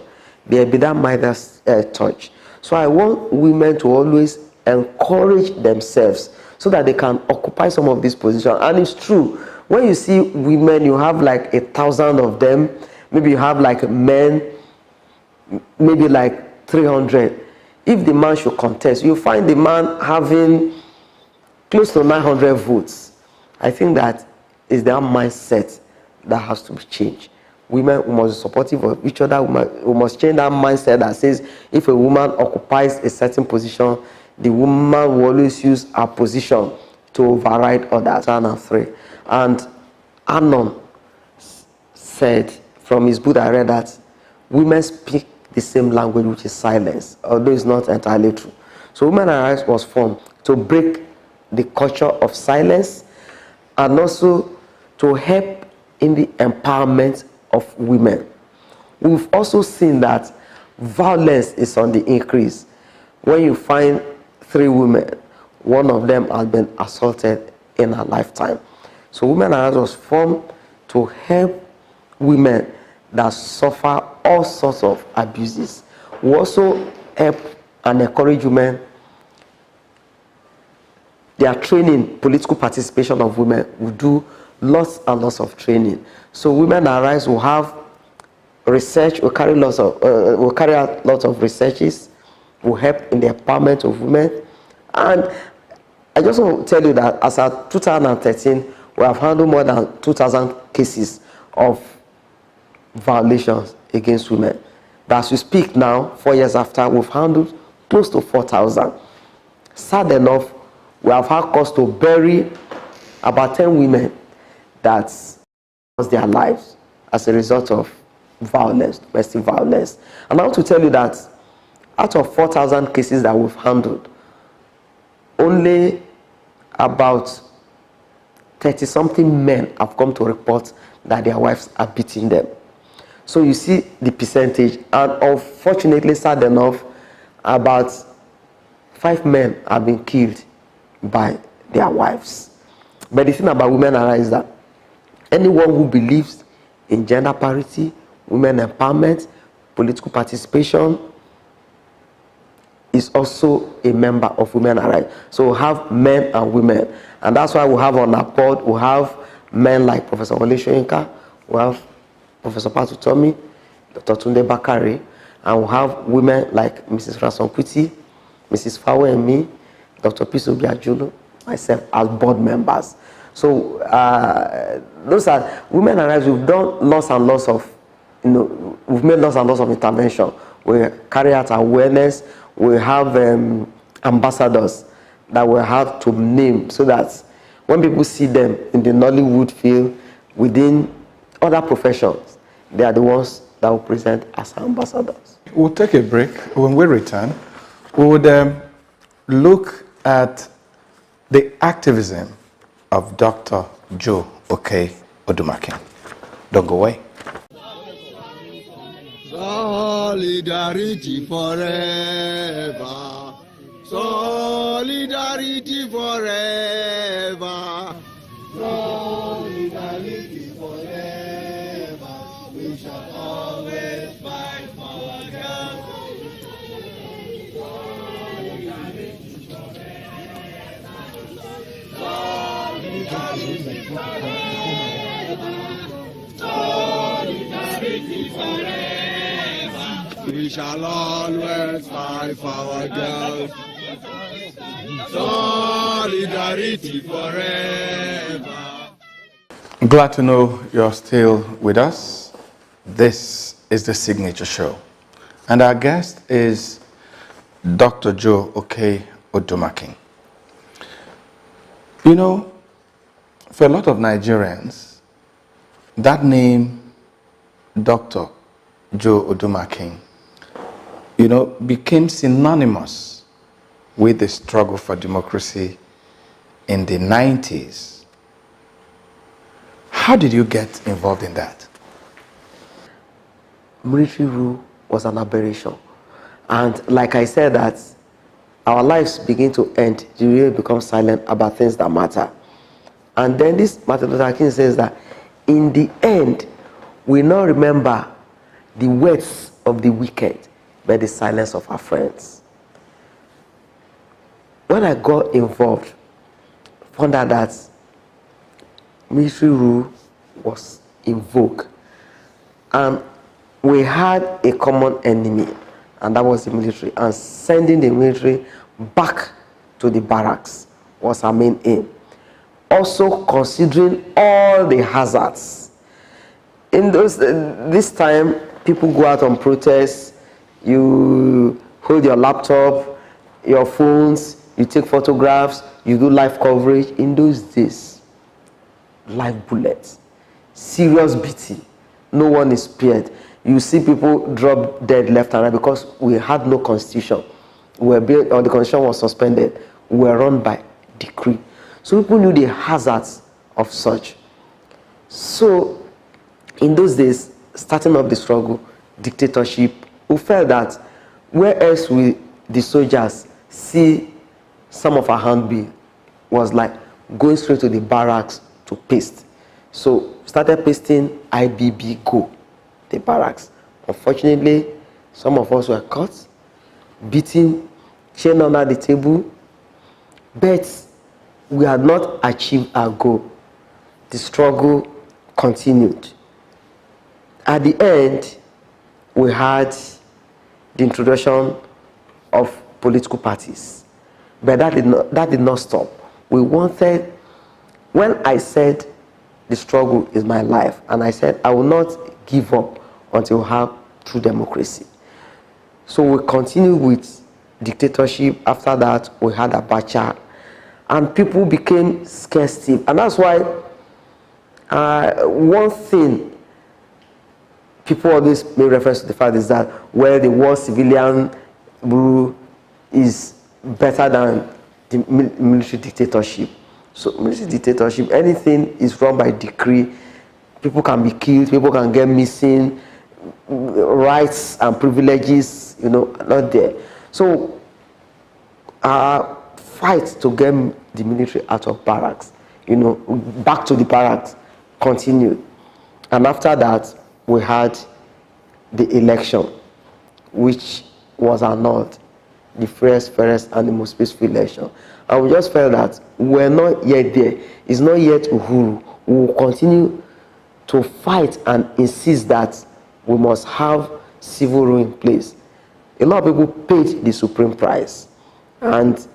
S13: there be that Midas touch. So I want women to always encourage themselves so that they can occupy some of these positions. And it's true, when you see women, you have like 1,000 of them. Maybe you have like men, maybe like 300. If the man should contest, you find the man having close to 900 votes. I think that is their mindset that has to be changed. Women must be supportive of each other. We must change that mindset that says if a woman occupies a certain position, the woman will always use her position to override others. 1 and 3. And Anon said, from his book I read, that women speak the same language, which is silence, although it's not entirely true. So Women Arise was formed to break the culture of silence and also to help in the empowerment of women. We've also seen that violence is on the increase. When you find 3 women, one of them has been assaulted in her lifetime. So Women Arise was formed to help women that suffer all sorts of abuses. We also help and encourage women. They are training political participation of women. We do lots and lots of training. So Women Arise will have research, we carry out lots of researches, will help in the empowerment of women. And I just want to tell you that as of 2013, we have handled more than 2,000 cases of violations against women. But as we speak now, 4 years after, we've handled close to 4,000. Sad enough, we have had cause to bury about 10 women that lost their lives as a result of violence, domestic violence. And I want to tell you that out of 4,000 cases that we've handled, only about 30-something men have come to report that their wives are beating them. So you see the percentage, and unfortunately, sad enough, about 5 men have been killed by their wives. But the thing about Women Arise is that anyone who believes in gender parity, women empowerment, political participation, is also a member of Women Arise. So we have men and women, and that's why we have on our board, we have men like Professor Wole Soyinka, we have Professor Patu Tomi, Dr. Tunde Bakari, and we have women like Mrs. Rason Kuti, Mrs. Fawe and me, Dr. Piso Biajulo, myself as board members. So those are Women Arise. We've done lots and lots of, we've made lots and lots of intervention. We carry out awareness. We have ambassadors that we have to name so that when people see them in the Nollywood field, within other professions, they are the ones that will present as ambassadors.
S10: We'll take a break. When we return, we would look at the activism of Dr. Joe Odumakin. Don't go away.
S1: Solidarity forever. Solidarity forever. Solidarity forever. We shall always fight for our girls. Solidarity forever. Solidarity forever. Solidarity forever. We shall always fight for our girls. Solidarity forever.
S10: Glad to know you're still with us. This is the Signature Show. And our guest is Dr. Joe Odumakin. You know, for a lot of Nigerians, that name, Dr. Joe Odumakin, became synonymous with the struggle for democracy in the 90s. How did you get involved in that?
S13: Military rule was an aberration. And like I said, that our lives begin to end, you really become silent about things that matter. And then this Martin Luther King says that in the end, we not remember the words of the wicked, but the silence of our friends. When I got involved, found out that military rule was in vogue. And we had a common enemy, and that was the military. And sending the military back to the barracks was our main aim. Also considering all the hazards. In this time, people go out on protests, you hold your laptop, your phones, you take photographs, you do live coverage. In those days, live bullets, serious beating, no one is spared. You see people drop dead left and right because we had no constitution. The constitution was suspended. We were run by decree. So people knew the hazards of such. So in those days, starting up the struggle, dictatorship, we felt that where else will the soldiers see some of our handbill was like going straight to the barracks to paste. So started pasting IBB Go, the barracks. Unfortunately, some of us were caught, beaten, chained under the table, but we had not achieved our goal. The struggle continued. At the end, we had the introduction of political parties. But that did not stop. We wanted, when I said the struggle is my life, and I said I will not give up until we have true democracy. So we continued with dictatorship. After that, we had Abacha, and people became scared stiff. And that's why one thing people always make reference to the fact is that where the war civilian rule is better than the military dictatorship. So military dictatorship, anything is run by decree. People can be killed, people can get missing, rights and privileges, you know, are not there. So our fight to get the military out of barracks, you know, back to the barracks, continued. And after that, we had the election, which was annulled, the first, fairest, and the most peaceful election. And we just felt that we're not yet there. It's not yet Uhuru. We will continue to fight and insist that we must have civil rule in place. A lot of people paid the supreme price, and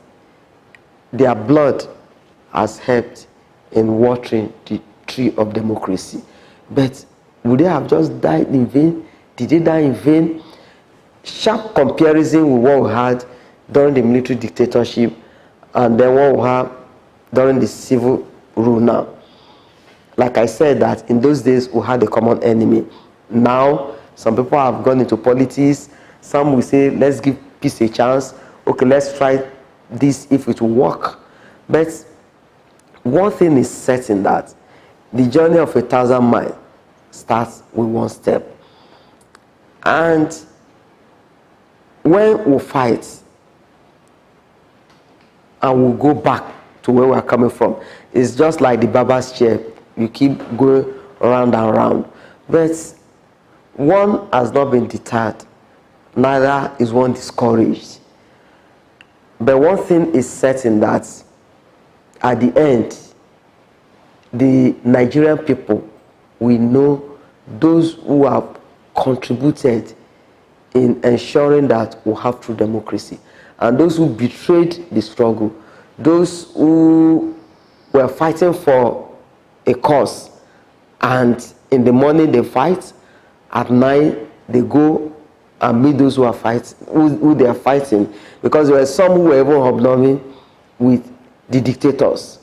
S13: their blood has helped in watering the tree of democracy. But would they have just died in vain? Did they die in vain? Sharp comparison with what we had during the military dictatorship and then what we have during the civil rule now. Like I said, that in those days we had a common enemy. Now, some people have gone into politics. Some will say, let's give peace a chance. Okay, let's try this if it will work. But one thing is certain, that the journey of 1,000 miles starts with one step. And when we fight and we go back to where we are coming from, it's just like the barber's chair. You keep going round and round. But one has not been deterred, neither is one discouraged. But one thing is certain, that at the end, the Nigerian people will know those who have contributed in ensuring that we have true democracy, and those who betrayed the struggle, those who were fighting for a cause, and in the morning they fight, at night they go and meet those who are who they are fighting, because there were some who were even hobnobbing with the dictators.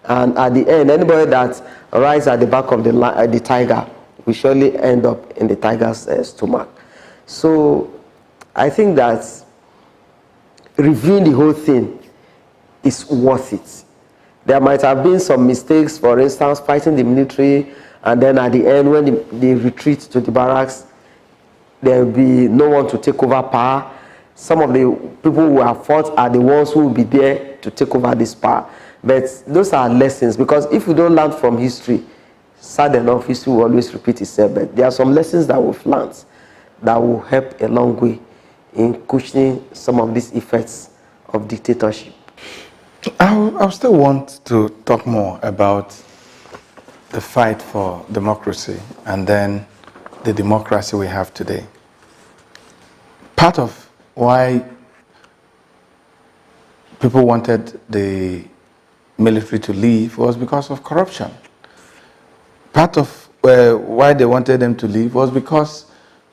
S13: And at the end, anybody that rides at the back of the tiger will surely end up in the tiger's stomach. So I think that reviewing the whole thing is worth it. There might have been some mistakes, for instance, fighting the military, and then at the end, when they retreat to the barracks, there will be no one to take over power. Some of the people who have fought are the ones who will be there to take over this power. But those are lessons, because if you don't learn from history, sad enough, history will always repeat itself. But there are some lessons that we've learned that will help a long way in cushioning some of these effects of dictatorship.
S10: I still want to talk more about the fight for democracy and then the democracy we have today. Part of why people wanted the military to leave was because of corruption. Part of why they wanted them to leave was because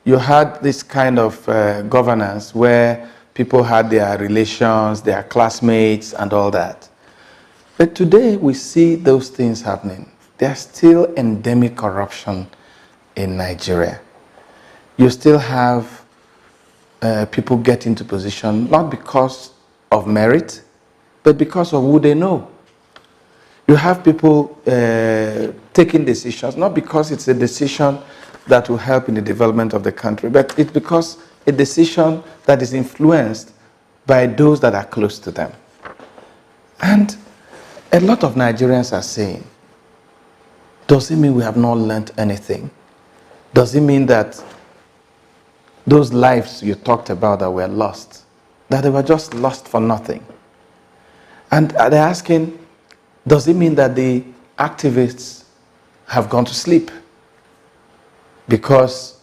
S10: you had this kind of governance where people had their relations, their classmates, and all that. But today we see those things happening. There's still endemic corruption in Nigeria. You still have people get into position not because of merit, but because of who they know. You have people taking decisions, not because it's a decision that will help in the development of the country, but it's because a decision that is influenced by those that are close to them. And a lot of Nigerians are saying, does it mean we have not learned anything? Does it mean that those lives you talked about that were lost, that they were just lost for nothing? And they're asking, does it mean that the activists have gone to sleep? Because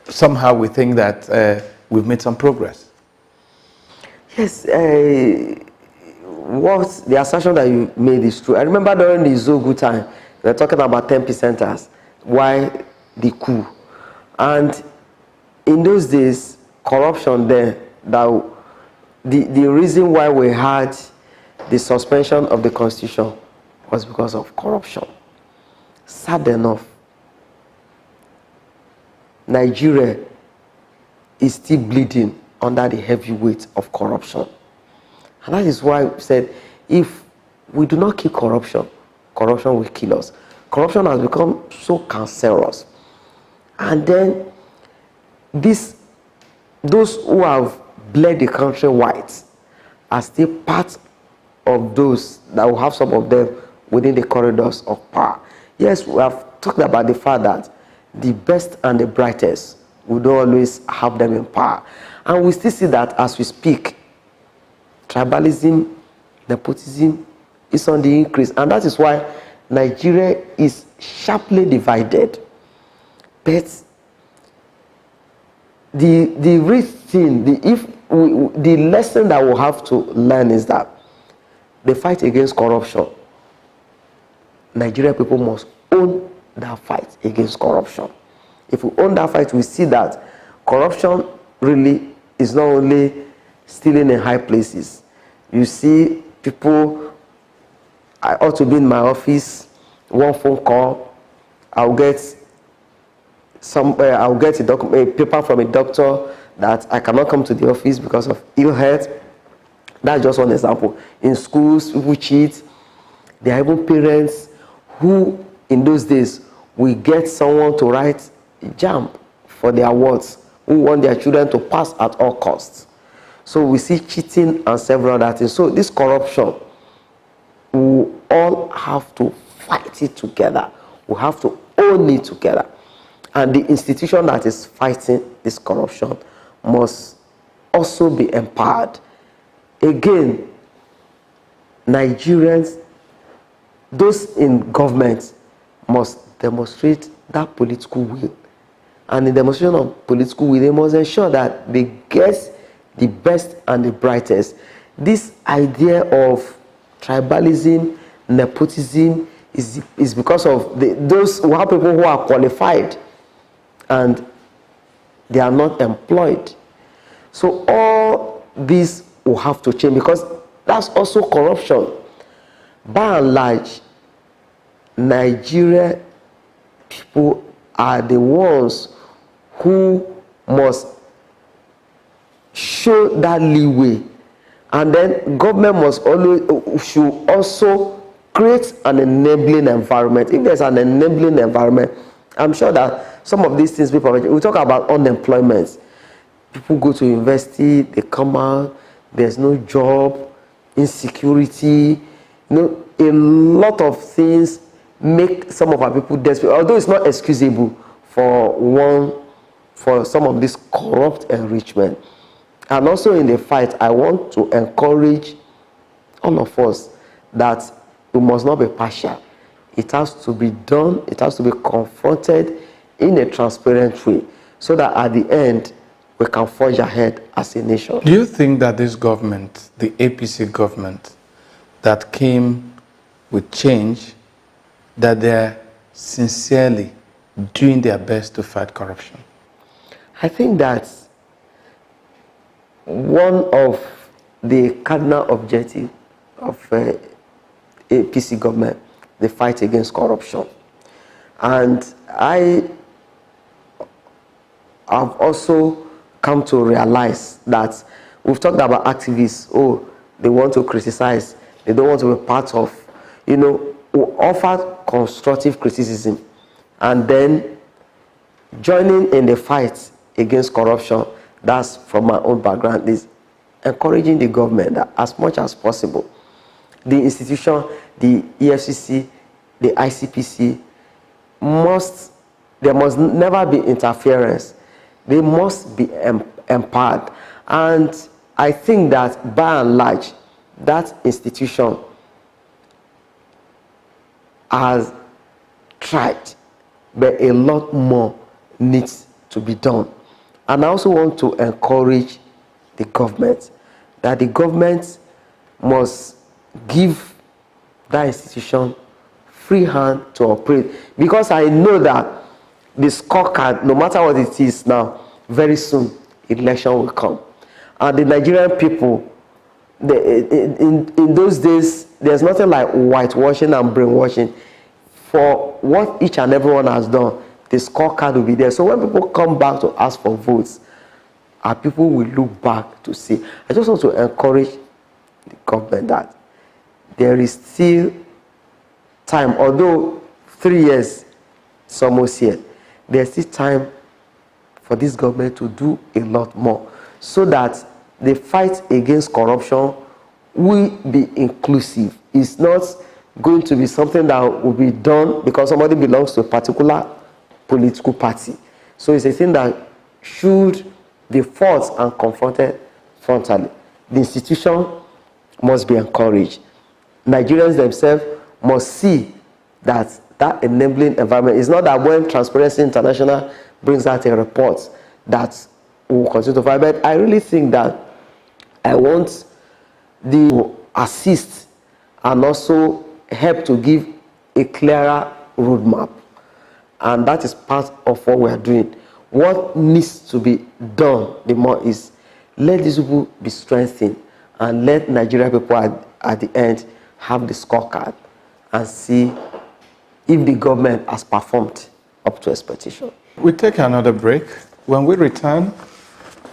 S10: somehow we think that we've made some progress.
S13: Yes, what the assertion that you made is true. I remember during the ENUGU time, they were talking about 10%ers. Why the coup? And in those days, corruption there, that the reason why we had the suspension of the constitution was because of corruption. Sad enough, Nigeria is still bleeding under the heavy weight of corruption. And that is why I said, if we do not kill corruption, corruption will kill us. Corruption has become so cancerous. And then those who have bled the country white are still part of those that will have some of them within the corridors of power. Yes, we have talked about the fact that the best and the brightest, we don't always have them in power. And we still see that as we speak, tribalism, nepotism is on the increase. And that is why Nigeria is sharply divided. But the real thing, the lesson that we have to learn is that the fight against corruption, Nigerian people must own that fight against corruption. If we own that fight, we see that corruption really is not only stealing in high places. You see people, I ought to be in my office, one phone call, I'll get a paper from a doctor that I cannot come to the office because of ill health. That's just one example. In schools, people cheat. There are even parents who, in those days, will get someone to write a JAMB for their awards, who want their children to pass at all costs. So we see cheating and several other things. So this corruption, we all have to fight it together. We have to own it together. And the institution that is fighting this corruption must also be empowered. Again, Nigerians, those in government, must demonstrate that political will. And in demonstration of political will, they must ensure that they get the best and the brightest. This idea of tribalism, nepotism, is because of those who have people who are qualified and they are not employed. So all these will have to change, because that's also corruption. By and large, Nigeria people are the ones who must show that leeway, and then government should also create an enabling environment. If there's an enabling environment, I'm sure that some of these things we talk about unemployment. People go to university, they come out, there's no job, insecurity, a lot of things make some of our people desperate, although it's not excusable for some of this corrupt enrichment. And also in the fight, I want to encourage all of us that we must not be partial. It has to be done, it has to be confronted in a transparent way, so that at the end, we can forge ahead as a nation.
S10: Do you think that this government, the APC government, that came with change, that they're sincerely doing their best to fight corruption?
S13: I think that one of the cardinal objectives of APC government, the fight against corruption. And I have also come to realize that we've talked about activists, they want to criticize, they don't want to be part of, we offer constructive criticism, and then joining in the fight against corruption. That's from my own background, is encouraging the government that as much as possible, the institution, the EFCC, the ICPC, there must never be interference. They must be empowered. And I think that by and large, that institution has tried, but a lot more needs to be done. And I also want to encourage the government that the government must give that institution free hand to operate, because I know that the scorecard, no matter what it is now, very soon election will come, and the Nigerian people, in those days, there's nothing like whitewashing and brainwashing. For what each and everyone has done, the scorecard will be there. So when people come back to ask for votes, our people will look back to see. I just want to encourage the government that there is still time, although 3 years is almost here, there's still time for this government to do a lot more, so that the fight against corruption will be inclusive. It's not going to be something that will be done because somebody belongs to a particular political party. So it's a thing that should be fought and confronted frontally. The institution must be encouraged. Nigerians themselves must see that that enabling environment is not that when Transparency International brings out a report that we will continue to fight. But I really think that I want to assist and also help to give a clearer roadmap. And that is part of what we are doing. What needs to be done the more is let these people be strengthened and let Nigerian people at the end have the scorecard and see if the government has performed up to expectation.
S10: We take another break. When we return,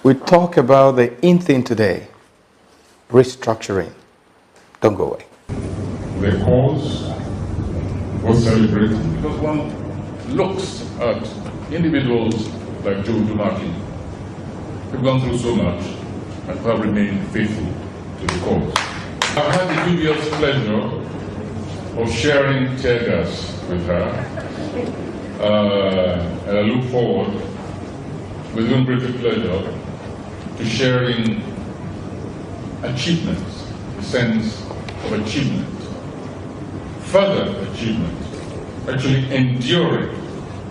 S10: we talk about the in thing today, restructuring. Don't go away.
S14: The cause was celebrated because one looks at individuals like Joe Dumaki, who've gone through so much and who have remained faithful to the cause. I've had the dubious pleasure of sharing tear gas with her, and I look forward with even greater pleasure to sharing achievements, the sense of achievement, further achievement, actually enduring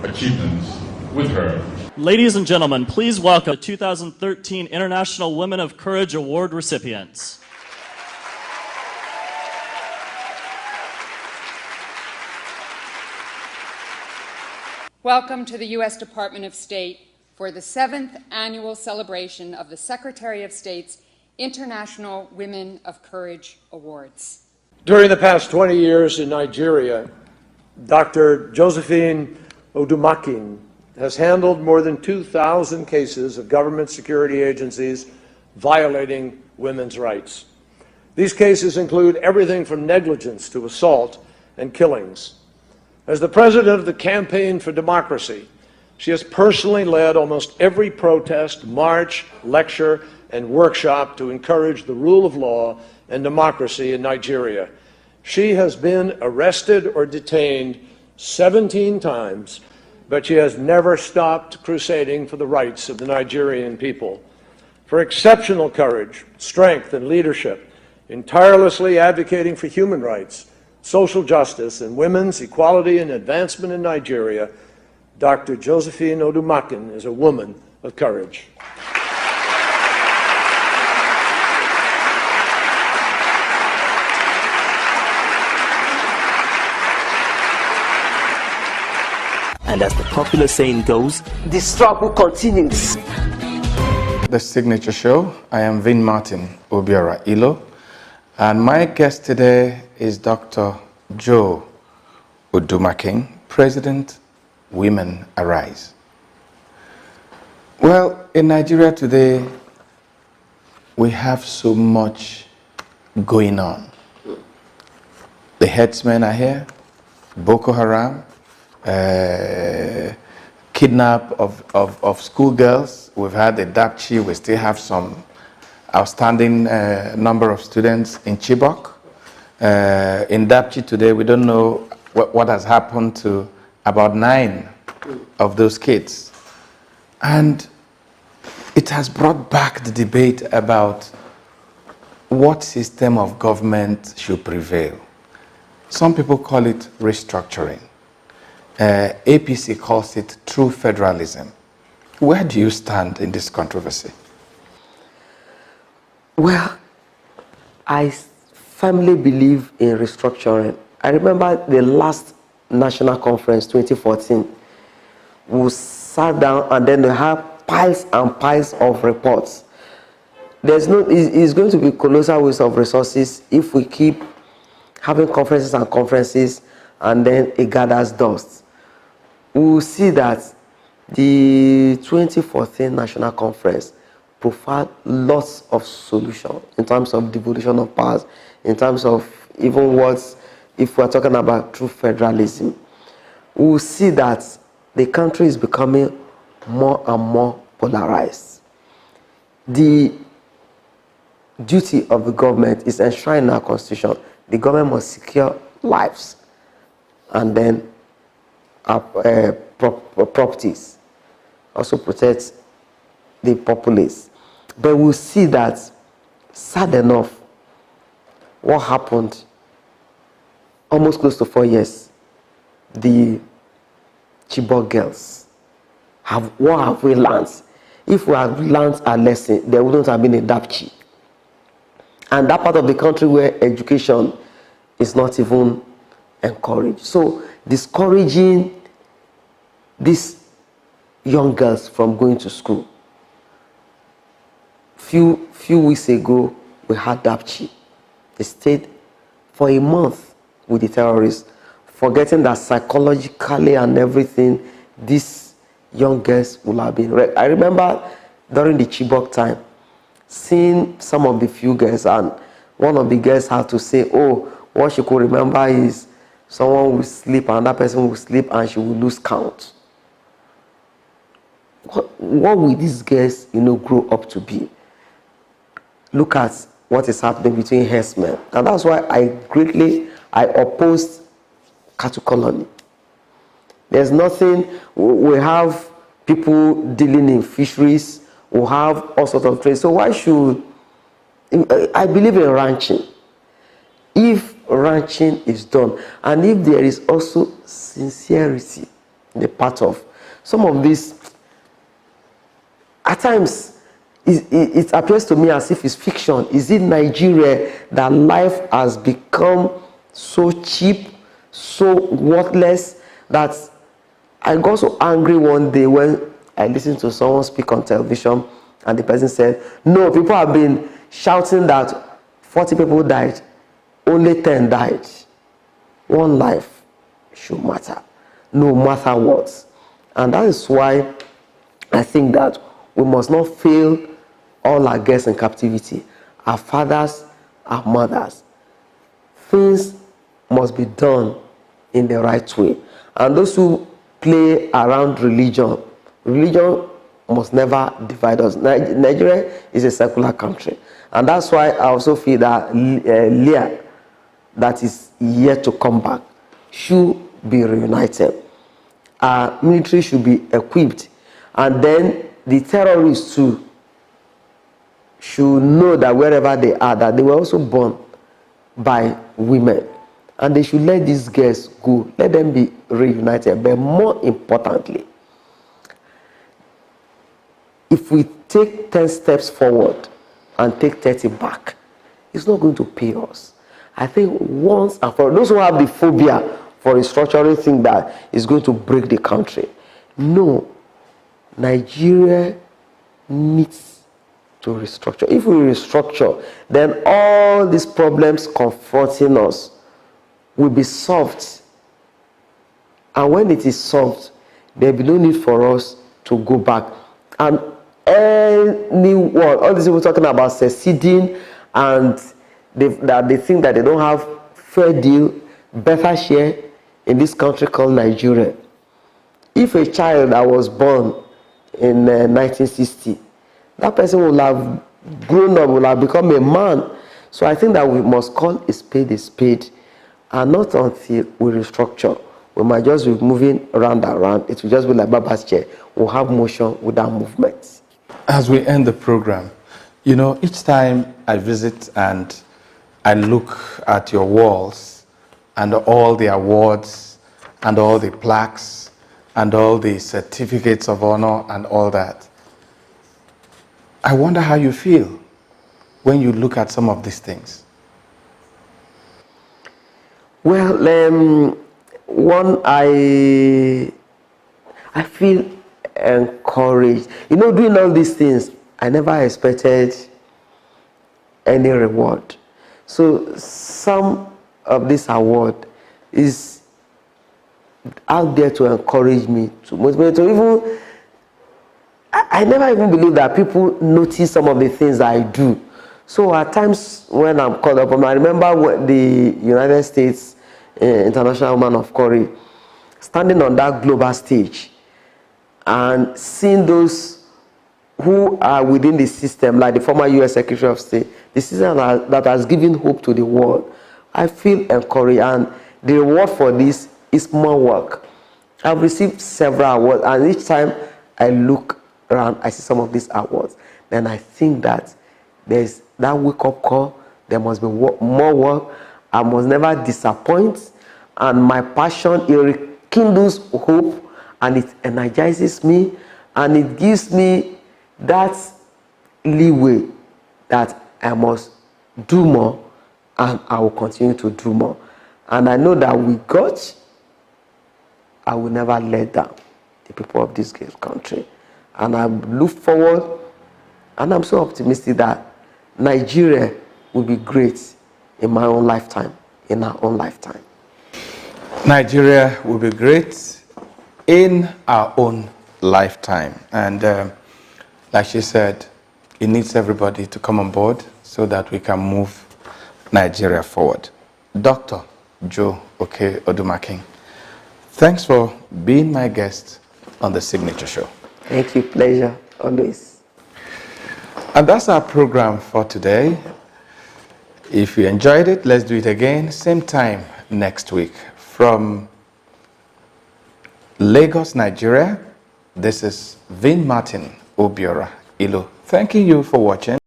S14: achievements with her.
S15: Ladies and gentlemen, please welcome the 2013 International Women of Courage Award recipients.
S16: Welcome to the U.S. Department of State for the 7th annual celebration of the Secretary of State's International Women of Courage Awards.
S19: During the past 20 years in Nigeria, Dr. Josephine Odumakin has handled more than 2,000 cases of government security agencies violating women's rights. These cases include everything from negligence to assault and killings. As the president of the Campaign for Democracy, she has personally led almost every protest, march, lecture, and workshop to encourage the rule of law and democracy in Nigeria. She has been arrested or detained 17 times, but she has never stopped crusading for the rights of the Nigerian people. For exceptional courage, strength, and leadership, in tirelessly advocating for human rights, social justice, and women's equality and advancement in Nigeria, Dr. Josephine Odumakin is a woman of courage.
S25: And as the popular saying goes, the struggle continues.
S10: The Signature Show. I am Vin Martin Obiora Ilo, and my guest today is Dr. Joe Odumakin, President, Women Arise. Well, in Nigeria today, we have so much going on. The headsmen are here, Boko Haram, kidnap of schoolgirls. We've had the Dapchi. We still have some outstanding number of students in Chibok. In Dapchi today, we don't know what has happened to about 9 of those kids. And it has brought back the debate about what system of government should prevail. Some people call it restructuring. APC calls it true federalism. Where do you stand in this controversy?
S13: Well, I firmly believe in restructuring. I remember the last national conference, 2014, we sat down and then we have piles and piles of reports. It's going to be colossal waste of resources if we keep having conferences and conferences and then it gathers dust. We will see that the 2014 national conference provide lots of solutions in terms of devolution of powers, in terms of even what, if we're talking about true federalism, we will see that the country is becoming more and more polarized. The duty of the government is enshrined in our constitution. The government must secure lives and then properties, also protect the populace. But we'll see that, sad enough, what happened almost close to 4 years, the Chibok girls, what have we learned? If we had learned our lesson, there wouldn't have been a DAPCHI. And that part of the country where education is not even encouraged. So discouraging these young girls from going to school. Few weeks ago, we had DAPCHI. They stayed for a month with the terrorists, forgetting that psychologically and everything, these young girls will have been raped. I remember during the Chibok time, seeing some of the few girls, and one of the girls had to say, oh, what she could remember is someone will sleep, another person will sleep, and she will lose count. What will these girls, grow up to be? Look at what is happening between herdsmen. And that's why I opposed cattle colony. There's nothing, we have people dealing in fisheries, we have all sorts of trade. So why should, I believe in ranching. If ranching is done, and if there is also sincerity in the part of some of these, at times, it appears to me as if it's fiction. Is it Nigeria that life has become so cheap, so worthless, that I got so angry one day when I listened to someone speak on television and the person said, no, people have been shouting that 40 people died, only 10 died. One life should matter, no matter what. And that is why I think that we must not fail all our girls in captivity, our fathers, our mothers. Things must be done in the right way. And those who play around religion must never divide us. Nigeria is a secular country. And that's why I also feel that Leah, that is yet to come back, should be reunited. Our military should be equipped. And then the terrorists too should know that wherever they are, that they were also born by women. And they should let these girls go. Let them be reunited. But more importantly, if we take 10 steps forward and take 30 back, it's not going to pay us. I think once and for all, those who have the phobia for restructuring think that is going to break the country. No. Nigeria needs to restructure. If we restructure, then all these problems confronting us will be solved. And when it is solved, there will be no need for us to go back. And anyone, all these people talking about seceding, and that they think that they don't have fair deal, better share in this country called Nigeria. If a child that was born in 1960, that person will have grown up, will have become a man. So I think that we must call a spade, and not until we restructure. We might just be moving around and around. It will just be like Baba's chair. We'll have motion without movement.
S10: As we end the program, each time I visit and I look at your walls and all the awards and all the plaques and all the certificates of honor and all that. I wonder how you feel when you look at some of these things.
S13: Well, one, I feel encouraged. You know, doing all these things, I never expected any reward. So some of this award is out there to encourage me, to motivate, to even, I never even believe that people notice some of the things I do. So at times when I'm called up, I remember when the United States International Woman of Courage, standing on that global stage and seeing those who are within the system, like the former U.S. Secretary of State, the system that has given hope to the world. I feel encouraged, and the reward for this is more work. I've received several awards, and each time I look around, I see some of these awards, then I think that there's that wake-up call. There must be more work. I must never disappoint, and my passion, it rekindles hope, and it energizes me, and it gives me that leeway that I must do more, and I will continue to do more. And I know that with God, I will never let down the people of this great country. And I look forward, and I'm so optimistic that Nigeria will be great in my own lifetime, in our own lifetime.
S10: Nigeria will be great in our own lifetime. And like she said, it needs everybody to come on board so that we can move Nigeria forward. Dr. Joe Odumakin, thanks for being my guest on the Signature Show.
S13: Thank you, pleasure, always.
S10: And that's our program for today. If you enjoyed it, let's do it again, same time next week. From Lagos, Nigeria, this is Vin Martin Obiora Ilo. Thanking you for watching.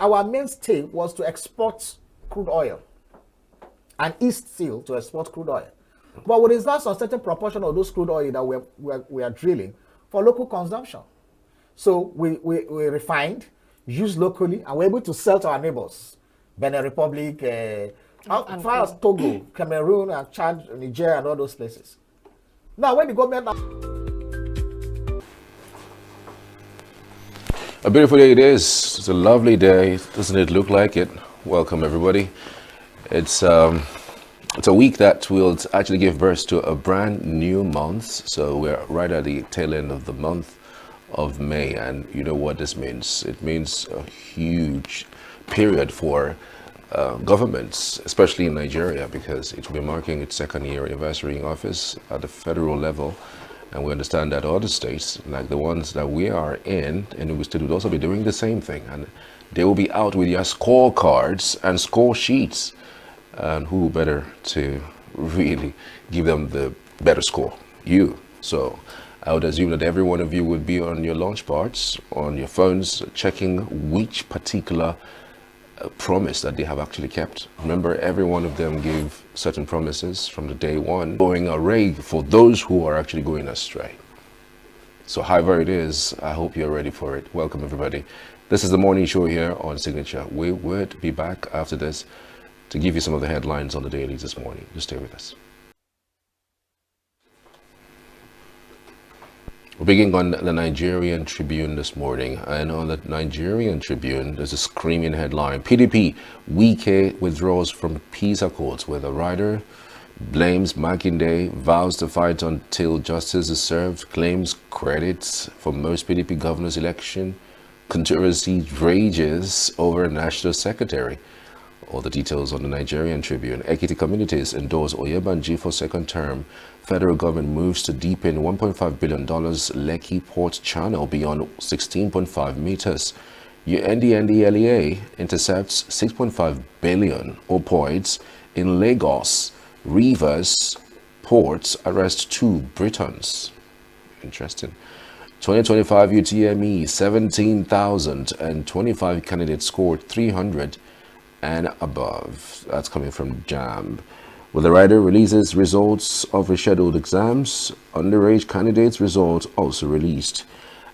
S20: our mainstay was to export crude oil and east seal to export crude oil. But we reserve a certain proportion of those crude oil that we are drilling for local consumption. So we refined, used locally, and we're able to sell to our neighbors. Benin Republic, as far as Togo, Cameroon, and Chad, Niger, and all those places. Now, when the government...
S4: A beautiful day it is. It's a lovely day. Doesn't it look like it? Welcome, everybody. It's a week that will actually give birth to a brand new month. So we're right at the tail end of the month of May, and you know what this means. It means a huge period for governments, especially in Nigeria, because it will be marking its second year anniversary in office at the federal level. And we understand that other states, like the ones that we are in, ENUGU State, would also be doing the same thing. And they will be out with their scorecards and score sheets. And who better to really give them the better score? You. So I would assume that every one of you would be on your launch pads, on your phones, checking which particular promise that they have actually kept. Remember, every one of them gave certain promises from the day one, going a raid for those who are actually going astray. So however it is, I hope you're ready for it. Welcome, everybody. This is the morning show here on Signature. We would be back after this to give you some of the headlines on the dailies this morning. Just stay with us. We're beginning on the Nigerian Tribune this morning, and on the Nigerian Tribune there's a screaming headline: PDP, Wike withdraws from peace accords, where the writer blames Makinde, vows to fight until justice is served, claims credits for most PDP governor's election, controversy rages over national secretary. All the details on the Nigerian Tribune. Ekiti communities endorse Oyebanji for second term. Federal government moves to deepen $1.5 billion Lekki Port Channel beyond 16.5 meters. UNDNDLEA intercepts 6.5 billion opioids in Lagos. Rivers ports arrest 2 Britons. Interesting. 2025 UTME, 17,025 candidates scored 300 and above. That's coming from JAMB. Well, the writer releases results of rescheduled exams. Underage candidates' results also released.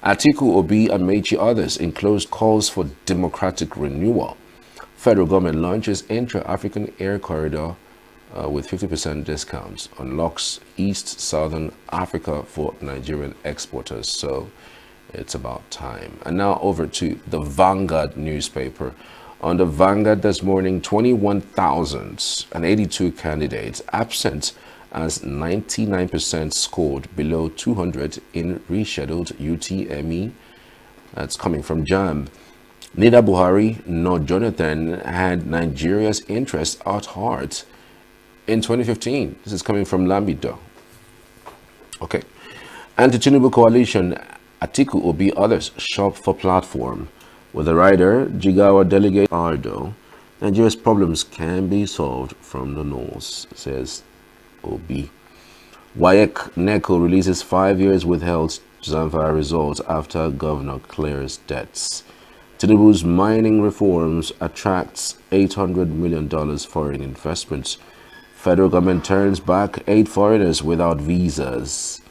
S4: Atiku, Obi, and Mechi others enclosed calls for democratic renewal. Federal government launches intra-African air corridor with 50% discounts. Unlocks East-Southern Africa for Nigerian exporters. So it's about time. And now over to the Vanguard newspaper. On the Vanguard this morning, 21,082 candidates absent as 99% scored below 200 in rescheduled UTME. That's coming from JAMB. Neither Buhari nor Jonathan had Nigeria's interests at heart in 2015. This is coming from Lamido. Okay. Anti-Tinubu coalition, Atiku, Obi, others shop for platform. With the writer, Jigawa delegate Ardo, Nigeria's problems can be solved from the north, says Obi. WAEC NECO releases 5 years withheld Zamfara results after governor clears debts. Tinubu's mining reforms attracts $800 million foreign investments. Federal government turns back 8 foreigners without visas.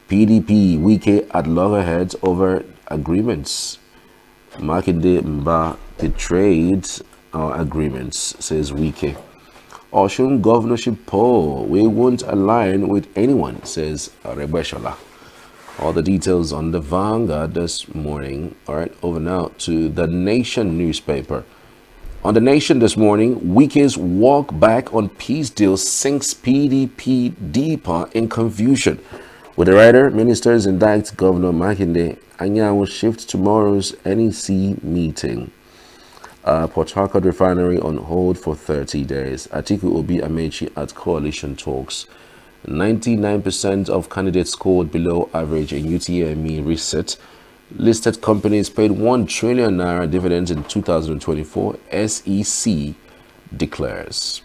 S4: PDP, Wike at loggerheads over agreements. Makinde Mba betrayed our agreements, says Wike. Oshun governorship poll, we won't align with anyone, says Arebeshola. All the details on the Vanguard this morning. All right, over now to the Nation newspaper. On the Nation this morning, Wike's walk back on peace deal sinks PDP deeper in confusion. With the writer, ministers indict Governor Makinde. Anya will shift tomorrow's NEC meeting. Port Harcourt refinery on hold for 30 days. Atiku, Obi, Amechi at coalition talks. 99% of candidates scored below average in UTME reset. Listed companies paid 1 trillion naira dividends in 2024. SEC declares.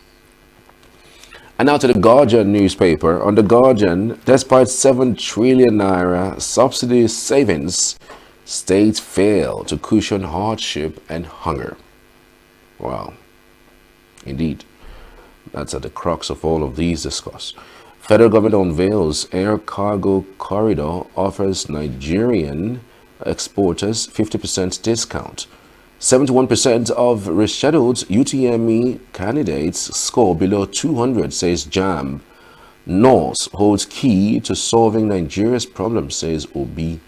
S4: And now to the Guardian newspaper. On the Guardian, despite 7 trillion naira subsidy savings, States fail to cushion hardship and hunger. Wow. Indeed. That's at the crux of all of these discussed. Federal government unveils air cargo corridor, offers Nigerian exporters 50% discount. 71% of rescheduled UTME candidates score below 200, says JAM. North holds key to solving Nigeria's problems, says Obi.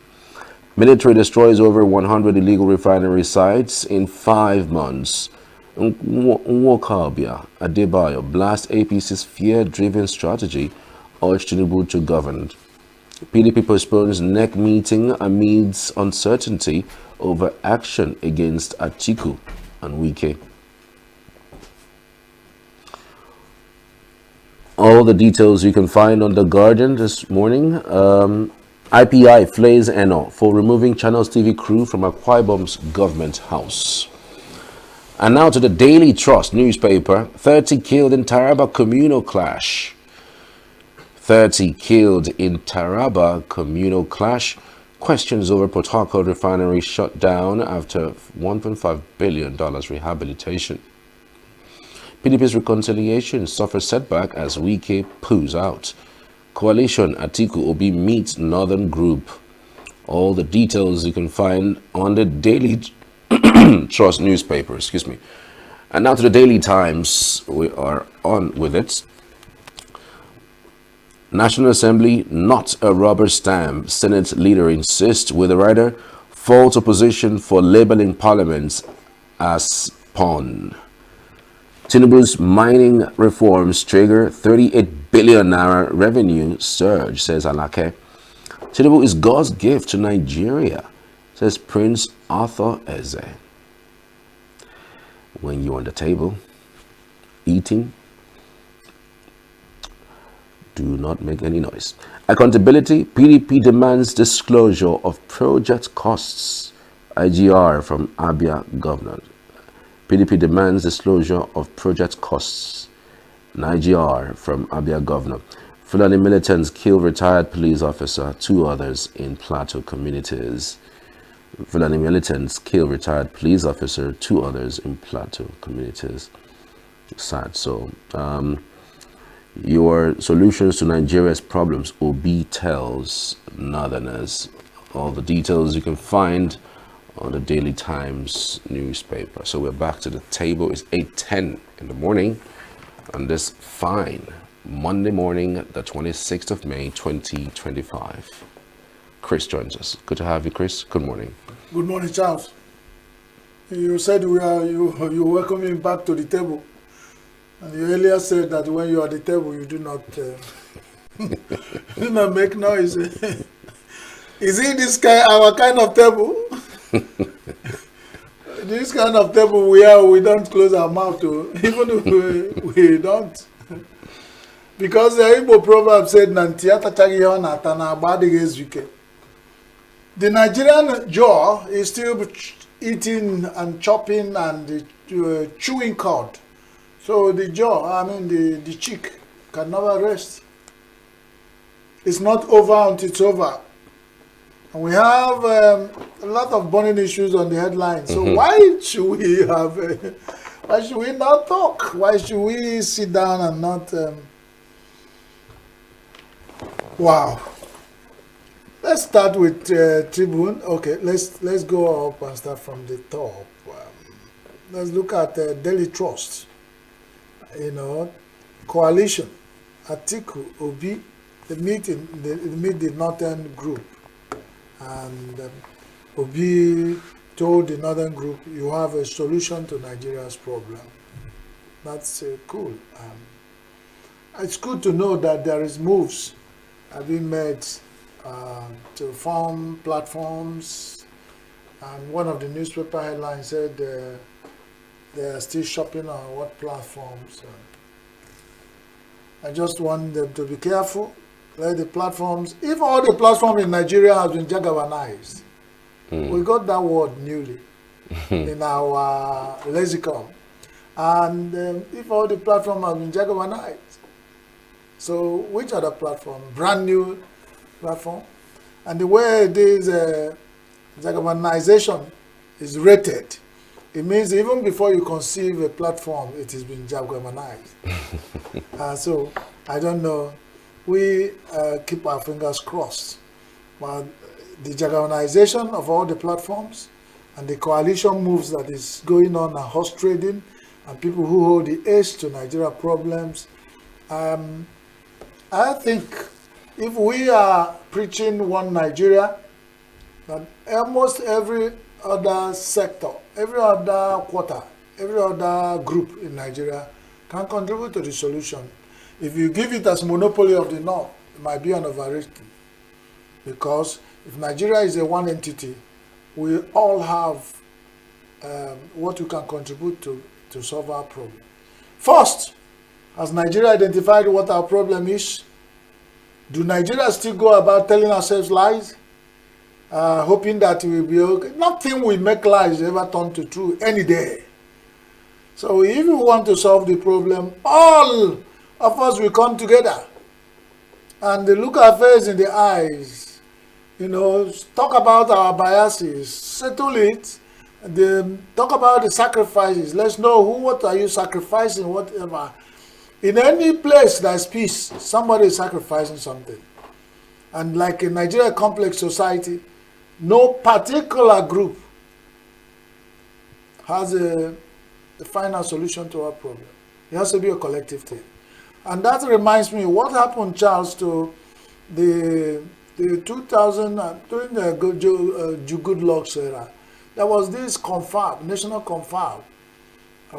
S4: Military destroys over 100 illegal refinery sites in 5 months. Nwokabia Adebayo blast APC's fear-driven strategy, urged Tinubu to govern. PDP postpones NEC meeting amidst uncertainty over action against Atiku and Wike. All the details you can find on The Guardian this morning. IPI flays ENO for removing Channels TV crew from Akwa Ibom's government house. And now to the Daily Trust newspaper. 30 killed in Taraba communal clash. 30 killed in Taraba communal clash. Questions over Port Harcourt refinery shut down after $1.5 billion rehabilitation. PDP's reconciliation suffers setback as Wike pulls out. Coalition Atiku Obi meets Northern Group. All the details you can find on the Daily Trust newspaper, excuse me. And now to the Daily Times. We are on with it. National Assembly, not a rubber stamp. Senate leader insists with the writer, false opposition for labeling parliaments as pawn. Tinubu's mining reforms trigger 38 billion naira revenue surge, says Alake. Tinubu is God's gift to Nigeria, says Prince Arthur Eze. When you're on the table, eating, do not make any noise. Accountability, PDP demands disclosure of project costs. IGR from Abia Governor. PDP demands disclosure of project costs. IGR from Abia Governor. Fulani militants kill retired police officer, 2 others in Plateau communities. Fulani militants kill retired police officer, 2 others in Plateau communities. Sad. So, your solutions to Nigeria's problems, Obi tells Northerners. All the details you can find on the Daily Times newspaper. So we're back to the table. It's 8:10 in the morning on this fine Monday morning, the 26th of May, 2025. Chris joins us. Good to have you, Chris. Good morning.
S2: Good morning, Charles. You said you welcome me back to the table. And you earlier said that when you are at the table, you do not do not make noise. Is it this kind, our kind of table? This kind of table we don't close our mouth to, even if we don't. Because the Igbo proverb said, the Nigerian jaw is still eating and chopping and chewing cud. So the jaw, the cheek can never rest. It's not over until it's over. And we have a lot of burning issues on the headline. So why should we why should we not talk? Why should we sit down and not? Wow. Let's start with Tribune. Okay, let's go up and start from the top. Let's look at Daily Trust. Coalition, Atiku, Obi, they meet the Northern Group, and Obi told the Northern Group, you have a solution to Nigeria's problem. That's cool. It's good to know that there is moves have been made to form platforms, and one of the newspaper headlines said they are still shopping on what platforms. I just want them to be careful. Let the platforms, if all the platforms in Nigeria has been jagabanized, we got that word newly in our lexicon. And if all the platforms have been jagabanized, so which other platform? Brand new platform. And the way it is,
S9: Jagabanization is rated. It means even before you conceive a platform, it has been Jagabanized. So I don't know. We keep our fingers crossed. But the Jagabanization of all the platforms and the coalition moves that is going on and horse trading and people who hold the ace to Nigeria problems, I think if we are preaching one Nigeria, that almost every other sector, every other quarter, every other group in Nigeria can contribute to the solution. If you give it as monopoly of the North, it might be an overrating. Because if Nigeria is a one entity, we all have what we can contribute to solve our problem. First, has Nigeria identified what our problem is? Do Nigeria still go about telling ourselves lies? Hoping that we will be okay? Nothing will make lies ever turn to truth any day. So if we want to solve the problem, all of us will come together and look our face in the eyes, talk about our biases, settle it, talk about the sacrifices. Let's know what are you sacrificing, whatever. In any place there's peace, somebody is sacrificing something. And like in Nigeria complex society, no particular group has a final solution to our problem. It has to be a collective thing. And that reminds me, what happened, Charles, to the 2000, during the Goodluck's era, there was this confab, national confab.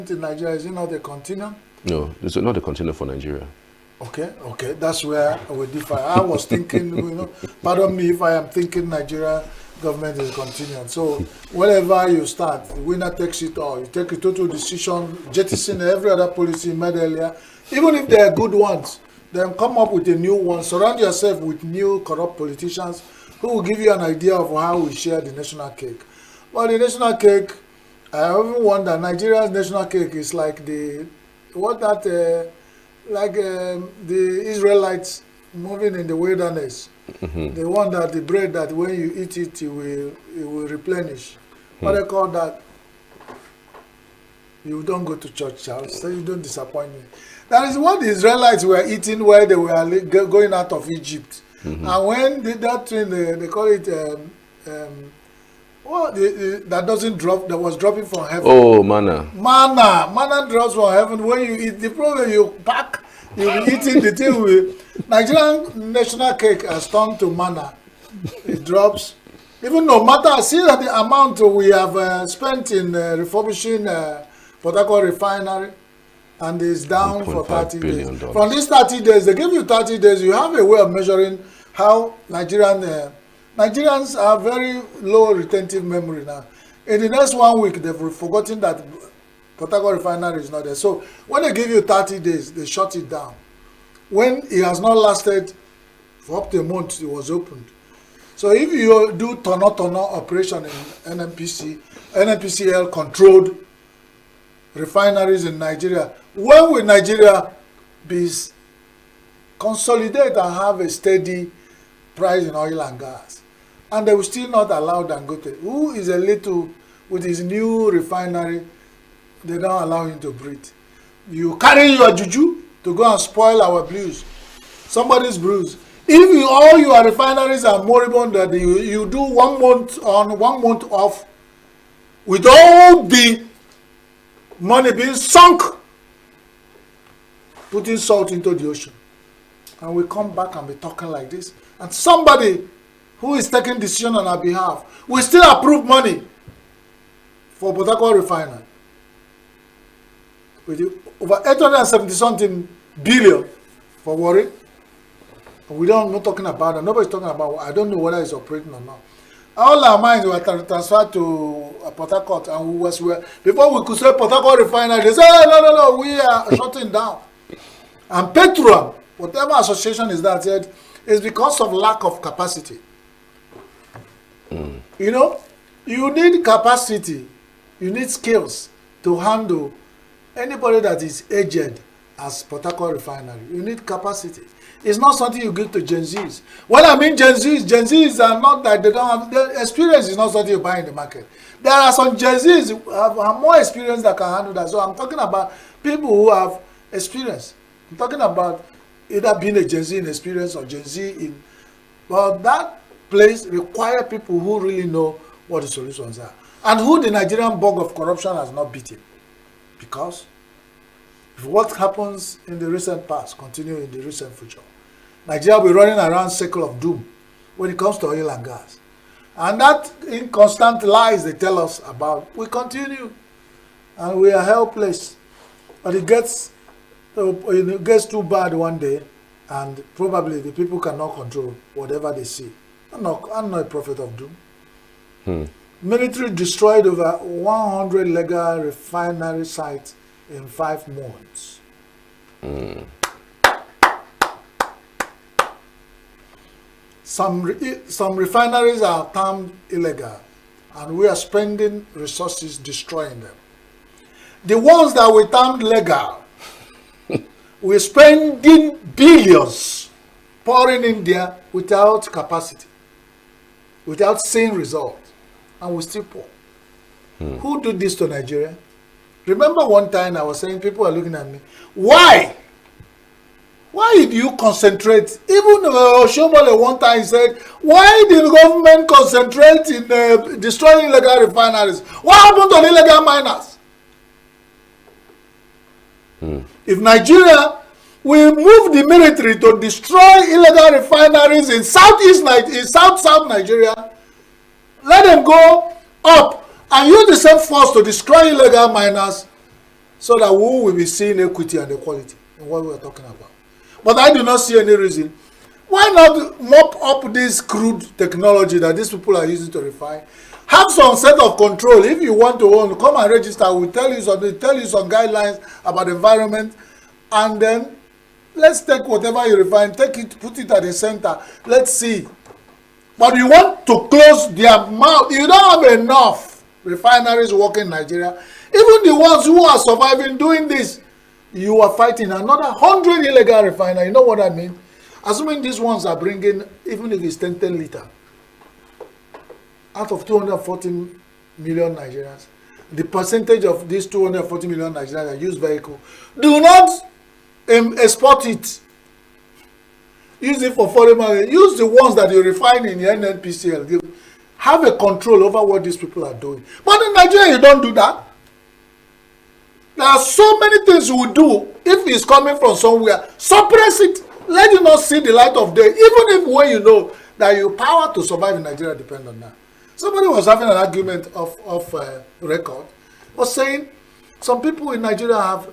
S9: In Nigeria, is it not a continent?
S4: No, it's not a continent for Nigeria.
S9: Okay, that's where we differ. I was thinking, pardon me if I am thinking Nigeria government is continuing. So whenever you start, the winner takes it all. You take a total decision, jettison every other policy made earlier. Even if they are good ones, then come up with a new one. Surround yourself with new corrupt politicians who will give you an idea of how we share the national cake. But the national cake, I often wonder, Nigeria's national cake is like the Israelites moving in the wilderness. They want that the bread that when you eat it, it will replenish. What they call that? You don't go to church, Charles, so you don't disappoint me. That is what the Israelites were eating while they were going out of Egypt. And when that thing, they call it, that doesn't drop, that was dropping from heaven.
S4: Oh, manna.
S9: Manna drops from heaven. When you eat, the problem you pack, you'll be eating the thing with. Nigerian national cake has turned to manna. It drops. Even no matter, see that the amount we have spent in refurbishing Port Harcourt refinery, and it's down for 30 days. From these 30 days, they give you 30 days, you have a way of measuring how Nigerians have very low retentive memory now. In the next 1 week, they've forgotten that Port Harcourt refinery is not there. So when they give you 30 days, they shut it down. When it has not lasted for up to a month, it was opened. So if you do turn-on operation in NNPCL controlled refineries in Nigeria, when will Nigeria be consolidate and have a steady price in oil and gas? And they will still not allow Dangote, who is a little, with his new refinery, they don't allow him to breathe. You carry your juju to go and spoil our blues, somebody's blues. If all your refineries are moribund, that you do 1 month on, 1 month off, with all the money being sunk, putting salt into the ocean, and we come back and be talking like this, and somebody who is taking decision on our behalf will still approve money for Port Harcourt refinery with over 870 something billion for worry. We don't not talking about it. Nobody's talking about. I don't know whether it's operating or not. All our minds were transferred to Port Harcourt, and we were before we could say Port Harcourt refinery. They say, oh, no, we are shutting down. And Petro, whatever association is that said, is because of lack of capacity. You know, you need capacity, you need skills to handle anybody that is aged as Port Harcourt refinery. You need capacity. It's not something you give to Gen Zs. When I mean Gen Zs are not that they don't have, the experience is not something you buy in the market. There are some Gen Zs who have more experience that can handle that. So I'm talking about people who have experience. I'm talking about either being a Gen Z in experience or Gen Z in, well, that place require people who really know what the solutions are. And who the Nigerian bug of corruption has not beaten. Because if what happens in the recent past continue in the recent future, Nigeria will be running around circle of doom when it comes to oil and gas. And that inconstant lies they tell us about will continue. And we are helpless. But it gets too bad one day, and probably the people cannot control whatever they see. I'm not a prophet of doom. Military destroyed over 100 legal refinery sites in 5 months. Some refineries are termed illegal, and we are spending resources destroying them. The ones that we termed legal, we're spending billions pouring in there without capacity, without seeing results, and we still pour. Who did this to Nigeria? Remember one time I was saying, people are looking at me, why? Why did you concentrate? Even Oshomole one time said, why did the government concentrate in destroying illegal refineries? What happened to the illegal miners? If Nigeria will move the military to destroy illegal refineries in South Nigeria, let them go up and use the same force to destroy illegal miners, so that we will be seeing equity and equality in what we are talking about. But I do not see any reason. Why not mop up this crude technology that these people are using to refine? Have some set of control. If you want to own, come and register. We'll tell you some guidelines about the environment, and then let's take whatever you refine, take it, put it at the center. Let's see. But you want to close their mouth. You don't have enough refineries working in Nigeria. Even the ones who are surviving doing this, you are fighting another 100 illegal refineries. You know what I mean? Assuming these ones are bringing, even if it's 10 liters, out of 240 million Nigerians, the percentage of these 240 million Nigerians that use vehicle, do not export it. Use it for foreign market. Use the ones that you refine in the NNPCL. Have a control over what these people are doing. But in Nigeria, you don't do that. There are so many things you will do if it's coming from somewhere. Suppress it. Let it not see the light of day. Even if when you know that your power to survive in Nigeria depends on that. Somebody was having an argument of record, was saying some people in Nigeria have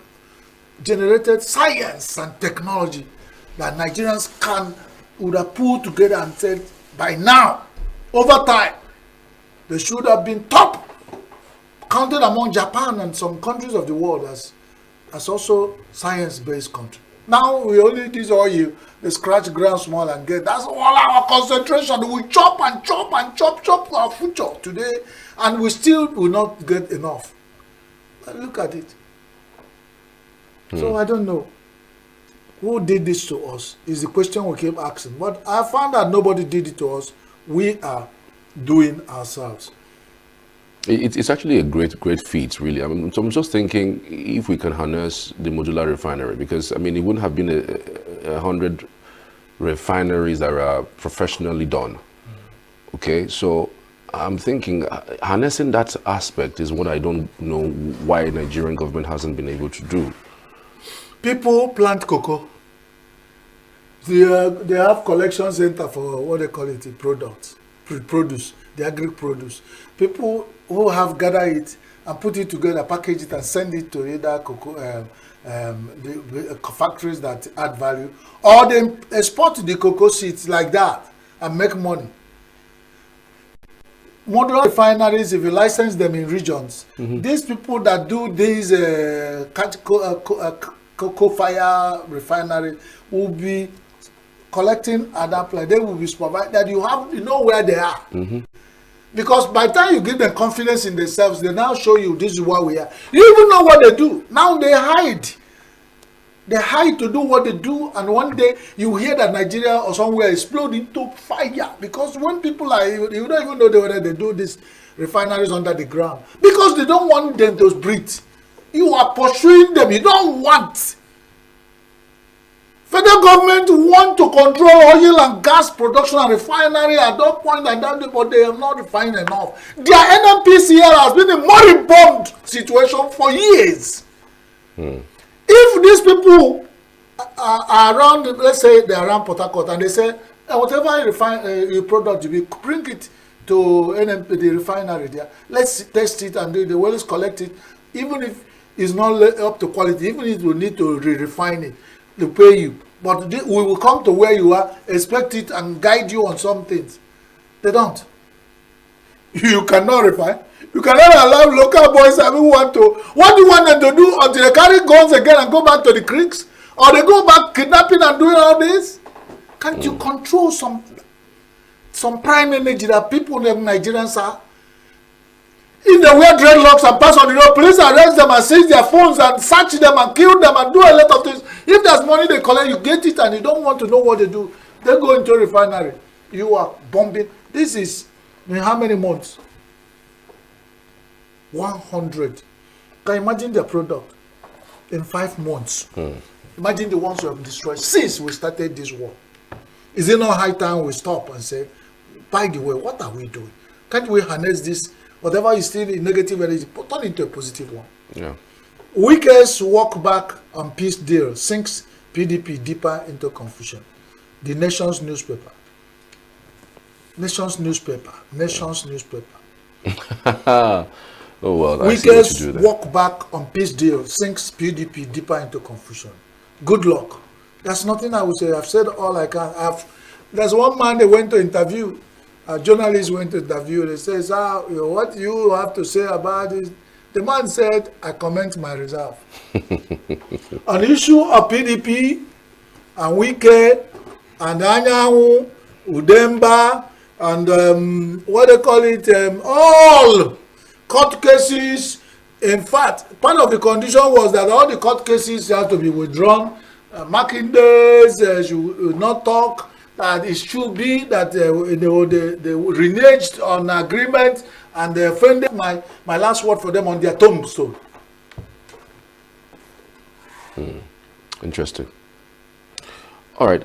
S9: generated science and technology that Nigerians would have pulled together and said, by now, over time, they should have been top, counted among Japan and some countries of the world as also science-based country. Now we only this oil, they scratch ground small and get, that's all our concentration. We chop and chop and chop our future today, and we still will not get enough. But look at it. So I don't know. Who did this to us is the question we keep asking. But I found that nobody did it to us. We are doing ourselves.
S4: It's actually a great feat, really. I mean, so I'm just thinking if we can harness the modular refinery, because I mean, it wouldn't have been 100 refineries that are professionally done. Okay, so I'm thinking harnessing that aspect is what I don't know why the Nigerian government hasn't been able to do.
S9: People plant cocoa. They have collection center for what they call it, the produce, the agri-produce. People who have gathered it and put it together, package it and send it to either cocoa, the factories that add value, or they export the cocoa seeds like that and make money. Modular refineries, if you license them in regions, these people that do these cocoa fire refinery will be collecting at that place. They will be supervised that you know where they are. Because by the time you give them confidence in themselves, they now show you this is what we are. You even know what they do. Now they hide. They hide to do what they do, and one day you hear that Nigeria or somewhere explode into fire. Because when people are, you don't even know whether they do these refineries under the ground. Because they don't want them to breathe. You are pursuing them. You don't want. Federal government want to control oil and gas production and refinery at that point and that, but they have not refined enough. Their NNPCL has been a moribund situation for years. If these people are around, let's say they're around Port Harcourt, and they say, whatever you product you bring it to the refinery there, let's test it and the wells collect it, even if it's not up to quality, even if we need to refine it, to pay you. But we will come to where you are, expect it and guide you on some things. They don't. You cannot refine. You cannot allow local boys who want to. What do you want them to do until they carry guns again and go back to the creeks? Or they go back kidnapping and doing all this? Can't you control some prime energy that people in Nigerians are? If they wear dreadlocks and pass on the road, police arrest them and seize their phones and search them and kill them and do a lot of things. If there's money they collect, you get it and you don't want to know what they do. They go into a refinery. You are bombing. This is in how many months? 100. Can you imagine the product in 5 months? Imagine the ones we have destroyed since we started this war. Is it not high time we stop and say, by the way, what are we doing? Can't we harness this? Whatever is still in negative energy, turn into a positive one.
S4: Yeah.
S9: Weakest walk back on peace deal sinks PDP deeper into confusion. The Nation's newspaper. Nation's newspaper. Nation's newspaper.
S4: Oh well, I see what you
S9: Weakest
S4: do there.
S9: walk back on peace deal sinks PDP deeper into confusion. Good luck. There's nothing I would say. I've said all I can. There's one man they went to interview. A journalist went to interview. They says, what you have to say about this? The man said, I comment my reserve. On the issue of PDP and Wike and Anyanwu, Udemba and what they call it, all court cases. In fact, part of the condition was that all the court cases have to be withdrawn. Marking days, should not talk. That it should be that they reneged on agreement and they offended my last word for them on their tombstone.
S4: Interesting. All right,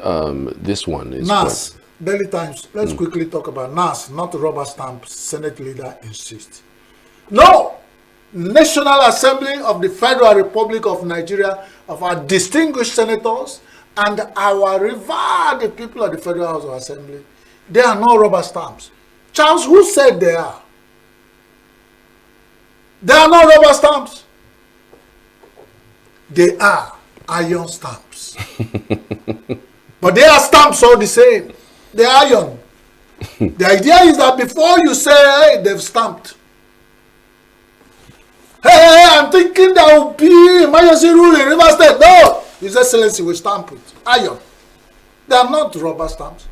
S4: this one is
S9: NAS, Daily Times. Let's quickly talk about NAS, not rubber stamp. Senate leader insists. No! National Assembly of the Federal Republic of Nigeria, of our distinguished senators, and our revered people of the Federal House of Assembly, they are not rubber stamps. Charles, who said they are? They are not rubber stamps. They are iron stamps. But they are stamps all the same. They are iron. The idea is that before you say, hey, they've stamped. Hey, I'm thinking there will be emergency rule in River State. No! His Excellency will stamp it. Iron. They are not rubber stamps.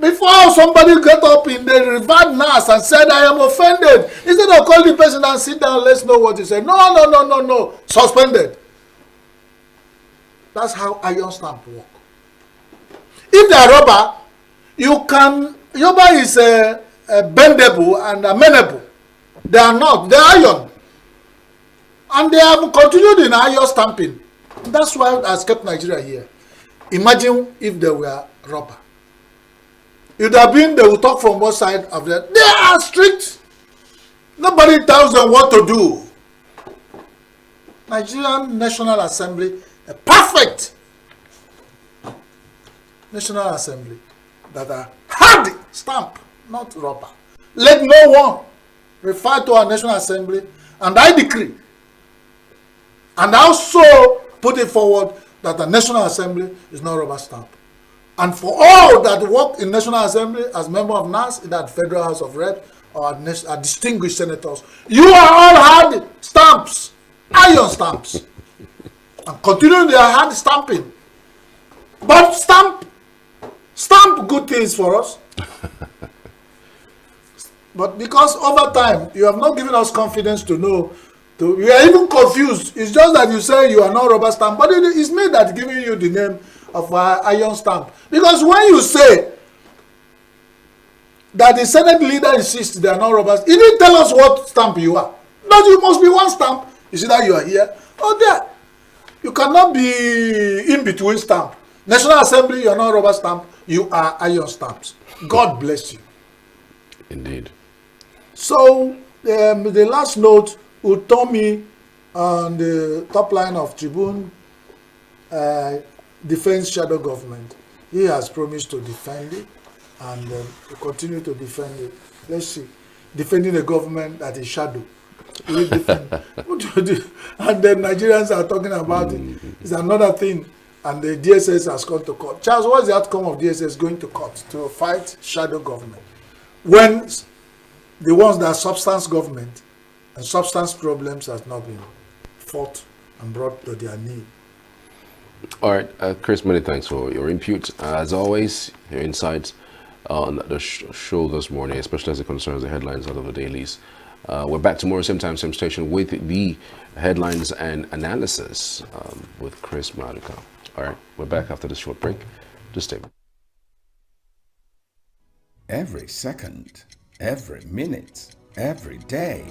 S9: Before somebody got up in the revered NAS and said, I am offended, instead of calling the person and sit down, let's know what he said. No. Suspended. That's how iron stamp work. If they are rubber, you can, rubber is bendable and amenable. They are not. They are iron. And they have continued in iron stamping. That's why has kept Nigeria here. Imagine if they were rubber. It would have been, they will talk from what side of that. They are strict. Nobody tells them what to do. Nigerian National Assembly, a perfect National Assembly that are hard stamp, not rubber. Let no one refer to our National Assembly, and I decree and also put it forward that the National Assembly is not rubber stamp. And for all that work in National Assembly as member of NAS in that Federal House of Rep or our distinguished senators, you are all hard stamps, iron stamps, and continuing their hard stamping. But stamp good things for us. But because over time you have not given us confidence to know You are even confused. It's just that you say you are not rubber stamp, but it's me that giving you the name of iron stamp. Because when you say that the Senate leader insists they are not robbers, he didn't tell us what stamp you are. But you must be one stamp. You see that you are here or there. You cannot be in between stamp. National Assembly, you are not rubber stamp. You are iron stamps. God bless you.
S4: Indeed.
S9: So the last note, Utomi on the top line of Tribune defends shadow government. He has promised to defend it and to continue to defend it. Let's see. Defending a government that is shadow. We defend. And then Nigerians are talking about it. It's another thing. And the DSS has gone to court. Charles, what is the outcome of DSS going to court to fight shadow government? When the ones that are substance government and substance problems has not been fought and brought to their knee.
S4: All right, Chris, many thanks for your input. As always, your insights on the show this morning, especially as it concerns the headlines out of the dailies. We're back tomorrow, same time, same station, with the headlines and analysis with Chris Maduka. All right, we're back after this short break. Just stay.
S6: Every second, every minute, every day,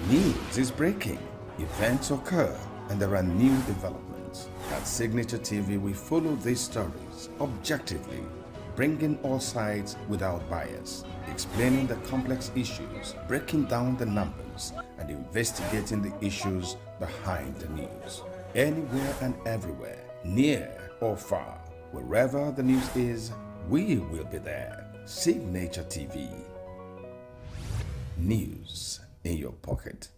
S6: news is breaking. Events occur, and there are new developments. At Signature TV, we follow these stories objectively, bringing all sides without bias, explaining the complex issues, breaking down the numbers, and investigating the issues behind the news. Anywhere and everywhere, near or far, wherever the news is, we will be there. Signature TV. News in your pocket.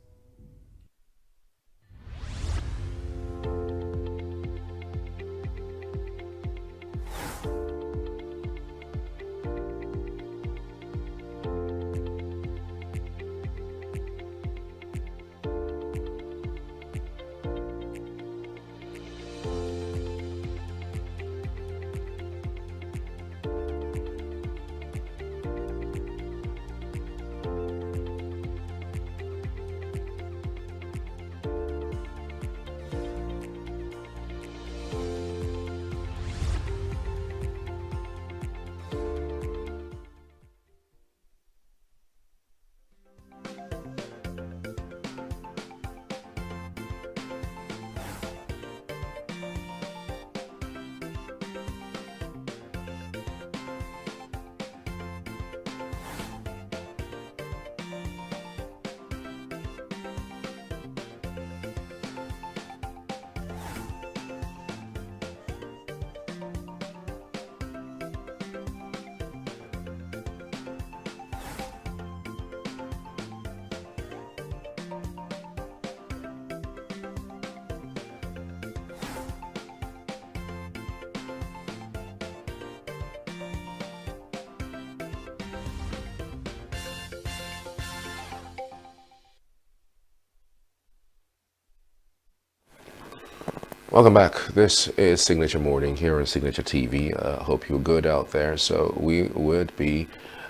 S4: Welcome back. This is Signature Morning here on Signature TV. Hope you're good out there. So we would be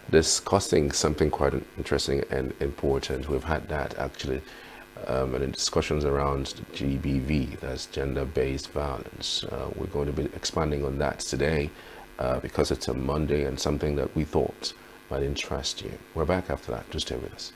S4: discussing something quite interesting and important. We've had that actually in discussions around GBV, that's gender-based violence. We're going to be expanding on that today because it's a Monday and something that we thought might interest you. We're back after that. Just stay with us.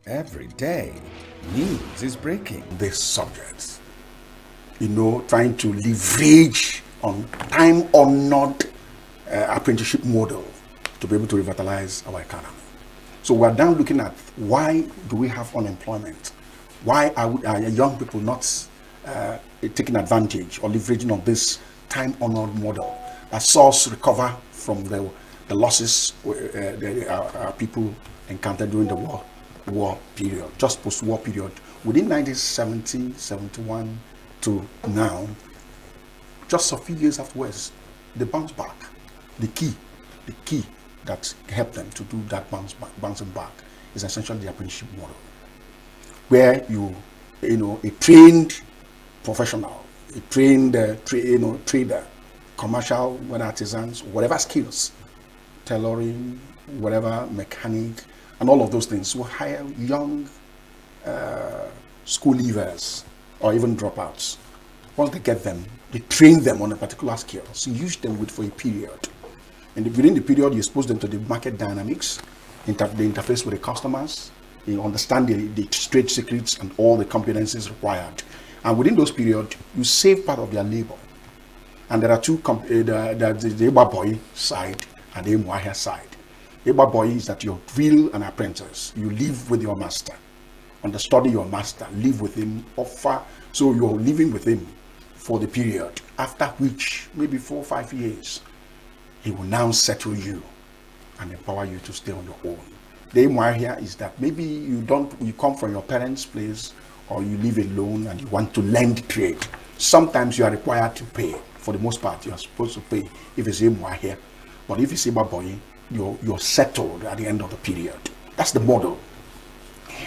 S6: Every day, news is breaking.
S11: This subject, trying to leverage on time-honored apprenticeship model to be able to revitalize our economy. So we're now looking at why do we have unemployment? Why are young people not taking advantage or leveraging on this time-honored model that saw us recover from the losses our people encountered during the war period, just post-war period. Within 1970, 71 to now, just a few years afterwards, they bounced back. The key that helped them to do that bouncing back is essentially the apprenticeship model, where a trained professional, a trained trader, commercial, whether artisans, whatever skills, tailoring, whatever, mechanic, and all of those things, will hire young school leavers or even dropouts. Once they get them, they train them on a particular skill, so use them for a period. And within the period, you expose them to the market dynamics, the interface with the customers, you understand the trade secrets and all the competencies required. And within those periods, you save part of their labor. And there are two, the Eba boy side and the Emuahia side. Eba boy is that you're real an apprentice. You live with your master, understudy your master, live with him, offer. So you're living with him for the period, after which, maybe 4 or 5 years, he will now settle you and empower you to stay on your own. The aim here is that maybe you come from your parents' place, or you live alone and you want to learn the trade. Sometimes you are required to pay. For the most part, you are supposed to pay if it's aim here. But if it's a boy, you're settled at the end of the period. That's the model.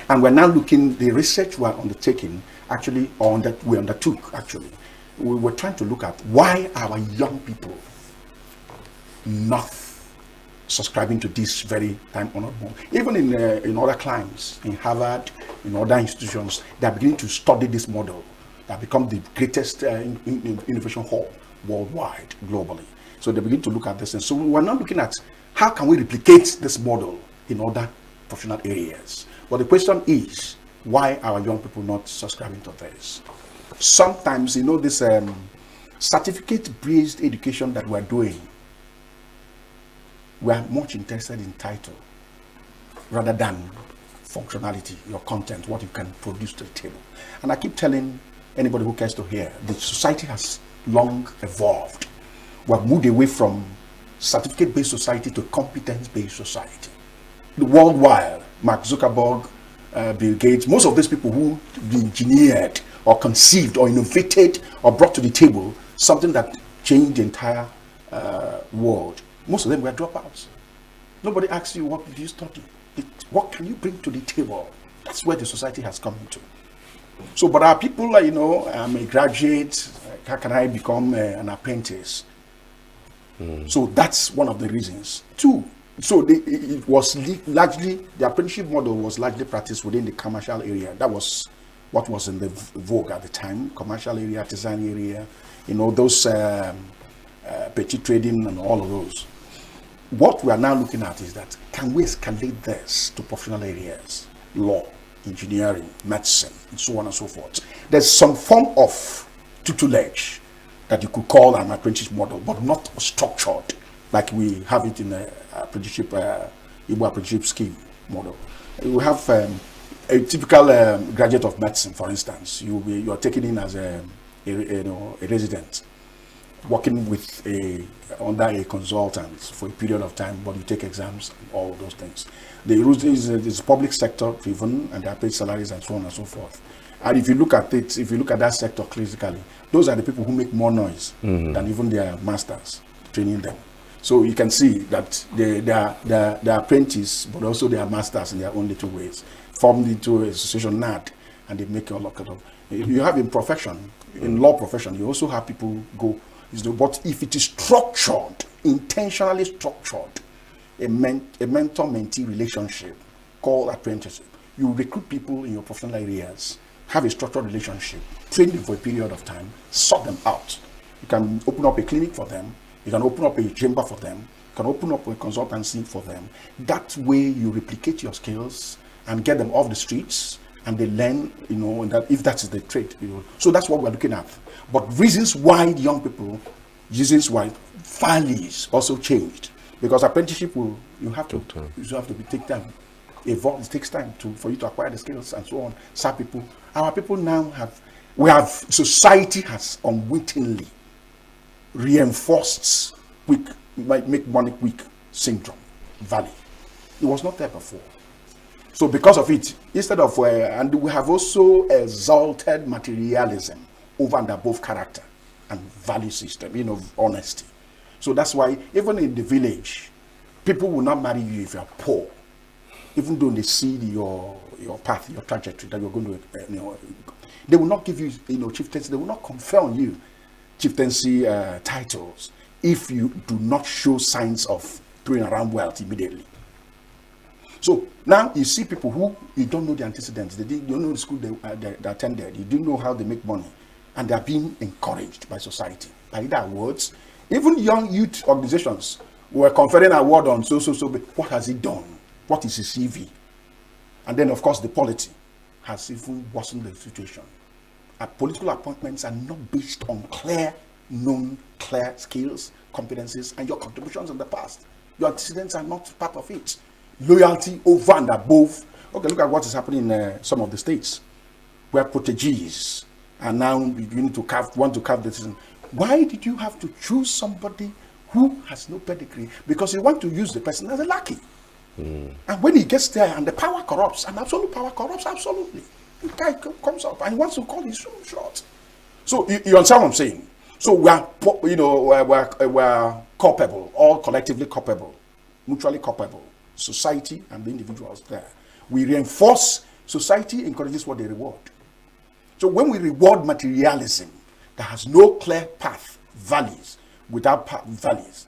S11: And we're now looking, the research we're undertaking, actually, we undertook, actually. We were trying to look at why our young people not subscribing to this very time-honored model. Even in other climes, in Harvard, in other institutions, they are beginning to study this model. That become the greatest innovation hub worldwide, globally. So they begin to look at this. And so we're now looking at how can we replicate this model in other professional areas. But the question is, why are young people not subscribing to this? Sometimes, this certificate-based education that we're doing, we are much interested in title rather than functionality, your content, what you can produce to the table. And I keep telling anybody who cares to hear, the society has long evolved. We have moved away from certificate-based society to competence-based society. Worldwide, Mark Zuckerberg, Bill Gates, most of these people who engineered or conceived or innovated or brought to the table something that changed the entire world, most of them were dropouts. Nobody asks you, what did you study? What can you bring to the table? That's where the society has come into. So, but our people, I'm a graduate, how can I become an apprentice? So that's one of the reasons. Two, so it was largely, the apprenticeship model was largely practiced within the commercial area. That was what was in the vogue at the time, commercial area, artisan area, those petty trading and all of those. What we are now looking at is that, can we escalate this to professional areas? Law, engineering, medicine, and so on and so forth. There's some form of tutelage that you could call an apprenticeship model, but not structured like we have it in the apprenticeship, Igbo apprenticeship scheme model. We have a typical graduate of medicine, for instance. You are taken in as a resident, working with under a consultant for a period of time, but you take exams and all of those things. The rules is public sector driven, and they are paid salaries and so on and so forth. And if you look at it, if you look at that sector critically, those are the people who make more noise than even their masters training them. So you can see that they are apprentices, but also they are masters in their own little ways, formed into a association NAD, and they make a lot of. You have in profession, in law profession, you also have people go. But if it is structured, intentionally structured, a mentor-mentee relationship called apprenticeship, you recruit people in your professional areas, have a structured relationship, train them for a period of time, sort them out. You can open up a clinic for them, you can open up a chamber for them, you can open up a consultancy for them. That way you replicate your skills and get them off the streets, and they learn, you know, that if that is the trade, you know. So that's what we're looking at. But reasons why young people, reasons why values also changed, because apprenticeship will take time. Evolve, it takes time for you to acquire the skills and so on. Some people, our people now society has unwittingly reinforced make money quick syndrome value. It was not there before. So because of it, instead of and we have also exalted materialism over and above character and value system, you know, honesty. So that's why even in the village, people will not marry you if you are poor, even though they see your path, your trajectory that you're going to, you know, they will not give you, you know, chieftaincy. They will not confer on you chieftaincy titles if you do not show signs of throwing around wealth immediately. So now you see people who you don't know the antecedents, you don't know the school they attended, you don't know how they make money, and they are being encouraged by society by either awards. Even young youth organizations were conferring an award on so. What has he done? What is his CV? And then of course the polity has even worsened the situation. Political appointments are not based on clear skills, competencies, and your contributions in the past. Your antecedents are not part of it. Loyalty over and above. Okay, look at what is happening in some of the states where protegees are now beginning to want to carve the decision. Why did you have to choose somebody who has no pedigree? Because you want to use the person as a lackey. And when he gets there and the power corrupts, and absolute power corrupts absolutely, the guy comes up and he wants to call his shot. So you understand what I'm saying? So we are, you know, we're culpable, all collectively culpable, mutually culpable. Society and the individuals there. We reinforce, society encourages what they reward. So when we reward materialism that has no clear path, values, without values,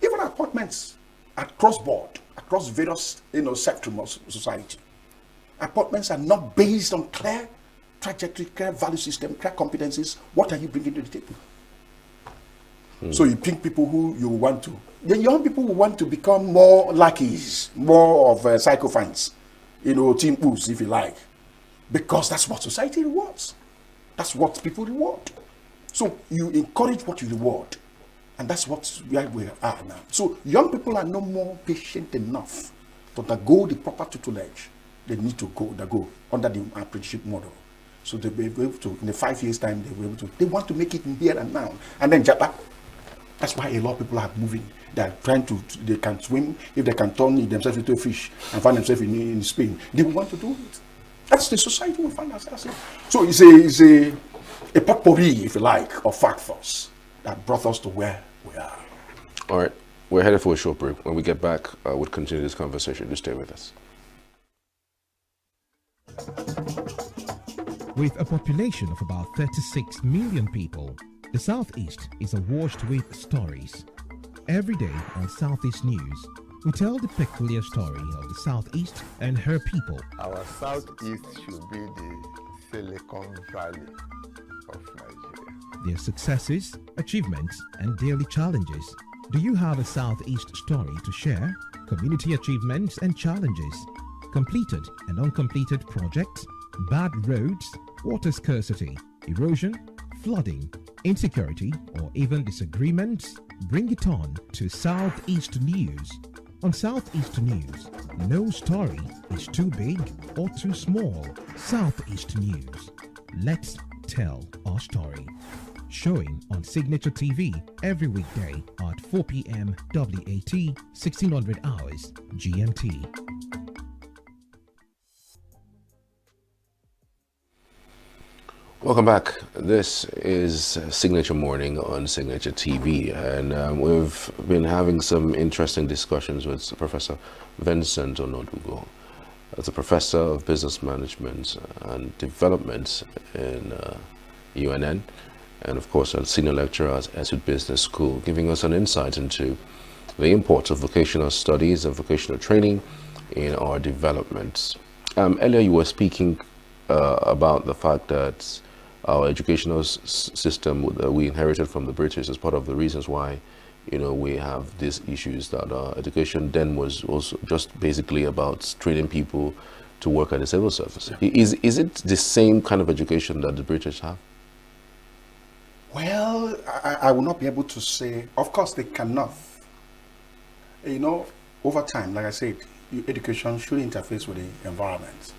S11: even appointments across board, across various, you know, spectrum of society, appointments are not based on clear trajectory, clear value system, clear competencies. What are you bringing to the table? So you pick people who you want to. The young people will want to become more lackeys, more of sycophants, you know, team oops, if you like, because that's what society rewards. That's what people reward. So you encourage what you reward, and that's where we are now. So young people are no more patient enough to go the proper tutelage. They need to go under the apprenticeship model. So they'll be able to, in the 5 years' time, they'll be able to. They want to make it in here and now, and then Japan. That's why a lot of people are moving. They are trying to, they can swim. If they can turn themselves into a fish and find themselves in Spain, they will want to do it. That's the society we find ourselves in. So it's a potpourri, if you like, of factors that brought us to where we are.
S4: All right. We're headed for a short break. When we get back, we'll continue this conversation. Do stay with us.
S5: With a population of about 36 million people, the Southeast is awash with stories. Every day on Southeast News, we tell the peculiar story of the Southeast and her people.
S12: Our Southeast should be the Silicon Valley of Nigeria.
S5: Their successes, achievements, and daily challenges. Do you have a Southeast story to share? Community achievements and challenges, completed and uncompleted projects, bad roads, water scarcity, erosion, flooding, insecurity, or even disagreements? Bring it on to Southeast News. On Southeast News, no story is too big or too small. Southeast News. Let's tell our story. Showing on Signature TV every weekday at 4 p.m. WAT, 1600 hours GMT.
S4: Welcome back. This is Signature Morning on Signature TV, and we've been having some interesting discussions with Professor Vincent ENUGU. As a professor of business management and development in UNN, and of course a senior lecturer at Esud Business School, giving us an insight into the import of vocational studies and vocational training in our development. Earlier you were speaking about the fact that our educational system that we inherited from the British is part of the reasons why, you know, we have these issues, that education then was also just basically about training people to work at the civil service. Yeah. Is it the same kind of education that the British have?
S11: Well, I will not be able to say. Of course, they cannot. You know, over time, like I said, education should interface with the environment.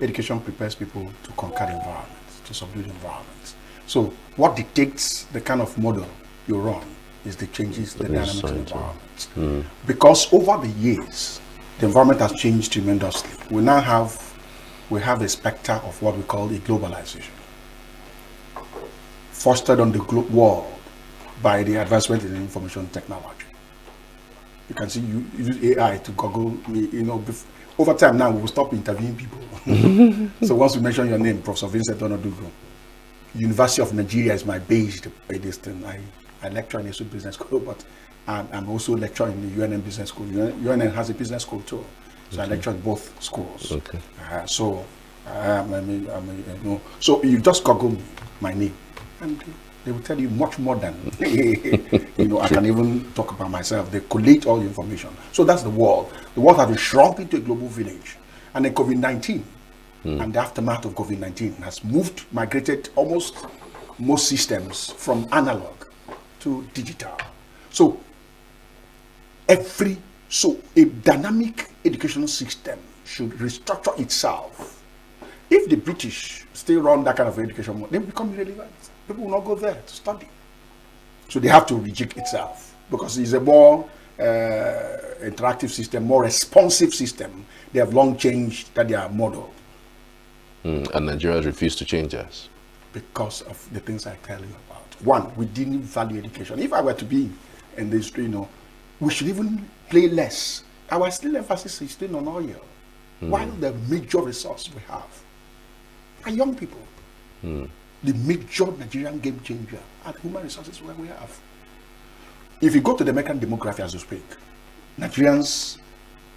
S11: Education prepares people to conquer the environment, to subdue the environment. So what dictates the kind of model you run is the changes, the dynamics of the environment. Because over the years, the environment has changed tremendously. We now have a specter of what we call a globalization, fostered on the world by the advancement in information technology. You can see you use AI to Google, you know, over time now we will stop interviewing people. So once we mention your name, Professor Vincent Onodugo, University of Nigeria is my base. This thing. I lecture in a business school, but I'm also lecturing in the UNM business school. UNM has a business school too, so I lecture in both schools. Okay. So you just Google my name, and they will tell you much more than you know. I can even talk about myself. They collate all the information. So that's the world. The world has been shrunk into a global village, and then COVID-19 and the aftermath of COVID-19 has migrated almost most systems from analog to digital. So a dynamic educational system should restructure itself. If the British still run that kind of education model, they become irrelevant. People will not go there to study. So they have to reject itself because it's a more interactive system, more responsive system. They have long changed their model.
S4: And Nigeria has refused to change us.
S11: Because of the things I tell you about. One, we didn't value education. If I were to be in this, you know, we should even play less. Our still emphasis is still on oil. While the major resource we have are young people. The major Nigerian game changer are the human resources where we have. If you go to the American demography as you speak, Nigerians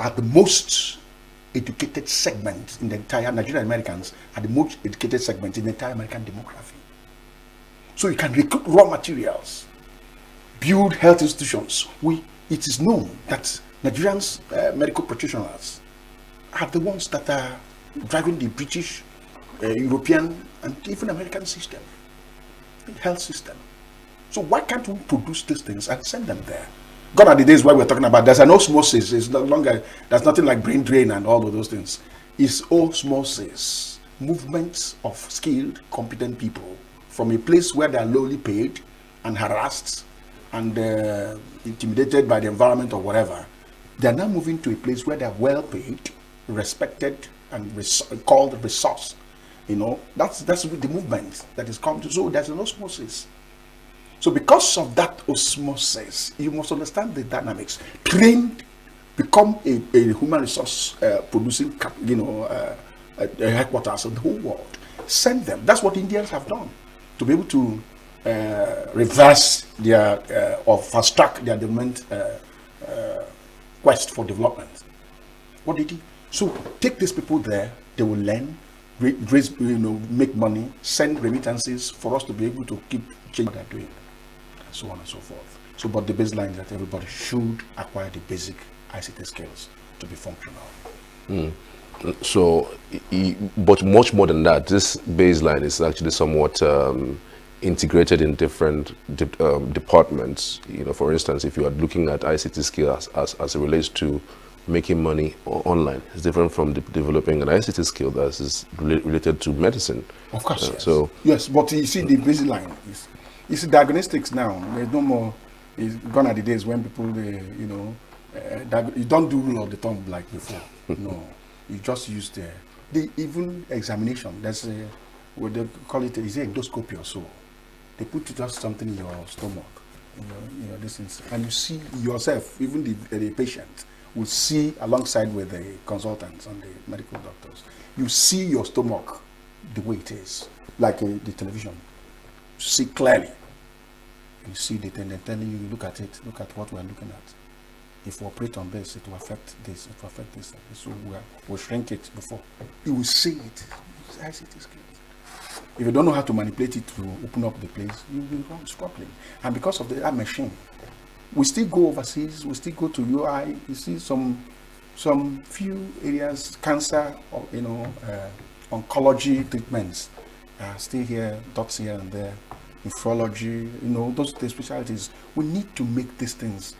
S11: are the most educated segment in the entire Nigerian Americans are the most educated segment in the entire American demography. So you can recruit raw materials, build health institutions. It is known that Nigerians medical practitioners are the ones that are driving the British, European, and even American system, health system. So why can't we produce these things and send them there? Gone are the days where we're talking about there's an osmosis. It's no longer, there's nothing like brain drain and all of those things. It's osmosis, movements of skilled, competent people from a place where they are lowly paid and harassed and intimidated by the environment or whatever. They are now moving to a place where they are well paid, respected, and called resource. You know, that's the movement that is coming to. So there's an osmosis. So because of that osmosis, you must understand the dynamics. Trained, become a human resource producing, headquarters in the whole world. Send them. That's what Indians have done to be able to reverse their or fast track their development quest for development. What did he? So take these people there. They will learn, raise, make money, send remittances for us to be able to keep changing what they're doing. So on and so forth. So, but the baseline is that everybody should acquire the basic ICT skills to be functional.
S4: So, but much more than that, this baseline is actually somewhat integrated in different departments. You know, for instance, if you are looking at ICT skills as it relates to making money online, it's different from developing an ICT skill that is related to medicine.
S11: Of course, yes.
S4: So
S11: yes, but you see the baseline is. You see, diagnostics now, there's no more, it's gone are the days when people, you don't do rule of the thumb like before. No, you just use the even examination. There's what they call it, is an endoscopy or so. They put just something in your stomach, this is, and you see yourself, even the patient will see alongside with the consultants and the medical doctors. You see your stomach the way it is, like the television. See clearly. You see the thing, they're telling you, look at it, look at what we're looking at. If we operate on this, it will affect this, it will affect this. So we'll shrink it before. You will see it. As it is. If you don't know how to manipulate it to open up the place, you'll be struggling. And because of that machine, we still go overseas, we still go to UI, you see some some few areas, cancer or oncology treatments still here, dots here and there, nephrology, those specialties. We need to make these things,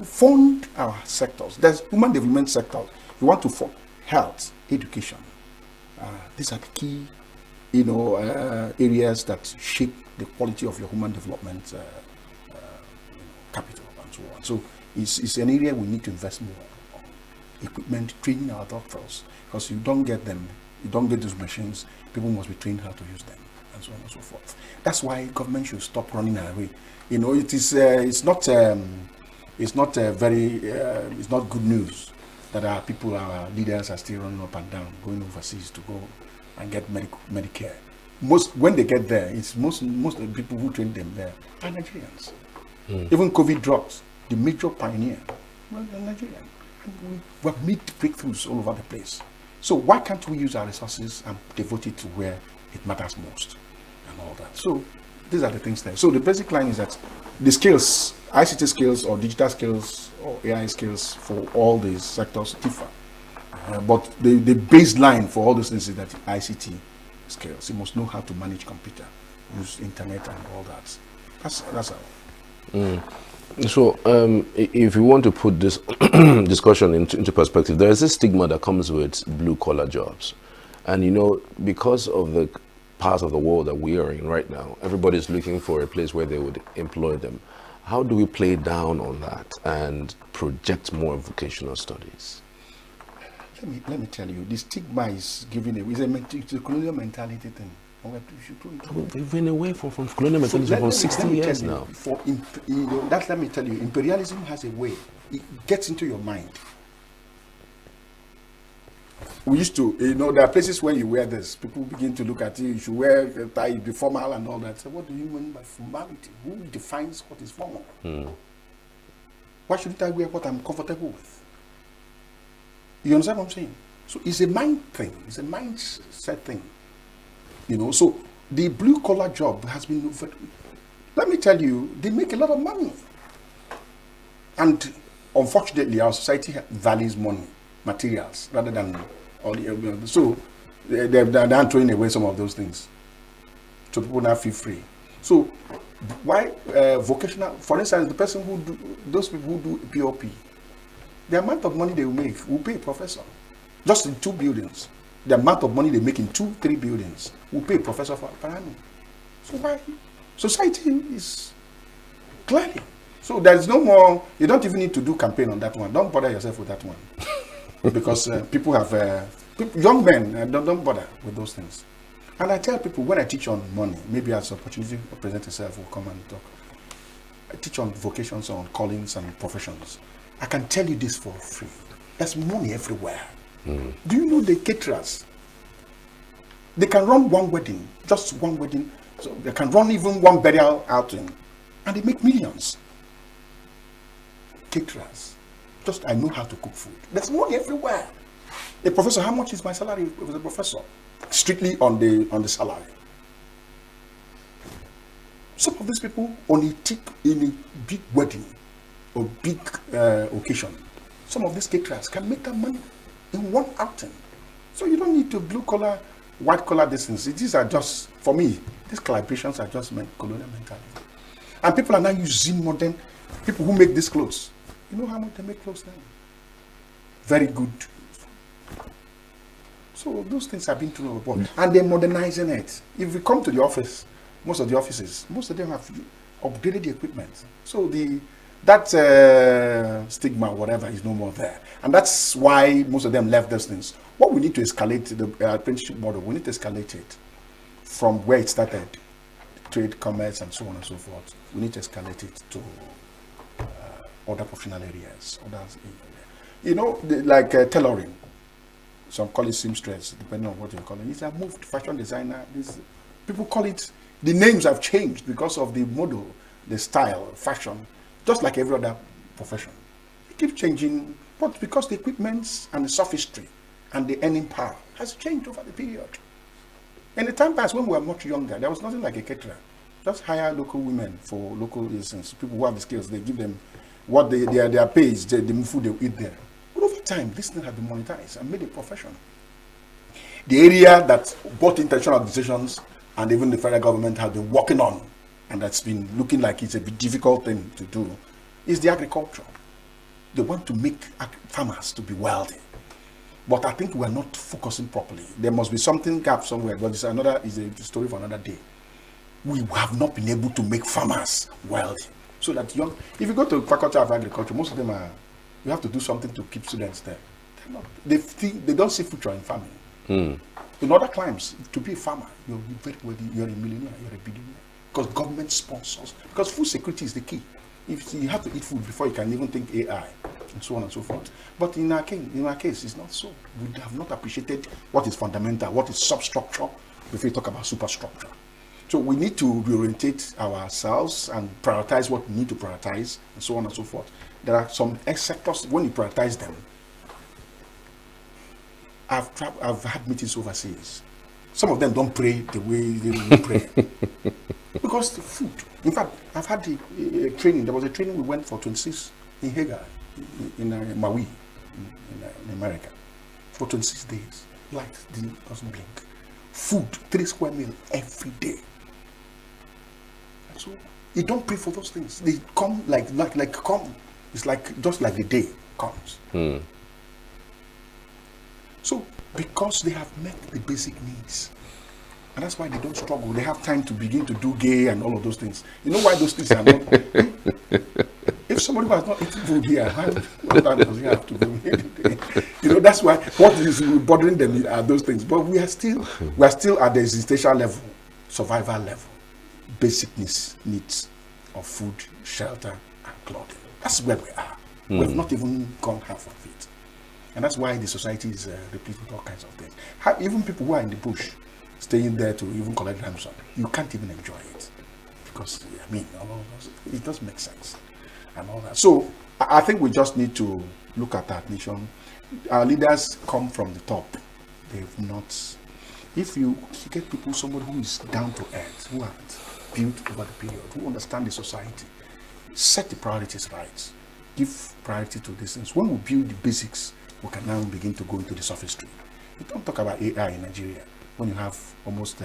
S11: fund our sectors. There's human development sector. You want to fund health, education. These are the key, areas that shape the quality of your human development capital and so on. So it's an area we need to invest more on. Equipment, training our doctors, because you don't get them, you don't get those machines, people must be trained how to use them, and so on and so forth. That's why government should stop running away. It's not good news that our people, our leaders are still running up and down, going overseas to go and get Medicare. When they get there, it's most of the people who train them there are Nigerians. Even COVID drugs, the major pioneer was a Nigerian. We have made breakthroughs all over the place. So why can't we use our resources and devote it to where it matters most and all that? So these are the things there. So the basic line is that the skills, ICT skills or digital skills or AI skills for all these sectors differ. But the baseline for all those things is that ICT skills. You must know how to manage computer, use internet and all that. That's how.
S4: So if you want to put this discussion into perspective, there is a stigma that comes with blue-collar jobs. And because of the part of the world that we are in right now, everybody's looking for a place where they would employ them. How do we play down on that and project more vocational studies?
S11: Let me tell you, the stigma is given away. It's a colonial mentality thing.
S4: We've been away from colonial mentality for 60 years now.
S11: Let me tell you, imperialism has a way. It gets into your mind. We used to, there are places where you wear this. People begin to look at you. You should wear a tie, be formal and all that. So what do you mean by formality? Who defines what is formal? Why shouldn't I wear what I'm comfortable with? You understand what I'm saying? So it's a mind thing. It's a mindset thing. So the blue-collar job has been, let me tell you, they make a lot of money. And unfortunately, our society values money, materials, rather than all the, so they're throwing away some of those things. So people now feel free. So why vocational, for instance, the person who those people who do POP, the amount of money they will make will pay a professor. Just in 2 buildings. The amount of money they make in 2-3 buildings will pay a professor per annum. So why? Society is clearly. So there's no more, you don't even need to do campaign on that one. Don't bother yourself with that one. Because people have, young men, don't bother with those things. And I tell people, when I teach on money, maybe as an opportunity to present yourself, will come and talk. I teach on vocations, on callings and professions. I can tell you this for free. There's money everywhere. Do you know the caterers? They can run one wedding, just one wedding. So they can run even one burial outing, and they make millions. Caterers. Just, I know how to cook food. There's money everywhere. A professor, how much is my salary as a professor? Strictly on the salary. Some of these people only take in a big wedding or big occasion. Some of these caterers can make that money in one outing. So you don't need to blue collar, white collar distance. These are just, for me, these collaborations are just colonial mentality. And people are now using modern, people who make these clothes. You know how much they make clothes now? Very good. So those things have been through overboard. And they're modernizing it. If we come to the office, most of the offices, most of them have upgraded the equipment. So that stigma, whatever, is no more there. And that's why most of them left those things. What we need to escalate the apprenticeship model, we need to escalate it from where it started, trade, commerce, and so on and so forth. We need to escalate it to other professional areas. Like tailoring. Some call it seamstress, depending on what you call it. It's a moved fashion designer. People call it, the names have changed because of the model, the style, fashion, just like every other profession. It keeps changing, but because the equipment and the sophistry and the earning power has changed over the period. In the time past, when we were much younger, there was nothing like a caterer. Just hire local women for local reasons. People who have the skills, they give them what their pay is, the food they eat there. any time this thing has been monetized and made a profession. The area that both international organizations and even the federal government have been working on, and that's been looking like it's a difficult thing to do, is the agriculture. They want to make farmers to be wealthy. But I think we're not focusing properly. There must be something gap somewhere, but it's a story for another day. We have not been able to make farmers wealthy. So that if you go to Faculty of Agriculture, most of them are, you have to do something to keep students there. They don't see future in farming. In other climes, to be a farmer, you're very wealthy, you're a millionaire, you're a billionaire. Because government sponsors, because food security is the key. If you have to eat food before you can even think AI, and so on and so forth. But in our case, it's not so. We have not appreciated what is fundamental, what is substructure, before you talk about superstructure. So we need to reorientate ourselves and prioritize what we need to prioritize, and so on and so forth. There are some sectors, when you prioritize them, I've had meetings overseas. Some of them don't pray the way they will pray. Because the food. In fact, I've had a training. There was a training we went for 26 in Hagar, in Maui, in America, for 26 days. Light doesn't blink. Food, 3 square meals every day. So you don't pray for those things. They come like come. It's like just like the day comes. So because they have met the basic needs, and that's why they don't struggle. They have time to begin to do gay and all of those things. You know why those things are not? If somebody was not eating food here, what time does he have to go? You know, that's why what is bothering them are those things. But we are still at the existential level, survival level, basic needs of food, shelter, and clothing. That's where we are. We've not even gone half of it. And that's why the society is replete with all kinds of things. Even people who are in the bush, staying there to even collect ransom, you can't even enjoy it. Because, I mean, it doesn't make sense. And all that. So, I think we just need to look at that nation. Our leaders come from the top. They've not... If you get people, somebody who is down to earth, who have built over the period, who understand the society, set the priorities right, give priority to these things. When we build the basics, we can now begin to go into the sophistry. You don't talk about AI in Nigeria when you have almost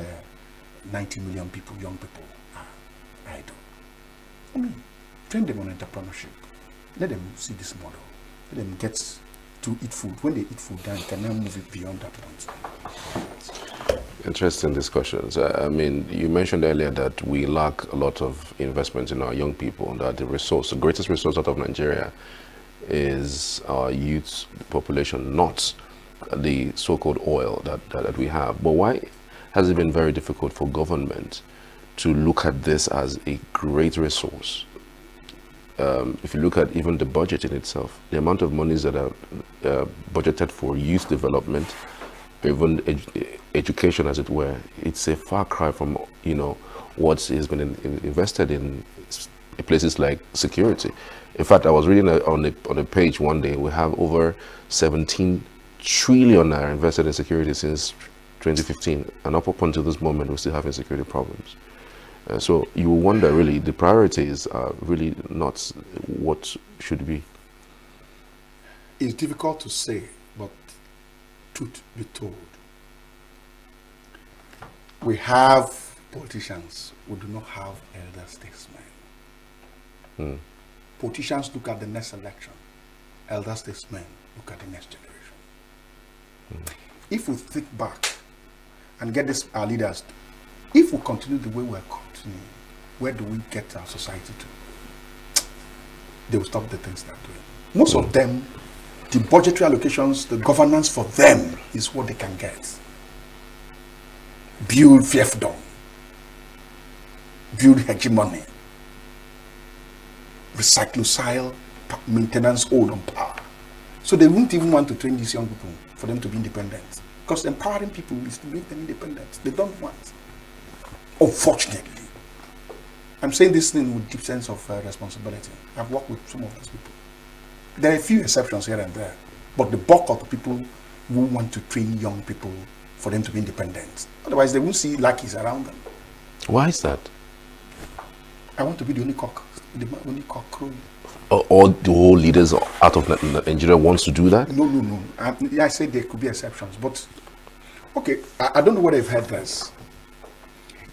S11: 90 million people, young people, are idle. I mean, train them on entrepreneurship. Let them see this model. Let them get to eat food. When they eat food, then you can now move it beyond that point.
S4: Interesting discussions. I mean, you mentioned earlier that we lack a lot of investment in our young people, and that the greatest resource out of Nigeria is our youth population, not the so-called oil that we have. But why has it been very difficult for government to look at this as a great resource? If you look at even the budget in itself, the amount of monies that are budgeted for youth development, even education, as it were, it's a far cry from, you know, what has been invested in places like security. In fact, I was reading on a page one day, we have over 17 trillion naira invested in security since 2015, and up until this moment, we're still having security problems. So you wonder, really, the priorities are really not what should be.
S11: It's difficult to say, but truth be told, we have politicians who do not have elder statesmen. Politicians look at the next election. Elder statesmen look at the next generation. If we think back and get our leaders, if we continue the way we're continuing, where do we get our society to? They will stop the things they're doing. Most of them, the budgetary allocations, the governance for them is what they can get. Build fiefdom, build hegemony, recyclocile maintenance hold on power. So they won't even want to train these young people for them to be independent. Because empowering people is to make them independent. They don't want. Unfortunately. I'm saying this thing with deep sense of responsibility. I've worked with some of those people. There are a few exceptions here and there. But the bulk of the people who want to train young people for them to be independent. Otherwise, they won't see lackeys around them.
S4: Why is that?
S11: I want to be the only cock crowing.
S4: All the whole leaders out of Nigeria wants to do that?
S11: No. I said there could be exceptions, but okay, I don't know whether you've heard this.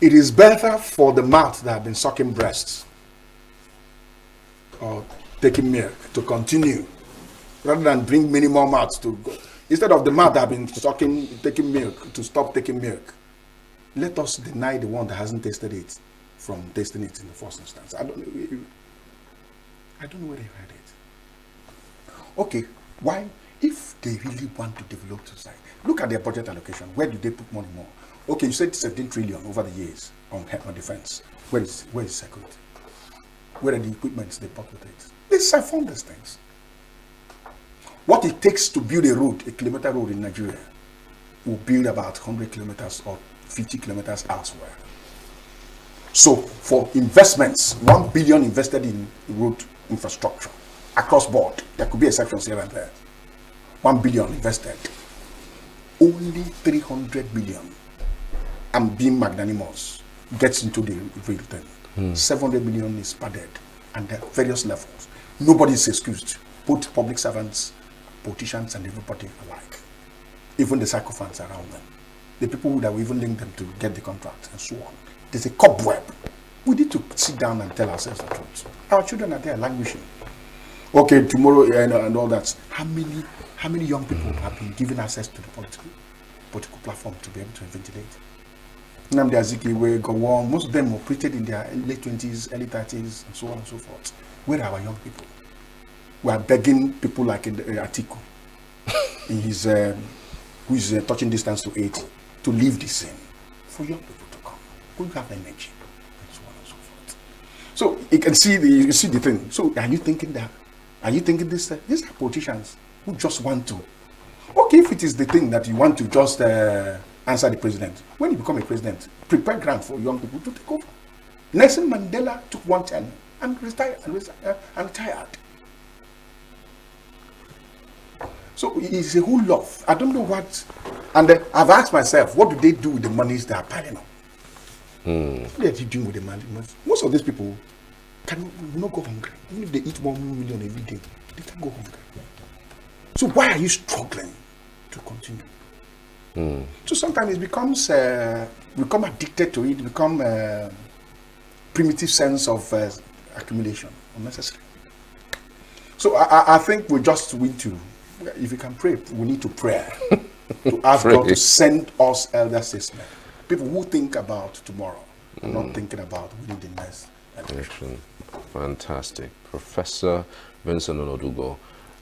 S11: It is better for the mouth that have been sucking breasts or taking milk to continue rather than bring many more mouths to go. Instead of the mouth that have been taking milk to stop taking milk, let us deny the one that hasn't tasted it from tasting it in the first instance. I don't know whether you heard it. Okay, why? If they really want to develop society, look at their budget allocation. Where do they put money more? Okay, you said 17 trillion over the years on defense. Where is security? Where are the equipments they bought with it? They siphon these things. What it takes to build a road, a kilometer road in Nigeria, will build about 100 kilometers or 50 kilometers elsewhere. So for investments, 1 billion invested in road infrastructure across board, there could be exceptions here and there. 1 billion invested. Only 300 billion, I'm being magnanimous, gets into the real thing. 700 million is padded, and at various levels. Nobody is excused. Both public servants, politicians, and everybody alike. Even the sycophants around them. The people that will even link them to get the contract and so on. There's a cobweb. We need to sit down and tell ourselves the truth. Our children are there languishing. Okay, tomorrow and all that. How many young people have been given access to the political platform to be able to ventilate? Nnamdi Azikiwe, Gowon, most of them operated in their late 20s, early 30s, and so on and so forth. Where are our young people? We are begging people like Atiku, in his, who is touching distance to 80, to leave the scene for young people to come, who have energy, and so on and so forth. So you can see the thing. So are you thinking that? Are you thinking this? These are politicians who just want to. Okay, if it is the thing that you want to just answer the president, when you become a president, prepare ground for young people to take over. Nelson Mandela took 110 and retired. So it's a whole lot. I don't know what, and I've asked myself, what do they do with the monies they are piling up? What are they doing with the money? Most of these people will not go hungry. Even if they eat 1 million every day, they can't go hungry. So why are you struggling to continue? So sometimes it becomes, become addicted to it, become a primitive sense of accumulation, unnecessary. So I think we just need to, if we can pray, we need to pray to ask God to send us elder statesmen, people who think about tomorrow, and not thinking about within the next election.
S4: Fantastic. Professor Vincent ENUGU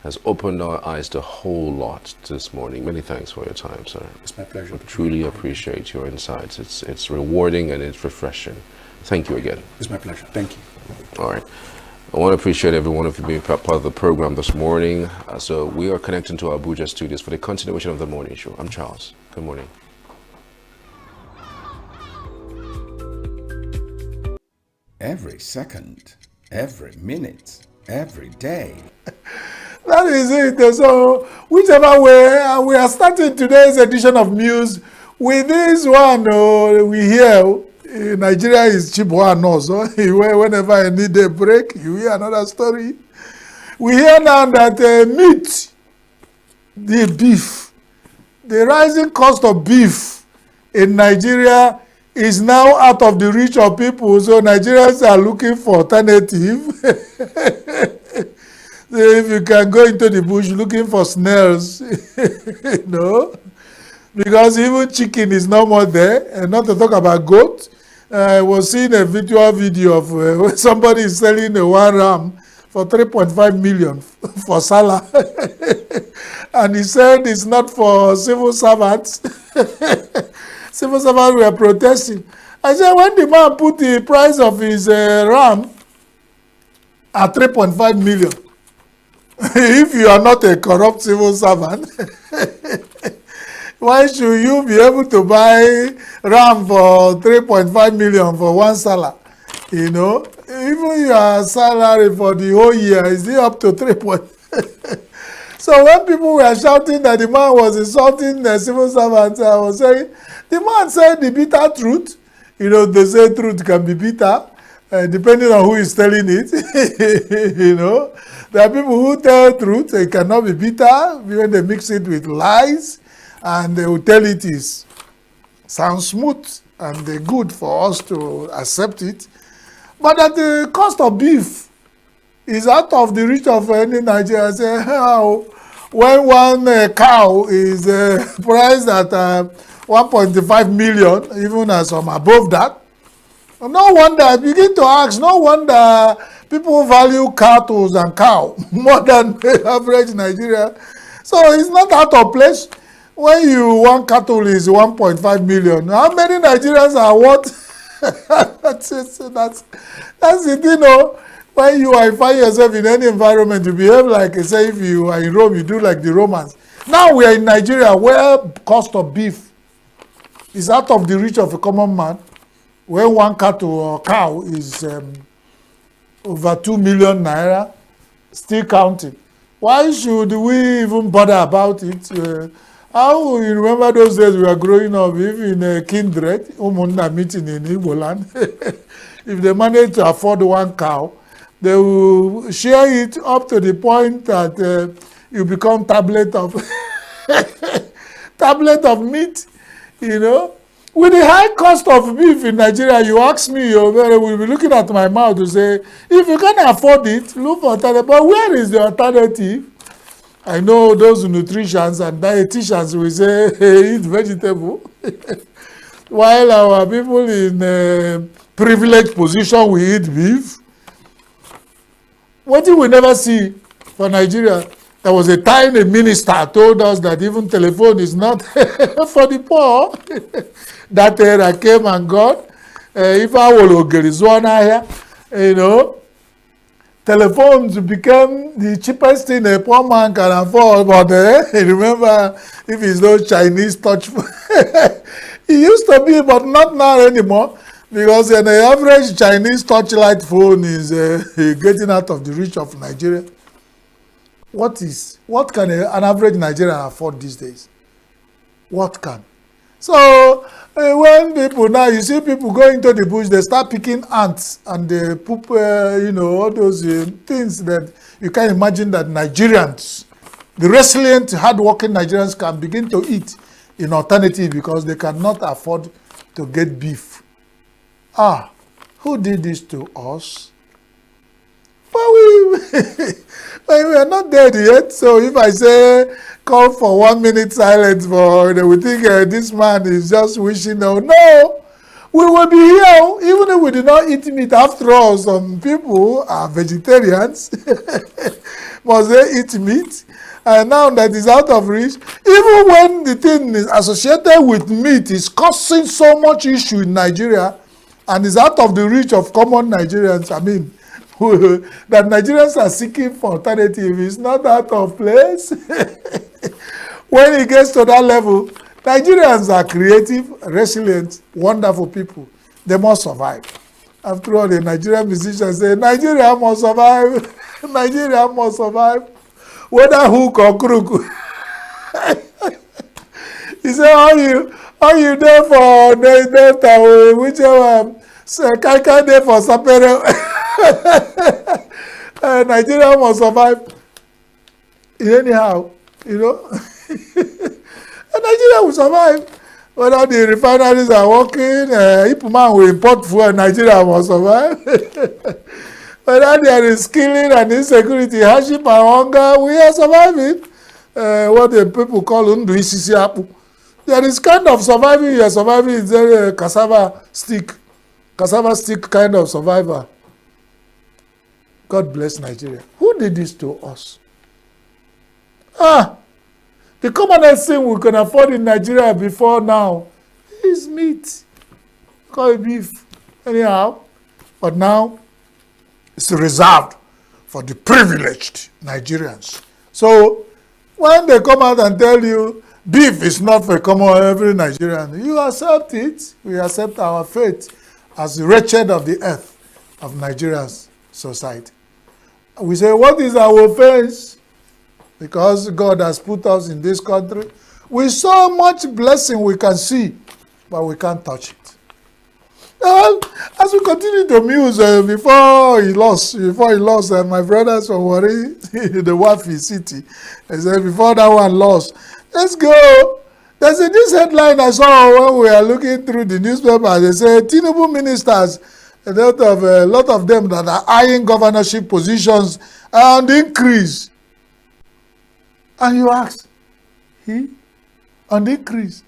S4: has opened our eyes to a whole lot this morning. Many thanks for your time, sir.
S11: It's my pleasure.
S4: I truly appreciate your insights. It's rewarding and it's refreshing. Thank you again.
S11: It's my pleasure. Thank you.
S4: All right. I want to appreciate every one of you being part of the program this morning. So we are connecting to our Abuja studios for the continuation of the morning show. I'm Charles. Good morning.
S6: Every second, every minute, every day.
S9: That is it. So, whichever way, we are starting today's edition of news with this one. We hear Nigeria is cheap one also. Whenever I need a break, you hear another story. We hear now that meat, the beef, the rising cost of beef in Nigeria is now out of the reach of people. So Nigerians are looking for alternative. So if you can go into the bush looking for snails, you know, because even chicken is no more there, and not to talk about goat. I was seeing a video of somebody selling a 1 ram for 3.5 million for Salah. And he said it's not for civil servants. Civil servants were protesting. I said, when the man put the price of his ram at 3.5 million, if you are not a corrupt civil servant, why should you be able to buy ram for 3.5 million for one Salah? You know, even your salary for the whole year is up to 3. So when people were shouting that the man was insulting the civil servants, I was saying, the man said the bitter truth. You know, they say truth can be bitter. depending on who is telling it. You know, there are people who tell truth. It cannot be bitter when they mix it with lies, and they will tell it is sounds smooth and good for us to accept it. But at the cost of beef is out of the reach of any Nigerian. Say, how when one cow is priced at 1.5 million, even as some above that, no wonder, I begin to ask, no wonder people value cattle and cow more than the average Nigerian. So it's not out of place. When one cattle is 1.5 million, how many Nigerians are what? that's the thing, you know. When you find yourself in any environment, you behave like, say, if you are in Rome, you do like the Romans. Now we are in Nigeria, where cost of beef is out of the reach of a common man, where one cattle or cow is over 2 million naira, still counting. Why should we even bother about it? How you remember those days we were growing up, if in a kindred, Umunda meeting in Igbo land, if they manage to afford one cow, they will share it up to the point that you become tablet of meat, you know. With the high cost of beef in Nigeria, you ask me, you will be looking at my mouth to say, if you can't afford it, look for alternative. But where is the alternative? I know those nutritionists and dietitians will say, hey, eat vegetable. While our people in a privileged position will eat beef. What did we never see for Nigeria? There was a time a minister told us that even telephone is not for the poor. That era came and gone. If I will get one here, you know, telephones became the cheapest thing a poor man can afford. But remember, if it's those Chinese touch phone, it used to be, but not now anymore. Because an average Chinese touchlight phone is getting out of the reach of Nigeria. What can an average Nigerian afford these days? What can? So when people now, you see people go into the bush, they start picking ants and they poop, you know, all those things that you can imagine that Nigerians, the resilient, hardworking Nigerians can begin to eat in alternative because they cannot afford to get beef. Who did this to us? Well, we are not dead yet. So if I say call for 1 minute silence, they will think this man is just wishing. No, we will be here even if we do not eat meat. After all, some people are vegetarians. Must they eat meat? And now that is out of reach, even when the thing is associated with meat is causing so much issue in Nigeria, and is out of the reach of common Nigerians, I mean, that Nigerians are seeking for alternative is not out of place. When it gets to that level, Nigerians are creative, resilient, wonderful people. They must survive. After all, the Nigerian musicians say, Nigeria must survive. Nigeria must survive. Whether hook or crook. He said, all you there for the Delta, whichever, Kaka there for Sapere. Nigeria must survive. Anyhow, you know. Nigeria will survive. Whether the refineries are working, Ipman will import food, Nigeria must survive. Whether there is killing and insecurity, hardship and hunger, we are surviving. What the people call Undu Isisi Apu. There is kind of surviving, you are surviving, it's a cassava stick kind of survivor. God bless Nigeria. Who did this to us? The commonest thing we can afford in Nigeria before now is meat. Call it beef. Anyhow. But now, it's reserved for the privileged Nigerians. So, when they come out and tell you, beef is not for every Nigerian, you accept it. We accept our fate as the wretched of the earth of Nigeria's society. We say, what is our offense? Because God has put us in this country with so much blessing we can see, but we can't touch it. As we continue to muse, before he lost, my brothers from Wari, the Wafi city, I said, before that one lost, let's go. There's this headline I saw when we are looking through the newspaper. They say Tinubu ministers, a lot of them that are eyeing governorship positions are on the increase. And you ask, on the increase?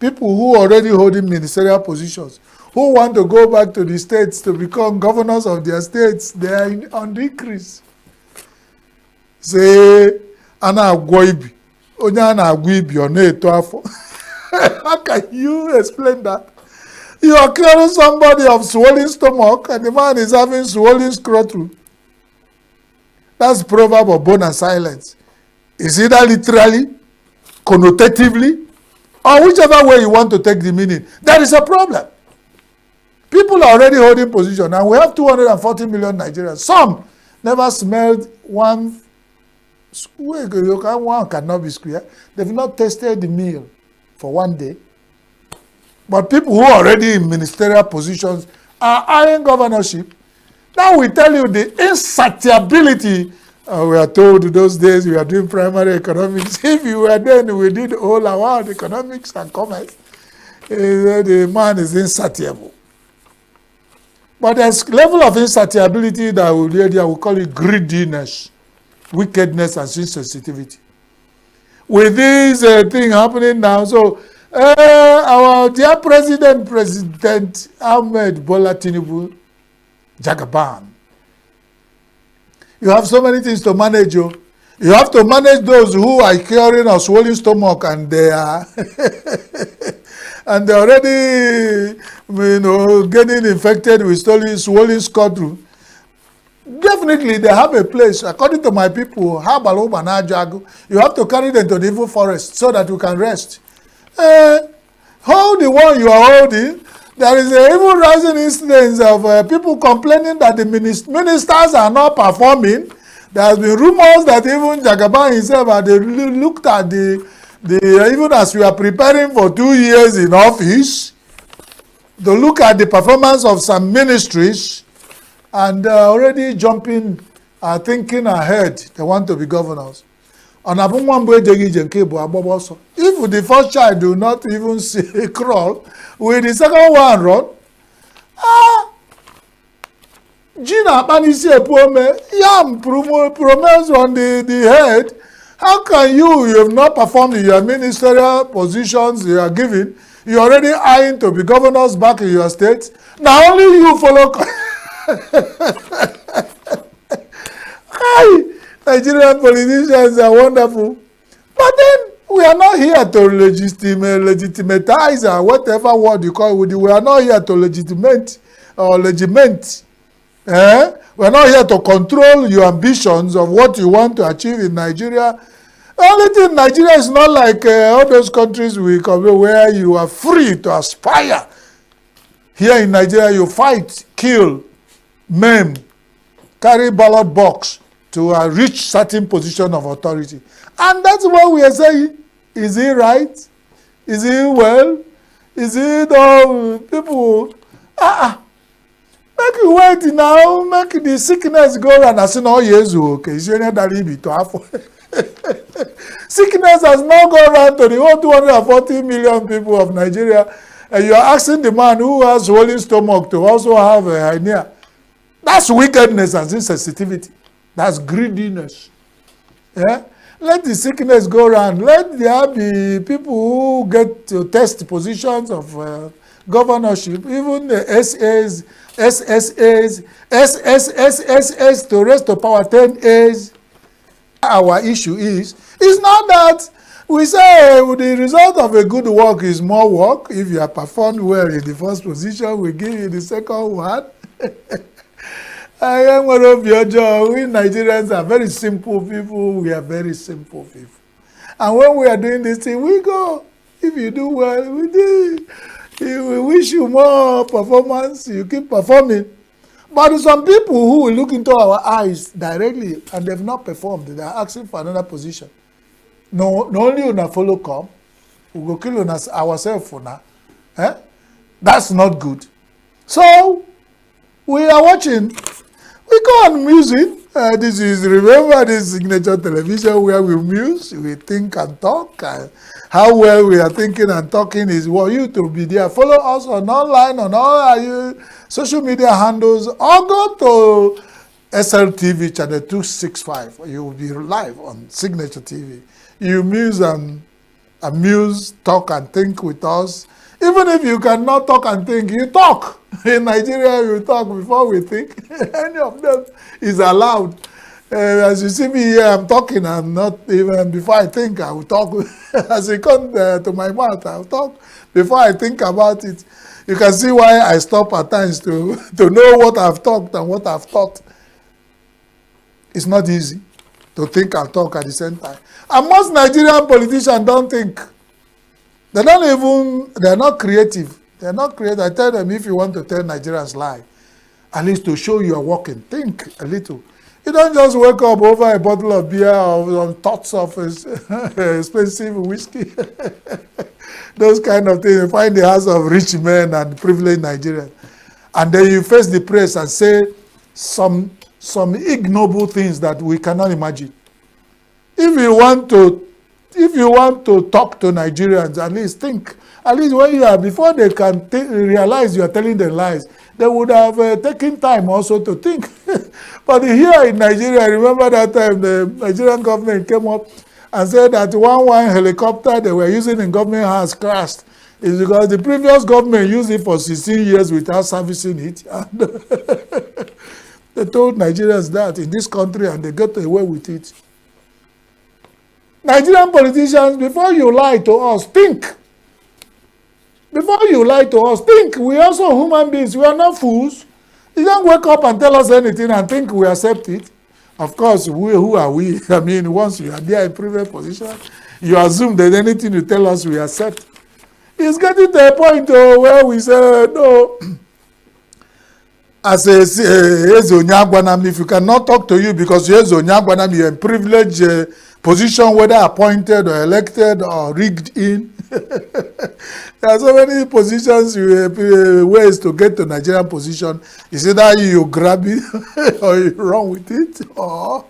S9: People who are already holding ministerial positions, who want to go back to the states to become governors of their states, they are on the increase. Say, Ana Agwaibi, Onyana Agwibi, or Neto Afo. How can you explain that? You are curing somebody of swollen stomach, and the man is having swollen scrotum. That's proverb of bone and silence. Is it that literally, connotatively, or whichever way you want to take the meaning? There is a problem. People are already holding position, and we have 240 million Nigerians. Some never smelled one cannot be square. They've not tasted the meal for one day. But people who are already in ministerial positions are eyeing governorship. Now we tell you the insatiability. We are told those days we are doing primary economics. If you were then, we did all our economics and commerce. The man is insatiable. But there's level of insatiability that we call it greediness, wickedness, and insensitivity. With this thing happening now, so our dear President Ahmed Bola Tinubu, Jagaban, you have so many things to manage. You have to manage those who are carrying a swollen stomach, and they are and they're already, getting infected with swollen scrotum. Definitely, they have a place. According to my people, you have to carry them to the evil forest so that you can rest. Hold the one you are holding. There is a even rising incidence of people complaining that the ministers are not performing. There has been rumors that even Jagaban himself had looked at even as we are preparing for 2 years in office, to look at the performance of some ministries, and already jumping, thinking ahead. They want to be governors. If the first child do not even crawl, will the second one run? Gina Panisi Epome, yam promotes on the head. How can you have not performed in your ministerial positions you are given? You're already eyeing to be governors back in your state. Now only you follow. Hi, Nigerian politicians are wonderful. But then we are not here to legitimatize or whatever word you call it. We are not here to legitimate or legiment. We are not here to control your ambitions of what you want to achieve in Nigeria. The only thing, Nigeria is not like all those countries we cover where you are free to aspire. Here in Nigeria, you fight, kill, maim, carry ballot box to reach certain position of authority. And that's what we are saying. Is it right? Is it well? Is it people? Make you wait now, make the sickness go and I say, no, yes, okay. Sickness has now gone around to the whole 240 million people of Nigeria, and you are asking the man who has swollen stomach to also have a hernia. That's wickedness and insensitivity. That's greediness. Yeah? Let the sickness go around. Let there be people who get to test positions of governorship, even the SAs, SSAs, SSSSS to raise to power 10As. Our issue is not that we say the result of a good work is more work. If you have performed well in the first position, we give you the second one. I am one of your job. We Nigerians are very simple people. We are very simple people. And when we are doing this thing, we go. If you do well, we do. We wish you more performance. You keep performing. But some people who will look into our eyes directly and they've not performed, they are asking for another position. No only una follow come, we go kill ourselves for now. That's not good. So we are watching. We go on music. This is, remember this signature television where we muse, we think and talk. And how well we are thinking and talking is for you to be there. Follow us on online, on all our social media handles, or go to SLTV channel 265. You will be live on Signature TV. You muse and amuse, talk and think with us. Even if you cannot talk and think, you talk. In Nigeria, you talk before we think. Any of them is allowed. As you see me here, I'm talking. I'm not even, before I think, I will talk. As it comes to my mouth, I will talk before I think about it. You can see why I stop at times to know what I've talked and what I've thought. It's not easy to think and talk at the same time. And most Nigerian politicians don't think. They're not creative. They're not creative. I tell them, if you want to tell Nigerians lie, at least to show you are working, think a little. You don't just wake up over a bottle of beer or on thoughts of expensive whiskey. Those kind of things. You find the house of rich men and privileged Nigerians. And then you face the press and say some ignoble things that we cannot imagine. If you want to talk to Nigerians, at least think. At least when you are, before they can realize you are telling them lies, they would have taken time also to think. But here in Nigeria, I remember that time the Nigerian government came up and said that one helicopter they were using in government has crashed. It's because the previous government used it for 16 years without servicing it. And they told Nigerians that in this country and they got away with it. Nigerian politicians, before you lie to us, think. Before you lie to us, think. We are also human beings. We are not fools. You don't wake up and tell us anything and think we accept it. Of course, who are we? I mean, once you are there in previous position, you assume that anything you tell us we accept. It's getting to a point where we say, no. As if you cannot talk to you because you're in privileged position, whether appointed or elected or rigged in. There are so many positions, ways to get to Nigerian position. It's either you grab it or you run with it, or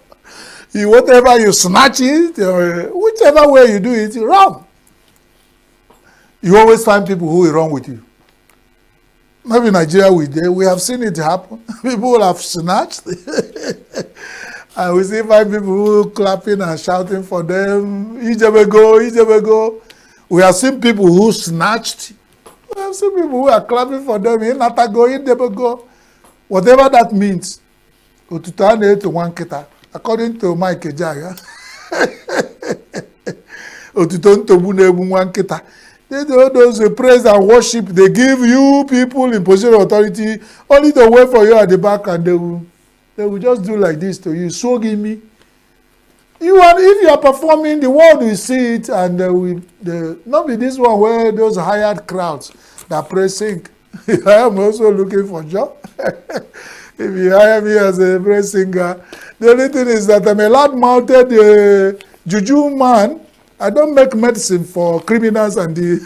S9: whatever you snatch it, or whichever way you do it, you run. You always find people who will run with you. Maybe in Nigeria we have seen it happen. People have snatched. And we see five people who clapping and shouting for them. Ijebego. We have seen people who snatched. We have seen people who are clapping for them. Ijebego. Whatever that means. Ututane to one kita. According to Mike Ejaga. Ututon to bunebu one kita. Those who praise and worship, they give you people in position of authority only to wait for you at the back, and they will just do like this to you. So give me. If you are performing, the world will see it, and not be this one where those hired crowds that praise sing. I am also looking for a job. If you hire me as a praise singer, the only thing is that I'm a loud-mouthed juju man. I don't make medicine for criminals and the